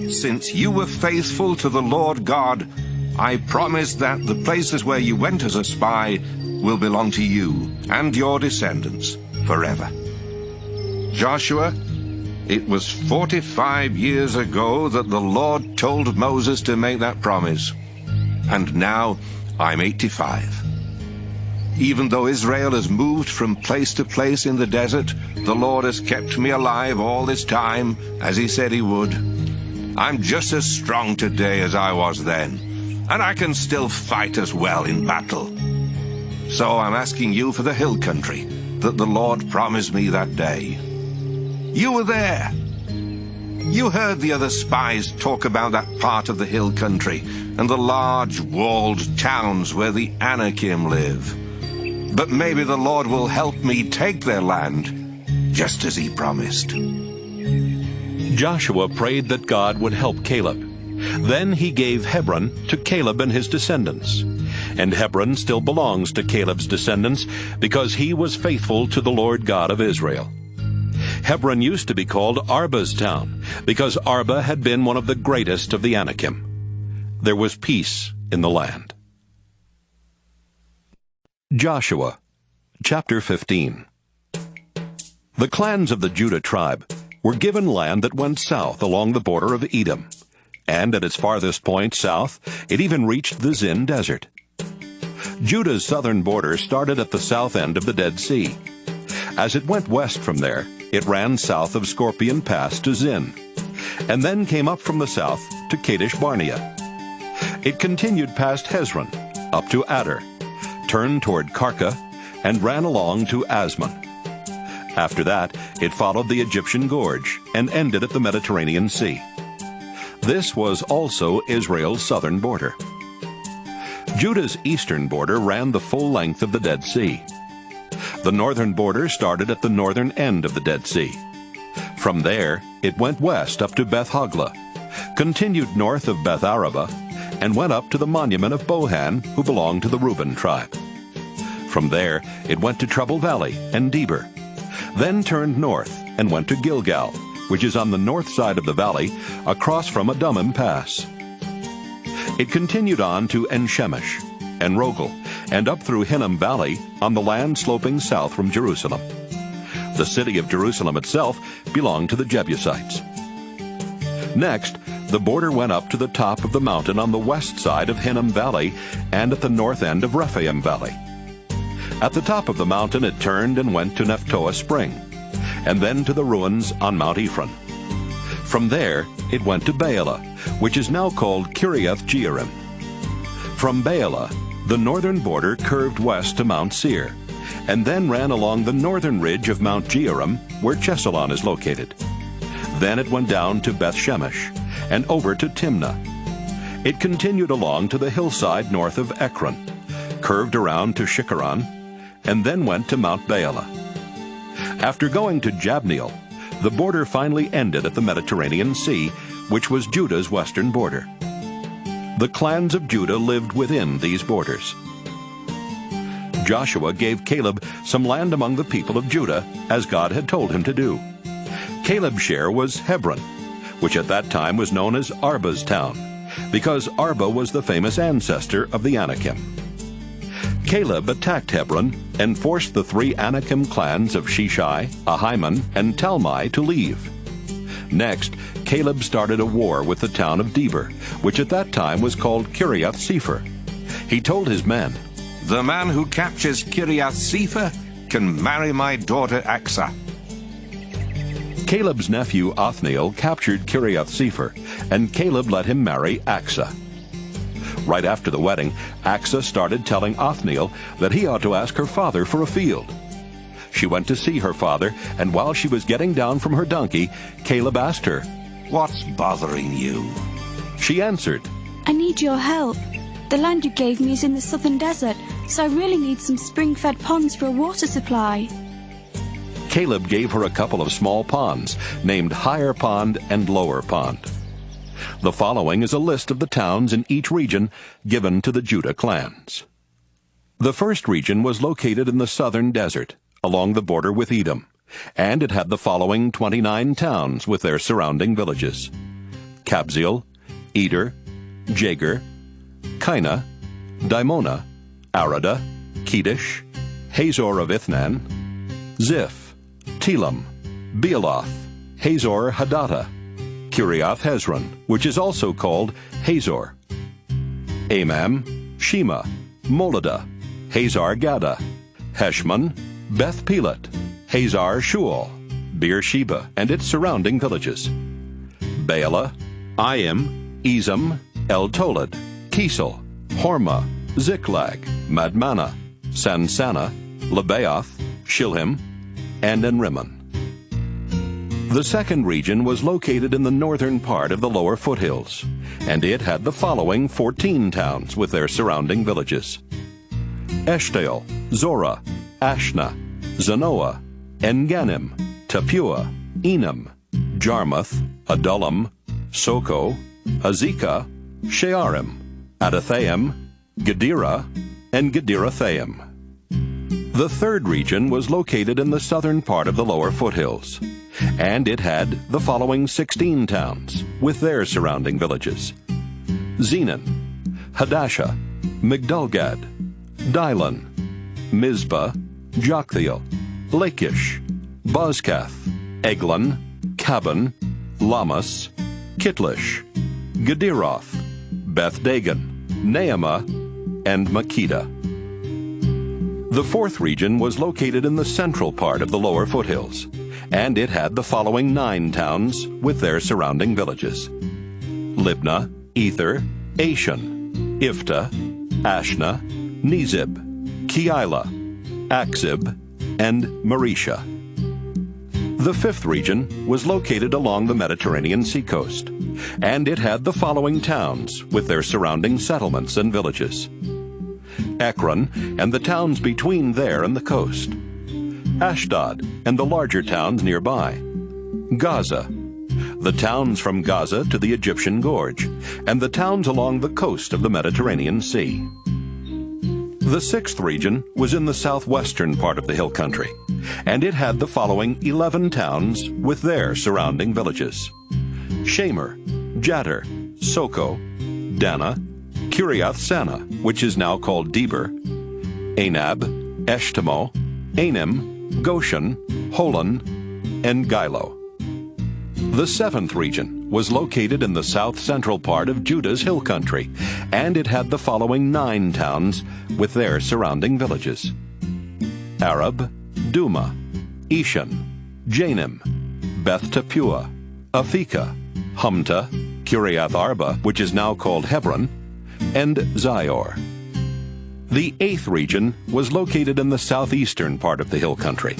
'Since you were faithful to the Lord God, I promise that the places where you went as a spy will belong to you and your descendants forever.'" Joshua, it was 45 years ago that the Lord told Moses to make that promise, and now I'm 85. Even though Israel has moved from place to place in the desert, the Lord has kept me alive all this time, as he said he would. I'm just as strong today as I was then, and I can still fight as well in battle. So I'm asking you for the hill country that the Lord promised me that day. You were there. You heard the other spies talk about that part of the hill country and the large walled towns where the Anakim live. But maybe the Lord will help me take their land, just as he promised. Joshua prayed that God would help Caleb. Then he gave Hebron to Caleb and his descendants. And Hebron still belongs to Caleb's descendants because he was faithful to the Lord God of Israel. Hebron used to be called Arba's town because Arba had been one of the greatest of the Anakim. There was peace in the land. Joshua, chapter 15. The clans of the Judah tribe were given land that went south along the border of Edom, and at its farthest point south, it even reached the Zin Desert. Judah's southern border started at the south end of the Dead Sea. As it went west from there, it ran south of Scorpion Pass to Zin, and then came up from the south to Kadesh Barnea. It continued past Hezron, up to Adar, turned toward Karka, and ran along to Asmon. After that, it followed the Egyptian Gorge and ended at the Mediterranean Sea. This was also Israel's southern border. Judah's eastern border ran the full length of the Dead Sea. The northern border started at the northern end of the Dead Sea. From there, it went west up to Beth Hogla, continued north of Beth Araba, and went up to the monument of Bohan, who belonged to the Reuben tribe. From there, it went to Treble Valley and Deber, then turned north and went to Gilgal, which is on the north side of the valley, across from Adumim Pass. It continued on to En-Shemesh and Rogel, and up through Hinnom Valley on the land sloping south from Jerusalem. The city of Jerusalem itself belonged to the Jebusites. Next, the border went up to the top of the mountain on the west side of Hinnom Valley and at the north end of Rephaim Valley. At the top of the mountain it turned and went to Nephtoah Spring, and then to the ruins on Mount Ephron. From there it went to Baalah, which is now called Kiriath Jearim. From Baalah, the northern border curved west to Mount Seir, and then ran along the northern ridge of Mount Jearim, where Chesalon is located. Then it went down to Beth Shemesh, and over to Timnah. It continued along to the hillside north of Ekron, curved around to Shikharon, and then went to Mount Baalah. After going to Jabneel, the border finally ended at the Mediterranean Sea, which was Judah's western border. The clans of Judah lived within these borders. Joshua gave Caleb some land among the people of Judah, as God had told him to do. Caleb's share was Hebron, which at that time was known as Arba's town, because Arba was the famous ancestor of the Anakim. Caleb attacked Hebron and forced the three Anakim clans of Sheshai, Ahiman, and Talmai to leave. Next, Caleb started a war with the town of Debir, which at that time was called Kiriath Sepher. He told his men, "The man who captures Kiriath Sepher can marry my daughter Achsah." Caleb's nephew Othniel captured Kiriath Sepher, and Caleb let him marry Achsah. Right after the wedding, Achsah started telling Othniel that he ought to ask her father for a field. She went to see her father, and while she was getting down from her donkey, Caleb asked her, "What's bothering you?" She answered, "I need your help. The land you gave me is in the southern desert, so I really need some spring-fed ponds for a water supply." Caleb gave her a couple of small ponds, named Higher Pond and Lower Pond. The following is a list of the towns in each region given to the Judah clans. The first region was located in the southern desert, along the border with Edom, and it had the following 29 towns with their surrounding villages: Kabzeel, Eder, Jagur, Kainah, Dimona, Arada, Kedesh, Hazor of Ithnan, Ziph, Telam, Bealoth, Hazor Hadattah, Kiriath Hezron, which is also called Hazor, Amam, Shema, Moladah, Hazar Gaddah, Heshmon, Beth Pelet, Hazar Shual, Beersheba and its surrounding villages, Baalah, Ayim, Ezem, El Tolad, Kisel, Hormah, Ziklag, Madmannah, Sansannah, Lebaoth, Shilhim, and Enrimmon. The second region was located in the northern part of the lower foothills, and it had the following 14 towns with their surrounding villages: Eshtaol, Zorah, Ashna, Zanoah, En-Ganim, Tappuah, Enam, Jarmuth, Adullam, Soko, Azekah, Shearim, Adathaim, Gederah, and Gederothaim. The third region was located in the southern part of the lower foothills, and it had the following 16 towns with their surrounding villages: Zenon, Hadashah, Migdalgad, Dibon, Mizpah, Joktheel, Lachish, Bozkath, Eglon, Cabbon, Lamas, Kitlish, Gederoth, Beth Dagon, Naamah, and Makkedah. The fourth region was located in the central part of the lower foothills, and it had the following 9 towns with their surrounding villages: Libnah, Ether, Ashan, Iftah, Ashna, Nezib, Keilah, Achzib, and Mareshah. The fifth region was located along the Mediterranean seacoast, and it had the following towns with their surrounding settlements and villages: Ekron and the towns between there and the coast, Ashdod and the larger towns nearby, Gaza, the towns from Gaza to the Egyptian Gorge, and the towns along the coast of the Mediterranean Sea. The sixth region was in the southwestern part of the hill country, and it had the following 11 towns with their surrounding villages: Shamer, Jattir, Soko, Dana, Kiriath Sanah, which is now called Debir, Anab, Eshtemoh, Anim, Goshen, Holon, and Gilo. The seventh region was located in the south-central part of Judah's hill country, and it had the following 9 towns with their surrounding villages: Arab, Duma, Eshan, Janim, Beth Tappuah, Aphekah, Humta, Kiriath Arba, which is now called Hebron, and Zior. The eighth region was located in the southeastern part of the hill country,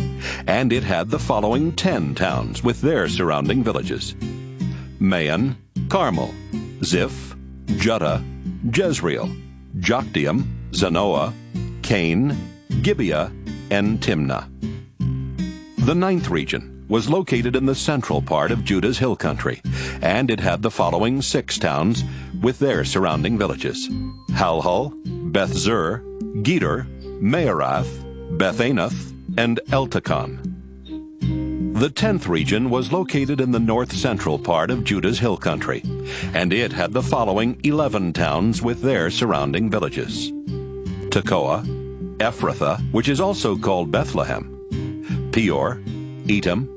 and it had the following 10 towns with their surrounding villages: Maon, Carmel, Ziph, Juttah, Jezreel, Jokdeam, Zanoah, Cain, Gibeah, and Timnah. The ninth region was located in the central part of Judah's hill country, and it had the following 6 towns with their surrounding villages: Halhul, Beth-zur, Gedor, Maarath, Beth-anath, and Eltekon. The 10th region was located in the north-central part of Judah's hill country, and it had the following 11 towns with their surrounding villages: Tekoa, Ephrathah, which is also called Bethlehem, Peor, Etam,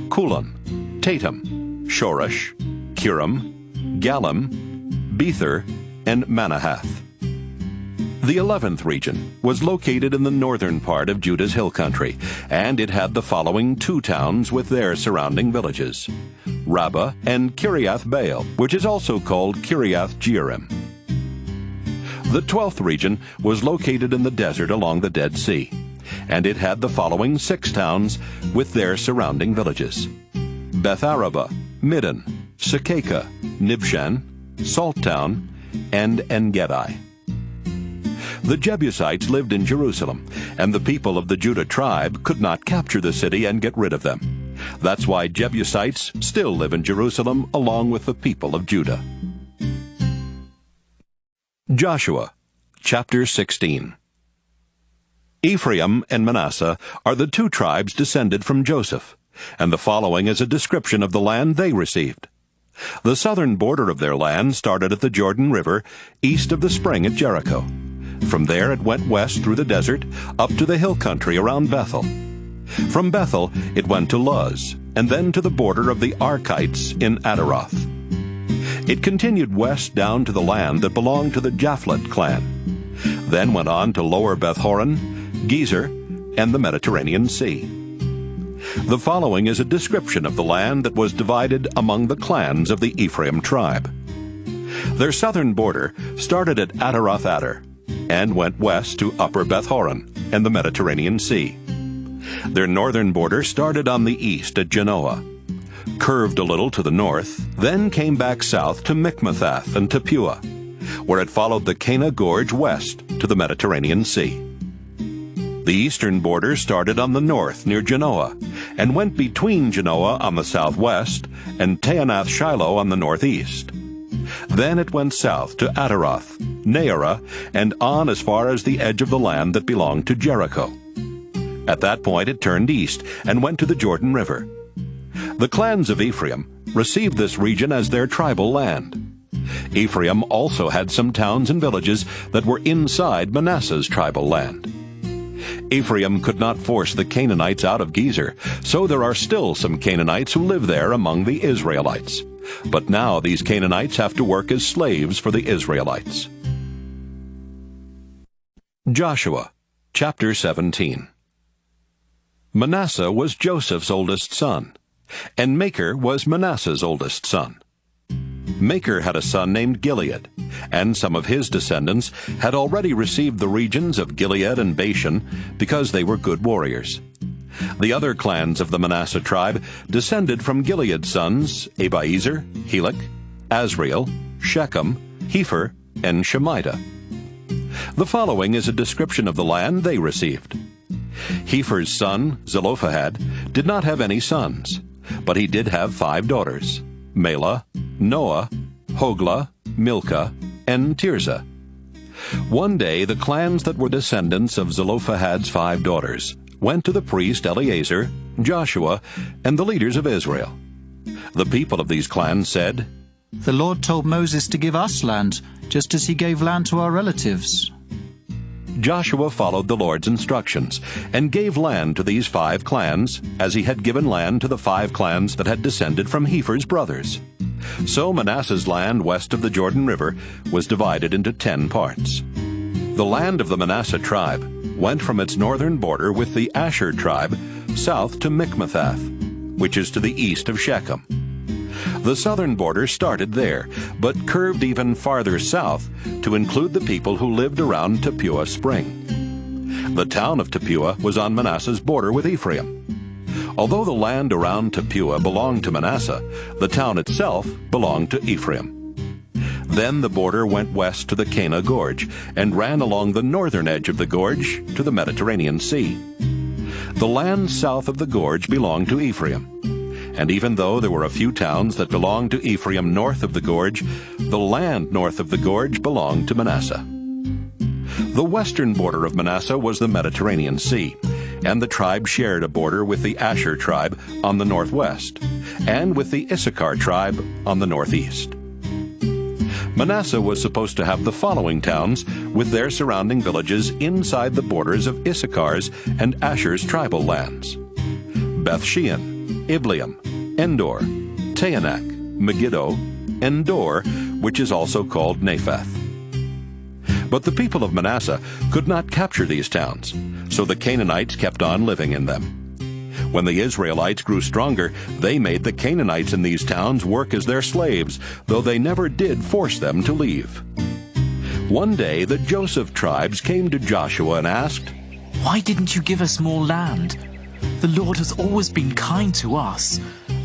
Kulon, Tatum, Shoresh, Kiram, Galim, Bether, and Manahath. The 11th region was located in the northern part of Judah's hill country, and it had the following 2 towns with their surrounding villages: Rabbah and Kiriath Baal, which is also called Kiriath Jearim. The 12th region was located in the desert along the Dead Sea, and it had the following 6 towns with their surrounding villages: Beth Arabah, Middon, Sekeka, Nibshan, Salttown, and En-gedi. The Jebusites lived in Jerusalem, and the people of the Judah tribe could not capture the city and get rid of them. That's why Jebusites still live in Jerusalem along with the people of Judah. Joshua, chapter 16. Ephraim and Manasseh are the 2 tribes descended from Joseph, and the following is a description of the land they received. The southern border of their land started at the Jordan River, east of the spring at Jericho. From there it went west through the desert, up to the hill country around Bethel. From Bethel it went to Luz, and then to the border of the Arkites in Adaroth. It continued west down to the land that belonged to the Japhlet clan, then went on to lower Beth-horon, Gezer, and the Mediterranean Sea. The following is a description of the land that was divided among the clans of the Ephraim tribe. Their southern border started at Adaroth-adar, and went west to Upper Beth-horon and the Mediterranean Sea. Their northern border started on the east at Genoa, curved a little to the north, then came back south to Mikmethath and Tappuah, where it followed the Cana Gorge west to the Mediterranean Sea. The eastern border started on the north near Genoa, and went between Genoa on the southwest and Taanath-shiloh on the northeast. Then it went south to Ataroth, Naarah, and on as far as the edge of the land that belonged to Jericho. At that point it turned east and went to the Jordan River. The clans of Ephraim received this region as their tribal land. Ephraim also had some towns and villages that were inside Manasseh's tribal land. Ephraim could not force the Canaanites out of Gezer, so there are still some Canaanites who live there among the Israelites. But now these Canaanites have to work as slaves for the Israelites. Joshua, chapter 17. Manasseh was Joseph's oldest son, and Machir was Manasseh's oldest son. Machir had a son named Gilead, and some of his descendants had already received the regions of Gilead and Bashan because they were good warriors. The other clans of the Manasseh tribe descended from Gilead's sons Abiezer, Helek, Asriel, Shechem, Hepher, and Shemida. The following is a description of the land they received. Hepher's son, Zelophehad, did not have any sons, but he did have 5 daughters: Mela, Noah, Hoglah, Milcah, and Tirzah. One day the clans that were descendants of Zelophehad's 5 daughters went to the priest Eleazar, Joshua, and the leaders of Israel. The people of these clans said, "The Lord told Moses to give us land, just as he gave land to our relatives." Joshua followed the Lord's instructions and gave land to these 5 clans, as he had given land to the 5 clans that had descended from Hepher's brothers. So Manasseh's land west of the Jordan River was divided into 10 parts. The land of the Manasseh tribe went from its northern border with the Asher tribe south to Mikmethath, which is to the east of Shechem. The southern border started there, but curved even farther south to include the people who lived around Tappuah Spring. The town of Tappuah was on Manasseh's border with Ephraim. Although the land around Tappuah belonged to Manasseh, the town itself belonged to Ephraim. Then the border went west to the Cana Gorge and ran along the northern edge of the gorge to the Mediterranean Sea. The land south of the gorge belonged to Ephraim. And even though there were a few towns that belonged to Ephraim north of the gorge, the land north of the gorge belonged to Manasseh. The western border of Manasseh was the Mediterranean Sea, and the tribe shared a border with the Asher tribe on the northwest, and with the Issachar tribe on the northeast. Manasseh was supposed to have the following towns with their surrounding villages inside the borders of Issachar's and Asher's tribal lands: Beth-shean, Ibleam, Endor, Taanach, Megiddo, Endor, which is also called Naphath. But the people of Manasseh could not capture these towns, so the Canaanites kept on living in them. When the Israelites grew stronger, they made the Canaanites in these towns work as their slaves, though they never did force them to leave. One day the Joseph tribes came to Joshua and asked, "Why didn't you give us more land? The Lord has always been kind to us,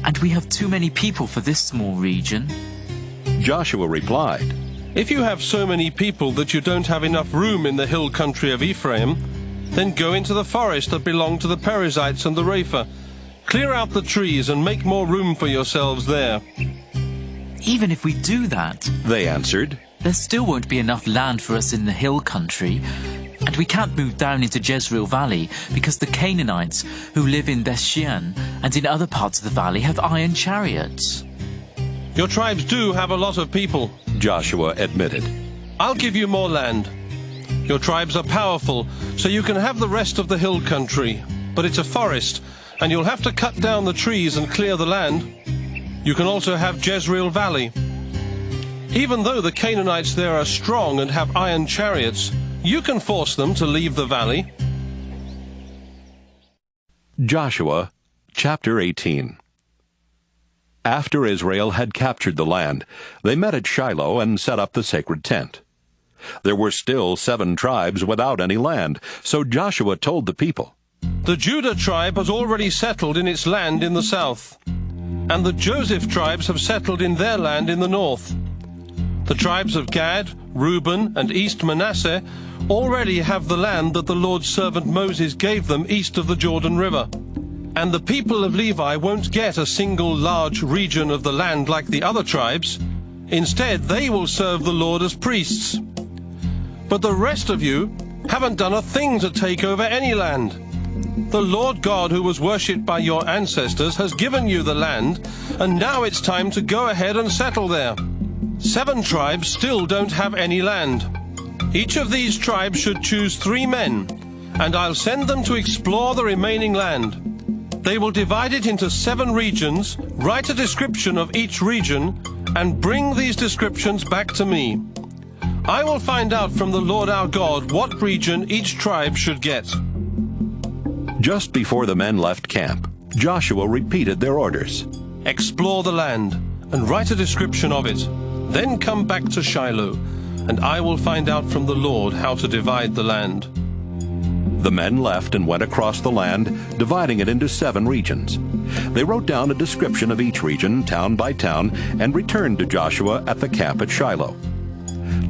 and we have too many people for this small region." Joshua replied, "If you have so many people that you don't have enough room in the hill country of Ephraim, then go into the forest that belonged to the Perizzites and the Rapha. Clear out the trees and make more room for yourselves there." "Even if we do that," they answered, "there still won't be enough land for us in the hill country, and we can't move down into Jezreel Valley because the Canaanites who live in Beth-shean and in other parts of the valley have iron chariots." "Your tribes do have a lot of people," Joshua admitted. "I'll give you more land. Your tribes are powerful, so you can have the rest of the hill country, but it's a forest, and you'll have to cut down the trees and clear the land. You can also have Jezreel Valley. Even though the Canaanites there are strong and have iron chariots, you can force them to leave the valley." Joshua chapter 18. After Israel had captured the land, they met at Shiloh and set up the sacred tent. There were still 7 tribes without any land, so Joshua told the people, "The Judah tribe has already settled in its land in the south, and the Joseph tribes have settled in their land in the north. The tribes of Gad, Reuben, and East Manasseh already have the land that the Lord's servant Moses gave them east of the Jordan River. And the people of Levi won't get a single large region of the land like the other tribes. Instead, they will serve the Lord as priests. But the rest of you haven't done a thing to take over any land. The Lord God who was worshipped by your ancestors has given you the land, and now it's time to go ahead and settle there. 7 tribes still don't have any land. Each of these tribes should choose 3 men, and I'll send them to explore the remaining land. They will divide it into 7 regions, write a description of each region, and bring these descriptions back to me. I will find out from the Lord our God what region each tribe should get." Just before the men left camp, Joshua repeated their orders. "Explore the land and write a description of it. Then come back to Shiloh, and I will find out from the Lord how to divide the land." The men left and went across the land, dividing it into 7 regions. They wrote down a description of each region, town by town, and returned to Joshua at the camp at Shiloh.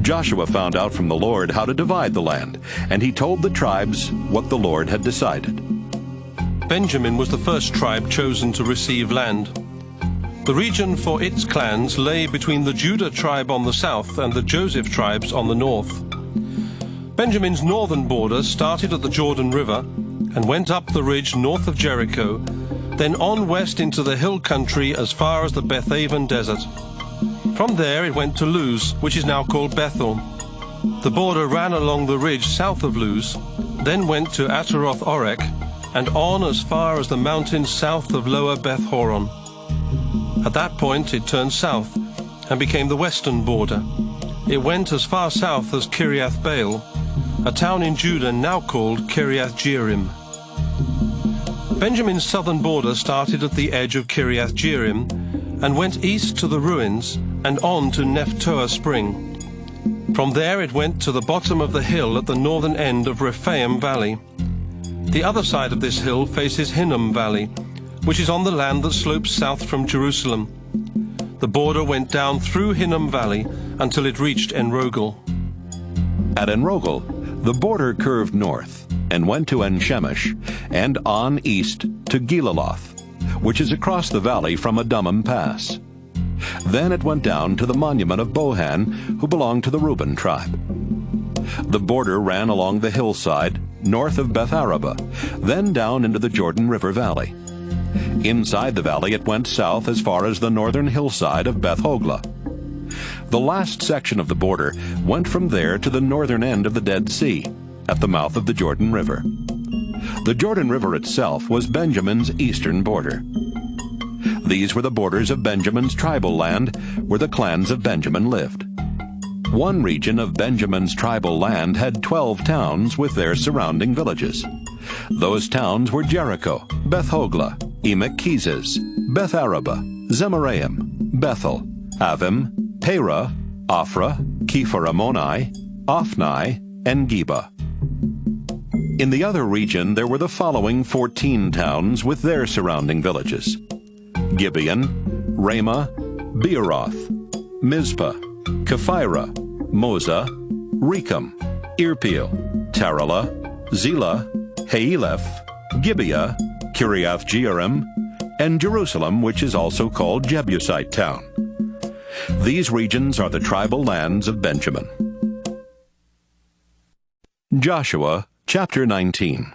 Joshua found out from the Lord how to divide the land, and he told the tribes what the Lord had decided. Benjamin was the first tribe chosen to receive land. The region for its clans lay between the Judah tribe on the south and the Joseph tribes on the north. Benjamin's northern border started at the Jordan River and went up the ridge north of Jericho, then on west into the hill country as far as the Beth-aven desert. From there it went to Luz, which is now called Bethel. The border ran along the ridge south of Luz, then went to Ataroth-orek, and on as far as the mountains south of Lower Beth-horon. At that point it turned south and became the western border. It went as far south as Kiriath-baal, a town in Judah now called Kiriath-jearim. Benjamin's southern border started at the edge of Kiriath-jearim and went east to the ruins and on to Nephtoah spring. From there it went to the bottom of the hill at the northern end of Rephaim Valley. The other side of this hill faces Hinnom Valley, which is on the land that slopes south from Jerusalem. The border went down through Hinnom Valley until it reached En-rogel. At En-rogel, the border curved north, and went to En-Shemesh, and on east to Gilaloth, which is across the valley from Adummim Pass. Then it went down to the monument of Bohan, who belonged to the Reuben tribe. The border ran along the hillside, north of Beth Araba, then down into the Jordan River Valley. Inside the valley it went south as far as the northern hillside of Beth Hogla. The last section of the border went from there to the northern end of the Dead Sea, at the mouth of the Jordan River. The Jordan River itself was Benjamin's eastern border. These were the borders of Benjamin's tribal land, where the clans of Benjamin lived. One region of Benjamin's tribal land had 12 towns with their surrounding villages. Those towns were Jericho, Beth Hogla, Emek Keziz, Beth Araba, Zemaraim, Bethel, Avim, Perah, Ophrah, Kephar Ammoni, Ophni, and Geba. In the other region there were the following 14 towns with their surrounding villages: Gibeon, Ramah, Beeroth, Mizpah, Kephirah, Moza, Rechem, Irpeel, Tarala, Zelah, Haeleph, Gibeah, Kiriath Jearim, and Jerusalem, which is also called Jebusite town. These regions are the tribal lands of Benjamin. Joshua chapter 19.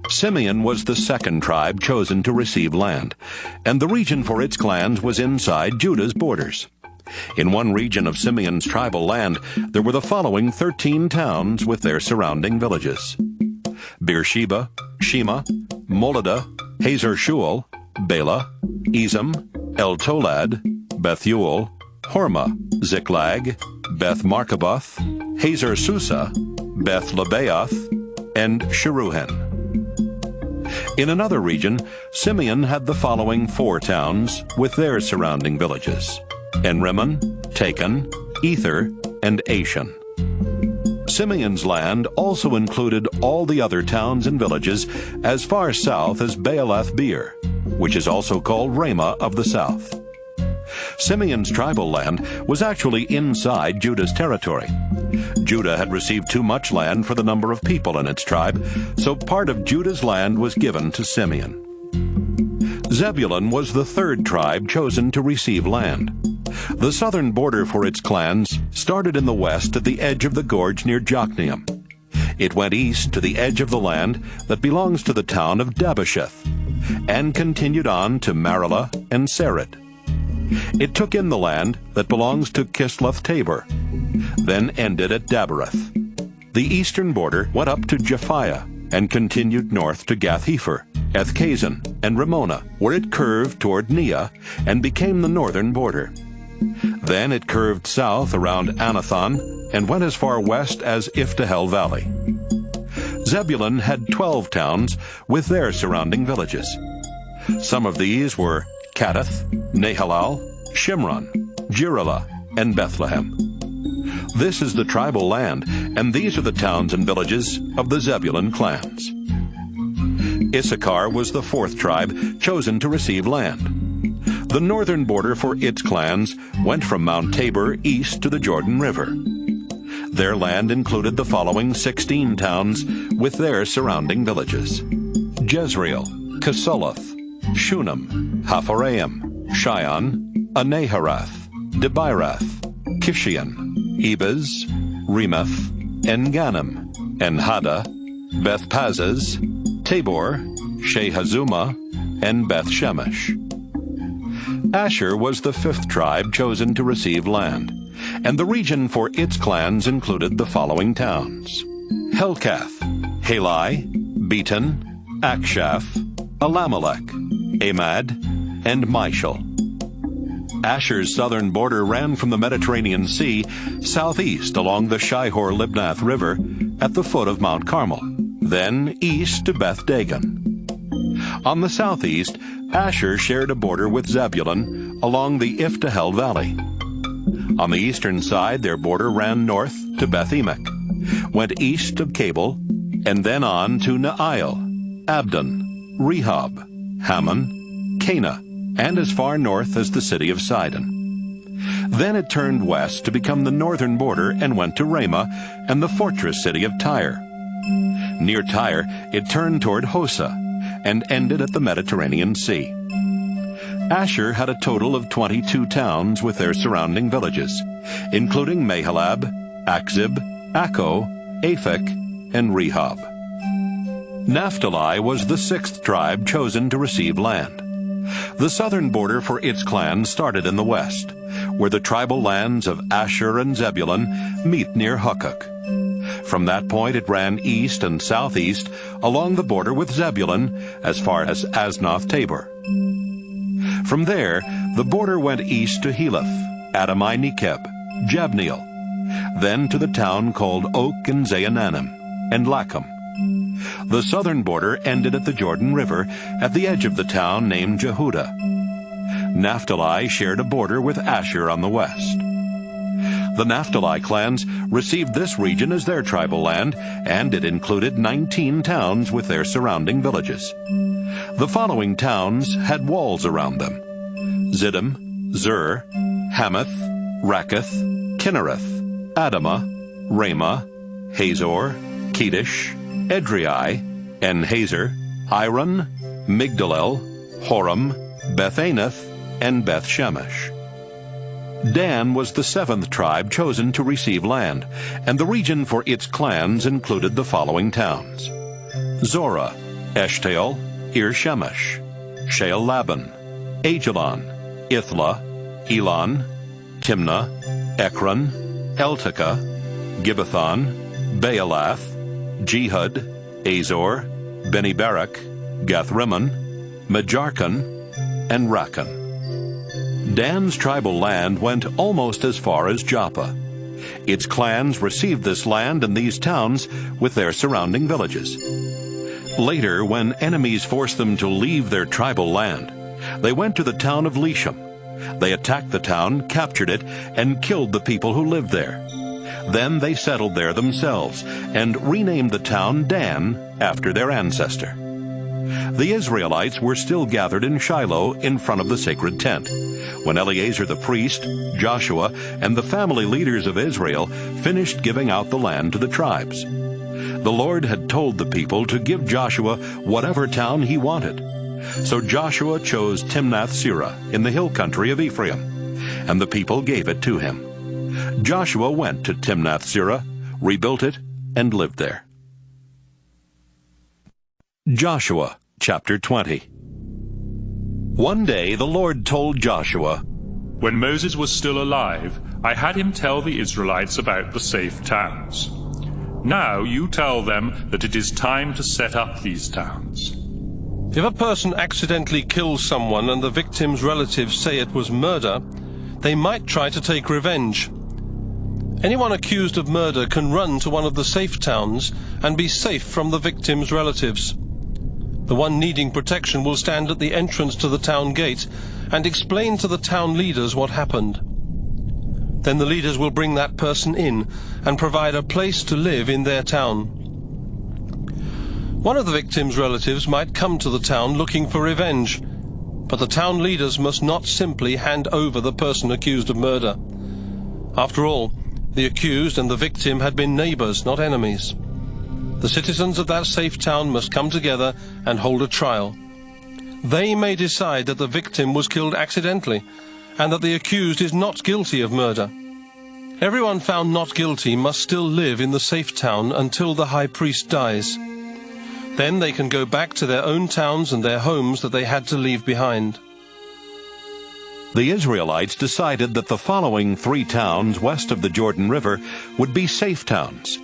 Simeon was the second tribe chosen to receive land, and the region for its clans was inside Judah's borders. In one region of Simeon's tribal land, there were the following 13 towns with their surrounding villages: Beersheba, Shema, Moladah, Hazar Shual, Bela, Ezem, El Tolad, Bethuel, Hormah, Ziklag, Beth Markaboth, Hazar Susa, Beth Lebaoth, and Sheruhen. In another region, Simeon had the following 4 towns with their surrounding villages: Enrimmon, Taken, Ether, and Ashan. Simeon's land also included all the other towns and villages as far south as Baalath Beer, which is also called Ramah of the south. Simeon's tribal land was actually inside Judah's territory. Judah had received too much land for the number of people in its tribe, so part of Judah's land was given to Simeon. Zebulun was the third tribe chosen to receive land. The southern border for its clans started in the west at the edge of the gorge near Jokneam. It went east to the edge of the land that belongs to the town of Dabasheth, and continued on to Maralah and Sarid. It took in the land that belongs to Kisloth Tabor, then ended at Daberath. The eastern border went up to Japhiah and continued north to Gath-Hepher, Ethkazin, and Ramona, where it curved toward Neah and became the northern border. Then it curved south around Anathon and went as far west as Iftahel Valley. Zebulun had 12 towns with their surrounding villages. Some of these were Cadath, Nahalal, Shimron, Jerilah, and Bethlehem. This is the tribal land, and these are the towns and villages of the Zebulun clans. Issachar was the 4th tribe chosen to receive land. The northern border for its clans went from Mount Tabor east to the Jordan River. Their land included the following 16 towns with their surrounding villages: Jezreel, Kesoloth, Shunem, Hapharaim, Shion, Anaharath, Debirath, Kishion, Ebez, Remeth, En-Ganim, En-Hada, Beth-Pazzaz, Tabor, Shehazumah, and Beth-Shemesh. Asher was the 5th tribe chosen to receive land, and the region for its clans included the following towns: Helkath, Halai, Beaton, Akshaph, Alamelech, Amad, and Mishal. Asher's southern border ran from the Mediterranean Sea southeast along the Shihor-Libnath River at the foot of Mount Carmel, then east to Beth Dagon. On the southeast, Asher shared a border with Zebulun along the Iftahel Valley. On the eastern side, their border ran north to Beth Emek, went east to Cabal, and then on to Naail, Abdon, Rehob, Hammon, Cana, and as far north as the city of Sidon. Then it turned west to become the northern border and went to Ramah and the fortress city of Tyre, Near Tyre, it turned toward Hosa and ended at the Mediterranean Sea. Asher had a total of 22 towns with their surrounding villages, including Mahalab, Akzib, Akko, Aphek, and Rehob. Naphtali was the 6th tribe chosen to receive land. The southern border for its clan started in the west, where the tribal lands of Asher and Zebulun meet near Hukkok. From that point it ran east and southeast along the border with Zebulun as far as Aznoth Tabor. From there, the border went east to Heleph, Adamai Nekeb, Jabneel, then to the town called Oak and Zaananim, and Lacham. The southern border ended at the Jordan River at the edge of the town named Jehudah. Naphtali shared a border with Asher on the west. The Naphtali clans received this region as their tribal land, and it included 19 towns with their surrounding villages. The following towns had walls around them: Ziddim, Zur, Hamath, Rakkath, Kinnereth, Adamah, Ramah, Hazor, Kedesh, Edrei, En-Hazer, Iron, Migdalel, Horam, Beth-Anath, and Beth-Shemesh. Dan was the 7th tribe chosen to receive land, and the region for its clans included the following towns: Zorah, Eshtaol, Ir-Shemesh, Sheel-Laban, Ajalon, Ithla, Elon, Timnah, Ekron, Eltekeh, Gibbethon, Baalath, Jehud, Azor, Beni-Berak, Gath-Rimmon, Mejarkon, and Rakkon. Dan's tribal land went almost as far as Joppa. Its clans received this land and these towns with their surrounding villages. Later, when enemies forced them to leave their tribal land, they went to the town of Leshem. They attacked the town, captured it, and killed the people who lived there. Then they settled there themselves and renamed the town Dan after their ancestor. The Israelites were still gathered in Shiloh in front of the sacred tent, when Eleazar the priest, Joshua, and the family leaders of Israel finished giving out the land to the tribes. The Lord had told the people to give Joshua whatever town he wanted. So Joshua chose Timnath-Serah in the hill country of Ephraim, and the people gave it to him. Joshua went to Timnath-Serah, rebuilt it, and lived there. Joshua chapter 20. One day the Lord told Joshua, "When Moses was still alive, I had him tell the Israelites about the safe towns. Now you tell them that it is time to set up these towns." If a person accidentally kills someone and the victim's relatives say it was murder, they might try to take revenge. Anyone accused of murder can run to one of the safe towns and be safe from the victim's relatives. The one needing protection will stand at the entrance to the town gate and explain to the town leaders what happened. Then the leaders will bring that person in and provide a place to live in their town. One of the victim's relatives might come to the town looking for revenge, but the town leaders must not simply hand over the person accused of murder. After all, the accused and the victim had been neighbors, not enemies. The citizens of that safe town must come together and hold a trial. They may decide that the victim was killed accidentally and that the accused is not guilty of murder. Everyone found not guilty must still live in the safe town until the high priest dies. Then they can go back to their own towns and their homes that they had to leave behind. The Israelites decided that the following 3 towns west of the Jordan River would be safe towns: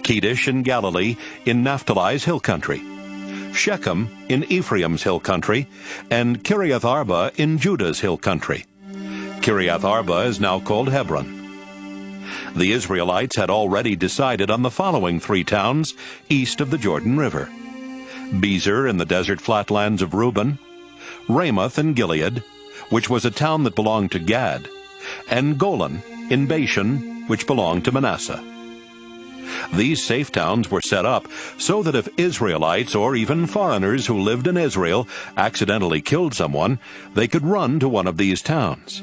Kedesh in Galilee in Naphtali's hill country, Shechem in Ephraim's hill country, and Kiriath Arba in Judah's hill country. Kiriath Arba is now called Hebron. The Israelites had already decided on the following 3 towns east of the Jordan River: Bezer in the desert flatlands of Reuben, Ramoth in Gilead, which was a town that belonged to Gad, and Golan in Bashan, which belonged to Manasseh. These safe towns were set up so that if Israelites or even foreigners who lived in Israel accidentally killed someone, they could run to one of these towns.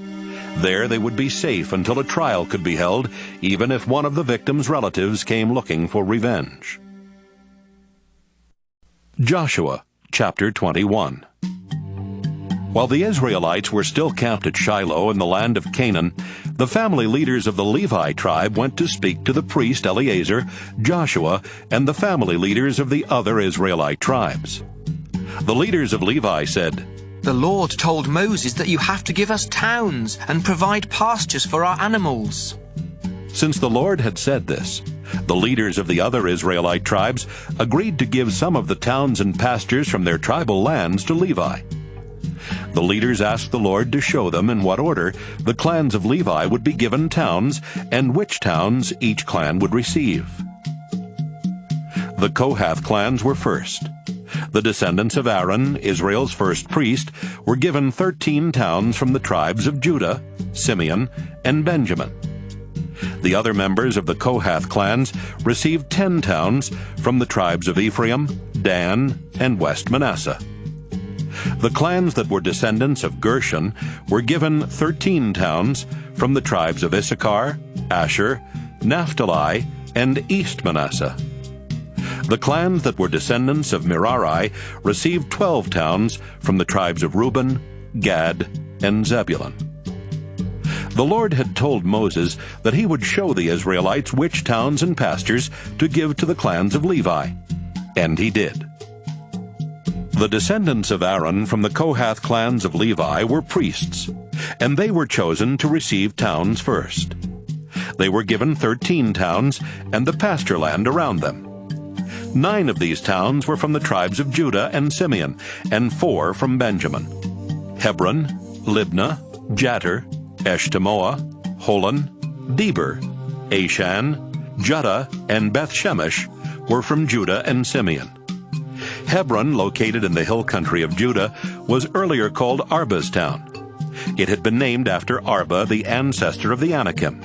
There they would be safe until a trial could be held, even if one of the victim's relatives came looking for revenge. Joshua chapter 21. While the Israelites were still camped at Shiloh in the land of Canaan, the family leaders of the Levi tribe went to speak to the priest Eleazar, Joshua, and the family leaders of the other Israelite tribes. The leaders of Levi said, "The Lord told Moses that you have to give us towns and provide pastures for our animals." Since the Lord had said this, the leaders of the other Israelite tribes agreed to give some of the towns and pastures from their tribal lands to Levi. The leaders asked the Lord to show them in what order the clans of Levi would be given towns and which towns each clan would receive. The Kohath clans were first. The descendants of Aaron, Israel's first priest, were given 13 towns from the tribes of Judah, Simeon, and Benjamin. The other members of the Kohath clans received 10 towns from the tribes of Ephraim, Dan, and West Manasseh. The clans that were descendants of Gershon were given 13 towns from the tribes of Issachar, Asher, Naphtali, and East Manasseh. The clans that were descendants of Merari received 12 towns from the tribes of Reuben, Gad, and Zebulun. The Lord had told Moses that he would show the Israelites which towns and pastures to give to the clans of Levi, and he did. The descendants of Aaron from the Kohath clans of Levi were priests, and they were chosen to receive towns first. They were given 13 towns and the pasture land around them. 9 of these towns were from the tribes of Judah and Simeon, and 4 from Benjamin. Hebron, Libnah, Jattir, Eshtemoa, Holon, Deber, Ashan, Judah, and Beth-Shemesh were from Judah and Simeon. Hebron, located in the hill country of Judah, was earlier called Arba's town. It had been named after Arba, the ancestor of the Anakim.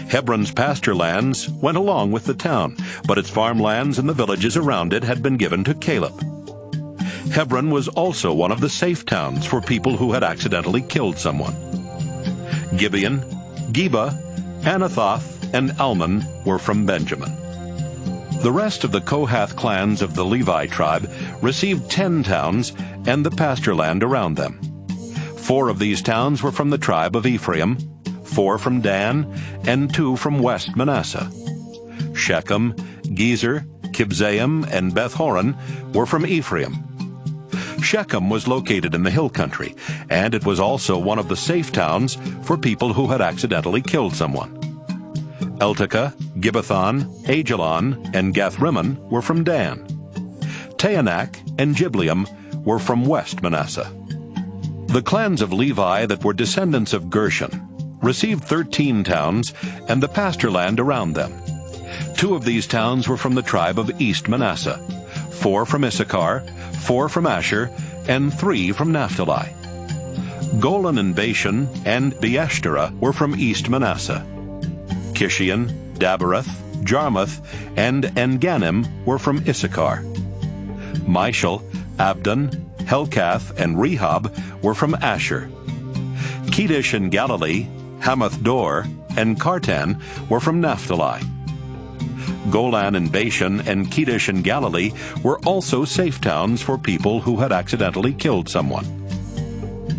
Hebron's pasture lands went along with the town, but its farmlands and the villages around it had been given to Caleb. Hebron was also one of the safe towns for people who had accidentally killed someone. Gibeon, Geba, Anathoth, and Almon were from Benjamin. The rest of the Kohath clans of the Levi tribe received 10 towns and the pasture land around them. 4 of these towns were from the tribe of Ephraim, 4 from Dan, and 2 from West Manasseh. Shechem, Gezer, Kibzaim, and Beth-horon were from Ephraim. Shechem was located in the hill country, and it was also one of the safe towns for people who had accidentally killed someone. Eltekeh, Gibbethon, Ajalon, and Gathrimmon were from Dan. Taanach and Jibleam were from West Manasseh. The clans of Levi that were descendants of Gershon received 13 towns and the pasture land around them. 2 of these towns were from the tribe of East Manasseh, 4 from Issachar, 4 from Asher, and 3 from Naphtali. Golan and Bashan and Beeshterah were from East Manasseh. Kishion, Daberath, Jarmuth, and Engannim were from Issachar. Mishal, Abdon, Helkath, and Rehob were from Asher. Kedesh and Galilee, Hamath-dor, and Kartan were from Naphtali. Golan and Bashan and Kedesh and Galilee were also safe towns for people who had accidentally killed someone.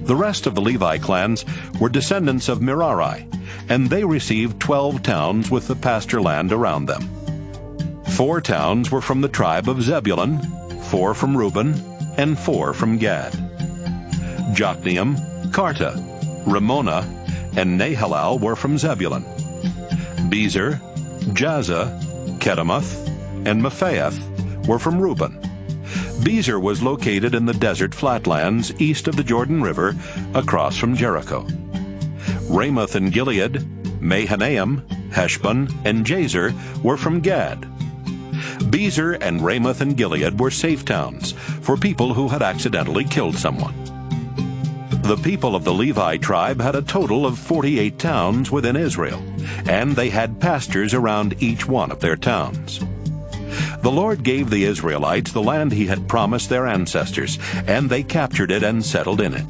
The rest of the Levi clans were descendants of Merari, and they received 12 towns with the pasture land around them. 4 towns were from the tribe of Zebulun, 4 from Reuben, and 4 from Gad. Jokneam, Karta, Ramona, and Nahalal were from Zebulun. Bezer, Jaza, Kedemoth, and Mephaath were from Reuben. Bezer was located in the desert flatlands east of the Jordan River, across from Jericho. Ramoth and Gilead, Mahanaim, Heshbon, and Jazer were from Gad. Bezer and Ramoth and Gilead were safe towns for people who had accidentally killed someone. The people of the Levi tribe had a total of 48 towns within Israel, and they had pastures around each one of their towns. The Lord gave the Israelites the land he had promised their ancestors, and they captured it and settled in it.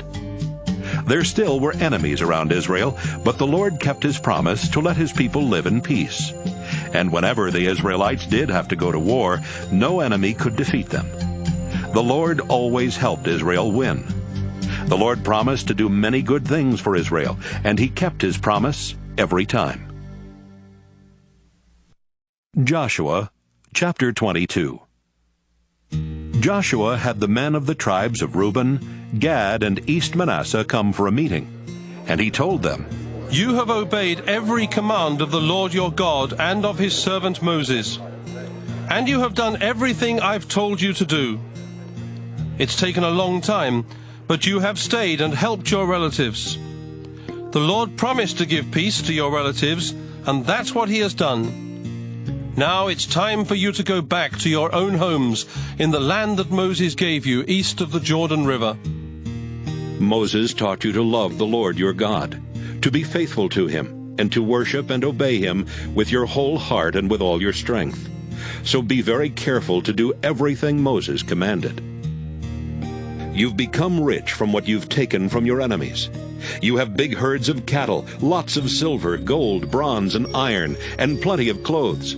There still were enemies around Israel, but the Lord kept his promise to let his people live in peace. And whenever the Israelites did have to go to war, no enemy could defeat them. The Lord always helped Israel win. The Lord promised to do many good things for Israel, and he kept his promise every time. Joshua chapter 22. Joshua had the men of the tribes of Reuben, Gad, and East Manasseh come for a meeting, and he told them, "You have obeyed every command of the Lord your God and of his servant Moses, and you have done everything I've told you to do. It's taken a long time, but you have stayed and helped your relatives. The Lord promised to give peace to your relatives, and that's what he has done. Now it's time for you to go back to your own homes in the land that Moses gave you east of the Jordan River." Moses taught you to love the Lord your God, to be faithful to him, and to worship and obey him with your whole heart and with all your strength. So be very careful to do everything Moses commanded. You've become rich from what you've taken from your enemies. You have big herds of cattle, lots of silver, gold, bronze, and iron, and plenty of clothes.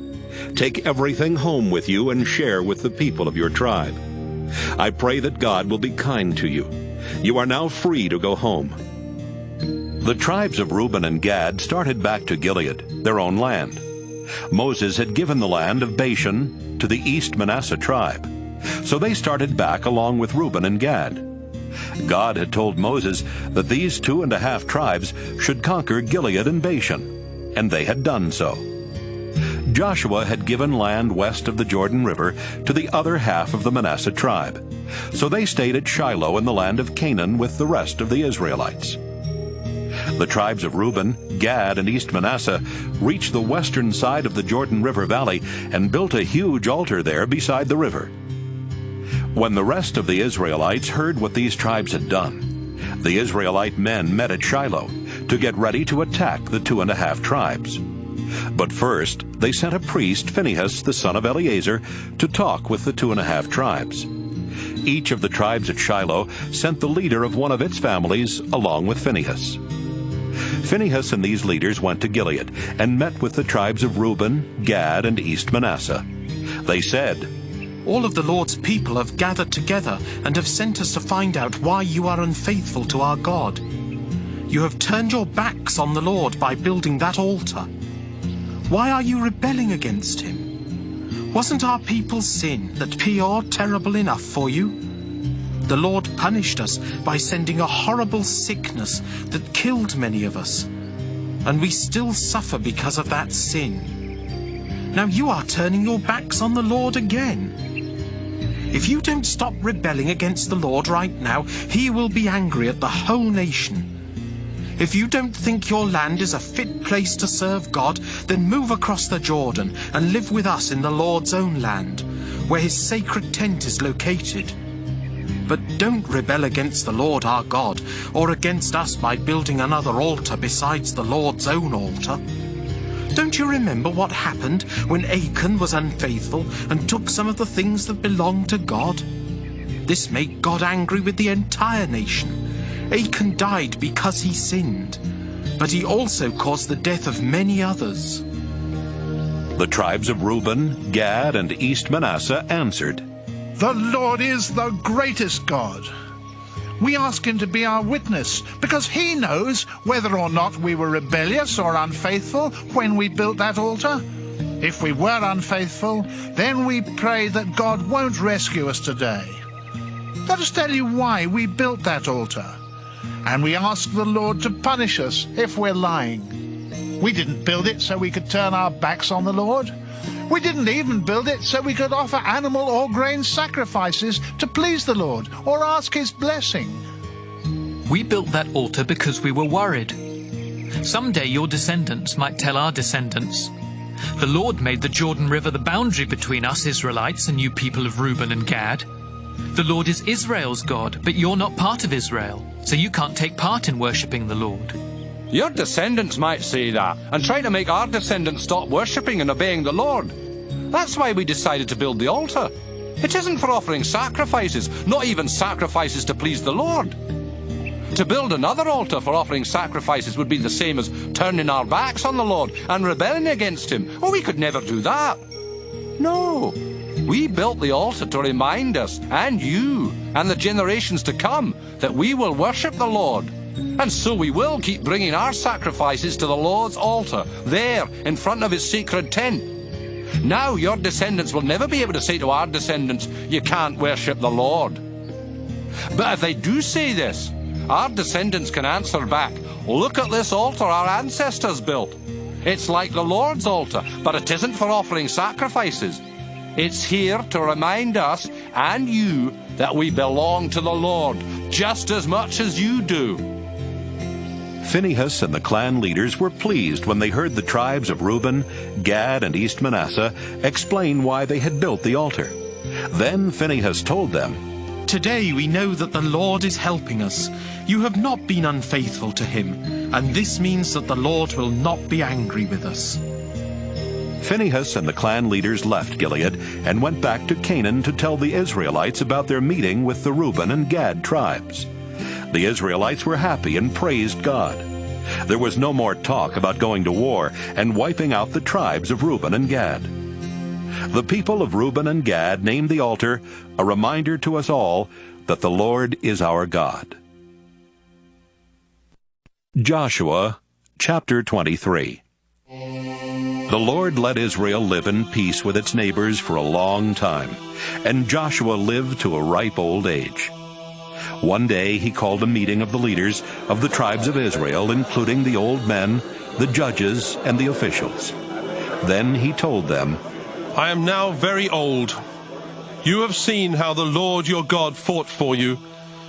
Take everything home with you and share with the people of your tribe. I pray that God will be kind to you. You are now free to go home. The tribes of Reuben and Gad started back to Gilead, their own land. Moses had given the land of Bashan to the East Manasseh tribe, so they started back along with Reuben and Gad. God had told Moses that these 2.5 tribes should conquer Gilead and Bashan, and they had done so. Joshua had given land west of the Jordan River to the other half of the Manasseh tribe, so they stayed at Shiloh in the land of Canaan with the rest of the Israelites. The tribes of Reuben, Gad, and East Manasseh reached the western side of the Jordan River Valley and built a huge altar there beside the river. When the rest of the Israelites heard what these tribes had done, the Israelite men met at Shiloh to get ready to attack the 2.5 tribes. But first, they sent a priest, Phinehas, the son of Eleazar, to talk with the 2.5 tribes. Each of the tribes at Shiloh sent the leader of one of its families along with Phinehas. Phinehas and these leaders went to Gilead and met with the tribes of Reuben, Gad, and East Manasseh. They said, "All of the Lord's people have gathered together and have sent us to find out why you are unfaithful to our God. You have turned your backs on the Lord by building that altar. Why are you rebelling against him? Wasn't our people's sin, that Peor, terrible enough for you? The Lord punished us by sending a horrible sickness that killed many of us, and we still suffer because of that sin. Now you are turning your backs on the Lord again. If you don't stop rebelling against the Lord right now, he will be angry at the whole nation. If you don't think your land is a fit place to serve God, then move across the Jordan and live with us in the Lord's own land, where his sacred tent is located. But don't rebel against the Lord our God, or against us by building another altar besides the Lord's own altar. Don't you remember what happened when Achan was unfaithful and took some of the things that belonged to God? This made God angry with the entire nation. Achan died because he sinned, but he also caused the death of many others." The tribes of Reuben, Gad, and East Manasseh answered, "The Lord is the greatest God. We ask him to be our witness, because he knows whether or not we were rebellious or unfaithful when we built that altar. If we were unfaithful, then we pray that God won't rescue us today. Let us tell you why we built that altar. And we ask the Lord to punish us if we're lying. We didn't build it so we could turn our backs on the Lord. We didn't even build it so we could offer animal or grain sacrifices to please the Lord or ask his blessing. We built that altar because we were worried. Someday your descendants might tell our descendants, the Lord made the Jordan River the boundary between us Israelites and you people of Reuben and Gad. The Lord is Israel's God, but you're not part of Israel, so you can't take part in worshipping the Lord. Your descendants might say that and try to make our descendants stop worshipping and obeying the Lord. That's why we decided to build the altar. It isn't for offering sacrifices, not even sacrifices to please the Lord. To build another altar for offering sacrifices would be the same as turning our backs on the Lord and rebelling against him. Oh, we could never do that. No, We built the altar to remind us, and you, and the generations to come, that we will worship the Lord. And so we will keep bringing our sacrifices to the Lord's altar, there, in front of his sacred tent. Now your descendants will never be able to say to our descendants, you can't worship the Lord. But if they do say this, our descendants can answer back, look at this altar our ancestors built. It's like the Lord's altar, but it isn't for offering sacrifices. It's here to remind us and you that we belong to the Lord just as much as you do. Phinehas and the clan leaders were pleased when they heard the tribes of Reuben, Gad, and East Manasseh explain why they had built the altar. Then Phinehas told them, Today we know that the Lord is helping us. You have not been unfaithful to him, and this means that the Lord will not be angry with us. Phinehas and the clan leaders left Gilead and went back to Canaan to tell the Israelites about their meeting with the Reuben and Gad tribes. The Israelites were happy and praised God. There was no more talk about going to war and wiping out the tribes of Reuben and Gad. The people of Reuben and Gad named the altar a reminder to us all that the Lord is our God. Joshua chapter 23. The Lord let Israel live in peace with its neighbors for a long time, and Joshua lived to a ripe old age. One day he called a meeting of the leaders of the tribes of Israel, including the old men, the judges, and the officials. Then he told them, I am now very old. You have seen how the Lord your God fought for you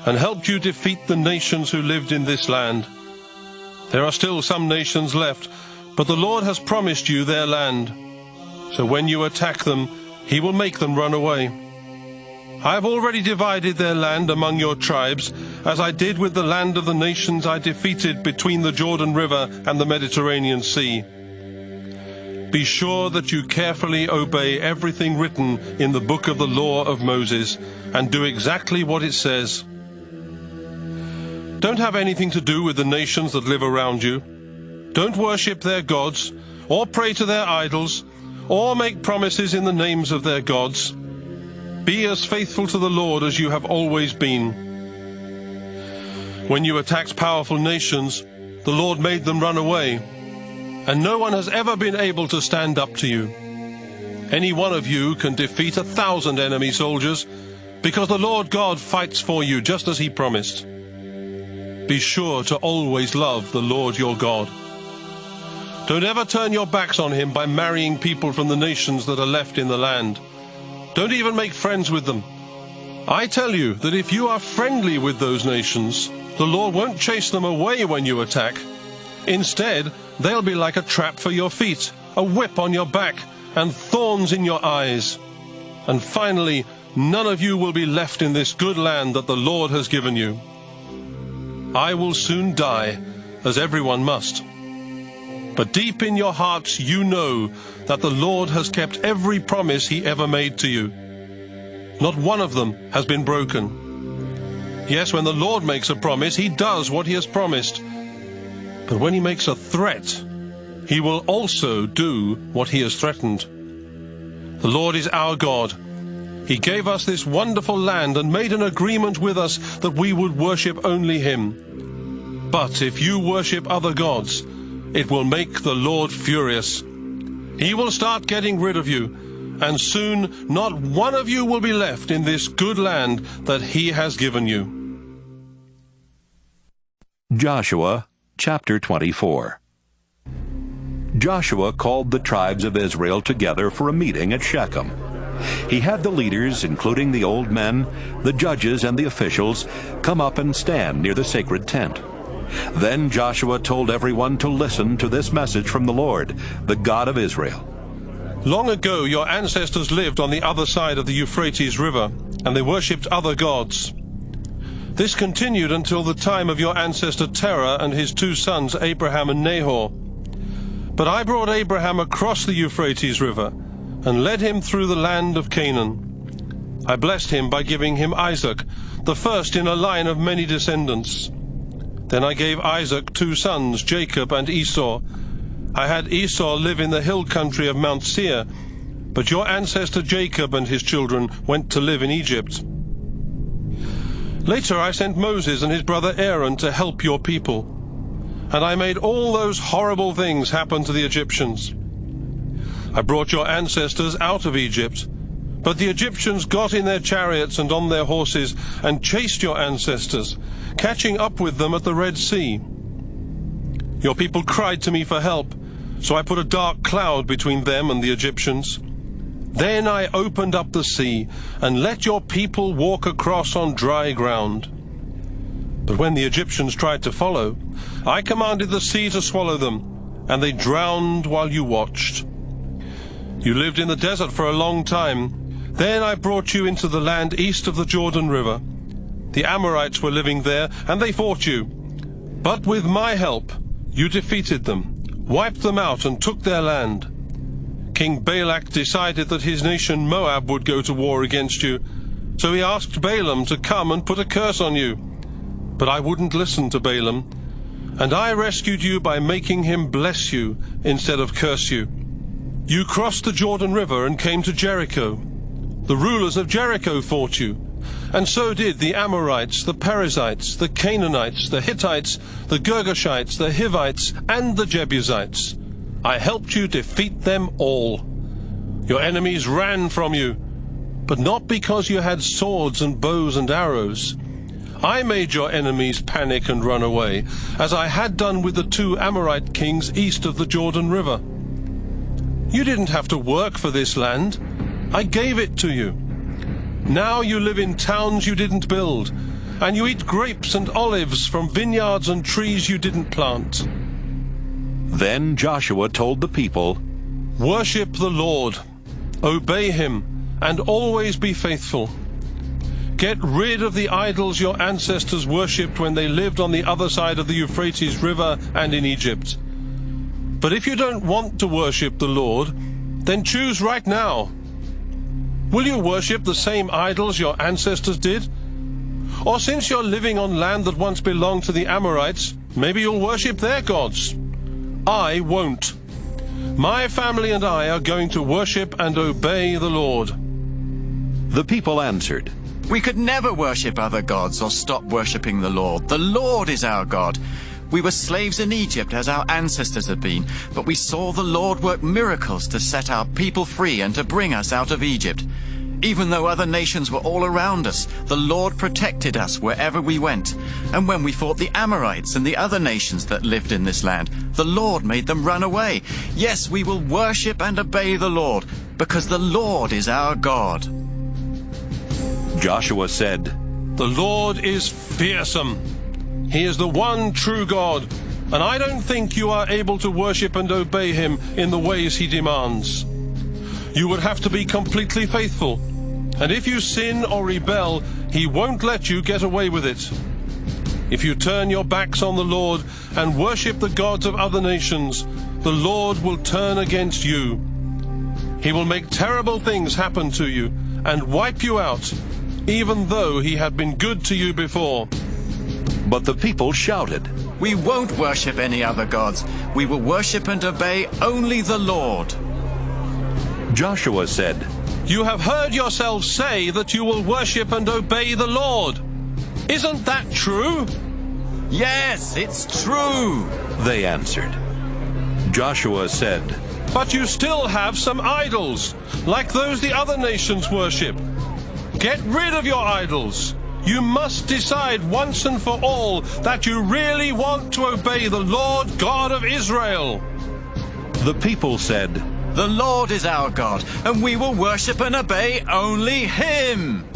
and helped you defeat the nations who lived in this land. There are still some nations left, but the Lord has promised you their land. So when you attack them, he will make them run away. I have already divided their land among your tribes, as I did with the land of the nations I defeated between the Jordan River and the Mediterranean Sea. Be sure that you carefully obey everything written in the book of the law of Moses, and do exactly what it says. Don't have anything to do with the nations that live around you. Don't worship their gods, or pray to their idols, or make promises in the names of their gods. Be as faithful to the Lord as you have always been. When you attacked powerful nations, the Lord made them run away, and no one has ever been able to stand up to you. Any one of you can defeat 1,000 enemy soldiers, because the Lord God fights for you just as he promised. Be sure to always love the Lord your God. Don't ever turn your backs on him by marrying people from the nations that are left in the land. Don't even make friends with them. I tell you that if you are friendly with those nations, the Lord won't chase them away when you attack. Instead, they'll be like a trap for your feet, a whip on your back, and thorns in your eyes. And finally, none of you will be left in this good land that the Lord has given you. I will soon die, as everyone must. But deep in your hearts you know that the Lord has kept every promise he ever made to you. Not one of them has been broken. Yes, when the Lord makes a promise, he does what he has promised. But when he makes a threat, he will also do what he has threatened. The Lord is our God. He gave us this wonderful land and made an agreement with us that we would worship only him. But if you worship other gods, it will make the Lord furious. He will start getting rid of you, and soon not one of you will be left in this good land that he has given you. Joshua chapter 24. Joshua called the tribes of Israel together for a meeting at Shechem. He had the leaders, including the old men, the judges, and the officials, come up and stand near the sacred tent. Then Joshua told everyone to listen to this message from the Lord, the God of Israel. Long ago your ancestors lived on the other side of the Euphrates River, and they worshipped other gods. This continued until the time of your ancestor Terah and his 2 sons Abraham and Nahor. But I brought Abraham across the Euphrates River and led him through the land of Canaan. I blessed him by giving him Isaac, the first in a line of many descendants. Then I gave Isaac 2 sons, Jacob and Esau. I had Esau live in the hill country of Mount Seir, but your ancestor Jacob and his children went to live in Egypt. Later I sent Moses and his brother Aaron to help your people, and I made all those horrible things happen to the Egyptians. I brought your ancestors out of Egypt, but the Egyptians got in their chariots and on their horses and chased your ancestors, catching up with them at the Red Sea. Your people cried to me for help, so I put a dark cloud between them and the Egyptians. Then I opened up the sea and let your people walk across on dry ground. But when the Egyptians tried to follow, I commanded the sea to swallow them, and they drowned while you watched. You lived in the desert for a long time. Then I brought you into the land east of the Jordan River. The Amorites were living there, and they fought you. But with my help, you defeated them, wiped them out, and took their land. King Balak decided that his nation Moab would go to war against you, so he asked Balaam to come and put a curse on you. But I wouldn't listen to Balaam, and I rescued you by making him bless you instead of curse you. You crossed the Jordan River and came to Jericho. The rulers of Jericho fought you, and so did the Amorites, the Perizzites, the Canaanites, the Hittites, the Girgashites, the Hivites, and the Jebusites. I helped you defeat them all. Your enemies ran from you, but not because you had swords and bows and arrows. I made your enemies panic and run away, as I had done with the 2 Amorite kings east of the Jordan River. You didn't have to work for this land. I gave it to you. Now you live in towns you didn't build, and you eat grapes and olives from vineyards and trees you didn't plant. Then Joshua told the people, Worship the Lord, obey him, and always be faithful. Get rid of the idols your ancestors worshipped when they lived on the other side of the Euphrates River and in Egypt. But if you don't want to worship the Lord, then choose right now. Will you worship the same idols your ancestors did? Or since you're living on land that once belonged to the Amorites, maybe you'll worship their gods. I won't. My family and I are going to worship and obey the Lord. The people answered, We could never worship other gods or stop worshipping the Lord. The Lord is our God. We were slaves in Egypt as our ancestors had been, but we saw the Lord work miracles to set our people free and to bring us out of Egypt. Even though other nations were all around us, the Lord protected us wherever we went. And when we fought the Amorites and the other nations that lived in this land, the Lord made them run away. Yes, we will worship and obey the Lord, because the Lord is our God. Joshua said, The Lord is fearsome. He is the one true God, and I don't think you are able to worship and obey him in the ways he demands. You would have to be completely faithful, and if you sin or rebel, he won't let you get away with it. If you turn your backs on the Lord and worship the gods of other nations, the Lord will turn against you. He will make terrible things happen to you and wipe you out, even though he had been good to you before. But the people shouted, We won't worship any other gods. We will worship and obey only the Lord. Joshua said, You have heard yourselves say that you will worship and obey the Lord. Isn't that true? Yes, it's true, they answered. Joshua said, But you still have some idols, like those the other nations worship. Get rid of your idols. You must decide once and for all that you really want to obey the Lord God of Israel. The people said, The Lord is our God, and we will worship and obey only him.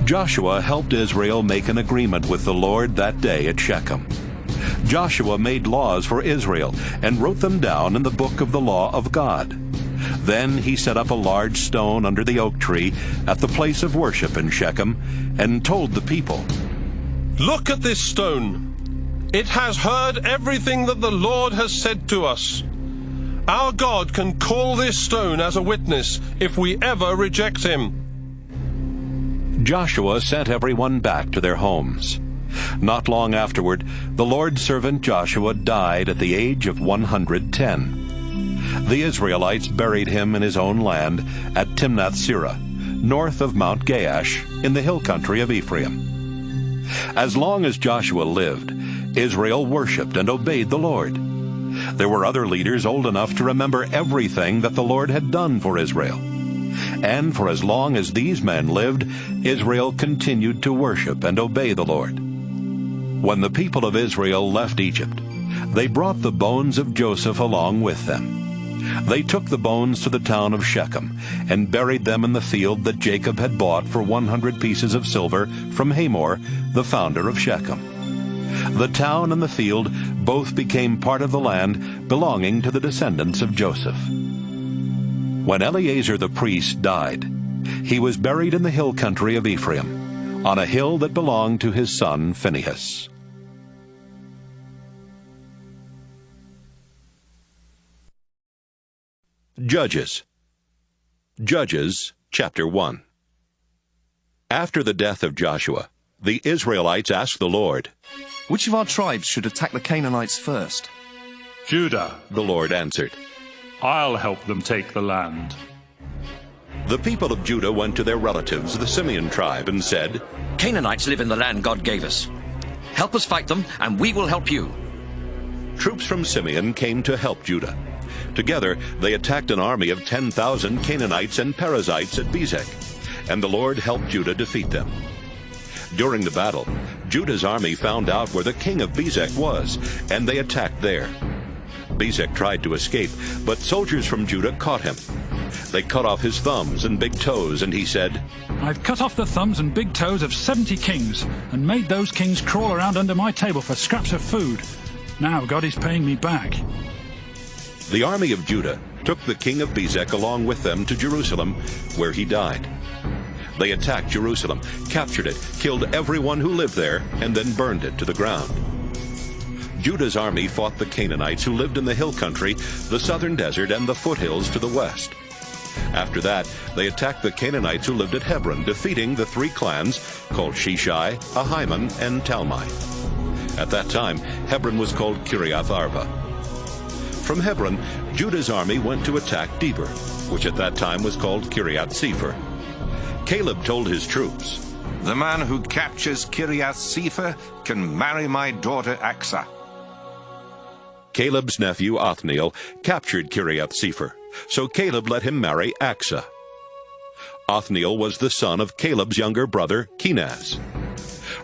Joshua helped Israel make an agreement with the Lord that day at Shechem. Joshua made laws for Israel and wrote them down in the book of the law of God. Then he set up a large stone under the oak tree at the place of worship in Shechem and told the people, Look at this stone. It has heard everything that the Lord has said to us. Our God can call this stone as a witness if we ever reject him. Joshua sent everyone back to their homes. Not long afterward, the Lord's servant Joshua died at the age of 110. The Israelites buried him in his own land at Timnath-Serah, north of Mount Gaash, in the hill country of Ephraim. As long as Joshua lived, Israel worshipped and obeyed the Lord. There were other leaders old enough to remember everything that the Lord had done for Israel. And for as long as these men lived, Israel continued to worship and obey the Lord. When the people of Israel left Egypt, they brought the bones of Joseph along with them. They took the bones to the town of Shechem and buried them in the field that Jacob had bought for 100 pieces of silver from Hamor, the founder of Shechem. The town and the field both became part of the land belonging to the descendants of Joseph. When Eleazar the priest died, he was buried in the hill country of Ephraim, on a hill that belonged to his son Phinehas. Judges chapter 1. After the death of Joshua, the Israelites asked the Lord, "Which of our tribes should attack the Canaanites first?" "Judah," the Lord answered. "I'll help them take the land." The people of Judah went to their relatives, the Simeon tribe, and said, "Canaanites live in the land God gave us. Help us fight them, and we will help you." Troops from Simeon came to help Judah. Together, they attacked an army of 10,000 Canaanites and Perizzites at Bezek, and the Lord helped Judah defeat them. During the battle, Judah's army found out where the king of Bezek was, and they attacked there. Bezek tried to escape, but soldiers from Judah caught him. They cut off his thumbs and big toes, and he said, "I've cut off the thumbs and big toes of 70 kings, and made those kings crawl around under my table for scraps of food. Now God is paying me back." The army of Judah took the king of Bezek along with them to Jerusalem, where he died. They attacked Jerusalem, captured it, killed everyone who lived there, and then burned it to the ground. Judah's army fought the Canaanites who lived in the hill country, the southern desert, and the foothills to the west. After that, they attacked the Canaanites who lived at Hebron, defeating the 3 clans called Sheshai, Ahiman, and Talmai. At that time, Hebron was called Kiriath Arba. From Hebron, Judah's army went to attack Debir, which at that time was called Kiriath Sepher. Caleb told his troops, "The man who captures Kiriath Sepher can marry my daughter Aksah." Caleb's nephew Othniel captured Kiriath Sepher, so Caleb let him marry Aksah. Othniel was the son of Caleb's younger brother Kenaz.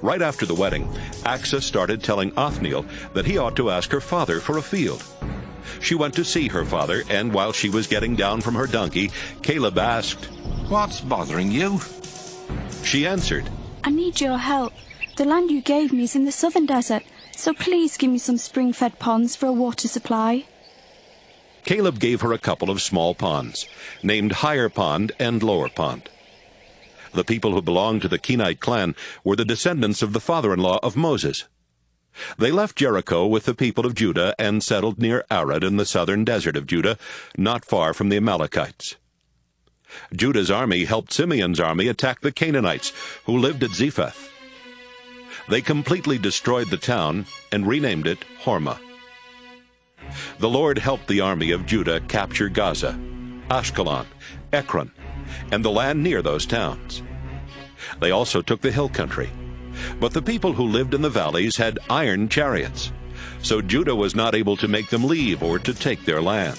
Right after the wedding, Aksah started telling Othniel that he ought to ask her father for a field. She went to see her father, and while she was getting down from her donkey, Caleb asked, "What's bothering you?" She answered, "I need your help. The land you gave me is in the southern desert, so please give me some spring-fed ponds for a water supply." Caleb gave her a couple of small ponds, named Higher Pond and Lower Pond. The people who belonged to the Kenite clan were the descendants of the father-in-law of Moses. They left Jericho with the people of Judah and settled near Arad in the southern desert of Judah, not far from the Amalekites. Judah's army helped Simeon's army attack the Canaanites, who lived at Zephath. They completely destroyed the town and renamed it Hormah. The Lord helped the army of Judah capture Gaza, Ashkelon, Ekron, and the land near those towns. They also took the hill country. But the people who lived in the valleys had iron chariots, so Judah was not able to make them leave or to take their land.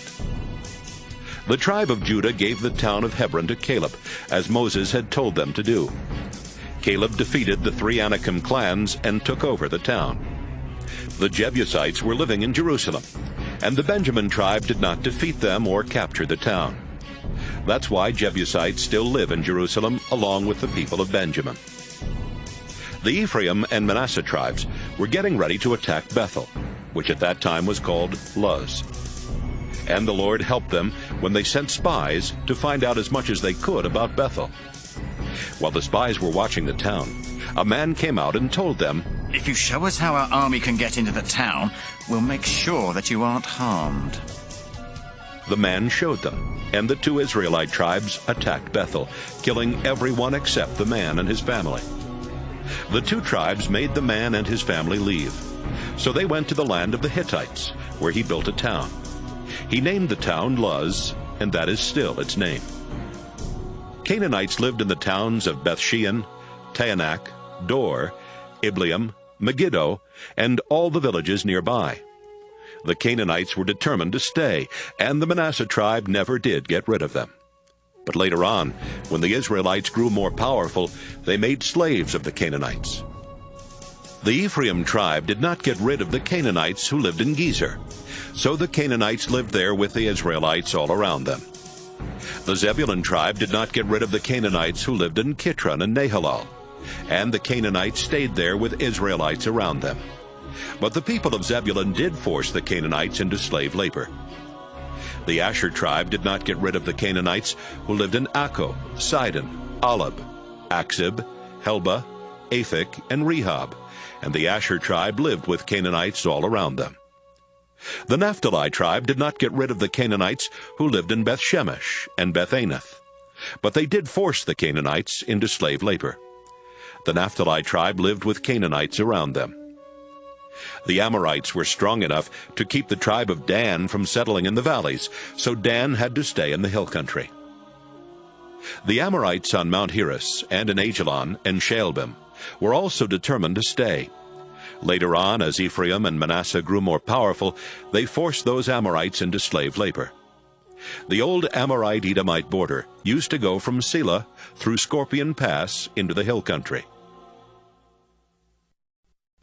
The tribe of Judah gave the town of Hebron to Caleb, as Moses had told them to do. Caleb defeated the 3 Anakim clans and took over the town. The Jebusites were living in Jerusalem, and the Benjamin tribe did not defeat them or capture the town. That's why Jebusites still live in Jerusalem along with the people of Benjamin. The Ephraim and Manasseh tribes were getting ready to attack Bethel, which at that time was called Luz. And the Lord helped them when they sent spies to find out as much as they could about Bethel. While the spies were watching the town, a man came out and told them, "If you show us how our army can get into the town, we'll make sure that you aren't harmed." The man showed them, and the 2 Israelite tribes attacked Bethel, killing everyone except the man and his family. The 2 tribes made the man and his family leave. So they went to the land of the Hittites, where he built a town. He named the town Luz, and that is still its name. Canaanites lived in the towns of Bethshean, Taanach, Dor, Ibleam, Megiddo, and all the villages nearby. The Canaanites were determined to stay, and the Manasseh tribe never did get rid of them. But later on, when the Israelites grew more powerful, they made slaves of the Canaanites. The Ephraim tribe did not get rid of the Canaanites who lived in Gezer, so the Canaanites lived there with the Israelites all around them. The Zebulun tribe did not get rid of the Canaanites who lived in Kitron and Nahalal, and the Canaanites stayed there with Israelites around them. But the people of Zebulun did force the Canaanites into slave labor. The Asher tribe did not get rid of the Canaanites who lived in Akko, Sidon, Alab, Akzib, Helba, Aphek, and Rehob, and the Asher tribe lived with Canaanites all around them. The Naphtali tribe did not get rid of the Canaanites who lived in Beth-Shemesh and Beth-Anath, but they did force the Canaanites into slave labor. The Naphtali tribe lived with Canaanites around them. The Amorites were strong enough to keep the tribe of Dan from settling in the valleys, so Dan had to stay in the hill country. The Amorites on Mount Heres and in Ajalon and Shaalbim were also determined to stay. Later on, as Ephraim and Manasseh grew more powerful, they forced those Amorites into slave labor. The old Amorite-Edomite border used to go from Selah through Scorpion Pass into the hill country.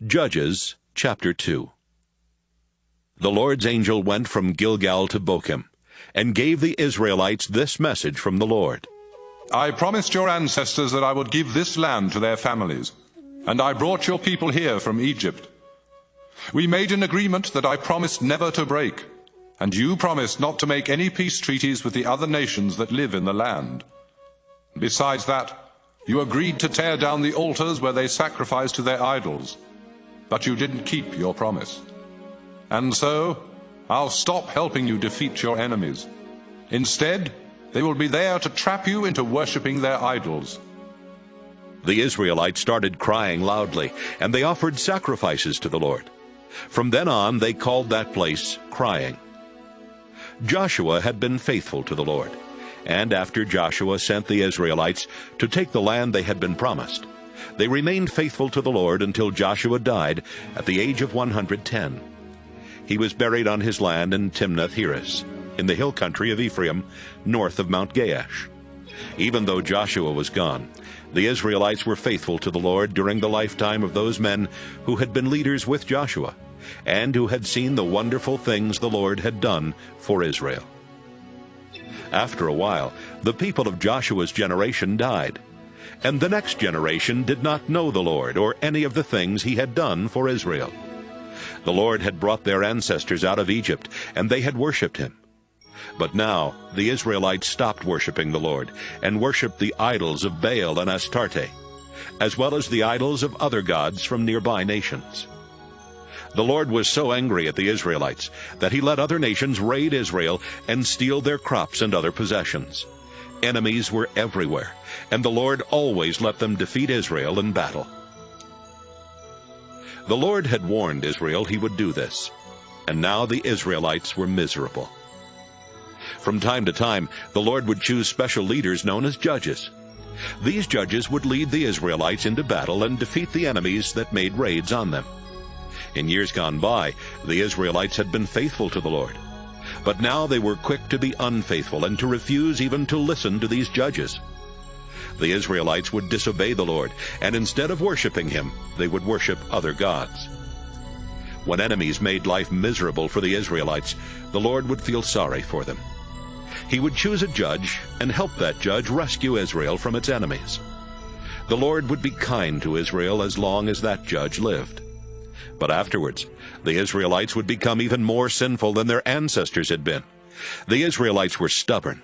Judges chapter 2. The Lord's angel went from Gilgal to Bochim, and gave the Israelites this message from the Lord. I promised your ancestors that I would give this land to their families, and I brought your people here from Egypt. We made an agreement that I promised never to break, and you promised not to make any peace treaties with the other nations that live in the land. Besides that, you agreed to tear down the altars where they sacrificed to their idols, but you didn't keep your promise. And so, I'll stop helping you defeat your enemies. Instead, they will be there to trap you into worshipping their idols. The Israelites started crying loudly, and they offered sacrifices to the Lord. From then on, they called that place Crying. Joshua had been faithful to the Lord, and after Joshua sent the Israelites to take the land they had been promised, they remained faithful to the Lord until Joshua died at the age of 110. He was buried on his land in Timnath-Heres, in the hill country of Ephraim, north of Mount Gaash. Even though Joshua was gone, the Israelites were faithful to the Lord during the lifetime of those men who had been leaders with Joshua, and who had seen the wonderful things the Lord had done for Israel. After a while, the people of Joshua's generation died, and the next generation did not know the Lord or any of the things he had done for Israel. The Lord had brought their ancestors out of Egypt, and they had worshipped him. But now the Israelites stopped worshiping the Lord, and worshipped the idols of Baal and Astarte, as well as the idols of other gods from nearby nations. The Lord was so angry at the Israelites that he let other nations raid Israel and steal their crops and other possessions. Enemies were everywhere, and the Lord always let them defeat Israel in battle. The Lord had warned Israel he would do this, and now the Israelites were miserable. From time to time, the Lord would choose special leaders known as judges. These judges would lead the Israelites into battle and defeat the enemies that made raids on them. In years gone by, the Israelites had been faithful to the Lord. But now they were quick to be unfaithful and to refuse even to listen to these judges. The Israelites would disobey the Lord, and instead of worshiping him, they would worship other gods. When enemies made life miserable for the Israelites, the Lord would feel sorry for them. He would choose a judge and help that judge rescue Israel from its enemies. The Lord would be kind to Israel as long as that judge lived. But afterwards, the Israelites would become even more sinful than their ancestors had been. The Israelites were stubborn.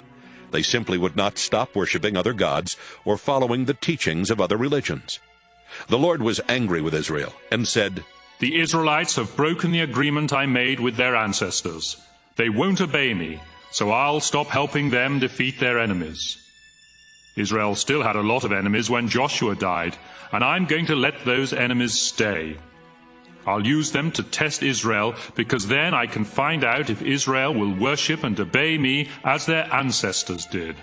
They simply would not stop worshiping other gods or following the teachings of other religions. The Lord was angry with Israel and said, "The Israelites have broken the agreement I made with their ancestors. They won't obey me, so I'll stop helping them defeat their enemies." Israel still had a lot of enemies when Joshua died, and I'm going to let those enemies stay. I'll use them to test Israel, because then I can find out if Israel will worship and obey me as their ancestors did.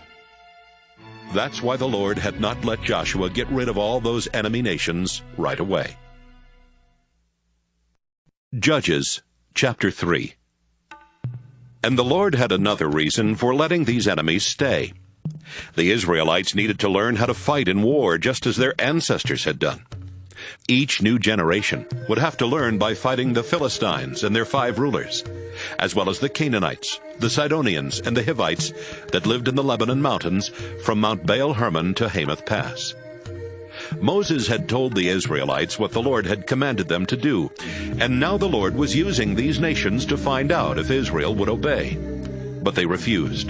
That's why the Lord had not let Joshua get rid of all those enemy nations right away. Judges chapter 3. And the Lord had another reason for letting these enemies stay. The Israelites needed to learn how to fight in war just as their ancestors had done. Each new generation would have to learn by fighting the Philistines and their 5 rulers, as well as the Canaanites, the Sidonians, and the Hivites that lived in the Lebanon mountains from Mount Baal Hermon to Hamath Pass. Moses had told the Israelites what the Lord had commanded them to do, and now the Lord was using these nations to find out if Israel would obey. But they refused.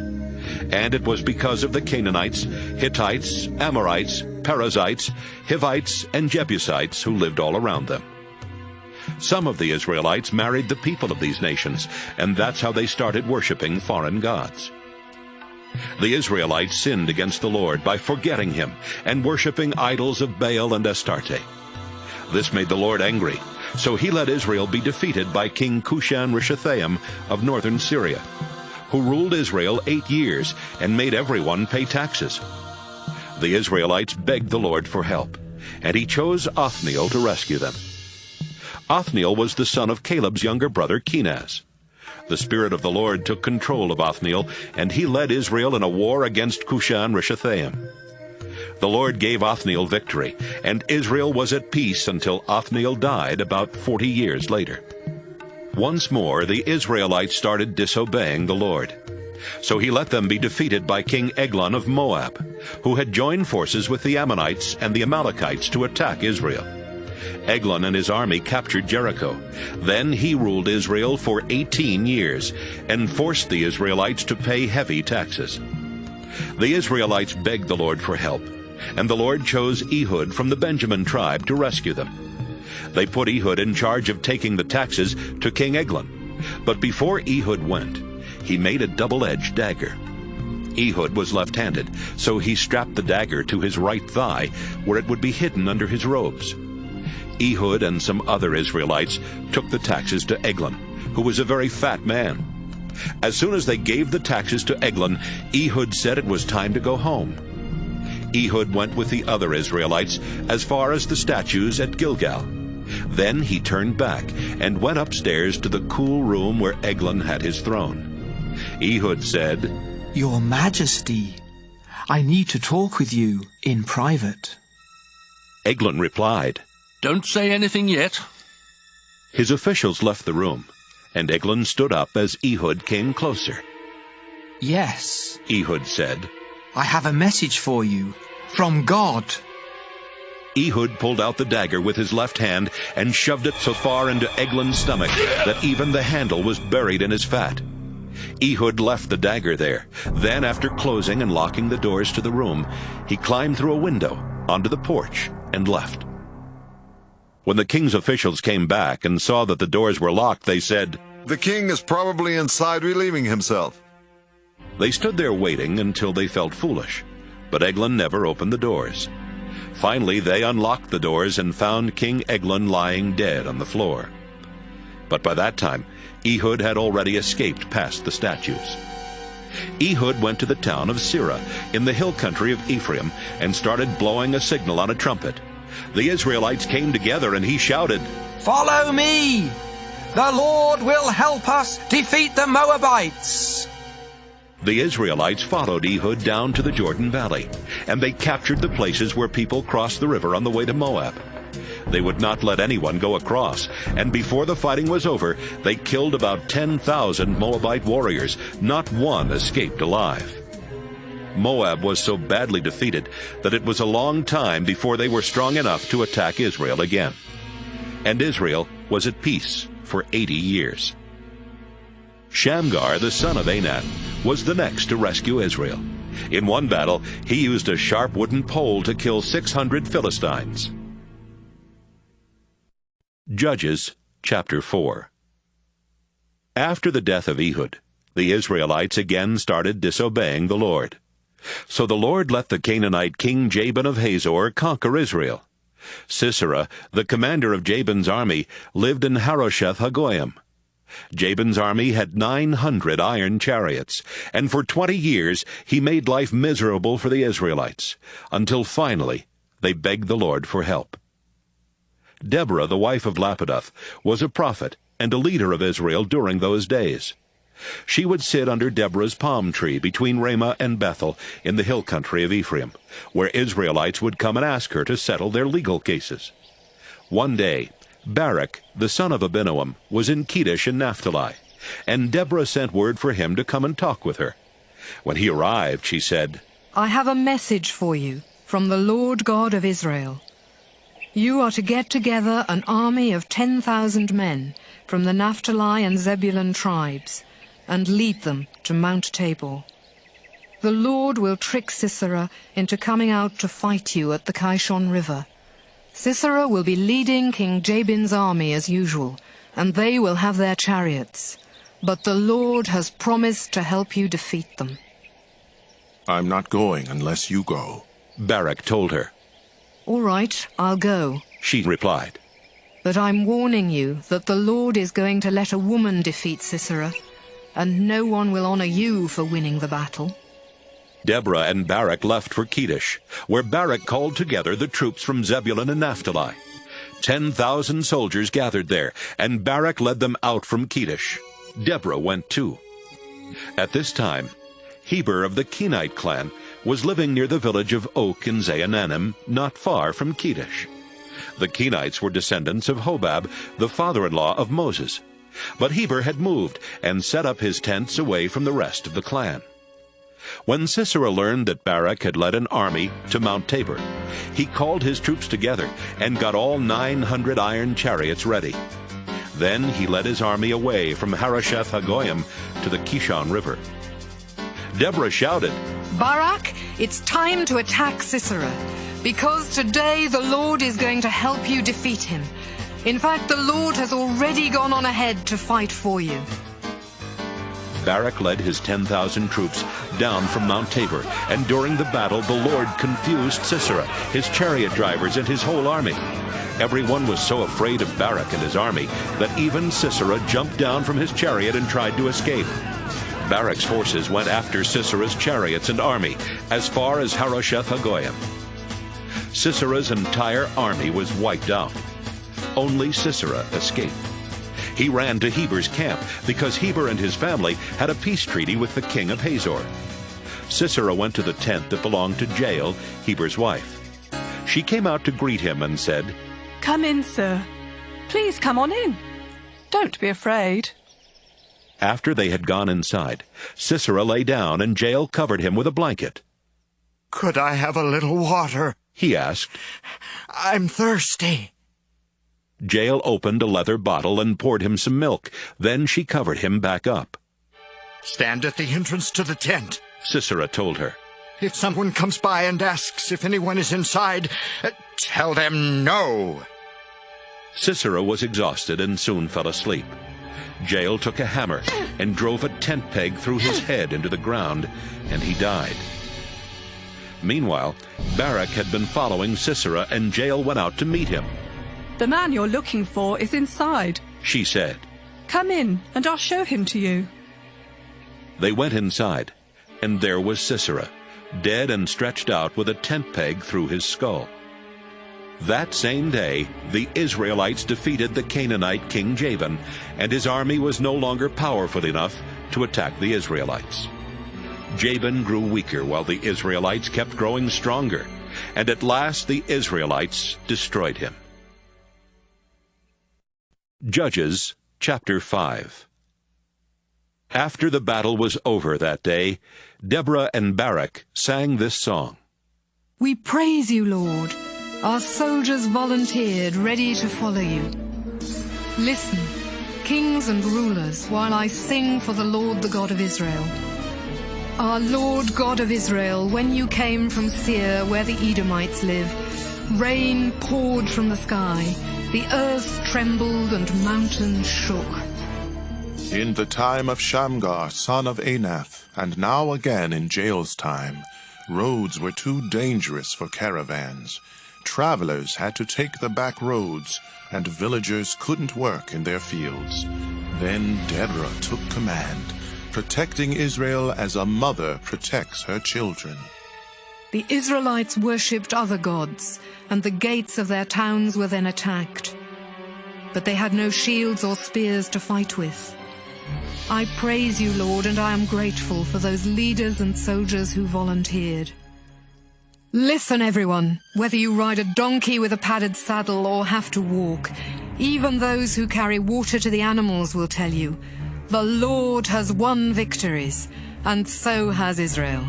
And it was because of the Canaanites, Hittites, Amorites, Perizzites, Hivites, and Jebusites who lived all around them. Some of the Israelites married the people of these nations, and that's how they started worshiping foreign gods. The Israelites sinned against the Lord by forgetting him and worshiping idols of Baal and Astarte. This made the Lord angry, so he let Israel be defeated by King Cushan-Rishathaim of northern Syria, who ruled Israel 8 years and made everyone pay taxes. The Israelites begged the Lord for help, and he chose Othniel to rescue them. Othniel was the son of Caleb's younger brother Kenaz. The Spirit of the Lord took control of Othniel, and he led Israel in a war against Cushan-Rishathaim. The Lord gave Othniel victory, and Israel was at peace until Othniel died about 40 years later. Once more, the Israelites started disobeying the Lord. So he let them be defeated by King Eglon of Moab, who had joined forces with the Ammonites and the Amalekites to attack Israel. Eglon and his army captured Jericho. Then he ruled Israel for 18 years and forced the Israelites to pay heavy taxes. The Israelites begged the Lord for help, and the Lord chose Ehud from the Benjamin tribe to rescue them. They put Ehud in charge of taking the taxes to King Eglon. But before Ehud went, he made a double-edged dagger. Ehud was left-handed, so he strapped the dagger to his right thigh, where it would be hidden under his robes. Ehud and some other Israelites took the taxes to Eglon, who was a very fat man. As soon as they gave the taxes to Eglon, Ehud said it was time to go home. Ehud went with the other Israelites as far as the statues at Gilgal. Then he turned back and went upstairs to the cool room where Eglon had his throne. Ehud said, "Your Majesty, I need to talk with you in private." Eglon replied, "Don't say anything yet." His officials left the room, and Eglon stood up as Ehud came closer. "Yes," Ehud said, "I have a message for you from God." Ehud pulled out the dagger with his left hand and shoved it so far into Eglon's stomach that even the handle was buried in his fat. Ehud left the dagger there. Then, after closing and locking the doors to the room, he climbed through a window onto the porch and left. When the king's officials came back and saw that the doors were locked, they said, "The king is probably inside relieving himself." They stood there waiting until they felt foolish, but Eglon never opened the doors. Finally, they unlocked the doors and found King Eglon lying dead on the floor. But by that time, Ehud had already escaped past the statues. Ehud went to the town of Sirah in the hill country of Ephraim and started blowing a signal on a trumpet. The Israelites came together and he shouted, "Follow me! The Lord will help us defeat the Moabites!" The Israelites followed Ehud down to the Jordan Valley, and they captured the places where people crossed the river on the way to Moab. They would not let anyone go across, and before the fighting was over, they killed about 10,000 Moabite warriors. Not one escaped alive. Moab was so badly defeated that it was a long time before they were strong enough to attack Israel again. And Israel was at peace for 80 years. Shamgar, the son of Anan, was the next to rescue Israel. In one battle, he used a sharp wooden pole to kill 600 Philistines. Judges chapter 4. After the death of Ehud, the Israelites again started disobeying the Lord. So the Lord let the Canaanite king Jabin of Hazor conquer Israel. Sisera, the commander of Jabin's army, lived in Harosheth Hagoyim. Jabin's army had 900 iron chariots, and for 20 years he made life miserable for the Israelites, until finally they begged the Lord for help. Deborah, the wife of Lapidoth, was a prophet and a leader of Israel during those days. She would sit under Deborah's palm tree between Ramah and Bethel in the hill country of Ephraim, where Israelites would come and ask her to settle their legal cases. One day, Barak, the son of Abinoam, was in Kedesh in Naphtali, and Deborah sent word for him to come and talk with her. When he arrived, she said, "I have a message for you from the Lord God of Israel. You are to get together an army of 10,000 men from the Naphtali and Zebulun tribes, and lead them to Mount Tabor. The Lord will trick Sisera into coming out to fight you at the Kishon River. Sisera will be leading King Jabin's army as usual, and they will have their chariots. But the Lord has promised to help you defeat them." "I'm not going unless you go," Barak told her. "All right, I'll go," she replied. "But I'm warning you that the Lord is going to let a woman defeat Sisera, and no one will honor you for winning the battle." Deborah and Barak left for Kedesh, where Barak called together the troops from Zebulun and Naphtali. 10,000 soldiers gathered there, and Barak led them out from Kedesh. Deborah went too. At this time, Heber of the Kenite clan was living near the village of Ok in Zaanannim, not far from Kedesh. The Kenites were descendants of Hobab, the father-in-law of Moses. But Heber had moved and set up his tents away from the rest of the clan. When Sisera learned that Barak had led an army to Mount Tabor, he called his troops together and got all 900 iron chariots ready. Then he led his army away from Harosheth Hagoyim to the Kishon River. Deborah shouted, "Barak, it's time to attack Sisera, because today the Lord is going to help you defeat him. In fact, the Lord has already gone on ahead to fight for you." Barak led his 10,000 troops down from Mount Tabor, and during the battle the Lord confused Sisera, his chariot drivers, and his whole army. Everyone was so afraid of Barak and his army that even Sisera jumped down from his chariot and tried to escape. Barak's forces went after Sisera's chariots and army as far as Harosheth Hagoyim. Sisera's entire army was wiped out. Only Sisera escaped. He ran to Heber's camp because Heber and his family had a peace treaty with the king of Hazor. Sisera went to the tent that belonged to Jael, Heber's wife. She came out to greet him and said, "Come in, sir. Please come on in. Don't be afraid." After they had gone inside, Sisera lay down and Jael covered him with a blanket. "Could I have a little water?" he asked. "I'm thirsty." Jael opened a leather bottle and poured him some milk. Then she covered him back up. "Stand at the entrance to the tent," Sisera told her. "If someone comes by and asks if anyone is inside, tell them no." Sisera was exhausted and soon fell asleep. Jael took a hammer and drove a tent peg through his head into the ground, and he died. Meanwhile, Barak had been following Sisera, and Jael went out to meet him. "The man you're looking for is inside," she said. "Come in, and I'll show him to you." They went inside, and there was Sisera, dead and stretched out with a tent peg through his skull. That same day, the Israelites defeated the Canaanite king Jabin, and his army was no longer powerful enough to attack the Israelites. Jabin grew weaker while the Israelites kept growing stronger, and at last the Israelites destroyed him. Judges chapter 5. After the battle was over that day, Deborah and Barak sang this song. "We praise you, Lord. Our soldiers volunteered, ready to follow you. Listen, kings and rulers, while I sing for the Lord, the God of Israel. Our Lord God of Israel, when you came from Seir, where the Edomites live, rain poured from the sky, the earth trembled and mountains shook. In the time of Shamgar, son of Anath, and now again in Jael's time, roads were too dangerous for caravans. travelers had to take the back roads, and villagers couldn't work in their fields. Then Deborah took command, protecting Israel as a mother protects her children. The Israelites worshipped other gods, and the gates of their towns were then attacked. But they had no shields or spears to fight with. I praise you, Lord, and I am grateful for those leaders and soldiers who volunteered. Listen, everyone, whether you ride a donkey with a padded saddle or have to walk, even those who carry water to the animals will tell you, the Lord has won victories, and so has Israel.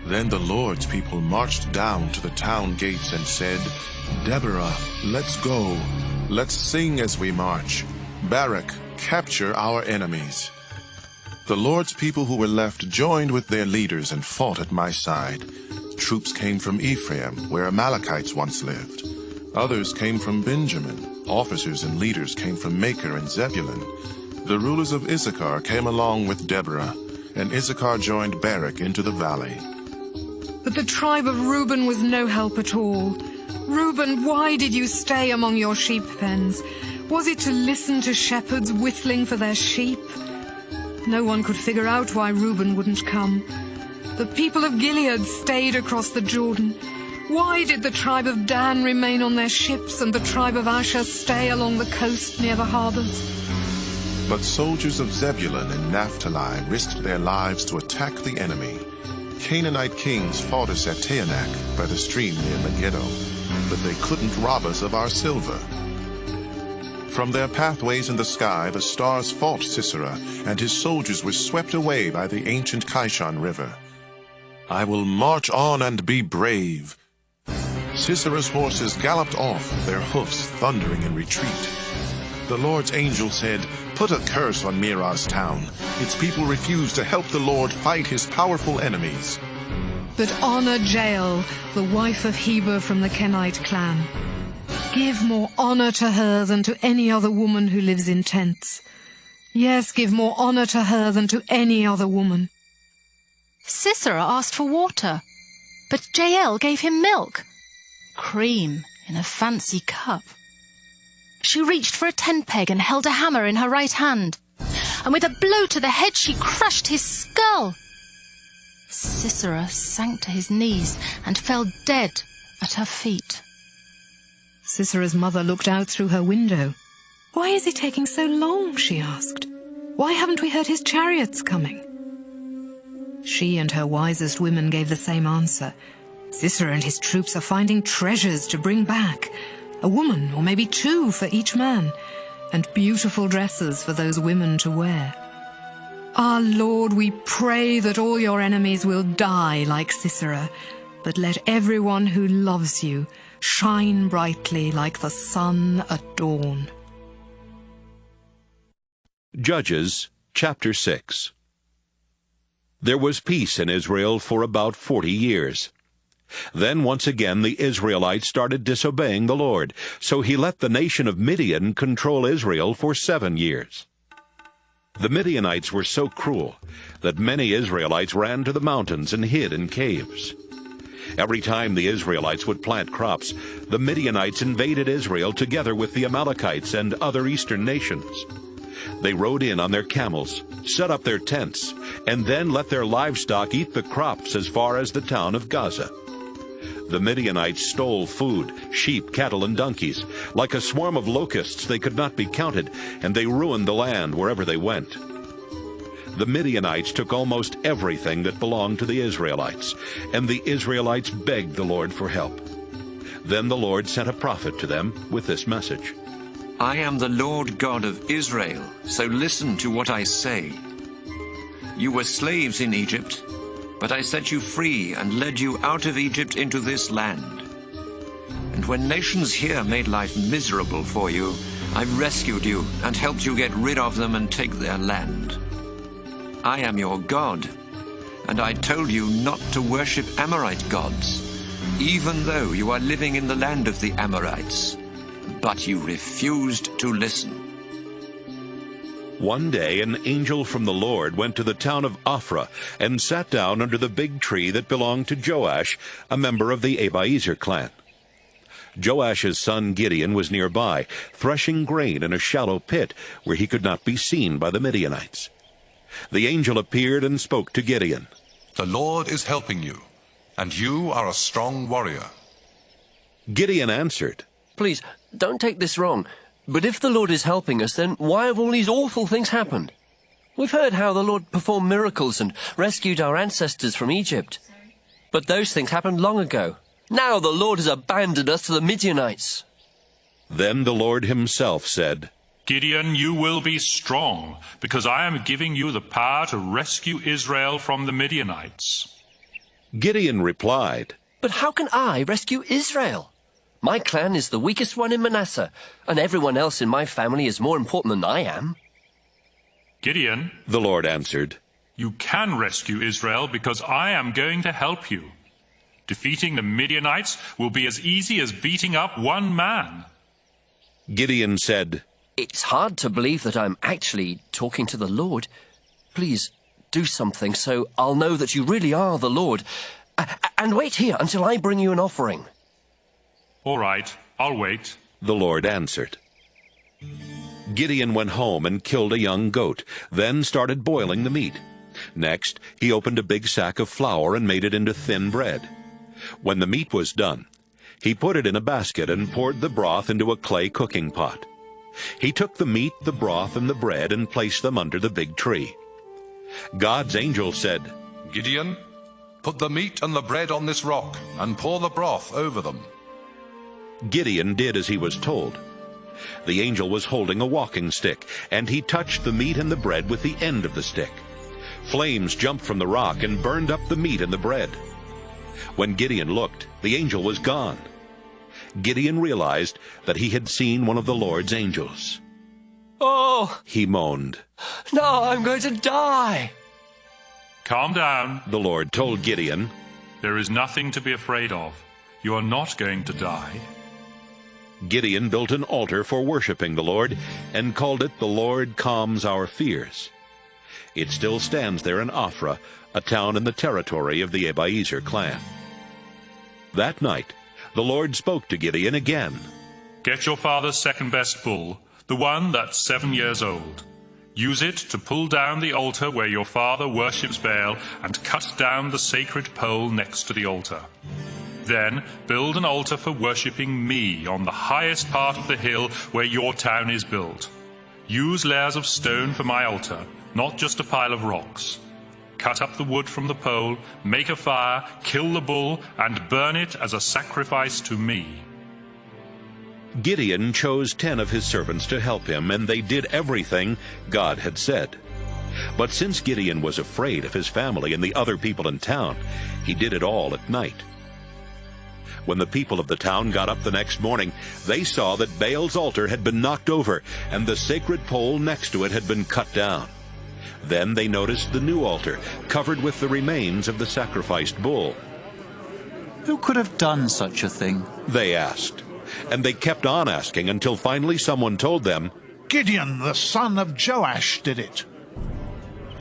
Then the Lord's people marched down to the town gates and said, Deborah, let's go. Let's sing as we march. Barak, capture our enemies. The Lord's people who were left joined with their leaders and fought at my side. Troops came from Ephraim, where Amalekites once lived. Others came from Benjamin. Officers and leaders came from Machir and Zebulun. The rulers of Issachar came along with Deborah, and Issachar joined Barak into the valley. But the tribe of Reuben was no help at all. Reuben, why did you stay among your sheep pens? Was it to listen to shepherds whistling for their sheep? No one could figure out why Reuben wouldn't come. The people of Gilead stayed across the Jordan. Why did the tribe of Dan remain on their ships and the tribe of Asher stay along the coast near the harbors? But soldiers of Zebulun and Naphtali risked their lives to attack the enemy. Canaanite kings fought us at Taanach by the stream near Megiddo, but they couldn't rob us of our silver. From their pathways in the sky, the stars fought Sisera, and his soldiers were swept away by the ancient Kishon River. I will march on and be brave. Sisera's horses galloped off, their hoofs thundering in retreat. The Lord's angel said, Put a curse on Meroz town. Its people refuse to help the Lord fight his powerful enemies. But honor Jael, the wife of Heber from the Kenite clan. Give more honor to her than to any other woman who lives in tents. Yes, give more honor to her than to any other woman. Sisera asked for water, but Jael gave him milk. Cream in a fancy cup. She reached for a tent peg and held a hammer in her right hand, and with a blow to the head she crushed his skull. Sisera sank to his knees and fell dead at her feet. Sisera's mother looked out through her window. Why is he taking so long, she asked. Why haven't we heard his chariots coming? She and her wisest women gave the same answer. Sisera and his troops are finding treasures to bring back, a woman or maybe two for each man, and beautiful dresses for those women to wear. Our Lord, we pray that all your enemies will die like Sisera, but let everyone who loves you shine brightly like the sun at dawn. Judges chapter 6. There was peace in Israel for about 40 years. Then once again the Israelites started disobeying the Lord, so he let the nation of Midian control Israel for 7 years. The Midianites were so cruel that many Israelites ran to the mountains and hid in caves. Every time the Israelites would plant crops, the Midianites invaded Israel together with the Amalekites and other eastern nations. They rode in on their camels, set up their tents, and then let their livestock eat the crops as far as the town of Gaza. The Midianites stole food, sheep, cattle, and donkeys. Like a swarm of locusts, they could not be counted, and they ruined the land wherever they went. The Midianites took almost everything that belonged to the Israelites, and the Israelites begged the Lord for help. Then the Lord sent a prophet to them with this message. I am the Lord God of Israel, so listen to what I say. You were slaves in Egypt, but I set you free and led you out of Egypt into this land. And when nations here made life miserable for you, I rescued you and helped you get rid of them and take their land. I am your God, and I told you not to worship Amorite gods, even though you are living in the land of the Amorites. But you refused to listen. One day an angel from the Lord went to the town of Ophrah and sat down under the big tree that belonged to Joash, a member of the Abiezer clan. Joash's son Gideon was nearby, threshing grain in a shallow pit where he could not be seen by the Midianites. The angel appeared and spoke to Gideon. The Lord is helping you, and you are a strong warrior. Gideon answered, Please, don't take this wrong, but if the Lord is helping us, then why have all these awful things happened? We've heard how the Lord performed miracles and rescued our ancestors from Egypt. But those things happened long ago. Now the Lord has abandoned us to the Midianites. Then the Lord himself said, Gideon, you will be strong, because I am giving you the power to rescue Israel from the Midianites. Gideon replied, But how can I rescue Israel? My clan is the weakest one in Manasseh, and everyone else in my family is more important than I am. Gideon, the Lord answered, You can rescue Israel because I am going to help you. Defeating the Midianites will be as easy as beating up one man. Gideon said, It's hard to believe that I'm actually talking to the Lord. Please, do something so I'll know that you really are the Lord. And wait here until I bring you an offering. All right, I'll wait, the Lord answered. Gideon went home and killed a young goat, then started boiling the meat. Next, he opened a big sack of flour and made it into thin bread. When the meat was done, he put it in a basket and poured the broth into a clay cooking pot. He took the meat, the broth, and the bread and placed them under the big tree. God's angel said, Gideon, put the meat and the bread on this rock and pour the broth over them. Gideon did as he was told. The angel was holding a walking stick, and he touched the meat and the bread with the end of the stick. Flames jumped from the rock and burned up the meat and the bread. When Gideon looked, the angel was gone. Gideon realized that he had seen one of the Lord's angels. Oh, he moaned. No, I'm going to die. Calm down, the Lord told Gideon. There is nothing to be afraid of. You are not going to die. Gideon built an altar for worshiping the Lord and called it The Lord Calms Our Fears. It still stands there in Ophrah, a town in the territory of the Abiezer clan. That night, the Lord spoke to Gideon again. Get your father's second-best bull, the one that's 7 years old. Use it to pull down the altar where your father worships Baal and cut down the sacred pole next to the altar. Then build an altar for worshipping me on the highest part of the hill where your town is built. Use layers of stone for my altar, not just a pile of rocks. Cut up the wood from the pole, make a fire, kill the bull, and burn it as a sacrifice to me. Gideon chose 10 of his servants to help him, and they did everything God had said. But since Gideon was afraid of his family and the other people in town, he did it all at night. When the people of the town got up the next morning, they saw that Baal's altar had been knocked over, and the sacred pole next to it had been cut down. Then they noticed the new altar, covered with the remains of the sacrificed bull. Who could have done such a thing? They asked. And they kept on asking until finally someone told them, Gideon, the son of Joash, did it.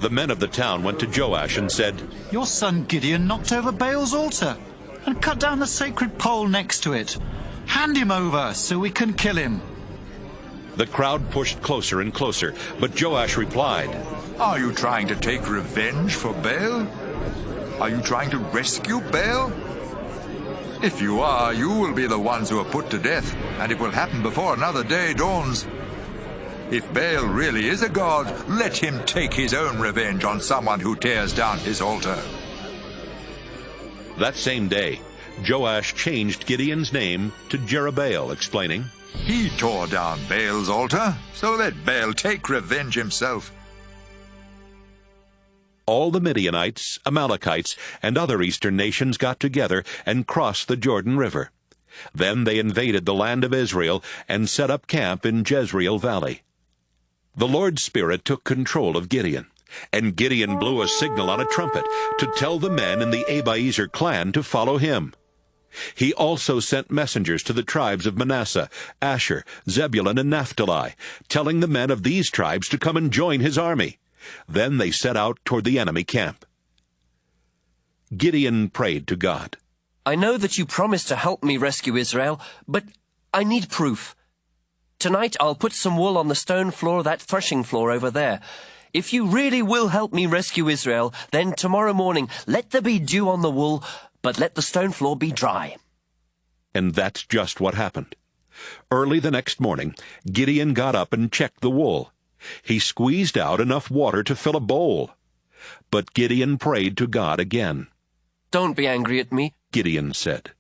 The men of the town went to Joash and said, Your son Gideon knocked over Baal's altar and cut down the sacred pole next to it. Hand him over so we can kill him. The crowd pushed closer and closer, but Joash replied, Are you trying to take revenge for Baal? Are you trying to rescue Baal? If you are, you will be the ones who are put to death, and it will happen before another day dawns. If Baal really is a god, let him take his own revenge on someone who tears down his altar. That same day, Joash changed Gideon's name to Jerubbaal, explaining, He tore down Baal's altar, so let Baal take revenge himself. All the Midianites, Amalekites, and other eastern nations got together and crossed the Jordan River. Then they invaded the land of Israel and set up camp in Jezreel Valley. The Lord's Spirit took control of Gideon, and Gideon blew a signal on a trumpet to tell the men in the Abiezer clan to follow him. He also sent messengers to the tribes of Manasseh, Asher, Zebulun, and Naphtali, telling the men of these tribes to come and join his army. Then they set out toward the enemy camp. Gideon prayed to God. I know that you promised to help me rescue Israel, but I need proof. Tonight I'll put some wool on the stone floor of that threshing floor over there. If you really will help me rescue Israel, then tomorrow morning let there be dew on the wool, but let the stone floor be dry. And that's just what happened. Early the next morning, Gideon got up and checked the wool. He squeezed out enough water to fill a bowl. But Gideon prayed to God again. Don't be angry at me, Gideon said.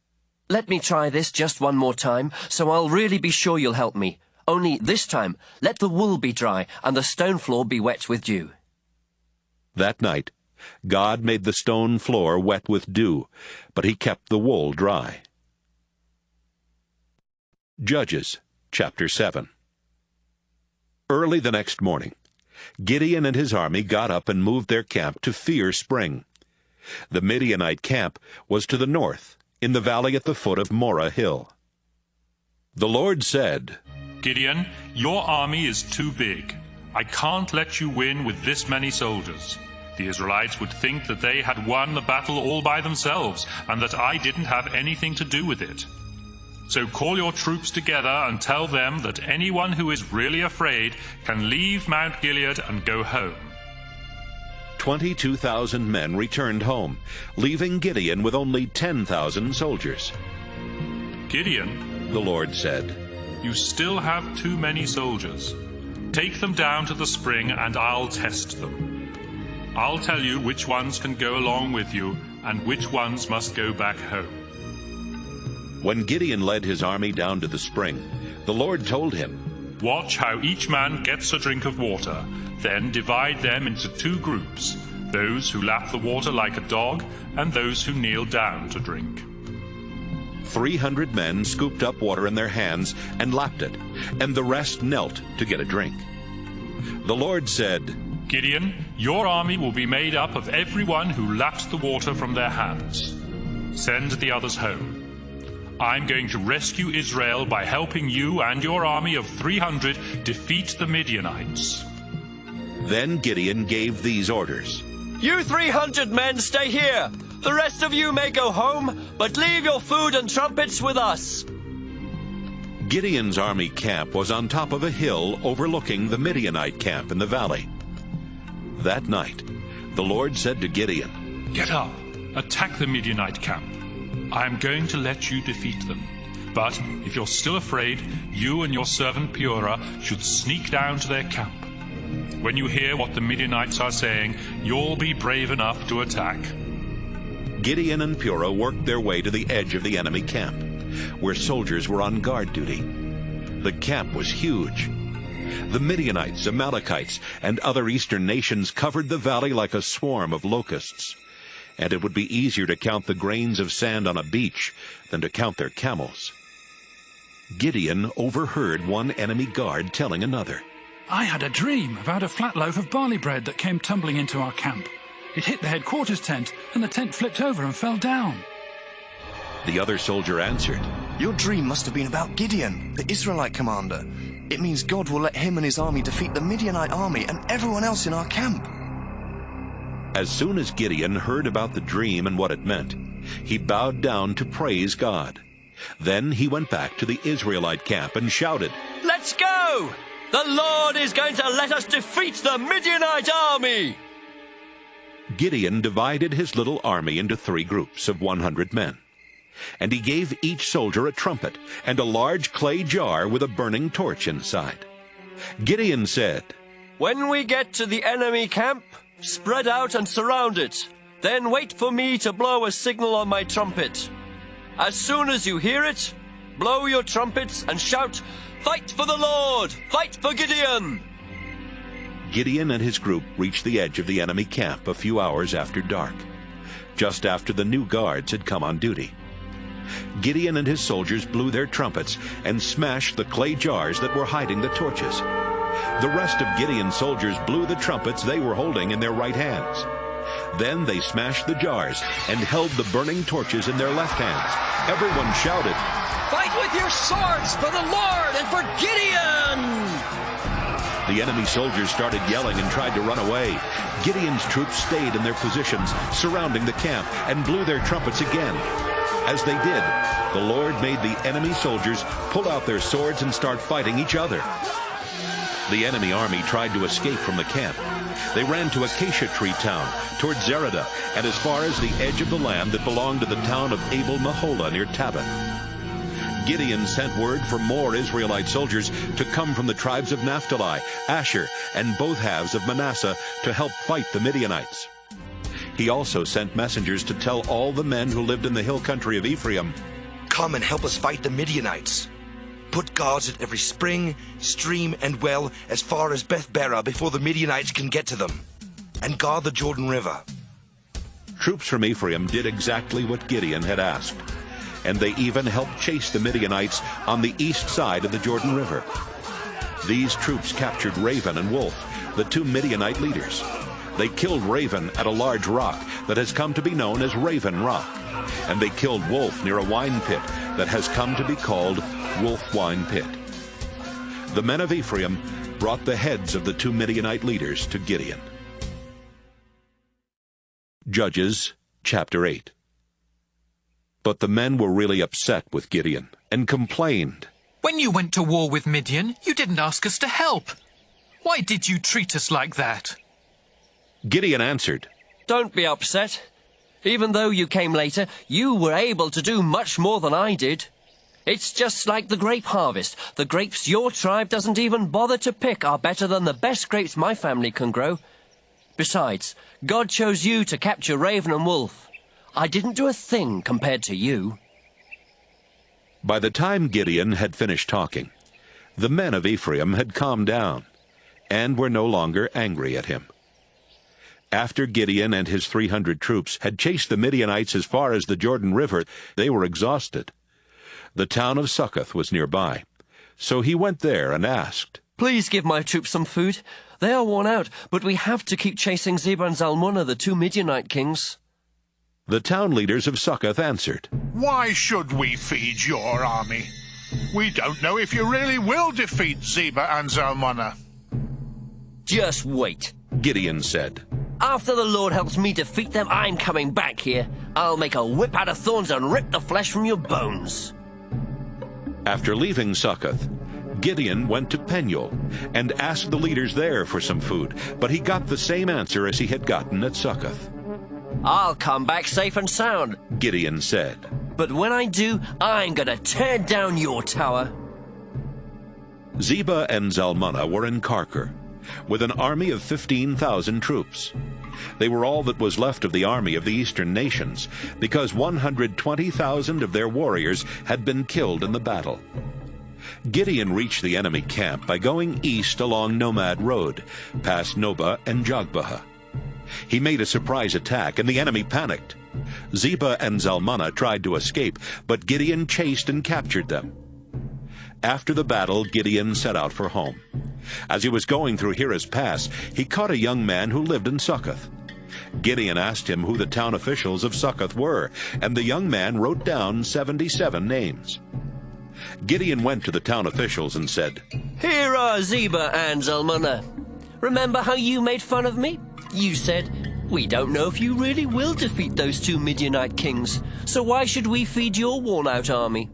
Let me try this just one more time, so I'll really be sure you'll help me. Only this time, let the wool be dry and the stone floor be wet with dew. That night, God made the stone floor wet with dew, but he kept the wool dry. Judges, chapter 7. Early the next morning, Gideon and his army got up and moved their camp to Fear Spring. The Midianite camp was to the north, in the valley at the foot of Morah Hill. The Lord said, Gideon, your army is too big. I can't let you win with this many soldiers. The Israelites would think that they had won the battle all by themselves, and that I didn't have anything to do with it. So call your troops together and tell them that anyone who is really afraid can leave Mount Gilead and go home. 22,000 men returned home, leaving Gideon with only 10,000 soldiers. Gideon, the Lord said, you still have too many soldiers. Take them down to the spring and I'll test them. I'll tell you which ones can go along with you and which ones must go back home. When Gideon led his army down to the spring, the Lord told him, watch how each man gets a drink of water, then divide them into 2 groups, those who lap the water like a dog and those who kneel down to drink. 300 men scooped up water in their hands and lapped it, and the rest knelt to get a drink. The Lord said, Gideon, your army will be made up of everyone who lapped the water from their hands. Send the others home. I'm going to rescue Israel by helping you and your army of 300 defeat the Midianites. Then Gideon gave these orders. You 300 men stay here. The rest of you may go home, but leave your food and trumpets with us. Gideon's army camp was on top of a hill overlooking the Midianite camp in the valley. That night, the Lord said to Gideon, get up, attack the Midianite camp. I am going to let you defeat them. But if you're still afraid, you and your servant Purah should sneak down to their camp. When you hear what the Midianites are saying, you'll be brave enough to attack. Gideon and Purah worked their way to the edge of the enemy camp, where soldiers were on guard duty. The camp was huge. The Midianites, Amalekites, and other eastern nations covered the valley like a swarm of locusts. And it would be easier to count the grains of sand on a beach than to count their camels. Gideon overheard one enemy guard telling another, I had a dream about a flat loaf of barley bread that came tumbling into our camp. It hit the headquarters tent, and the tent flipped over and fell down. The other soldier answered, your dream must have been about Gideon, the Israelite commander. It means God will let him and his army defeat the Midianite army and everyone else in our camp. As soon as Gideon heard about the dream and what it meant, he bowed down to praise God. Then he went back to the Israelite camp and shouted, let's go! The Lord is going to let us defeat the Midianite army! Gideon divided his little army into 3 groups of 100 men. And he gave each soldier a trumpet and a large clay jar with a burning torch inside. Gideon said, when we get to the enemy camp, spread out and surround it. Then wait for me to blow a signal on my trumpet. As soon as you hear it, blow your trumpets and shout, fight for the Lord! Fight for Gideon! Gideon and his group reached the edge of the enemy camp a few hours after dark, just after the new guards had come on duty. Gideon and his soldiers blew their trumpets and smashed the clay jars that were hiding the torches. The rest of Gideon's soldiers blew the trumpets they were holding in their right hands. Then they smashed the jars and held the burning torches in their left hands. Everyone shouted, fight with your swords for the Lord and for Gideon! The enemy soldiers started yelling and tried to run away. Gideon's troops stayed in their positions, surrounding the camp, and blew their trumpets again. As they did, the Lord made the enemy soldiers pull out their swords and start fighting each other. The enemy army tried to escape from the camp. They ran to Acacia Tree Town, toward Zereda, and as far as the edge of the land that belonged to the town of Abel-Meholah near Tabbath. Gideon sent word for more Israelite soldiers to come from the tribes of Naphtali, Asher, and both halves of Manasseh to help fight the Midianites. He also sent messengers to tell all the men who lived in the hill country of Ephraim, "Come and help us fight the Midianites. Put guards at every spring, stream, and well as far as Beth-Bera before the Midianites can get to them. And guard the Jordan River." Troops from Ephraim did exactly what Gideon had asked, and they even helped chase the Midianites on the east side of the Jordan River. These troops captured Raven and Wolf, the two Midianite leaders. They killed Raven at a large rock that has come to be known as Raven Rock, and they killed Wolf near a wine pit that has come to be called Wolf Wine Pit. The men of Ephraim brought the heads of the two Midianite leaders to Gideon. Judges chapter 8. But the men were really upset with Gideon and complained. "When you went to war with Midian, you didn't ask us to help. Why did you treat us like that?" Gideon answered, "Don't be upset. Even though you came later, you were able to do much more than I did. It's just like the grape harvest. The grapes your tribe doesn't even bother to pick are better than the best grapes my family can grow. Besides, God chose you to capture Raven and Wolf. I didn't do a thing compared to you." By the time Gideon had finished talking, the men of Ephraim had calmed down and were no longer angry at him. After Gideon and his 300 troops had chased the Midianites as far as the Jordan River, they were exhausted. The town of Succoth was nearby, so he went there and asked, "Please give my troops some food. They are worn out, but we have to keep chasing Zebah and Zalmunna, the two Midianite kings." The town leaders of Succoth answered, "Why should we feed your army? We don't know if you really will defeat Zebah and Zalmunna." "Just wait," Gideon said. "After the Lord helps me defeat them, I'm coming back here. I'll make a whip out of thorns and rip the flesh from your bones." After leaving Succoth, Gideon went to Penuel and asked the leaders there for some food, but he got the same answer as he had gotten at Succoth. "I'll come back safe and sound," Gideon said. "But when I do, I'm gonna tear down your tower." Zebah and Zalmunna were in Karkor, with an army of 15,000 troops. They were all that was left of the army of the eastern nations, because 120,000 of their warriors had been killed in the battle. Gideon reached the enemy camp by going east along Nomad Road, past Nobah and Jogbehah. He made a surprise attack, and the enemy panicked. Zebah and Zalmunna tried to escape, but Gideon chased and captured them. After the battle, Gideon set out for home. As he was going through Heres Pass, he caught a young man who lived in Succoth. Gideon asked him who the town officials of Succoth were, and the young man wrote down 77 names. Gideon went to the town officials and said, "Here are Zebah and Zalmunna. Remember how you made fun of me? You said, 'We don't know if you really will defeat those two Midianite kings, so why should we feed your worn-out army?'"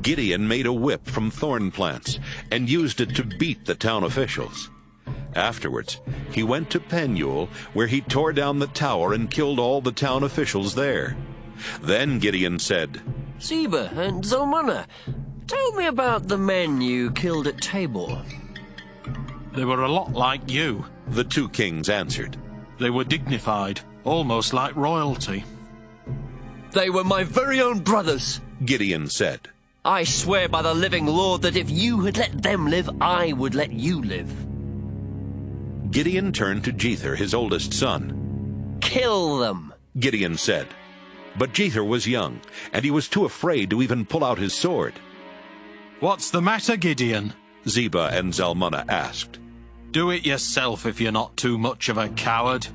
Gideon made a whip from thorn plants and used it to beat the town officials. Afterwards, he went to Penuel, where he tore down the tower and killed all the town officials there. Then Gideon said, "Zebah and Zalmunna, tell me about the men you killed at Tabor." "They were a lot like you," the two kings answered. "They were dignified, almost like royalty." "They were my very own brothers," Gideon said. "I swear by the living Lord that if you had let them live, I would let you live." Gideon turned to Jether, his oldest son. "Kill them," Gideon said. But Jether was young, and he was too afraid to even pull out his sword. "What's the matter, Gideon?" Zebah and Zalmunna asked. "Do it yourself if you're not too much of a coward."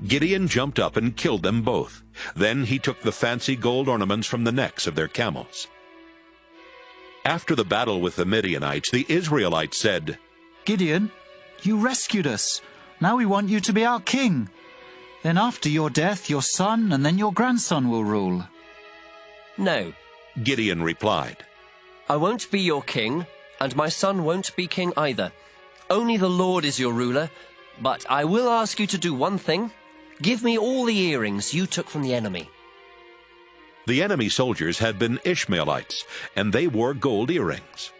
Gideon jumped up and killed them both. Then he took the fancy gold ornaments from the necks of their camels. After the battle with the Midianites, the Israelites said, "Gideon, you rescued us. Now we want you to be our king. Then after your death, your son and then your grandson will rule." No. Gideon replied, I won't be your king, and my son won't be king either. Only the Lord is your ruler, but I will ask you to do one thing. Give me all the earrings you took from the enemy. The enemy soldiers had been Ishmaelites, and they wore gold earrings.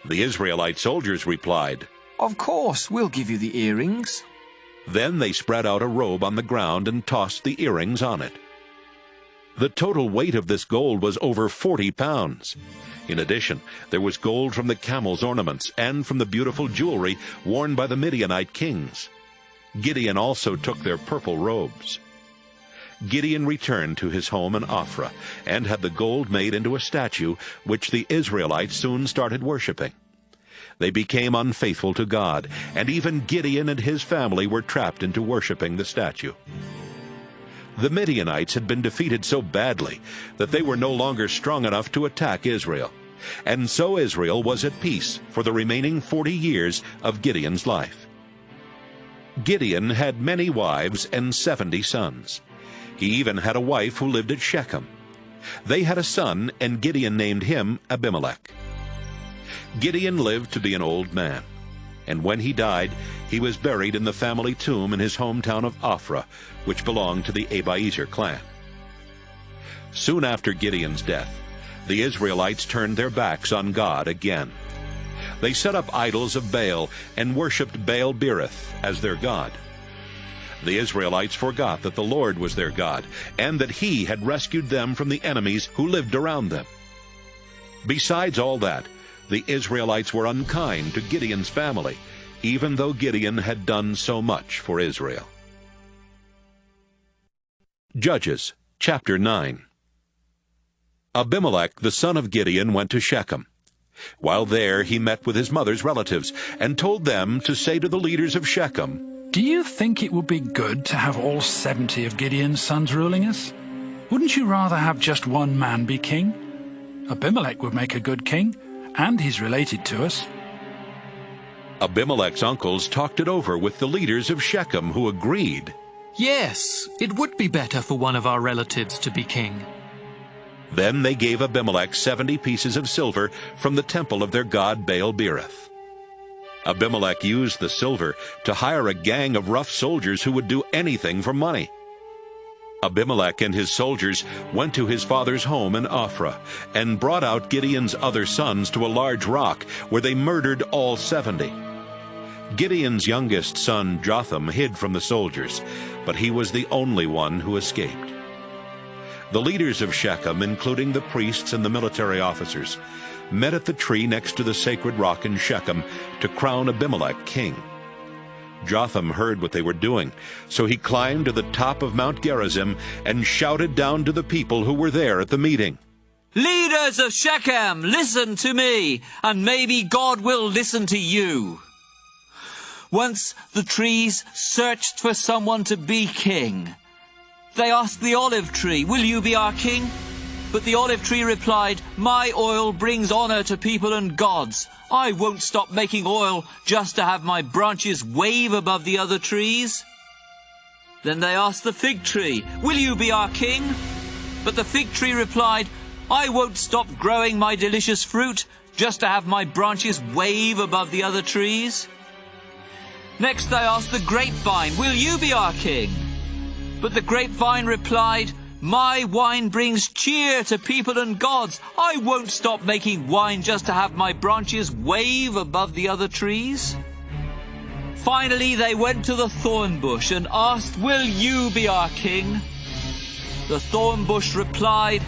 The Israelite soldiers replied, Of course, we'll give you the earrings. Then they spread out a robe on the ground and tossed the earrings on it. The total weight of this gold was over 40 pounds. In addition, there was gold from the camels' ornaments and from the beautiful jewelry worn by the Midianite kings. Gideon also took their purple robes. Gideon returned to his home in Ophrah and had the gold made into a statue, which the Israelites soon started worshiping. They became unfaithful to God, and even Gideon and his family were trapped into worshiping the statue. The Midianites had been defeated so badly that they were no longer strong enough to attack Israel, and so Israel was at peace for the remaining 40 years of Gideon's life. Gideon had many wives and 70 sons. He even had a wife who lived at Shechem. They had a son, and Gideon named him Abimelech. Gideon lived to be an old man, and when he died, he was buried in the family tomb in his hometown of Ophrah, which belonged to the Abiezer clan. Soon after Gideon's death, the Israelites turned their backs on God again. They set up idols of Baal and worshipped Baal-berith as their god. The Israelites forgot that the Lord was their God, and that He had rescued them from the enemies who lived around them. Besides all that, the Israelites were unkind to Gideon's family, even though Gideon had done so much for Israel. Judges, chapter 9. Abimelech, the son of Gideon, went to Shechem. While there, he met with his mother's relatives and told them to say to the leaders of Shechem, Do you think it would be good to have all 70 of Gideon's sons ruling us? Wouldn't you rather have just one man be king? Abimelech would make a good king, and he's related to us. Abimelech's uncles talked it over with the leaders of Shechem, who agreed. Yes, it would be better for one of our relatives to be king. Then they gave Abimelech 70 pieces of silver from the temple of their god Baal-berith. Abimelech used the silver to hire a gang of rough soldiers who would do anything for money. Abimelech and his soldiers went to his father's home in Ophrah and brought out Gideon's other sons to a large rock, where they murdered all 70. Gideon's youngest son Jotham hid from the soldiers, but he was the only one who escaped. The leaders of Shechem, including the priests and the military officers, met at the tree next to the sacred rock in Shechem to crown Abimelech king. Jotham heard what they were doing, so he climbed to the top of Mount Gerizim and shouted down to the people who were there at the meeting, Leaders of Shechem, listen to me, and maybe God will listen to you. Once the trees searched for someone to be king. They asked the olive tree, Will you be our king? But the olive tree replied, My oil brings honor to people and gods. I won't stop making oil just to have my branches wave above the other trees. Then they asked the fig tree, Will you be our king? But the fig tree replied, I won't stop growing my delicious fruit just to have my branches wave above the other trees. Next they asked the grapevine, Will you be our king? But the grapevine replied, My wine brings cheer to people and gods. I won't stop making wine just to have my branches wave above the other trees. Finally, they went to the thorn bush and asked, Will you be our king? The thorn bush replied,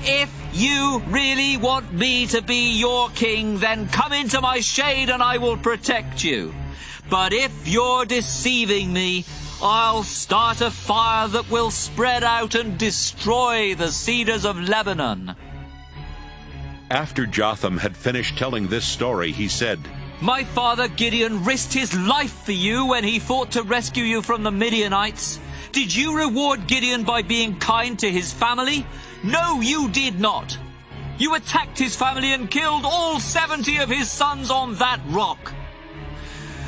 If you really want me to be your king, then come into my shade and I will protect you. But if you're deceiving me, I'll start a fire that will spread out and destroy the cedars of Lebanon. After Jotham had finished telling this story, he said, My father Gideon risked his life for you when he fought to rescue you from the Midianites. Did you reward Gideon by being kind to his family? No, you did not. You attacked his family and killed all 70 of his sons on that rock.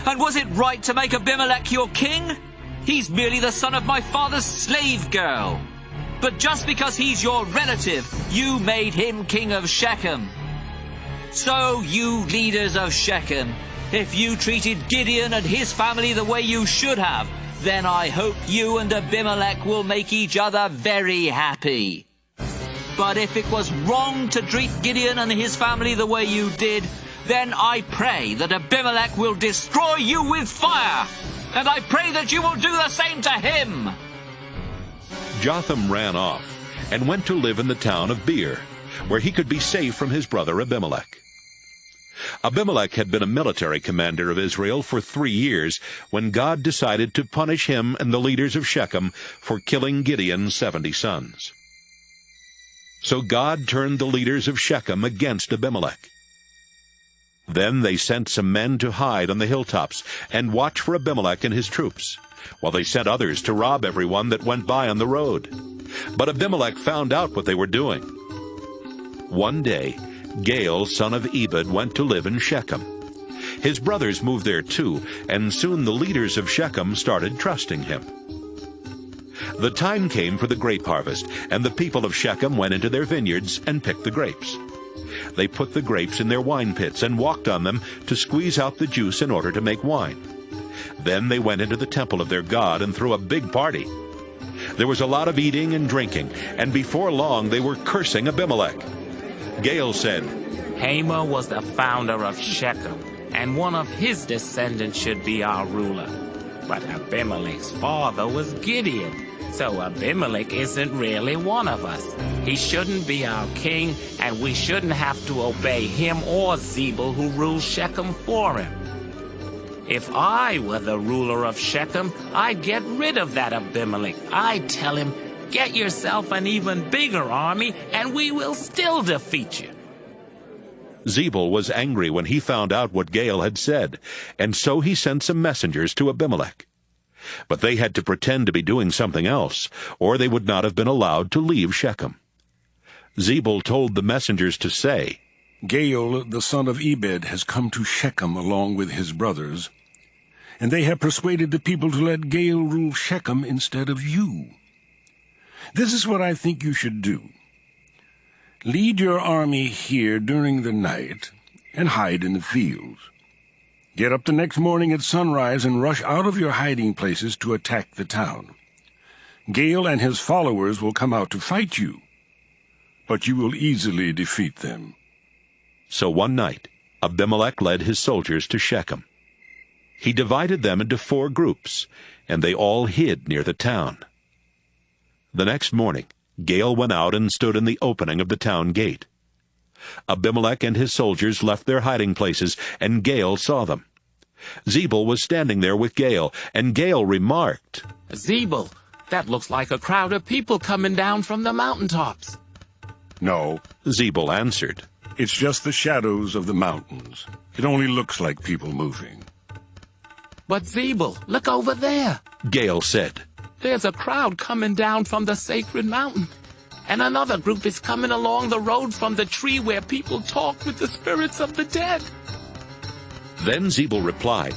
And was it right to make Abimelech your king? He's merely the son of my father's slave girl. But just because he's your relative, you made him king of Shechem. So, you leaders of Shechem, if you treated Gideon and his family the way you should have, then I hope you and Abimelech will make each other very happy. But if it was wrong to treat Gideon and his family the way you did, then I pray that Abimelech will destroy you with fire, and I pray that you will do the same to him." Jotham ran off and went to live in the town of Beer, where he could be safe from his brother Abimelech. Abimelech had been a military commander of Israel for 3 years when God decided to punish him and the leaders of Shechem for killing Gideon's 70 sons. So God turned the leaders of Shechem against Abimelech. Then they sent some men to hide on the hilltops and watch for Abimelech and his troops, while they sent others to rob everyone that went by on the road. But Abimelech found out what they were doing. One day, Gaal, son of Ebed, went to live in Shechem. His brothers moved there too, and soon the leaders of Shechem started trusting him. The time came for the grape harvest, and the people of Shechem went into their vineyards and picked the grapes. They put the grapes in their wine pits and walked on them to squeeze out the juice in order to make wine. Then they went into the temple of their God and threw a big party. There was a lot of eating and drinking, and before long they were cursing Abimelech. Gaal said, "Hamor was the founder of Shechem, and one of his descendants should be our ruler. But Abimelech's father was Gideon, so Abimelech isn't really one of us. He shouldn't be our king, and we shouldn't have to obey him or Zebul, who rules Shechem for him. If I were the ruler of Shechem, I'd get rid of that Abimelech. I'd tell him, get yourself an even bigger army, and we will still defeat you." Zebul was angry when he found out what Gaal had said, and so he sent some messengers to Abimelech. But they had to pretend to be doing something else, or they would not have been allowed to leave Shechem. Zebul told the messengers to say, "Gaal, the son of Ebed, has come to Shechem along with his brothers, and they have persuaded the people to let Gaal rule Shechem instead of you. This is what I think you should do. Lead your army here during the night and hide in the fields. Get up the next morning at sunrise and rush out of your hiding places to attack the town. Gaal and his followers will come out to fight you, but you will easily defeat them." So one night, Abimelech led his soldiers to Shechem. He divided them into 4 groups, and they all hid near the town. The next morning, Gaal went out and stood in the opening of the town gate. Abimelech and his soldiers left their hiding places, and Gaal saw them. Zebul was standing there with Gaal, and Gaal remarked, "Zebul, that looks like a crowd of people coming down from the mountaintops." "No," Zebul answered. "It's just the shadows of the mountains. It only looks like people moving." "But Zebul, look over there," Gaal said. "There's a crowd coming down from the sacred mountain, and another group is coming along the road from the tree where people talk with the spirits of the dead." Then Zebul replied,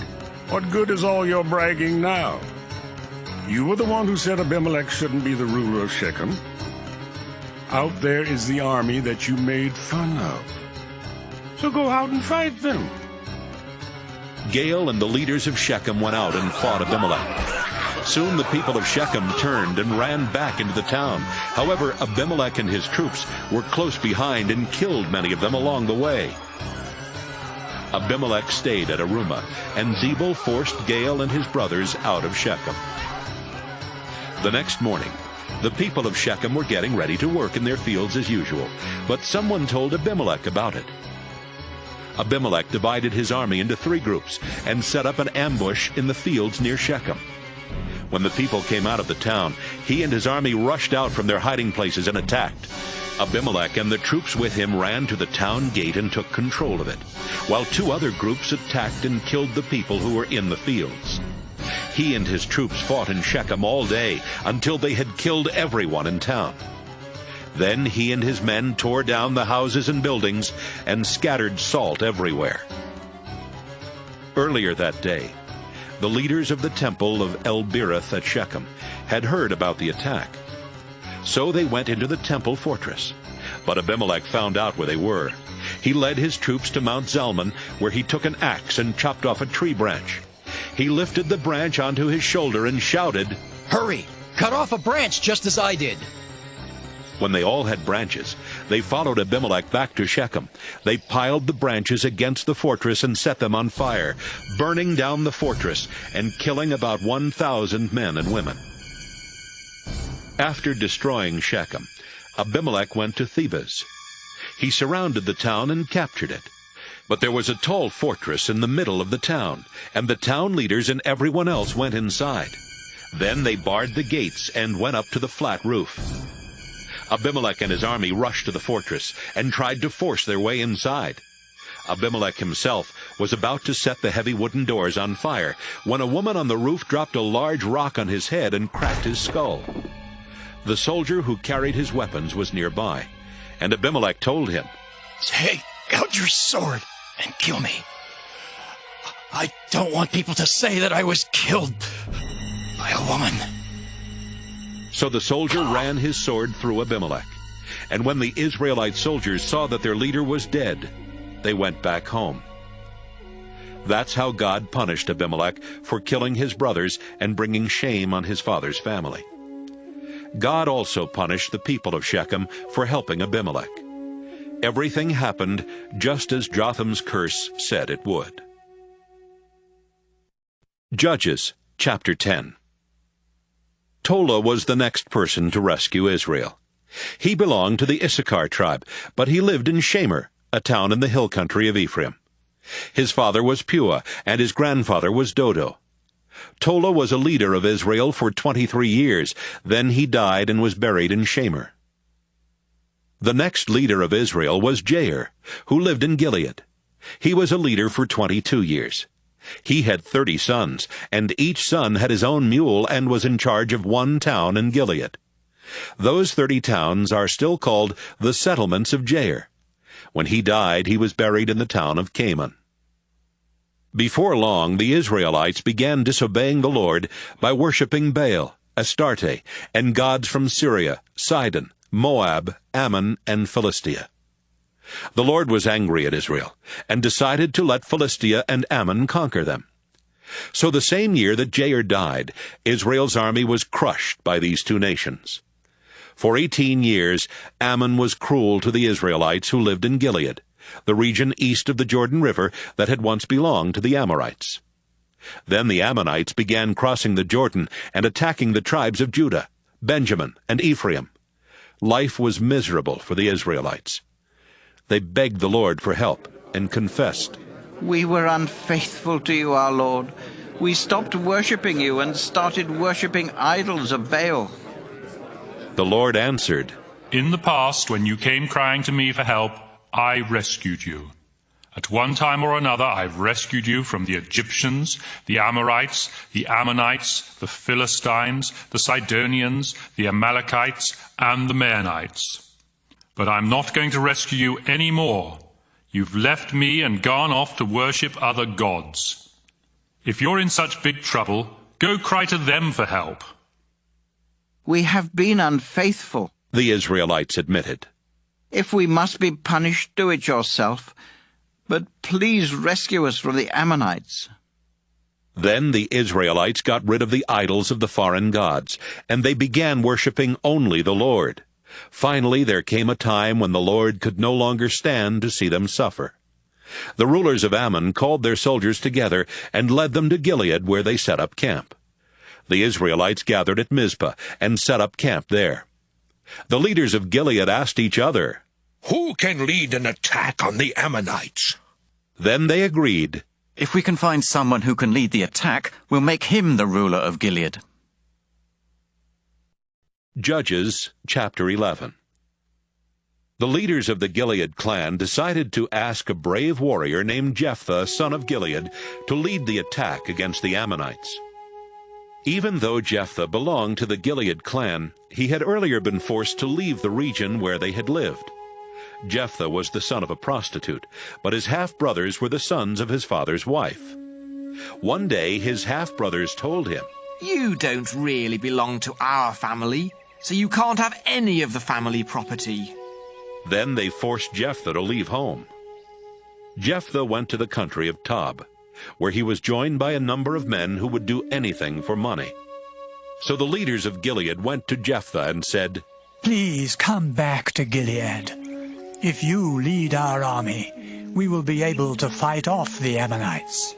"What good is all your bragging now? You were the one who said Abimelech shouldn't be the ruler of Shechem. Out there is the army that you made fun of. So go out and fight them." Gaal and the leaders of Shechem went out and fought Abimelech. Soon the people of Shechem turned and ran back into the town. However, Abimelech and his troops were close behind and killed many of them along the way. Abimelech stayed at Arumah, and Zebul forced Gaal and his brothers out of Shechem. The next morning, the people of Shechem were getting ready to work in their fields as usual, but someone told Abimelech about it. Abimelech divided his army into 3 groups and set up an ambush in the fields near Shechem. When the people came out of the town, he and his army rushed out from their hiding places and attacked. Abimelech and the troops with him ran to the town gate and took control of it, while 2 other groups attacked and killed the people who were in the fields. He and his troops fought in Shechem all day until they had killed everyone in town. Then he and his men tore down the houses and buildings and scattered salt everywhere. Earlier that day, the leaders of the temple of El-Berith at Shechem had heard about the attack. So they went into the temple fortress. But Abimelech found out where they were. He led his troops to Mount Zalmon, where he took an axe and chopped off a tree branch. He lifted the branch onto his shoulder and shouted, "Hurry! Cut off a branch just as I did!" When they all had branches, they followed Abimelech back to Shechem. They piled the branches against the fortress and set them on fire, burning down the fortress and killing about 1,000 men and women. After destroying Shechem, Abimelech went to Thebez. He surrounded the town and captured it. But there was a tall fortress in the middle of the town, and the town leaders and everyone else went inside. Then they barred the gates and went up to the flat roof. Abimelech and his army rushed to the fortress and tried to force their way inside. Abimelech himself was about to set the heavy wooden doors on fire when a woman on the roof dropped a large rock on his head and cracked his skull. The soldier who carried his weapons was nearby, and Abimelech told him, "Take out your sword and kill me. I don't want people to say that I was killed by a woman." So the soldier ran his sword through Abimelech. And when the Israelite soldiers saw that their leader was dead, they went back home. That's how God punished Abimelech for killing his brothers and bringing shame on his father's family. God also punished the people of Shechem for helping Abimelech. Everything happened just as Jotham's curse said it would. Judges chapter 10. Tola was the next person to rescue Israel. He belonged to the Issachar tribe, but he lived in Shamer, a town in the hill country of Ephraim. His father was Puah, and his grandfather was Dodo. Tola was a leader of Israel for 23 years. Then he died and was buried in Shamer. The next leader of Israel was Jair, who lived in Gilead. He was a leader for 22 years. He had 30 sons, and each son had his own mule and was in charge of one town in Gilead. Those 30 towns are still called the settlements of Jair. When he died, he was buried in the town of Kaman. Before long, the Israelites began disobeying the Lord by worshipping Baal, Astarte, and gods from Syria, Sidon, Moab, Ammon, and Philistia. The Lord was angry at Israel, and decided to let Philistia and Ammon conquer them. So the same year that Jair died, Israel's army was crushed by these two nations. For 18 years, Ammon was cruel to the Israelites who lived in Gilead, the region east of the Jordan River that had once belonged to the Amorites. Then the Ammonites began crossing the Jordan and attacking the tribes of Judah, Benjamin, and Ephraim. Life was miserable for the Israelites. They begged the Lord for help and confessed, "We were unfaithful to you, our Lord. We stopped worshipping you and started worshipping idols of Baal." The Lord answered, "In the past, when you came crying to me for help, I rescued you. At one time or another, I've rescued you from the Egyptians, the Amorites, the Ammonites, the Philistines, the Sidonians, the Amalekites, and the Maonites. But I'm not going to rescue you any more. You've left me and gone off to worship other gods. If you're in such big trouble, go cry to them for help." "We have been unfaithful," the Israelites admitted. "If we must be punished, do it yourself. But please rescue us from the Ammonites." Then the Israelites got rid of the idols of the foreign gods, and they began worshipping only the Lord. Finally, there came a time when the Lord could no longer stand to see them suffer. The rulers of Ammon called their soldiers together and led them to Gilead, where they set up camp. The Israelites gathered at Mizpah and set up camp there. The leaders of Gilead asked each other, "Who can lead an attack on the Ammonites?" Then they agreed, "If we can find someone who can lead the attack, we'll make him the ruler of Gilead." Judges chapter 11. The leaders of the Gilead clan decided to ask a brave warrior named Jephthah, son of Gilead, to lead the attack against the Ammonites. Even though Jephthah belonged to the Gilead clan, he had earlier been forced to leave the region where they had lived. Jephthah was the son of a prostitute, but his half-brothers were the sons of his father's wife. One day his half-brothers told him, "You don't really belong to our family. So you can't have any of the family property. Then they forced Jephthah to leave home. Jephthah went to the country of Tob, where he was joined by a number of men who would do anything for money. So the leaders of Gilead went to Jephthah and said, "Please come back to Gilead. If you lead our army, we will be able to fight off the Ammonites."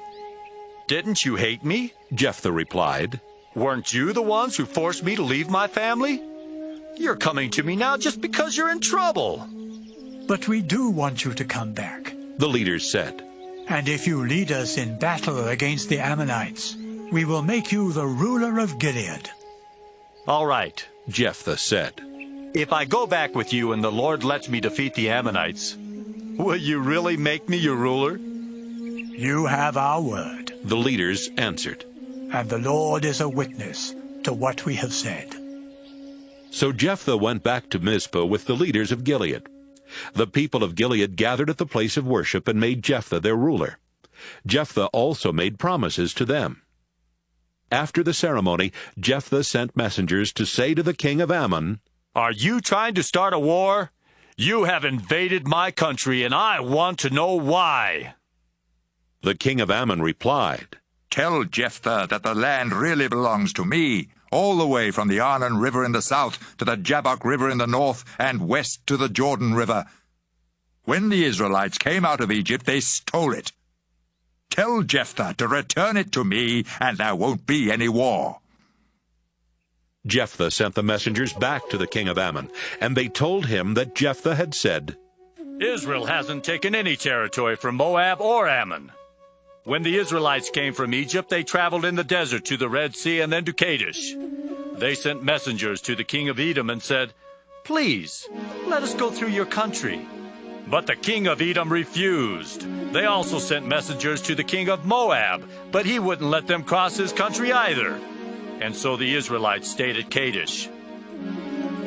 "Didn't you hate me?" Jephthah replied. "Weren't you the ones who forced me to leave my family? You're coming to me now just because you're in trouble." "But we do want you to come back," the leaders said. "And if you lead us in battle against the Ammonites, we will make you the ruler of Gilead." "All right," Jephthah said. "If I go back with you and the Lord lets me defeat the Ammonites, will you really make me your ruler?" "You have our word," the leaders answered. "and the Lord is a witness to what we have said." So Jephthah went back to Mizpah with the leaders of Gilead. The people of Gilead gathered at the place of worship and made Jephthah their ruler. Jephthah also made promises to them. After the ceremony, Jephthah sent messengers to say to the king of Ammon, "Are you trying to start a war? You have invaded my country, and I want to know why." The king of Ammon replied, "Tell Jephthah that the land really belongs to me, all the way from the Arnon River in the south to the Jabbok River in the north and west to the Jordan River. When the Israelites came out of Egypt, they stole it. Tell Jephthah to return it to me, and there won't be any war." Jephthah sent the messengers back to the king of Ammon, and they told him that Jephthah had said, "Israel hasn't taken any territory from Moab or Ammon. When the Israelites came from Egypt, they traveled in the desert to the Red Sea and then to Kadesh. They sent messengers to the king of Edom and said, 'Please, let us go through your country.' But the king of Edom refused. They also sent messengers to the king of Moab, but he wouldn't let them cross his country either. And so the Israelites stayed at Kadesh.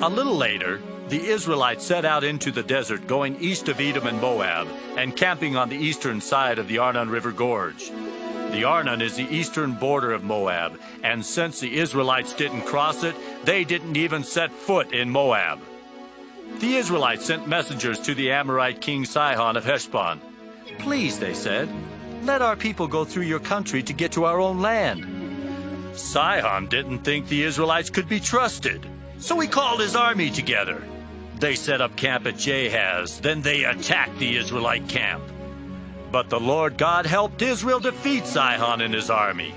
A little later, the Israelites set out into the desert, going east of Edom and Moab, and camping on the eastern side of the Arnon River Gorge. The Arnon is the eastern border of Moab, and since the Israelites didn't cross it, they didn't even set foot in Moab. The Israelites sent messengers to the Amorite king Sihon of Heshbon. 'Please,' they said, 'let our people go through your country to get to our own land.' Sihon didn't think the Israelites could be trusted, so he called his army together. They set up camp at Jahaz, then they attacked the Israelite camp. But the Lord God helped Israel defeat Sihon and his army.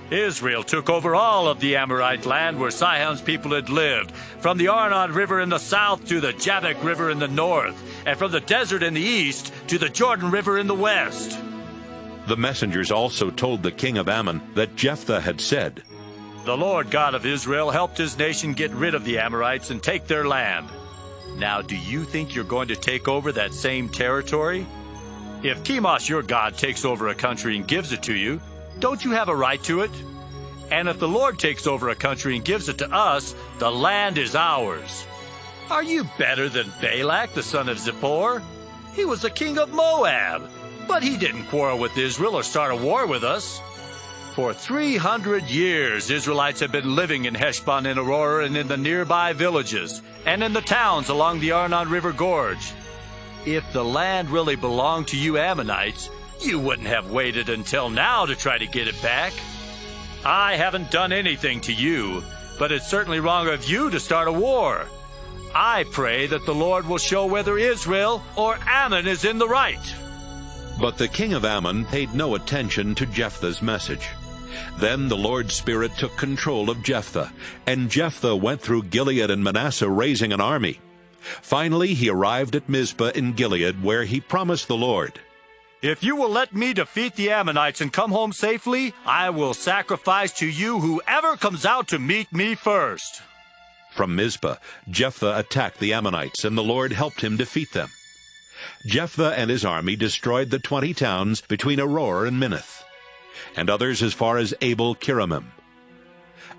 Israel took over all of the Amorite land where Sihon's people had lived, from the Arnon River in the south to the Jabbok River in the north, and from the desert in the east to the Jordan River in the west." The messengers also told the king of Ammon that Jephthah had said, "The Lord God of Israel helped his nation get rid of the Amorites and take their land. Now, do you think you're going to take over that same territory? If Chemosh, your God, takes over a country and gives it to you, don't you have a right to it? And if the Lord takes over a country and gives it to us, the land is ours. Are you better than Balak, the son of Zippor? He was the king of Moab, but he didn't quarrel with Israel or start a war with us. For 300 years, Israelites have been living in Heshbon and Aurora and in the nearby villages, and in the towns along the Arnon River Gorge. If the land really belonged to you Ammonites, you wouldn't have waited until now to try to get it back. I haven't done anything to you, but it's certainly wrong of you to start a war. I pray that the Lord will show whether Israel or Ammon is in the right." But the king of Ammon paid no attention to Jephthah's message. Then the Lord's Spirit took control of Jephthah, and Jephthah went through Gilead and Manasseh raising an army. Finally, he arrived at Mizpah in Gilead, where he promised the Lord, "If you will let me defeat the Ammonites and come home safely, I will sacrifice to you whoever comes out to meet me first." From Mizpah, Jephthah attacked the Ammonites, and the Lord helped him defeat them. Jephthah and his army destroyed the 20 towns between Aroer and Minnith, and others as far as Abel-Kiramim.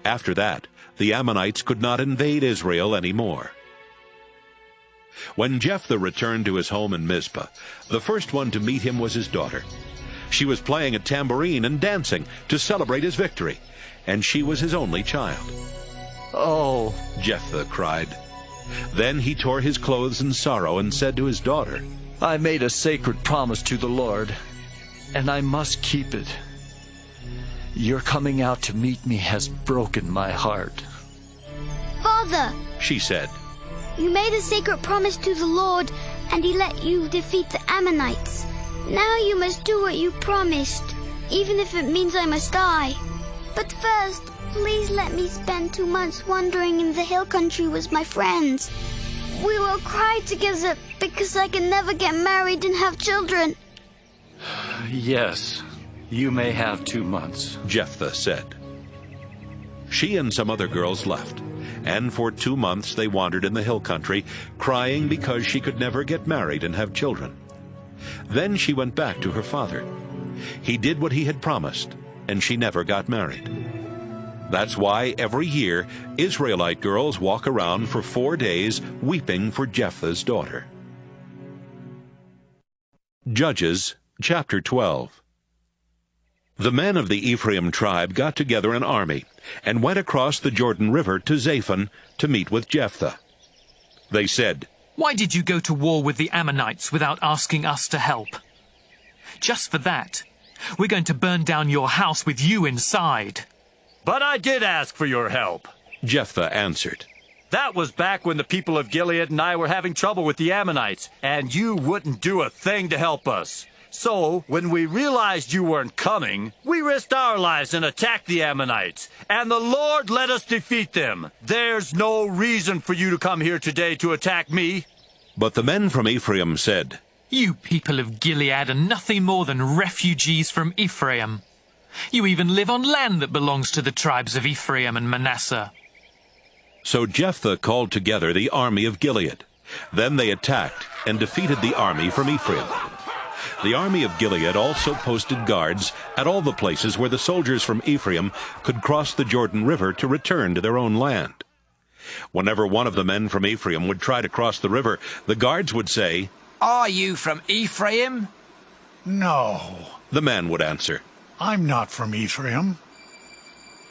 After that, the Ammonites could not invade Israel any more. When Jephthah returned to his home in Mizpah, the first one to meet him was his daughter. She was playing a tambourine and dancing to celebrate his victory, and she was his only child. Oh, Jephthah cried. Then he tore his clothes in sorrow and said to his daughter, I made a sacred promise to the Lord, and I must keep it. Your coming out to meet me has broken my heart. Father, she said, you made a sacred promise to the Lord, and he let you defeat the Ammonites. Now you must do what you promised, even if it means I must die. But first, please let me spend 2 months wandering in the hill country with my friends. We will cry together because I can never get married and have children. Yes, you may have 2 months, Jephthah said. She and some other girls left, and for 2 months they wandered in the hill country, crying because she could never get married and have children. Then she went back to her father. He did what he had promised, and she never got married. That's why every year Israelite girls walk around for 4 days weeping for Jephthah's daughter. Judges chapter 12. The men of the Ephraim tribe got together an army and went across the Jordan River to Zaphon to meet with Jephthah. They said, Why did you go to war with the Ammonites without asking us to help? Just for that, we're going to burn down your house with you inside. But I did ask for your help, Jephthah answered. That was back when the people of Gilead and I were having trouble with the Ammonites, and you wouldn't do a thing to help us. So, when we realized you weren't coming, we risked our lives and attacked the Ammonites, and the Lord let us defeat them. There's no reason for you to come here today to attack me. But the men from Ephraim said, You people of Gilead are nothing more than refugees from Ephraim. You even live on land that belongs to the tribes of Ephraim and Manasseh. So Jephthah called together the army of Gilead. Then they attacked and defeated the army from Ephraim. The army of Gilead also posted guards at all the places where the soldiers from Ephraim could cross the Jordan River to return to their own land. Whenever one of the men from Ephraim would try to cross the river, the guards would say, Are you from Ephraim? No, the man would answer, I'm not from Ephraim.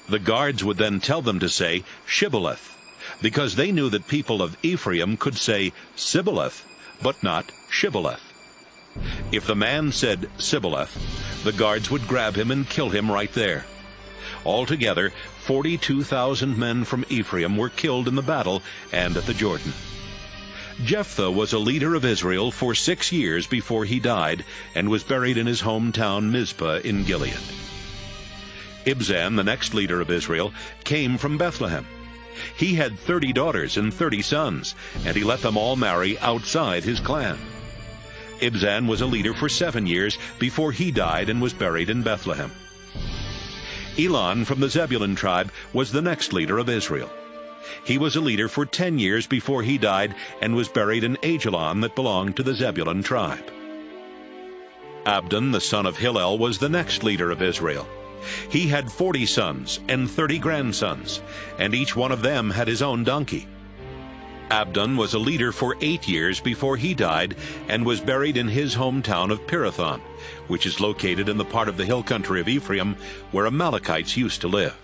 The guards would then tell them to say Shibboleth, because they knew that people of Ephraim could say Sibboleth, but not Shibboleth. If the man said Sibboleth, the guards would grab him and kill him right there. Altogether, 42,000 men from Ephraim were killed in the battle and at the Jordan. Jephthah was a leader of Israel for 6 years before he died and was buried in his hometown Mizpah in Gilead. Ibzan, the next leader of Israel, came from Bethlehem. He had 30 daughters and 30 sons, and he let them all marry outside his clan. Ibzan was a leader for 7 years before he died and was buried in Bethlehem. Elon from the Zebulun tribe was the next leader of Israel. He was a leader for 10 years before he died and was buried in Ajalon that belonged to the Zebulun tribe. Abdon, the son of Hillel, was the next leader of Israel. He had 40 sons and 30 grandsons, and each one of them had his own donkey. Abdon was a leader for 8 years before he died and was buried in his hometown of Pirathon, which is located in the part of the hill country of Ephraim where Amalekites used to live.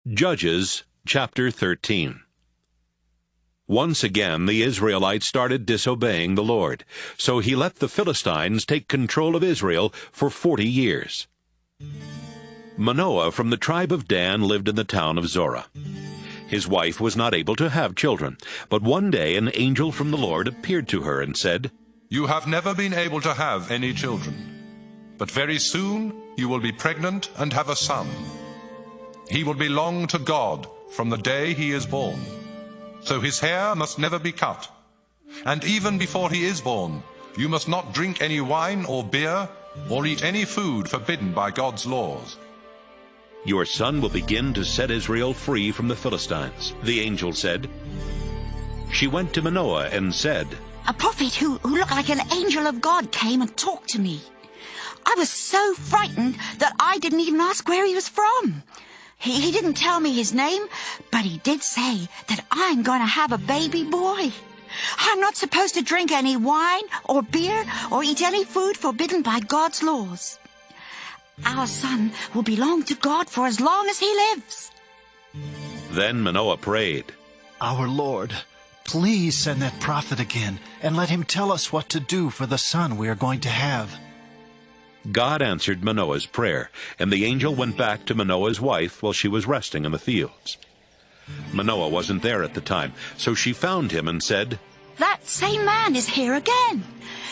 Judges chapter 13. Once again the Israelites started disobeying the Lord, so he let the Philistines take control of Israel for 40 years. Manoah from the tribe of Dan lived in the town of Zorah. His wife was not able to have children, but one day an angel from the Lord appeared to her and said, You have never been able to have any children, but very soon you will be pregnant and have a son. He will belong to God from the day he is born, so his hair must never be cut. And even before he is born, you must not drink any wine or beer or eat any food forbidden by God's laws. Your son will begin to set Israel free from the Philistines, the angel said. She went to Manoah and said, A prophet who looked like an angel of God came and talked to me. I was so frightened that I didn't even ask where he was from. He didn't tell me his name, but he did say that I'm going to have a baby boy. I'm not supposed to drink any wine or beer or eat any food forbidden by God's laws. Our son will belong to God for as long as he lives. Then Manoah prayed, Our Lord, please send that prophet again, and let him tell us what to do for the son we are going to have. God answered Manoah's prayer, and the angel went back to Manoah's wife while she was resting in the fields. Manoah wasn't there at the time, so she found him and said, That same man is here again.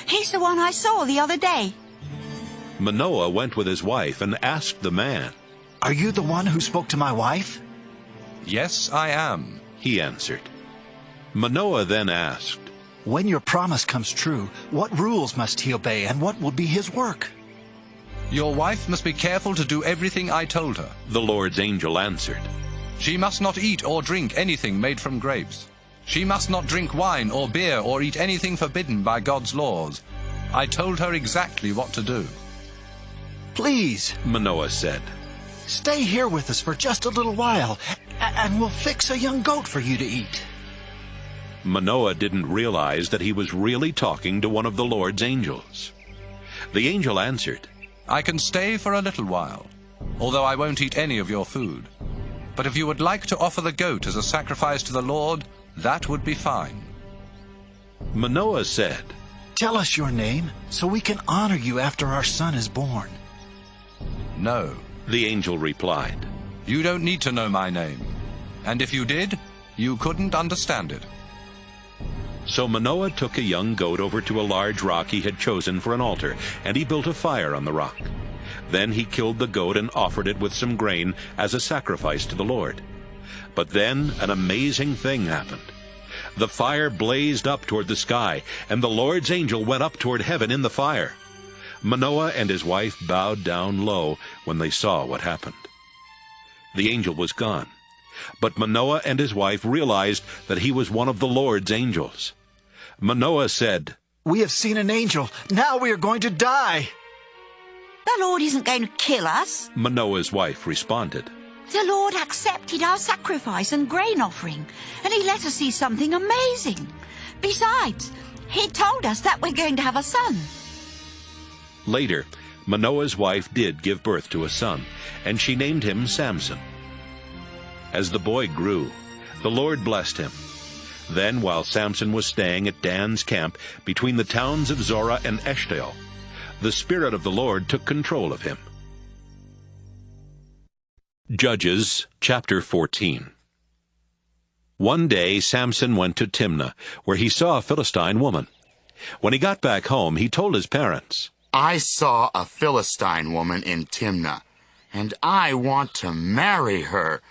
He's the one I saw the other day. Manoah went with his wife and asked the man, Are you the one who spoke to my wife? Yes, I am, he answered. Manoah then asked, When your promise comes true, what rules must he obey, and what will be his work? Your wife must be careful to do everything I told her. The Lord's angel answered, She must not eat or drink anything made from grapes. She must not drink wine or beer or eat anything forbidden by God's laws. I told her exactly what to do. Please, Manoah said, stay here with us for just a little while, and we'll fix a young goat for you to eat. Manoah didn't realize that he was really talking to one of the Lord's angels. The angel answered, I can stay for a little while, although I won't eat any of your food. But if you would like to offer the goat as a sacrifice to the Lord, that would be fine. Manoah said, Tell us your name, so we can honor you after our son is born. No, the angel replied. You don't need to know my name. And if you did, you couldn't understand it. So Manoah took a young goat over to a large rock he had chosen for an altar, and he built a fire on the rock. Then he killed the goat and offered it with some grain as a sacrifice to the Lord. But then an amazing thing happened. The fire blazed up toward the sky, and the Lord's angel went up toward heaven in the fire. Manoah and his wife bowed down low when they saw what happened. The angel was gone, but Manoah and his wife realized that he was one of the Lord's angels. Manoah said, We have seen an angel. Now we are going to die. The Lord isn't going to kill us. Manoah's wife responded, The Lord accepted our sacrifice and grain offering, and he let us see something amazing. Besides, he told us that we're going to have a son. Later, Manoah's wife did give birth to a son, and she named him Samson. As the boy grew, the Lord blessed him. Then, while Samson was staying at Dan's camp between the towns of Zorah and Eshtaol, the Spirit of the Lord took control of him. Judges chapter 14. One day Samson went to Timnah, where he saw a Philistine woman. When he got back home, he told his parents, I saw a Philistine woman in Timnah, and I want to marry her.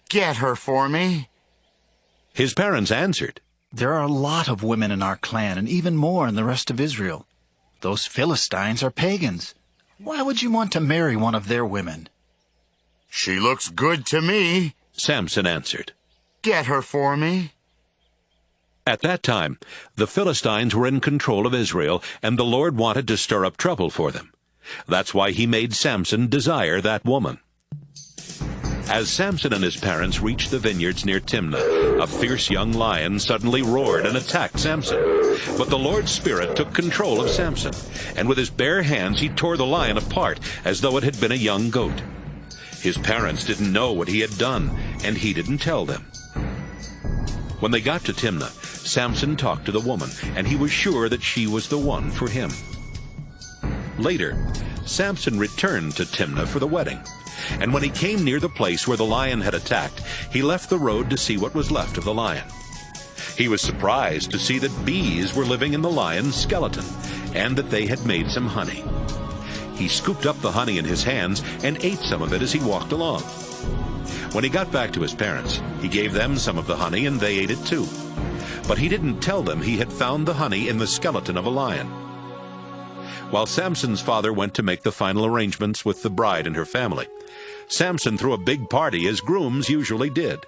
Get her for me. His parents answered, There are a lot of women in our clan, and even more in the rest of Israel. Those Philistines are pagans. Why would you want to marry one of their women? She looks good to me, Samson answered. Get her for me. At that time, the Philistines were in control of Israel, and the Lord wanted to stir up trouble for them. That's why he made Samson desire that woman. As Samson and his parents reached the vineyards near Timnah, a fierce young lion suddenly roared and attacked Samson. But the Lord's Spirit took control of Samson, and with his bare hands he tore the lion apart as though it had been a young goat. His parents didn't know what he had done, and he didn't tell them. When they got to Timnah, Samson talked to the woman, and he was sure that she was the one for him. Later, Samson returned to Timnah for the wedding, and when he came near the place where the lion had attacked, he left the road to see what was left of the lion. He was surprised to see that bees were living in the lion's skeleton, and that they had made some honey. He scooped up the honey in his hands and ate some of it as he walked along. When he got back to his parents, he gave them some of the honey, and they ate it too. But he didn't tell them he had found the honey in the skeleton of a lion. While Samson's father went to make the final arrangements with the bride and her family, Samson threw a big party as grooms usually did.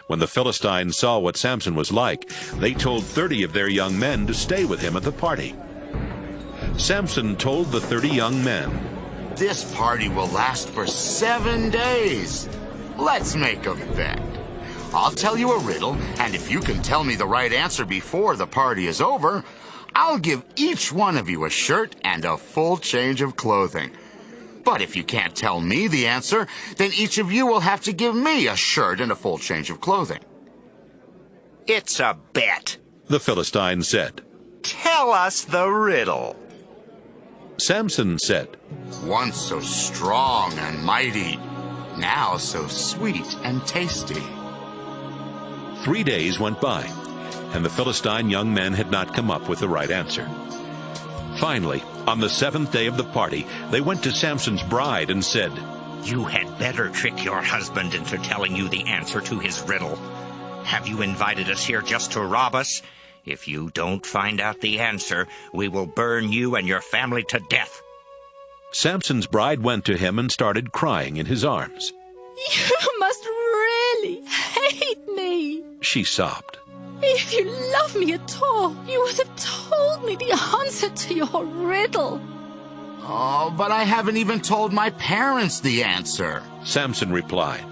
When the Philistines saw what Samson was like, they told 30 of their young men to stay with him at the party. Samson told the 30 young men, This party will last for 7 days. Let's make a bet. I'll tell you a riddle, and if you can tell me the right answer before the party is over, I'll give each one of you a shirt and a full change of clothing. But if you can't tell me the answer, then each of you will have to give me a shirt and a full change of clothing. It's a bet, the Philistine said. Tell us the riddle. Samson said, Once so strong and mighty, now so sweet and tasty. 3 days went by, and the Philistine young men had not come up with the right answer. Finally, on the 7th day of the party, they went to Samson's bride and said, You had better trick your husband into telling you the answer to his riddle. Have you invited us here just to rob us? If you don't find out the answer, we will burn you and your family to death. Samson's bride went to him and started crying in his arms. You must really hate me, she sobbed. If you love me at all, you would have told me the answer to your riddle. Oh, but I haven't even told my parents the answer, Samson replied.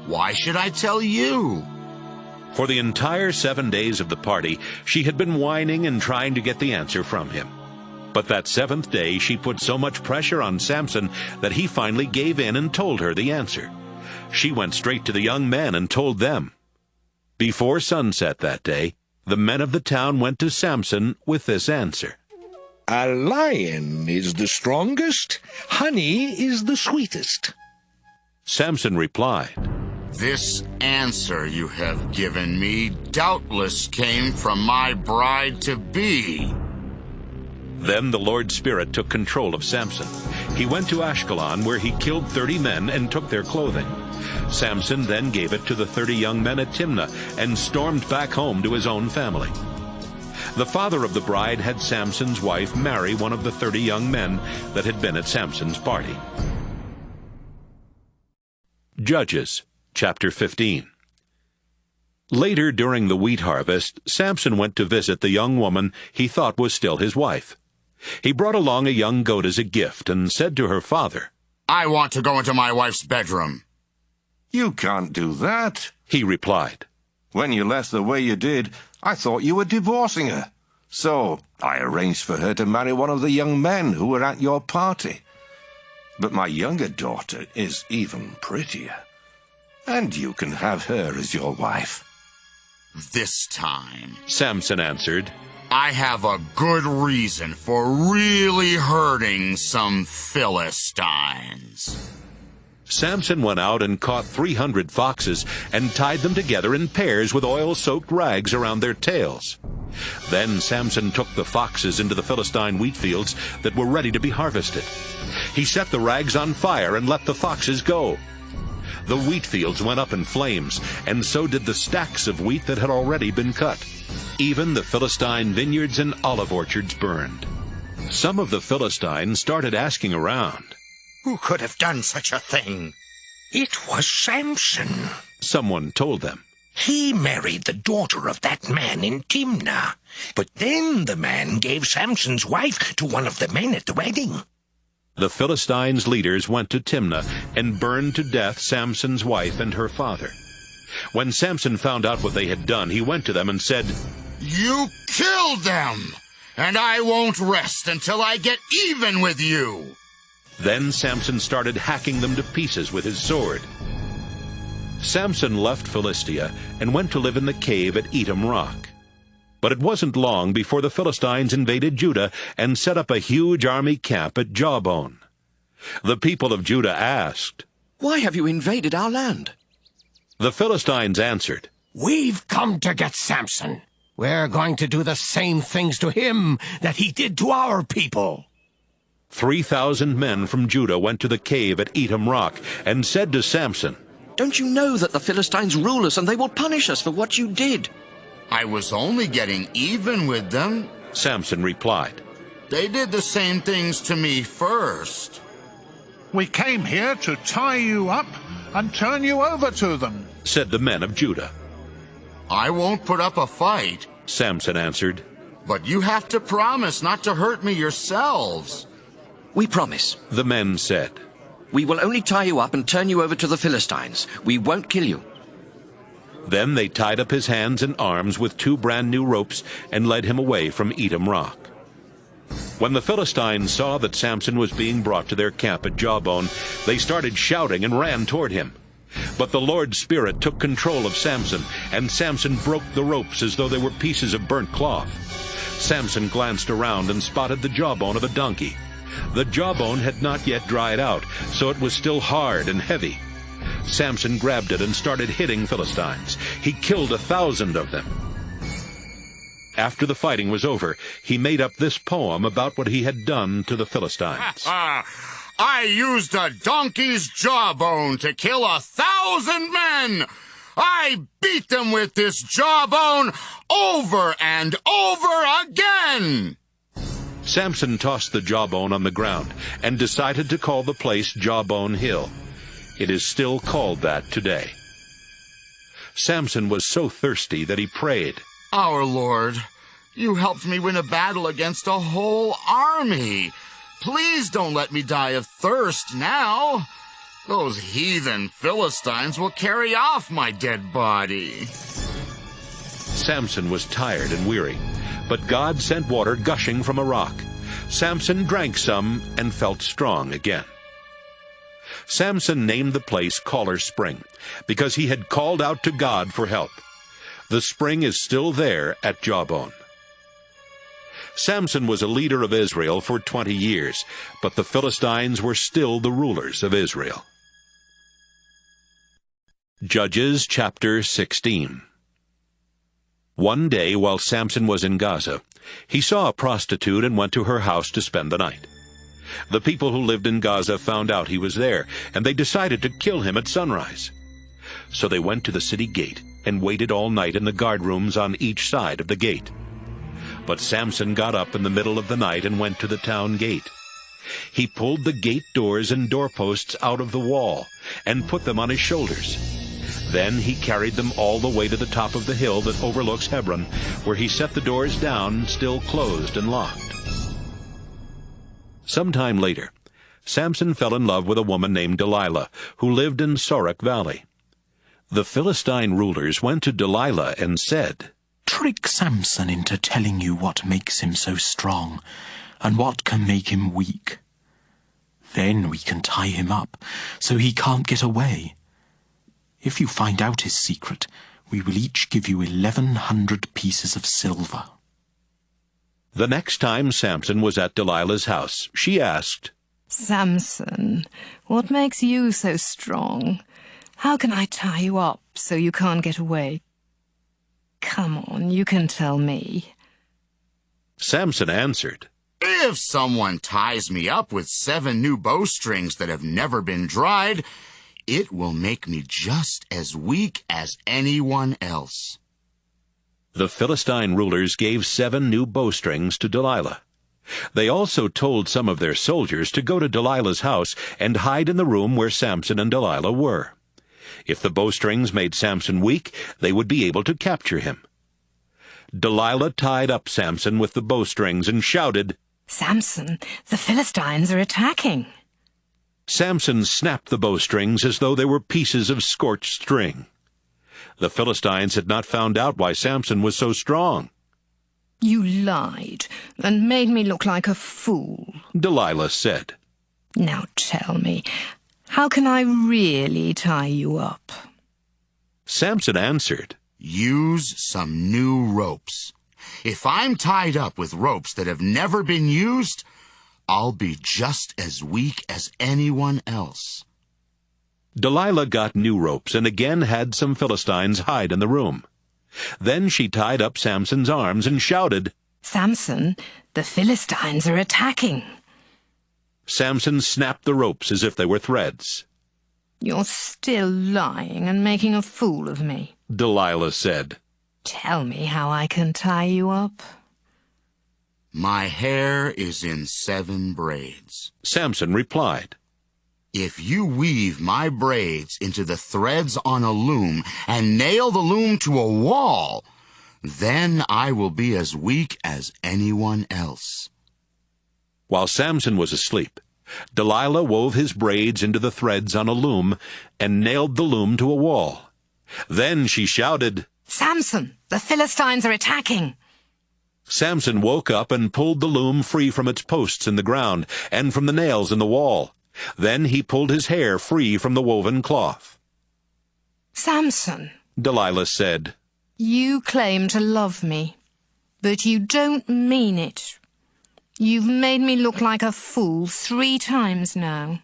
Why should I tell you? For the entire 7 days of the party, she had been whining and trying to get the answer from him. But that 7th day, she put so much pressure on Samson that he finally gave in and told her the answer. She went straight to the young men and told them. Before sunset that day, the men of the town went to Samson with this answer. A lion is the strongest, honey is the sweetest. Samson replied, This answer you have given me doubtless came from my bride-to-be. Then the Lord's Spirit took control of Samson. He went to Ashkelon, where he killed 30 men and took their clothing. Samson then gave it to the 30 young men at Timnah and stormed back home to his own family. The father of the bride had Samson's wife marry one of the 30 young men that had been at Samson's party. Judges chapter 15. Later during the wheat harvest, Samson went to visit the young woman he thought was still his wife. He brought along a young goat as a gift and said to her father, I want to go into my wife's bedroom. You can't do that, he replied. When you left the way you did, I thought you were divorcing her. So I arranged for her to marry one of the young men who were at your party. But my younger daughter is even prettier, and you can have her as your wife. This time, Samson answered, I have a good reason for really hurting some Philistines. Samson went out and caught 300 foxes and tied them together in pairs with oil-soaked rags around their tails. Then Samson took the foxes into the Philistine wheat fields that were ready to be harvested. He set the rags on fire and let the foxes go. The wheat fields went up in flames, and so did the stacks of wheat that had already been cut. Even the Philistine vineyards and olive orchards burned. Some of the Philistines started asking around, Who could have done such a thing? It was Samson. Someone told them. He married the daughter of that man in Timnah. But then the man gave Samson's wife to one of the men at the wedding. The Philistines' leaders went to Timnah and burned to death Samson's wife and her father. When Samson found out what they had done, he went to them and said, You killed them, and I won't rest until I get even with you. Then Samson started hacking them to pieces with his sword. Samson left Philistia and went to live in the cave at Etam Rock. But it wasn't long before the Philistines invaded Judah and set up a huge army camp at Jawbone. The people of Judah asked, Why have you invaded our land? The Philistines answered, We've come to get Samson. We're going to do the same things to him that he did to our people. 3,000 men from Judah went to the cave at Etam Rock and said to Samson, Don't you know that the Philistines rule us and they will punish us for what you did? I was only getting even with them, Samson replied. They did the same things to me first. We came here to tie you up and turn you over to them, said the men of Judah. I won't put up a fight, Samson answered. But you have to promise not to hurt me yourselves. We promise, the men said. We will only tie you up and turn you over to the Philistines. We won't kill you. Then they tied up his hands and arms with 2 brand new ropes and led him away from Etam Rock. When the Philistines saw that Samson was being brought to their camp at Jawbone, they started shouting and ran toward him. But the Lord's Spirit took control of Samson, and Samson broke the ropes as though they were pieces of burnt cloth. Samson glanced around and spotted the jawbone of a donkey. The jawbone had not yet dried out, so it was still hard and heavy. Samson grabbed it and started hitting Philistines. He killed 1,000 of them. After the fighting was over, he made up this poem about what he had done to the Philistines. I used a donkey's jawbone to kill 1,000 men. I beat them with this jawbone over and over again. Samson tossed the jawbone on the ground and decided to call the place Jawbone Hill. It is still called that today. Samson was so thirsty that he prayed, Our Lord, you helped me win a battle against a whole army. Please don't let me die of thirst now. Those heathen Philistines will carry off my dead body. Samson was tired and weary, but God sent water gushing from a rock. Samson drank some and felt strong again. Samson named the place Caller Spring because he had called out to God for help. The spring is still there at Jawbone. Samson was a leader of Israel for 20 years, but the Philistines were still the rulers of Israel. Judges chapter 16. One day while Samson was in Gaza, he saw a prostitute and went to her house to spend the night. The people who lived in Gaza found out he was there, and they decided to kill him at sunrise. So they went to the city gate and waited all night in the guard rooms on each side of the gate. But Samson got up in the middle of the night and went to the town gate. He pulled the gate doors and doorposts out of the wall and put them on his shoulders. Then he carried them all the way to the top of the hill that overlooks Hebron, where he set the doors down, still closed and locked. Some time later, Samson fell in love with a woman named Delilah, who lived in Sorek Valley. The Philistine rulers went to Delilah and said, Trick Samson into telling you what makes him so strong, and what can make him weak. Then we can tie him up, so he can't get away. If you find out his secret, we will each give you 1,100 pieces of silver. The next time Samson was at Delilah's house, she asked, Samson, what makes you so strong? How can I tie you up so you can't get away? Come on, you can tell me. Samson answered, If someone ties me up with 7 new bowstrings that have never been dried, it will make me just as weak as anyone else. The Philistine rulers gave 7 new bowstrings to Delilah. They also told some of their soldiers to go to Delilah's house and hide in the room where Samson and Delilah were. If the bowstrings made Samson weak, they would be able to capture him. Delilah tied up Samson with the bowstrings and shouted, Samson, the Philistines are attacking. Samson snapped the bowstrings as though they were pieces of scorched string. The Philistines had not found out why Samson was so strong. You lied and made me look like a fool, Delilah said. Now tell me, how can I really tie you up? Samson answered, Use some new ropes. If I'm tied up with ropes that have never been used, I'll be just as weak as anyone else. Delilah got new ropes and again had some Philistines hide in the room. Then she tied up Samson's arms and shouted, Samson, the Philistines are attacking. Samson snapped the ropes as if they were threads. You're still lying and making a fool of me, Delilah said. Tell me how I can tie you up. My hair is in 7 braids. Samson replied, If you weave my braids into the threads on a loom and nail the loom to a wall, then I will be as weak as anyone else. While Samson was asleep, Delilah wove his braids into the threads on a loom and nailed the loom to a wall. Then she shouted, Samson, the Philistines are attacking. Samson woke up and pulled the loom free from its posts in the ground and from the nails in the wall. Then he pulled his hair free from the woven cloth. Samson, Delilah said, you claim to love me, but you don't mean it. You've made me look like a fool 3 times now.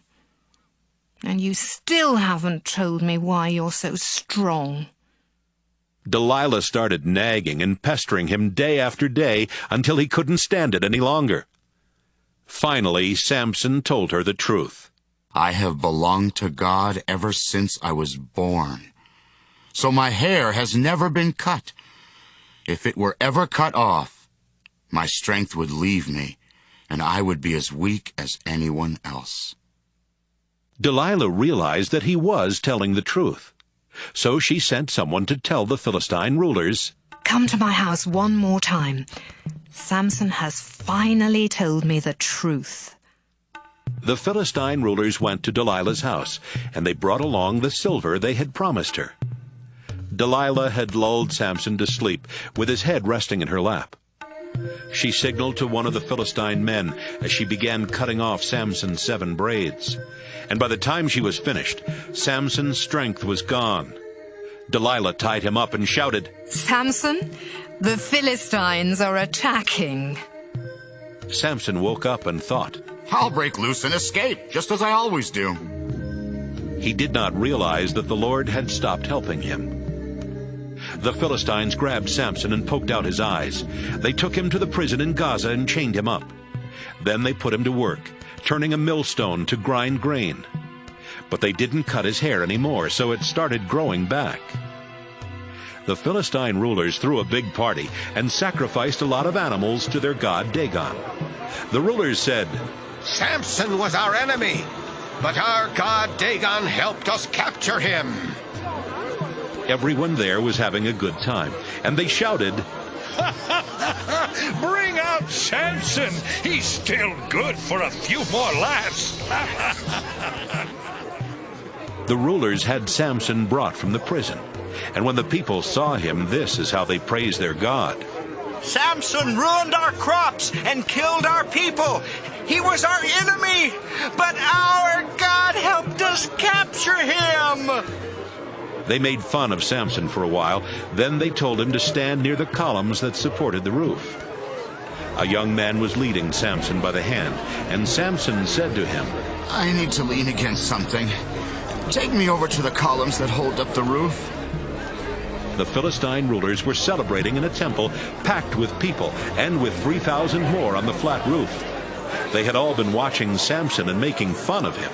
And you still haven't told me why you're so strong. Delilah started nagging and pestering him day after day until he couldn't stand it any longer. Finally, Samson told her the truth. I have belonged to God ever since I was born. So my hair has never been cut. If it were ever cut off, my strength would leave me, and I would be as weak as anyone else. Delilah realized that he was telling the truth. So she sent someone to tell the Philistine rulers, Come to my house one more time. Samson has finally told me the truth. The Philistine rulers went to Delilah's house, and they brought along the silver they had promised her. Delilah had lulled Samson to sleep, with his head resting in her lap. She signaled to one of the Philistine men as she began cutting off Samson's 7 braids. And by the time she was finished, Samson's strength was gone. Delilah tied him up and shouted, Samson, the Philistines are attacking. Samson woke up and thought, I'll break loose and escape, just as I always do. He did not realize that the Lord had stopped helping him. The Philistines grabbed Samson and poked out his eyes. They took him to the prison in Gaza and chained him up. Then they put him to work, turning a millstone to grind grain. But they didn't cut his hair anymore, so it started growing back. The Philistine rulers threw a big party and sacrificed a lot of animals to their god Dagon. The rulers said, Samson was our enemy, but our god Dagon helped us capture him. Everyone there was having a good time, and they shouted, Bring out Samson! He's still good for a few more laughs. The rulers had Samson brought from the prison, and when the people saw him, this is how they praised their God. Samson ruined our crops and killed our people. He was our enemy, but our God helped us capture him. They made fun of Samson for a while. Then they told him to stand near the columns that supported the roof. A young man was leading Samson by the hand, and Samson said to him, I need to lean against something. Take me over to the columns that hold up the roof. The Philistine rulers were celebrating in a temple packed with people and with 3,000 more on the flat roof. They had all been watching Samson and making fun of him.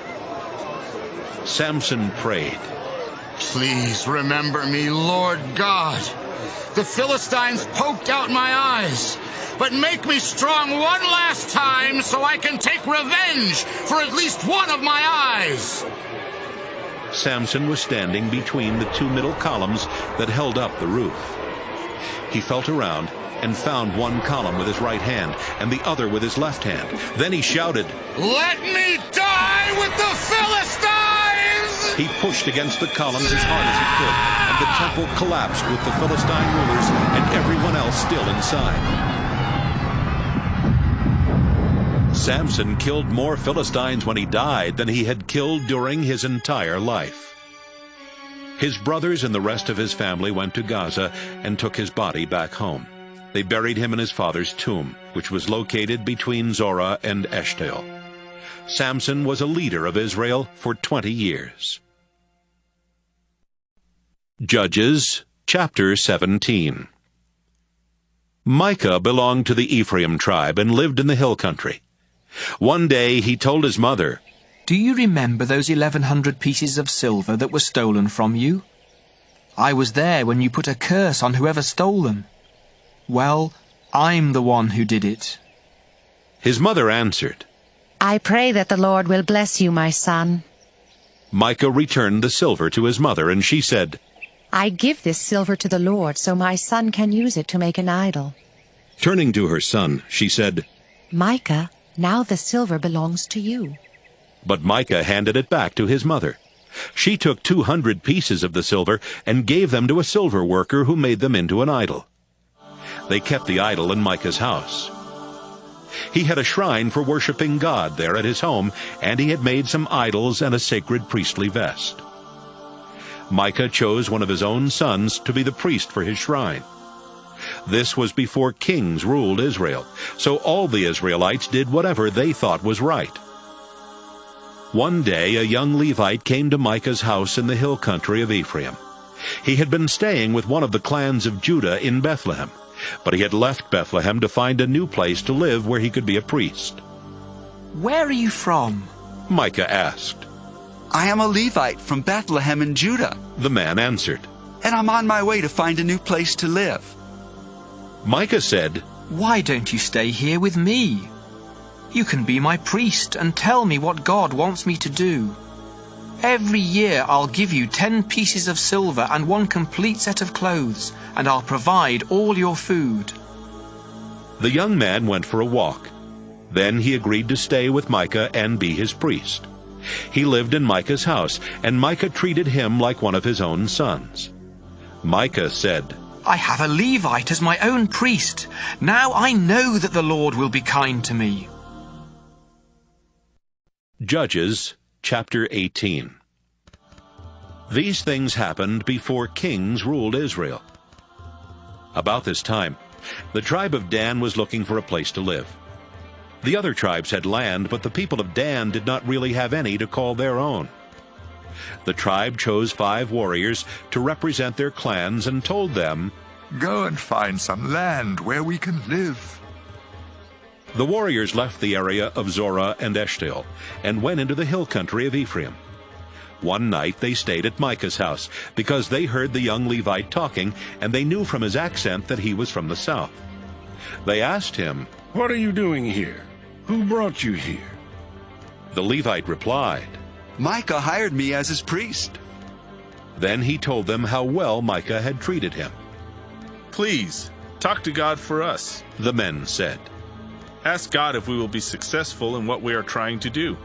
Samson prayed, Please remember me, Lord God. The Philistines poked out my eyes, but make me strong one last time so I can take revenge for at least one of my eyes. Samson was standing between the 2 middle columns that held up the roof. He felt around and found one column with his right hand and the other with his left hand. Then he shouted, Let me die with the Philistines! He pushed against the columns as hard as he could, and the temple collapsed with the Philistine rulers and everyone else still inside. Samson killed more Philistines when he died than he had killed during his entire life. His brothers and the rest of his family went to Gaza and took his body back home. They buried him in his father's tomb, which was located between Zorah and Eshtaol. Samson was a leader of Israel for 20 years. Judges chapter 17. Micah belonged to the Ephraim tribe and lived in the hill country. One day he told his mother, Do you remember those 1,100 pieces of silver that were stolen from you? I was there when you put a curse on whoever stole them. Well, I'm the one who did it. His mother answered, I pray that the Lord will bless you, my son. Micah returned the silver to his mother, and she said, I give this silver to the Lord so my son can use it to make an idol. Turning to her son, she said, Micah, now the silver belongs to you. But Micah handed it back to his mother. She took 200 pieces of the silver and gave them to a silver worker who made them into an idol. They kept the idol in Micah's house. He had a shrine for worshiping God there at his home, and he had made some idols and a sacred priestly vest. Micah chose one of his own sons to be the priest for his shrine. This was before kings ruled Israel, so all the Israelites did whatever they thought was right. One day a young Levite came to Micah's house in the hill country of Ephraim. He had been staying with one of the clans of Judah in Bethlehem, but he had left Bethlehem to find a new place to live where he could be a priest. Where are you from? Micah asked. I am a Levite from Bethlehem in Judah. The man answered. And I'm on my way to find a new place to live. Micah said, Why don't you stay here with me? You can be my priest and tell me what God wants me to do. Every year I'll give you 10 pieces of silver and 1 complete set of clothes, and I'll provide all your food. The young man went for a walk. Then he agreed to stay with Micah and be his priest. He lived in Micah's house, and Micah treated him like one of his own sons. Micah said, I have a Levite as my own priest. Now I know that the Lord will be kind to me. Judges chapter 18. These things happened before kings ruled Israel. About this time, the tribe of Dan was looking for a place to live. The other tribes had land, but the people of Dan did not really have any to call their own. The tribe chose 5 warriors to represent their clans and told them, Go and find some land where we can live. The warriors left the area of Zorah and Eshtaol and went into the hill country of Ephraim. One night they stayed at Micah's house because they heard the young Levite talking, and they knew from his accent that he was from the south. They asked him, What are you doing here? Who brought you here? The Levite replied, Micah hired me as his priest. Then he told them how well Micah had treated him. Please, talk to God for us, the men said. Ask God if we will be successful in what we are trying to do.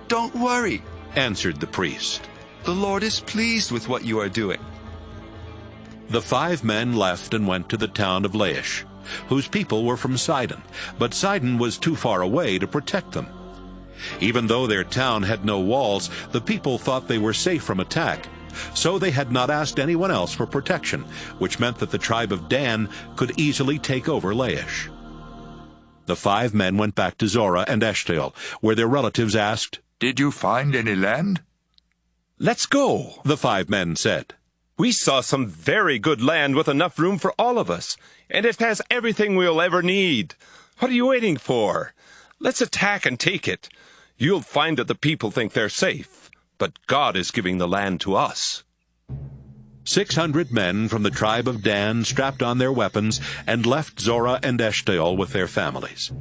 Don't worry, answered the priest. The Lord is pleased with what you are doing. The 5 men left and went to the town of Laish, whose people were from Sidon, but Sidon was too far away to protect them. Even though their town had no walls, the people thought they were safe from attack, so they had not asked anyone else for protection, which meant that the tribe of Dan could easily take over Laish. The 5 men went back to Zorah and Eshtaol, where their relatives asked, Did you find any land? Let's go, the 5 men said. We saw some very good land with enough room for all of us, and it has everything we'll ever need. What are you waiting for? Let's attack and take it. You'll find that the people think they're safe, but God is giving the land to us. 600 men from the tribe of Dan strapped on their weapons and left Zorah and Eshtaol with their families.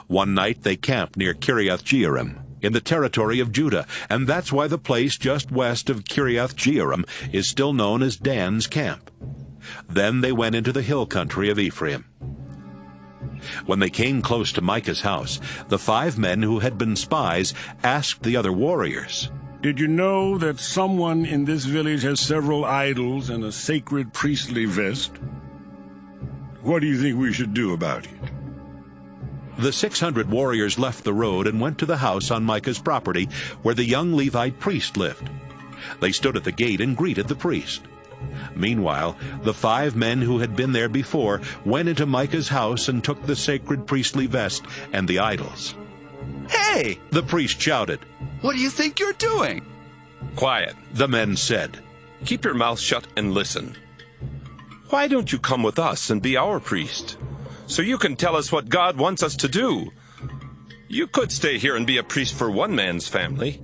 One night they camped near Kiriath-Jearim in the territory of Judah, and that's why the place just west of Kiriath-Jearim is still known as Dan's camp. Then they went into the hill country of Ephraim. When they came close to Micah's house, the 5 men who had been spies asked the other warriors, Did you know that someone in this village has several idols and a sacred priestly vest? What do you think we should do about it? The 600 warriors left the road and went to the house on Micah's property where the young Levite priest lived. They stood at the gate and greeted the priest. Meanwhile, the 5 men who had been there before went into Micah's house and took the sacred priestly vest and the idols. Hey! The priest shouted. What do you think you're doing? Quiet, the men said. Keep your mouth shut and listen. Why don't you come with us and be our priest, so you can tell us what God wants us to do? You could stay here and be a priest for one man's family,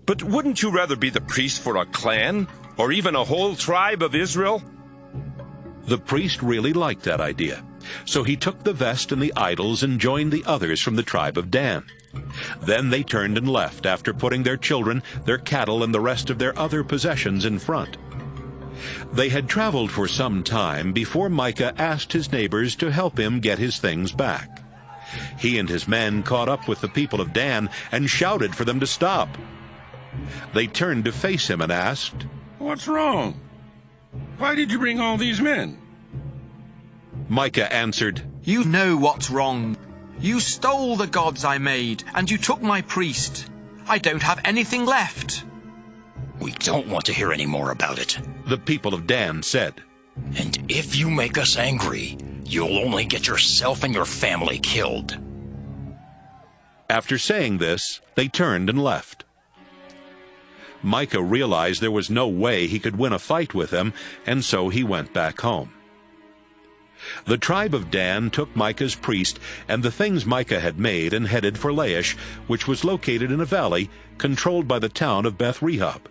but wouldn't you rather be the priest for a clan, or even a whole tribe of Israel? The priest really liked that idea, so he took the vest and the idols and joined the others from the tribe of Dan. Then they turned and left after putting their children, their cattle, and the rest of their other possessions in front. They had traveled for some time before Micah asked his neighbors to help him get his things back. He and his men caught up with the people of Dan and shouted for them to stop. They turned to face him and asked, What's wrong? Why did you bring all these men? Micah answered, You know what's wrong. You stole the gods I made, and you took my priest. I don't have anything left. We don't want to hear any more about it. The people of Dan said, And if you make us angry, you'll only get yourself and your family killed. After saying this, they turned and left. Micah realized there was no way he could win a fight with them, and so he went back home. The tribe of Dan took Micah's priest and the things Micah had made and headed for Laish, which was located in a valley controlled by the town of Beth-rehob.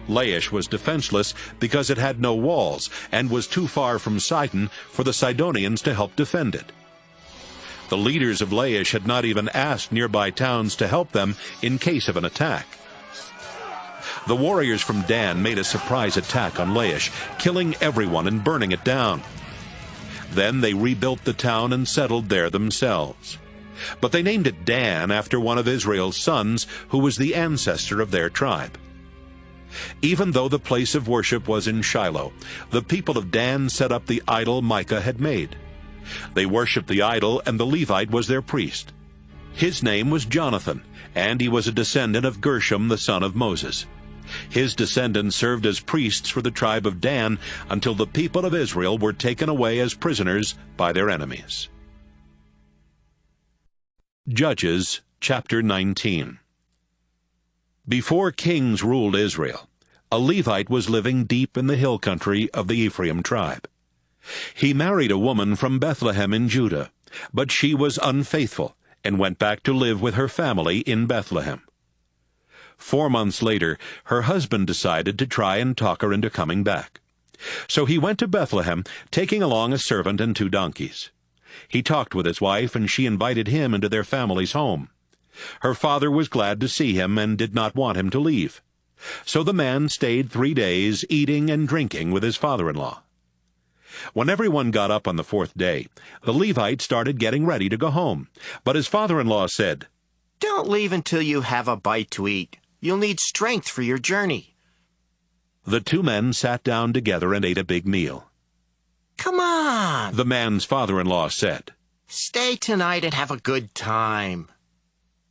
Laish was defenseless because it had no walls and was too far from Sidon for the Sidonians to help defend it. The leaders of Laish had not even asked nearby towns to help them in case of an attack. The warriors from Dan made a surprise attack on Laish, killing everyone and burning it down. Then they rebuilt the town and settled there themselves. But they named it Dan after one of Israel's sons, who was the ancestor of their tribe. Even though the place of worship was in Shiloh, the people of Dan set up the idol Micah had made. They worshipped the idol, and the Levite was their priest. His name was Jonathan, and he was a descendant of Gershom the son of Moses. His descendants served as priests for the tribe of Dan until the people of Israel were taken away as prisoners by their enemies. Judges chapter 19. Before kings ruled Israel, a Levite was living deep in the hill country of the Ephraim tribe. He married a woman from Bethlehem in Judah, but she was unfaithful and went back to live with her family in Bethlehem. 4 months later, her husband decided to try and talk her into coming back. So he went to Bethlehem, taking along a servant and 2 donkeys. He talked with his wife, and she invited him into their family's home. Her father was glad to see him and did not want him to leave. So the man stayed 3 days, eating and drinking with his father-in-law. When everyone got up on the 4th day, the Levite started getting ready to go home. But his father-in-law said, Don't leave until you have a bite to eat. You'll need strength for your journey. The 2 men sat down together and ate a big meal. Come on, the man's father-in-law said. Stay tonight and have a good time.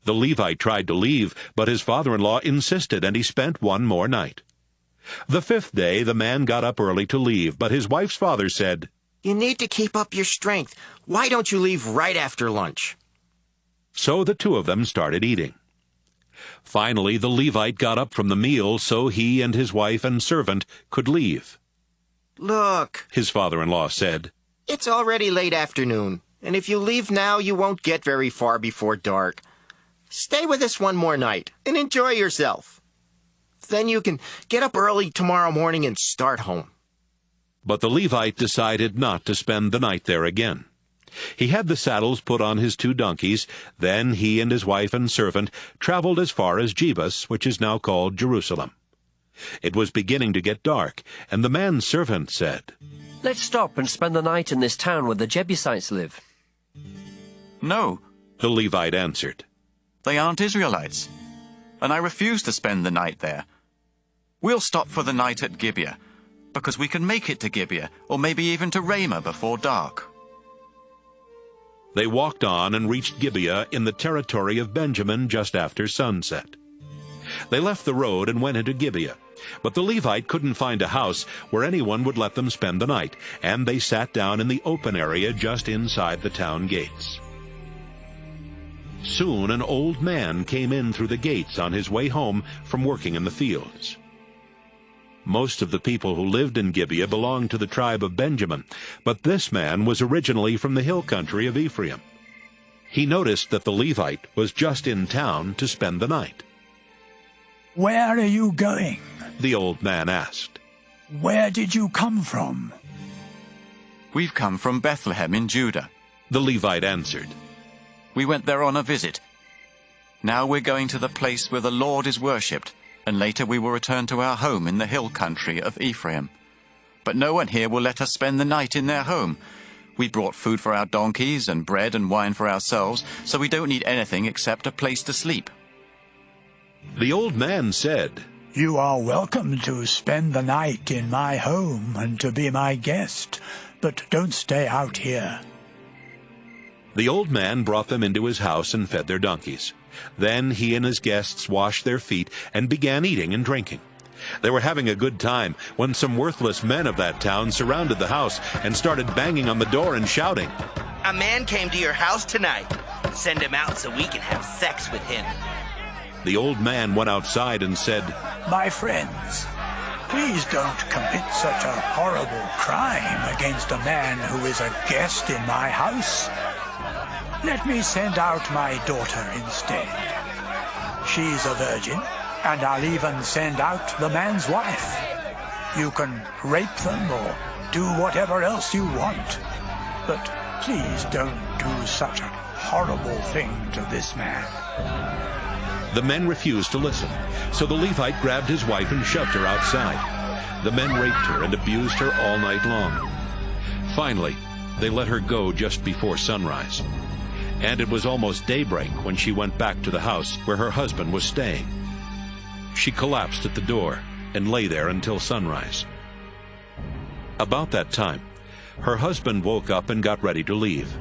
The Levite tried to leave, but his father-in-law insisted, and he spent 1 more night. The 5th day, the man got up early to leave, but his wife's father said, You need to keep up your strength. Why don't you leave right after lunch? So the 2 of them started eating. Finally, the Levite got up from the meal so he and his wife and servant could leave. Look, his father-in-law said, It's already late afternoon, and if you leave now, you won't get very far before dark. Stay with us 1 more night and enjoy yourself. Then you can get up early tomorrow morning and start home. But the Levite decided not to spend the night there again. He had the saddles put on his 2 donkeys. Then he and his wife and servant traveled as far as Jebus, which is now called Jerusalem. It was beginning to get dark, and the man's servant said, Let's stop and spend the night in this town where the Jebusites live. No, the Levite answered. They aren't Israelites, and I refuse to spend the night there. We'll stop for the night at Gibeah, because we can make it to Gibeah, or maybe even to Ramah before dark. They walked on and reached Gibeah in the territory of Benjamin just after sunset. They left the road and went into Gibeah, but the Levite couldn't find a house where anyone would let them spend the night, and they sat down in the open area just inside the town gates. Soon an old man came in through the gates on his way home from working in the fields. Most of the people who lived in Gibeah belonged to the tribe of Benjamin, but this man was originally from the hill country of Ephraim. He noticed that the Levite was just in town to spend the night. Where are you going? The old man asked. Where did you come from? We've come from Bethlehem in Judah, the Levite answered. We went there on a visit. Now we're going to the place where the Lord is worshipped, and later we will return to our home in the hill country of Ephraim. But no one here will let us spend the night in their home. We brought food for our donkeys and bread and wine for ourselves, so we don't need anything except a place to sleep. The old man said, You are welcome to spend the night in my home and to be my guest, but don't stay out here. The old man brought them into his house and fed their donkeys. Then he and his guests washed their feet and began eating and drinking. They were having a good time when some worthless men of that town surrounded the house and started banging on the door and shouting, "A man came to your house tonight. Send him out so we can have sex with him." The old man went outside and said, My friends, please don't commit such a horrible crime against a man who is a guest in my house. Let me send out my daughter instead. She's a virgin, and I'll even send out the man's wife. You can rape them or do whatever else you want, but please don't do such a horrible thing to this man. The men refused to listen, so the Levite grabbed his wife and shoved her outside. The men raped her and abused her all night long. Finally, they let her go just before sunrise. And it was almost daybreak when she went back to the house where her husband was staying. She collapsed at the door and lay there until sunrise. About that time, her husband woke up and got ready to leave.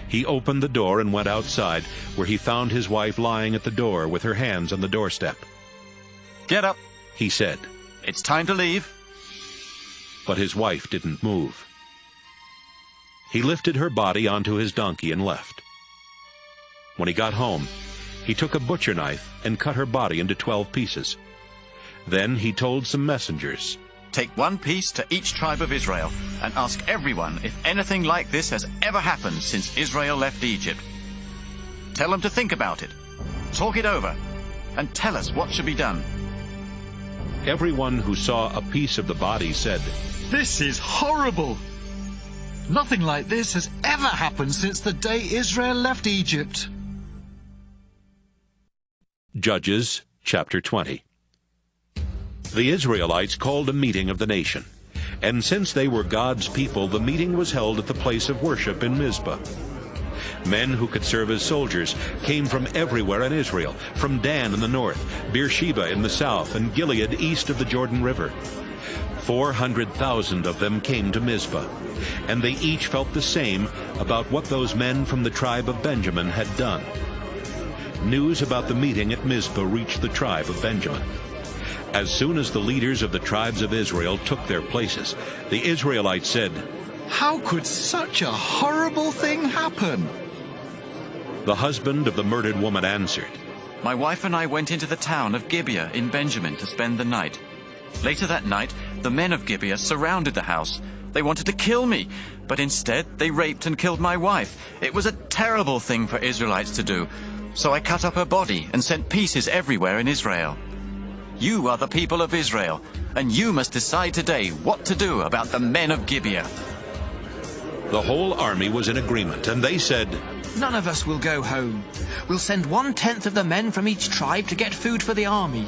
He opened the door and went outside, where he found his wife lying at the door with her hands on the doorstep. "Get up," he said. "It's time to leave." But his wife didn't move. He lifted her body onto his donkey and left. When he got home, he took a butcher knife and cut her body into 12 pieces. Then he told some messengers, "Take one piece to each tribe of Israel and ask everyone if anything like this has ever happened since Israel left Egypt. Tell them to think about it, talk it over, and tell us what should be done." Everyone who saw a piece of the body said, "This is horrible. Nothing like this has ever happened since the day Israel left Egypt." Judges chapter 20. The Israelites called a meeting of the nation, and since they were God's people, the meeting was held at the place of worship in Mizpah. Men who could serve as soldiers came from everywhere in Israel, from Dan in the north, Beersheba in the south, and Gilead east of the Jordan River. 400,000 of them came to Mizpah, and they each felt the same about what those men from the tribe of Benjamin had done. News about the meeting at Mizpah reached the tribe of Benjamin. As soon as the leaders of the tribes of Israel took their places, the Israelites said, "How could such a horrible thing happen?" The husband of the murdered woman answered, "My wife and I went into the town of Gibeah in Benjamin to spend the night. Later that night, the men of Gibeah surrounded the house. They wanted to kill me, but instead they raped and killed my wife. It was a terrible thing for Israelites to do, so I cut up her body and sent pieces everywhere in Israel. You are the people of Israel, and you must decide today what to do about the men of Gibeah." The whole army was in agreement, and they said, "None of us will go home. We'll send 1/10 of the men from each tribe to get food for the army.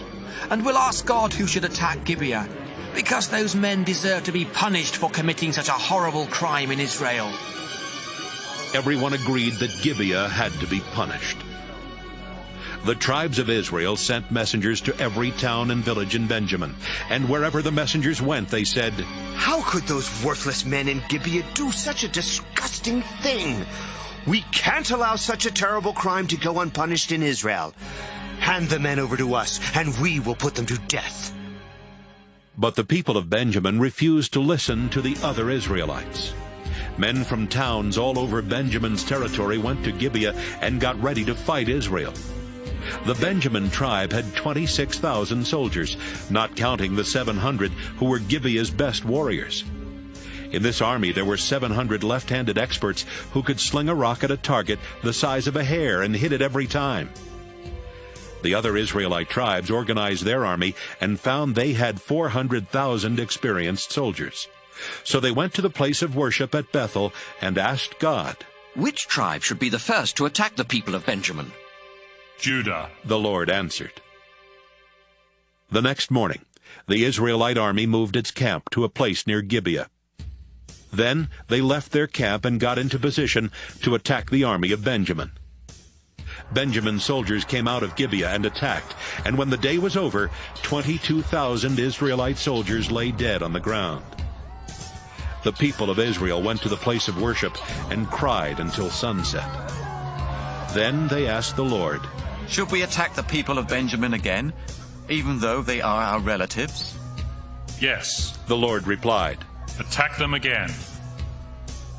And we'll ask God who should attack Gibeah, because those men deserve to be punished for committing such a horrible crime in Israel." Everyone agreed that Gibeah had to be punished. The tribes of Israel sent messengers to every town and village in Benjamin, and wherever the messengers went, they said, "How could those worthless men in Gibeah do such a disgusting thing? We can't allow such a terrible crime to go unpunished in Israel. Hand the men over to us, and we will put them to death." But the people of Benjamin refused to listen to the other Israelites. Men from towns all over Benjamin's territory went to Gibeah and got ready to fight Israel. The Benjamin tribe had 26,000 soldiers, not counting the 700 who were Gibeah's best warriors. In this army there were 700 left-handed experts who could sling a rock at a target the size of a hair and hit it every time. The other Israelite tribes organized their army and found they had 400,000 experienced soldiers. So they went to the place of worship at Bethel and asked God, "Which tribe should be the first to attack the people of Benjamin?" "Judah," the Lord answered. The next morning, the Israelite army moved its camp to a place near Gibeah. Then they left their camp and got into position to attack the army of Benjamin. Benjamin's soldiers came out of Gibeah and attacked, and when the day was over, 22,000 Israelite soldiers lay dead on the ground. The people of Israel went to the place of worship and cried until sunset. Then they asked the Lord, "Should we attack the people of Benjamin again, even though they are our relatives?" "Yes," the Lord replied. "Attack them again."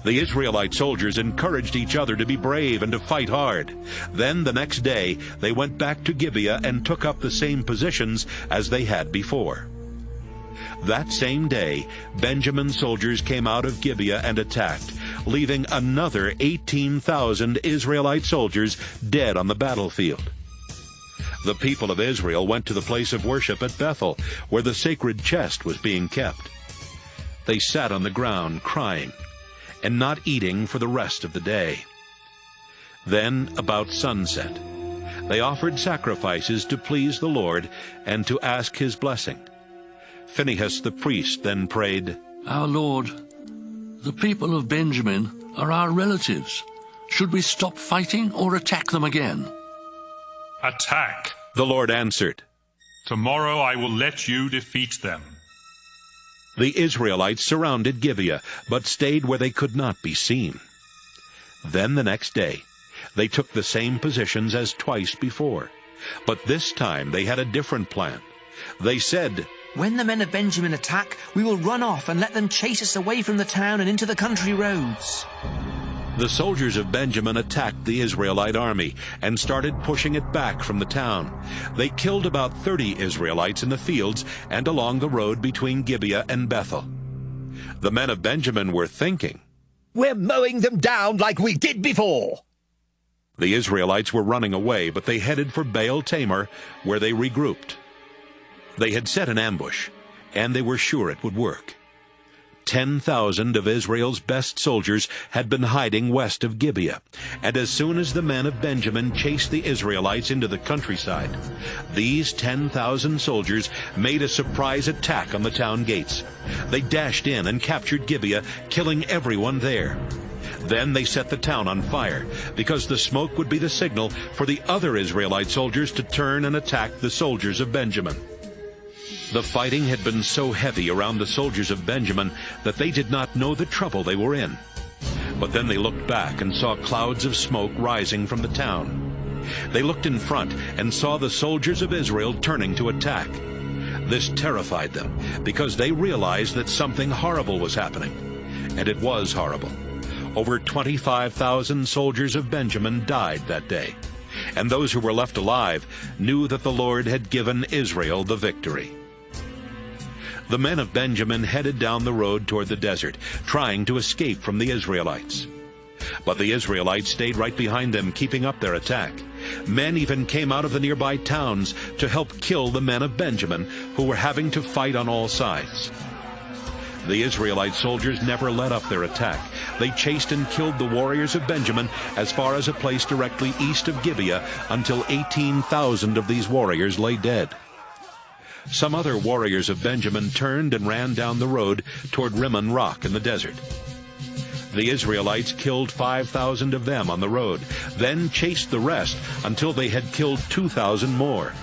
The Israelite soldiers encouraged each other to be brave and to fight hard. Then the next day they went back to Gibeah and took up the same positions as they had before. That same day, Benjamin's soldiers came out of Gibeah and attacked, leaving another 18,000 Israelite soldiers dead on the battlefield. The people of Israel went to the place of worship at Bethel, where the sacred chest was being kept. They sat on the ground crying and not eating for the rest of the day. Then, about sunset, they offered sacrifices to please the Lord and to ask his blessing. Phinehas the priest then prayed, "Our Lord, the people of Benjamin are our relatives. Should we stop fighting or attack them again?" "Attack," the Lord answered. "Tomorrow I will let you defeat them." The Israelites surrounded Gibeah, but stayed where they could not be seen. Then the next day, they took the same positions as twice before. But this time they had a different plan. They said, "When the men of Benjamin attack, we will run off and let them chase us away from the town and into the country roads." The soldiers of Benjamin attacked the Israelite army and started pushing it back from the town. They killed about 30 Israelites in the fields and along the road between Gibeah and Bethel. The men of Benjamin were thinking, "We're mowing them down like we did before." The Israelites were running away, but they headed for Baal Tamar, where they regrouped. They had set an ambush, and they were sure it would work. 10,000 of Israel's best soldiers had been hiding west of Gibeah, and as soon as the men of Benjamin chased the Israelites into the countryside, these 10,000 soldiers made a surprise attack on the town gates. They dashed in and captured Gibeah, killing everyone there. Then they set the town on fire, because the smoke would be the signal for the other Israelite soldiers to turn and attack the soldiers of Benjamin. The fighting had been so heavy around the soldiers of Benjamin that they did not know the trouble they were in. But then they looked back and saw clouds of smoke rising from the town. They looked in front and saw the soldiers of Israel turning to attack. This terrified them, because they realized that something horrible was happening. And it was horrible. Over 25,000 soldiers of Benjamin died that day, and those who were left alive knew that the Lord had given Israel the victory. The men of Benjamin headed down the road toward the desert, trying to escape from the Israelites. But the Israelites stayed right behind them, keeping up their attack. Men even came out of the nearby towns to help kill the men of Benjamin, who were having to fight on all sides. The Israelite soldiers never let up their attack. They chased and killed the warriors of Benjamin as far as a place directly east of Gibeah, until 18,000 of these warriors lay dead. Some other warriors of Benjamin turned and ran down the road toward Rimmon Rock in the desert. The Israelites killed 5,000 of them on the road, then chased the rest until they had killed 2,000 more.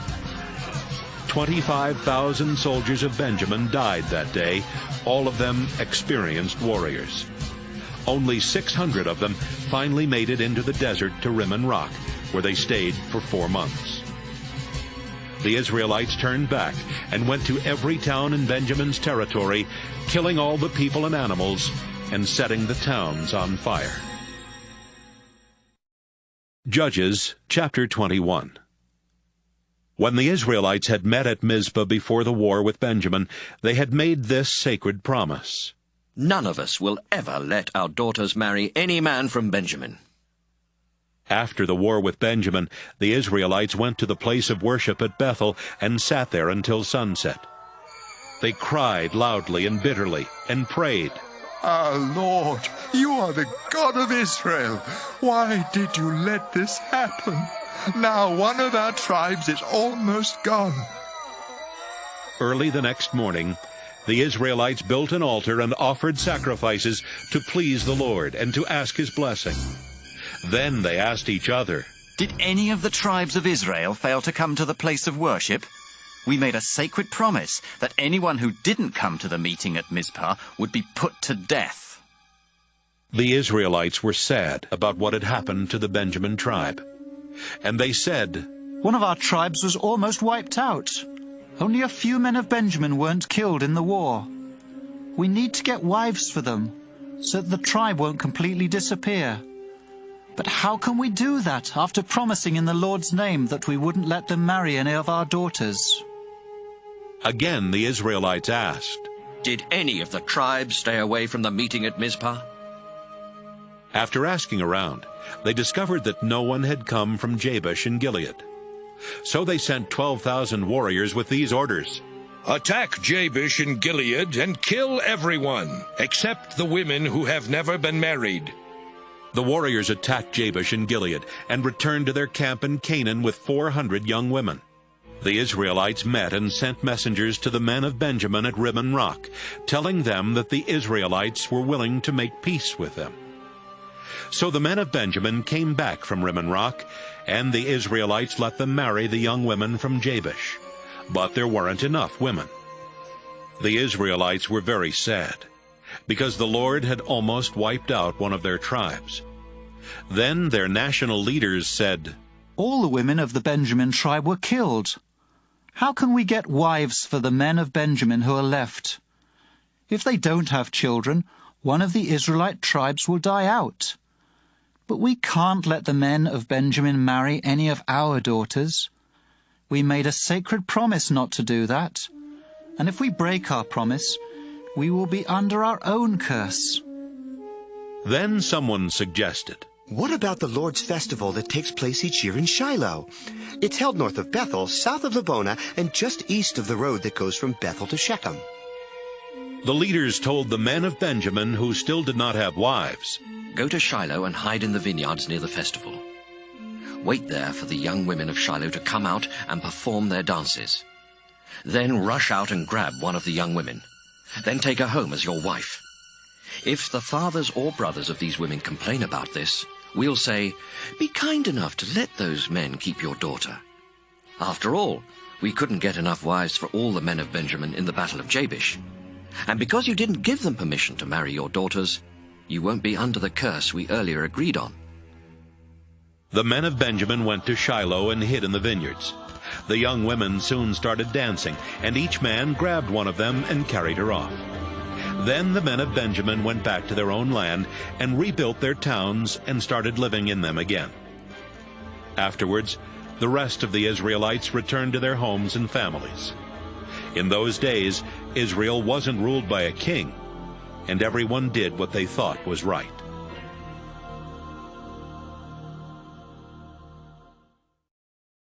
25,000 soldiers of Benjamin died that day, all of them experienced warriors. Only 600 of them finally made it into the desert to Rimmon Rock, where they stayed for 4 months. The Israelites turned back and went to every town in Benjamin's territory, killing all the people and animals and setting the towns on fire. Judges chapter 21. When the Israelites had met at Mizpah before the war with Benjamin, they had made this sacred promise. "None of us will ever let our daughters marry any man from Benjamin." After the war with Benjamin, the Israelites went to the place of worship at Bethel and sat there until sunset. They cried loudly and bitterly and prayed, "Our Lord, you are the God of Israel. Why did you let this happen? Now one of our tribes is almost gone." Early the next morning, the Israelites built an altar and offered sacrifices to please the Lord and to ask his blessing. Then they asked each other, Did any of the tribes of Israel fail to come to the place of worship? We made a sacred promise that anyone who didn't come to the meeting at Mizpah would be put to death. The Israelites were sad about what had happened to the Benjamin tribe. And they said, "One of our tribes was almost wiped out. Only a few men of Benjamin weren't killed in the war. We need to get wives for them, so that the tribe won't completely disappear. But how can we do that after promising in the Lord's name that we wouldn't let them marry any of our daughters?" Again the Israelites asked, "Did any of the tribes stay away from the meeting at Mizpah?" After asking around, they discovered that no one had come from Jabesh in Gilead. So they sent 12,000 warriors with these orders. Attack Jabesh in Gilead and kill everyone, except the women who have never been married. The warriors attacked Jabesh in Gilead and returned to their camp in Canaan with 400 young women. The Israelites met and sent messengers to the men of Benjamin at Rimmon Rock, telling them that the Israelites were willing to make peace with them. So the men of Benjamin came back from Rimmon Rock, and the Israelites let them marry the young women from Jabesh. But there weren't enough women. The Israelites were very sad, because the Lord had almost wiped out one of their tribes. Then their national leaders said, "All the women of the Benjamin tribe were killed. How can we get wives for the men of Benjamin who are left? If they don't have children, one of the Israelite tribes will die out. But we can't let the men of Benjamin marry any of our daughters. We made a sacred promise not to do that, and if we break our promise, we will be under our own curse." Then someone suggested, "What about the Lord's festival that takes place each year in Shiloh? It's held north of Bethel, south of Lebonah, and just east of the road that goes from Bethel to Shechem." The leaders told the men of Benjamin who still did not have wives, "Go to Shiloh and hide in the vineyards near the festival. Wait there for the young women of Shiloh to come out and perform their dances. Then rush out and grab one of the young women. Then take her home as your wife. If the fathers or brothers of these women complain about this, we'll say, 'Be kind enough to let those men keep your daughter.' After all, we couldn't get enough wives for all the men of Benjamin in the battle of Jabesh. And because you didn't give them permission to marry your daughters, you won't be under the curse we earlier agreed on." The men of Benjamin went to Shiloh and hid in the vineyards. The young women soon started dancing, and each man grabbed one of them and carried her off. Then the men of Benjamin went back to their own land and rebuilt their towns and started living in them again. Afterwards, the rest of the Israelites returned to their homes and families. In those days, Israel wasn't ruled by a king, and everyone did what they thought was right.